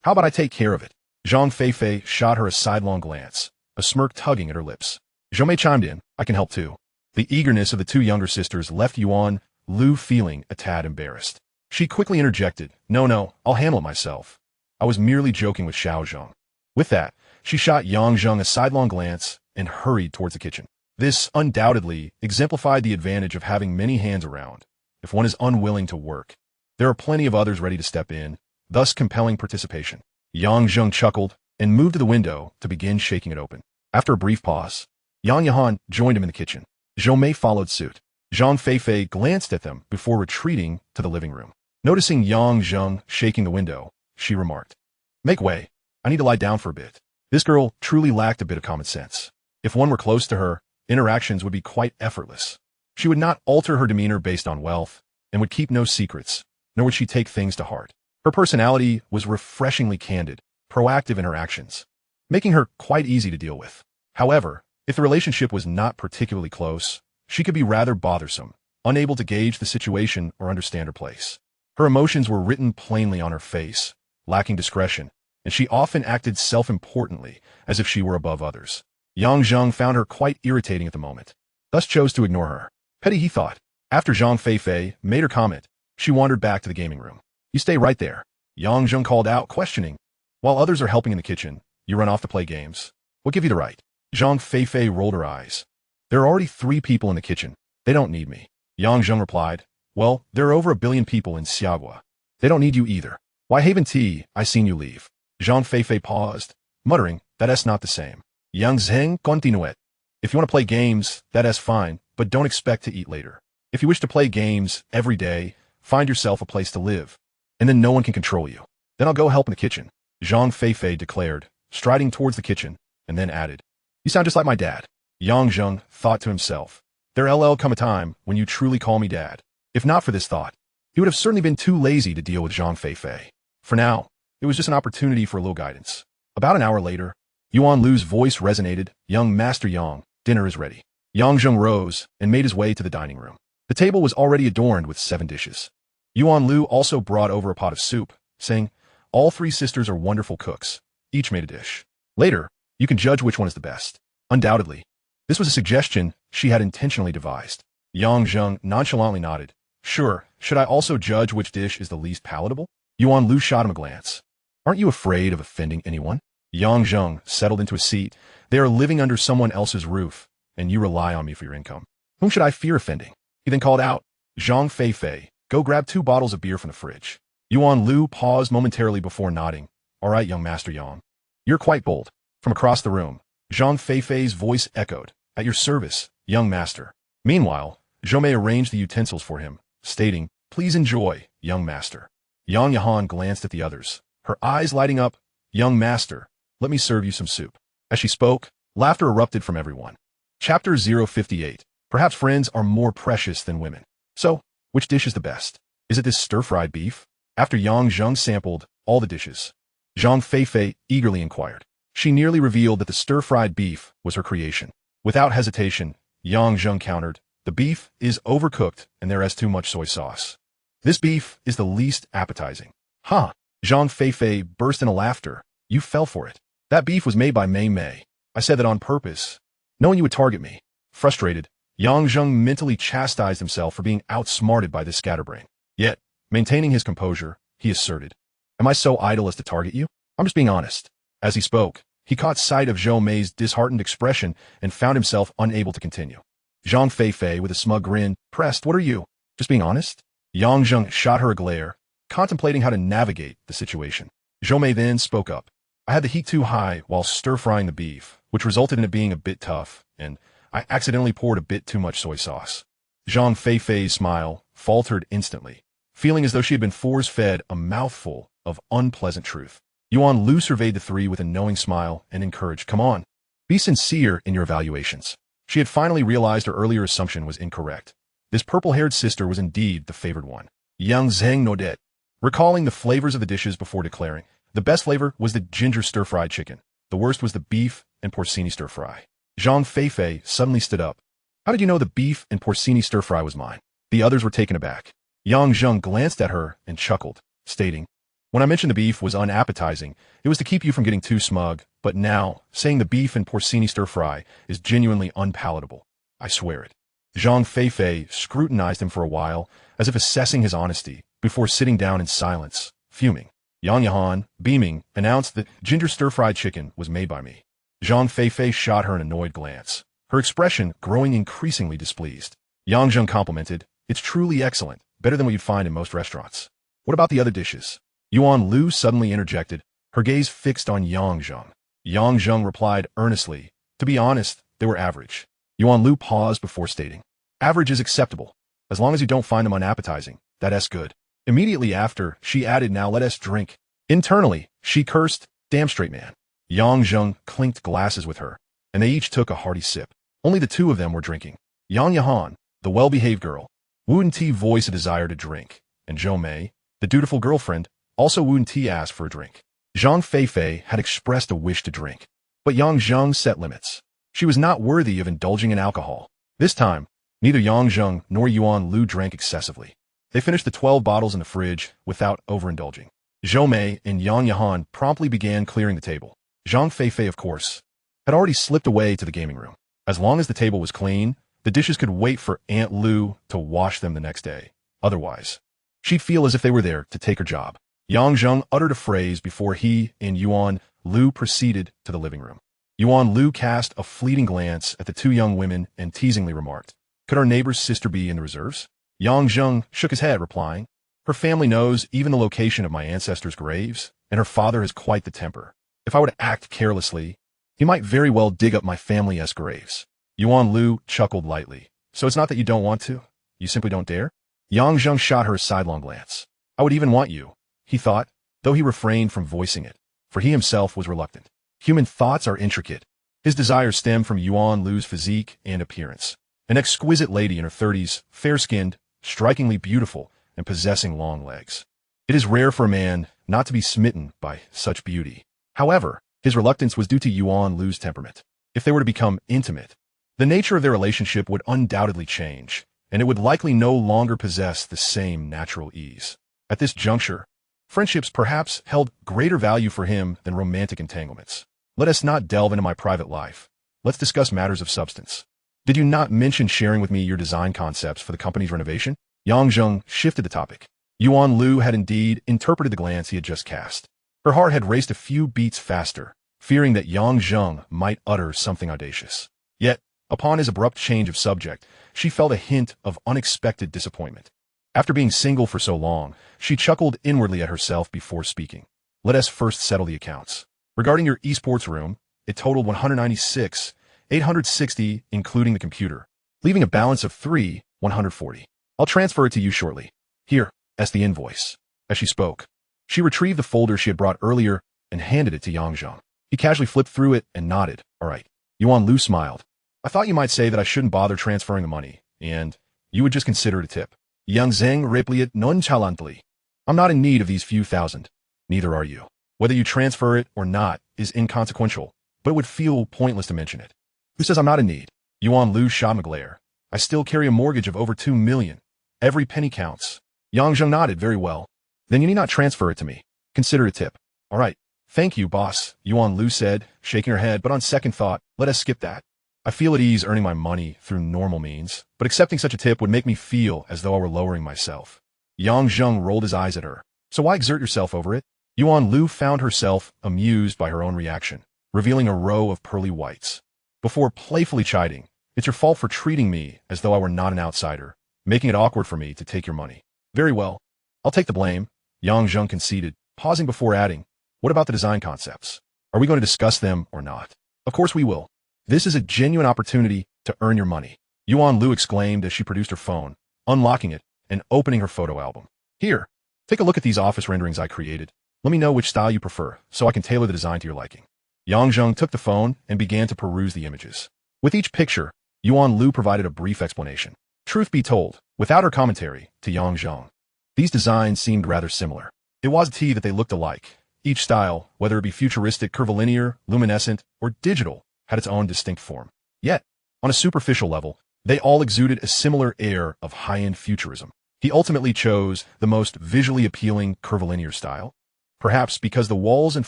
How about I take care of it? Zhang Feifei shot her a sidelong glance, a smirk tugging at her lips. Zhou Mei chimed in, I can help too. The eagerness of the two younger sisters left Yuan Lu feeling a tad embarrassed. She quickly interjected, No, I'll handle it myself. I was merely joking with Xiao Zhang. With that, she shot Yang Zheng a sidelong glance and hurried towards the kitchen. This undoubtedly exemplified the advantage of having many hands around. If one is unwilling to work, there are plenty of others ready to step in, thus compelling participation. Yang Zheng chuckled and moved to the window to begin shaking it open. After a brief pause, Yang Yahan joined him in the kitchen. Zhou Mei followed suit. Zhang Feifei glanced at them before retreating to the living room. Noticing Yang Zheng shaking the window, she remarked, Make way. I need to lie down for a bit. This girl truly lacked a bit of common sense. If one were close to her, interactions would be quite effortless. She would not alter her demeanor based on wealth, and would keep no secrets, nor would she take things to heart. Her personality was refreshingly candid, proactive in her actions, making her quite easy to deal with. However, if the relationship was not particularly close, she could be rather bothersome, unable to gauge the situation or understand her place. Her emotions were written plainly on her face, lacking discretion, and she often acted self-importantly, as if she were above others. Yang Zheng found her quite irritating at the moment, thus chose to ignore her. Petty, he thought. After Zhang Feifei made her comment, she wandered back to the gaming room. You stay right there. Yang Zheng called out, questioning. While others are helping in the kitchen, you run off to play games. What give you the right? Zhang Feifei rolled her eyes. There are already 3 people in the kitchen. They don't need me. Yang Zheng replied, Well, there are over 1 billion people in Xiagua. They don't need you either. Why Haven Tea, I seen you leave. Zhang Feifei paused, muttering, That's not the same. Yang Zheng continued. If you want to play games, that's fine, but don't expect to eat later. If you wish to play games every day, find yourself a place to live, and then no one can control you. Then I'll go help in the kitchen. Zhang Feifei declared, striding towards the kitchen, and then added, You sound just like my dad. Yang Zheng thought to himself, There'll come a time when you truly call me dad. If not for this thought, he would have certainly been too lazy to deal with Zhang Feifei. For now, it was just an opportunity for a little guidance. About an hour later, Yuan Lu's voice resonated, Young Master Yang, dinner is ready. Yang Zheng rose and made his way to the dining room. The table was already adorned with 7 dishes. Yuan Lu also brought over a pot of soup, saying, All 3 sisters are wonderful cooks. Each made a dish. Later, you can judge which one is the best. Undoubtedly, this was a suggestion she had intentionally devised. Yang Zheng nonchalantly nodded. Sure, should I also judge which dish is the least palatable? Yuan Lu shot him a glance. Aren't you afraid of offending anyone? Yang Zheng settled into a seat. They are living under someone else's roof, and you rely on me for your income. Whom should I fear offending? He then called out, Zhang Feifei, go grab 2 bottles of beer from the fridge. Yuan Lu paused momentarily before nodding. All right, young Master Yang. You're quite bold. From across the room, Zhang Feifei's voice echoed, At your service, young master. Meanwhile, Zhou Mei arranged the utensils for him, stating, Please enjoy, young master. Yang Yahan glanced at the others, her eyes lighting up. Young master, let me serve you some soup. As she spoke, laughter erupted from everyone. Chapter 058. Perhaps friends are more precious than women. So, which dish is the best? Is it this stir-fried beef? After Yang Zheng sampled all the dishes, Zhang Feifei eagerly inquired. She nearly revealed that the stir-fried beef was her creation. Without hesitation, Yang Zheng countered, The beef is overcooked and there is too much soy sauce. This beef is the least appetizing. Huh? Zhang Feifei burst into laughter. You fell for it. That beef was made by Mei Mei. I said that on purpose, knowing you would target me. Frustrated, Yang Zheng mentally chastised himself for being outsmarted by this scatterbrain. Yet, maintaining his composure, he asserted, Am I so idle as to target you? I'm just being honest. As he spoke, he caught sight of Zhou Mei's disheartened expression and found himself unable to continue. Zhang Feifei, with a smug grin, pressed, What are you? Just being honest? Yang Zheng shot her a glare, contemplating how to navigate the situation. Zhou Mei then spoke up. I had the heat too high while stir-frying the beef, which resulted in it being a bit tough, and I accidentally poured a bit too much soy sauce. Zhang Feifei's smile faltered instantly, feeling as though she had been force-fed a mouthful of unpleasant truth. Yuan Lu surveyed the 3 with a knowing smile and encouraged, Come on, be sincere in your evaluations. She had finally realized her earlier assumption was incorrect. This purple-haired sister was indeed the favored one. Yang Zheng nodded, recalling the flavors of the dishes before declaring, The best flavor was the ginger stir-fried chicken. The worst was the beef and porcini stir-fry. Zhang Feifei suddenly stood up. How did you know the beef and porcini stir-fry was mine? The others were taken aback. Yang Zheng glanced at her and chuckled, stating, when I mentioned the beef was unappetizing, it was to keep you from getting too smug, but now, saying the beef and porcini stir-fry is genuinely unpalatable. I swear it. Zhang Feifei scrutinized him for a while, as if assessing his honesty, before sitting down in silence, fuming. Yang Yahan, beaming, announced that ginger stir-fried chicken was made by me. Zhang Feifei shot her an annoyed glance, her expression growing increasingly displeased. Yang Zheng complimented, it's truly excellent, better than what you'd find in most restaurants. What about the other dishes? Yuan Lu suddenly interjected, her gaze fixed on Yang Zheng. Yang Zheng replied earnestly, to be honest, they were average. Yuan Lu paused before stating, average is acceptable. As long as you don't find them unappetizing, that's good. Immediately after, she added, now let us drink. Internally, she cursed, damn straight man. Yang Zheng clinked glasses with her, and they each took a hearty sip. Only the two of them were drinking. Yang Yahan, the well-behaved girl, Wu Ti voiced a desire to drink, and Zhou Mei, the dutiful girlfriend, also Wu Ti asked for a drink. Zhang Feifei had expressed a wish to drink, but Yang Zheng set limits. She was not worthy of indulging in alcohol. This time, neither Yang Zheng nor Yuan Lu drank excessively. They finished the 12 bottles in the fridge without overindulging. Zhou Mei and Yang Yahan promptly began clearing the table. Zhang Feifei, of course, had already slipped away to the gaming room. As long as the table was clean, the dishes could wait for Aunt Lu to wash them the next day. Otherwise, she'd feel as if they were there to take her job. Yang Zheng uttered a phrase before he and Yuan Lu proceeded to the living room. Yuan Lu cast a fleeting glance at the two young women and teasingly remarked, could our neighbor's sister be in the reserves? Yang Zheng shook his head, replying, her family knows even the location of my ancestors' graves, and her father has quite the temper. If I were to act carelessly, he might very well dig up my family's graves. Yuan Lu chuckled lightly. So it's not that you don't want to? You simply don't dare? Yang Zheng shot her a sidelong glance. I would even want you, he thought, though he refrained from voicing it, for he himself was reluctant. Human thoughts are intricate. His desires stem from Yuan Lu's physique and appearance. An exquisite lady in her 30s, fair-skinned, strikingly beautiful, and possessing long legs. It is rare for a man not to be smitten by such beauty. However, his reluctance was due to Yuan Lu's temperament. If they were to become intimate, the nature of their relationship would undoubtedly change, and it would likely no longer possess the same natural ease. At this juncture, friendships perhaps held greater value for him than romantic entanglements. Let us not delve into my private life. Let's discuss matters of substance. Did you not mention sharing with me your design concepts for the company's renovation? Yang Zheng shifted the topic. Yuan Lu had indeed interpreted the glance he had just cast. Her heart had raced a few beats faster, fearing that Yang Zheng might utter something audacious. Yet, upon his abrupt change of subject, she felt a hint of unexpected disappointment. After being single for so long, she chuckled inwardly at herself before speaking. Let us first settle the accounts. Regarding your esports room, it totaled 196,860 including the computer, leaving a balance of 3,140. I'll transfer it to you shortly. Here, as the invoice. As she spoke, she retrieved the folder she had brought earlier and handed it to Yang Zheng. He casually flipped through it and nodded. All right. Yuan Lu smiled. I thought you might say that I shouldn't bother transferring the money, and you would just consider it a tip. Yang Zheng replied nonchalantly. I'm not in need of these few thousand. Neither are you. Whether you transfer it or not is inconsequential, but it would feel pointless to mention it. Who says I'm not in need? Yuan Lu shot him a glare. I still carry a mortgage of over 2 million. Every penny counts. Yang Zheng nodded. Very well. Then you need not transfer it to me. Consider it a tip. All right. Thank you, boss, Yuan Lu said, shaking her head, but on second thought, let us skip that. I feel at ease earning my money through normal means, but accepting such a tip would make me feel as though I were lowering myself. Yang Zheng rolled his eyes at her. So why exert yourself over it? Yuan Lu found herself amused by her own reaction, revealing a row of pearly whites. Before playfully chiding, it's your fault for treating me as though I were not an outsider, making it awkward for me to take your money. Very well. I'll take the blame, Yang Zheng conceded, pausing before adding, what about the design concepts? Are we going to discuss them or not? Of course we will. This is a genuine opportunity to earn your money, Yuan Lu exclaimed as she produced her phone, unlocking it and opening her photo album. Here, take a look at these office renderings I created. Let me know which style you prefer, so I can tailor the design to your liking. Yang Zheng took the phone and began to peruse the images. With each picture, Yuan Lu provided a brief explanation. Truth be told, without her commentary, to Yang Zheng, these designs seemed rather similar. It was a tea that they looked alike, Each style, whether it be futuristic, curvilinear, luminescent, or digital, had its own distinct form. Yet, on a superficial level, they all exuded a similar air of high-end futurism. He ultimately chose the most visually appealing curvilinear style, perhaps because the walls and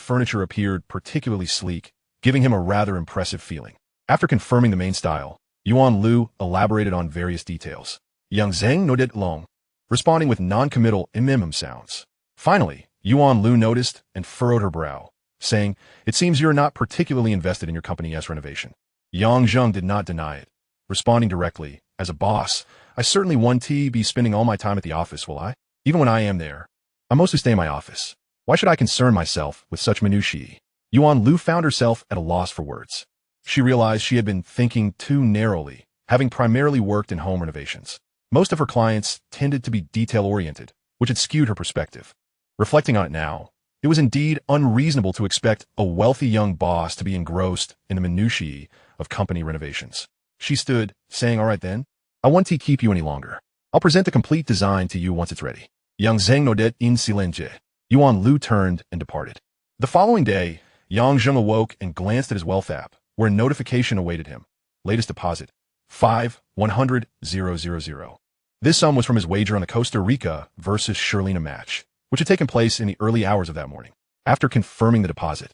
furniture appeared particularly sleek, giving him a rather impressive feeling. After confirming the main style, Yuan Lu elaborated on various details. Young Zheng nodded long, responding with non-committal sounds. Finally, Yuan Lu noticed and furrowed her brow, saying, "It seems you're not particularly invested in your company's renovation." Yang Zheng did not deny it, responding directly, "As a boss, I certainly won't be spending all my time at the office, will I? Even when I am there, I mostly stay in my office. Why should I concern myself with such minutiae?" Yuan Lu found herself at a loss for words. She realized she had been thinking too narrowly, having primarily worked in home renovations. Most of her clients tended to be detail-oriented, which had skewed her perspective. Reflecting on it now, it was indeed unreasonable to expect a wealthy young boss to be engrossed in the minutiae of company renovations. She stood, saying, "All right then, I won't keep you any longer. I'll present the complete design to you once it's ready." Yang Zheng nodded in silence. Yuan Lu turned and departed. The following day, Yang Zheng awoke and glanced at his wealth app, where a notification awaited him. Latest deposit, 5,100,000. This sum was from his wager on the Costa Rica versus Sherlina match, which had taken place in the early hours of that morning. After confirming the deposit,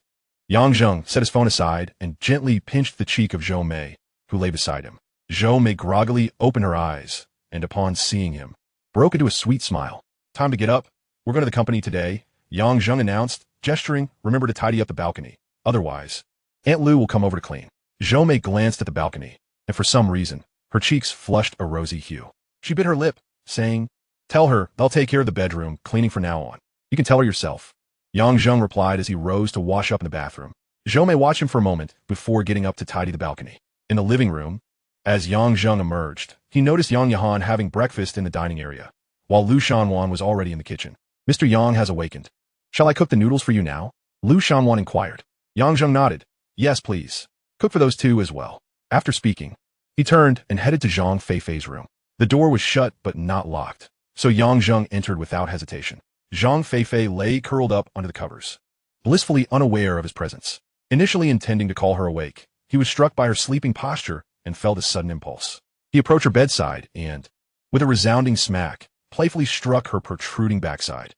Yang Zheng set his phone aside and gently pinched the cheek of Zhou Mei, who lay beside him. Zhou Mei groggily opened her eyes, and upon seeing him, broke into a sweet smile. "Time to get up. We're going to the company today," Yang Zheng announced, gesturing, "Remember to tidy up the balcony. Otherwise, Aunt Lu will come over to clean." Zhou Mei glanced at the balcony, and for some reason, her cheeks flushed a rosy hue. She bit her lip, saying, "Tell her they'll take care of the bedroom cleaning from now on. You can tell her yourself." Yang Zheng replied as he rose to wash up in the bathroom. Zhou Mei watched him for a moment before getting up to tidy the balcony. In the living room, as Yang Zheng emerged, he noticed Yang Yahan having breakfast in the dining area, while Lu Shanwan was already in the kitchen. "Mr. Yang has awakened. Shall I cook the noodles for you now?" Lu Shanwan inquired. Yang Zheng nodded. "Yes, please. Cook for those two as well." After speaking, he turned and headed to Zhang Feifei's room. The door was shut but not locked, so Yang Zheng entered without hesitation. Zhang Feifei lay curled up under the covers, blissfully unaware of his presence. Initially intending to call her awake, he was struck by her sleeping posture and felt a sudden impulse. He approached her bedside and, with a resounding smack, playfully struck her protruding backside.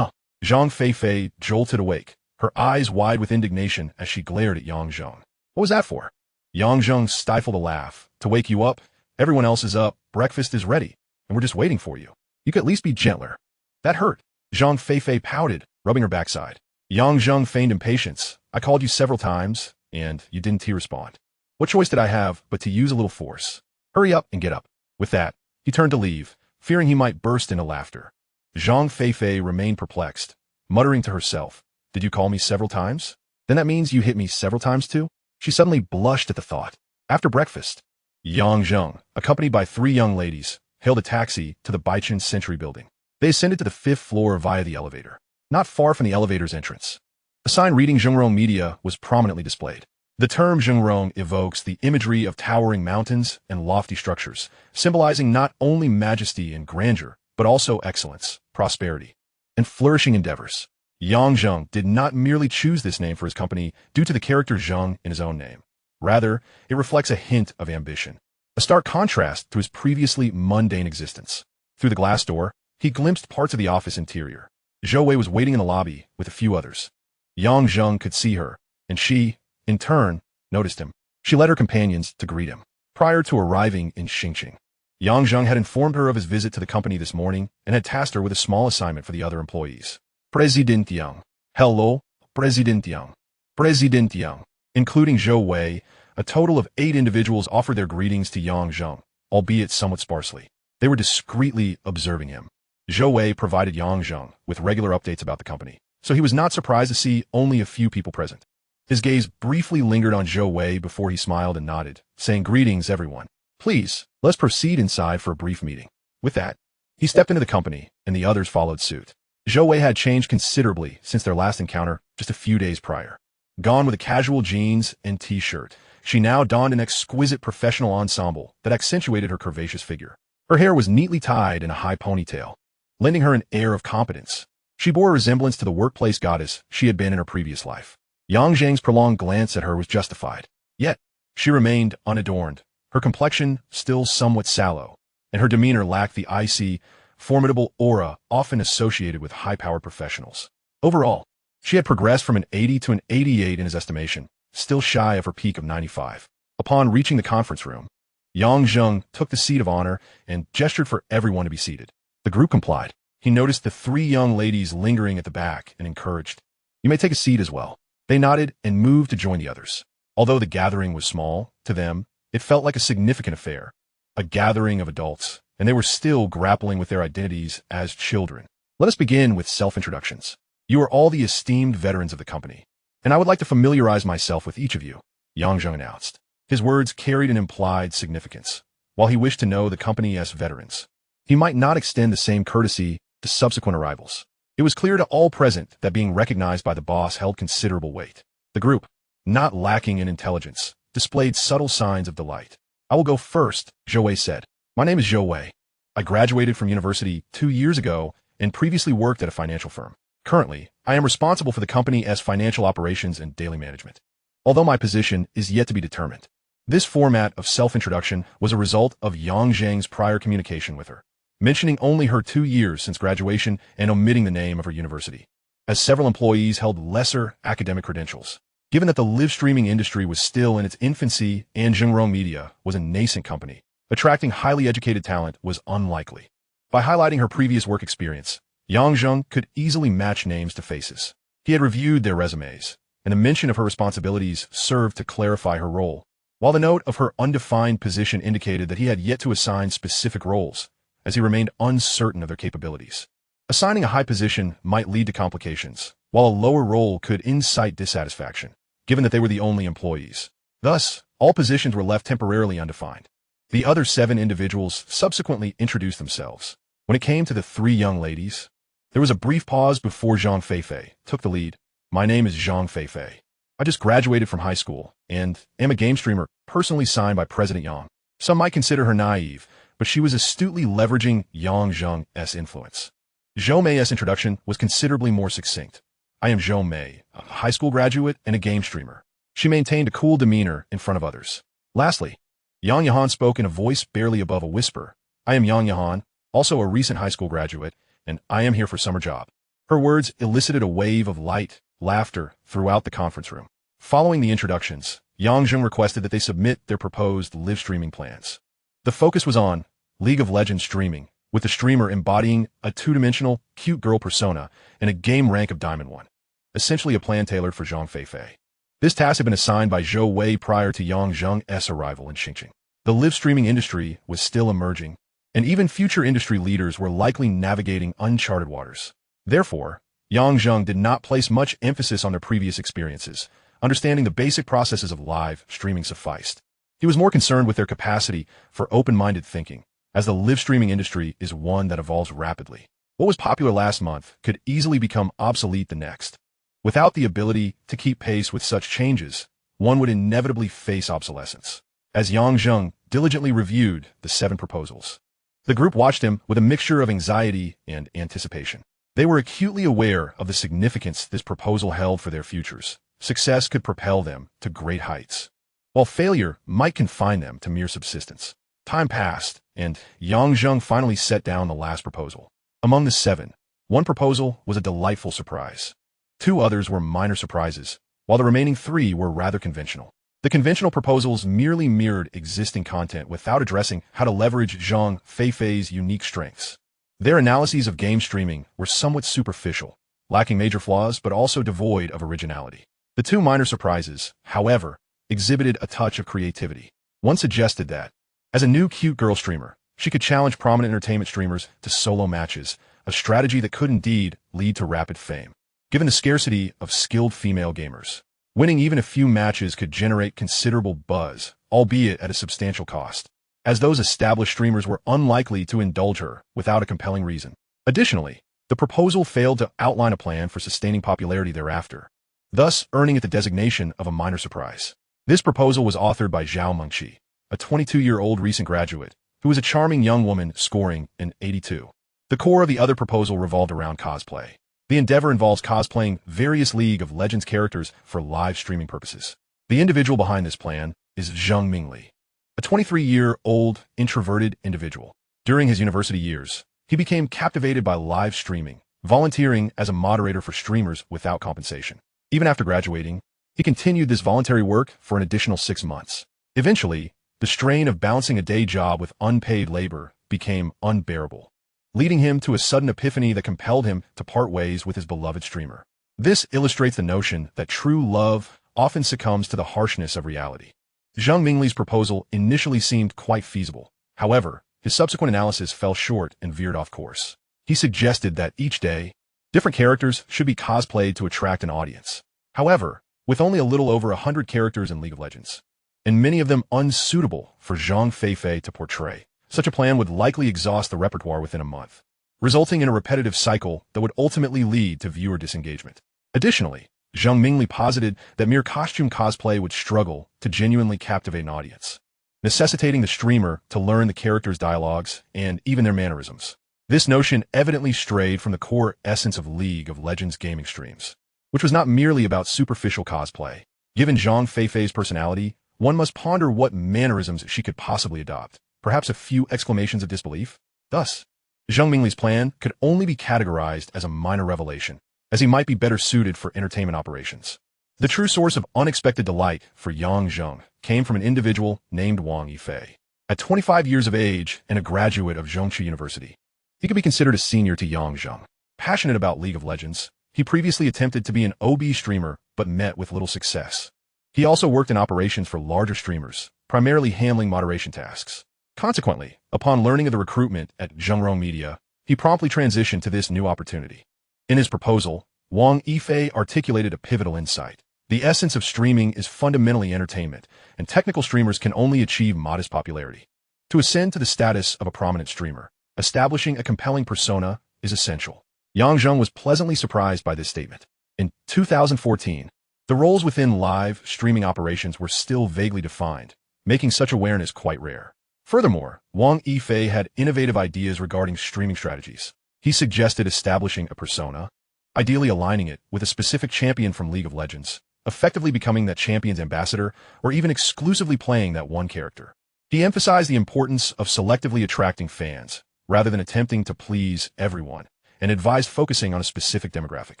Zhang Feifei jolted awake, her eyes wide with indignation as she glared at Yang Zheng. "What was that for?" Yang Zheng stifled a laugh. "To wake you up. Everyone else is up, breakfast is ready, and we're just waiting for you. You could at least be gentler." "That hurt." Zhang Feifei pouted, rubbing her backside. Yang Zheng feigned impatience. "I called you several times, and you didn't respond. What choice did I have but to use a little force? Hurry up and get up." With that, he turned to leave, fearing he might burst into laughter. Zhang Feifei remained perplexed, muttering to herself, "Did you call me several times? Then that means you hit me several times too?" She suddenly blushed at the thought. After breakfast, Yang Zheng, accompanied by 3 young ladies, hailed a taxi to the Baichen Century building. They ascended to the 5th floor via the elevator. Not far from the elevator's entrance, a sign reading Zhengrong Media was prominently displayed. The term Zhengrong evokes the imagery of towering mountains and lofty structures, symbolizing not only majesty and grandeur, but also excellence, prosperity, and flourishing endeavors. Yang Zheng did not merely choose this name for his company due to the character Zheng in his own name. Rather, it reflects a hint of ambition, a stark contrast to his previously mundane existence. Through the glass door, he glimpsed parts of the office interior. Zhou Wei was waiting in the lobby with a few others. Yang Zheng could see her, and she, in turn, noticed him. She led her companions to greet him. Prior to arriving in Xingqing, Yang Zheng had informed her of his visit to the company this morning and had tasked her with a small assignment for the other employees. President Yang. Hello, President Yang. President Yang. Including Zhou Wei, a total of 8 individuals offered their greetings to Yang Zheng, albeit somewhat sparsely. They were discreetly observing him. Zhou Wei provided Yang Zheng with regular updates about the company, so he was not surprised to see only a few people present. His gaze briefly lingered on Zhou Wei before he smiled and nodded, saying, "Greetings, everyone. Please, let's proceed inside for a brief meeting." With that, he stepped into the company, and the others followed suit. Zhou Wei had changed considerably since their last encounter just a few days prior. Gone with a casual jeans and t-shirt, she now donned an exquisite professional ensemble that accentuated her curvaceous figure. Her hair was neatly tied in a high ponytail, lending her an air of competence. She bore a resemblance to the workplace goddess she had been in her previous life. Yang Zheng's prolonged glance at her was justified. Yet, she remained unadorned, her complexion still somewhat sallow, and her demeanor lacked the icy, formidable aura often associated with high-powered professionals. Overall, she had progressed from an 80 to an 88 in his estimation, still shy of her peak of 95. Upon reaching the conference room, Yang Zheng took the seat of honor and gestured for everyone to be seated. The group complied. He noticed the three young ladies lingering at the back and encouraged, "You may take a seat as well." They nodded and moved to join the others. Although the gathering was small, to them, it felt like a significant affair, a gathering of adults, and they were still grappling with their identities as children. Let us begin with self-introductions. You are all the esteemed veterans of the company, and I would like to familiarize myself with each of you, Yang Zheng announced. His words carried an implied significance. While he wished to know the company as veterans, he might not extend the same courtesy to subsequent arrivals. It was clear to all present that being recognized by the boss held considerable weight. The group, not lacking in intelligence, displayed subtle signs of delight. "I will go first," Zhou Wei said. "My name is Zhou Wei. I graduated from university 2 years ago and previously worked at a financial firm. Currently, I am responsible for the company as financial operations and daily management, although my position is yet to be determined." This format of self-introduction was a result of Yang Zheng's prior communication with her, mentioning only her 2 years since graduation and omitting the name of her university, as several employees held lesser academic credentials. Given that the live streaming industry was still in its infancy and Zhengrong Media was a nascent company, attracting highly educated talent was unlikely. By highlighting her previous work experience, Yang Zheng could easily match names to faces. He had reviewed their resumes, and the mention of her responsibilities served to clarify her role, while the note of her undefined position indicated that he had yet to assign specific roles, as he remained uncertain of their capabilities. Assigning a high position might lead to complications, while a lower role could incite dissatisfaction, given that they were the only employees. Thus, all positions were left temporarily undefined. The other 7 individuals subsequently introduced themselves. When it came to the 3 young ladies, there was a brief pause before Zhang Feifei took the lead. "My name is Zhang Feifei. I just graduated from high school and am a game streamer personally signed by President Yang." Some might consider her naive, but she was astutely leveraging Yang Zheng's influence. Zhou Mei's introduction was considerably more succinct. "I am Zhou Mei, a high school graduate and a game streamer." She maintained a cool demeanor in front of others. Lastly, Yang Yahan spoke in a voice barely above a whisper. "I am Yang Yahan, also a recent high school graduate, and I am here for summer job." Her words elicited a wave of light laughter throughout the conference room. Following the introductions, Yang Zheng requested that they submit their proposed live streaming plans. The focus was on League of Legends streaming, with the streamer embodying a 2-dimensional, cute girl persona and a game rank of Diamond 1, essentially a plan tailored for Zhang Feifei. This task had been assigned by Zhou Wei prior to Yang Zheng's arrival in Xinjiang. The live streaming industry was still emerging, and even future industry leaders were likely navigating uncharted waters. Therefore, Yang Zheng did not place much emphasis on their previous experiences. Understanding the basic processes of live streaming sufficed. He was more concerned with their capacity for open-minded thinking, as the live streaming industry is one that evolves rapidly. What was popular last month could easily become obsolete the next. Without the ability to keep pace with such changes, one would inevitably face obsolescence. As Yang Zheng diligently reviewed the 7 proposals, the group watched him with a mixture of anxiety and anticipation. They were acutely aware of the significance this proposal held for their futures. Success could propel them to great heights, while failure might confine them to mere subsistence. Time passed, and Yang Zheng finally set down the last proposal. Among the 7, one proposal was a delightful surprise. 2 others were minor surprises, while the remaining 3 were rather conventional. The conventional proposals merely mirrored existing content without addressing how to leverage Zhang Feifei's unique strengths. Their analyses of game streaming were somewhat superficial, lacking major flaws but also devoid of originality. The 2 minor surprises, however, exhibited a touch of creativity. One suggested that, as a new cute girl streamer, she could challenge prominent entertainment streamers to solo matches, a strategy that could indeed lead to rapid fame. Given the scarcity of skilled female gamers, winning even a few matches could generate considerable buzz, albeit at a substantial cost, as those established streamers were unlikely to indulge her without a compelling reason. Additionally, the proposal failed to outline a plan for sustaining popularity thereafter, thus earning it the designation of a minor surprise. This proposal was authored by Zhao Mengqi, a 22-year-old recent graduate, who was a charming young woman scoring an 82. The core of the other proposal revolved around cosplay. The endeavor involves cosplaying various League of Legends characters for live streaming purposes. The individual behind this plan is Zheng, a 23-year-old introverted individual. During his university years, he became captivated by live streaming, volunteering as a moderator for streamers without compensation. Even after graduating, he continued this voluntary work for an additional 6 months. Eventually, the strain of balancing a day job with unpaid labor became unbearable, leading him to a sudden epiphany that compelled him to part ways with his beloved streamer. This illustrates the notion that true love often succumbs to the harshness of reality. Zheng proposal initially seemed quite feasible. However, his subsequent analysis fell short and veered off course. He suggested that each day, different characters should be cosplayed to attract an audience. However, with only a little over 100 characters in League of Legends, and many of them unsuitable for Zheng Feifei to portray, such a plan would likely exhaust the repertoire within a month, resulting in a repetitive cycle that would ultimately lead to viewer disengagement. Additionally, Zheng posited that mere costume cosplay would struggle to genuinely captivate an audience, necessitating the streamer to learn the characters' dialogues and even their mannerisms. This notion evidently strayed from the core essence of League of Legends gaming streams, which was not merely about superficial cosplay. Given Zheng Feifei's personality, one must ponder what mannerisms she could possibly adopt, perhaps a few exclamations of disbelief. Thus, Zheng plan could only be categorized as a minor revelation, as he might be better suited for entertainment operations. The true source of unexpected delight for Yang Zheng came from an individual named Wang Yifei. At 25 years of age and a graduate of Zhongqi University, he could be considered a senior to Yang Zheng. Passionate about League of Legends, he previously attempted to be an OB streamer but met with little success. He also worked in operations for larger streamers, primarily handling moderation tasks. Consequently, upon learning of the recruitment at Zhengrong Media, he promptly transitioned to this new opportunity. In his proposal, Wang Yifei articulated a pivotal insight. The essence of streaming is fundamentally entertainment, and technical streamers can only achieve modest popularity. To ascend to the status of a prominent streamer, establishing a compelling persona is essential. Yang Zheng was pleasantly surprised by this statement. In 2014, the roles within live streaming operations were still vaguely defined, making such awareness quite rare. Furthermore, Wang Yifei had innovative ideas regarding streaming strategies. He suggested establishing a persona, ideally aligning it with a specific champion from League of Legends, effectively becoming that champion's ambassador, or even exclusively playing that one character. He emphasized the importance of selectively attracting fans, rather than attempting to please everyone, and advised focusing on a specific demographic.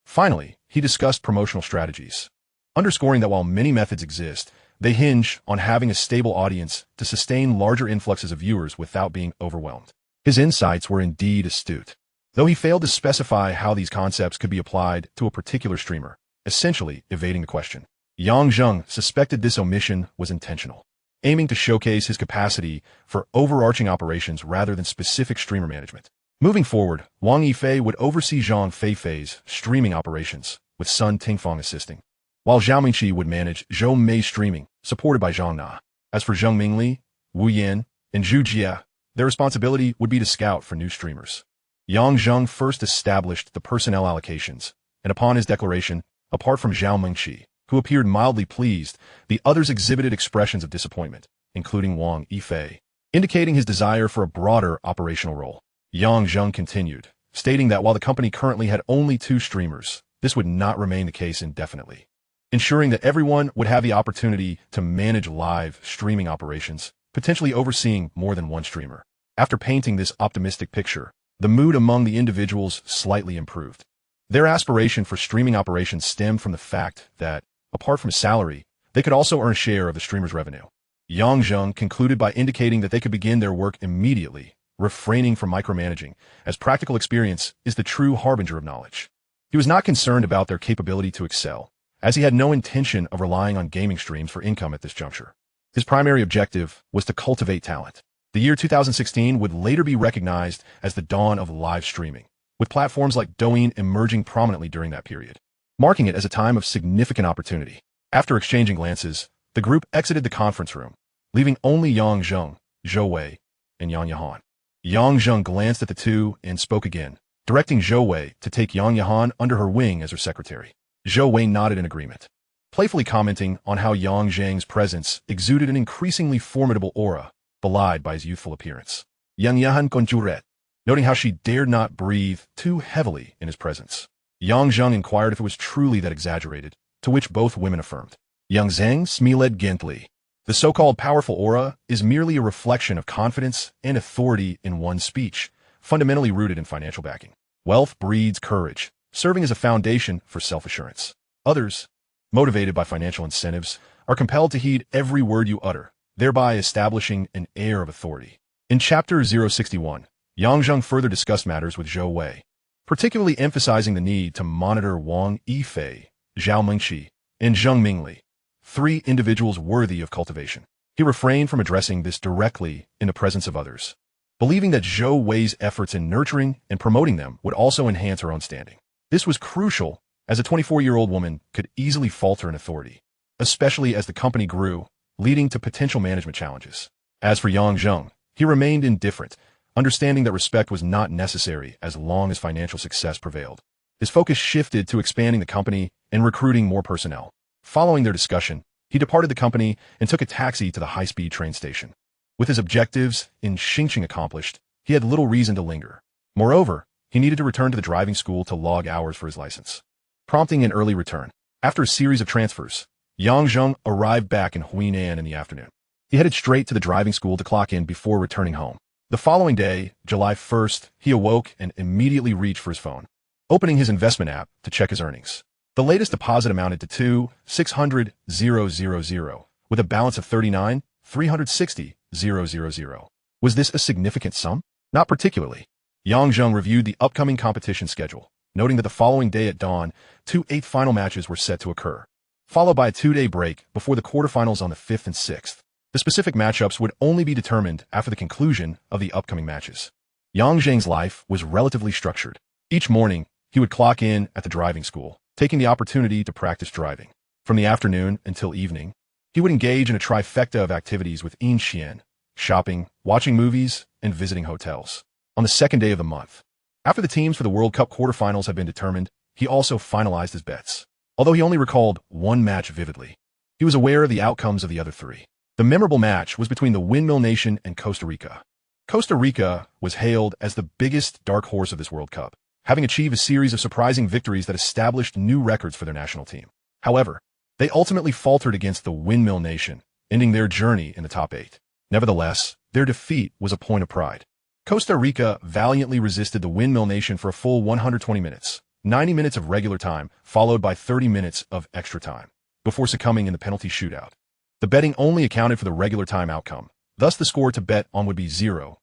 Finally, he discussed promotional strategies, underscoring that while many methods exist, they hinge on having a stable audience to sustain larger influxes of viewers without being overwhelmed. His insights were indeed astute, though he failed to specify how these concepts could be applied to a particular streamer, essentially evading the question. Yang Zheng suspected this omission was intentional, aiming to showcase his capacity for overarching operations rather than specific streamer management. Moving forward, Wang Yifei would oversee Zheng Feifei's streaming operations, with Sun Tingfang assisting, while Zhao Mingqi would manage Zhou Mei's streaming, supported by Zhang Na. As for Zheng Mingli, Wu Yan, and Zhu Jia, their responsibility would be to scout for new streamers. Yang Zheng first established the personnel allocations, and upon his declaration, apart from Zhao Mingqi, who appeared mildly pleased, the others exhibited expressions of disappointment, including Wang Yifei, indicating his desire for a broader operational role. Yang Zheng continued, stating that while the company currently had only 2 streamers, this would not remain the case indefinitely. Ensuring that everyone would have the opportunity to manage live streaming operations, potentially overseeing more than one streamer. After painting this optimistic picture, the mood among the individuals slightly improved. Their aspiration for streaming operations stemmed from the fact that, apart from salary, they could also earn a share of the streamer's revenue. Yang Zheng concluded by indicating that they could begin their work immediately, refraining from micromanaging, as practical experience is the true harbinger of knowledge. He was not concerned about their capability to excel, as he had no intention of relying on gaming streams for income at this juncture. His primary objective was to cultivate talent. The year 2016 would later be recognized as the dawn of live streaming, with platforms like Douyin emerging prominently during that period, marking it as a time of significant opportunity. After exchanging glances, the group exited the conference room, leaving only Yang Zheng, Zhou Wei, and Yang Yahan. Yang Zheng glanced at the two and spoke again, directing Zhou Wei to take Yang Yahan under her wing as her secretary. Zhou Wei nodded in agreement, playfully commenting on how Yang Zheng's presence exuded an increasingly formidable aura, belied by his youthful appearance. Yang Yahan conjuret, noting how she dared not breathe too heavily in his presence. Yang Zheng inquired if it was truly that exaggerated, to which both women affirmed. Yang Zheng smiled gently. The so-called powerful aura is merely a reflection of confidence and authority in one's speech, fundamentally rooted in financial backing. Wealth breeds courage, serving as a foundation for self-assurance. Others, motivated by financial incentives, are compelled to heed every word you utter, thereby establishing an air of authority. In Chapter 061, Yang Zheng further discussed matters with Zhou Wei, particularly emphasizing the need to monitor Wang Yifei, Zhao Mingqi, and Zheng Mingli, three individuals worthy of cultivation. He refrained from addressing this directly in the presence of others, believing that Zhou Wei's efforts in nurturing and promoting them would also enhance her own standing. This was crucial, as a 24-year-old woman could easily falter in authority, especially as the company grew, leading to potential management challenges. As for Yang Zheng, he remained indifferent, understanding that respect was not necessary as long as financial success prevailed. His focus shifted to expanding the company and recruiting more personnel. Following their discussion, he departed the company and took a taxi to the high-speed train station. With his objectives in Xingqing accomplished, he had little reason to linger. Moreover, he needed to return to the driving school to log hours for his license, prompting an early return. After a series of transfers, Yang Zheng arrived back in Huinan in the afternoon. He headed straight to the driving school to clock in before returning home. The following day, July 1st, he awoke and immediately reached for his phone, opening his investment app to check his earnings. The latest deposit amounted to 2,600,000, with a balance of 39,360,000. Was this a significant sum? Not particularly. Yang Zheng reviewed the upcoming competition schedule, noting that the following day at dawn, 2 eighth-final matches were set to occur, followed by a 2-day break before the quarterfinals on the 5th and 6th. The specific matchups would only be determined after the conclusion of the upcoming matches. Yang Zheng's life was relatively structured. Each morning, he would clock in at the driving school, taking the opportunity to practice driving. From the afternoon until evening, he would engage in a trifecta of activities with Yin Xian, shopping, watching movies, and visiting hotels. On the second day of the month, after the teams for the World Cup quarterfinals had been determined, he also finalized his bets. Although he only recalled one match vividly, he was aware of the outcomes of the other three. The memorable match was between the Windmill Nation and Costa Rica. Costa Rica was hailed as the biggest dark horse of this World Cup, having achieved a series of surprising victories that established new records for their national team. However, they ultimately faltered against the Windmill Nation, ending their journey in the top 8. Nevertheless, their defeat was a point of pride. Costa Rica valiantly resisted the Windmill Nation for a full 120 minutes, 90 minutes of regular time, followed by 30 minutes of extra time, before succumbing in the penalty shootout. The betting only accounted for the regular time outcome, thus the score to bet on would be 0-0.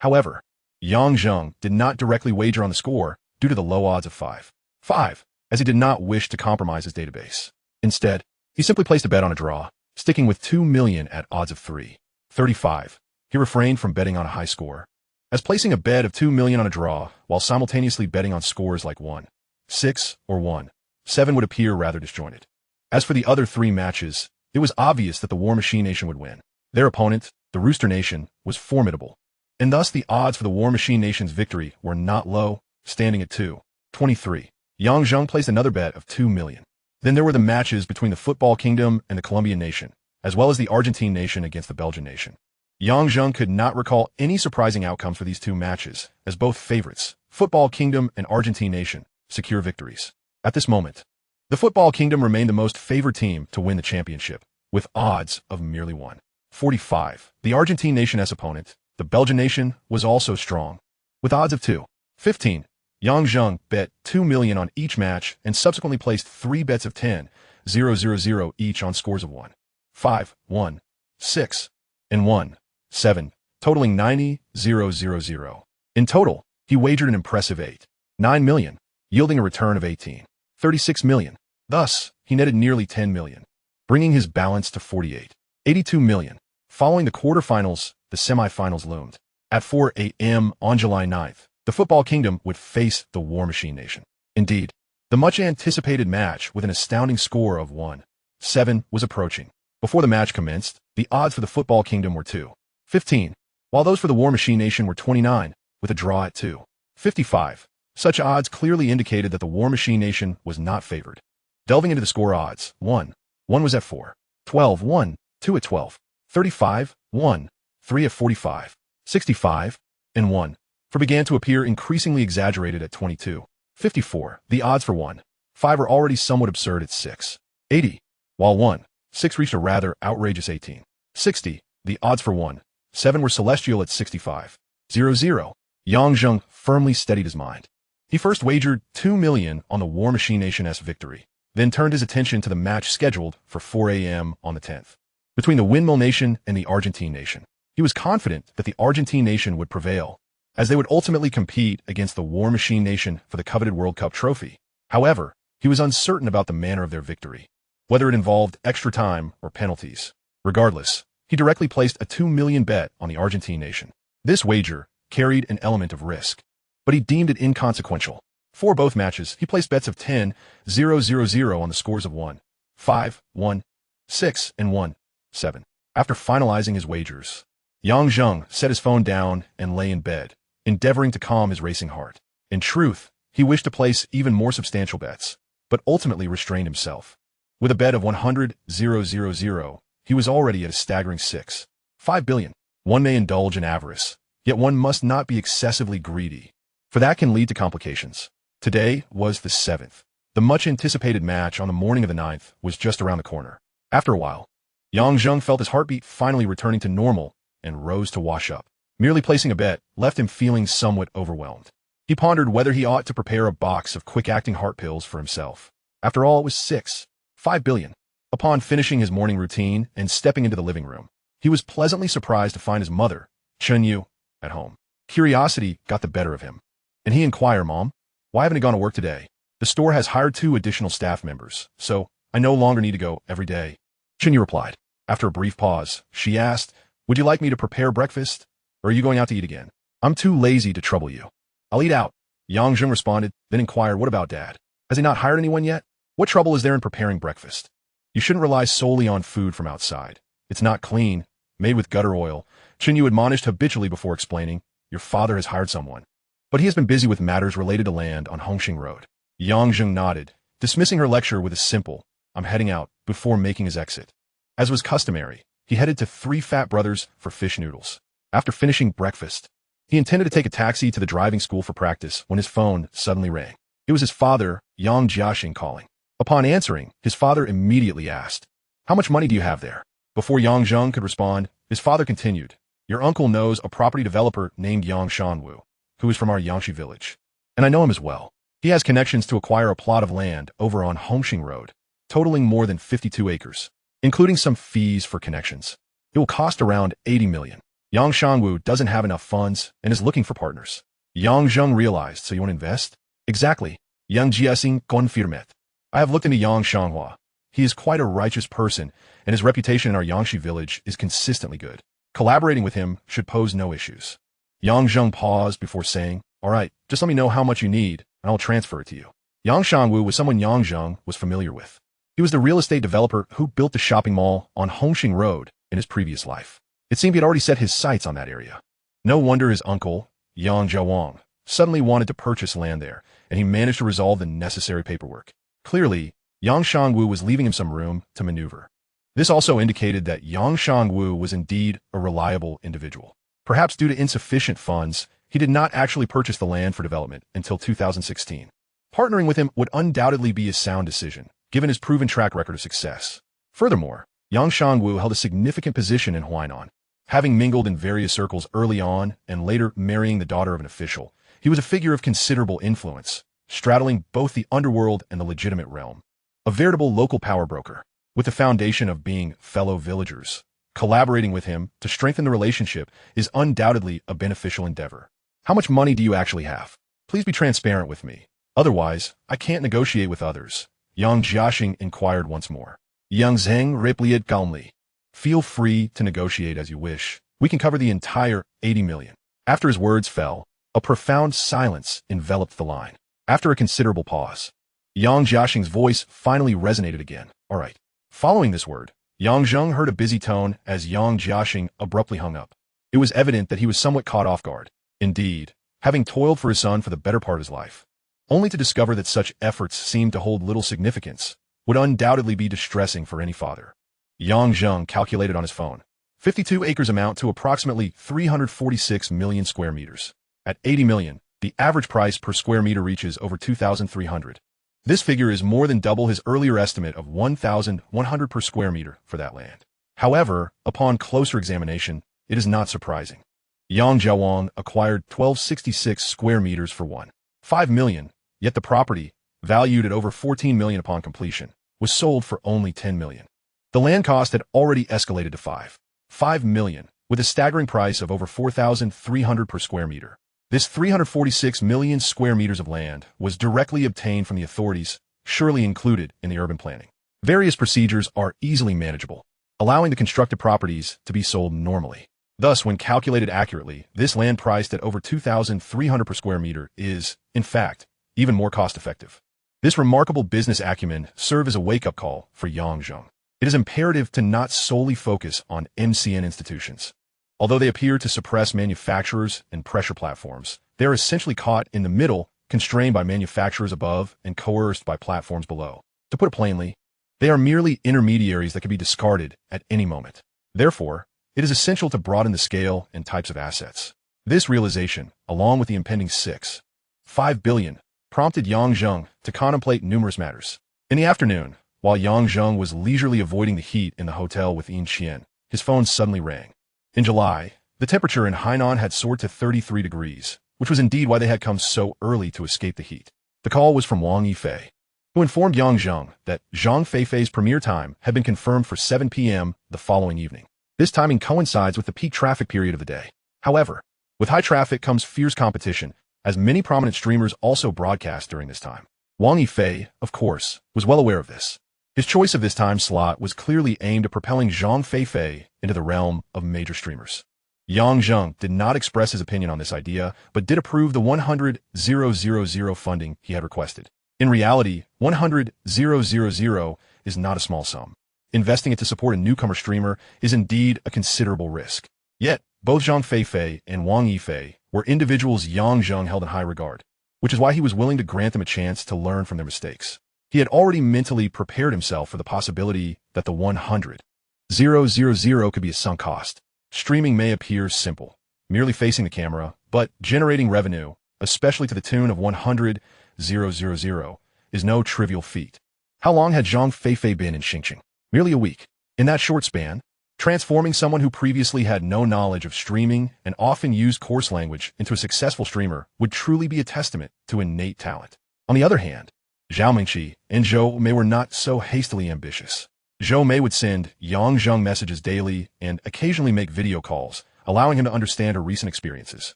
However, Yang Zheng did not directly wager on the score due to the low odds of 5-5, as he did not wish to compromise his database. Instead, he simply placed a bet on a draw, sticking with 2 million at odds of 3.35. He refrained from betting on a high score, as placing a bet of 2 million on a draw while simultaneously betting on scores like 1-6 or 1-7 would appear rather disjointed. As for the other 3 matches, it was obvious that the War Machine Nation would win. Their opponent, the Rooster Nation, was formidable, and thus the odds for the War Machine Nation's victory were not low, standing at 2.23. Yang Zheng placed another bet of 2 million. Then there were the matches between the Football Kingdom and the Colombian Nation, as well as the Argentine Nation against the Belgian Nation. Yang Zheng could not recall any surprising outcomes for these 2 matches, as both favorites, Football Kingdom and Argentine Nation, secure victories. At this moment, the Football Kingdom remained the most favored team to win the championship, with odds of merely 1.45. The Argentine Nation as opponent, the Belgian Nation, was also strong, with odds of 2.15. Yang Zheng bet 2 million on each match and subsequently placed 3 bets of 10,000 each on scores of 1-5, 1-6, and 1-7, totaling 90,000. In total, he wagered an impressive 8.9 million, yielding a return of 18.36 million. Thus, he netted nearly 10 million, bringing his balance to 48.82 million. Following the quarterfinals, the semifinals loomed. At 4 a.m. on July 9th, the Football Kingdom would face the War Machine Nation. Indeed, the much-anticipated match with an astounding score of 1-7 was approaching. Before the match commenced, the odds for the Football Kingdom were 2.15, while those for the War Machine Nation were 29, with a draw at 2.55. Such odds clearly indicated that the War Machine Nation was not favored. Delving into the score odds, 1 was at 4, 12 1, 2 at 12, 35 1, 3 at 45, 65, and 1 began to appear increasingly exaggerated at 22, 54. The odds for 1. 5 are already somewhat absurd at 6. 80. While 1. 6 reached a rather outrageous 18. 60. The odds for 1. 7 were celestial at 65. 00. Yang Zheng firmly steadied his mind. He first wagered 2 million on the War Machine Nation's victory, then turned his attention to the match scheduled for 4 a.m. on the 10th. Between the Windmill Nation and the Argentine Nation, he was confident that the Argentine Nation would prevail, as they would ultimately compete against the War Machine Nation for the coveted World Cup trophy. However, he was uncertain about the manner of their victory, whether it involved extra time or penalties. Regardless, he directly placed a 2 million bet on the Argentine Nation. This wager carried an element of risk, but he deemed it inconsequential. For both matches, he placed bets of 10, 0, 0, 0 on the scores of 1, 5, 1, 6, and 1, 7. After finalizing his wagers, Yang Zheng set his phone down and lay in bed, endeavoring to calm his racing heart. In truth, he wished to place even more substantial bets, but ultimately restrained himself. With a bet of 100, 0, 0, 0, he was already at a staggering 6, 5 billion. One may indulge in avarice, yet one must not be excessively greedy, for that can lead to complications. Today was the 7th. The much-anticipated match on the morning of the 9th was just around the corner. After a while, Yang Zheng felt his heartbeat finally returning to normal and rose to wash up. Merely placing a bet left him feeling somewhat overwhelmed. He pondered whether he ought to prepare a box of quick-acting heart pills for himself. After all, it was 6, 5 billion. Upon finishing his morning routine and stepping into the living room, he was pleasantly surprised to find his mother, Chen Yu, at home. Curiosity got the better of him, and he inquired, "Mom, why haven't I gone to work today? The store has hired 2 additional staff members, so I no longer need to go every day." Chen Yu replied. After a brief pause, she asked, "Would you like me to prepare breakfast, or are you going out to eat again?" "I'm too lazy to trouble you. I'll eat out," Yang Zheng responded, then inquired, "What about Dad? Has he not hired anyone yet? What trouble is there in preparing breakfast? You shouldn't rely solely on food from outside. It's not clean, made with gutter oil." Chen Yu admonished habitually before explaining, "Your father has hired someone, but he has been busy with matters related to land on Hongxing Road." Yang Zheng nodded, dismissing her lecture with a simple, "I'm heading out," before making his exit. As was customary, he headed to Three Fat Brothers for fish noodles. After finishing breakfast, he intended to take a taxi to the driving school for practice when his phone suddenly rang. It was his father, Yang Jiaxing, calling. Upon answering, his father immediately asked, "How much money do you have there?" Before Yang Zheng could respond, his father continued, "Your uncle knows a property developer named Yang Shanwu, who is from our Yangshi village, and I know him as well. He has connections to acquire a plot of land over on Hongxing Road, totaling more than 52 acres, including some fees for connections. It will cost around 80 million. Yang Shanwu doesn't have enough funds and is looking for partners." Yang Zheng realized, "So you want to invest?" "Exactly." Yang Jiaxing confirmed. "I have looked into Yang Shanghua. He is quite a righteous person, and his reputation in our Yangshi village is consistently good. Collaborating with him should pose no issues." Yang Zheng paused before saying, "All right, just let me know how much you need, and I'll transfer it to you." Yang Shanwu was someone Yang Zheng was familiar with. He was the real estate developer who built the shopping mall on Hongxing Road in his previous life. It seemed he had already set his sights on that area. No wonder his uncle, Yang Jiawang, suddenly wanted to purchase land there, and he managed to resolve the necessary paperwork. Clearly, Yang Shanwu was leaving him some room to maneuver. This also indicated that Yang Shanwu was indeed a reliable individual. Perhaps due to insufficient funds, he did not actually purchase the land for development until 2016. Partnering with him would undoubtedly be a sound decision, given his proven track record of success. Furthermore, Yang Shanwu held a significant position in Huainan. Having mingled in various circles early on and later marrying the daughter of an official, he was a figure of considerable influence, straddling both the underworld and the legitimate realm. A veritable local power broker, with the foundation of being fellow villagers. Collaborating with him to strengthen the relationship is undoubtedly a beneficial endeavor. "How much money do you actually have? Please be transparent with me. Otherwise, I can't negotiate with others," Yang Jiaxing inquired once more. Yang Zheng replied calmly, "Feel free to negotiate as you wish. We can cover the entire 80 million. After his words fell, a profound silence enveloped the line. After a considerable pause, Yang Jiaxing's voice finally resonated again. "All right." Following this word, Yang Zheng heard a busy tone as Yang Jiaxing abruptly hung up. It was evident that he was somewhat caught off guard. Indeed, having toiled for his son for the better part of his life, only to discover that such efforts seemed to hold little significance, would undoubtedly be distressing for any father. Yang Zheng calculated on his phone. 52 acres amount to approximately 346 million square meters. At 80 million, the average price per square meter reaches over 2,300. This figure is more than double his earlier estimate of 1,100 per square meter for that land. However, upon closer examination, it is not surprising. Yang Jiawang acquired 1,266 square meters for 1.5 million, yet the property, valued at over 14 million upon completion, was sold for only 10 million. The land cost had already escalated to 5 million, with a staggering price of over 4,300 per square meter. This 346 million square meters of land was directly obtained from the authorities, surely included in the urban planning. Various procedures are easily manageable, allowing the constructed properties to be sold normally. Thus, when calculated accurately, this land priced at over 2,300 per square meter is, in fact, even more cost-effective. This remarkable business acumen served as a wake-up call for Yang Zheng. It is imperative to not solely focus on MCN institutions. Although they appear to suppress manufacturers and pressure platforms, they are essentially caught in the middle, constrained by manufacturers above and coerced by platforms below. To put it plainly, they are merely intermediaries that can be discarded at any moment. Therefore, it is essential to broaden the scale and types of assets. This realization, along with the impending 6.5 billion, prompted Yang Zheng to contemplate numerous matters. In the afternoon, while Yang Zheng was leisurely avoiding the heat in the hotel with Yin Qian, his phone suddenly rang. In July, the temperature in Hainan had soared to 33 degrees, which was indeed why they had come so early to escape the heat. The call was from Wang Yifei, who informed Yang Zheng that Zhang Feifei's premiere time had been confirmed for 7 p.m. the following evening. This timing coincides with the peak traffic period of the day. However, with high traffic comes fierce competition, as many prominent streamers also broadcast during this time. Wang Yifei, of course, was well aware of this. His choice of this time slot was clearly aimed at propelling Zhang Feifei into the realm of major streamers. Yang Zheng did not express his opinion on this idea, but did approve the 100,000 funding he had requested. In reality, 100,000 is not a small sum. Investing it to support a newcomer streamer is indeed a considerable risk. Yet, both Zhang Feifei and Wang Yifei were individuals Yang Zheng held in high regard, which is why he was willing to grant them a chance to learn from their mistakes. He had already mentally prepared himself for the possibility that the 100,000 could be a sunk cost. Streaming may appear simple, merely facing the camera, but generating revenue, especially to the tune of 100,000, is no trivial feat. How long had Zhang Feifei been in Xingqing? Merely a week. In that short span, transforming someone who previously had no knowledge of streaming and often used coarse language into a successful streamer would truly be a testament to innate talent. On the other hand, Zhao Mingqi and Zhou Mei were not so hastily ambitious. Zhou Mei would send Yang Zheng messages daily and occasionally make video calls, allowing him to understand her recent experiences.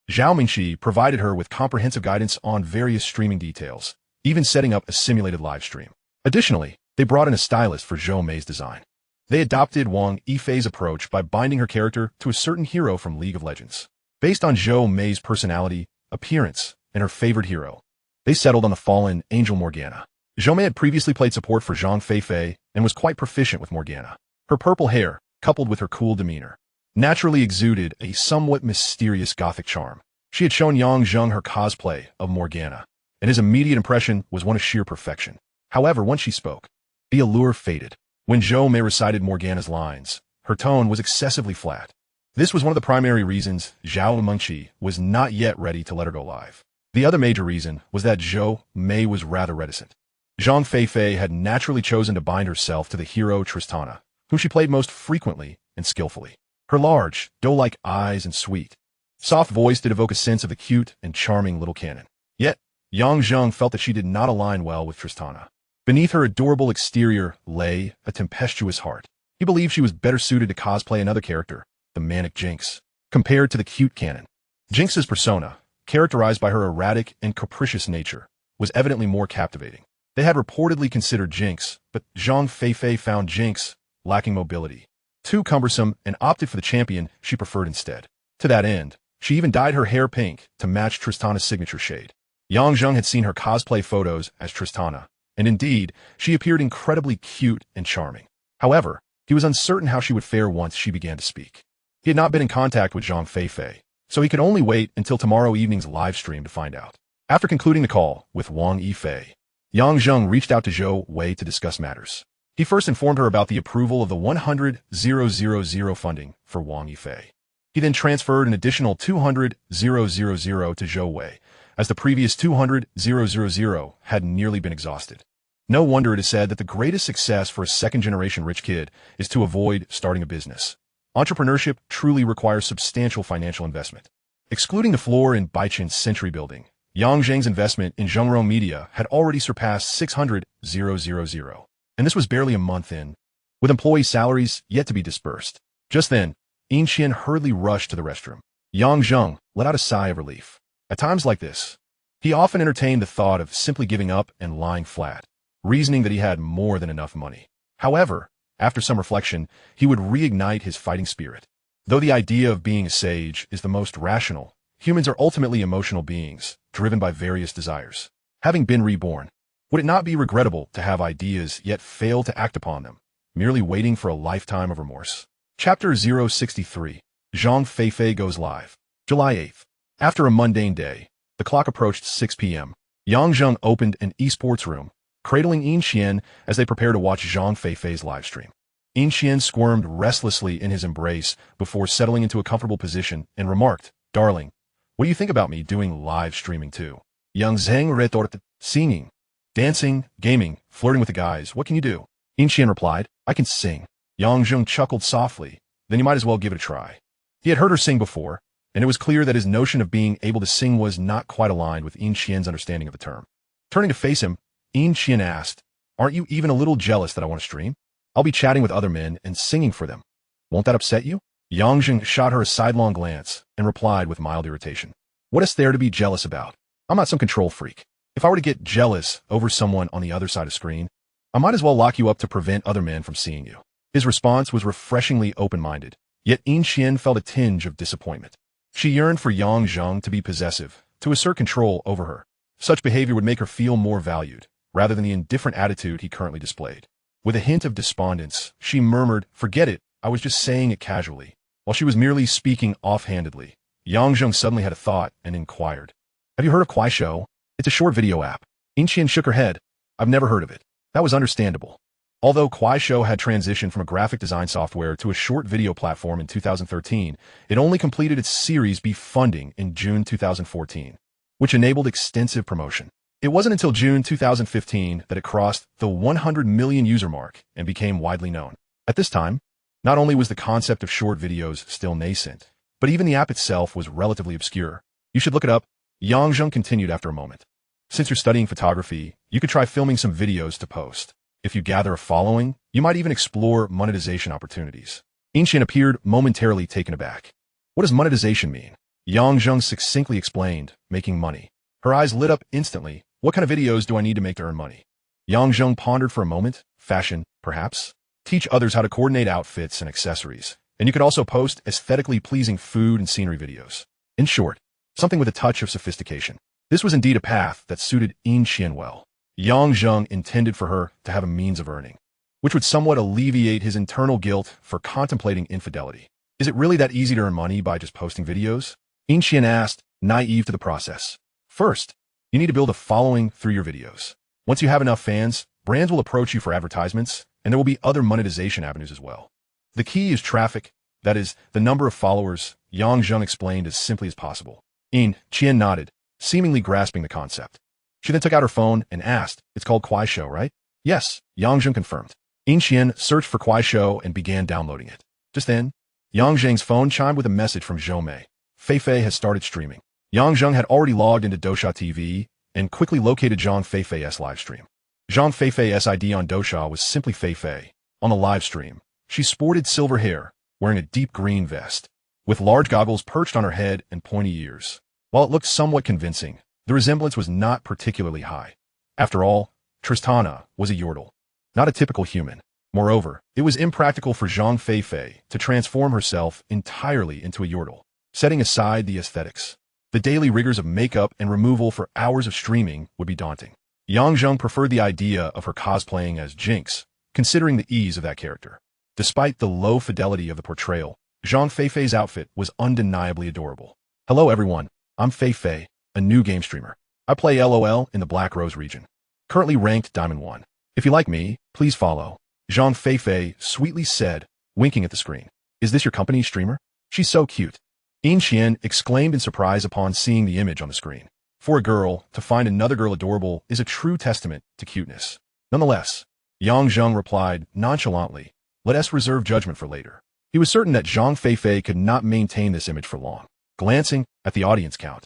Zhao Mingqi provided her with comprehensive guidance on various streaming details, even setting up a simulated live stream. Additionally, they brought in a stylist for Zhou Mei's design. They adopted Wang Yifei's approach by binding her character to a certain hero from League of Legends. Based on Zhou Mei's personality, appearance, and her favorite hero, they settled on the fallen Angel Morgana. Zhou Mei had previously played support for Zhang Feifei and was quite proficient with Morgana. Her purple hair, coupled with her cool demeanor, naturally exuded a somewhat mysterious gothic charm. She had shown Yang Zheng her cosplay of Morgana, and his immediate impression was one of sheer perfection. However, once she spoke, the allure faded. When Zhou Mei recited Morgana's lines, her tone was excessively flat. This was one of the primary reasons Zhao Mingqi was not yet ready to let her go live. The other major reason was that Zhou Mei was rather reticent. Zhang Feifei had naturally chosen to bind herself to the hero Tristana, whom she played most frequently and skillfully. Her large, doe-like eyes and sweet, soft voice did evoke a sense of the cute and charming little canon. Yet, Yang Zheng felt that she did not align well with Tristana. Beneath her adorable exterior lay a tempestuous heart. He believed she was better suited to cosplay another character, the manic Jinx, compared to the cute canon. Jinx's persona, characterized by her erratic and capricious nature, was evidently more captivating. They had reportedly considered Jinx, but Zhang Feifei found Jinx lacking mobility, too cumbersome, and opted for the champion she preferred instead. To that end, she even dyed her hair pink to match Tristana's signature shade. Yang Zheng had seen her cosplay photos as Tristana, and indeed, she appeared incredibly cute and charming. However, he was uncertain how she would fare once she began to speak. He had not been in contact with Zhang Feifei, so he could only wait until tomorrow evening's live stream to find out. After concluding the call with Wang Yifei, Yang Zheng reached out to Zhou Mei to discuss matters. He first informed her about the approval of the 100,000 funding for Wang Yifei. He then transferred an additional 200,000 to Zhou Mei, as the previous 200,000 had nearly been exhausted. No wonder it is said that the greatest success for a second-generation rich kid is to avoid starting a business. Entrepreneurship truly requires substantial financial investment. Excluding the floor in Baichin's Century building, Yang Zheng's investment in Zheng Media had already surpassed 600,000, and this was barely a month in, with employee salaries yet to be dispersed. Just then, Yin Qian hurriedly rushed to the restroom. Yang Zheng let out a sigh of relief. At times like this, he often entertained the thought of simply giving up and lying flat, reasoning that he had more than enough money. However, after some reflection, he would reignite his fighting spirit. Though the idea of being a sage is the most rational, humans are ultimately emotional beings, driven by various desires. Having been reborn, would it not be regrettable to have ideas yet fail to act upon them, merely waiting for a lifetime of remorse? Chapter 063. Zhang Feifei Goes Live. July 8th. After a mundane day, the clock approached 6 p.m. Yang Zheng opened an esports room, cradling Yin Qian as they prepared to watch Zhang Feifei's livestream. Yin Qian squirmed restlessly in his embrace before settling into a comfortable position and remarked, "Darling, what do you think about me doing live streaming too?" Yang Zheng retorted, "Singing, dancing, gaming, flirting with the guys, what can you do?" Yin Qian replied, "I can sing." Yang Zheng chuckled softly, "Then you might as well give it a try." He had heard her sing before, and it was clear that his notion of being able to sing was not quite aligned with Yin Qian's understanding of the term. Turning to face him, Yin Qian asked, "Aren't you even a little jealous that I want to stream? I'll be chatting with other men and singing for them. Won't that upset you?" Yang Zheng shot her a sidelong glance and replied with mild irritation, "What is there to be jealous about? I'm not some control freak. If I were to get jealous over someone on the other side of screen, I might as well lock you up to prevent other men from seeing you." His response was refreshingly open-minded, yet Yin Qian felt a tinge of disappointment. She yearned for Yang Zheng to be possessive, to assert control over her. Such behavior would make her feel more valued, rather than the indifferent attitude he currently displayed. With a hint of despondence, she murmured, "Forget it, I was just saying it casually." While she was merely speaking offhandedly, Yang Zheng suddenly had a thought and inquired, "Have you heard of Kuaishou? It's a short video app." Yin Qian shook her head. "I've never heard of it." That was understandable. Although Kuaishou had transitioned from a graphic design software to a short video platform in 2013, it only completed its Series B funding in June 2014, which enabled extensive promotion. It wasn't until June 2015 that it crossed the 100 million user mark and became widely known. At this time, not only was the concept of short videos still nascent, but even the app itself was relatively obscure. "You should look it up," Yang Zheng continued after a moment. "Since you're studying photography, you could try filming some videos to post. If you gather a following, you might even explore monetization opportunities." Yin Qian appeared momentarily taken aback. "What does monetization mean?" Yang Zheng succinctly explained, "Making money." Her eyes lit up instantly. "What kind of videos do I need to make to earn money?" Yang Zheng pondered for a moment. "Fashion, perhaps? Teach others how to coordinate outfits and accessories. And you could also post aesthetically pleasing food and scenery videos. In short, something with a touch of sophistication." This was indeed a path that suited Yin Qian well. Yang Zheng intended for her to have a means of earning, which would somewhat alleviate his internal guilt for contemplating infidelity. "Is it really that easy to earn money by just posting videos?" Yin Qian asked, naive to the process. "First, you need to build a following through your videos. Once you have enough fans, brands will approach you for advertisements, and there will be other monetization avenues as well. The key is traffic, that is, the number of followers," Yang Zheng explained as simply as possible. Yin Qian nodded, seemingly grasping the concept. She then took out her phone and asked, "It's called Kuaishou, right?" "Yes," Yang Zheng confirmed. Yin Qian searched for Kuaishou and began downloading it. Just then, Yang Zheng's phone chimed with a message from Zhou. "Feifei has started streaming." Yang Zheng had already logged into Douxia TV and quickly located Zhang Feifei's livestream. Zhang Feifei's ID on Douxia was simply Feifei. On the livestream, she sported silver hair, wearing a deep green vest, with large goggles perched on her head and pointy ears. While it looked somewhat convincing, the resemblance was not particularly high. After all, Tristana was a yordle, not a typical human. Moreover, it was impractical for Zhang Feifei to transform herself entirely into a yordle. Setting aside the aesthetics, the daily rigors of makeup and removal for hours of streaming would be daunting. Yang Zheng preferred the idea of her cosplaying as Jinx, considering the ease of that character. Despite the low fidelity of the portrayal, Zhang Feifei's outfit was undeniably adorable. "Hello everyone, I'm Feifei, a new game streamer. I play LOL in the Black Rose region. Currently ranked Diamond 1. If you like me, please follow," Zhang Feifei sweetly said, winking at the screen. "Is this your company streamer? She's so cute." Yin Qian exclaimed in surprise upon seeing the image on the screen. For a girl, to find another girl adorable is a true testament to cuteness. Nonetheless, Zheng replied nonchalantly, "Let us reserve judgment for later." He was certain that Zhang Feifei could not maintain this image for long. Glancing at the audience count,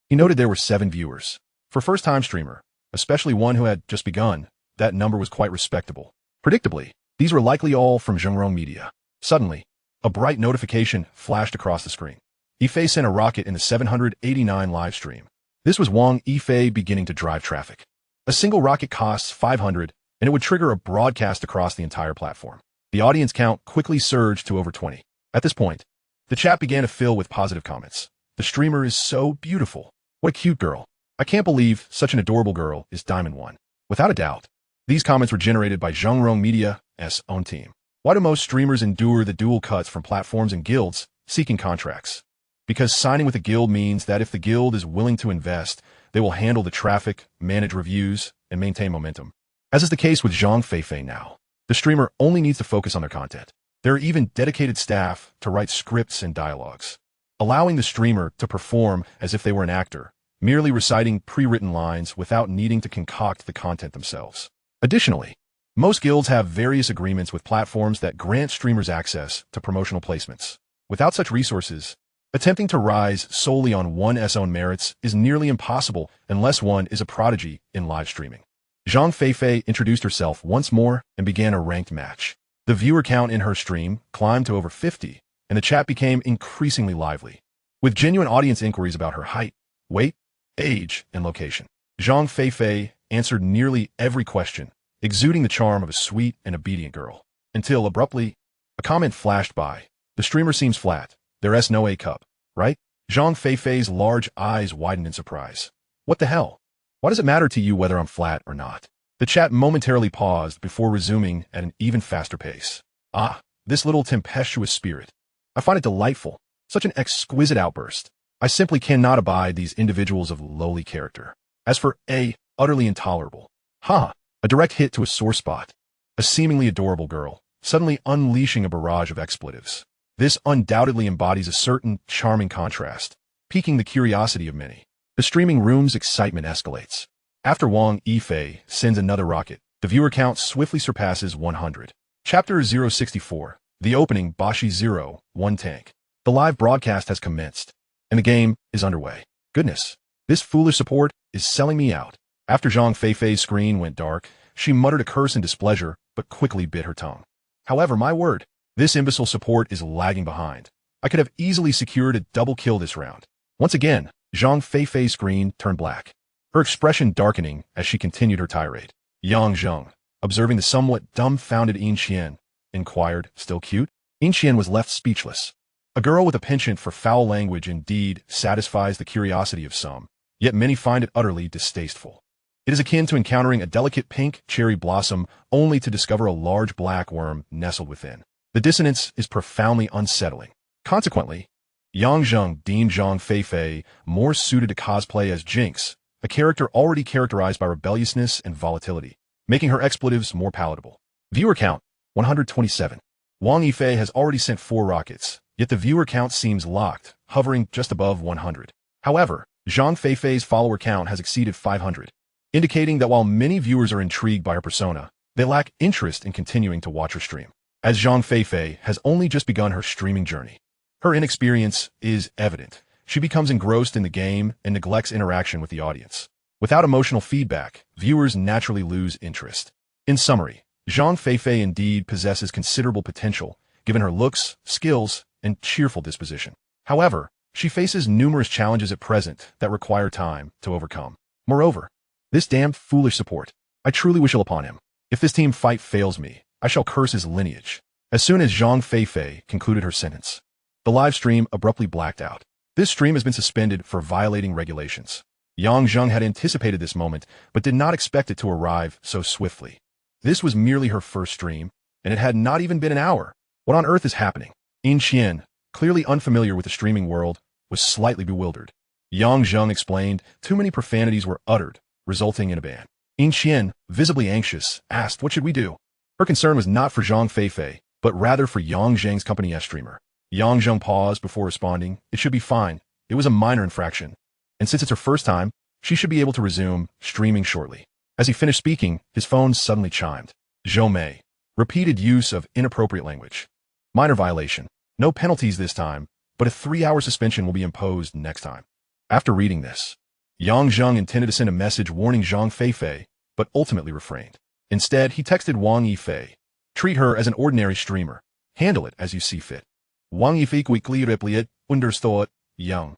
he noted there were 7 viewers. For a first-time streamer, especially one who had just begun, that number was quite respectable. Predictably, these were likely all from Zheng Media. Suddenly, a bright notification flashed across the screen. Yifei sent a rocket in the 789 live stream. This was Wang Yifei beginning to drive traffic. A single rocket costs 500, and it would trigger a broadcast across the entire platform. The audience count quickly surged to over 20. At this point, the chat began to fill with positive comments. "The streamer is so beautiful. What a cute girl. I can't believe such an adorable girl is Diamond 1. Without a doubt, these comments were generated by Zheng Media's own team. Why do most streamers endure the dual cuts from platforms and guilds seeking contracts? Because signing with a guild means that if the guild is willing to invest, they will handle the traffic, manage reviews, and maintain momentum. As is the case with Zhang Feifei now, the streamer only needs to focus on their content. There are even dedicated staff to write scripts and dialogues, allowing the streamer to perform as if they were an actor, merely reciting pre-written lines without needing to concoct the content themselves. Additionally, most guilds have various agreements with platforms that grant streamers access to promotional placements. Without such resources, attempting to rise solely on one's own merits is nearly impossible unless one is a prodigy in live streaming. Zhang Feifei introduced herself once more and began a ranked match. The viewer count in her stream climbed to over 50, and the chat became increasingly lively, with genuine audience inquiries about her height, weight, age, and location. Zhang Feifei answered nearly every question, exuding the charm of a sweet and obedient girl. Until, abruptly, a comment flashed by. "The streamer seems flat. There's no A cup, right?" Zhang Feifei's large eyes widened in surprise. "What the hell? Why does it matter to you whether I'm flat or not?" The chat momentarily paused before resuming at an even faster pace. "Ah, this little tempestuous spirit. I find it delightful. Such an exquisite outburst. I simply cannot abide these individuals of lowly character. As for A, utterly intolerable. Ha! A direct hit to a sore spot. A seemingly adorable girl, suddenly unleashing a barrage of expletives. This undoubtedly embodies a certain charming contrast, piquing the curiosity of many. The streaming room's excitement escalates. After Wang Yifei sends another rocket, the viewer count swiftly surpasses 100. Chapter 064, The Opening Bashi 01 Tank. The live broadcast has commenced, and the game is underway. Goodness, this foolish support is selling me out. After Zhang Feifei's screen went dark, she muttered a curse in displeasure, but quickly bit her tongue. However, my word, this imbecile support is lagging behind. I could have easily secured a double kill this round. Once again, Zhang Feifei's screen turned black, her expression darkening as she continued her tirade. Zheng, observing the somewhat dumbfounded Yin Qian, inquired, "Still cute?" Yin Qian was left speechless. A girl with a penchant for foul language indeed satisfies the curiosity of some, yet many find it utterly distasteful. It is akin to encountering a delicate pink cherry blossom only to discover a large black worm nestled within. The dissonance is profoundly unsettling. Consequently, Zheng deemed Zhang Feifei more suited to cosplay as Jinx, a character already characterized by rebelliousness and volatility, making her expletives more palatable. Viewer count, 127. Wang Yifei has already sent 4 rockets, yet the viewer count seems locked, hovering just above 100. However, Zhang Feifei's follower count has exceeded 500, indicating that while many viewers are intrigued by her persona, they lack interest in continuing to watch her stream. As Zhang Feifei has only just begun her streaming journey, her inexperience is evident. She becomes engrossed in the game and neglects interaction with the audience. Without emotional feedback, viewers naturally lose interest. In summary, Zhang Feifei indeed possesses considerable potential, given her looks, skills, and cheerful disposition. However, she faces numerous challenges at present that require time to overcome. Moreover, this damned foolish support. I truly wish ill upon him. If this team fight fails me, I shall curse his lineage. As soon as Zhang Feifei concluded her sentence, the live stream abruptly blacked out. This stream has been suspended for violating regulations. Zheng had anticipated this moment, but did not expect it to arrive so swiftly. This was merely her first stream, and it had not even been an hour. What on earth is happening? Yin Qian, clearly unfamiliar with the streaming world, was slightly bewildered. Zheng explained too many profanities were uttered, resulting in a ban. Yin Qian, visibly anxious, asked, "What should we do?" Her concern was not for Zhang Feifei, but rather for Zheng's company S streamer. Zheng paused before responding. "It should be fine. It was a minor infraction. And since it's her first time, She should be able to resume streaming shortly. As he finished speaking, his phone suddenly chimed. Zhou. Repeated use of inappropriate language. Minor violation. No penalties this time, but a 3-hour suspension will be imposed next time. After reading this, Zheng intended to send a message warning Zhang Feifei, but ultimately refrained. Instead, he texted Wang Yifei. Treat her as an ordinary streamer. Handle it as you see fit. Wang Yifei quickly replied, understood, Yang.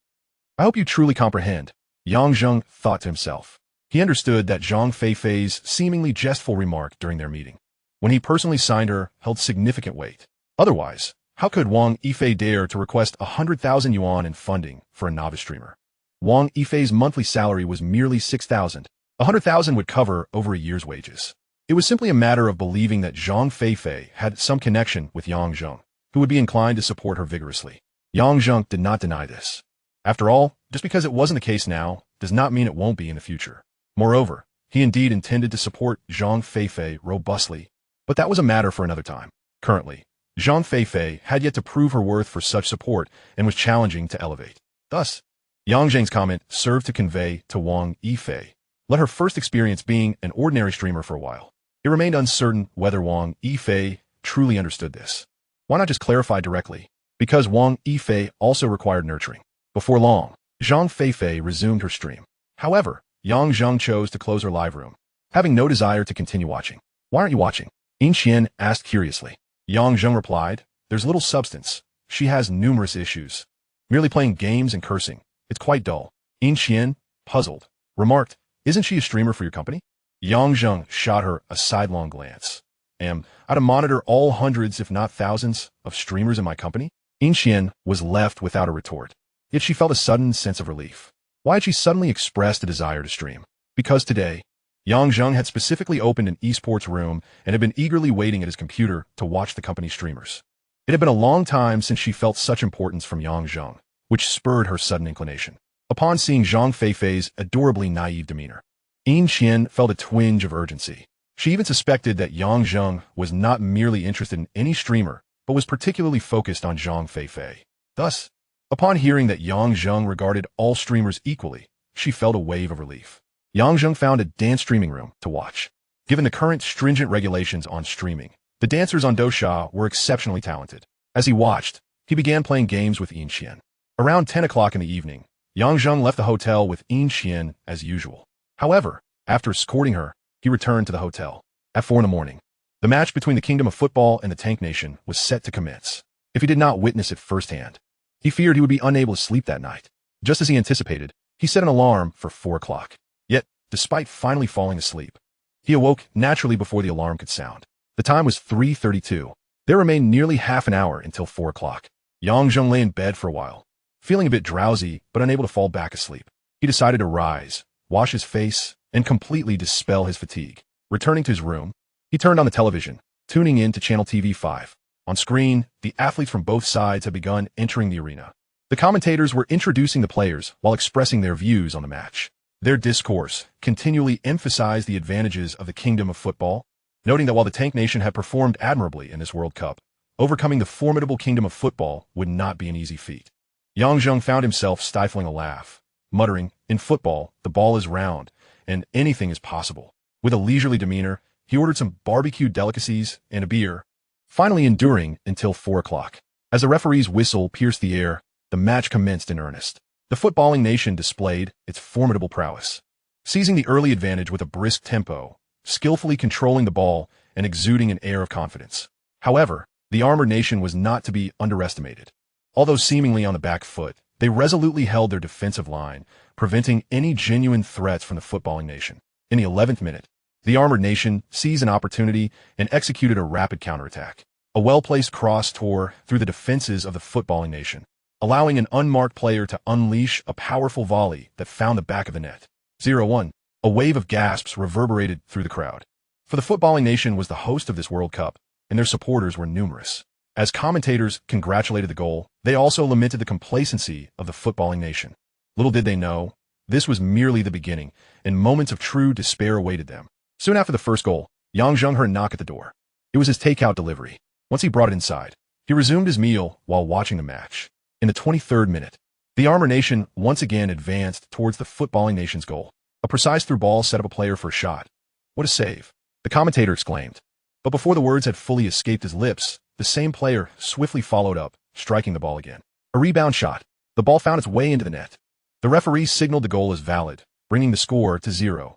I hope you truly comprehend, Zheng thought to himself. He understood that Zhang Feifei's seemingly jestful remark during their meeting, when he personally signed her, held significant weight. Otherwise, how could Wang Yifei dare to request 100,000 yuan in funding for a novice streamer? Wang Yifei's monthly salary was merely 6,000. 100,000 would cover over a year's wages. It was simply a matter of believing that Zhang Feifei had some connection with Zheng, who would be inclined to support her vigorously. Zheng did not deny this. After all, just because it wasn't the case now, does not mean it won't be in the future. Moreover, he indeed intended to support Zhang Feifei robustly, but that was a matter for another time. Currently, Zhang Feifei had yet to prove her worth for such support and was challenging to elevate. Thus, Zheng's comment served to convey to Wang Yifei, let her first experience being an ordinary streamer for a while. It remained uncertain whether Wang Yifei truly understood this. Why not just clarify directly? Because Wang Yifei also required nurturing. Before long, Zhang Feifei resumed her stream. However, Zheng chose to close her live room, having no desire to continue watching. Why aren't you watching? Yin Qian asked curiously. Zheng replied, there's little substance. She has numerous issues. Merely playing games and cursing. It's quite dull. Yin Qian, puzzled, remarked, isn't she a streamer for your company? Zheng shot her a sidelong glance. I to monitor all hundreds, if not thousands, of streamers in my company? Yin Qian was left without a retort. Yet she felt a sudden sense of relief. Why had she suddenly expressed a desire to stream? Because today, Zheng had specifically opened an esports room and had been eagerly waiting at his computer to watch the company's streamers. It had been a long time since she felt such importance from Zheng, which spurred her sudden inclination. Upon seeing Zhang Feifei's adorably naive demeanor, Yin Qian felt a twinge of urgency. She even suspected that Zheng was not merely interested in any streamer, but was particularly focused on Zhang Feifei. Thus, upon hearing that Zheng regarded all streamers equally, she felt a wave of relief. Zheng found a dance streaming room to watch. Given the current stringent regulations on streaming, the dancers on Dousha were exceptionally talented. As he watched, he began playing games with Yin Qian. Around 10 o'clock in the evening, Zheng left the hotel with Yin Qian as usual. However, after escorting her, he returned to the hotel. At 4 in the morning, the match between the Kingdom of Football and the Tank Nation was set to commence. If he did not witness it firsthand, he feared he would be unable to sleep that night. Just as he anticipated, he set an alarm for 4 o'clock. Yet, despite finally falling asleep, he awoke naturally before the alarm could sound. The time was 3:32. There remained nearly half an hour until 4 o'clock. Zheng lay in bed for a while, feeling a bit drowsy but unable to fall back asleep. He decided to rise, wash his face, and completely dispel his fatigue. Returning to his room, he turned on the television, tuning in to Channel TV 5. On screen, the athletes from both sides had begun entering the arena. The commentators were introducing the players while expressing their views on the match. Their discourse continually emphasized the advantages of the Kingdom of Football, noting that while the Tank Nation had performed admirably in this World Cup, overcoming the formidable Kingdom of Football would not be an easy feat. Zheng found himself stifling a laugh, muttering, in football, the ball is round, and anything is possible. With a leisurely demeanor, he ordered some barbecued delicacies and a beer, finally enduring until 4 o'clock. As the referee's whistle pierced the air, the match commenced in earnest. The footballing nation displayed its formidable prowess, seizing the early advantage with a brisk tempo, skillfully controlling the ball and exuding an air of confidence. However, the armored nation was not to be underestimated. Although seemingly on the back foot, they resolutely held their defensive line, preventing any genuine threats from the footballing nation. In the 11th minute, the armored nation seized an opportunity and executed a rapid counterattack. A well-placed cross tore through the defenses of the footballing nation, allowing an unmarked player to unleash a powerful volley that found the back of the net. 0-1. A wave of gasps reverberated through the crowd. For the footballing nation was the host of this World Cup, and their supporters were numerous. As commentators congratulated the goal, they also lamented the complacency of the footballing nation. Little did they know, this was merely the beginning, and moments of true despair awaited them. Soon after the first goal, Zheng heard a knock at the door. It was his takeout delivery. Once he brought it inside, he resumed his meal while watching the match. In the 23rd minute, the armored nation once again advanced towards the footballing nation's goal. A precise through ball set up a player for a shot. What a save! The commentator exclaimed. But before the words had fully escaped his lips, the same player swiftly followed up, striking the ball again. A rebound shot. The ball found its way into the net. The referee signaled the goal as valid, bringing the score to 0-2.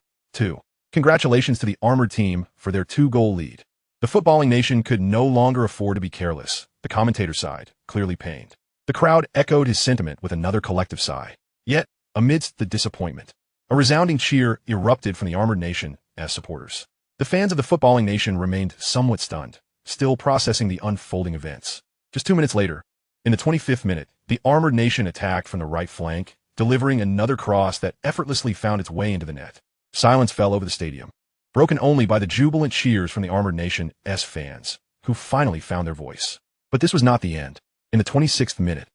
Congratulations to the Armored team for their 2-goal lead. The footballing nation could no longer afford to be careless, the commentator sighed, clearly pained. The crowd echoed his sentiment with another collective sigh. Yet, amidst the disappointment, a resounding cheer erupted from the Armored nation as supporters. The fans of the footballing nation remained somewhat stunned, still processing the unfolding events. Just 2 minutes later, in the 25th minute, the Armored nation attacked from the right flank, delivering another cross that effortlessly found its way into the net. Silence fell over the stadium, broken only by the jubilant cheers from the Armored nation's fans, who finally found their voice. But this was not the end. In the 26th minute,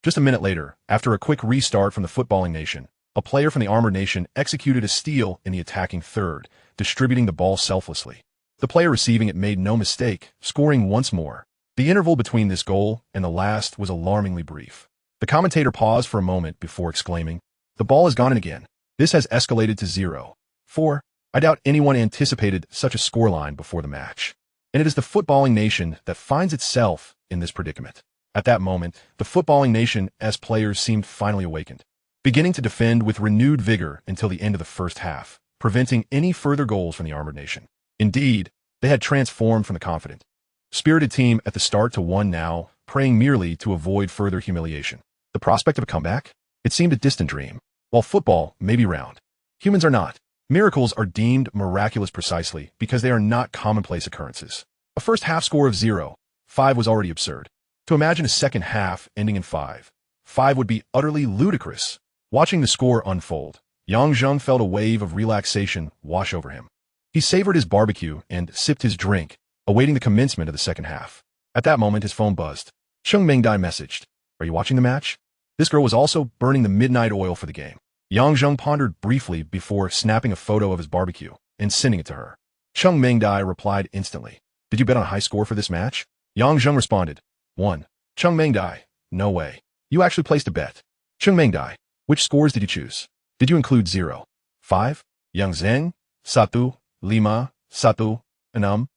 just a minute later, after a quick restart from the footballing nation, a player from the Armored nation executed a steal in the attacking third, distributing the ball selflessly. The player receiving it made no mistake, scoring once more. The interval between this goal and the last was alarmingly brief. The commentator paused for a moment before exclaiming, "The ball has gone in again. This has escalated to 0-4. I doubt anyone anticipated such a scoreline before the match. And it is the footballing nation that finds itself in this predicament." At that moment, the footballing nation's players seemed finally awakened, beginning to defend with renewed vigor until the end of the first half, preventing any further goals from the Armored nation. Indeed, they had transformed from the confident, spirited team at the start to one now, praying merely to avoid further humiliation. The prospect of a comeback? It seemed a distant dream. While football may be round, humans are not. Miracles are deemed miraculous precisely because they are not commonplace occurrences. A first half score of 0-5 was already absurd. To imagine a second half ending in 5-5 would be utterly ludicrous. Watching the score unfold, Zheng felt a wave of relaxation wash over him. He savored his barbecue and sipped his drink, awaiting the commencement of the second half. At that moment, his phone buzzed. Zheng messaged, "Are you watching the match?" This girl was also burning the midnight oil for the game. Zheng pondered briefly before snapping a photo of his barbecue and sending it to her. Zheng replied instantly. "Did you bet on a high score for this match?" Zheng responded, 1. Zheng, no way. You actually placed a bet. Zheng, which scores did you choose? Did you include 0-5? Zheng, 1-5, 1-6, 1-7.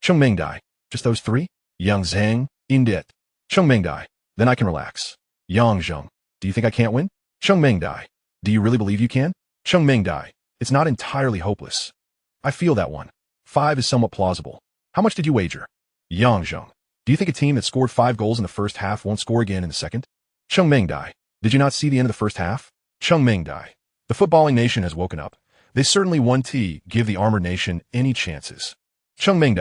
Zheng, just those 3? Zheng, indeed. Zheng, then I can relax. Zheng, do you think I can't win? Zheng, do you really believe you can? Zheng, it's not entirely hopeless. I feel that one. 5 is somewhat plausible. How much did you wager? Zheng, do you think a team that scored 5 goals in the first half won't score again in the second? Zheng, did you not see the end of the first half? Zheng, the footballing nation has woken up. They certainly won't give the Armored nation any chances. Zheng,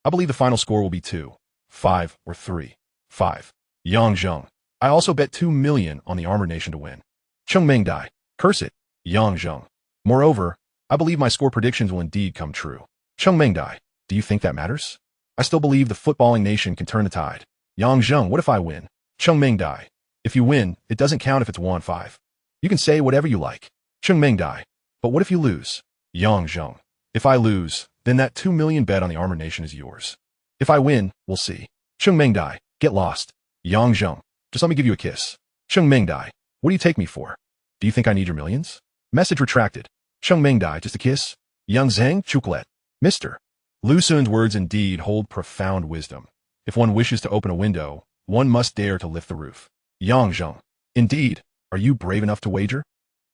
I believe the final score will be 2-5 or 3-5. Zheng, I also bet 2 million on the Armored nation to win. Zheng, curse it. Zheng, moreover, I believe my score predictions will indeed come true. Zheng, do you think that matters? I still believe the footballing nation can turn the tide. Zheng, what if I win? Zheng, if you win, it doesn't count if it's 1-5. You can say whatever you like. Zheng, but what if you lose? Zheng, if I lose, then that 2 million bet on the Armored nation is yours. If I win, we'll see. Zheng, get lost. Zheng, just let me give you a kiss. Zheng, what do you take me for? Do you think I need your millions? Message retracted. Zheng, just a kiss? Zheng, chocolate. Mister. Lu Sun's words indeed hold profound wisdom. If one wishes to open a window, one must dare to lift the roof. Zheng, indeed, are you brave enough to wager?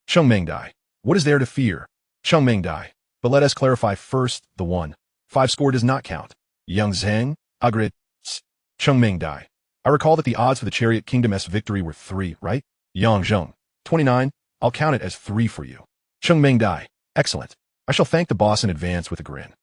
Zheng, what is there to fear? Zheng, but let us clarify first, the 1-5 score does not count. Zheng, agreed. Zheng, I recall that the odds for the Chariot Kingdom's victory were 3, right? Zheng, 29, I'll count it as 3 for you. Zheng, excellent. I shall thank the boss in advance with a grin.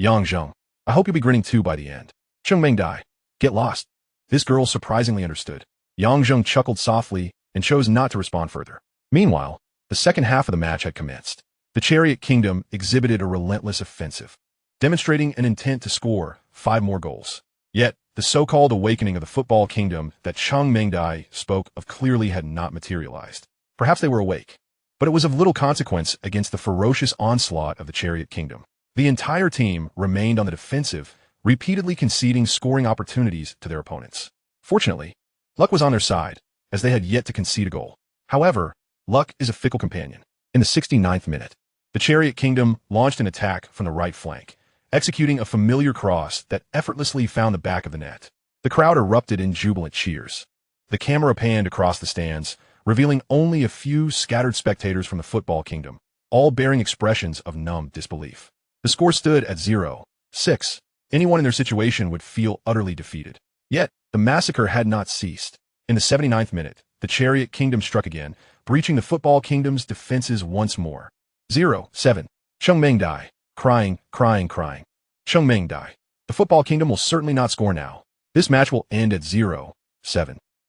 Zheng, I hope you'll be grinning too by the end. Zheng, get lost. This girl surprisingly understood. Zheng chuckled softly and chose not to respond further. Meanwhile, the second half of the match had commenced. The Chariot Kingdom exhibited a relentless offensive, demonstrating an intent to score 5 more goals. Yet, the so-called awakening of the football kingdom that Zheng spoke of clearly had not materialized. Perhaps they were awake, but it was of little consequence against the ferocious onslaught of the Chariot Kingdom. The entire team remained on the defensive, repeatedly conceding scoring opportunities to their opponents. Fortunately, luck was on their side, as they had yet to concede a goal. However, luck is a fickle companion. In the 69th minute, the Chariot Kingdom launched an attack from the right flank, executing a familiar cross that effortlessly found the back of the net. The crowd erupted in jubilant cheers. The camera panned across the stands, revealing only a few scattered spectators from the Football Kingdom, all bearing expressions of numb disbelief. The score stood at 0-6. Anyone in their situation would feel utterly defeated. Yet, the massacre had not ceased. In the 79th minute, the Chariot Kingdom struck again, breaching the Football Kingdom's defenses once more. 0-7. Chengmeng died. Crying. Chengmeng died. The Football Kingdom will certainly not score now. This match will end at 0-7.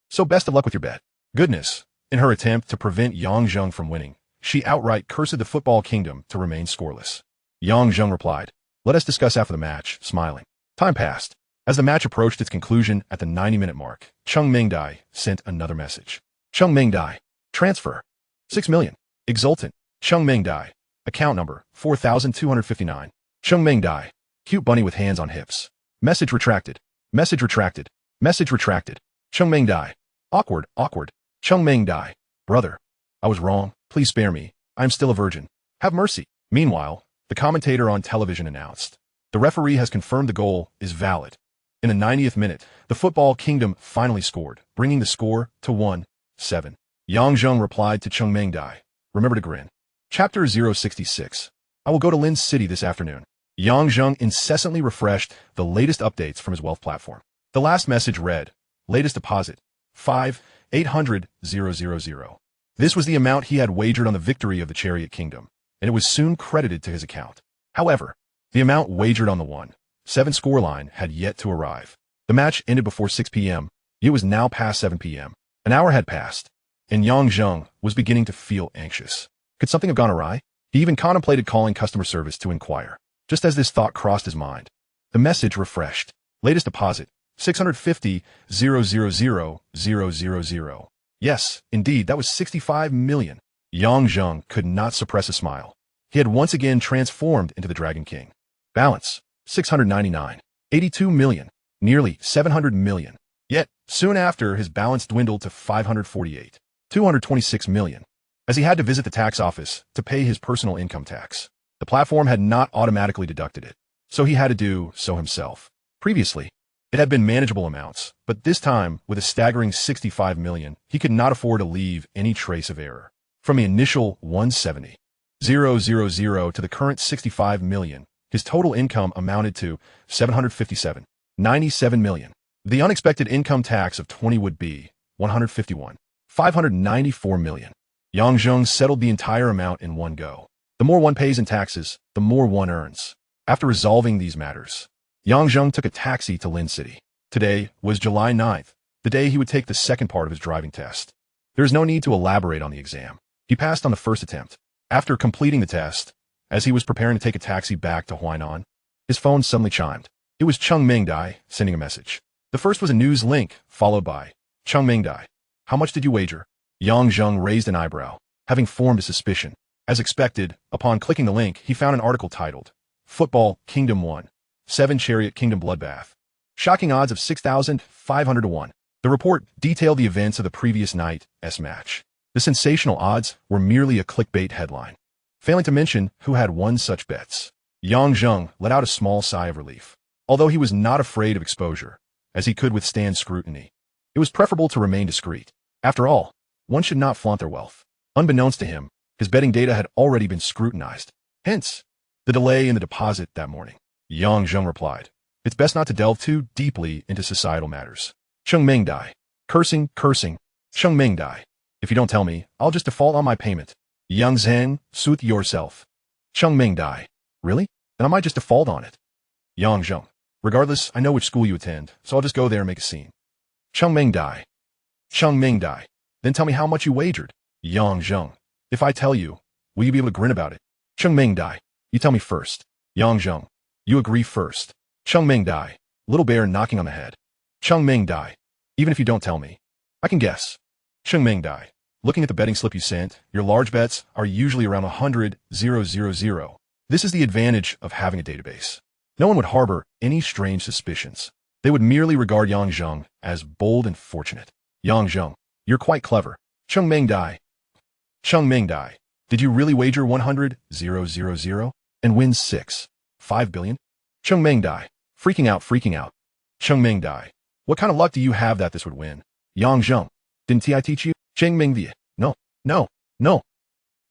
So best of luck with your bet. Goodness. In her attempt to prevent Yang Zheng from winning, she outright cursed the Football Kingdom to remain scoreless. Yang Zheng replied, "Let us discuss after the match," smiling. Time passed. As the match approached its conclusion at the 90-minute mark, Chengmeng Dai sent another message. Chengmeng Dai. Transfer. 6 million. Exultant. Chengmeng Dai. Account number 4259. Chengmeng Dai. Cute bunny with hands on hips. Message retracted. Message retracted. Message retracted. Chengmeng Dai. Awkward. Chengmeng Dai. Brother. I was wrong. Please spare me. I am still a virgin. Have mercy. Meanwhile, the commentator on television announced, the referee has confirmed the goal is valid. In the 90th minute, the Football Kingdom finally scored, bringing the score to 1-7. Yang Zheng replied to Chengmeng Dai, "Remember to grin." Chapter 066. I will go to Lin's City this afternoon. Yang Zheng incessantly refreshed the latest updates from his wealth platform. The last message read, latest deposit, 5,800,000. This was the amount he had wagered on the victory of the Chariot Kingdom, and it was soon credited to his account. However, the amount wagered on the 1-7 scoreline had yet to arrive. The match ended before 6 p.m. It was now past 7 p.m. An hour had passed, and Yang Zheng was beginning to feel anxious. Could something have gone awry? He even contemplated calling customer service to inquire. Just as this thought crossed his mind, the message refreshed. Latest deposit, 650,000,000. Yes, indeed, that was 65 million. Yang Zheng could not suppress a smile. He had once again transformed into the Dragon King. Balance, 699. 82 million. Nearly 700 million. Yet, soon after, his balance dwindled to 548. 226 million. As he had to visit the tax office to pay his personal income tax. The platform had not automatically deducted it, so he had to do so himself. Previously, it had been manageable amounts, but this time, with a staggering 65 million, he could not afford to leave any trace of error. From the initial 170,000 to the current 65 million, his total income amounted to 757.97 million. The unexpected income tax of 20 would be 151.594 million. Yang Zheng settled the entire amount in one go. The more one pays in taxes, the more one earns. After resolving these matters, Yang Zheng took a taxi to Lin City. Today was July 9th, the day he would take the second part of his driving test. There is no need to elaborate on the exam. He passed on the first attempt. After completing the test, as he was preparing to take a taxi back to Huainan, his phone suddenly chimed. It was Chengmeng Dai sending a message. The first was a news link, followed by, Chengmeng Dai. How much did you wager? Yang Zheng raised an eyebrow, having formed a suspicion. As expected, upon clicking the link, he found an article titled, Football Kingdom 1-7 Chariot Kingdom Bloodbath. Shocking odds of 6,500 to 1. The report detailed the events of the previous night's match. The sensational odds were merely a clickbait headline, failing to mention who had won such bets. Yang Zheng let out a small sigh of relief. Although he was not afraid of exposure, as he could withstand scrutiny, it was preferable to remain discreet. After all, one should not flaunt their wealth. Unbeknownst to him, his betting data had already been scrutinized. Hence, the delay in the deposit that morning. Yang Zheng replied, "It's best not to delve too deeply into societal matters." Chengmeng Dai. Cursing. Chengmeng Dai. If you don't tell me, I'll just default on my payment. Yang Zheng, soothe yourself. Chengmeng Dai. Really? Then I might just default on it. Yang Zheng. Regardless, I know which school you attend, so I'll just go there and make a scene. Chengmeng Dai. Chengmeng Dai. Then tell me how much you wagered. Yang Zheng. If I tell you, will you be able to grin about it? Chengmeng Dai. You tell me first. Yang Zheng. You agree first. Chengmeng Dai. Little bear knocking on the head. Chengmeng Dai. Even if you don't tell me, I can guess. Chengmeng Dai. Looking at the betting slip you sent, your large bets are usually around 100,000. This is the advantage of having a database. No one would harbor any strange suspicions. They would merely regard Yang Zheng as bold and fortunate. Yang Zheng. You're quite clever. Chengmeng Dai. Chengmeng Dai. Did you really wager 100,000 and win 5 billion? Cheng Meng Dai. Freaking out. Cheng Meng Dai. What kind of luck do you have that this would win? Yang Zheng. Didn't I teach you? Cheng Meng Vie. No.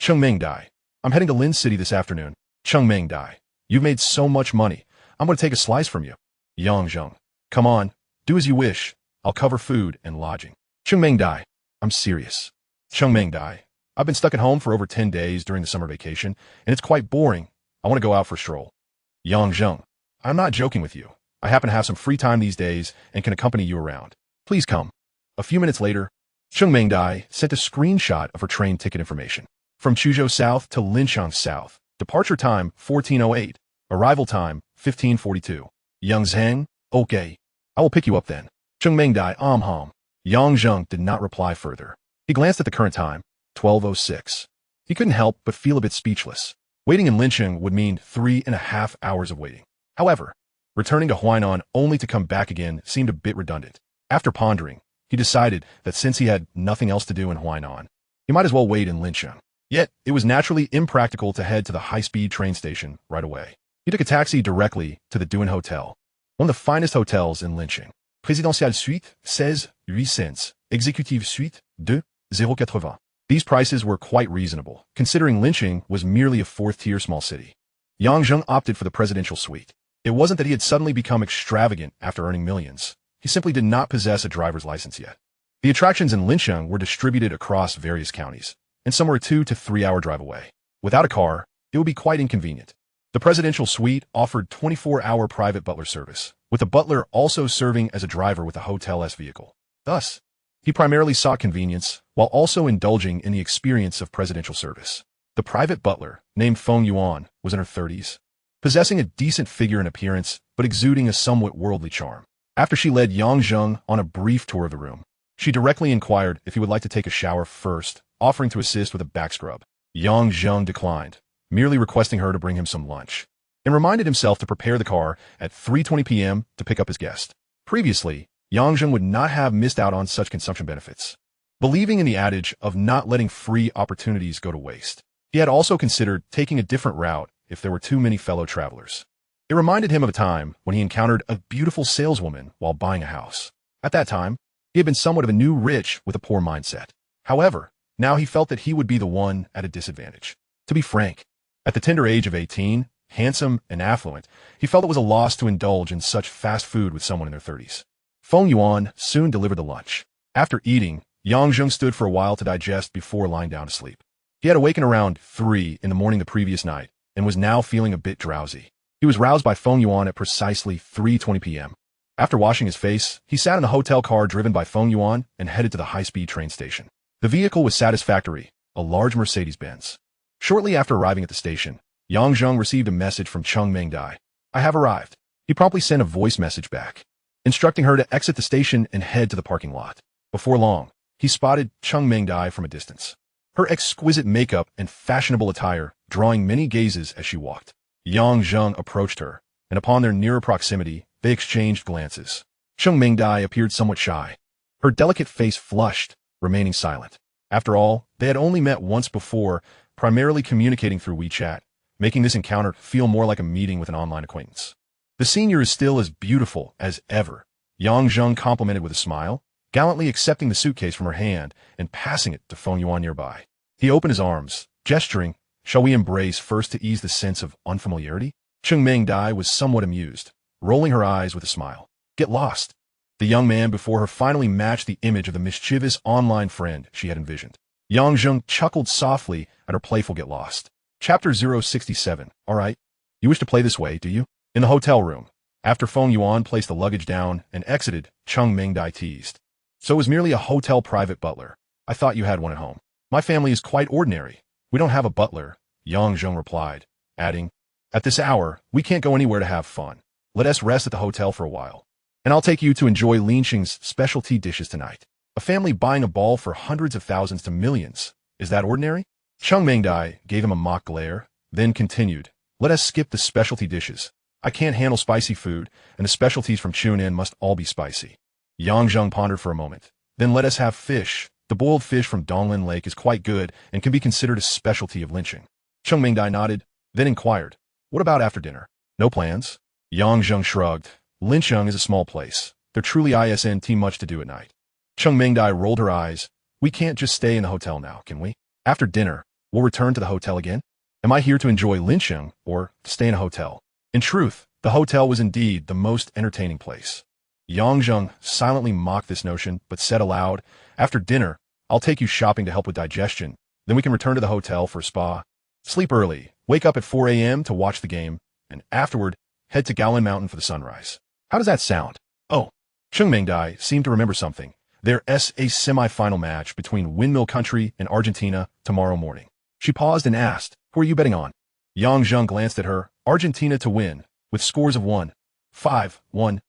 Cheng Meng Dai. I'm heading to Lin City this afternoon. Cheng Meng Dai. You've made so much money. I'm going to take a slice from you. Yang Zheng. Come on. Do as you wish. I'll cover food and lodging. Cheng Meng Dai. I'm serious. Cheng Meng Dai. I've been stuck at home for over 10 days during the summer vacation, and it's quite boring. I want to go out for a stroll. Yang Zheng. I'm not joking with you. I happen to have some free time these days and can accompany you around. Please come. A few minutes later, Cheng Meng Dai sent a screenshot of her train ticket information. From Chuzhou South to Linqiang South. Departure time 14:08. Arrival time 15:42. Young Zheng. Okay. I will pick you up then. Cheng Meng Dai hum. Yang Zheng did not reply further. He glanced at the current time, 12:06. He couldn't help but feel a bit speechless. Waiting in Linqiang would mean 3.5 hours of waiting. However, returning to Huainan only to come back again seemed a bit redundant. After pondering, he decided that since he had nothing else to do in Huainan, he might as well wait in Linqiang. Yet, it was naturally impractical to head to the high-speed train station right away. He took a taxi directly to the Duan Hotel, one of the finest hotels in Linqiang. Présidentielle suite, 16, 8 cents. Exécutive suite, 2, 0,80. These prices were quite reasonable, considering Linqiang was merely a fourth-tier small city. Yang Zheng opted for the presidential suite. It wasn't that he had suddenly become extravagant after earning millions. He simply did not possess a driver's license yet. The attractions in Linqiang were distributed across various counties, and some were a 2 to 3 hour drive away. Without a car, it would be quite inconvenient. The presidential suite offered 24-hour private butler service, with a butler also serving as a driver with a hotel's vehicle. Thus, he primarily sought convenience while also indulging in the experience of presidential service. The private butler, named Feng Yuan, was in her 30s, possessing a decent figure and appearance, but exuding a somewhat worldly charm. After she led Yang Zheng on a brief tour of the room, she directly inquired if he would like to take a shower first, offering to assist with a back scrub. Yang Zheng declined, merely requesting her to bring him some lunch, and reminded himself to prepare the car at 3:20 p.m. to pick up his guest. Previously, Yang Zheng would not have missed out on such consumption benefits. Believing in the adage of not letting free opportunities go to waste, he had also considered taking a different route if there were too many fellow travelers. It reminded him of a time when he encountered a beautiful saleswoman while buying a house. At that time, he had been somewhat of a new rich with a poor mindset. However, now he felt that he would be the one at a disadvantage. To be frank, at the tender age of 18, handsome and affluent, he felt it was a loss to indulge in such fast food with someone in their 30s. Feng Yuan soon delivered the lunch. After eating, Yang Zheng stood for a while to digest before lying down to sleep. He had awakened around 3 in the morning the previous night and was now feeling a bit drowsy. He was roused by Feng Yuan at precisely 3:20 p.m. After washing his face, he sat in the hotel car driven by Feng Yuan and headed to the high-speed train station. The vehicle was satisfactory, a large Mercedes-Benz. Shortly after arriving at the station, Yang Zheng received a message from Cheng Meng Dai. I have arrived. He promptly sent a voice message back, instructing her to exit the station and head to the parking lot. Before long, he spotted Cheng Meng Dai from a distance, her exquisite makeup and fashionable attire drawing many gazes as she walked. Yang Zheng approached her, and upon their nearer proximity, they exchanged glances. Cheng Meng Dai appeared somewhat shy, her delicate face flushed, remaining silent. After all, they had only met once before, primarily communicating through WeChat, making this encounter feel more like a meeting with an online acquaintance. The senior is still as beautiful as ever, Yang Zheng complimented with a smile, gallantly accepting the suitcase from her hand and passing it to Feng Yuan nearby. He opened his arms, gesturing, shall we embrace first to ease the sense of unfamiliarity? Cheng Meng Dai was somewhat amused, rolling her eyes with a smile. Get lost. The young man before her finally matched the image of the mischievous online friend she had envisioned. Yang Zheng chuckled softly at her playful get lost. Chapter 067. All right. You wish to play this way, do you? In the hotel room, after Feng Yuan placed the luggage down and exited, Cheng Meng Dai teased. So it was merely a hotel private butler. I thought you had one at home. My family is quite ordinary. We don't have a butler, Yang Zheng replied, adding, at this hour, we can't go anywhere to have fun. Let us rest at the hotel for a while, and I'll take you to enjoy Linqiang's specialty dishes tonight. A family buying a ball for hundreds of thousands to millions. Is that ordinary? Cheng Meng Dai gave him a mock glare, then continued, let us skip the specialty dishes. I can't handle spicy food, and the specialties from Chunin must all be spicy. Yang Zheng pondered for a moment. Then let us have fish. The The boiled fish from Donglin Lake is quite good and can be considered a specialty of Lincheng. Cheng Mingdai nodded, then inquired, what about after dinner? No plans? Yang Zheng shrugged. Lincheng is a small place. There truly isn't much to do at night. Cheng Mingdai rolled her eyes. We can't just stay in the hotel now, can we? After dinner, we'll return to the hotel again? Am I here to enjoy Lincheng or to stay in a hotel? In truth, the hotel was indeed the most entertaining place. Yang Zheng silently mocked this notion, but said aloud, after dinner, I'll take you shopping to help with digestion. Then we can return to the hotel for a spa. Sleep early, wake up at 4 a.m. to watch the game, and afterward, head to Gaolin Mountain for the sunrise. How does that sound? Oh, Cheng Mingdai seemed to remember something. There's a semi-final match between Windmill Country and Argentina tomorrow morning. She paused and asked, who are you betting on? Yang Zheng glanced at her, Argentina to win, with scores of 1-5, 1-6,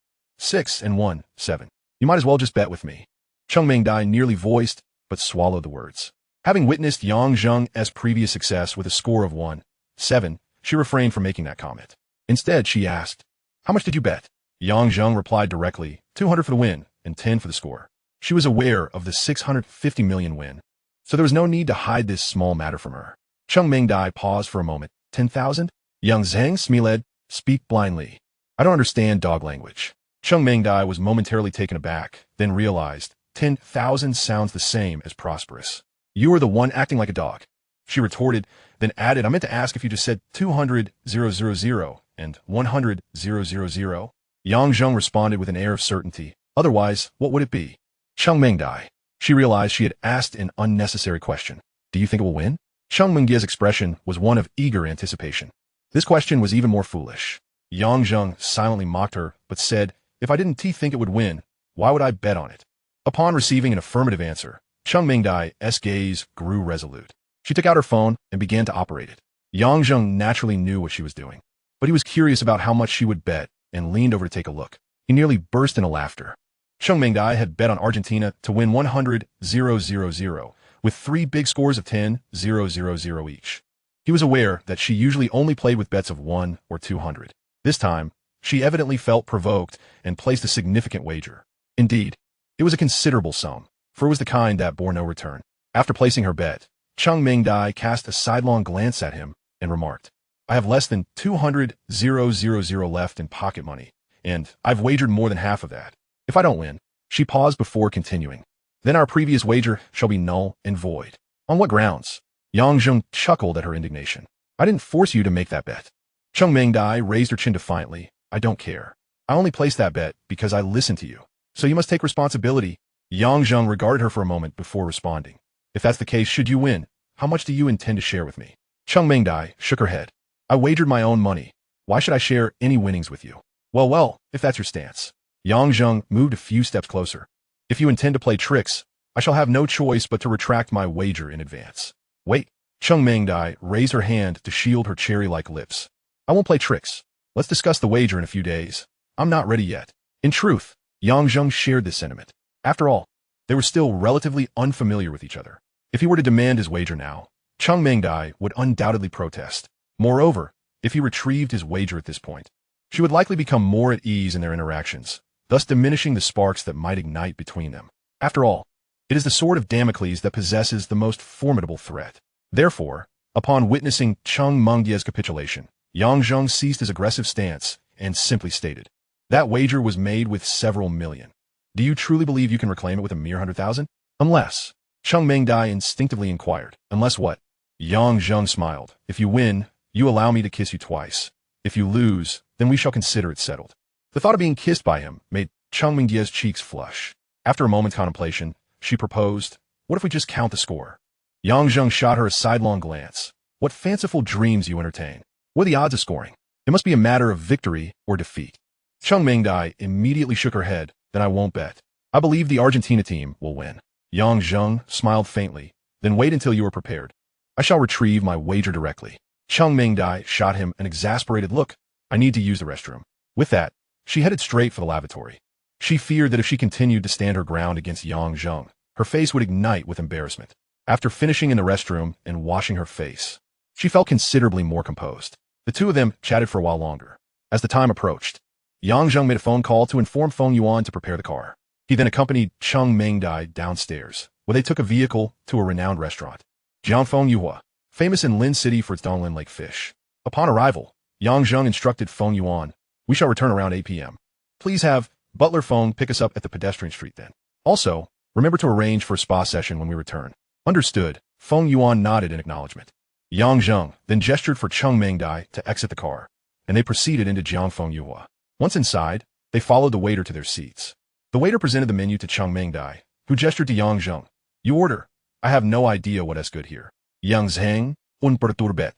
and 1-7. You might as well just bet with me. Cheng Mingdai nearly voiced, but swallowed the words. Having witnessed Yang Zheng's previous success with a score of 1-7, she refrained from making that comment. Instead, she asked, how much did you bet? Yang Zheng replied directly, 200 for the win and 10 for the score. She was aware of the 650 million win, so there was no need to hide this small matter from her. Cheng Mingdai paused for a moment. 10,000? Young Zheng Smiled, speak blindly. I don't understand dog language. Cheng Mingdai was momentarily taken aback, then realized 10,000 sounds the same as prosperous. You are the one acting like a dog. She retorted, then added, I meant to ask if you just said 200,000 and 100,000. Yang Zheng responded with an air of certainty. Otherwise, what would it be? Cheng Mingdai. She realized she had asked an unnecessary question. Do you think it will win? Cheng Mingdai's expression was one of eager anticipation. This question was even more foolish. Yang Zheng silently mocked her, but said, if I didn't think it would win, why would I bet on it? Upon receiving an affirmative answer, Cheng Mingdai's gaze grew resolute. She took out her phone and began to operate it. Yang Zheng naturally knew what she was doing, but he was curious about how much she would bet and leaned over to take a look. He nearly burst into laughter. Cheng Mingdai had bet on Argentina to win 100,000, with 3 big scores of 10,000 each. He was aware that she usually only played with bets of 1 or 200. This time, she evidently felt provoked and placed a significant wager. Indeed, it was a considerable sum, for it was the kind that bore no return. After placing her bet, Cheng Mingdai cast a sidelong glance at him and remarked, I have less than 200,000 left in pocket money, and I've wagered more than half of that. If I don't win, she paused before continuing, then our previous wager shall be null and void. On what grounds? Yang Zheng chuckled at her indignation. I didn't force you to make that bet. Cheng Mingdai raised her chin defiantly. I don't care. I only placed that bet because I listened to you. So you must take responsibility. Yang Zheng regarded her for a moment before responding. If that's the case, should you win, how much do you intend to share with me? Cheng Mingdai shook her head. I wagered my own money. Why should I share any winnings with you? Well, if that's your stance. Yang Zheng moved a few steps closer. If you intend to play tricks, I shall have no choice but to retract my wager in advance. Wait. Cheng Mingdai raised her hand to shield her cherry-like lips. I won't play tricks. Let's discuss the wager in a few days. I'm not ready yet. In truth, Yang Zheng shared this sentiment. After all, they were still relatively unfamiliar with each other. If he were to demand his wager now, Cheng Mingdai would undoubtedly protest. Moreover, if he retrieved his wager at this point, she would likely become more at ease in their interactions, thus diminishing the sparks that might ignite between them. After all, it is the sword of Damocles that possesses the most formidable threat. Therefore, upon witnessing Cheng Mingdai's capitulation, Yang Zheng ceased his aggressive stance and simply stated, that wager was made with several million. Do you truly believe you can reclaim it with a mere 100,000? Unless, Cheng Mingdai instinctively inquired, unless what? Yang Zheng smiled. If you win, you allow me to kiss you twice. If you lose, then we shall consider it settled. The thought of being kissed by him made Cheng Mingdai's cheeks flush. After a moment's contemplation, she proposed, what if we just count the score? Yang Zheng shot her a sidelong glance. What fanciful dreams you entertain. What are the odds of scoring? It must be a matter of victory or defeat. Cheng Mingdai immediately shook her head. Then I won't bet. I believe the Argentina team will win. Yang Zheng smiled faintly. Then wait until you are prepared. I shall retrieve my wager directly. Cheng Mingdai shot him an exasperated look. I need to use the restroom. With that, she headed straight for the lavatory. She feared that if she continued to stand her ground against Yang Zheng, her face would ignite with embarrassment. After finishing in the restroom and washing her face, she felt considerably more composed. The two of them chatted for a while longer. As the time approached, Yang Zheng made a phone call to inform Feng Yuan to prepare the car. He then accompanied Cheng Mingdai downstairs, where they took a vehicle to a renowned restaurant, Jiangfeng Yuhua, famous in Lin City for its Donglin Lake fish. Upon arrival, Yang Zheng instructed Feng Yuan, "We shall return around 8 p.m. Please have Butler Feng pick us up at the pedestrian street then. Also, remember to arrange for a spa session when we return." Understood. Feng Yuan nodded in acknowledgement. Yang Zheng then gestured for Cheng Mengdai to exit the car, and they proceeded into Jiangfeng Yuhua. Once inside, they followed the waiter to their seats. The waiter presented the menu to Cheng Mengdai, who gestured to Yang Zheng. "You order. I have no idea what is good here." Yang Zheng, un perturbet,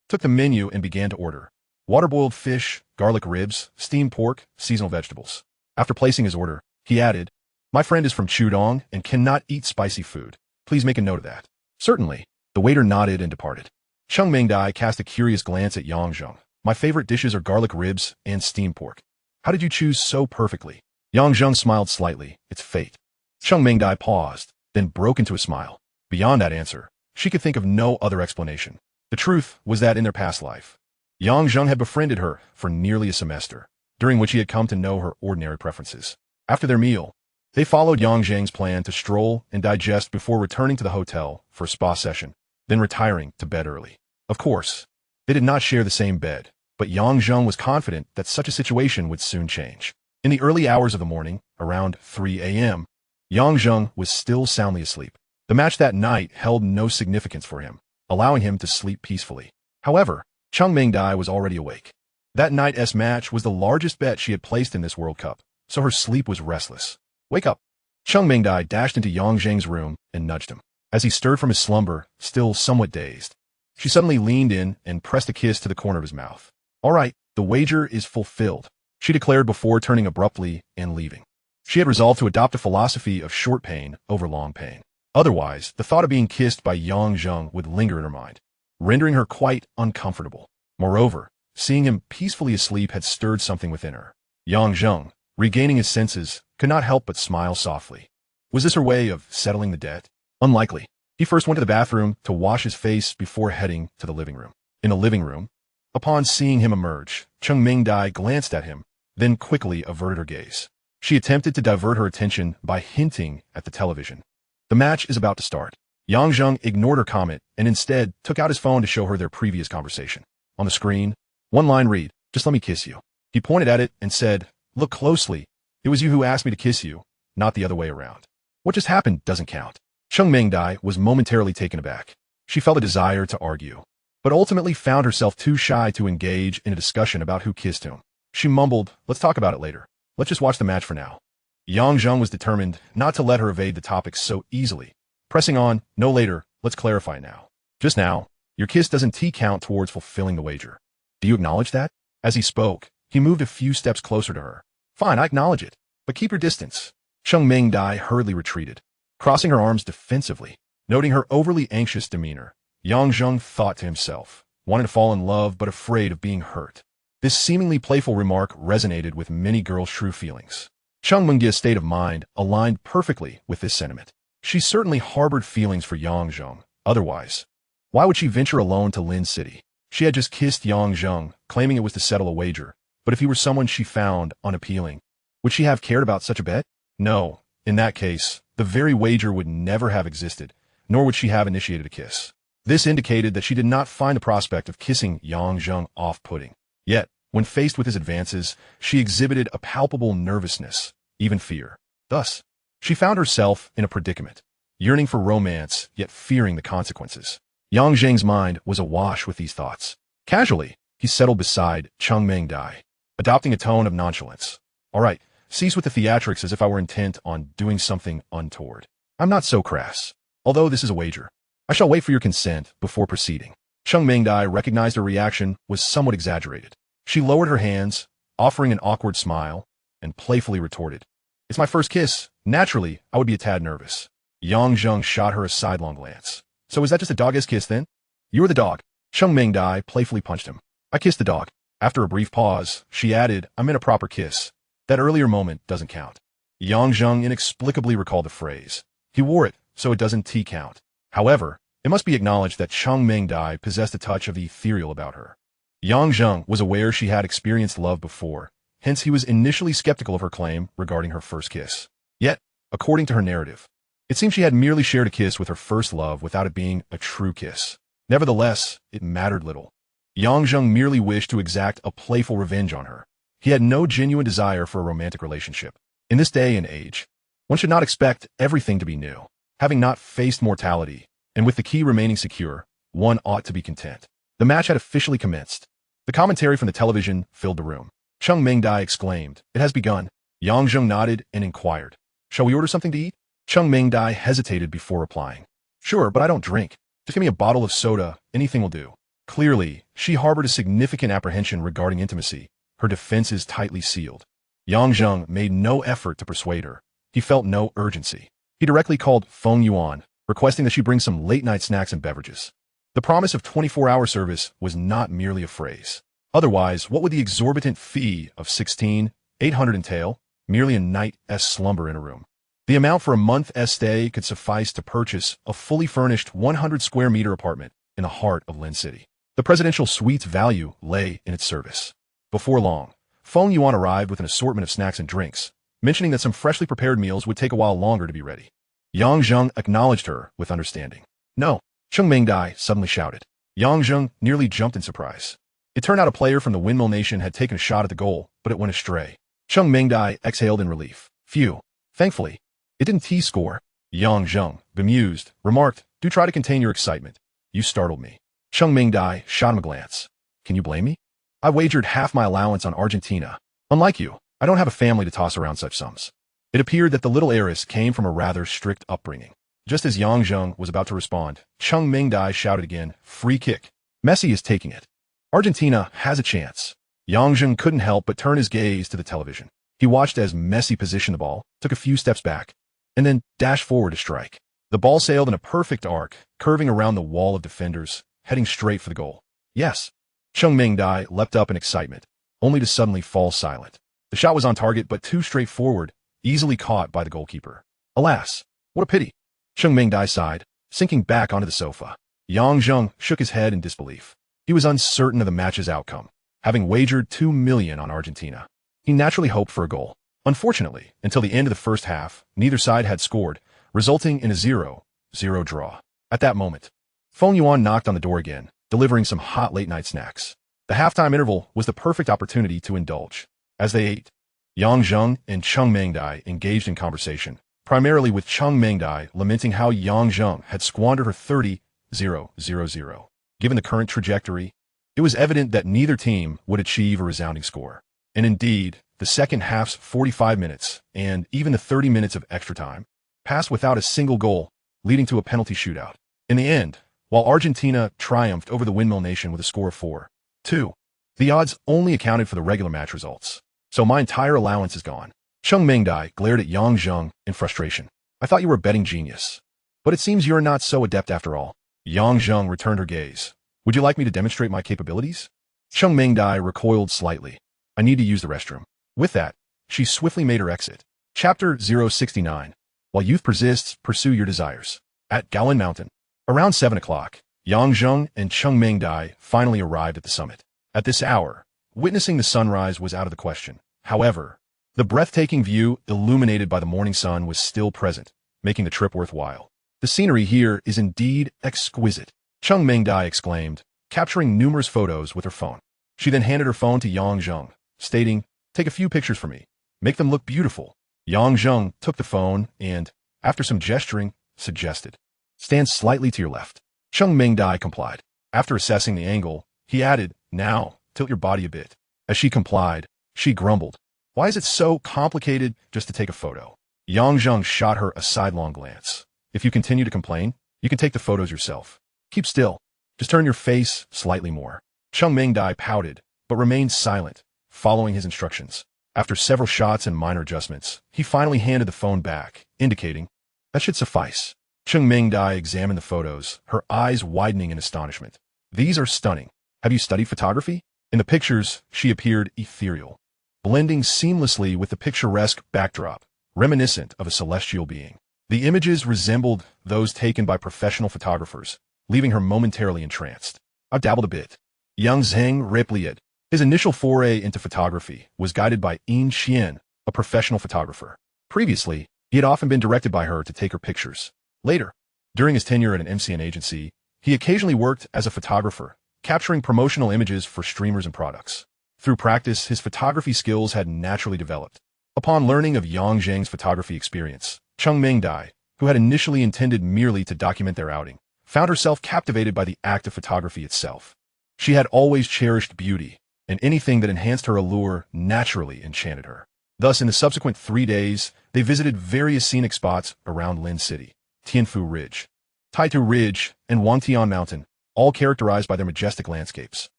took the menu and began to order. Water-boiled fish, garlic ribs, steamed pork, seasonal vegetables. After placing his order, he added, "My friend is from Chudong and cannot eat spicy food. Please make a note of that." "Certainly." The waiter nodded and departed. Cheng Mengdai cast a curious glance at Yang Zheng. "My favorite dishes are garlic ribs and steamed pork. How did you choose so perfectly?" Yang Zheng smiled slightly. "It's fate." Cheng Mengdai paused, then broke into a smile. Beyond that answer, she could think of no other explanation. The truth was that in their past life, Yang Zheng had befriended her for nearly a semester, during which he had come to know her ordinary preferences. After their meal, they followed Yang Zheng's plan to stroll and digest before returning to the hotel for a spa session, then retiring to bed early. Of course, they did not share the same bed, but Yang Zheng was confident that such a situation would soon change. In the early hours of the morning, around 3 a.m., Yang Zheng was still soundly asleep. The match that night held no significance for him, allowing him to sleep peacefully. However, Cheng Mengdai was already awake. That night's match was the largest bet she had placed in this World Cup, so her sleep was restless. "Wake up!" Cheng Mengdai dashed into Yang Zheng's room and nudged him. As he stirred from his slumber, still somewhat dazed, she suddenly leaned in and pressed a kiss to the corner of his mouth. "All right, the wager is fulfilled," she declared before turning abruptly and leaving. She had resolved to adopt a philosophy of short pain over long pain. Otherwise, the thought of being kissed by Yang Zheng would linger in her mind, rendering her quite uncomfortable. Moreover, seeing him peacefully asleep had stirred something within her. Yang Zheng, regaining his senses, could not help but smile softly. Was this her way of settling the debt? Unlikely. He first went to the bathroom to wash his face before heading to the living room. In the living room, upon seeing him emerge, Cheng Mengdai glanced at him, then quickly averted her gaze. She attempted to divert her attention by hinting at the television. "The match is about to start." Yang Zheng ignored her comment and instead took out his phone to show her their previous conversation. On the screen, one line read, "Just let me kiss you." He pointed at it and said, "Look closely. It was you who asked me to kiss you, not the other way around. What just happened doesn't count." Cheng Mengdai was momentarily taken aback. She felt a desire to argue, but ultimately found herself too shy to engage in a discussion about who kissed whom. She mumbled, "Let's talk about it later. Let's just watch the match for now." Yang Zheng was determined not to let her evade the topic so easily, pressing on, "No later, let's clarify now. Just now, your kiss doesn't count towards fulfilling the wager. Do you acknowledge that?" As he spoke, he moved a few steps closer to her. "Fine, I acknowledge it, but keep your distance." Cheng Mengdai hurriedly retreated, crossing her arms defensively. Noting her overly anxious demeanor, Yang Zheng thought to himself, wanting to fall in love but afraid of being hurt. This seemingly playful remark resonated with many girls' true feelings. Cheng Mengdia's state of mind aligned perfectly with this sentiment. She certainly harbored feelings for Yang Zheng. Otherwise, why would she venture alone to Lin City? She had just kissed Yang Zheng, claiming it was to settle a wager. But if he were someone she found unappealing, would she have cared about such a bet? No. In that case, the very wager would never have existed, nor would she have initiated a kiss. This indicated that she did not find the prospect of kissing Yang Zheng off-putting. Yet, when faced with his advances, she exhibited a palpable nervousness, even fear. Thus, she found herself in a predicament, yearning for romance, yet fearing the consequences. Yang Zheng's mind was awash with these thoughts. Casually, he settled beside Cheng Mengdai, adopting a tone of nonchalance. "All right, cease with the theatrics as if I were intent on doing something untoward. I'm not so crass. Although this is a wager, I shall wait for your consent before proceeding." Cheng Mengdai recognized her reaction was somewhat exaggerated. She lowered her hands, offering an awkward smile, and playfully retorted, "It's my first kiss. Naturally, I would be a tad nervous." Yang Zheng shot her a sidelong glance. "So is that just a dog's kiss then?" "You are the dog." Cheng Mengdai playfully punched him. "I kissed the dog." After a brief pause, she added, "I meant a proper kiss. That earlier moment doesn't count." Yang Zheng inexplicably recalled the phrase. He wore it, so it doesn't count. However, it must be acknowledged that Cheng Mengdai possessed a touch of the ethereal about her. Yang Zheng was aware she had experienced love before, hence he was initially skeptical of her claim regarding her first kiss. Yet, according to her narrative, It seemed she had merely shared a kiss with her first love without it being a true kiss. Nevertheless, it mattered little. Yang Zheng merely wished to exact a playful revenge on her. He had no genuine desire for a romantic relationship. In this day and age, one should not expect everything to be new. Having not faced mortality, and with the key remaining secure, one ought to be content. The match had officially commenced. The commentary from the television filled the room. Cheng Mingdai exclaimed, "It has begun." Yang Zheng nodded and inquired, "Shall we order something to eat?" Cheng Mingdai hesitated before replying. "Sure, but I don't drink. Just give me a bottle of soda, anything will do." Clearly, she harbored a significant apprehension regarding intimacy, her defenses tightly sealed. Yang Zheng made no effort to persuade her. He felt no urgency. He directly called Feng Yuan, requesting that she bring some late-night snacks and beverages. The promise of 24-hour service was not merely a phrase. Otherwise, what would the exorbitant fee of 16,800 entail? Merely a night's slumber in a room. The amount for a month's stay could suffice to purchase a fully furnished 100-square-meter apartment in the heart of Lin City. The presidential suite's value lay in its service. Before long, Feng Yuan arrived with an assortment of snacks and drinks, mentioning that some freshly prepared meals would take a while longer to be ready. Yang Zheng acknowledged her with understanding. "No," Cheng Mingdai suddenly shouted. Yang Zheng nearly jumped in surprise. It turned out a player from the Windmill Nation had taken a shot at the goal, but it went astray. Cheng Mingdai exhaled in relief. "Phew. Thankfully, it didn't T-score." Yang Zheng, bemused, remarked, "Do try to contain your excitement. You startled me." Cheng Mingdai shot him a glance. "Can you blame me? I wagered half my allowance on Argentina. Unlike you, I don't have a family to toss around such sums." It appeared that the little heiress came from a rather strict upbringing. Just as Yang Zheng was about to respond, Cheng Mingdai shouted again, "Free kick. Messi is taking it. Argentina has a chance." Yang Zheng couldn't help but turn his gaze to the television. He watched as Messi positioned the ball, took a few steps back, and then dashed forward to strike. The ball sailed in a perfect arc, curving around the wall of defenders, heading straight for the goal. "Yes." Cheng Mingdai leapt up in excitement, only to suddenly fall silent. The shot was on target but too straightforward, easily caught by the goalkeeper. "Alas, what a pity." Cheng Mingdai sighed, sinking back onto the sofa. Yang Zheng shook his head in disbelief. He was uncertain of the match's outcome, having wagered 2 million on Argentina. He naturally hoped for a goal. Unfortunately, until the end of the first half, neither side had scored, resulting in a 0-0 draw. At that moment, Feng Yuan knocked on the door again, delivering some hot late-night snacks. The halftime interval was the perfect opportunity to indulge. As they ate, Yang Zheng and Cheng Mingdai engaged in conversation, primarily with Cheng Mingdai lamenting how Yang Zheng had squandered her 30-0-0. Given the current trajectory, it was evident that neither team would achieve a resounding score. And indeed, the second half's 45 minutes, and even the 30 minutes of extra time, passed without a single goal, leading to a penalty shootout. In the end, while Argentina triumphed over the Windmill Nation with a score of 4-2, the odds only accounted for the regular match results. "So my entire allowance is gone." Cheng Mingdai glared at Yang Zheng in frustration. "I thought you were a betting genius. But it seems you're not so adept after all." Yang Zheng returned her gaze. "Would you like me to demonstrate my capabilities?" Cheng Mingdai recoiled slightly. "I need to use the restroom." With that, she swiftly made her exit. Chapter 069. While youth persists, pursue your desires. At Gaolin Mountain. Around 7 o'clock, Yang Zheng and Cheng Mingdai finally arrived at the summit. At this hour, witnessing the sunrise was out of the question. However, the breathtaking view illuminated by the morning sun was still present, making the trip worthwhile. "The scenery here is indeed exquisite," Cheng Mingdai exclaimed, capturing numerous photos with her phone. She then handed her phone to Yang Zheng, stating, "Take a few pictures for me. Make them look beautiful." Yang Zheng took the phone and, after some gesturing, suggested, "Stand slightly to your left." Cheng Mingdai complied. After assessing the angle, he added, "Now, tilt your body a bit." As she complied, she grumbled, "Why is it so complicated just to take a photo?" Yang Zheng shot her a sidelong glance. "If you continue to complain, you can take the photos yourself. Keep still. Just turn your face slightly more." Cheng Mingdai pouted, but remained silent, following his instructions. After several shots and minor adjustments, he finally handed the phone back, indicating, "That should suffice." Cheng Mingdai examined the photos, her eyes widening in astonishment. "These are stunning. Have you studied photography?" In the pictures, she appeared ethereal, blending seamlessly with the picturesque backdrop, reminiscent of a celestial being. The images resembled those taken by professional photographers, leaving her momentarily entranced. "I've dabbled a bit." Young Zheng replied. His initial foray into photography was guided by Yin Xian, a professional photographer. Previously, He had often been directed by her to take her pictures. Later, during his tenure at an MCN agency, he occasionally worked as a photographer, capturing promotional images for streamers and products. Through practice, his photography skills had naturally developed. Upon learning of Yang Zheng's photography experience, Cheng Mingdai, who had initially intended merely to document their outing, found herself captivated by the act of photography itself. She had always cherished beauty, and anything that enhanced her allure naturally enchanted her. Thus, in the subsequent 3 days, they visited various scenic spots around Lin City, Tianfu Ridge, Taitu Ridge, and Wangtian Mountain, all characterized by their majestic landscapes.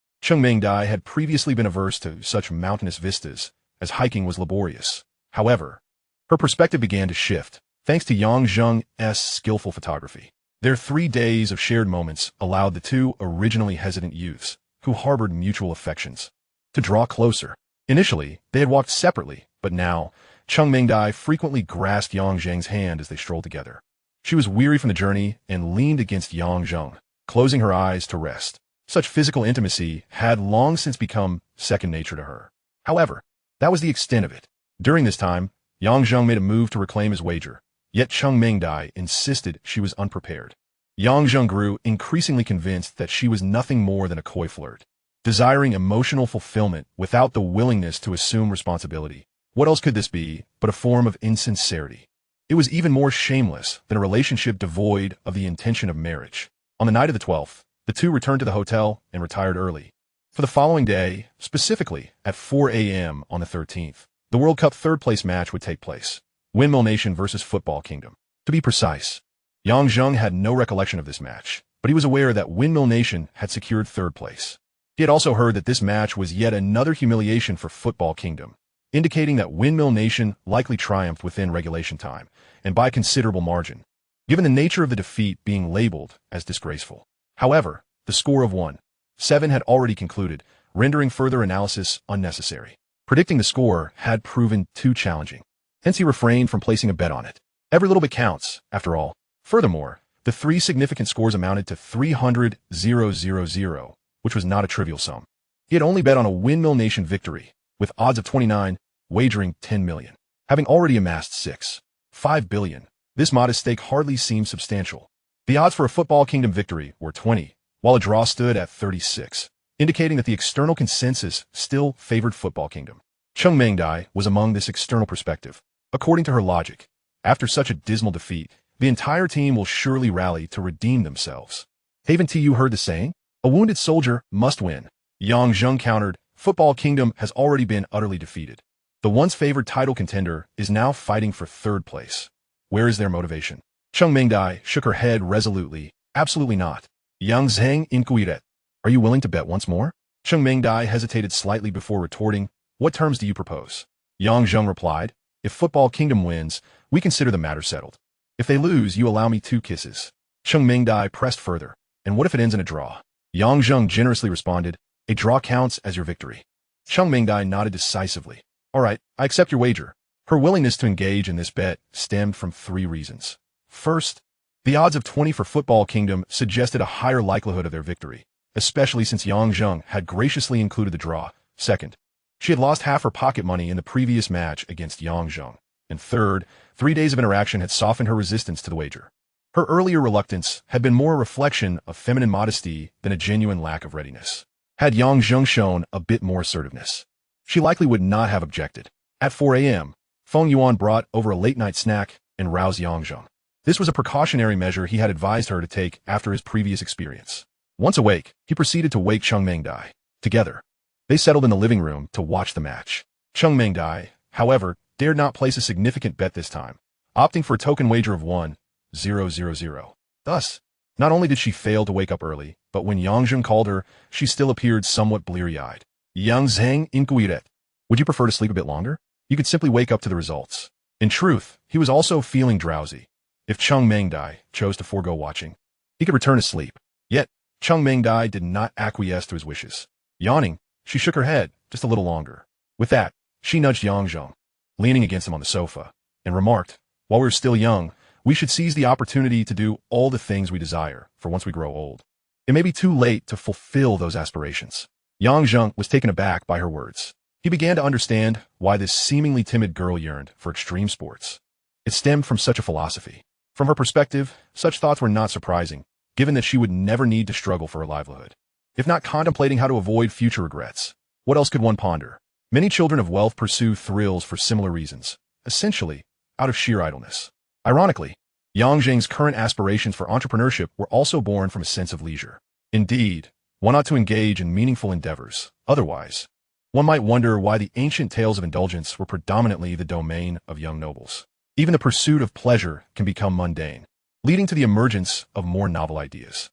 Cheng Mingdai had previously been averse to such mountainous vistas, as hiking was laborious. However, her perspective began to shift, thanks to Yang Zheng's skillful photography. Their 3 days of shared moments allowed the two originally hesitant youths, who harbored mutual affections, to draw closer. Initially, they had walked separately, but now, Cheng Mingdai frequently grasped Yang Zheng's hand as they strolled together. She was weary from the journey and leaned against Yang Zheng, closing her eyes to rest. Such physical intimacy had long since become second nature to her. However, that was the extent of it. During this time, Yang Zheng made a move to reclaim his wager, yet Cheng Mingdai insisted she was unprepared. Yang Zheng grew increasingly convinced that she was nothing more than a coy flirt, desiring emotional fulfillment without the willingness to assume responsibility. What else could this be but a form of insincerity? It was even more shameless than a relationship devoid of the intention of marriage. On the night of the 12th, the two returned to the hotel and retired early. For the following day, specifically at 4 a.m. on the 13th, the World Cup third-place match would take place. Windmill Nation versus Football Kingdom. To be precise, Yang Zheng had no recollection of this match, but he was aware that Windmill Nation had secured third place. He had also heard that this match was yet another humiliation for Football Kingdom, indicating that Windmill Nation likely triumphed within regulation time, and by a considerable margin, given the nature of the defeat being labeled as disgraceful. However, the score of 1-7 had already concluded, rendering further analysis unnecessary. Predicting the score had proven too challenging. Hence he refrained from placing a bet on it. Every little bit counts, after all. Furthermore, the 3 significant scores amounted to 300,000, which was not a trivial sum. He had only bet on a Windmill Nation victory, with odds of 29, wagering 10 million. Having already amassed 6.5 billion, this modest stake hardly seemed substantial. The odds for a Football Kingdom victory were 20, while a draw stood at 36, indicating that the external consensus still favored Football Kingdom. Cheng Mingdai was among this external perspective. According to her logic, after such a dismal defeat, the entire team will surely rally to redeem themselves. Haven't you heard the saying? A wounded soldier must win. Yang Zheng countered, Football Kingdom has already been utterly defeated. The once favored title contender is now fighting for third place. Where is their motivation? Cheng Mingdai shook her head resolutely. Absolutely not. Yang Zheng inquired. Are you willing to bet once more? Cheng Mingdai hesitated slightly before retorting. What terms do you propose? Yang Zheng replied, if Football Kingdom wins, we consider the matter settled. If they lose, you allow me 2 kisses. Cheng Mingdai pressed further. And what if it ends in a draw? Yang Zheng generously responded, a draw counts as your victory. Cheng Mingdai nodded decisively. All right, I accept your wager. Her willingness to engage in this bet stemmed from 3 reasons. First, the odds of 20 for Football Kingdom suggested a higher likelihood of their victory, especially since Yang Zheng had graciously included the draw. Second, she had lost half her pocket money in the previous match against Yang Zheng. And third, 3 days of interaction had softened her resistance to the wager. Her earlier reluctance had been more a reflection of feminine modesty than a genuine lack of readiness. Had Yang Zheng shown a bit more assertiveness, she likely would not have objected. At 4 a.m., Feng Yuan brought over a late-night snack and roused Yang Zheng. This was a precautionary measure he had advised her to take after his previous experience. Once awake, he proceeded to wake Cheng Mingdai. Together, they settled in the living room to watch the match. Cheng Mingdai, however, dared not place a significant bet this time, opting for a token wager of 1,000. Thus, not only did she fail to wake up early, but when Yang Zheng called her, she still appeared somewhat bleary-eyed. Yang Zheng inquired, would you prefer to sleep a bit longer? You could simply wake up to the results. In truth, he was also feeling drowsy. If Cheng Mingdai chose to forego watching, he could return to sleep. Yet, Cheng Mingdai did not acquiesce to his wishes. Yawning, she shook her head just a little longer. With that, she nudged Yang Zheng, leaning against him on the sofa, and remarked, while we're still young, we should seize the opportunity to do all the things we desire, for once we grow old. It may be too late to fulfill those aspirations. Yang Zheng was taken aback by her words. He began to understand why this seemingly timid girl yearned for extreme sports. It stemmed from such a philosophy. From her perspective, such thoughts were not surprising, given that she would never need to struggle for her livelihood. If not contemplating how to avoid future regrets, what else could one ponder? Many children of wealth pursue thrills for similar reasons, essentially, out of sheer idleness. Ironically, Yang Zheng's current aspirations for entrepreneurship were also born from a sense of leisure. Indeed, one ought to engage in meaningful endeavors. Otherwise, one might wonder why the ancient tales of indulgence were predominantly the domain of young nobles. Even the pursuit of pleasure can become mundane, leading to the emergence of more novel ideas.